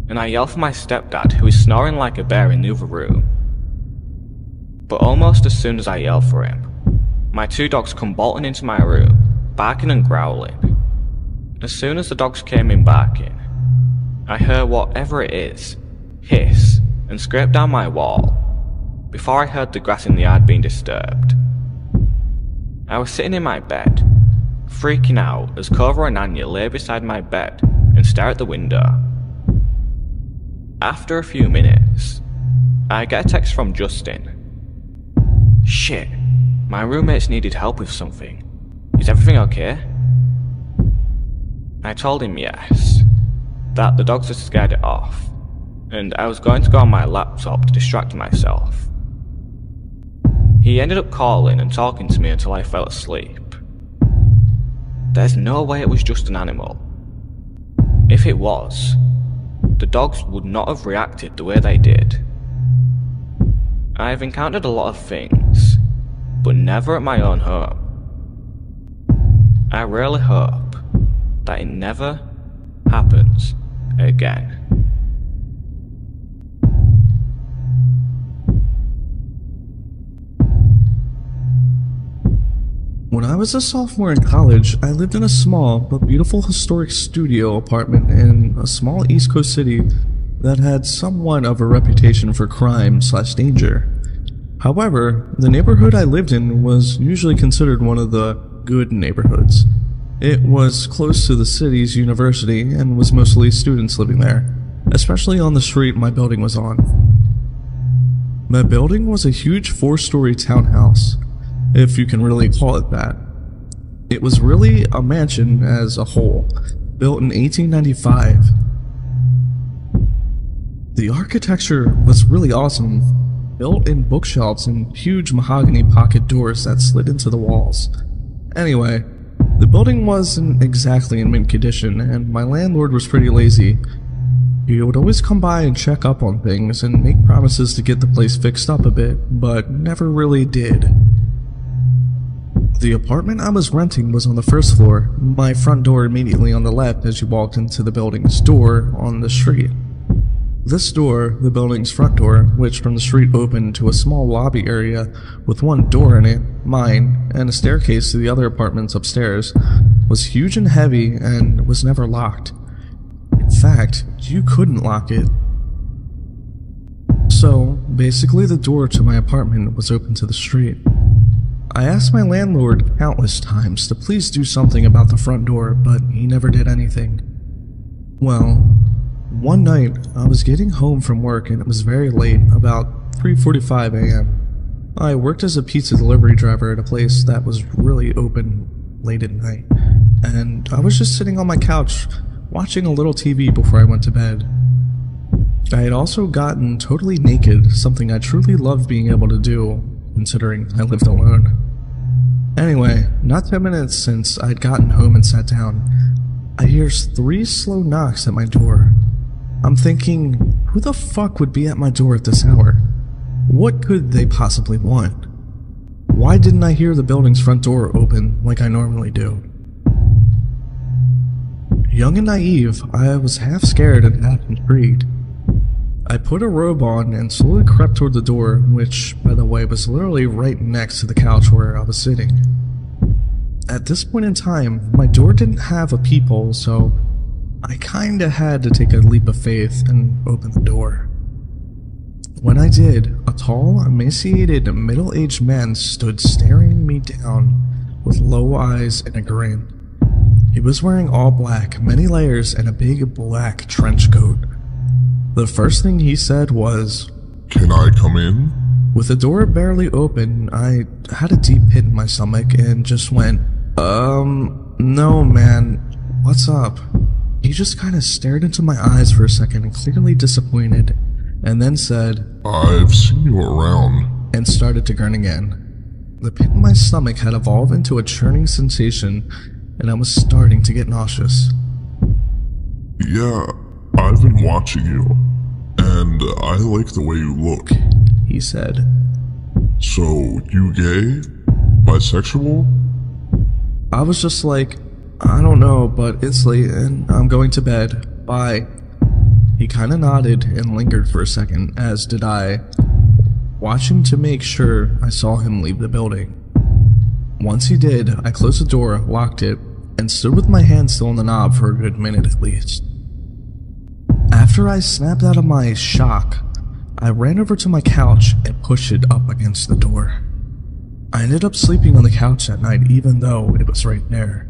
and I yell for my stepdad, who is snoring like a bear in the other room. But almost as soon as I yell for him, my two dogs come bolting into my room, barking and growling. As soon as the dogs came in barking, I heard whatever it is hiss and scrape down my wall, before I heard the grass in the yard being disturbed. I was sitting in my bed, freaking out as Cova and Anya lay beside my bed and stare at the window. After a few minutes, I get a text from Justin. Shit, my roommates needed help with something. Is everything okay? I told him yes, that the dogs had scared it off, and I was going to go on my laptop to distract myself. He ended up calling and talking to me until I fell asleep. There's no way it was just an animal. If it was, the dogs would not have reacted the way they did. I've encountered a lot of things, but never at my own home. I really hope that it never happens again. When I was a sophomore in college, I lived in a small but beautiful historic studio apartment in a small East Coast city that had somewhat of a reputation for crime/danger. However, the neighborhood I lived in was usually considered one of the good neighborhoods. It was close to the city's university and was mostly students living there, especially on the street my building was on. My building was a huge 4-story townhouse, if you can really call it that. It was really a mansion as a whole, built in 1895. The architecture was really awesome, built in bookshelves and huge mahogany pocket doors that slid into the walls. Anyway, the building wasn't exactly in mint condition, and my landlord was pretty lazy. He would always come by and check up on things and make promises to get the place fixed up a bit, but never really did. The apartment I was renting was on the first floor, my front door immediately on the left as you walked into the building's door on the street. This door, the building's front door, which from the street opened to a small lobby area with one door in it, mine, and a staircase to the other apartments upstairs, was huge and heavy and was never locked. In fact, you couldn't lock it. So, basically the door to my apartment was open to the street. I asked my landlord countless times to please do something about the front door, but he never did anything. Well, one night, I was getting home from work and it was very late, about 3:45 a.m. I worked as a pizza delivery driver at a place that was really open late at night, and I was just sitting on my couch watching a little TV before I went to bed. I had also gotten totally naked, something I truly loved being able to do, considering I lived alone. Anyway, not 10 minutes since I'd gotten home and sat down, I hear 3 slow knocks at my door. I'm thinking, who the fuck would be at my door at this hour? What could they possibly want? Why didn't I hear the building's front door open like I normally do? Young and naive, I was half scared and half intrigued. I put a robe on and slowly crept toward the door, which, by the way, was literally right next to the couch where I was sitting. At this point in time, my door didn't have a peephole, so I kinda had to take a leap of faith and open the door. When I did, a tall, emaciated, middle-aged man stood staring me down with low eyes and a grin. He was wearing all black, many layers, and a big black trench coat. The first thing he said was, "Can I come in?" With the door barely open, I had a deep hit in my stomach and just went, no man, what's up?" He just kinda stared into my eyes for a second, clearly disappointed, and then said, "I've seen you around," and started to grin again. The pit in my stomach had evolved into a churning sensation, and I was starting to get nauseous. "Yeah, I've been watching you, and I like the way you look," he said. "So, you gay? Bisexual?" I was just like, "I don't know, but it's late and I'm going to bed. Bye." He kinda nodded and lingered for a second, as did I, watching to make sure I saw him leave the building. Once he did, I closed the door, locked it, and stood with my hand still on the knob for a good minute at least. After I snapped out of my shock, I ran over to my couch and pushed it up against the door. I ended up sleeping on the couch that night even though it was right there.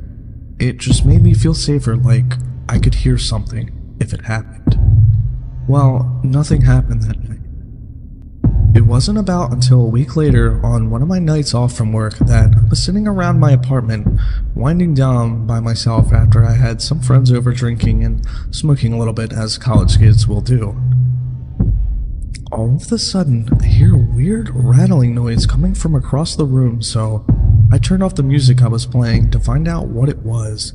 It just made me feel safer, like I could hear something if it happened. Well, nothing happened that night. It wasn't about until a week later, on one of my nights off from work, that I was sitting around my apartment, winding down by myself after I had some friends over drinking and smoking a little bit, as college kids will do. All of a sudden, I hear a weird rattling noise coming from across the room, so I turned off the music I was playing to find out what it was,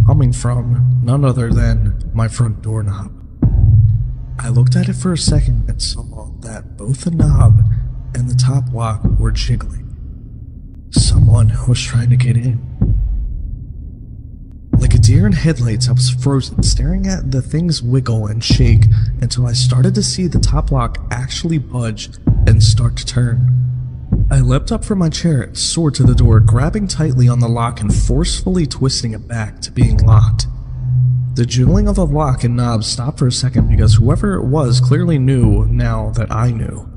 coming from none other than my front doorknob. I looked at it for a second and saw that both the knob and the top lock were jiggling. Someone was trying to get in. Like a deer in headlights, I was frozen, staring at the things wiggle and shake until I started to see the top lock actually budge and start to turn. I leapt up from my chair, soared to the door, grabbing tightly on the lock and forcefully twisting it back to being locked. The jiggling of the lock and knob stopped for a second because whoever it was clearly knew now that I knew.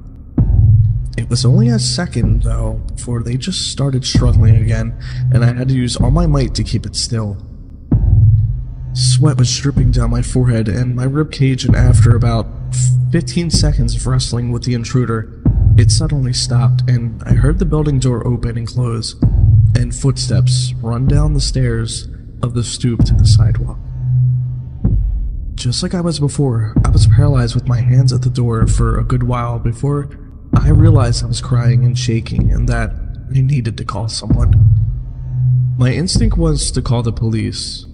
It was only a second, though, before they just started struggling again, and I had to use all my might to keep it still. Sweat was dripping down my forehead and my ribcage, and after about 15 seconds of wrestling with the intruder, it suddenly stopped, and I heard the building door open and close, and footsteps run down the stairs of the stoop to the sidewalk. Just like I was before, I was paralyzed with my hands at the door for a good while before I realized I was crying and shaking and that I needed to call someone. My instinct was to call the police,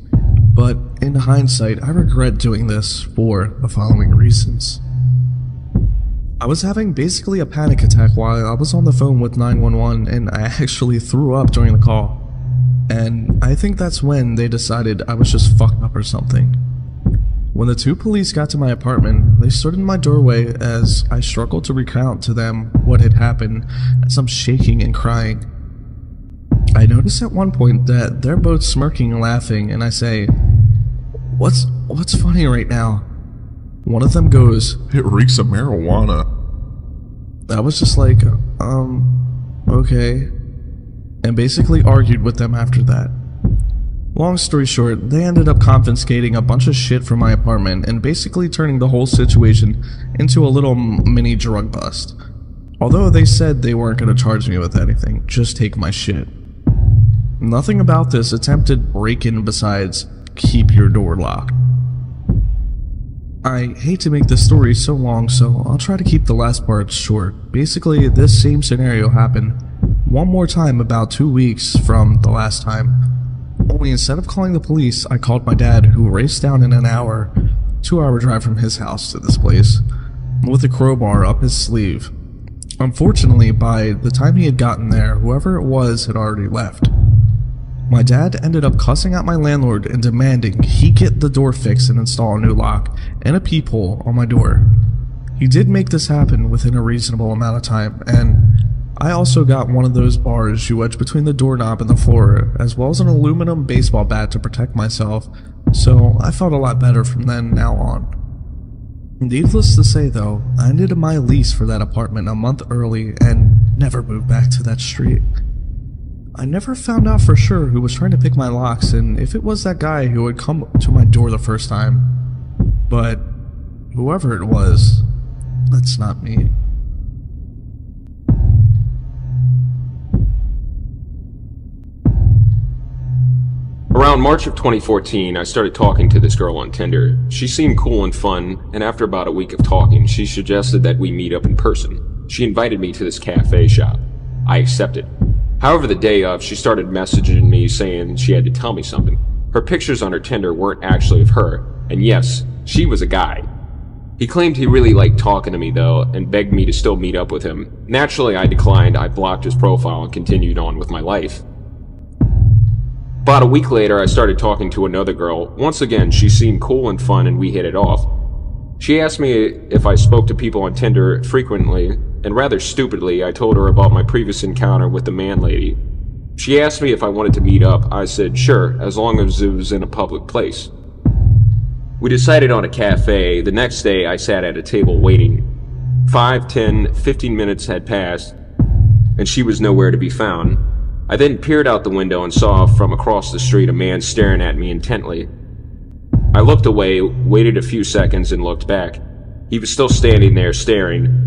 But in hindsight, I regret doing this for the following reasons. I was having basically a panic attack while I was on the phone with 911, and I actually threw up during the call. And I think that's when they decided I was just fucked up or something. When the two police got to my apartment, they stood in my doorway as I struggled to recount to them what had happened as I'm shaking and crying. I noticed at one point that they're both smirking and laughing, and I say, What's funny right now? One of them goes, "It reeks of marijuana." I was just like, okay, and basically argued with them after that. Long story short, they ended up confiscating a bunch of shit from my apartment and basically turning the whole situation into a little mini drug bust. Although they said they weren't going to charge me with anything, just take my shit. Nothing about this attempted break-in besides keep your door locked. I hate to make this story so long, so I'll try to keep the last part short. Basically, this same scenario happened one more time about 2 weeks from the last time. Only instead of calling the police, I called my dad, who raced down in an hour, 2-hour drive from his house to this place, with a crowbar up his sleeve. Unfortunately, by the time he had gotten there, whoever it was had already left. My dad ended up cussing out my landlord and demanding he get the door fixed and install a new lock and a peephole on my door. He did make this happen within a reasonable amount of time, and I also got one of those bars you wedge between the doorknob and the floor, as well as an aluminum baseball bat to protect myself, so I felt a lot better from then now on. Needless to say though, I ended my lease for that apartment a month early and never moved back to that street. I never found out for sure who was trying to pick my locks and if it was that guy who had come to my door the first time. But whoever it was, that's not me. Around March of 2014, I started talking to this girl on Tinder. She seemed cool and fun, and after about a week of talking, she suggested that we meet up in person. She invited me to this cafe shop. I accepted. However, the day of, she started messaging me saying she had to tell me something. Her pictures on her Tinder weren't actually of her, and yes, she was a guy. He claimed he really liked talking to me though, and begged me to still meet up with him. Naturally, I declined. I blocked his profile and continued on with my life. About a week later, I started talking to another girl. Once again, she seemed cool and fun, and we hit it off. She asked me if I spoke to people on Tinder frequently, and rather stupidly, I told her about my previous encounter with the man lady. She asked me if I wanted to meet up. I said sure, as long as it was in a public place. We decided on a cafe. The next day, I sat at a table waiting. 5, 10, 15 minutes had passed, and she was nowhere to be found. I then peered out the window and saw from across the street a man staring at me intently. I looked away, waited a few seconds, and looked back. He was still standing there staring.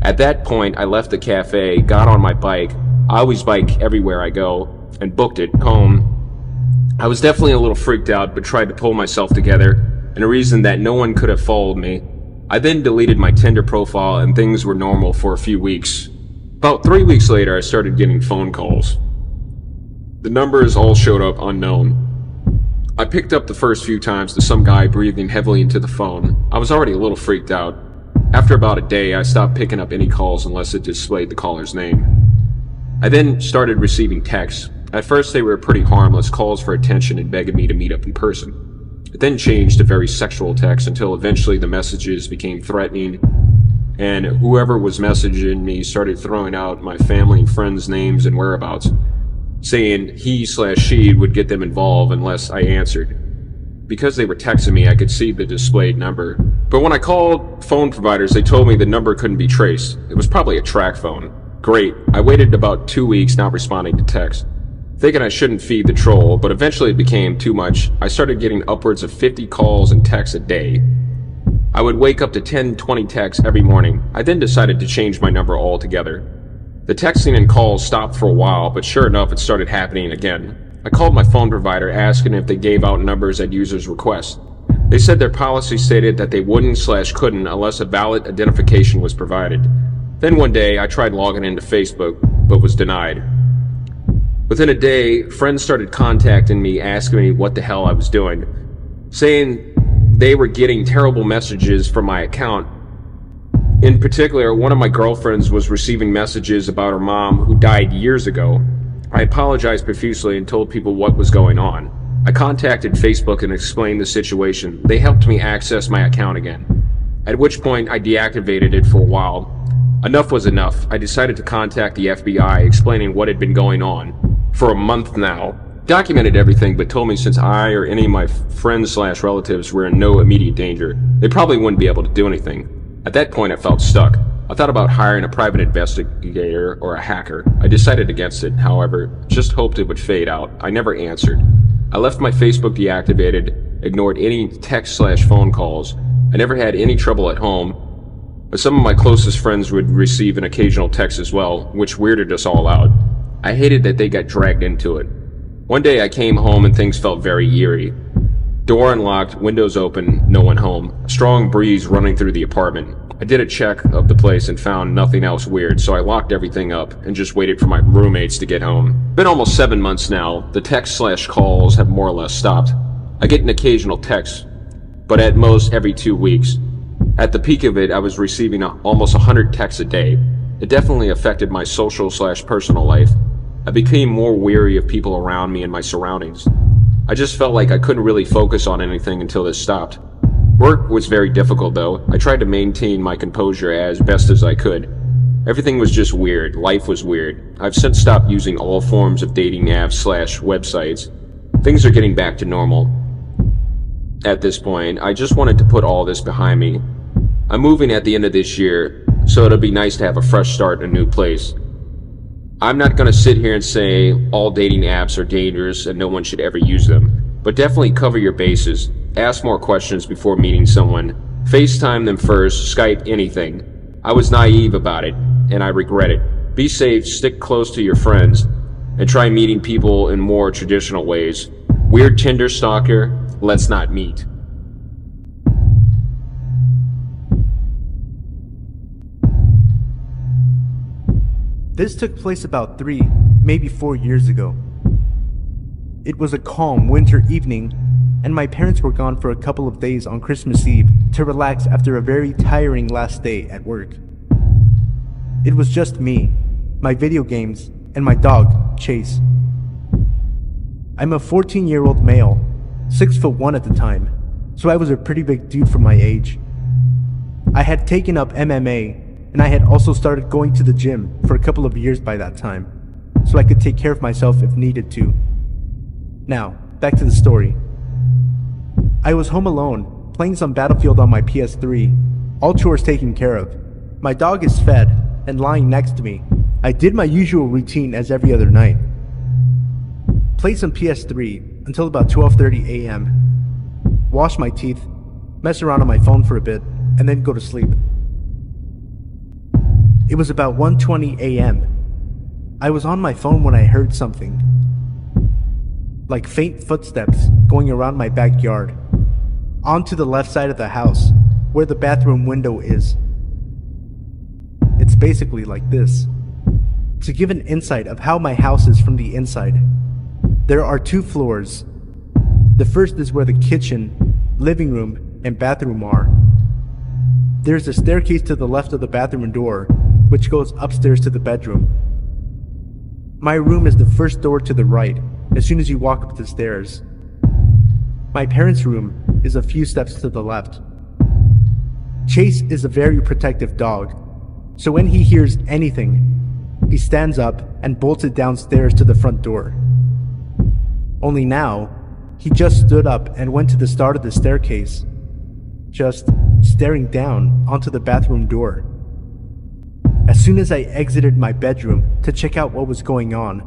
At that point, I left the cafe, got on my bike. I always bike everywhere I go, and booked it home. I was definitely a little freaked out, but tried to pull myself together, and a reason that no one could have followed me. I then deleted my Tinder profile, and things were normal for a few weeks. About 3 weeks later, I started getting phone calls. The numbers all showed up unknown. I picked up the first few times to some guy breathing heavily into the phone. I was already a little freaked out. After about a day, I stopped picking up any calls unless it displayed the caller's name. I then started receiving texts. At first they were pretty harmless, calls for attention and begging me to meet up in person. It then changed to very sexual texts until eventually the messages became threatening, and whoever was messaging me started throwing out my family and friends' names and whereabouts, saying he/she would get them involved unless I answered. Because they were texting me, I could see the displayed number. But when I called phone providers, they told me the number couldn't be traced. It was probably a track phone. Great. I waited about 2 weeks not responding to texts, thinking I shouldn't feed the troll, but eventually it became too much. I started getting upwards of 50 calls and texts a day. I would wake up to 10, 20 texts every morning. I then decided to change my number altogether. The texting and calls stopped for a while, but sure enough, it started happening again. I called my phone provider asking if they gave out numbers at users' request. They said their policy stated that they wouldn't/couldn't unless a valid identification was provided. Then one day, I tried logging into Facebook, but was denied. Within a day, friends started contacting me asking me what the hell I was doing, saying they were getting terrible messages from my account. In particular, one of my girlfriends was receiving messages about her mom who died years ago. I apologized profusely and told people what was going on. I contacted Facebook and explained the situation. They helped me access my account again, at which point I deactivated it for a while. Enough was enough. I decided to contact the FBI, explaining what had been going on for a month now. Documented everything, but told me since I or any of my friends/relatives were in no immediate danger, they probably wouldn't be able to do anything. At that point, I felt stuck. I thought about hiring a private investigator or a hacker. I decided against it, however, just hoped it would fade out. I never answered. I left my Facebook deactivated, ignored any text/phone calls. I never had any trouble at home, but some of my closest friends would receive an occasional text as well, which weirded us all out. I hated that they got dragged into it. One day I came home and things felt very eerie. Door unlocked, windows open, no one home. A strong breeze running through the apartment. I did a check of the place and found nothing else weird, so I locked everything up and just waited for my roommates to get home. Been almost 7 months now. The text/calls have more or less stopped. I get an occasional text, but at most every 2 weeks. At the peak of it, I was receiving almost 100 texts a day. It definitely affected my social/personal life. I became more wary of people around me and my surroundings. I just felt like I couldn't really focus on anything until this stopped. Work was very difficult though. I tried to maintain my composure as best as I could. Everything was just weird. Life was weird. I've since stopped using all forms of dating apps/websites. Things are getting back to normal. At this point, I just wanted to put all this behind me. I'm moving at the end of this year, so it'll be nice to have a fresh start in a new place. I'm not going to sit here and say all dating apps are dangerous and no one should ever use them, but definitely cover your bases. Ask more questions before meeting someone. FaceTime them first, Skype, anything. I was naive about it, and I regret it. Be safe, stick close to your friends, and try meeting people in more traditional ways. Weird Tinder stalker, let's not meet. This took place about 3, maybe 4 years ago. It was a calm winter evening, and my parents were gone for a couple of days on Christmas Eve to relax after a very tiring last day at work. It was just me, my video games, and my dog, Chase. I'm a 14-year-old male, 6'1" at the time, so I was a pretty big dude for my age. I had taken up MMA, and I had also started going to the gym for a couple of years by that time, so I could take care of myself if needed to. Now, back to the story. I was home alone, playing some Battlefield on my PS3, all chores taken care of. My dog is fed and lying next to me. I did my usual routine as every other night. Played some PS3 until about 12:30 a.m. Wash my teeth, mess around on my phone for a bit, and then go to sleep. It was about 1:20 a.m. I was on my phone when I heard something. Like faint footsteps going around my backyard. Onto the left side of the house, where the bathroom window is. It's basically like this. To give an insight of how my house is from the inside, there are 2 floors. The first is where the kitchen, living room, and bathroom are. There's a staircase to the left of the bathroom door, which goes upstairs to the bedroom. My room is the first door to the right, as soon as you walk up the stairs. My parents' room is a few steps to the left. Chase is a very protective dog, so when he hears anything, he stands up and bolts it downstairs to the front door. Only now, he just stood up and went to the start of the staircase, just staring down onto the bathroom door. As soon as I exited my bedroom to check out what was going on,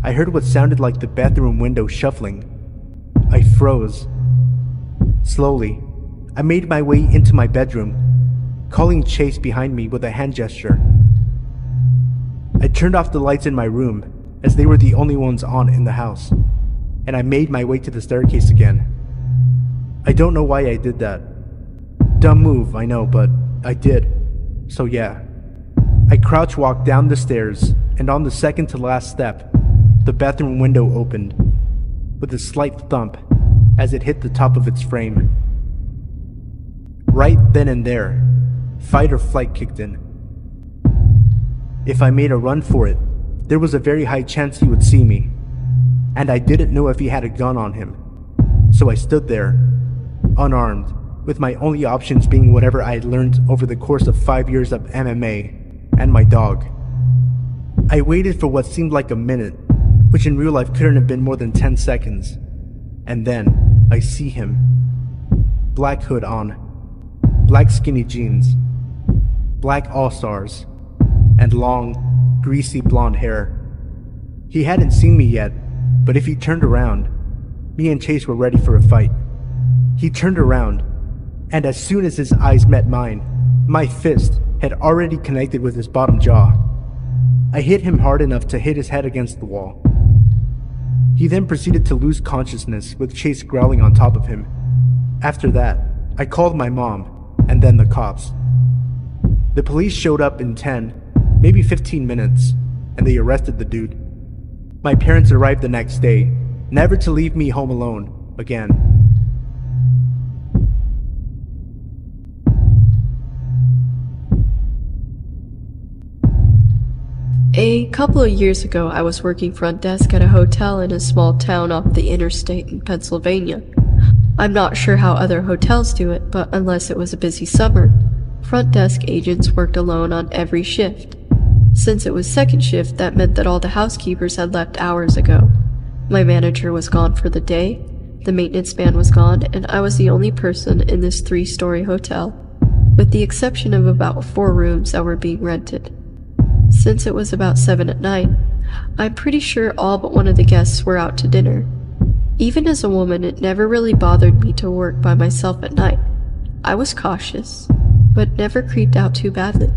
I heard what sounded like the bathroom window shuffling. I froze. Slowly, I made my way into my bedroom, calling Chase behind me with a hand gesture. I turned off the lights in my room, as they were the only ones on in the house, and I made my way to the staircase again. I don't know why I did that. Dumb move, I know, but I did. So yeah. I crouch walked down the stairs, and on the second to last step, the bathroom window opened, with a slight thump as it hit the top of its frame. Right then and there, fight or flight kicked in. If I made a run for it, there was a very high chance he would see me, and I didn't know if he had a gun on him, so I stood there, unarmed, with my only options being whatever I had learned over the course of 5 years of MMA, and my dog. I waited for what seemed like a minute, which in real life couldn't have been more than 10 seconds, and then I see him. Black hood on, black skinny jeans, black all-stars, and long, greasy blonde hair. He hadn't seen me yet, but if he turned around, me and Chase were ready for a fight. He turned around, and as soon as his eyes met mine, my fist had already connected with his bottom jaw. I hit him hard enough to hit his head against the wall. He then proceeded to lose consciousness with Chase growling on top of him. After that, I called my mom, and then the cops. The police showed up in 10, maybe 15 minutes, and they arrested the dude. My parents arrived the next day, never to leave me home alone again. A couple of years ago, I was working front desk at a hotel in a small town off the interstate in Pennsylvania. I'm not sure how other hotels do it, but unless it was a busy summer, front desk agents worked alone on every shift. Since it was second shift, that meant that all the housekeepers had left hours ago. My manager was gone for the day, the maintenance man was gone, and I was the only person in this 3-story hotel, with the exception of about 4 rooms that were being rented. Since it was about 7 at night, I'm pretty sure all but one of the guests were out to dinner. Even as a woman, it never really bothered me to work by myself at night. I was cautious, but never creeped out too badly.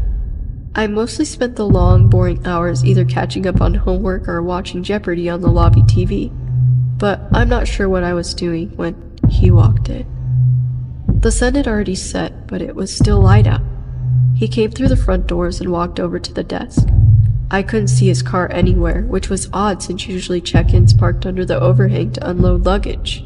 I mostly spent the long, boring hours either catching up on homework or watching Jeopardy on the lobby TV, but I'm not sure what I was doing when he walked in. The sun had already set, but it was still light out. He came through the front doors and walked over to the desk. I couldn't see his car anywhere, which was odd since usually check-ins parked under the overhang to unload luggage.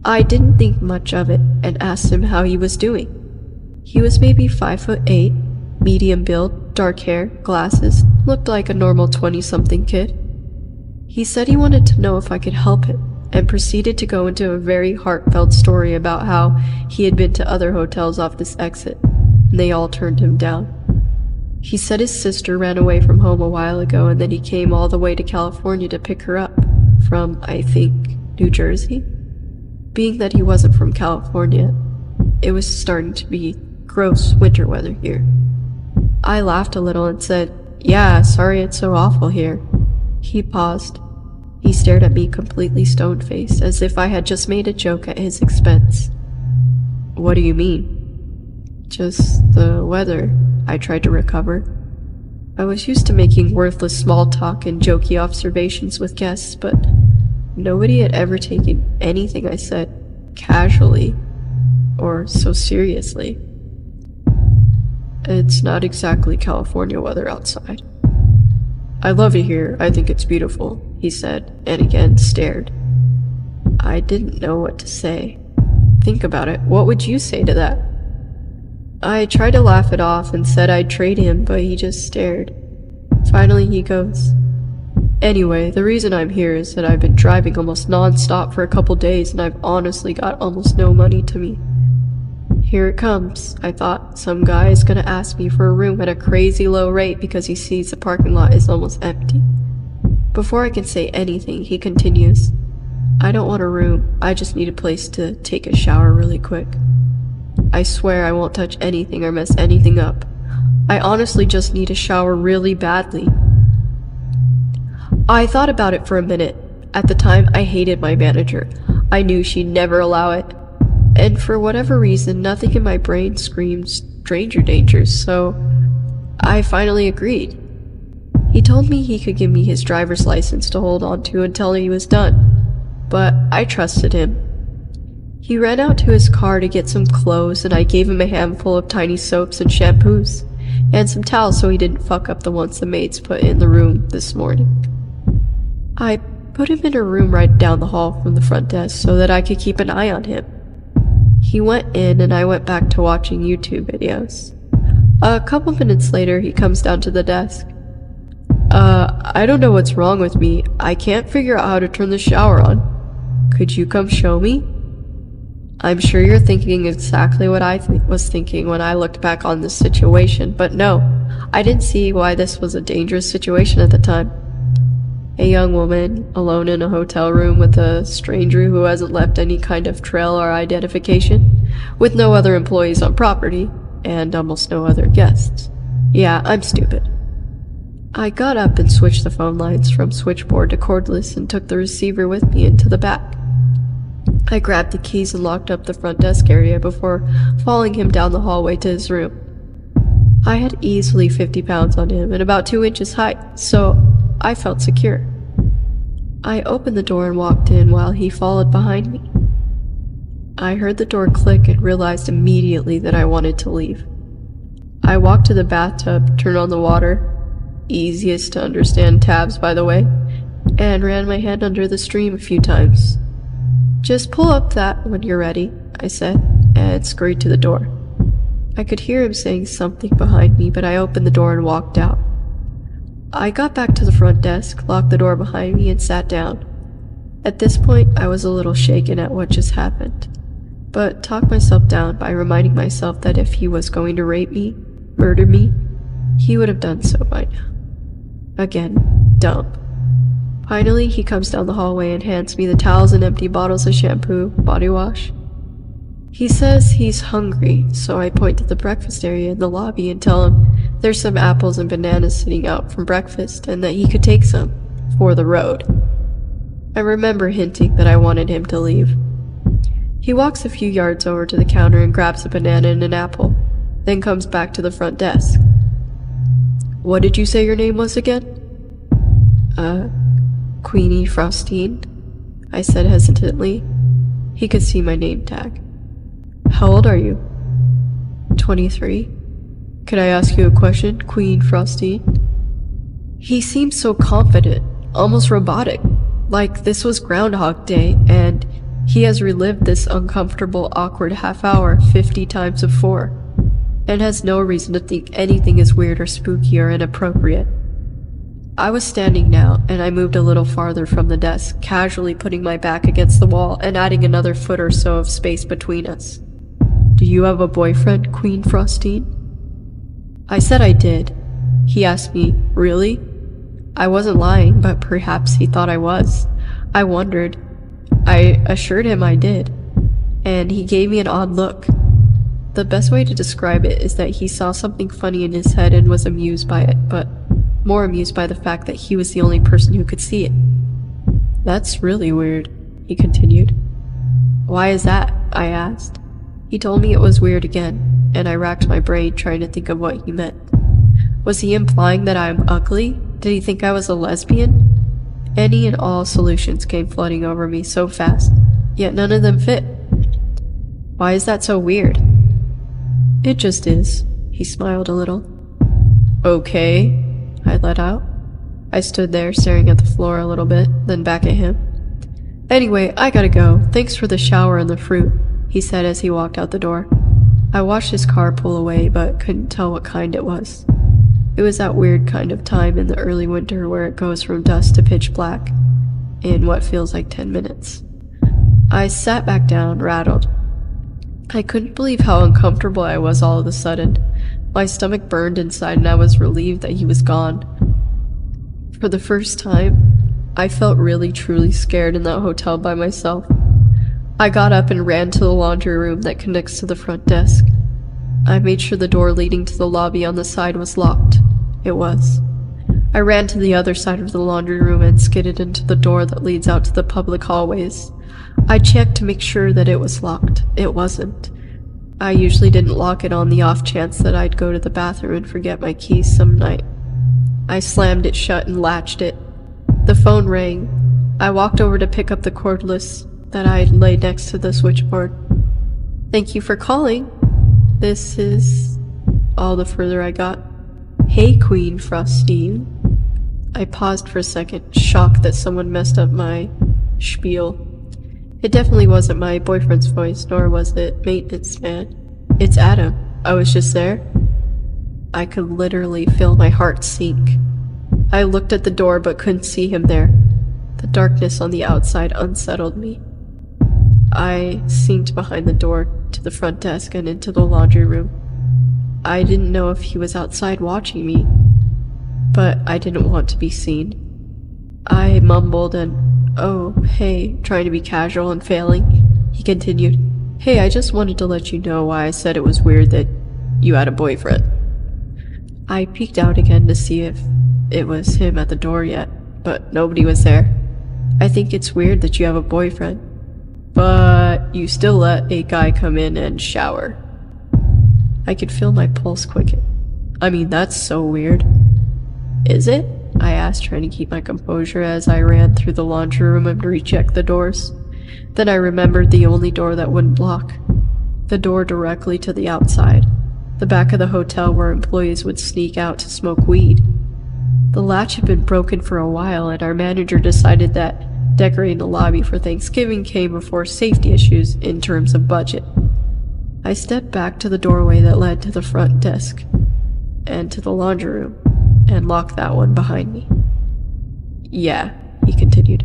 I didn't think much of it and asked him how he was doing. He was maybe 5'8", medium build, dark hair, glasses, looked like a normal 20-something kid. He said he wanted to know if I could help him, and proceeded to go into a very heartfelt story about how he had been to other hotels off this exit, and they all turned him down. He said his sister ran away from home a while ago and that he came all the way to California to pick her up, from, I think, New Jersey? Being that he wasn't from California, it was starting to be gross winter weather here. I laughed a little and said, "Yeah, sorry it's so awful here." He paused. He stared at me completely stone-faced, as if I had just made a joke at his expense. "What do you mean?" "Just the weather," I tried to recover. I was used to making worthless small talk and jokey observations with guests, but nobody had ever taken anything I said casually or so seriously. "It's not exactly California weather outside." "I love it here. I think it's beautiful," he said, and again stared. I didn't know what to say. Think about it. What would you say to that? I tried to laugh it off and said I'd trade him, but he just stared. Finally he goes, "Anyway, the reason I'm here is that I've been driving almost non-stop for a couple days and I've honestly got almost no money to me." Here it comes. I thought some guy is gonna ask me for a room at a crazy low rate because he sees the parking lot is almost empty. Before I can say anything, he continues, "I don't want a room, I just need a place to take a shower really quick. I swear I won't touch anything or mess anything up. I honestly just need a shower really badly." I thought about it for a minute. At the time, I hated my manager. I knew she'd never allow it. And for whatever reason, nothing in my brain screamed stranger danger, so I finally agreed. He told me he could give me his driver's license to hold on to until he was done, but I trusted him. He ran out to his car to get some clothes, and I gave him a handful of tiny soaps and shampoos, and some towels so he didn't fuck up the ones the maids put in the room this morning. I put him in a room right down the hall from the front desk so that I could keep an eye on him. He went in and I went back to watching YouTube videos. A couple minutes later, he comes down to the desk. I don't know what's wrong with me. I can't figure out how to turn the shower on. Could you come show me? I'm sure you're thinking exactly what I was thinking when I looked back on this situation, but no, I didn't see why this was a dangerous situation at the time. A young woman, alone in a hotel room with a stranger who hasn't left any kind of trail or identification, with no other employees on property, and almost no other guests. Yeah, I'm stupid. I got up and switched the phone lines from switchboard to cordless and took the receiver with me into the back. I grabbed the keys and locked up the front desk area before following him down the hallway to his room. I had easily 50 pounds on him and about 2 inches height, so I felt secure. I opened the door and walked in while he followed behind me. I heard the door click and realized immediately that I wanted to leave. I walked to the bathtub, turned on the water, easiest to understand tabs by the way, and ran my hand under the stream a few times. Just pull up that when you're ready, I said, and scurried to the door. I could hear him saying something behind me, but I opened the door and walked out. I got back to the front desk, locked the door behind me, and sat down. At this point, I was a little shaken at what just happened, but talked myself down by reminding myself that if he was going to rape me, murder me, he would have done so by now. Again, dumb. Finally, he comes down the hallway and hands me the towels and empty bottles of shampoo, body wash. He says he's hungry, so I point to the breakfast area in the lobby and tell him there's some apples and bananas sitting out from breakfast and that he could take some for the road. I remember hinting that I wanted him to leave. He walks a few yards over to the counter and grabs a banana and an apple, then comes back to the front desk. What did you say your name was again? Queenie Frostine, I said hesitantly. He could see my name tag. How old are you? 23. Could I ask you a question, Queen Frostine? He seemed so confident, almost robotic, like this was Groundhog Day, and he has relived this uncomfortable, awkward half hour 50 times before, and has no reason to think anything is weird or spooky or inappropriate. I was standing now, and I moved a little farther from the desk, casually putting my back against the wall and adding another foot or so of space between us. Do you have a boyfriend, Queen Frostine? I said I did. He asked me, really? I wasn't lying, but perhaps he thought I was. I wondered. I assured him I did, and he gave me an odd look. The best way to describe it is that he saw something funny in his head and was amused by it, but more amused by the fact that he was the only person who could see it. That's really weird, he continued. Why is that? I asked. He told me it was weird again, and I racked my brain trying to think of what he meant. Was he implying that I'm ugly? Did he think I was a lesbian? Any and all solutions came flooding over me so fast, yet none of them fit. Why is that so weird? It just is, he smiled a little. Okay, I let out. I stood there staring at the floor a little bit, then back at him. Anyway, I gotta go. Thanks for the shower and the fruit, he said as he walked out the door. I watched his car pull away, but couldn't tell what kind it was. It was that weird kind of time in the early winter where it goes from dusk to pitch black in what feels like 10 minutes. I sat back down, rattled. I couldn't believe how uncomfortable I was all of a sudden. My stomach burned inside and I was relieved that he was gone. For the first time, I felt really truly scared in that hotel by myself. I got up and ran to the laundry room that connects to the front desk. I made sure the door leading to the lobby on the side was locked. It was. I ran to the other side of the laundry room and skidded into the door that leads out to the public hallways. I checked to make sure that it was locked. It wasn't. I usually didn't lock it on the off chance that I'd go to the bathroom and forget my keys some night. I slammed it shut and latched it. The phone rang. I walked over to pick up the cordless that I laid next to the switchboard. Thank you for calling. This is all the further I got. Hey, Queen Frostine. I paused for a second, shocked that someone messed up my spiel. It definitely wasn't my boyfriend's voice, nor was it maintenance man. It's Adam. I was just there. I could literally feel my heart sink. I looked at the door but couldn't see him there. The darkness on the outside unsettled me. I sneaked behind the door to the front desk and into the laundry room. I didn't know if he was outside watching me, but I didn't want to be seen. I mumbled and, "Oh, hey," trying to be casual and failing. He continued, "Hey, I just wanted to let you know why I said it was weird that you had a boyfriend." I peeked out again to see if it was him at the door yet, but nobody was there. "I think it's weird that you have a boyfriend, but you still let a guy come in and shower." I could feel my pulse quicken. I mean, that's so weird. "Is it?" I asked, trying to keep my composure as I ran through the laundry room and rechecked the doors. Then I remembered the only door that wouldn't lock. The door directly to the outside. The back of the hotel where employees would sneak out to smoke weed. The latch had been broken for a while, and our manager decided that decorating the lobby for Thanksgiving came before safety issues in terms of budget. I stepped back to the doorway that led to the front desk and to the laundry room, and locked that one behind me. "Yeah," he continued.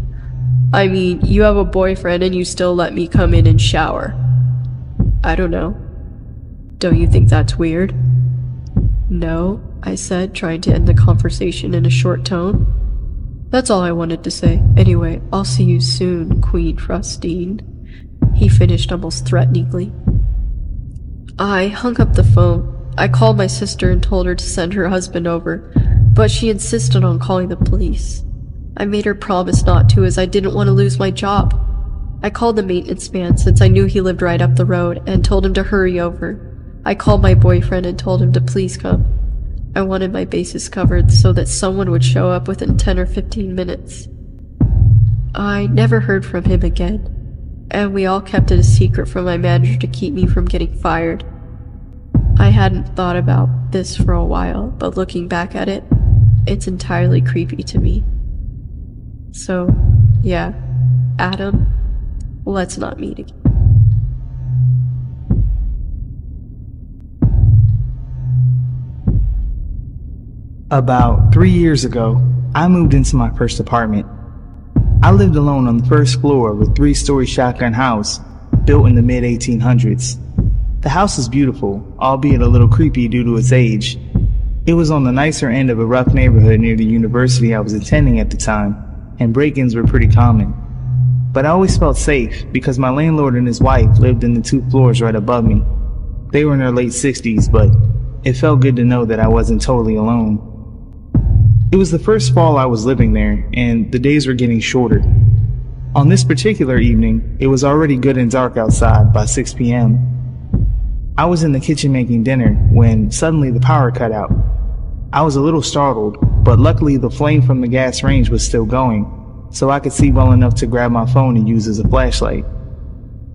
"I mean, you have a boyfriend and you still let me come in and shower. I don't know. Don't you think that's weird?" "No," I said, trying to end the conversation in a short tone. "That's all I wanted to say. Anyway, I'll see you soon, Queen Frostine," he finished almost threateningly. I hung up the phone. I called my sister and told her to send her husband over, but she insisted on calling the police. I made her promise not to, as I didn't want to lose my job. I called the maintenance man, since I knew he lived right up the road, and told him to hurry over. I called my boyfriend and told him to please come. I wanted my bases covered so that someone would show up within 10 or 15 minutes. I never heard from him again, and we all kept it a secret from my manager to keep me from getting fired. I hadn't thought about this for a while, but looking back at it, it's entirely creepy to me. So, yeah, Adam, let's not meet again. About 3 years ago, I moved into my first apartment. I lived alone on the first floor of a 3-story shotgun house built in the mid-1800s. The house is beautiful, albeit a little creepy due to its age. It was on the nicer end of a rough neighborhood near the university I was attending at the time, and break-ins were pretty common. But I always felt safe because my landlord and his wife lived in the 2 floors right above me. They were in their late 60s, but it felt good to know that I wasn't totally alone. It was the first fall I was living there, and the days were getting shorter. On this particular evening, it was already good and dark outside by 6 p.m. I was in the kitchen making dinner when suddenly the power cut out. I was a little startled, but luckily the flame from the gas range was still going, so I could see well enough to grab my phone and use as a flashlight.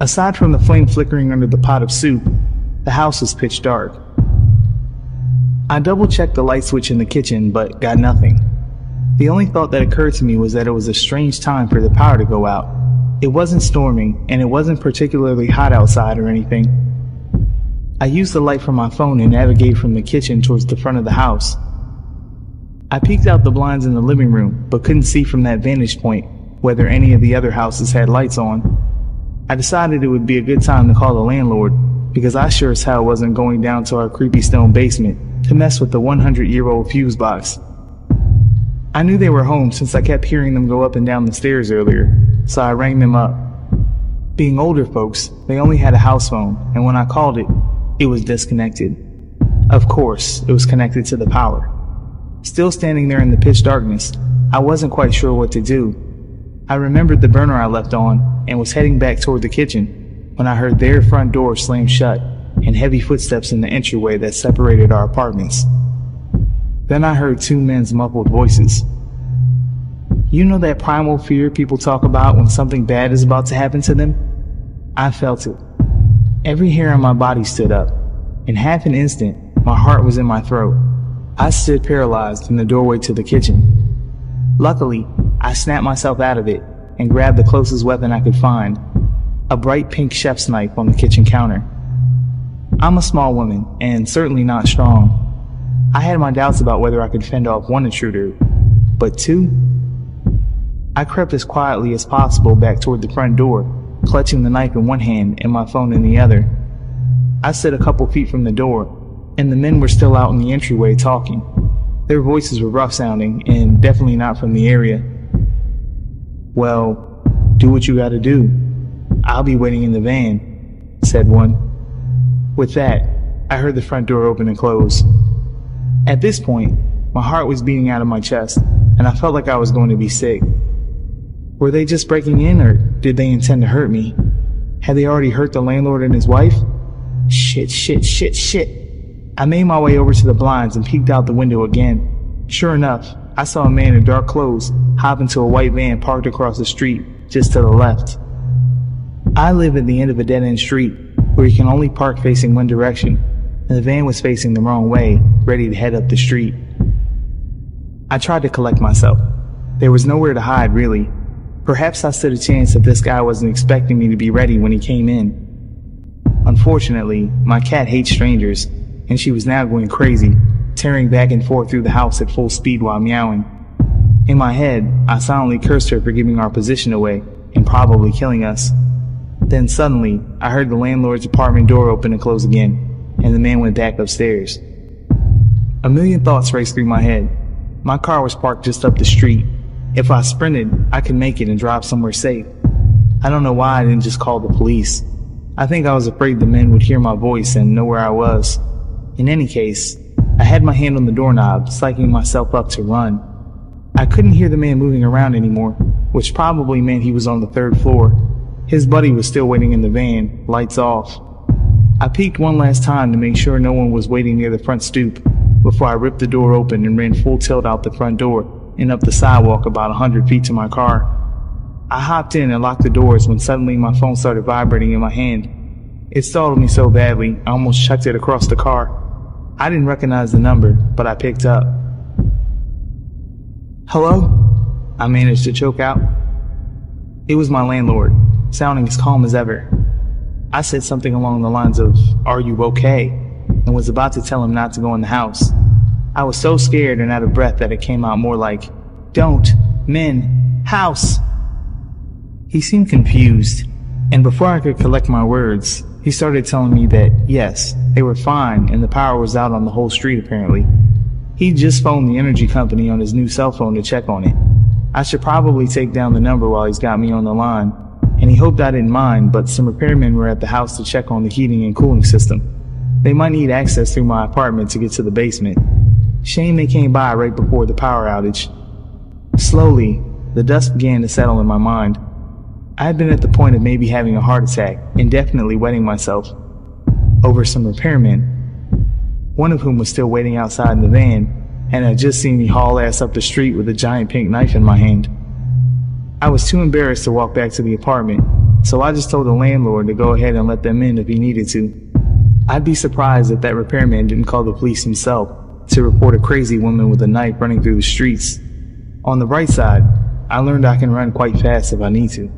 Aside from the flame flickering under the pot of soup, the house was pitch dark. I double-checked the light switch in the kitchen, but got nothing. The only thought that occurred to me was that it was a strange time for the power to go out. It wasn't storming, and it wasn't particularly hot outside or anything. I used the light from my phone to navigate from the kitchen towards the front of the house. I peeked out the blinds in the living room, but couldn't see from that vantage point whether any of the other houses had lights on. I decided it would be a good time to call the landlord, because I sure as hell wasn't going down to our creepy stone basement to mess with the 100-year-old fuse box. I knew they were home since I kept hearing them go up and down the stairs earlier, so I rang them up. Being older folks, they only had a house phone, and when I called it, it was disconnected. Of course, it was connected to the power. Still standing there in the pitch darkness, I wasn't quite sure what to do. I remembered the burner I left on and was heading back toward the kitchen when I heard their front door slam shut and heavy footsteps in the entryway that separated our apartments. Then I heard 2 men's muffled voices. You know that primal fear people talk about when something bad is about to happen to them? I felt it. Every hair on my body stood up. In half an instant, my heart was in my throat. I stood paralyzed in the doorway to the kitchen. Luckily, I snapped myself out of it and grabbed the closest weapon I could find, a bright pink chef's knife on the kitchen counter. I'm a small woman, and certainly not strong. I had my doubts about whether I could fend off one intruder, but two? I crept as quietly as possible back toward the front door, clutching the knife in one hand and my phone in the other. I stood a couple feet from the door, and the men were still out in the entryway talking. Their voices were rough sounding, and definitely not from the area. "Well, do what you gotta do. I'll be waiting in the van," said one. With that, I heard the front door open and close. At this point, my heart was beating out of my chest, and I felt like I was going to be sick. Were they just breaking in, or did they intend to hurt me? Had they already hurt the landlord and his wife? Shit. I made my way over to the blinds and peeked out the window again. Sure enough, I saw a man in dark clothes hop into a white van parked across the street, just to the left. I live at the end of a dead-end street, where you can only park facing one direction, and the van was facing the wrong way, ready to head up the street. I tried to collect myself. There was nowhere to hide, really. Perhaps I stood a chance if this guy wasn't expecting me to be ready when he came in. Unfortunately, my cat hates strangers, and she was now going crazy, tearing back and forth through the house at full speed while meowing. In my head, I silently cursed her for giving our position away and probably killing us. Then suddenly, I heard the landlord's apartment door open and close again, and the man went back upstairs. A million thoughts raced through my head. My car was parked just up the street. If I sprinted, I could make it and drive somewhere safe. I don't know why I didn't just call the police. I think I was afraid the men would hear my voice and know where I was. In any case, I had my hand on the doorknob, psyching myself up to run. I couldn't hear the man moving around anymore, which probably meant he was on the third floor. His buddy was still waiting in the van, lights off. I peeked one last time to make sure no one was waiting near the front stoop before I ripped the door open and ran full tilt out the front door and up the sidewalk about 100 feet to my car. I hopped in and locked the doors when suddenly my phone started vibrating in my hand. It startled me so badly, I almost chucked it across the car. I didn't recognize the number, but I picked up. "Hello?" I managed to choke out. It was my landlord, sounding as calm as ever. I said something along the lines of, "Are you okay?" and was about to tell him not to go in the house. I was so scared and out of breath that it came out more like, "Don't, men, house." He seemed confused, and before I could collect my words, he started telling me that, yes, they were fine and the power was out on the whole street apparently. He'd just phoned the energy company on his new cell phone to check on it. I should probably take down the number while he's got me on the line, and he hoped I didn't mind, but some repairmen were at the house to check on the heating and cooling system. They might need access through my apartment to get to the basement. Shame they came by right before the power outage. Slowly, the dust began to settle in my mind. I had been at the point of maybe having a heart attack and definitely wetting myself over some repairmen, one of whom was still waiting outside in the van and had just seen me haul ass up the street with a giant pink knife in my hand. I was too embarrassed to walk back to the apartment, so I just told the landlord to go ahead and let them in if he needed to. I'd be surprised if that repairman didn't call the police himself to report a crazy woman with a knife running through the streets. On the bright side, I learned I can run quite fast if I need to.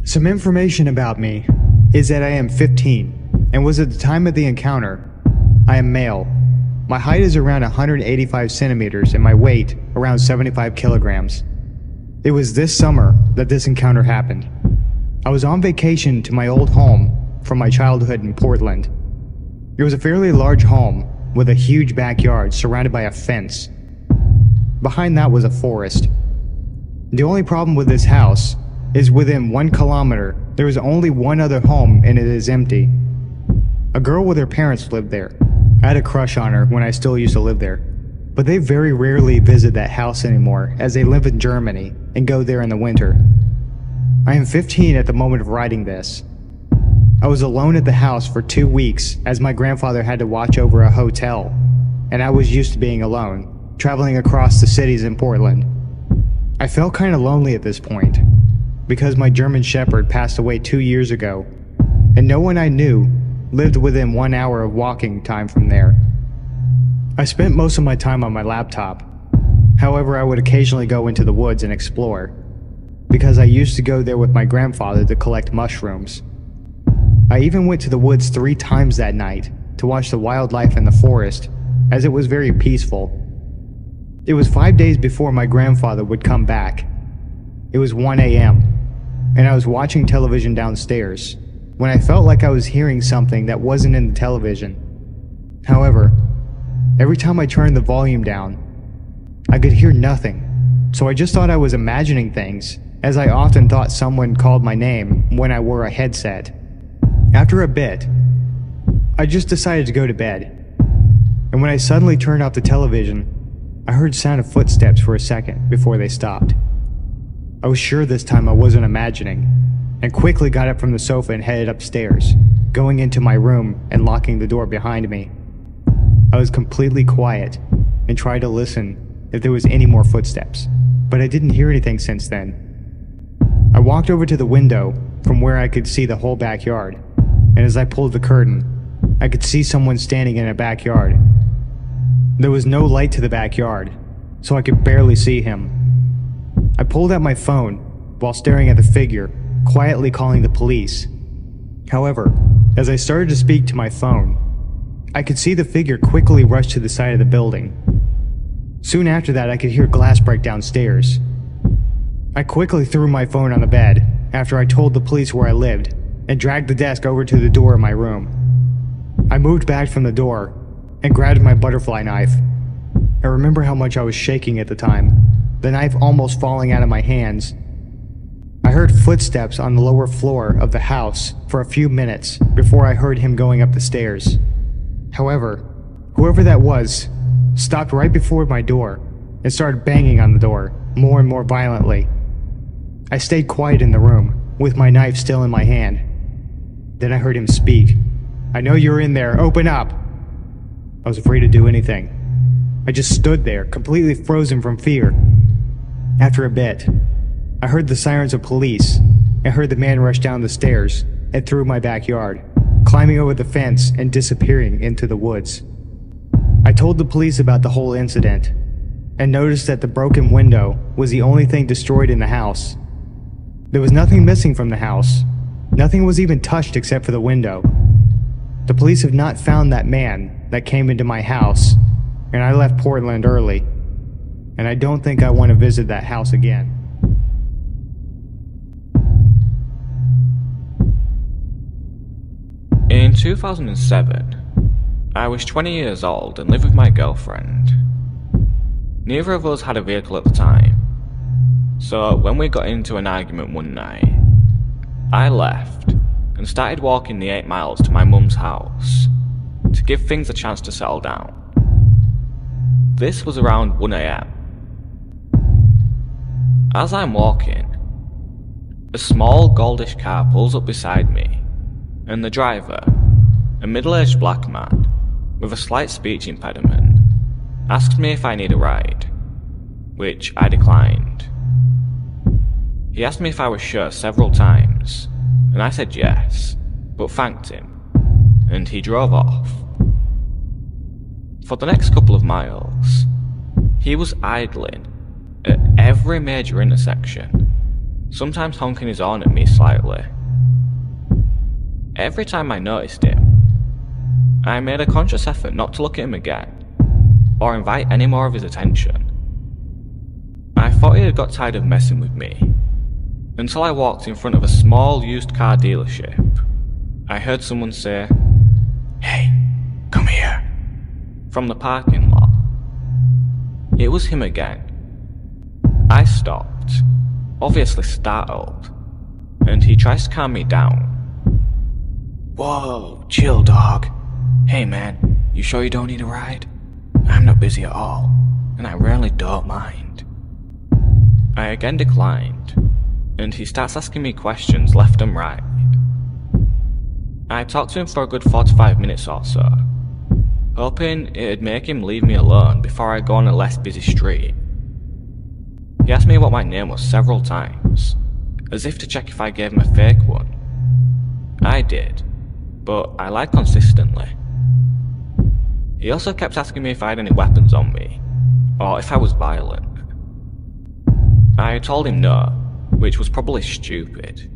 Some information about me is that I am 15 and was at the time of the encounter. I am male. My height is around 185 centimeters and my weight around 75 kilograms. It was this summer that this encounter happened. I was on vacation to my old home from my childhood in Portland. It was a fairly large home with a huge backyard surrounded by a fence. Behind that was a forest. The only problem with this house is within 1 kilometer, there is only one other home and it is empty. A girl with her parents lived there. I had a crush on her when I still used to live there, but they very rarely visit that house anymore as they live in Germany and go there in the winter. I am 15 at the moment of writing this. I was alone at the house for 2 weeks as my grandfather had to watch over a hotel, and I was used to being alone, traveling across the cities in Portland. I felt kind of lonely at this point, because my German Shepherd passed away 2 years ago, and no one I knew lived within 1 hour of walking time from there. I spent most of my time on my laptop. However, I would occasionally go into the woods and explore, because I used to go there with my grandfather to collect mushrooms. I even went to the woods 3 times that night to watch the wildlife in the forest, as it was very peaceful. It was 5 days before my grandfather would come back. It was 1 a.m., and I was watching television downstairs when I felt like I was hearing something that wasn't in the television. However, every time I turned the volume down, I could hear nothing, so I just thought I was imagining things, as I often thought someone called my name when I wore a headset. After a bit, I just decided to go to bed, and when I suddenly turned off the television, I heard sound of footsteps for a second before they stopped. I was sure this time I wasn't imagining, and quickly got up from the sofa and headed upstairs, going into my room and locking the door behind me. I was completely quiet and tried to listen if there was any more footsteps, but I didn't hear anything since then. I walked over to the window from where I could see the whole backyard, and as I pulled the curtain, I could see someone standing in a backyard. There was no light to the backyard, so I could barely see him. I pulled out my phone while staring at the figure, quietly calling the police. However, as I started to speak to my phone, I could see the figure quickly rush to the side of the building. Soon after that, I could hear glass break downstairs. I quickly threw my phone on the bed after I told the police where I lived and dragged the desk over to the door of my room. I moved back from the door and grabbed my butterfly knife. I remember how much I was shaking at the time, the knife almost falling out of my hands. I heard footsteps on the lower floor of the house for a few minutes before I heard him going up the stairs. However, whoever that was stopped right before my door and started banging on the door more and more violently. I stayed quiet in the room with my knife still in my hand. Then I heard him speak. "I know you're in there, open up!" I was afraid to do anything. I just stood there, completely frozen from fear. After a bit, I heard the sirens of police and heard the man rush down the stairs and through my backyard, climbing over the fence and disappearing into the woods. I told the police about the whole incident and noticed that the broken window was the only thing destroyed in the house. There was nothing missing from the house. Nothing was even touched except for the window. The police have not found that man that came into my house, and I left Portland early, and I don't think I want to visit that house again. In 2007, I was 20 years old and lived with my girlfriend. Neither of us had a vehicle at the time, so when we got into an argument one night, I left and started walking the 8 miles to my mum's house to give things a chance to settle down. This was around 1 a.m. As I'm walking, a small goldish car pulls up beside me, and the driver, a middle-aged black man with a slight speech impediment, asked me if I need a ride, which I declined. He asked me if I was sure several times, and I said yes, but thanked him, and he drove off. For the next couple of miles, he was idling at every major intersection, sometimes honking his horn at me slightly. Every time I noticed him, I made a conscious effort not to look at him again, or invite any more of his attention. I thought he had got tired of messing with me, until I walked in front of a small used car dealership. I heard someone say, "Hey, come here," from the parking lot. It was him again. I stopped, obviously startled, and he tries to calm me down. "Whoa, chill, dog. Hey man, you sure you don't need a ride? I'm not busy at all, and I really don't mind." I again declined, and he starts asking me questions left and right. I talked to him for a good 45 minutes or so, hoping it'd make him leave me alone before I go on a less busy street. He asked me what my name was several times, as if to check if I gave him a fake one. I did, but I lied consistently. He also kept asking me if I had any weapons on me, or if I was violent. I told him no, which was probably stupid.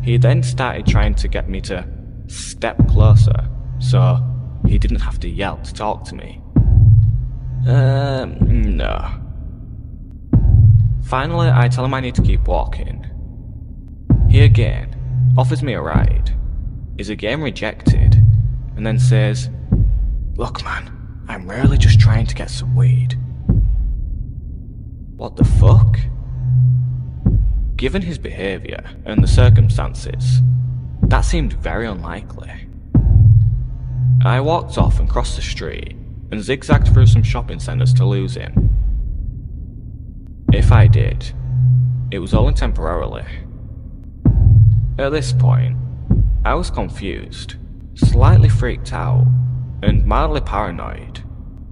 He then started trying to get me to step closer, so he didn't have to yell to talk to me. No. Finally, I tell him I need to keep walking. He again offers me a ride, is again rejected, and then says, "Look man, I'm really just trying to get some weed." What the fuck? Given his behaviour and the circumstances, that seemed very unlikely. I walked off and crossed the street and zigzagged through some shopping centres to lose him. If I did, it was only temporarily. At this point, I was confused, slightly freaked out, and mildly paranoid.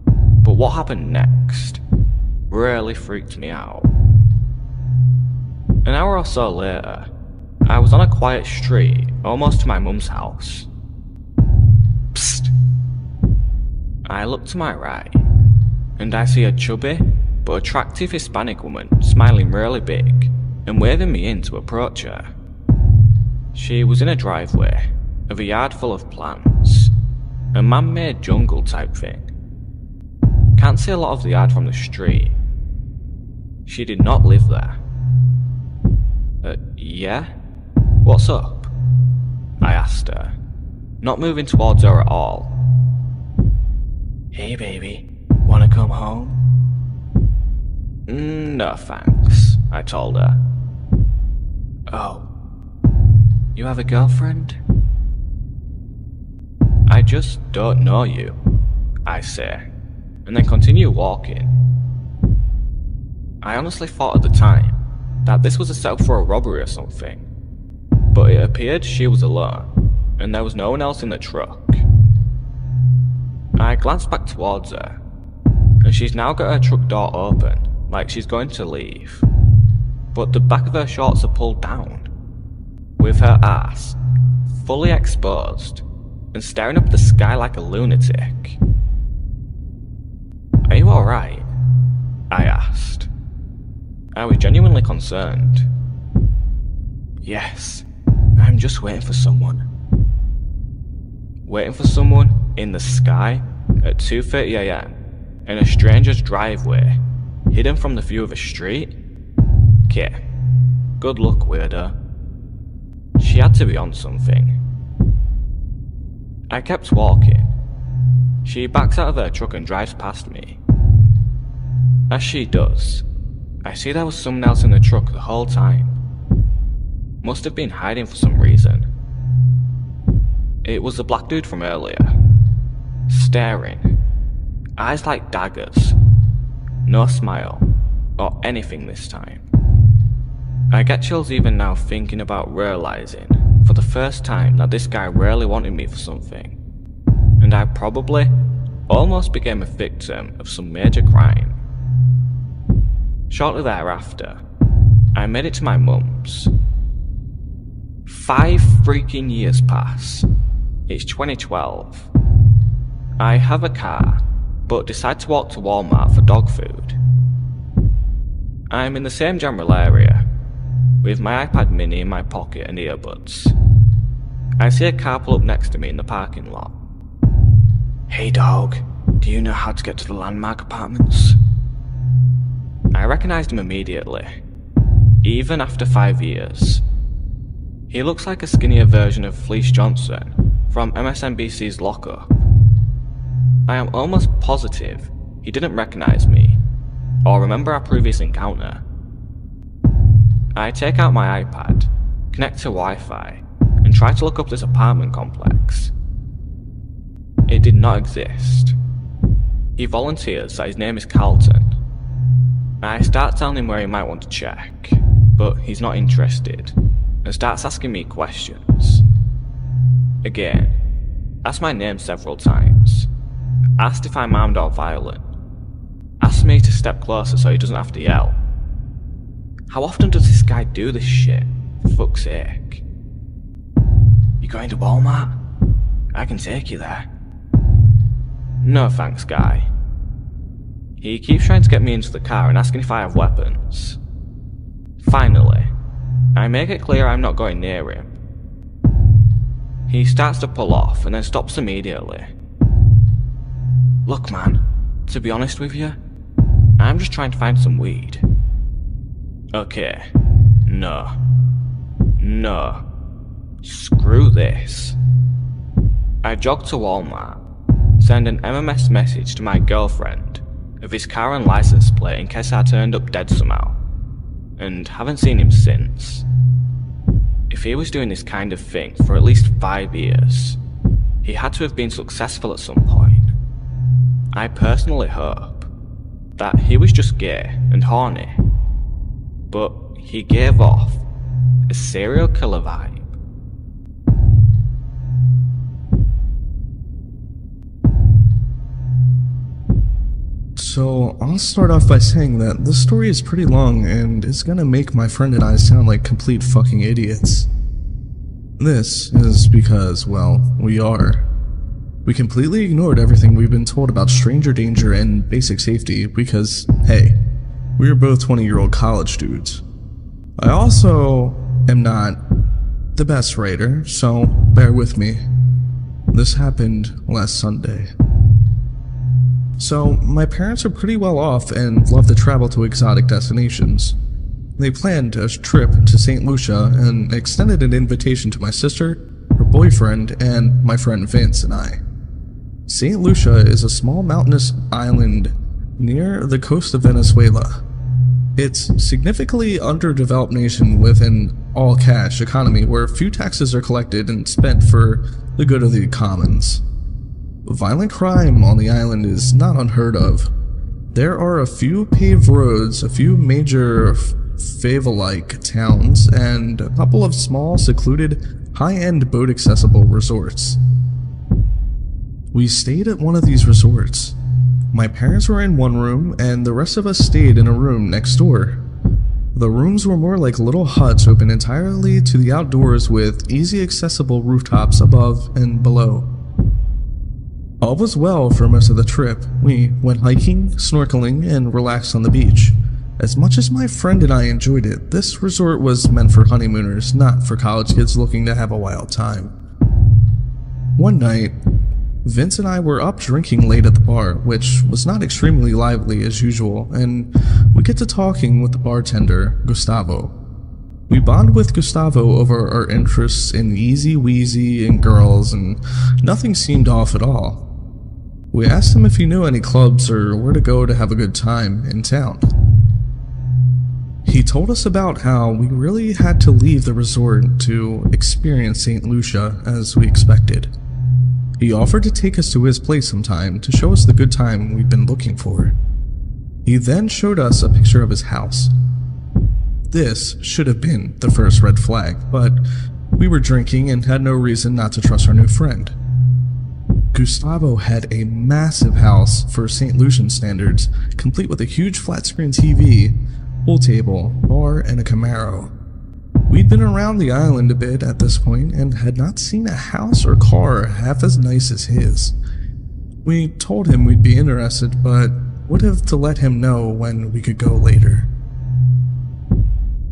But what happened next really freaked me out. An hour or so later, I was on a quiet street, almost to my mum's house. Psst. I look to my right, and I see a chubby but attractive Hispanic woman smiling really big and waving me in to approach her. She was in a driveway of a yard full of plants, a man-made jungle type thing. Can't see a lot of the yard from the street. She did not live there. Yeah? What's up? I asked her, not moving towards her at all. Hey baby, wanna come home? No thanks, I told her. Oh, you have a girlfriend? I just don't know you, I say, and then continue walking. I honestly thought at the time that this was a setup for a robbery or something, but it appeared she was alone, and there was no one else in the truck. I glanced back towards her, and she's now got her truck door open, like she's going to leave, but the back of her shorts are pulled down, with her ass fully exposed and staring up the sky like a lunatic. Are you alright? I asked. I was genuinely concerned. Yes, I'm just waiting for someone. Waiting for someone in the sky at 2:30 AM in a stranger's driveway, hidden from the view of a street? Okay, good luck, weirdo. She had to be on something. I kept walking. She backs out of her truck and drives past me. As she does, I see there was someone else in the truck the whole time. Must have been hiding for some reason. It was the black dude from earlier. Staring. Eyes like daggers. No smile, or anything this time. I get chills even now thinking about realising for the first time that this guy really wanted me for something. And I probably almost became a victim of some major crime. Shortly thereafter, I made it to my mum's. 5 freaking years pass. It's 2012. I have a car, but decide to walk to Walmart for dog food. I'm in the same general area, with my iPad mini in my pocket and earbuds. I see a car pull up next to me in the parking lot. Hey dog, do you know how to get to the Landmark Apartments? I recognised him immediately, even after 5 years. He looks like a skinnier version of Fleece Johnson from MSNBC's Lockup. I am almost positive he didn't recognise me, or remember our previous encounter. I take out my iPad, connect to Wi-Fi, and try to look up this apartment complex. It did not exist. He volunteers that his name is Carlton. I start telling him where he might want to check, but he's not interested, and starts asking me questions. Again, asked my name several times, asked if I'm armed or violent, asked me to step closer so he doesn't have to yell. How often does this guy do this shit? For fuck's sake. You going to Walmart? I can take you there. No thanks, guy. He keeps trying to get me into the car and asking if I have weapons. Finally, I make it clear I'm not going near him. He starts to pull off and then stops immediately. Look man, to be honest with you, I'm just trying to find some weed. Okay, no. Screw this. I jog to Walmart, send an MMS message to my girlfriend of his car and license plate in case I turned up dead somehow, and haven't seen him since. If he was doing this kind of thing for at least 5 years, he had to have been successful at some point. I personally hope that he was just gay and horny, but he gave off a serial killer vibe. So, I'll start off by saying that this story is pretty long and is gonna make my friend and I sound like complete fucking idiots. This is because, well, we are. We completely ignored everything we've been told about stranger danger and basic safety because, hey, we are both 20-year-old college dudes. I also am not the best writer, so bear with me. This happened last Sunday. So, my parents are pretty well off and love to travel to exotic destinations. They planned a trip to St. Lucia and extended an invitation to my sister, her boyfriend, and my friend Vince and I. St. Lucia is a small mountainous island near the coast of Venezuela. It's a significantly underdeveloped nation with an all-cash economy where few taxes are collected and spent for the good of the commons. Violent crime on the island is not unheard of. There are a few paved roads, a few major favela-like towns, and a couple of small, secluded, high-end boat-accessible resorts. We stayed at one of these resorts. My parents were in one room, and the rest of us stayed in a room next door. The rooms were more like little huts open entirely to the outdoors with easy accessible rooftops above and below. All was well for most of the trip. We went hiking, snorkeling, and relaxed on the beach. As much as my friend and I enjoyed it, this resort was meant for honeymooners, not for college kids looking to have a wild time. One night, Vince and I were up drinking late at the bar, which was not extremely lively as usual, and we get to talking with the bartender, Gustavo. We bond with Gustavo over our interests in Easy Weezy and girls, and nothing seemed off at all. We asked him if he knew any clubs or where to go to have a good time in town. He told us about how we really had to leave the resort to experience St. Lucia as we expected. He offered to take us to his place sometime to show us the good time we'd been looking for. He then showed us a picture of his house. This should have been the first red flag, but we were drinking and had no reason not to trust our new friend. Gustavo had a massive house for St. Lucian standards, complete with a huge flat-screen TV, pool table, bar, and a Camaro. We'd been around the island a bit at this point and had not seen a house or car half as nice as his. We told him we'd be interested, but would have to let him know when we could go later.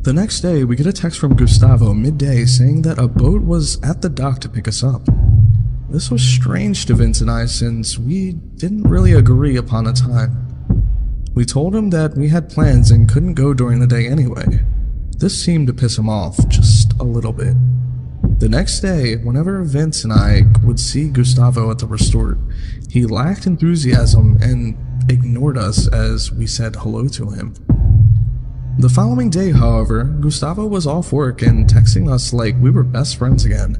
The next day, we get a text from Gustavo midday saying that a boat was at the dock to pick us up. This was strange to Vince and I since we didn't really agree upon a time. We told him that we had plans and couldn't go during the day anyway. This seemed to piss him off just a little bit. The next day, whenever Vince and I would see Gustavo at the resort, he lacked enthusiasm and ignored us as we said hello to him. The following day, however, Gustavo was off work and texting us like we were best friends again.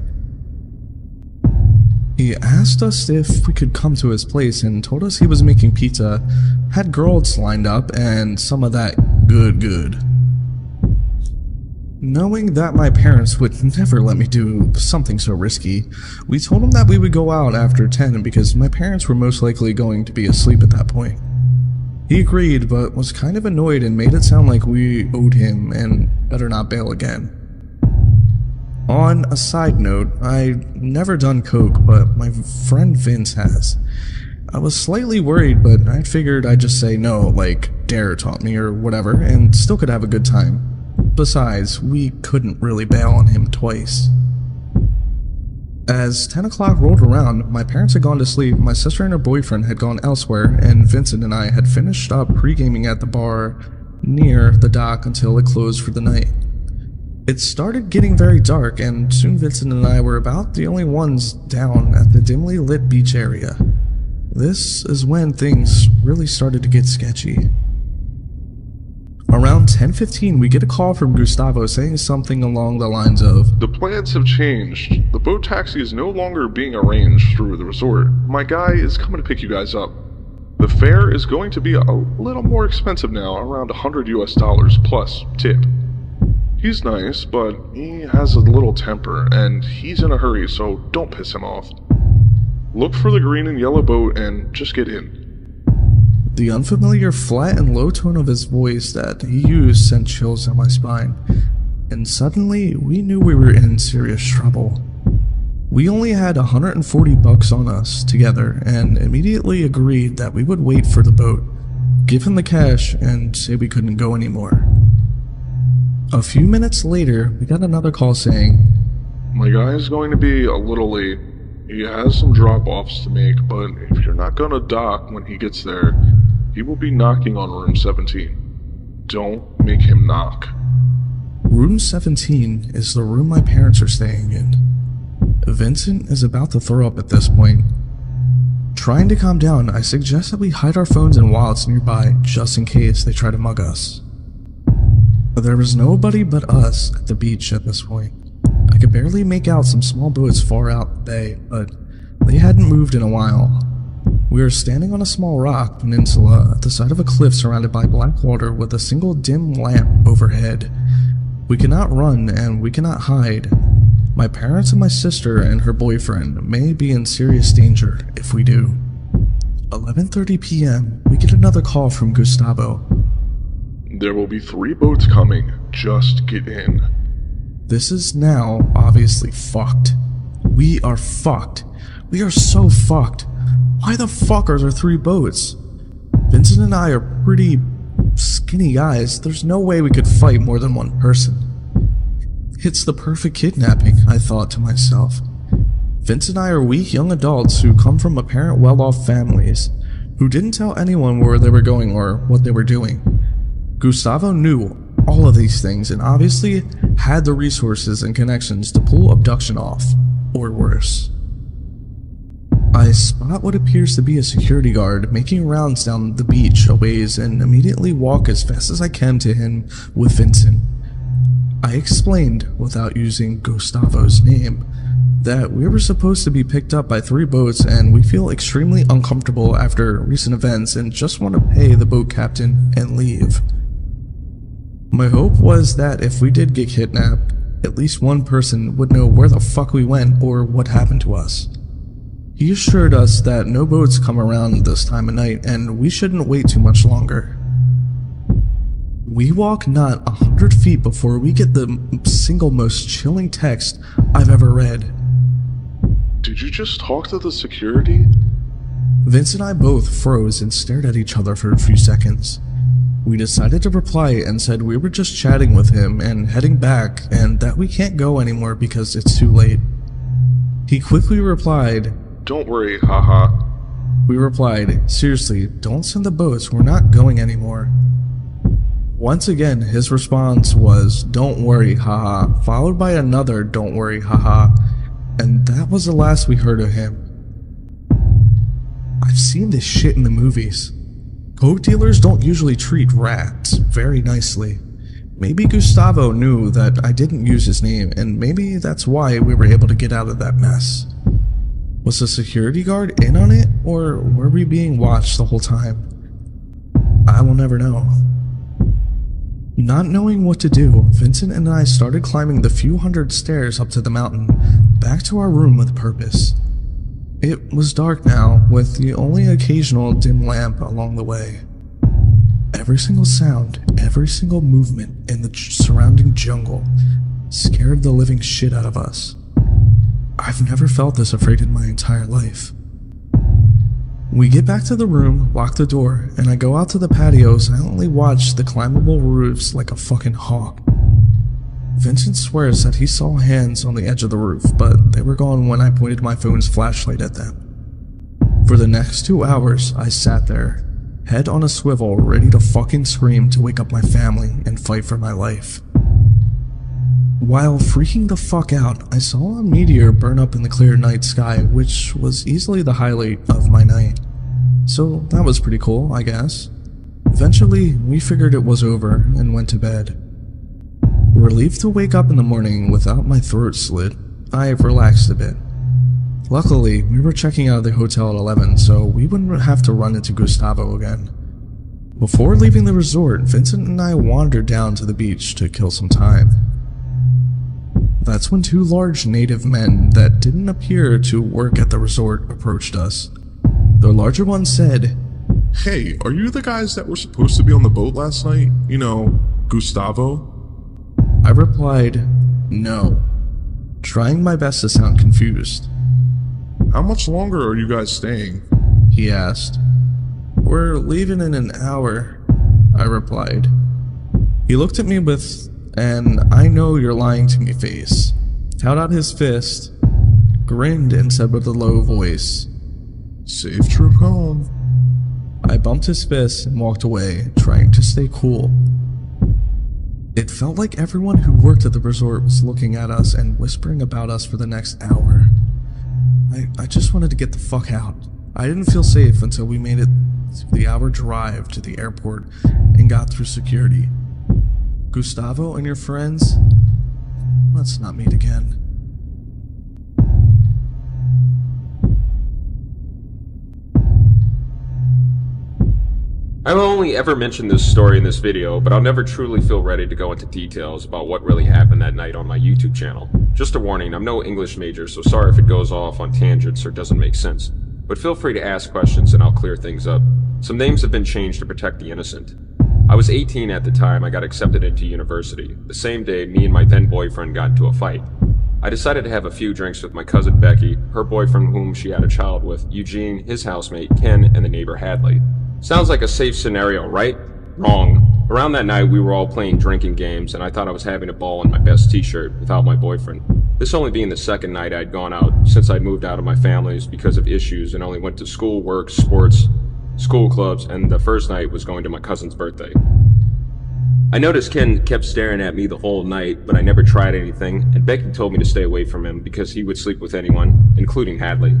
He asked us if we could come to his place and told us he was making pizza, had girls lined up, and some of that good. Knowing that my parents would never let me do something so risky, we told him that we would go out after 10 because my parents were most likely going to be asleep at that point. He agreed, but was kind of annoyed and made it sound like we owed him and better not bail again. On a side note, I've never done coke, but my friend Vince has. I was slightly worried, but I figured I'd just say no, like Dare taught me or whatever, and still could have a good time. Besides, we couldn't really bail on him twice. As 10 o'clock rolled around, my parents had gone to sleep, my sister and her boyfriend had gone elsewhere, and Vincent and I had finished up pre-gaming at the bar near the dock until it closed for the night. It started getting very dark, and soon Vincent and I were about the only ones down at the dimly lit beach area. This is when things really started to get sketchy. Around 10:15, we get a call from Gustavo saying something along the lines of, "The plans have changed. The boat taxi is no longer being arranged through the resort. My guy is coming to pick you guys up. The fare is going to be a little more expensive now, around $100 plus tip. He's nice, but he has a little temper, and he's in a hurry, so don't piss him off. Look for the green and yellow boat and just get in." The unfamiliar flat and low tone of his voice that he used sent chills down my spine, and suddenly we knew we were in serious trouble. We only had $140 on us together and immediately agreed that we would wait for the boat, give him the cash, and say we couldn't go anymore. A few minutes later, we got another call saying, "My guy is going to be a little late. He has some drop-offs to make, but if you're not gonna dock when he gets there, he will be knocking on room 17. Don't make him knock." Room 17 is the room my parents are staying in. Vincent is about to throw up at this point. Trying to calm down, I suggest that we hide our phones and wallets nearby just in case they try to mug us. There was nobody but us at the beach at this point. I could barely make out some small boats far out the bay, but they hadn't moved in a while. We were standing on a small rock peninsula at the side of a cliff surrounded by black water with a single dim lamp overhead. We cannot run and we cannot hide. My parents and my sister and her boyfriend may be in serious danger if we do. 11:30 p.m., we get another call from Gustavo. "There will be 3 boats coming. Just get in." This is now obviously fucked. We are fucked. We are so fucked. Why the fuck are there 3 boats? Vincent and I are pretty skinny guys. There's no way we could fight more than one person. It's the perfect kidnapping, I thought to myself. Vince and I are weak young adults who come from apparent well-off families, who didn't tell anyone where they were going or what they were doing. Gustavo knew all of these things and obviously had the resources and connections to pull abduction off, or worse. I spot what appears to be a security guard making rounds down the beach a ways and immediately walk as fast as I can to him with Vincent. I explained, without using Gustavo's name, that we were supposed to be picked up by 3 boats and we feel extremely uncomfortable after recent events and just want to pay the boat captain and leave. My hope was that if we did get kidnapped, at least one person would know where the fuck we went or what happened to us. He assured us that no boats come around this time of night and we shouldn't wait too much longer. We walk not 100 feet before we get the single most chilling text I've ever read. "Did you just talk to the security?" Vince and I both froze and stared at each other for a few seconds. We decided to reply and said we were just chatting with him and heading back and that we can't go anymore because it's too late. He quickly replied, "Don't worry, haha." We replied, "Seriously, don't send the boats, we're not going anymore." Once again, his response was, "Don't worry, haha," followed by another "Don't worry, haha," and that was the last we heard of him. I've seen this shit in the movies. Coke dealers don't usually treat rats very nicely. Maybe Gustavo knew that I didn't use his name, and maybe that's why we were able to get out of that mess. Was the security guard in on it, or were we being watched the whole time? I will never know. Not knowing what to do, Vincent and I started climbing the few hundred stairs up to the mountain, back to our room with purpose. It was dark now, with the only occasional dim lamp along the way. Every single sound, every single movement in the surrounding jungle scared the living shit out of us. I've never felt this afraid in my entire life. We get back to the room, lock the door, and I go out to the patio silently watch the climbable roofs like a fucking hawk. Vincent swears that he saw hands on the edge of the roof, but they were gone when I pointed my phone's flashlight at them. For the next 2 hours, I sat there, head on a swivel, ready to fucking scream to wake up my family and fight for my life. While freaking the fuck out, I saw a meteor burn up in the clear night sky, which was easily the highlight of my night. So that was pretty cool, I guess. Eventually, we figured it was over and went to bed. Relieved to wake up in the morning without my throat slit, I relaxed a bit. Luckily, we were checking out of the hotel at 11, so we wouldn't have to run into Gustavo again. Before leaving the resort, Vincent and I wandered down to the beach to kill some time. That's when 2 large native men that didn't appear to work at the resort approached us. The larger one said, "Hey, are you the guys that were supposed to be on the boat last night? You know, Gustavo?" I replied, "No," trying my best to sound confused. "How much longer are you guys staying?" he asked. "We're leaving in an hour," I replied. He looked at me with an "I know you're lying to me" face, held out his fist, grinned and said with a low voice, "Safe trip home." I bumped his fist and walked away, trying to stay cool. It felt like everyone who worked at the resort was looking at us and whispering about us for the next hour. I just wanted to get the fuck out. I didn't feel safe until we made it the hour drive to the airport and got through security. Gustavo and your friends, let's not meet again. I've only ever mentioned this story in this video, but I'll never truly feel ready to go into details about what really happened that night on my YouTube channel. Just a warning, I'm no English major, so sorry if it goes off on tangents or doesn't make sense. But feel free to ask questions and I'll clear things up. Some names have been changed to protect the innocent. I was 18 at the time I got accepted into university. The same day, me and my then boyfriend got into a fight. I decided to have a few drinks with my cousin Becky, her boyfriend whom she had a child with, Eugene, his housemate, Ken, and the neighbor Hadley. Sounds like a safe scenario, right? Wrong. Around that night, we were all playing drinking games, and I thought I was having a ball in my best t-shirt without my boyfriend. This only being the second night I'd gone out since I'd moved out of my family's because of issues and only went to school, work, sports, school clubs, and the first night was going to my cousin's birthday. I noticed Ken kept staring at me the whole night, but I never tried anything, and Becky told me to stay away from him because he would sleep with anyone, including Hadley.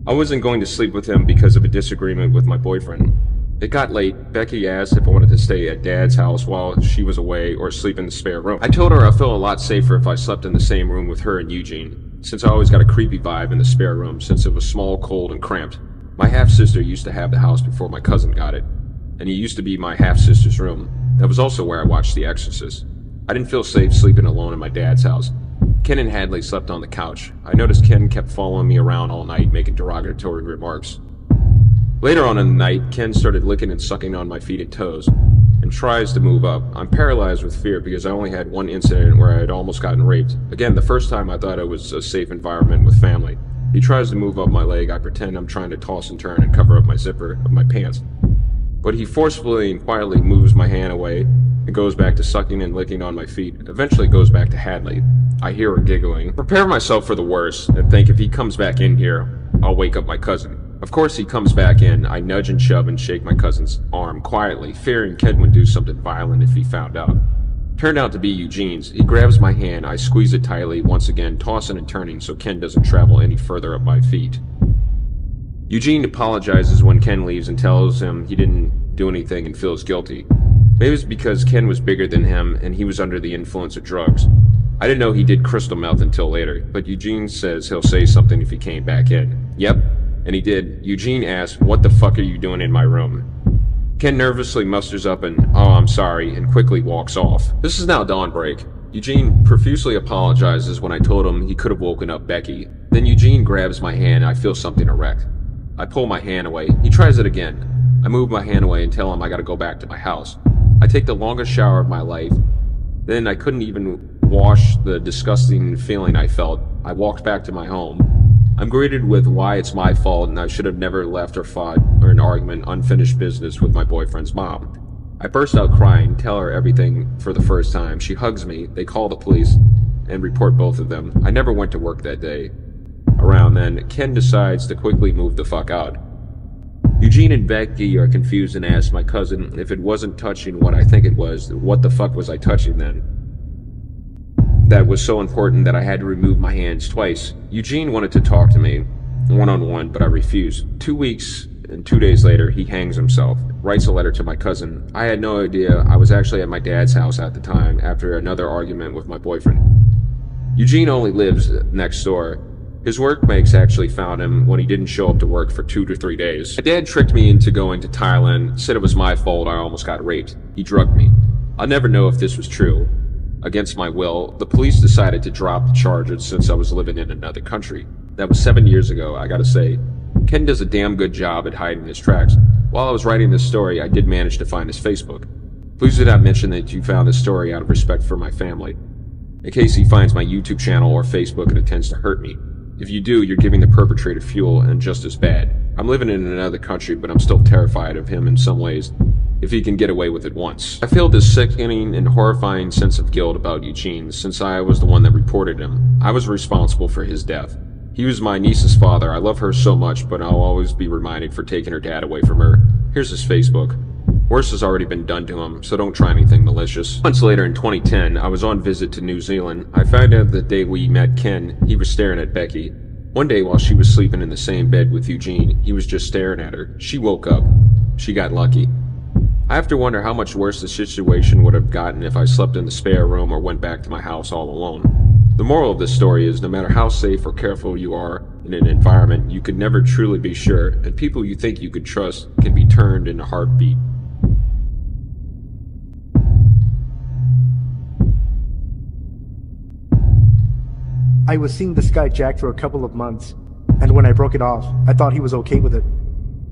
I wasn't going to sleep with him because of a disagreement with my boyfriend. It got late. Becky asked if I wanted to stay at Dad's house while she was away or sleep in the spare room. I told her I felt a lot safer if I slept in the same room with her and Eugene, since I always got a creepy vibe in the spare room since it was small, cold, and cramped. My half-sister used to have the house before my cousin got it, and it used to be my half-sister's room. That was also where I watched The Exorcist. I didn't feel safe sleeping alone in my dad's house. Ken and Hadley slept on the couch. I noticed Ken kept following me around all night, making derogatory remarks. Later on in the night, Ken started licking and sucking on my feet and toes, and tries to move up. I'm paralyzed with fear because I only had one incident where I had almost gotten raped. Again, the first time I thought it was a safe environment with family. He tries to move up my leg. I pretend I'm trying to toss and turn and cover up my zipper of my pants. But he forcefully and quietly moves my hand away and goes back to sucking and licking on my feet. Eventually goes back to Hadley. I hear her giggling. Prepare myself for the worst and think if he comes back in here, I'll wake up my cousin. Of course he comes back in. I nudge and shove and shake my cousin's arm quietly, fearing Ken would do something violent if he found out. Turned out to be Eugene's. He grabs my hand, I squeeze it tightly, once again tossing and turning so Ken doesn't travel any further up my feet. Eugene apologizes when Ken leaves and tells him he didn't do anything and feels guilty. Maybe it's because Ken was bigger than him and he was under the influence of drugs. I didn't know he did crystal meth until later, but Eugene says he'll say something if he came back in. Yep, and he did. Eugene asks, "What the fuck are you doing in my room?" Ken nervously musters up and, "Oh, I'm sorry," and quickly walks off. This is now dawnbreak. Eugene profusely apologizes when I told him he could have woken up Becky. Then Eugene grabs my hand and I feel something erect. I pull my hand away. He tries it again. I move my hand away and tell him I gotta go back to my house. I take the longest shower of my life. Then I couldn't even wash the disgusting feeling I felt, I walked back to my home. I'm greeted with why it's my fault and I should have never left or fought or an argument unfinished business with my boyfriend's mom. I burst out crying, tell her everything for the first time. She hugs me, they call the police, and report both of them. I never went to work that day. Around then, Ken decides to quickly move the fuck out. Eugene and Becky are confused and ask my cousin if it wasn't touching what I think it was, what the fuck was I touching then? That was so important that I had to remove my hands twice. Eugene wanted to talk to me, one-on-one, but I refused. 2 weeks and 2 days later, he hangs himself, writes a letter to my cousin. I had no idea I was actually at my dad's house at the time after another argument with my boyfriend. Eugene only lives next door. His workmates actually found him when he didn't show up to work for 2 to 3 days. My dad tricked me into going to Thailand, said it was my fault I almost got raped. He drugged me. I'll never know if this was true. Against my will, the police decided to drop the charges since I was living in another country. That was 7 years ago, I gotta say. Ken does a damn good job at hiding his tracks. While I was writing this story, I did manage to find his Facebook. Please do not mention that you found this story out of respect for my family, in case he finds my YouTube channel or Facebook and intends to hurt me. If you do, you're giving the perpetrator fuel and just as bad. I'm living in another country, but I'm still terrified of him in some ways, if he can get away with it once. I feel this sickening and horrifying sense of guilt about Eugene since I was the one that reported him. I was responsible for his death. He was my niece's father. I love her so much, but I'll always be reminded for taking her dad away from her. Here's his Facebook. Worse has already been done to him, so don't try anything malicious. Months later in 2010, I was on visit to New Zealand. I found out the day we met Ken, he was staring at Becky. One day while she was sleeping in the same bed with Eugene, he was just staring at her. She woke up. She got lucky. I have to wonder how much worse the situation would have gotten if I slept in the spare room or went back to my house all alone. The moral of this story is no matter how safe or careful you are in an environment, you could never truly be sure, and people you think you could trust can be turned in a heartbeat. I was seeing this guy Jack for a couple of months, and when I broke it off, I thought he was okay with it.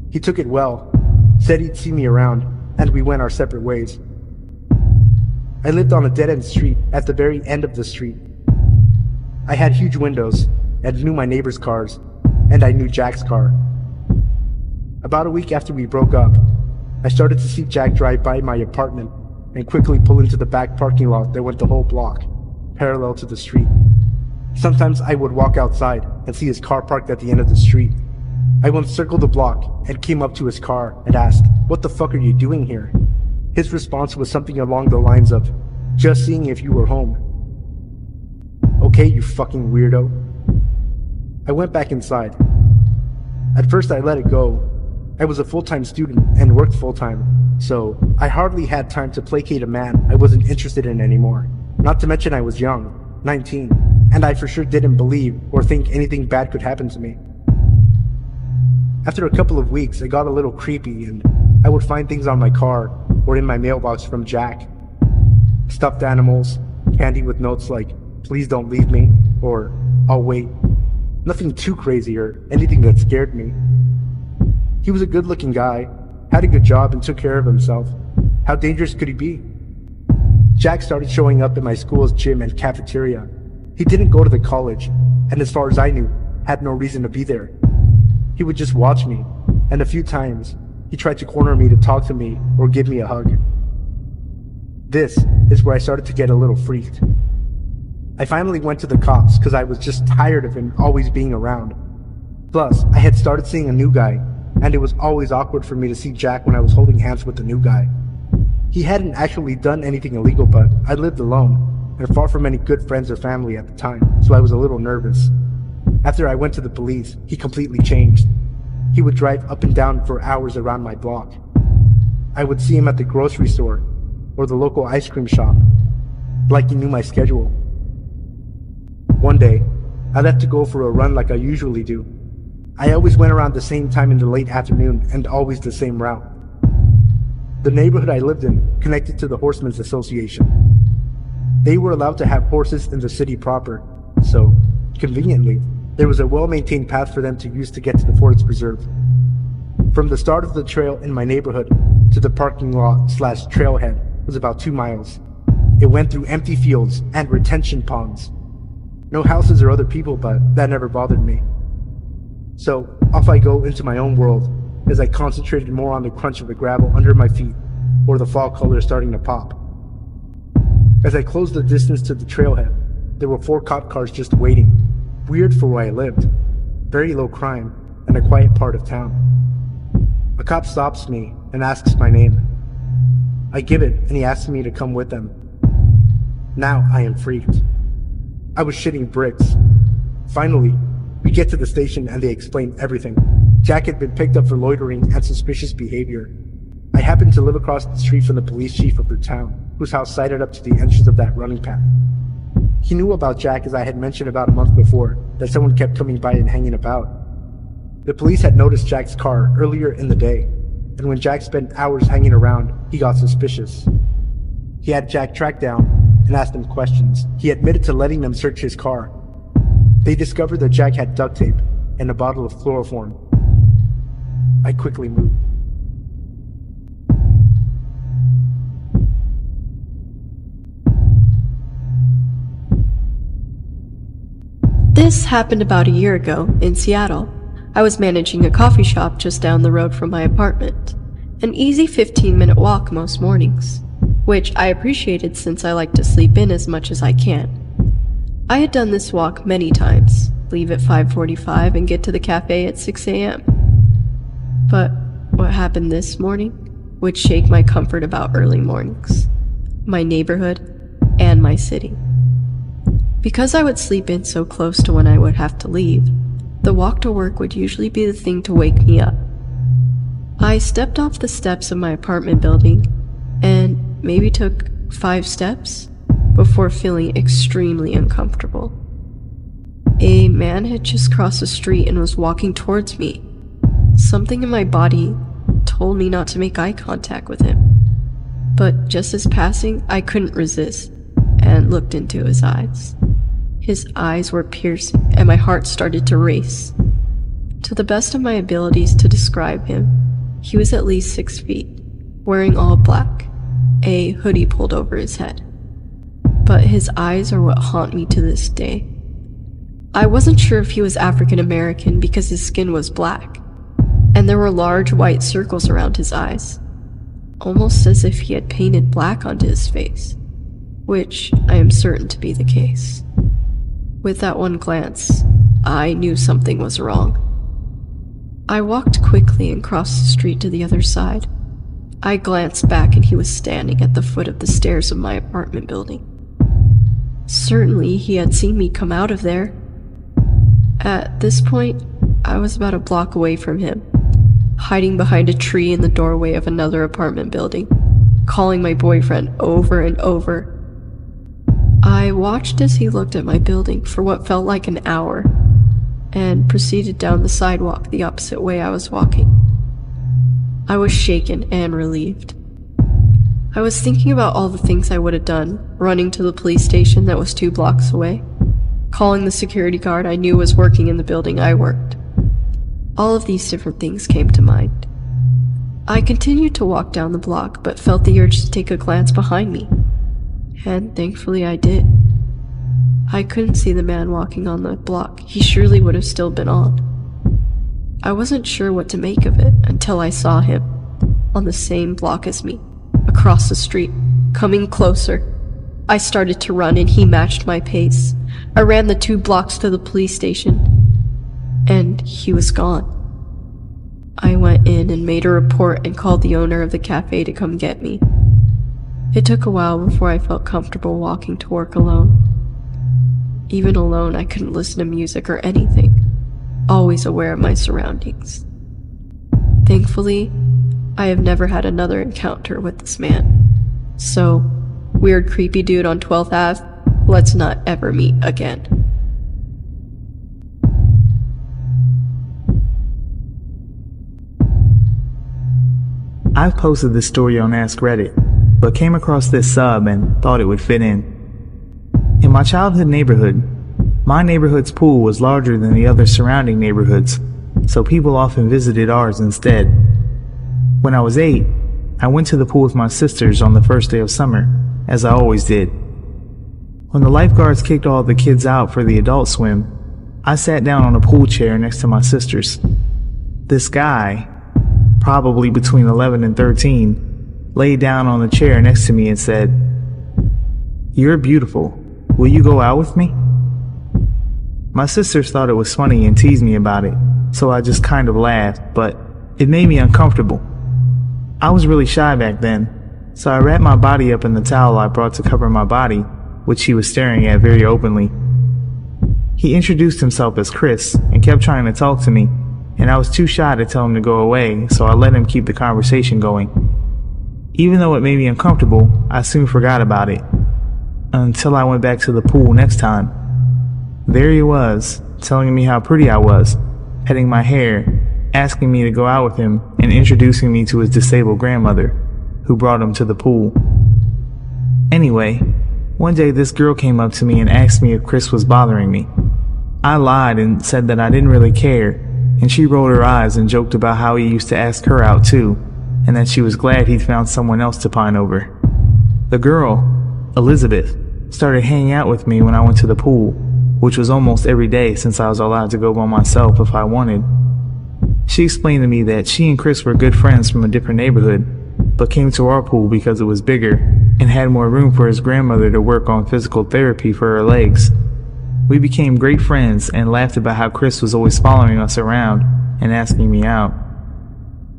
He took it well, said he'd see me around, and we went our separate ways. I lived on a dead-end street at the very end of the street. I had huge windows, and knew my neighbor's cars, and I knew Jack's car. About a week after we broke up, I started to see Jack drive by my apartment and quickly pull into the back parking lot that went the whole block, parallel to the street. Sometimes I would walk outside and see his car parked at the end of the street. I once circled the block and came up to his car and asked, "What the fuck are you doing here?" His response was something along the lines of, "Just seeing if you were home." "Okay, you fucking weirdo." I went back inside. At first I let it go. I was a full-time student and worked full-time, so I hardly had time to placate a man I wasn't interested in anymore. Not to mention I was young, 19, and I for sure didn't believe or think anything bad could happen to me. After a couple of weeks, it got a little creepy and I would find things on my car or in my mailbox from Jack. Stuffed animals, candy with notes like, "Please don't leave me," or "I'll wait." Nothing too crazy or anything that scared me. He was a good-looking guy, had a good job and took care of himself. How dangerous could he be? Jack started showing up at my school's gym and cafeteria. He didn't go to the college, and as far as I knew, had no reason to be there. He would just watch me, and a few times, he tried to corner me to talk to me or give me a hug. This is where I started to get a little freaked. I finally went to the cops because I was just tired of him always being around. Plus, I had started seeing a new guy, and it was always awkward for me to see Jack when I was holding hands with the new guy. He hadn't actually done anything illegal, but I lived alone, and far from any good friends or family at the time, so I was a little nervous. After I went to the police, he completely changed. He would drive up and down for hours around my block. I would see him at the grocery store, or the local ice cream shop, like he knew my schedule. One day, I left to go for a run like I usually do. I always went around the same time in the late afternoon and always the same route. The neighborhood I lived in connected to the Horsemen's Association. They were allowed to have horses in the city proper, so, conveniently, there was a well-maintained path for them to use to get to the Forest Preserve. From the start of the trail in my neighborhood to the parking lot/trailhead was about 2 miles. It went through empty fields and retention ponds. No houses or other people, but that never bothered me. So off I go into my own world as I concentrated more on the crunch of the gravel under my feet or the fall colors starting to pop. As I closed the distance to the trailhead, there were 4 cop cars just waiting. Weird for where I lived. Very low crime and a quiet part of town. A cop stops me and asks my name. I give it and he asks me to come with them. Now I am freaked. I was shitting bricks. Finally, we get to the station and they explain everything. Jack had been picked up for loitering and suspicious behavior. I happened to live across the street from the police chief of the town, whose house sided up to the entrance of that running path. He knew about Jack, as I had mentioned about a month before, that someone kept coming by and hanging about. The police had noticed Jack's car earlier in the day, and when Jack spent hours hanging around, he got suspicious. He had Jack tracked down and asked him questions. He admitted to letting them search his car. They discovered that Jack had duct tape and a bottle of chloroform. I quickly moved. This happened about a year ago in Seattle. I was managing a coffee shop just down the road from my apartment. An easy 15-minute walk most mornings, which I appreciated since I like to sleep in as much as I can. I had done this walk many times, leave at 5:45 and get to the cafe at 6 a.m. But what happened this morning would shake my comfort about early mornings, my neighborhood, and my city. Because I would sleep in so close to when I would have to leave, the walk to work would usually be the thing to wake me up. I stepped off the steps of my apartment building and maybe took 5 steps before feeling extremely uncomfortable. A man had just crossed the street and was walking towards me. Something in my body told me not to make eye contact with him. But just as passing, I couldn't resist and looked into his eyes. His eyes were piercing and my heart started to race. To the best of my abilities to describe him, he was at least 6 feet, wearing all black, a hoodie pulled over his head. But his eyes are what haunt me to this day. I wasn't sure if he was African American because his skin was black, and there were large white circles around his eyes, almost as if he had painted black onto his face, which I am certain to be the case. With that one glance, I knew something was wrong. I walked quickly and crossed the street to the other side. I glanced back and he was standing at the foot of the stairs of my apartment building. Certainly he had seen me come out of there. At this point, I was about a block away from him, hiding behind a tree in the doorway of another apartment building, calling my boyfriend over and over. I watched as he looked at my building for what felt like an hour, and proceeded down the sidewalk the opposite way I was walking. I was shaken and relieved. I was thinking about all the things I would have done, running to the police station that was 2 blocks away, calling the security guard I knew was working in the building I worked. All of these different things came to mind. I continued to walk down the block, but felt the urge to take a glance behind me, and thankfully I did. I couldn't see the man walking on the block. He surely would have still been on. I wasn't sure what to make of it until I saw him, on the same block as me, across the street, coming closer. I started to run and he matched my pace. I ran the 2 blocks to the police station, and he was gone. I went in and made a report and called the owner of the cafe to come get me. It took a while before I felt comfortable walking to work alone. Even alone, I couldn't listen to music or anything, always aware of my surroundings. Thankfully, I have never had another encounter with this man. So, weird creepy dude on 12th Ave, let's not ever meet again. I've posted this story on Ask Reddit, but came across this sub and thought it would fit in. In my childhood neighborhood, my neighborhood's pool was larger than the other surrounding neighborhoods, so people often visited ours instead. When I was 8, I went to the pool with my sisters on the first day of summer. as I always did. When the lifeguards kicked all the kids out for the adult swim, I sat down on a pool chair next to my sisters. This guy, probably between 11 and 13, laid down on the chair next to me and said, "You're beautiful. Will you go out with me?" My sisters thought it was funny and teased me about it, so I just kind of laughed, but it made me uncomfortable. I was really shy back then, so I wrapped my body up in the towel I brought to cover my body, which he was staring at very openly. He introduced himself as Chris and kept trying to talk to me, and I was too shy to tell him to go away, so I let him keep the conversation going. Even though it made me uncomfortable, I soon forgot about it, until I went back to the pool next time. There he was, telling me how pretty I was, petting my hair, asking me to go out with him, and introducing me to his disabled grandmother, who brought him to the pool. Anyway, one day this girl came up to me and asked me if Chris was bothering me. I lied and said that I didn't really care, and she rolled her eyes and joked about how he used to ask her out too, and that she was glad he'd found someone else to pine over. The girl, Elizabeth, started hanging out with me when I went to the pool, which was almost every day since I was allowed to go by myself if I wanted. She explained to me that she and Chris were good friends from a different neighborhood, but came to our pool because it was bigger and had more room for his grandmother to work on physical therapy for her legs. We became great friends and laughed about how Chris was always following us around and asking me out.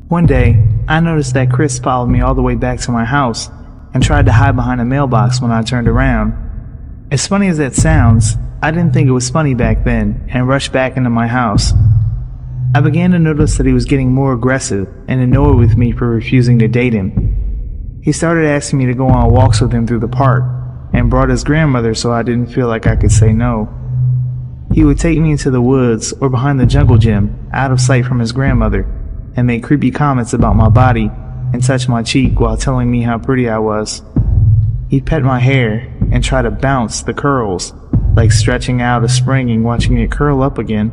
One day, I noticed that Chris followed me all the way back to my house and tried to hide behind a mailbox when I turned around. As funny as that sounds, I didn't think it was funny back then and rushed back into my house. I began to notice that he was getting more aggressive and annoyed with me for refusing to date him. He started asking me to go on walks with him through the park and brought his grandmother so I didn't feel like I could say no. He would take me into the woods or behind the jungle gym, out of sight from his grandmother, and make creepy comments about my body and touch my cheek while telling me how pretty I was. He'd pet my hair and try to bounce the curls, like stretching out a spring and watching it curl up again.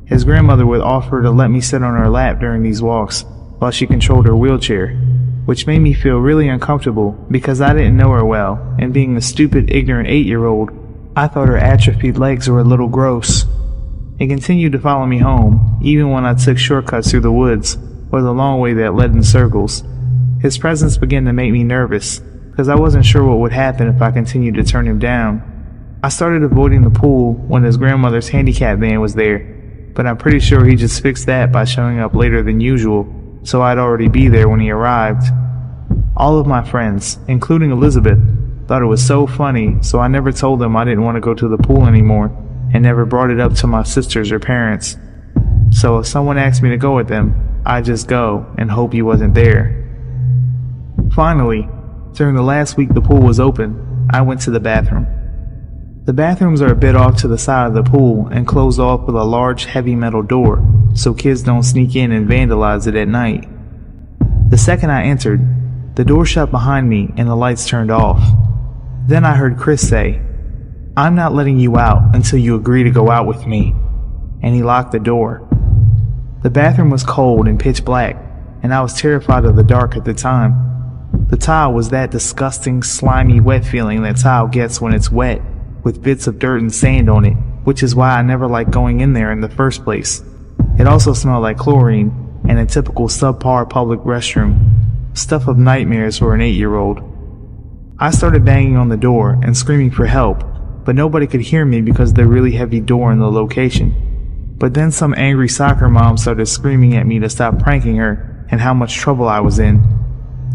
His grandmother would offer to let me sit on her lap during these walks while she controlled her wheelchair, which made me feel really uncomfortable because I didn't know her well, and being a stupid, ignorant 8-year-old, I thought her atrophied legs were a little gross. He continued to follow me home, even when I took shortcuts through the woods or the long way that led in circles. His presence began to make me nervous, because I wasn't sure what would happen if I continued to turn him down. I started avoiding the pool when his grandmother's handicap van was there, but I'm pretty sure he just fixed that by showing up later than usual, so I'd already be there when he arrived. All of my friends, including Elizabeth, thought it was so funny, so I never told them I didn't want to go to the pool anymore, and never brought it up to my sisters or parents. So if someone asked me to go with them, I'd just go and hope he wasn't there. Finally, during the last week the pool was open, I went to the bathroom. The bathrooms are a bit off to the side of the pool and closed off with a large heavy metal door, so kids don't sneak in and vandalize it at night. The second I entered, the door shut behind me and the lights turned off. Then I heard Chris say, "I'm not letting you out until you agree to go out with me," and he locked the door. The bathroom was cold and pitch black, and I was terrified of the dark at the time. The tile was that disgusting, slimy, wet feeling that tile gets when it's wet, with bits of dirt and sand on it, which is why I never liked going in there in the first place. It also smelled like chlorine and a typical subpar public restroom, stuff of nightmares for an 8-year-old. I started banging on the door and screaming for help, but nobody could hear me because of the really heavy door in the location. But then some angry soccer mom started screaming at me to stop pranking her and how much trouble I was in.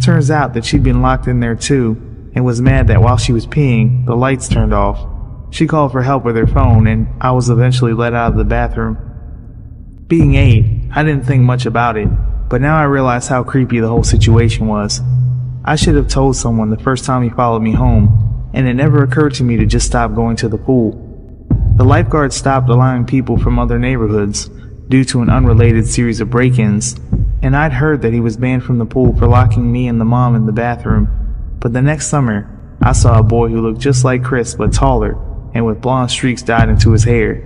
Turns out that she'd been locked in there too, and was mad that while she was peeing, the lights turned off. She called for help with her phone, and I was eventually let out of the bathroom. Being 8, I didn't think much about it, but now I realize how creepy the whole situation was. I should have told someone the first time he followed me home, and it never occurred to me to just stop going to the pool. The lifeguard stopped allowing people from other neighborhoods due to an unrelated series of break-ins, and I'd heard that he was banned from the pool for locking me and the mom in the bathroom. But the next summer, I saw a boy who looked just like Chris but taller and with blonde streaks dyed into his hair.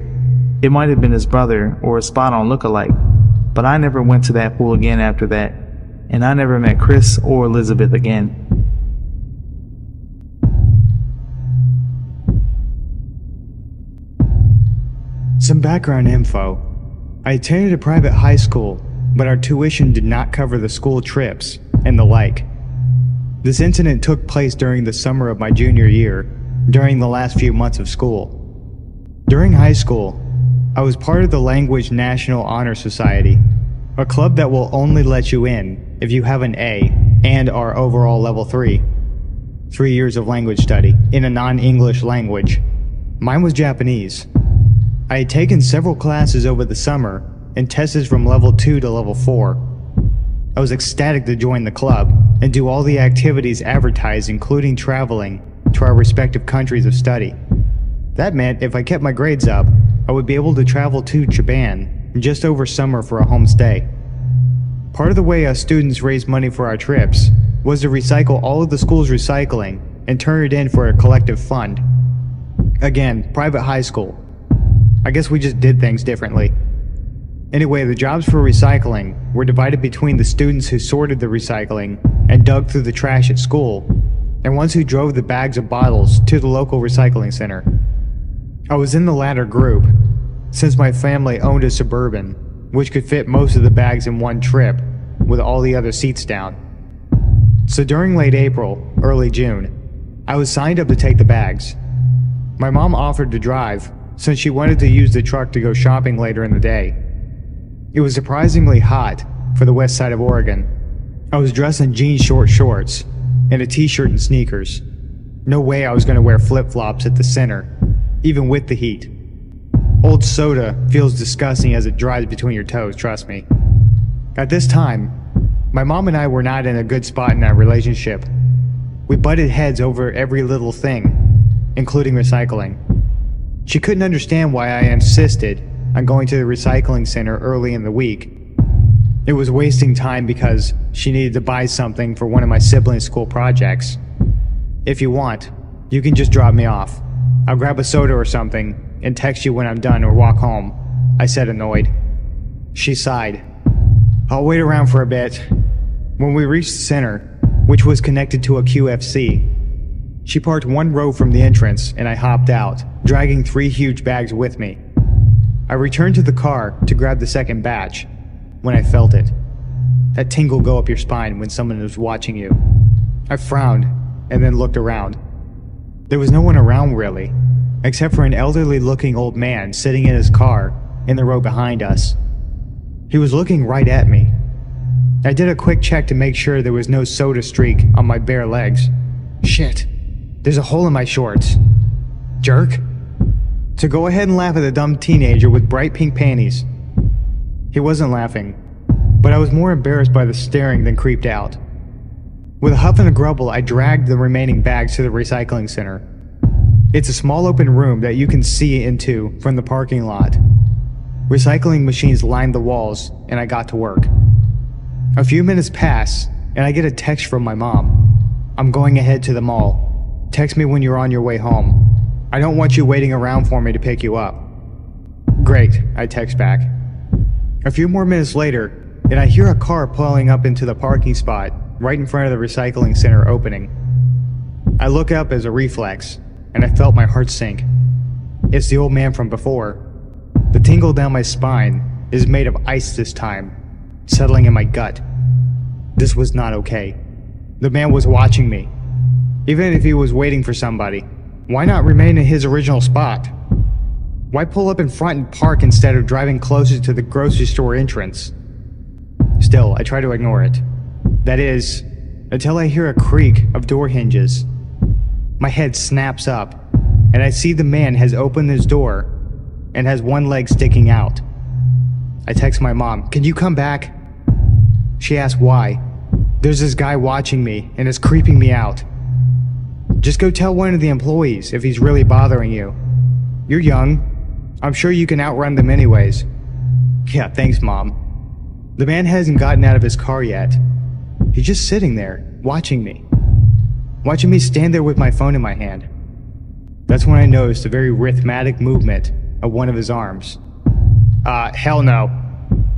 It might have been his brother or a spot-on look-alike, but I never went to that pool again after that, and I never met Chris or Elizabeth again. Some background info. I attended a private high school, but our tuition did not cover the school trips and the like. This incident took place during the summer of my junior year, during the last few months of school. During high school, I was part of the Language National Honor Society, a club that will only let you in if you have an A and are overall level 3. 3 years of language study in a non-English language. Mine was Japanese. I had taken several classes over the summer and tested from level 2 to level 4. I was ecstatic to join the club and do all the activities advertised, including traveling to our respective countries of study. That meant if I kept my grades up, I would be able to travel to Japan just over summer for a home stay. Part of the way us students raised money for our trips was to recycle all of the school's recycling and turn it in for a collective fund. Again, private high school. I guess we just did things differently. Anyway, the jobs for recycling were divided between the students who sorted the recycling and dug through the trash at school, and ones who drove the bags of bottles to the local recycling center. I was in the latter group, since my family owned a Suburban, which could fit most of the bags in one trip, with all the other seats down. So during late April, early June, I was signed up to take the bags. My mom offered to drive, since she wanted to use the truck to go shopping later in the day. It was surprisingly hot for the west side of Oregon. I was dressed in jean short shorts and a t-shirt and sneakers. No way I was going to wear flip-flops at the center, even with the heat. Old soda feels disgusting as it dries between your toes, trust me. At this time, my mom and I were not in a good spot in our relationship. We butted heads over every little thing, including recycling. She couldn't understand why I insisted on going to the recycling center early in the week. It was wasting time because she needed to buy something for one of my siblings' school projects. If you want, you can just drop me off. I'll grab a soda or something and text you when I'm done or walk home, I said, annoyed. She sighed. I'll wait around for a bit. When we reached the center, which was connected to a QFC, she parked one row from the entrance and I hopped out, dragging 3 huge bags with me. I returned to the car to grab the second batch when I felt it. That tingle go up your spine when someone is watching you. I frowned and then looked around. There was no one around really, except for an elderly-looking old man sitting in his car in the row behind us. He was looking right at me. I did a quick check to make sure there was no soda streak on my bare legs. Shit, there's a hole in my shorts. Jerk. To go ahead and laugh at a dumb teenager with bright pink panties. He wasn't laughing, but I was more embarrassed by the staring than creeped out. With a huff and a grumble, I dragged the remaining bags to the recycling center. It's a small open room that you can see into from the parking lot. Recycling machines lined the walls, and I got to work. A few minutes pass, and I get a text from my mom. I'm going ahead to the mall. Text me when you're on your way home. I don't want you waiting around for me to pick you up. Great, I text back. A few more minutes later, and I hear a car pulling up into the parking spot right in front of the recycling center opening. I look up as a reflex, and I felt my heart sink. It's the old man from before. The tingle down my spine is made of ice this time, settling in my gut. This was not okay. The man was watching me. Even if he was waiting for somebody, why not remain in his original spot? Why pull up in front and park instead of driving closer to the grocery store entrance? Still, I try to ignore it. That is, until I hear a creak of door hinges. My head snaps up, and I see the man has opened his door and has one leg sticking out. I text my mom, "Can you come back?" She asks why. There's this guy watching me and is creeping me out. Just go tell one of the employees if he's really bothering you. You're young. I'm sure you can outrun them anyways. Yeah, thanks, Mom. The man hasn't gotten out of his car yet. He's just sitting there, watching me. Watching me stand there with my phone in my hand. That's when I noticed a very rhythmic movement of one of his arms. Hell no.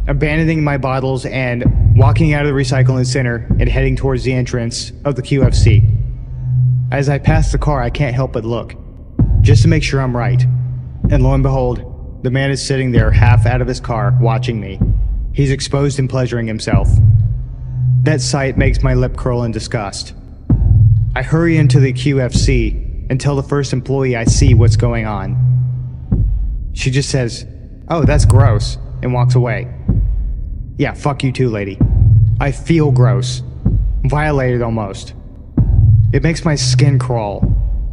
Abandoning my bottles and walking out of the recycling center and heading towards the entrance of the QFC. As I pass the car, I can't help but look, just to make sure I'm right. And lo and behold, The man is sitting there half out of his car, watching me. He's exposed and pleasuring himself. That sight makes my lip curl in disgust. I hurry into the QFC and tell the first employee I see what's going on. She just says, "Oh, that's gross," and walks away. Yeah, fuck you too, lady. I feel gross. Violated almost. It makes my skin crawl,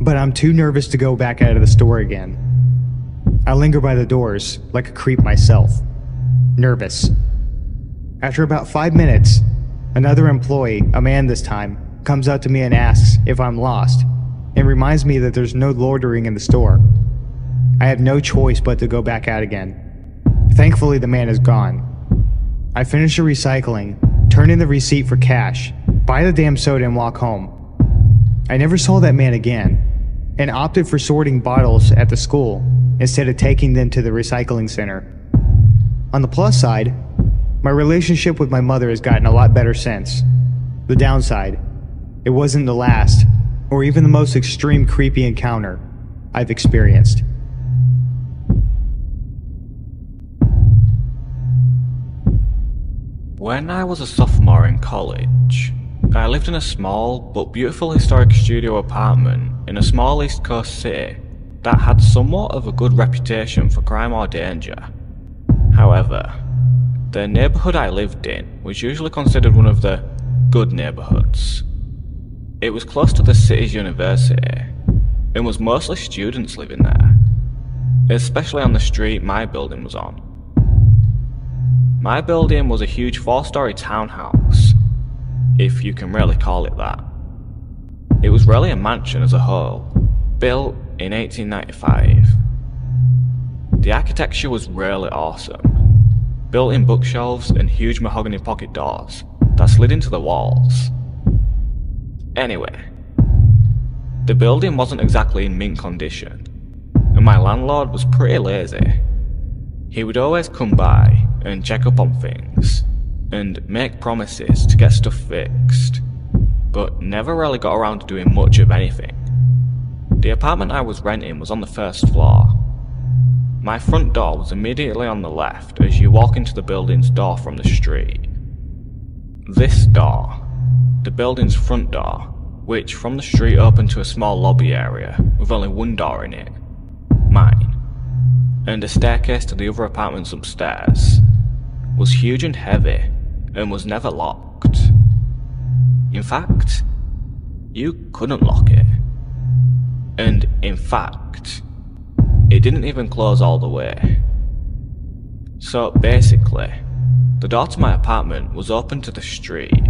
but I'm too nervous to go back out of the store again. I linger by the doors, like a creep myself. Nervous. After about 5 minutes, another employee, a man this time, comes up to me and asks if I'm lost, and reminds me that there's no loitering in the store. I have no choice but to go back out again. Thankfully, the man is gone. I finish the recycling, turn in the receipt for cash, buy the damn soda and walk home. I never saw that man again, and opted for sorting bottles at the school instead of taking them to the recycling center. On the plus side, my relationship with my mother has gotten a lot better since. The downside, it wasn't the last, or even the most extreme creepy encounter I've experienced. When I was a sophomore in college, I lived in a small but beautiful historic studio apartment in a small East Coast city that had somewhat of a good reputation for crime or danger. However, the neighbourhood I lived in was usually considered one of the good neighbourhoods. It was close to the city's university, and was mostly students living there, especially on the street my building was on. My building was a huge 4-story townhouse, if you can really call it that. It was really a mansion as a whole, built in 1895. The architecture was really awesome. Built-in bookshelves and huge mahogany pocket doors that slid into the walls. Anyway, the building wasn't exactly in mint condition, and my landlord was pretty lazy. He would always come by and check up on things, and make promises to get stuff fixed, but never really got around to doing much of anything. The apartment I was renting was on the first floor. My front door was immediately on the left as you walk into the building's door from the street. This door, the building's front door, which from the street opened to a small lobby area with only one door in it, mine, and a staircase to the other apartments upstairs, was huge and heavy and was never locked. In fact, you couldn't lock it. And in fact, it didn't even close all the way. So basically, the door to my apartment was open to the street.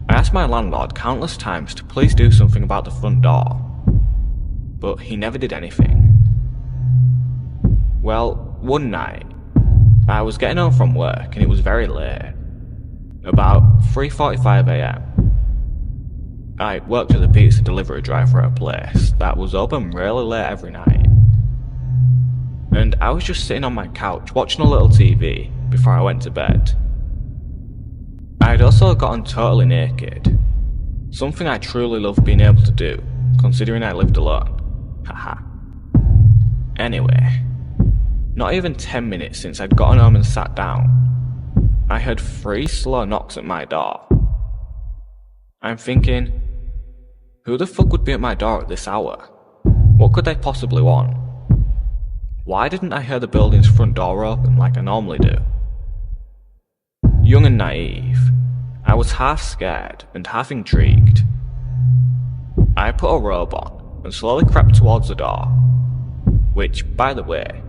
I asked my landlord countless times to please do something about the front door, but he never did anything. Well, one night, I was getting home from work and it was very late, about 3:45 AM. I worked as a pizza delivery driver at a place that was open really late every night. And I was just sitting on my couch watching a little TV before I went to bed. I'd also gotten totally naked, something I truly loved being able to do, considering I lived alone. Haha. Anyway, not even 10 minutes since I'd gotten home and sat down, I heard 3 slow knocks at my door. I'm thinking, who the fuck would be at my door at this hour? What could they possibly want? Why didn't I hear the building's front door open like I normally do? Young and naive, I was half scared and half intrigued. I put a robe on and slowly crept towards the door, which, by the way,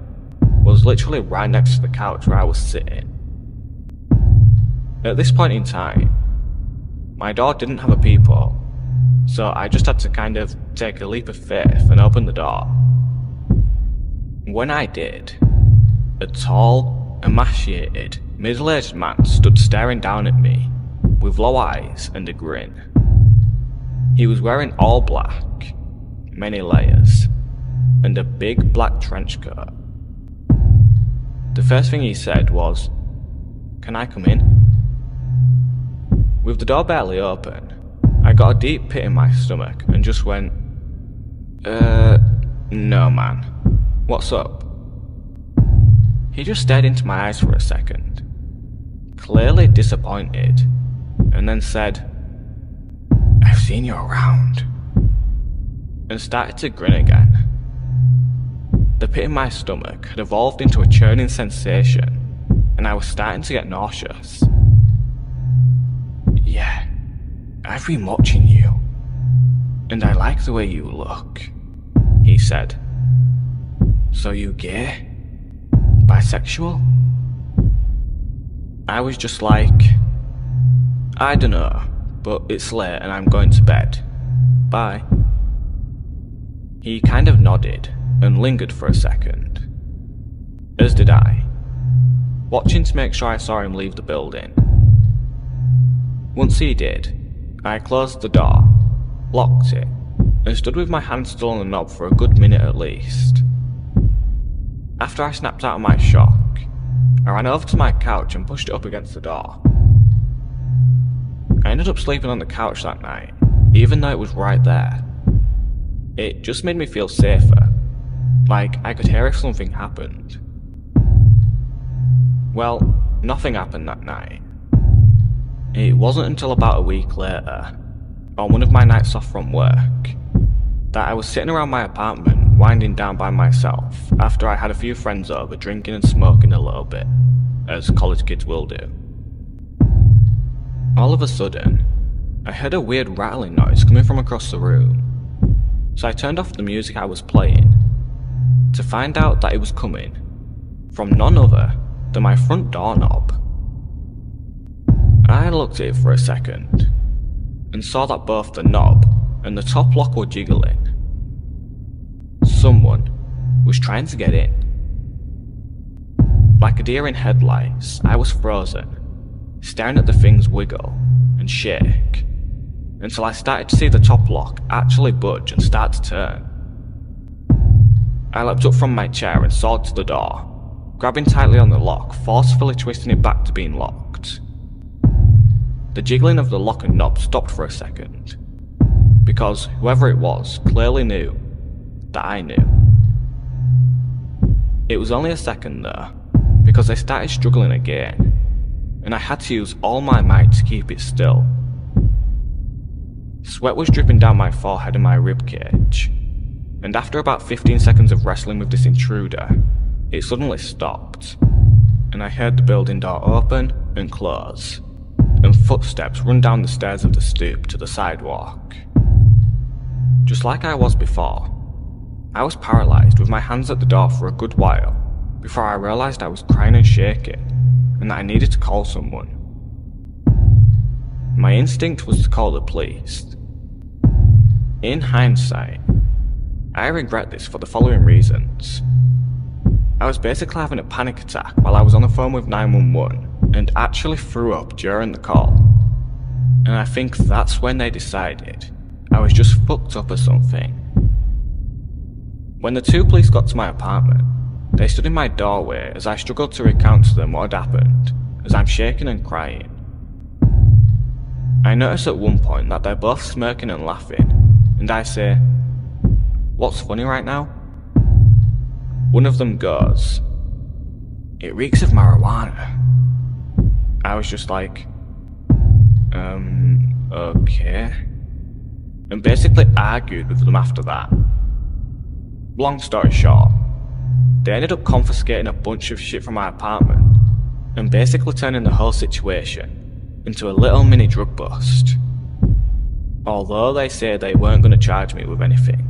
was literally right next to the couch where I was sitting. At this point in time, my door didn't have a peephole, so I just had to kind of take a leap of faith and open the door. When I did, a tall, emaciated, middle-aged man stood staring down at me, with low eyes and a grin. He was wearing all black, many layers, and a big black trench coat. The first thing he said was, "Can I come in?" With the door barely open, I got a deep pit in my stomach and just went, no man, what's up? He just stared into my eyes for a second, clearly disappointed, and then said, "I've seen you around," and started to grin again. The pit in my stomach had evolved into a churning sensation, and I was starting to get nauseous. "Yeah, I've been watching you, and I like the way you look," he said. "So you gay? Bisexual?" I was just like, "I dunno, but it's late and I'm going to bed. Bye." He kind of nodded and lingered for a second, as did I, watching to make sure I saw him leave the building. Once he did, I closed the door, locked it, and stood with my hand still on the knob for a good minute at least. After I snapped out of my shock, I ran over to my couch and pushed it up against the door. I ended up sleeping on the couch that night, even though it was right there. It just made me feel safer, like I could hear if something happened. Well, nothing happened that night. It wasn't until about a week later, on one of my nights off from work, that I was sitting around my apartment winding down by myself after I had a few friends over drinking and smoking a little bit, as college kids will do. All of a sudden, I heard a weird rattling noise coming from across the room, so I turned off the music I was playing, to find out that it was coming from none other than my front doorknob. I looked at it for a second, and saw that both the knob and the top lock were jiggling. Someone was trying to get in. Like a deer in headlights, I was frozen, staring at the things wiggle and shake, until I started to see the top lock actually budge and start to turn. I leapt up from my chair and sawed to the door, grabbing tightly on the lock, forcefully twisting it back to being locked. The jiggling of the lock and knob stopped for a second, because whoever it was clearly knew that I knew. It was only a second though, because they started struggling again, and I had to use all my might to keep it still. Sweat was dripping down my forehead and my ribcage, and after about 15 seconds of wrestling with this intruder, it suddenly stopped, and I heard the building door open and close, and footsteps run down the stairs of the stoop to the sidewalk. Just like I was before, I was paralysed with my hands at the door for a good while before I realised I was crying and shaking, and that I needed to call someone. My instinct was to call the police. In hindsight, I regret this for the following reasons. I was basically having a panic attack while I was on the phone with 911 and actually threw up during the call. And I think that's when they decided I was just fucked up or something. When the two police got to my apartment, they stood in my doorway as I struggled to recount to them what had happened, as I'm shaking and crying. I noticed at one point that they're both smirking and laughing, and I say, "What's funny right now?" One of them goes, "It reeks of marijuana." I was just like, okay. And basically argued with them after that. Long story short, they ended up confiscating a bunch of shit from my apartment, and basically turning the whole situation into a little mini drug bust. Although they say they weren't going to charge me with anything.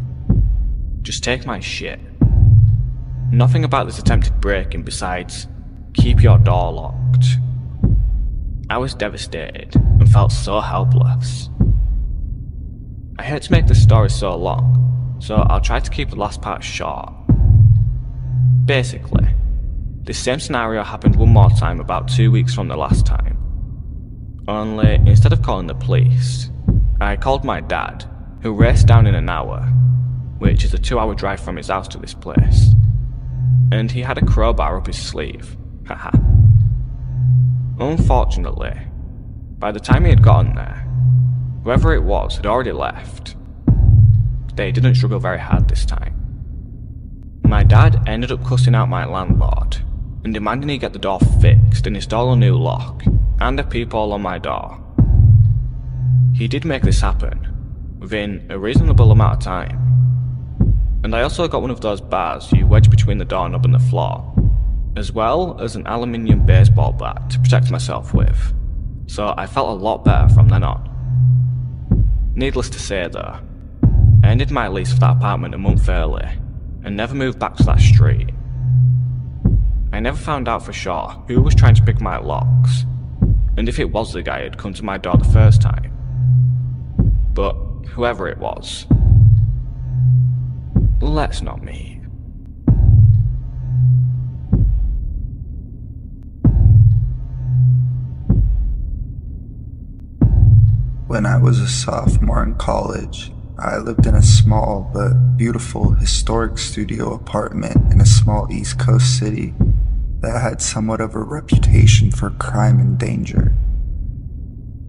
Just take my shit. Nothing about this attempted break-in besides, keep your door locked. I was devastated and felt so helpless. I hate to make this story so long, so I'll try to keep the last part short. Basically, this same scenario happened one more time about 2 weeks from the last time. Only, instead of calling the police, I called my dad, who raced down in an hour, which is a 2-hour drive from his house to this place. And he had a crowbar up his sleeve, haha. Unfortunately, by the time he had gotten there, whoever it was had already left. They didn't struggle very hard this time. My dad ended up cussing out my landlord, and demanding he get the door fixed and install a new lock and a peephole on my door. He did make this happen within a reasonable amount of time, and I also got one of those bars you wedge between the doorknob and the floor, as well as an aluminium baseball bat to protect myself with, so I felt a lot better from then on. Needless to say though, I ended my lease for that apartment a month early and never moved back to that street. I never found out for sure who was trying to pick my locks, and if it was the guy who had come to my door the first time. But whoever it was, let's not meet. When I was a sophomore in college, I lived in a small but beautiful historic studio apartment in a small East Coast city that had somewhat of a reputation for crime and danger.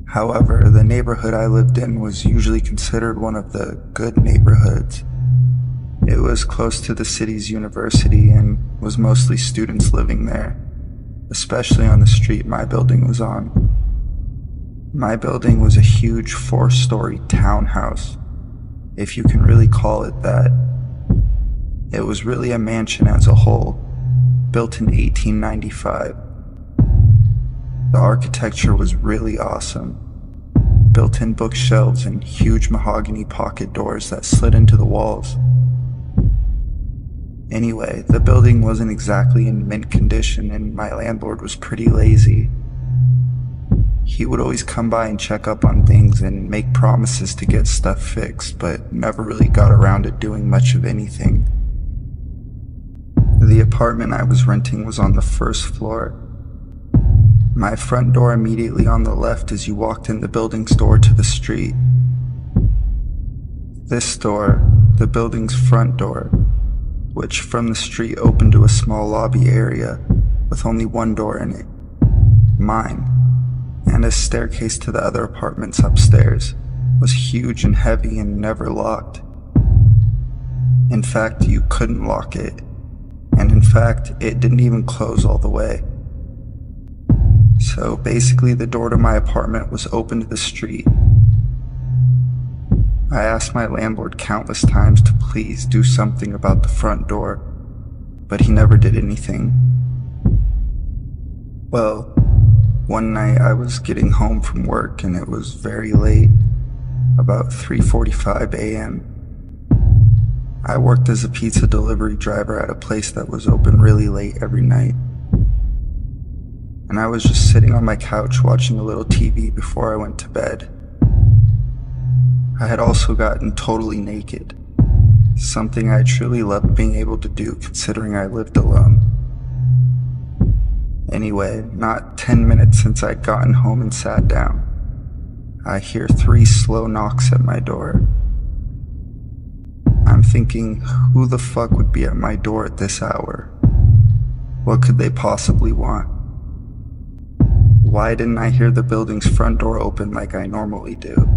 However, the neighborhood I lived in was usually considered one of the good neighborhoods. It was close to the city's university and was mostly students living there, especially on the street my building was on. My building was a huge 4-story townhouse, if you can really call it that. It was really a mansion as a whole, built in 1895. The architecture was really awesome. Built-in bookshelves and huge mahogany pocket doors that slid into the walls. Anyway, the building wasn't exactly in mint condition and my landlord was pretty lazy. He would always come by and check up on things and make promises to get stuff fixed, but never really got around to doing much of anything. The apartment I was renting was on the first floor. My front door immediately on the left as you walked in the building's door to the street. This door, the building's front door, which from the street opened to a small lobby area with only one door in it, mine, and a staircase to the other apartments upstairs, was huge and heavy and never locked. In fact, you couldn't lock it, and in fact, it didn't even close all the way. So basically the door to my apartment was open to the street. I asked my landlord countless times to please do something about the front door, but he never did anything. Well, one night I was getting home from work and it was very late, about 3:45 a.m. I worked as a pizza delivery driver at a place that was open really late every night. And I was just sitting on my couch watching a little TV before I went to bed. I had also gotten totally naked, something I truly loved being able to do considering I lived alone. Anyway, not 10 minutes since I'd gotten home and sat down, I hear 3 slow knocks at my door. I'm thinking, who the fuck would be at my door at this hour? What could they possibly want? Why didn't I hear the building's front door open like I normally do?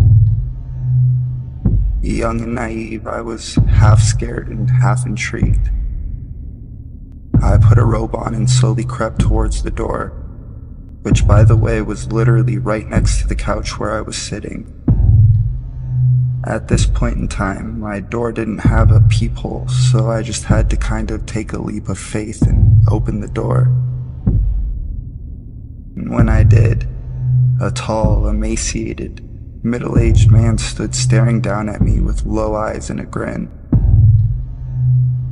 Young and naive, I was half scared and half intrigued. I put a robe on and slowly crept towards the door, which by the way was literally right next to the couch where I was sitting. At this point in time, my door didn't have a peephole, so I just had to kind of take a leap of faith and open the door. And when I did, a tall, emaciated, middle-aged man stood staring down at me with low eyes and a grin.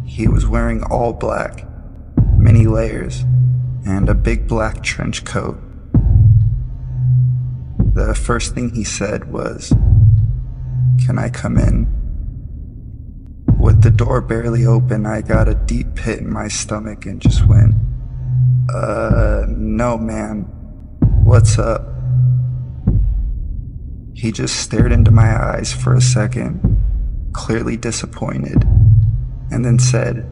He was wearing all black, many layers, and a big black trench coat. The first thing he said was, "Can I come in?" With the door barely open, I got a deep pit in my stomach and just went, no man, what's up?" He just stared into my eyes for a second, clearly disappointed, and then said,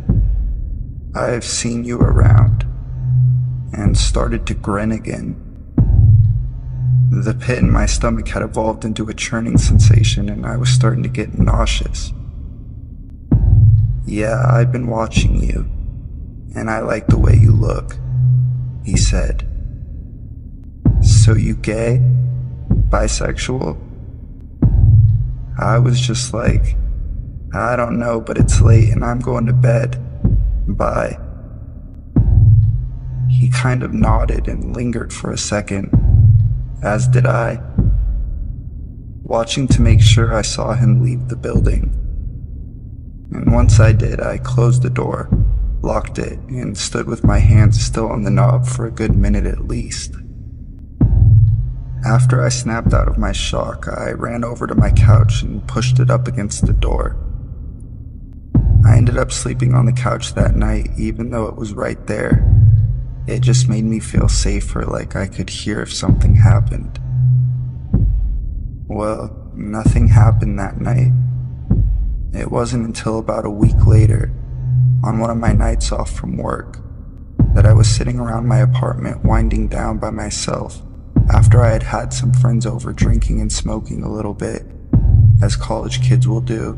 "I've seen you around," and started to grin again. The pit in my stomach had evolved into a churning sensation and I was starting to get nauseous. "Yeah, I've been watching you, and I like the way you look. he said. So you gay? Bisexual? I was just like, I don't know, but it's late and I'm going to bed. Bye. He kind of nodded and lingered for a second, as did I, watching to make sure I saw him leave the building. And once I did, I closed the door, locked it, and stood with my hands still on the knob for a good minute at least. After I snapped out of my shock, I ran over to my couch and pushed it up against the door. I ended up sleeping on the couch that night, even though it was right there. It just made me feel safer, like I could hear if something happened. Well, nothing happened that night. It wasn't until about a week later, on one of my nights off from work, that I was sitting around my apartment winding down by myself after I had had some friends over drinking and smoking a little bit, as college kids will do.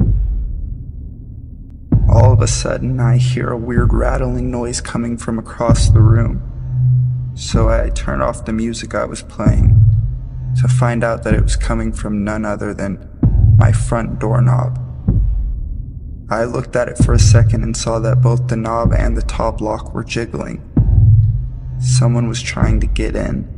All of a sudden, I hear a weird rattling noise coming from across the room, so I turned off the music I was playing to find out that it was coming from none other than my front doorknob. I looked at it for a second and saw that both the knob and the top lock were jiggling. Someone was trying to get in.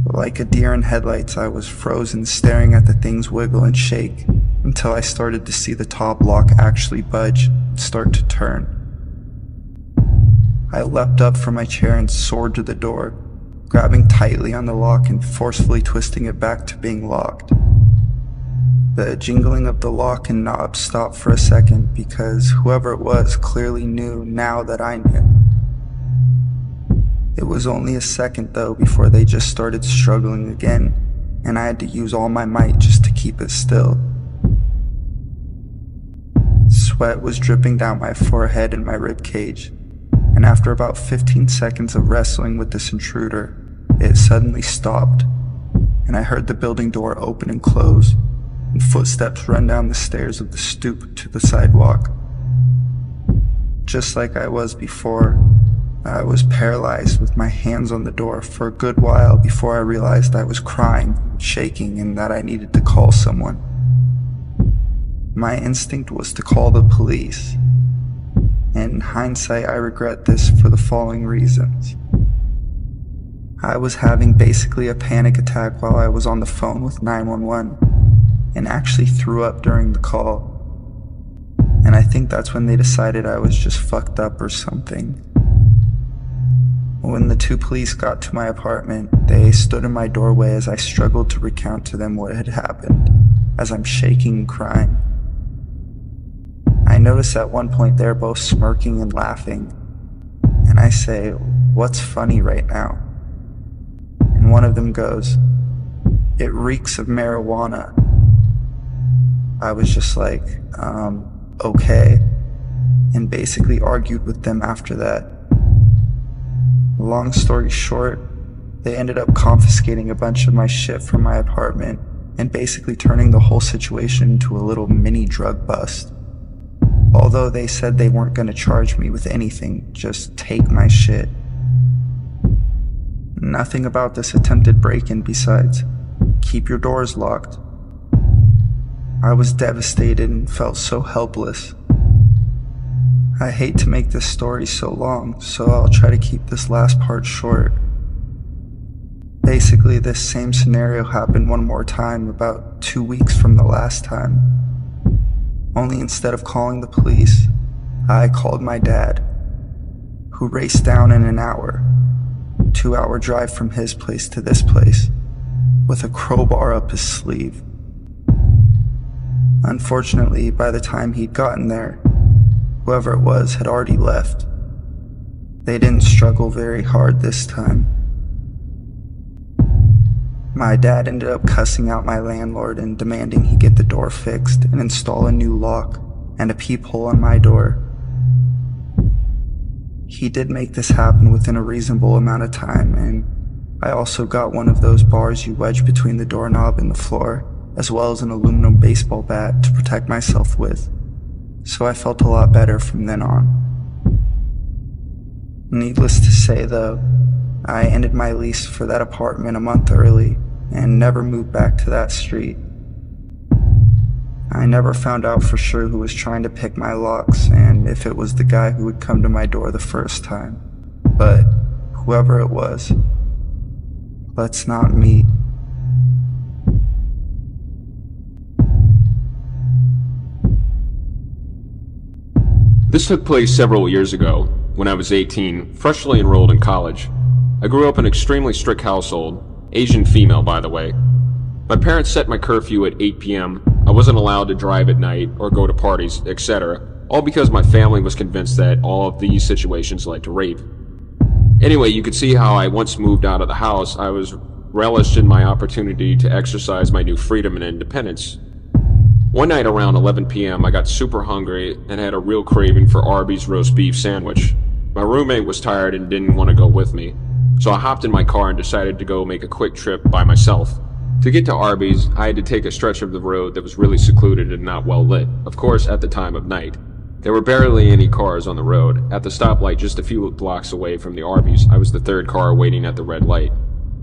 Like a deer in headlights, I was frozen staring at the things wiggle and shake until I started to see the top lock actually budge and start to turn. I leapt up from my chair and soared to the door, grabbing tightly on the lock and forcefully twisting it back to being locked. The jingling of the lock and knob stopped for a second because whoever it was clearly knew now that I knew. It was only a second though before they just started struggling again, and I had to use all my might just to keep it still. Sweat was dripping down my forehead and my rib cage, and after about 15 seconds of wrestling with this intruder, it suddenly stopped, and I heard the building door open and close, and footsteps run down the stairs of the stoop to the sidewalk. Just like I was before, I was paralyzed with my hands on the door for a good while before I realized I was crying, shaking, and that I needed to call someone. My instinct was to call the police. In hindsight, I regret this for the following reasons. I was having basically a panic attack while I was on the phone with 911 and actually threw up during the call. And I think that's when they decided I was just fucked up or something. When the two police got to my apartment, they stood in my doorway as I struggled to recount to them what had happened, as I'm shaking and crying. I noticed at one point they're both smirking and laughing, and I say, "What's funny right now?" And one of them goes, "It reeks of marijuana." I was just like, okay, and basically argued with them after that. Long story short, they ended up confiscating a bunch of my shit from my apartment and basically turning the whole situation into a little mini drug bust. Although they said they weren't going to charge me with anything, just take my shit. Nothing about this attempted break-in besides, keep your doors locked. I was devastated and felt so helpless. I hate to make this story so long, so I'll try to keep this last part short. Basically, this same scenario happened one more time about 2 weeks from the last time. Only instead of calling the police, I called my dad, who raced down in an hour, 2-hour drive from his place to this place, with a crowbar up his sleeve. Unfortunately, by the time he'd gotten there, whoever it was had already left. They didn't struggle very hard this time. My dad ended up cussing out my landlord and demanding he get the door fixed and install a new lock and a peephole on my door. He did make this happen within a reasonable amount of time, and I also got one of those bars you wedge between the doorknob and the floor, as well as an aluminum baseball bat to protect myself with. So I felt a lot better from then on. Needless to say, though, I ended my lease for that apartment a month early and never moved back to that street. I never found out for sure who was trying to pick my locks and if it was the guy who would come to my door the first time. But whoever it was, let's not meet. This took place several years ago, when I was 18, freshly enrolled in college. I grew up in an extremely strict household, Asian female by the way. My parents set my curfew at 8 p.m. I wasn't allowed to drive at night or go to parties, etc., all because my family was convinced that all of these situations led to rape. Anyway, you could see how I once moved out of the house, I was relished in my opportunity to exercise my new freedom and independence. One night around 11 p.m. I got super hungry and had a real craving for Arby's roast beef sandwich. My roommate was tired and didn't want to go with me, so I hopped in my car and decided to go make a quick trip by myself. To get to Arby's, I had to take a stretch of the road that was really secluded and not well lit, of course at the time of night. There were barely any cars on the road. At the stoplight just a few blocks away from the Arby's, I was the third car waiting at the red light.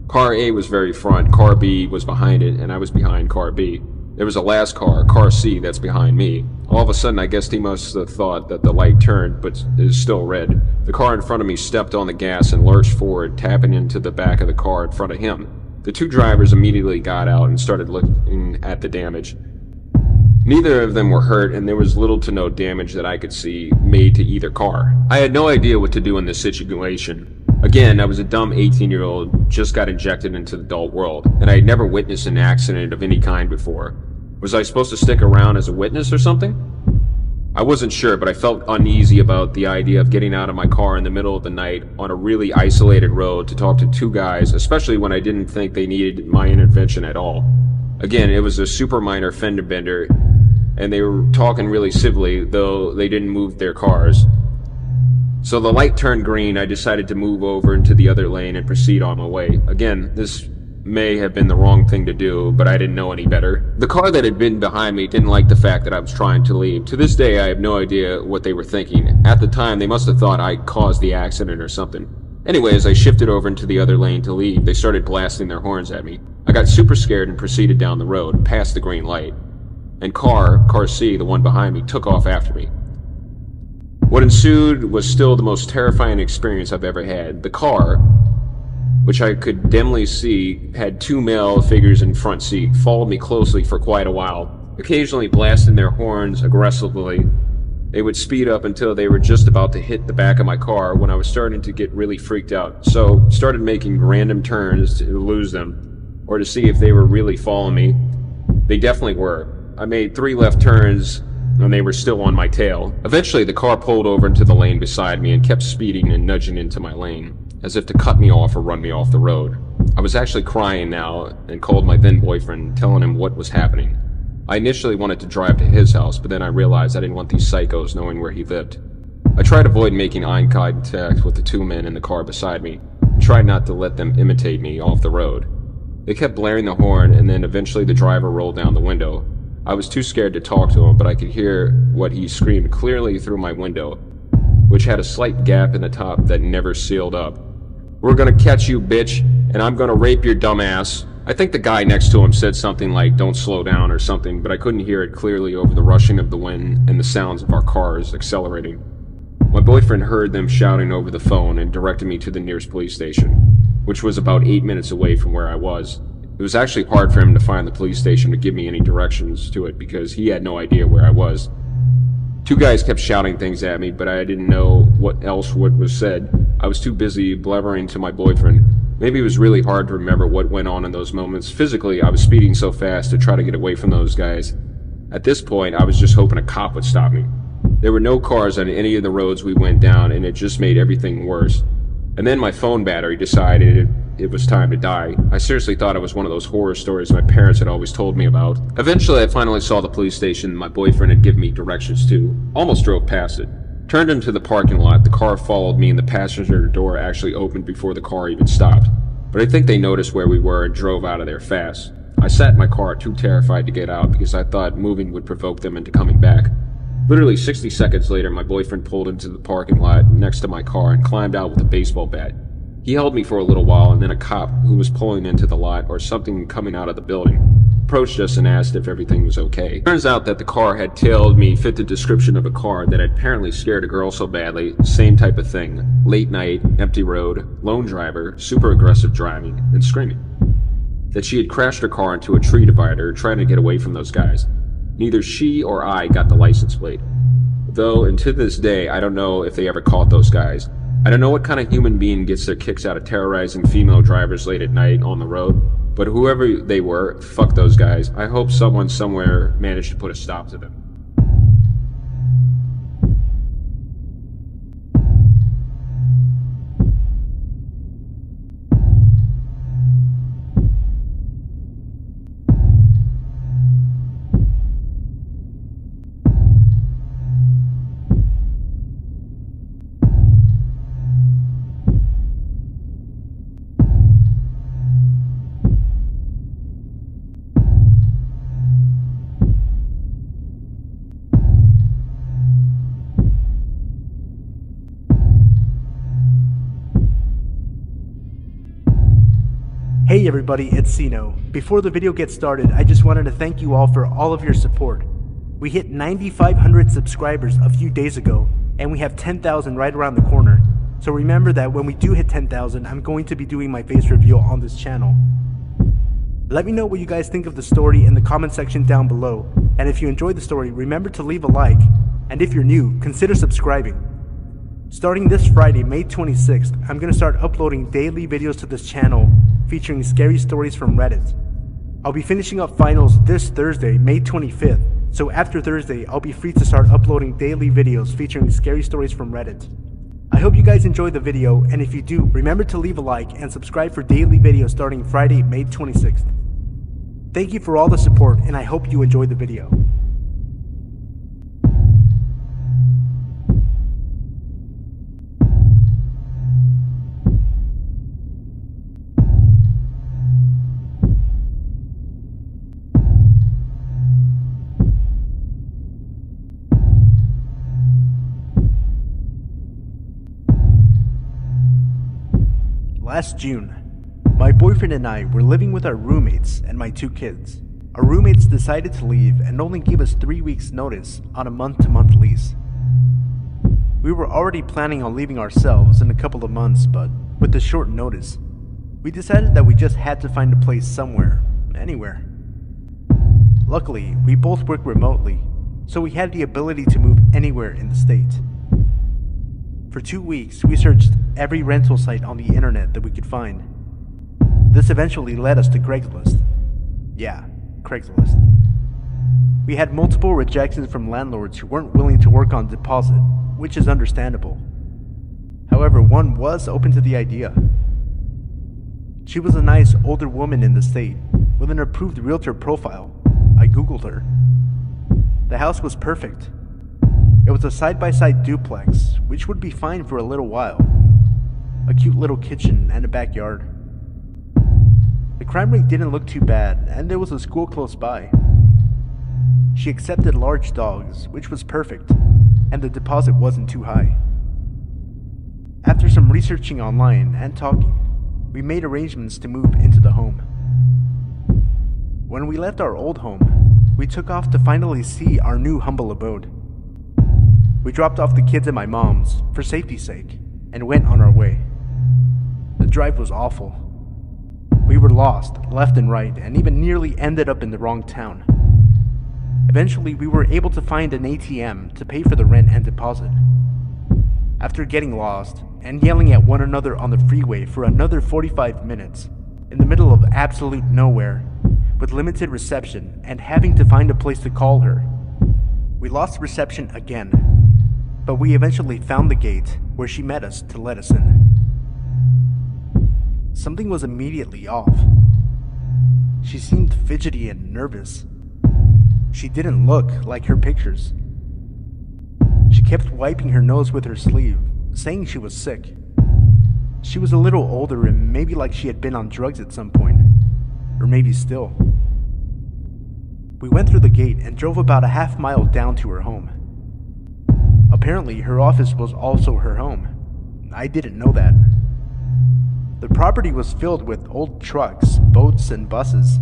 Car A was very front, car B was behind it, and I was behind car B. There was a last car, car C, that's behind me. All of a sudden, I guess he must have thought that the light turned, but is still red. The car in front of me stepped on the gas and lurched forward, tapping into the back of the car in front of him. The two drivers immediately got out and started looking at the damage. Neither of them were hurt, and there was little to no damage that I could see made to either car. I had no idea what to do in this situation. Again, I was a dumb 18-year-old, just got injected into the adult world, and I had never witnessed an accident of any kind before. Was I supposed to stick around as a witness or something? I wasn't sure, but I felt uneasy about the idea of getting out of my car in the middle of the night on a really isolated road to talk to two guys, especially when I didn't think they needed my intervention at all. Again, it was a super minor fender bender, and they were talking really civilly, though they didn't move their cars. So the light turned green, I decided to move over into the other lane and proceed on my way. Again, this may have been the wrong thing to do, but I didn't know any better. The car that had been behind me didn't like the fact that I was trying to leave. To this day, I have no idea what they were thinking. At the time, they must have thought I caused the accident or something. Anyway, as I shifted over into the other lane to leave, they started blasting their horns at me. I got super scared and proceeded down the road, past the green light. And car C, the one behind me, took off after me. What ensued was still the most terrifying experience I've ever had. The car, which I could dimly see had two male figures in front seat, followed me closely for quite a while, occasionally blasting their horns aggressively. They would speed up until they were just about to hit the back of my car when I was starting to get really freaked out, so started making random turns to lose them, or to see if they were really following me. They definitely were. I made 3 left turns and they were still on my tail. Eventually the car pulled over into the lane beside me and kept speeding and nudging into my lane, as if to cut me off or run me off the road. I was actually crying now and called my then boyfriend, telling him what was happening. I initially wanted to drive to his house, but then I realized I didn't want these psychos knowing where he lived. I tried to avoid making eye contact with the 2 men in the car beside me, and tried not to let them imitate me off the road. They kept blaring the horn, and then eventually the driver rolled down the window. I was too scared to talk to him, but I could hear what he screamed clearly through my window, which had a slight gap in the top that never sealed up. "We're gonna catch you, bitch, and I'm gonna rape your dumb ass." I think the guy next to him said something like, "Don't slow down" or something, but I couldn't hear it clearly over the rushing of the wind and the sounds of our cars accelerating. My boyfriend heard them shouting over the phone and directed me to the nearest police station, which was about 8 minutes away from where I was. It was actually hard for him to find the police station to give me any directions to it because he had no idea where I was. 2 guys kept shouting things at me, but I didn't know what else was said. I was too busy blubbering to my boyfriend. Maybe it was really hard to remember what went on in those moments. Physically, I was speeding so fast to try to get away from those guys. At this point, I was just hoping a cop would stop me. There were no cars on any of the roads we went down, and it just made everything worse. And then my phone battery decided it was time to die. I seriously thought it was one of those horror stories my parents had always told me about. Eventually, I finally saw the police station my boyfriend had given me directions to. Almost drove past it. Turned into the parking lot, the car followed me and the passenger door actually opened before the car even stopped. But I think they noticed where we were and drove out of there fast. I sat in my car too terrified to get out because I thought moving would provoke them into coming back. Literally 60 seconds later, my boyfriend pulled into the parking lot next to my car and climbed out with a baseball bat. He held me for a little while, and then a cop who was pulling into the lot or something coming out of the building approached us and asked if everything was okay. Turns out that the car had tailed me fit the description of a car that had apparently scared a girl so badly, same type of thing. Late night, empty road, lone driver, super aggressive driving, and screaming. That she had crashed her car into a tree divider trying to get away from those guys. Neither she or I got the license plate. Though, and to this day, I don't know if they ever caught those guys. I don't know what kind of human being gets their kicks out of terrorizing female drivers late at night on the road, but whoever they were, fuck those guys. I hope someone somewhere managed to put a stop to them. Hey everybody, it's Sino. Before the video gets started, I just wanted to thank you all for all of your support. We hit 9,500 subscribers a few days ago, and we have 10,000 right around the corner. So remember that when we do hit 10,000, I'm going to be doing my face reveal on this channel. Let me know what you guys think of the story in the comment section down below, and if you enjoyed the story, remember to leave a like, and if you're new, consider subscribing. Starting this Friday, May 26th, I'm going to start uploading daily videos to this channel featuring scary stories from Reddit. I'll be finishing up finals this Thursday, May 25th, so after Thursday, I'll be free to start uploading daily videos featuring scary stories from Reddit. I hope you guys enjoyed the video, and if you do, remember to leave a like and subscribe for daily videos starting Friday, May 26th. Thank you for all the support, and I hope you enjoyed the video. Last June, my boyfriend and I were living with our roommates and my 2 kids. Our roommates decided to leave and only gave us 3 weeks notice on a month-to-month lease. We were already planning on leaving ourselves in a couple of months, but with the short notice, we decided that we just had to find a place somewhere, anywhere. Luckily, we both work remotely, so we had the ability to move anywhere in the state. For 2 weeks, we searched every rental site on the internet that we could find. This eventually led us to Craigslist. Yeah, Craigslist. We had multiple rejections from landlords who weren't willing to work on deposit, which is understandable. However, one was open to the idea. She was a nice older woman in the state with an approved realtor profile. I googled her. The house was perfect. It was a side-by-side duplex, which would be fine for a little while. A cute little kitchen and a backyard. The crime rate didn't look too bad, and there was a school close by. She accepted large dogs, which was perfect, and the deposit wasn't too high. After some researching online and talking, we made arrangements to move into the home. When we left our old home, we took off to finally see our new humble abode. We dropped off the kids at my mom's, for safety's sake, and went on our way. The drive was awful. We were lost, left and right, and even nearly ended up in the wrong town. Eventually, we were able to find an ATM to pay for the rent and deposit. After getting lost, and yelling at one another on the freeway for another 45 minutes, in the middle of absolute nowhere, with limited reception, and having to find a place to call her, we lost reception again. But we eventually found the gate where she met us to let us in. Something was immediately off. She seemed fidgety and nervous. She didn't look like her pictures. She kept wiping her nose with her sleeve, saying she was sick. She was a little older and maybe like she had been on drugs at some point, or maybe still. We went through the gate and drove about a half mile down to her home. Apparently, her office was also her home. I didn't know that. The property was filled with old trucks, boats, and buses.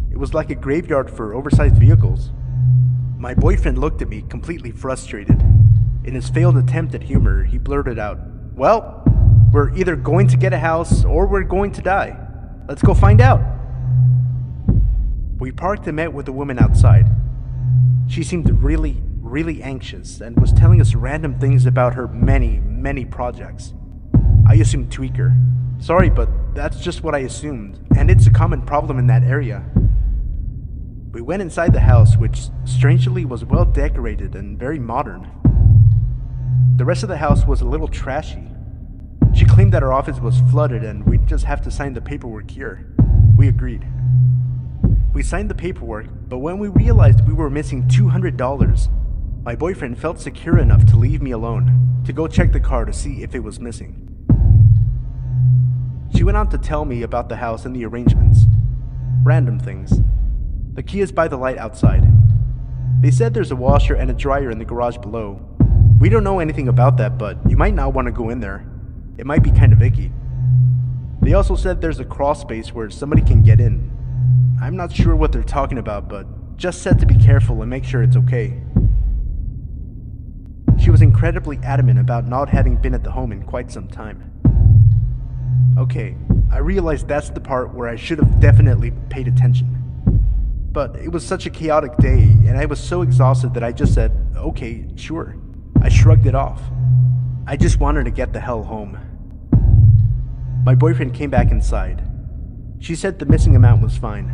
It was like a graveyard for oversized vehicles. My boyfriend looked at me completely frustrated. In his failed attempt at humor, he blurted out, "Well, we're either going to get a house or we're going to die. Let's go find out." We parked and met with a woman outside. She seemed really anxious and was telling us random things about her many projects. I assumed tweaker. Sorry, but that's just what I assumed, and it's a common problem in that area. We went inside the house, which strangely was well decorated and very modern. The rest of the house was a little trashy. She claimed that our office was flooded and we'd just have to sign the paperwork here. We agreed. We signed the paperwork, but when we realized we were missing $200, my boyfriend felt secure enough to leave me alone, to go check the car to see if it was missing. She went on to tell me about the house and the arrangements. Random things. The key is by the light outside. They said there's a washer and a dryer in the garage below. We don't know anything about that, but you might not want to go in there. It might be kind of icky. They also said there's a crawl space where somebody can get in. I'm not sure what they're talking about, but just said to be careful and make sure it's okay. She was incredibly adamant about not having been at the home in quite some time. Okay, I realized that's the part where I should have definitely paid attention. But it was such a chaotic day, and I was so exhausted that I just said, okay, sure. I shrugged it off. I just wanted to get the hell home. My boyfriend came back inside. She said the missing amount was fine.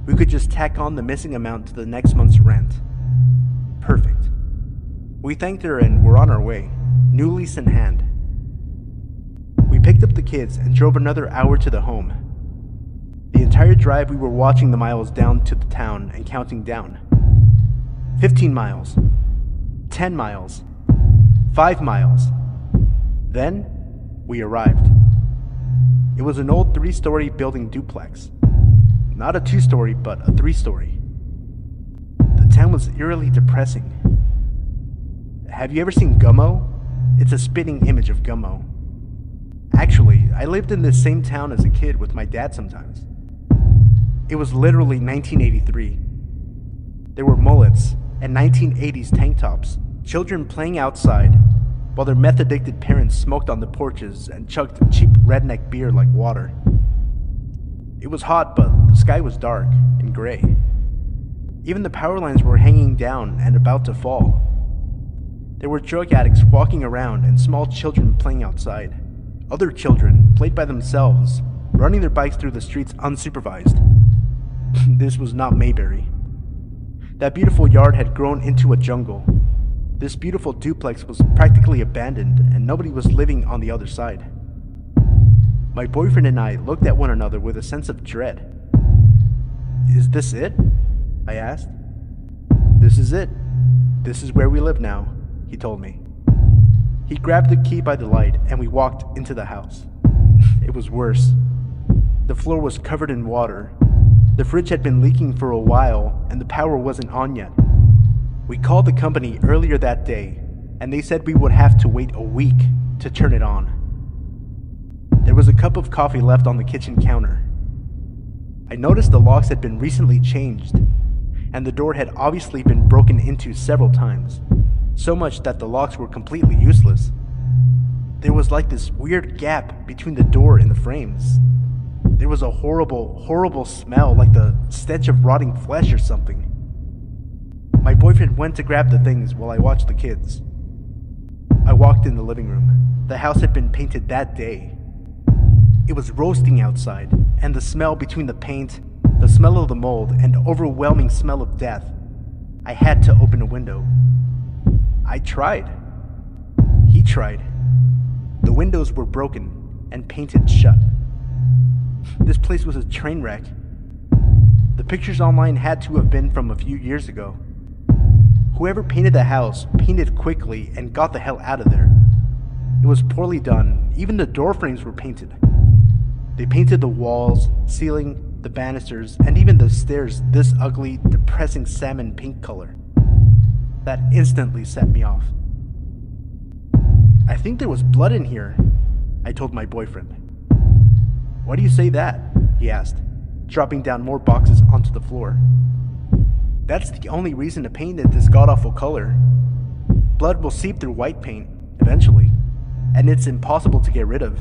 We could just tack on the missing amount to the next month's rent. Perfect. We thanked her and were on our way, new lease in hand. We picked up the kids and drove another hour to the home. The entire drive we were watching the miles down to the town and counting down. 15 miles. 10 miles. 5 miles. Then, we arrived. It was an old 3-story building duplex. Not a 2-story, but a 3-story. The town was eerily depressing. Have you ever seen Gummo? It's a spitting image of Gummo. Actually, I lived in this same town as a kid with my dad sometimes. It was literally 1983. There were mullets and 1980s tank tops, children playing outside, while their meth-addicted parents smoked on the porches and chugged cheap redneck beer like water. It was hot, but the sky was dark and gray. Even the power lines were hanging down and about to fall. There were drug addicts walking around and small children playing outside. Other children played by themselves, running their bikes through the streets unsupervised. This was not Mayberry. That beautiful yard had grown into a jungle. This beautiful duplex was practically abandoned and nobody was living on the other side. My boyfriend and I looked at one another with a sense of dread. "Is this it?" I asked. "This is it. This is where we live now," he told me. He grabbed the key by the light and we walked into the house. It was worse. The floor was covered in water. The fridge had been leaking for a while and the power wasn't on yet. We called the company earlier that day and they said we would have to wait a week to turn it on. There was a cup of coffee left on the kitchen counter. I noticed the locks had been recently changed and the door had obviously been broken into several times, so much that the locks were completely useless. There was like this weird gap between the door and the frames. There was a horrible smell, like the stench of rotting flesh or something. My boyfriend went to grab the things while I watched the kids. I walked in the living room. The house had been painted that day. It was roasting outside, and the smell between the paint, the smell of the mold, and overwhelming smell of death. I had to open a window. I tried. He tried. The windows were broken and painted shut. This place was a train wreck. The pictures online had to have been from a few years ago. Whoever painted the house painted quickly and got the hell out of there. It was poorly done. Even the door frames were painted. They painted the walls, ceiling, the banisters, and even the stairs this ugly, depressing salmon pink color. That instantly set me off. "I think there was blood in here," I told my boyfriend. "Why do you say that?" he asked, dropping down more boxes onto the floor. "That's the only reason to paint it this god-awful color. Blood will seep through white paint, eventually, and it's impossible to get rid of.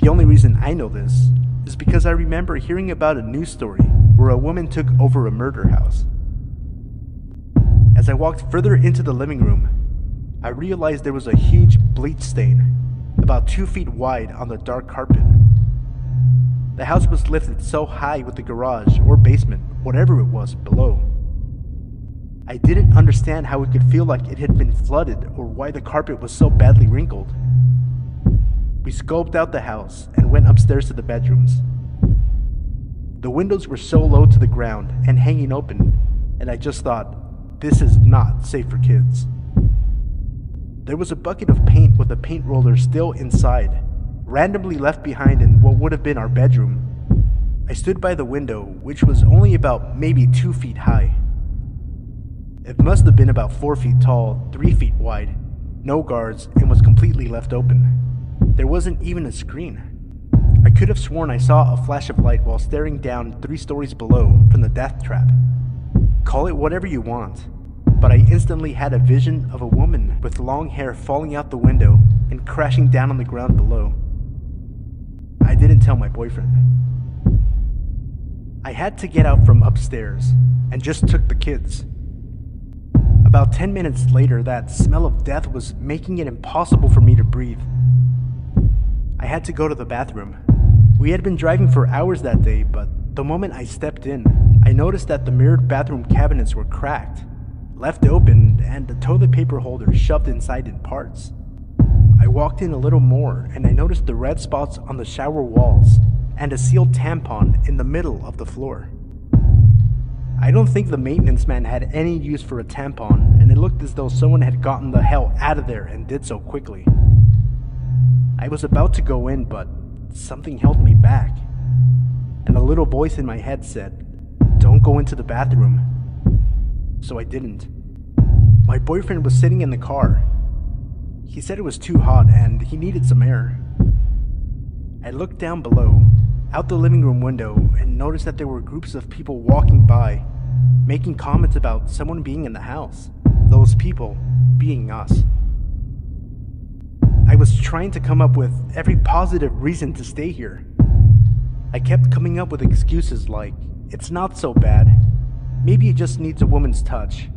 The only reason I know this is because I remember hearing about a news story where a woman took over a murder house." As I walked further into the living room, I realized there was a huge bleach stain, about 2 feet wide, on the dark carpet. The house was lifted so high with the garage or basement, whatever it was, below. I didn't understand how it could feel like it had been flooded or why the carpet was so badly wrinkled. We scoped out the house and went upstairs to the bedrooms. The windows were so low to the ground and hanging open, and I just thought, this is not safe for kids. There was a bucket of paint with a paint roller still inside, randomly left behind in what would have been our bedroom. I stood by the window, which was only about maybe 2 feet high. It must have been about 4 feet tall, 3 feet wide, no guards, and was completely left open. There wasn't even a screen. I could have sworn I saw a flash of light while staring down 3 stories below from the death trap. Call it whatever you want, but I instantly had a vision of a woman with long hair falling out the window and crashing down on the ground below. I didn't tell my boyfriend. I had to get out from upstairs and just took the kids. About 10 minutes later, that smell of death was making it impossible for me to breathe. I had to go to the bathroom. We had been driving for hours that day, but the moment I stepped in, I noticed that the mirrored bathroom cabinets were cracked, left open, and the toilet paper holder shoved inside in parts. I walked in a little more and I noticed the red spots on the shower walls and a sealed tampon in the middle of the floor. I don't think the maintenance man had any use for a tampon, and it looked as though someone had gotten the hell out of there and did so quickly. I was about to go in, but something held me back, and a little voice in my head said, "Don't go into the bathroom." So I didn't. My boyfriend was sitting in the car. He said it was too hot and he needed some air. I looked down below, out the living room window, and noticed that there were groups of people walking by, making comments about someone being in the house, those people being us. I was trying to come up with every positive reason to stay here. I kept coming up with excuses like, it's not so bad, maybe it just needs a woman's touch,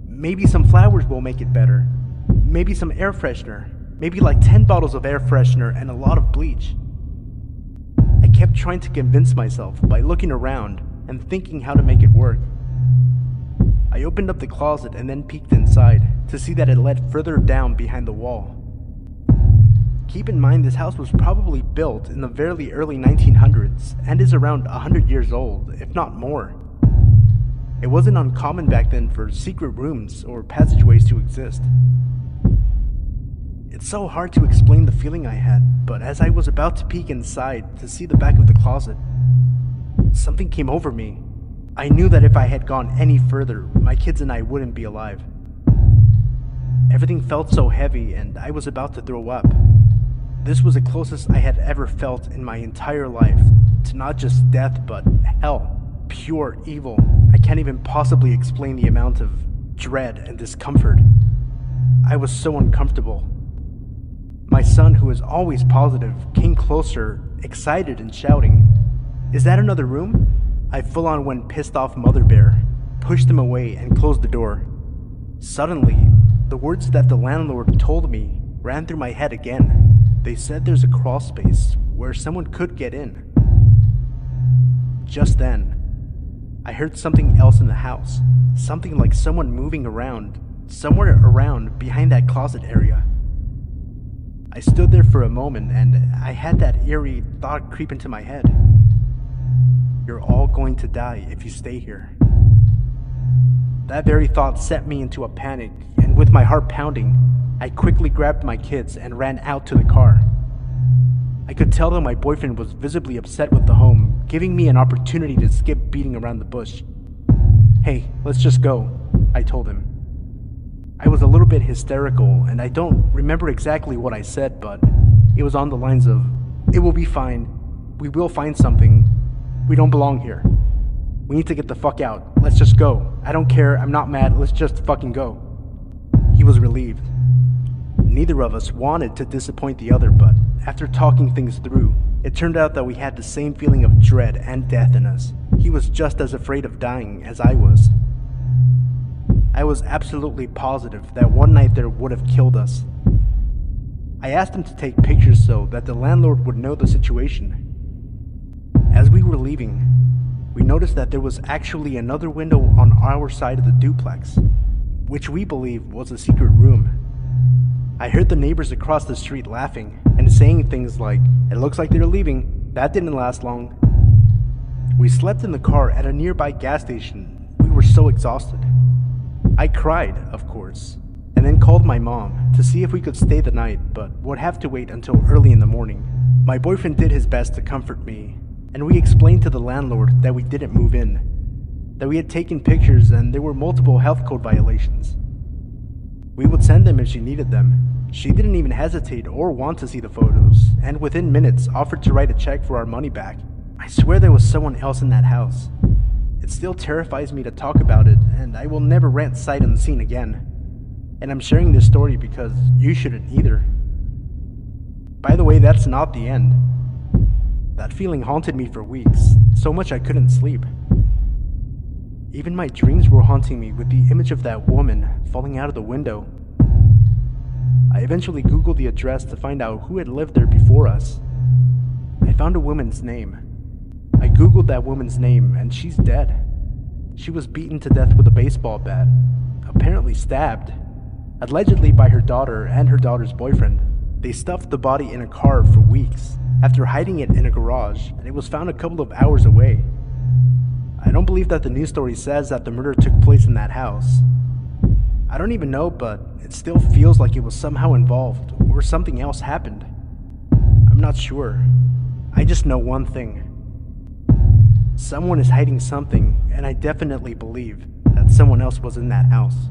maybe some flowers will make it better, maybe some air freshener, maybe like 10 bottles of air freshener and a lot of bleach. I kept trying to convince myself by looking around and thinking how to make it work. I opened up the closet and then peeked inside to see that it led further down behind the wall. Keep in mind this house was probably built in the very early 1900s and is around 100 years old, if not more. It wasn't uncommon back then for secret rooms or passageways to exist. It's so hard to explain the feeling I had, but as I was about to peek inside to see the back of the closet, something came over me. I knew that if I had gone any further, my kids and I wouldn't be alive. Everything felt so heavy and I was about to throw up. This was the closest I had ever felt in my entire life to not just death, but hell, pure evil. I can't even possibly explain the amount of dread and discomfort. I was so uncomfortable. My son, who is always positive, came closer, excited and shouting, "Is that another room?" I full-on went pissed off mother bear, pushed him away and closed the door. Suddenly, the words that the landlord told me ran through my head again. They said there's a crawl space where someone could get in. Just then, I heard something else in the house, something like someone moving around, somewhere around behind that closet area. I stood there for a moment and I had that eerie thought creep into my head. You're all going to die if you stay here. That very thought sent me into a panic, and with my heart pounding, I quickly grabbed my kids and ran out to the car. I could tell that my boyfriend was visibly upset with the home, giving me an opportunity to skip beating around the bush. "Hey, let's just go," I told him. I was a little bit hysterical, and I don't remember exactly what I said, but it was on the lines of, "It will be fine. We will find something. We don't belong here. We need to get the fuck out. Let's just go. I don't care. I'm not mad. Let's just fucking go." He was relieved. Neither of us wanted to disappoint the other, but after talking things through, it turned out that we had the same feeling of dread and death in us. He was just as afraid of dying as I was. I was absolutely positive that one night there would have killed us. I asked him to take pictures so that the landlord would know the situation. As we were leaving, we noticed that there was actually another window on our side of the duplex, which we believe was a secret room. I heard the neighbors across the street laughing and saying things like, "It looks like they're leaving. That didn't last long." We slept in the car at a nearby gas station. We were so exhausted. I cried, of course, and then called my mom to see if we could stay the night, but would have to wait until early in the morning. My boyfriend did his best to comfort me, and we explained to the landlord that we didn't move in, that we had taken pictures and there were multiple health code violations. We would send them if she needed them. She didn't even hesitate or want to see the photos, and within minutes offered to write a check for our money back. I swear there was someone else in that house. It still terrifies me to talk about it, and I will never rant sight unseen again. And I'm sharing this story because you shouldn't either. By the way, that's not the end. That feeling haunted me for weeks, so much I couldn't sleep. Even my dreams were haunting me with the image of that woman falling out of the window. I eventually Googled the address to find out who had lived there before us. I found a woman's name. I Googled that woman's name, and she's dead. She was beaten to death with a baseball bat, apparently stabbed, allegedly by her daughter and her daughter's boyfriend. They stuffed the body in a car for weeks, after hiding it in a garage, and it was found a couple of hours away. I don't believe that the news story says that the murder took place in that house. I don't even know, but it still feels like it was somehow involved, or something else happened. I'm not sure. I just know one thing. Someone is hiding something, and I definitely believe that someone else was in that house.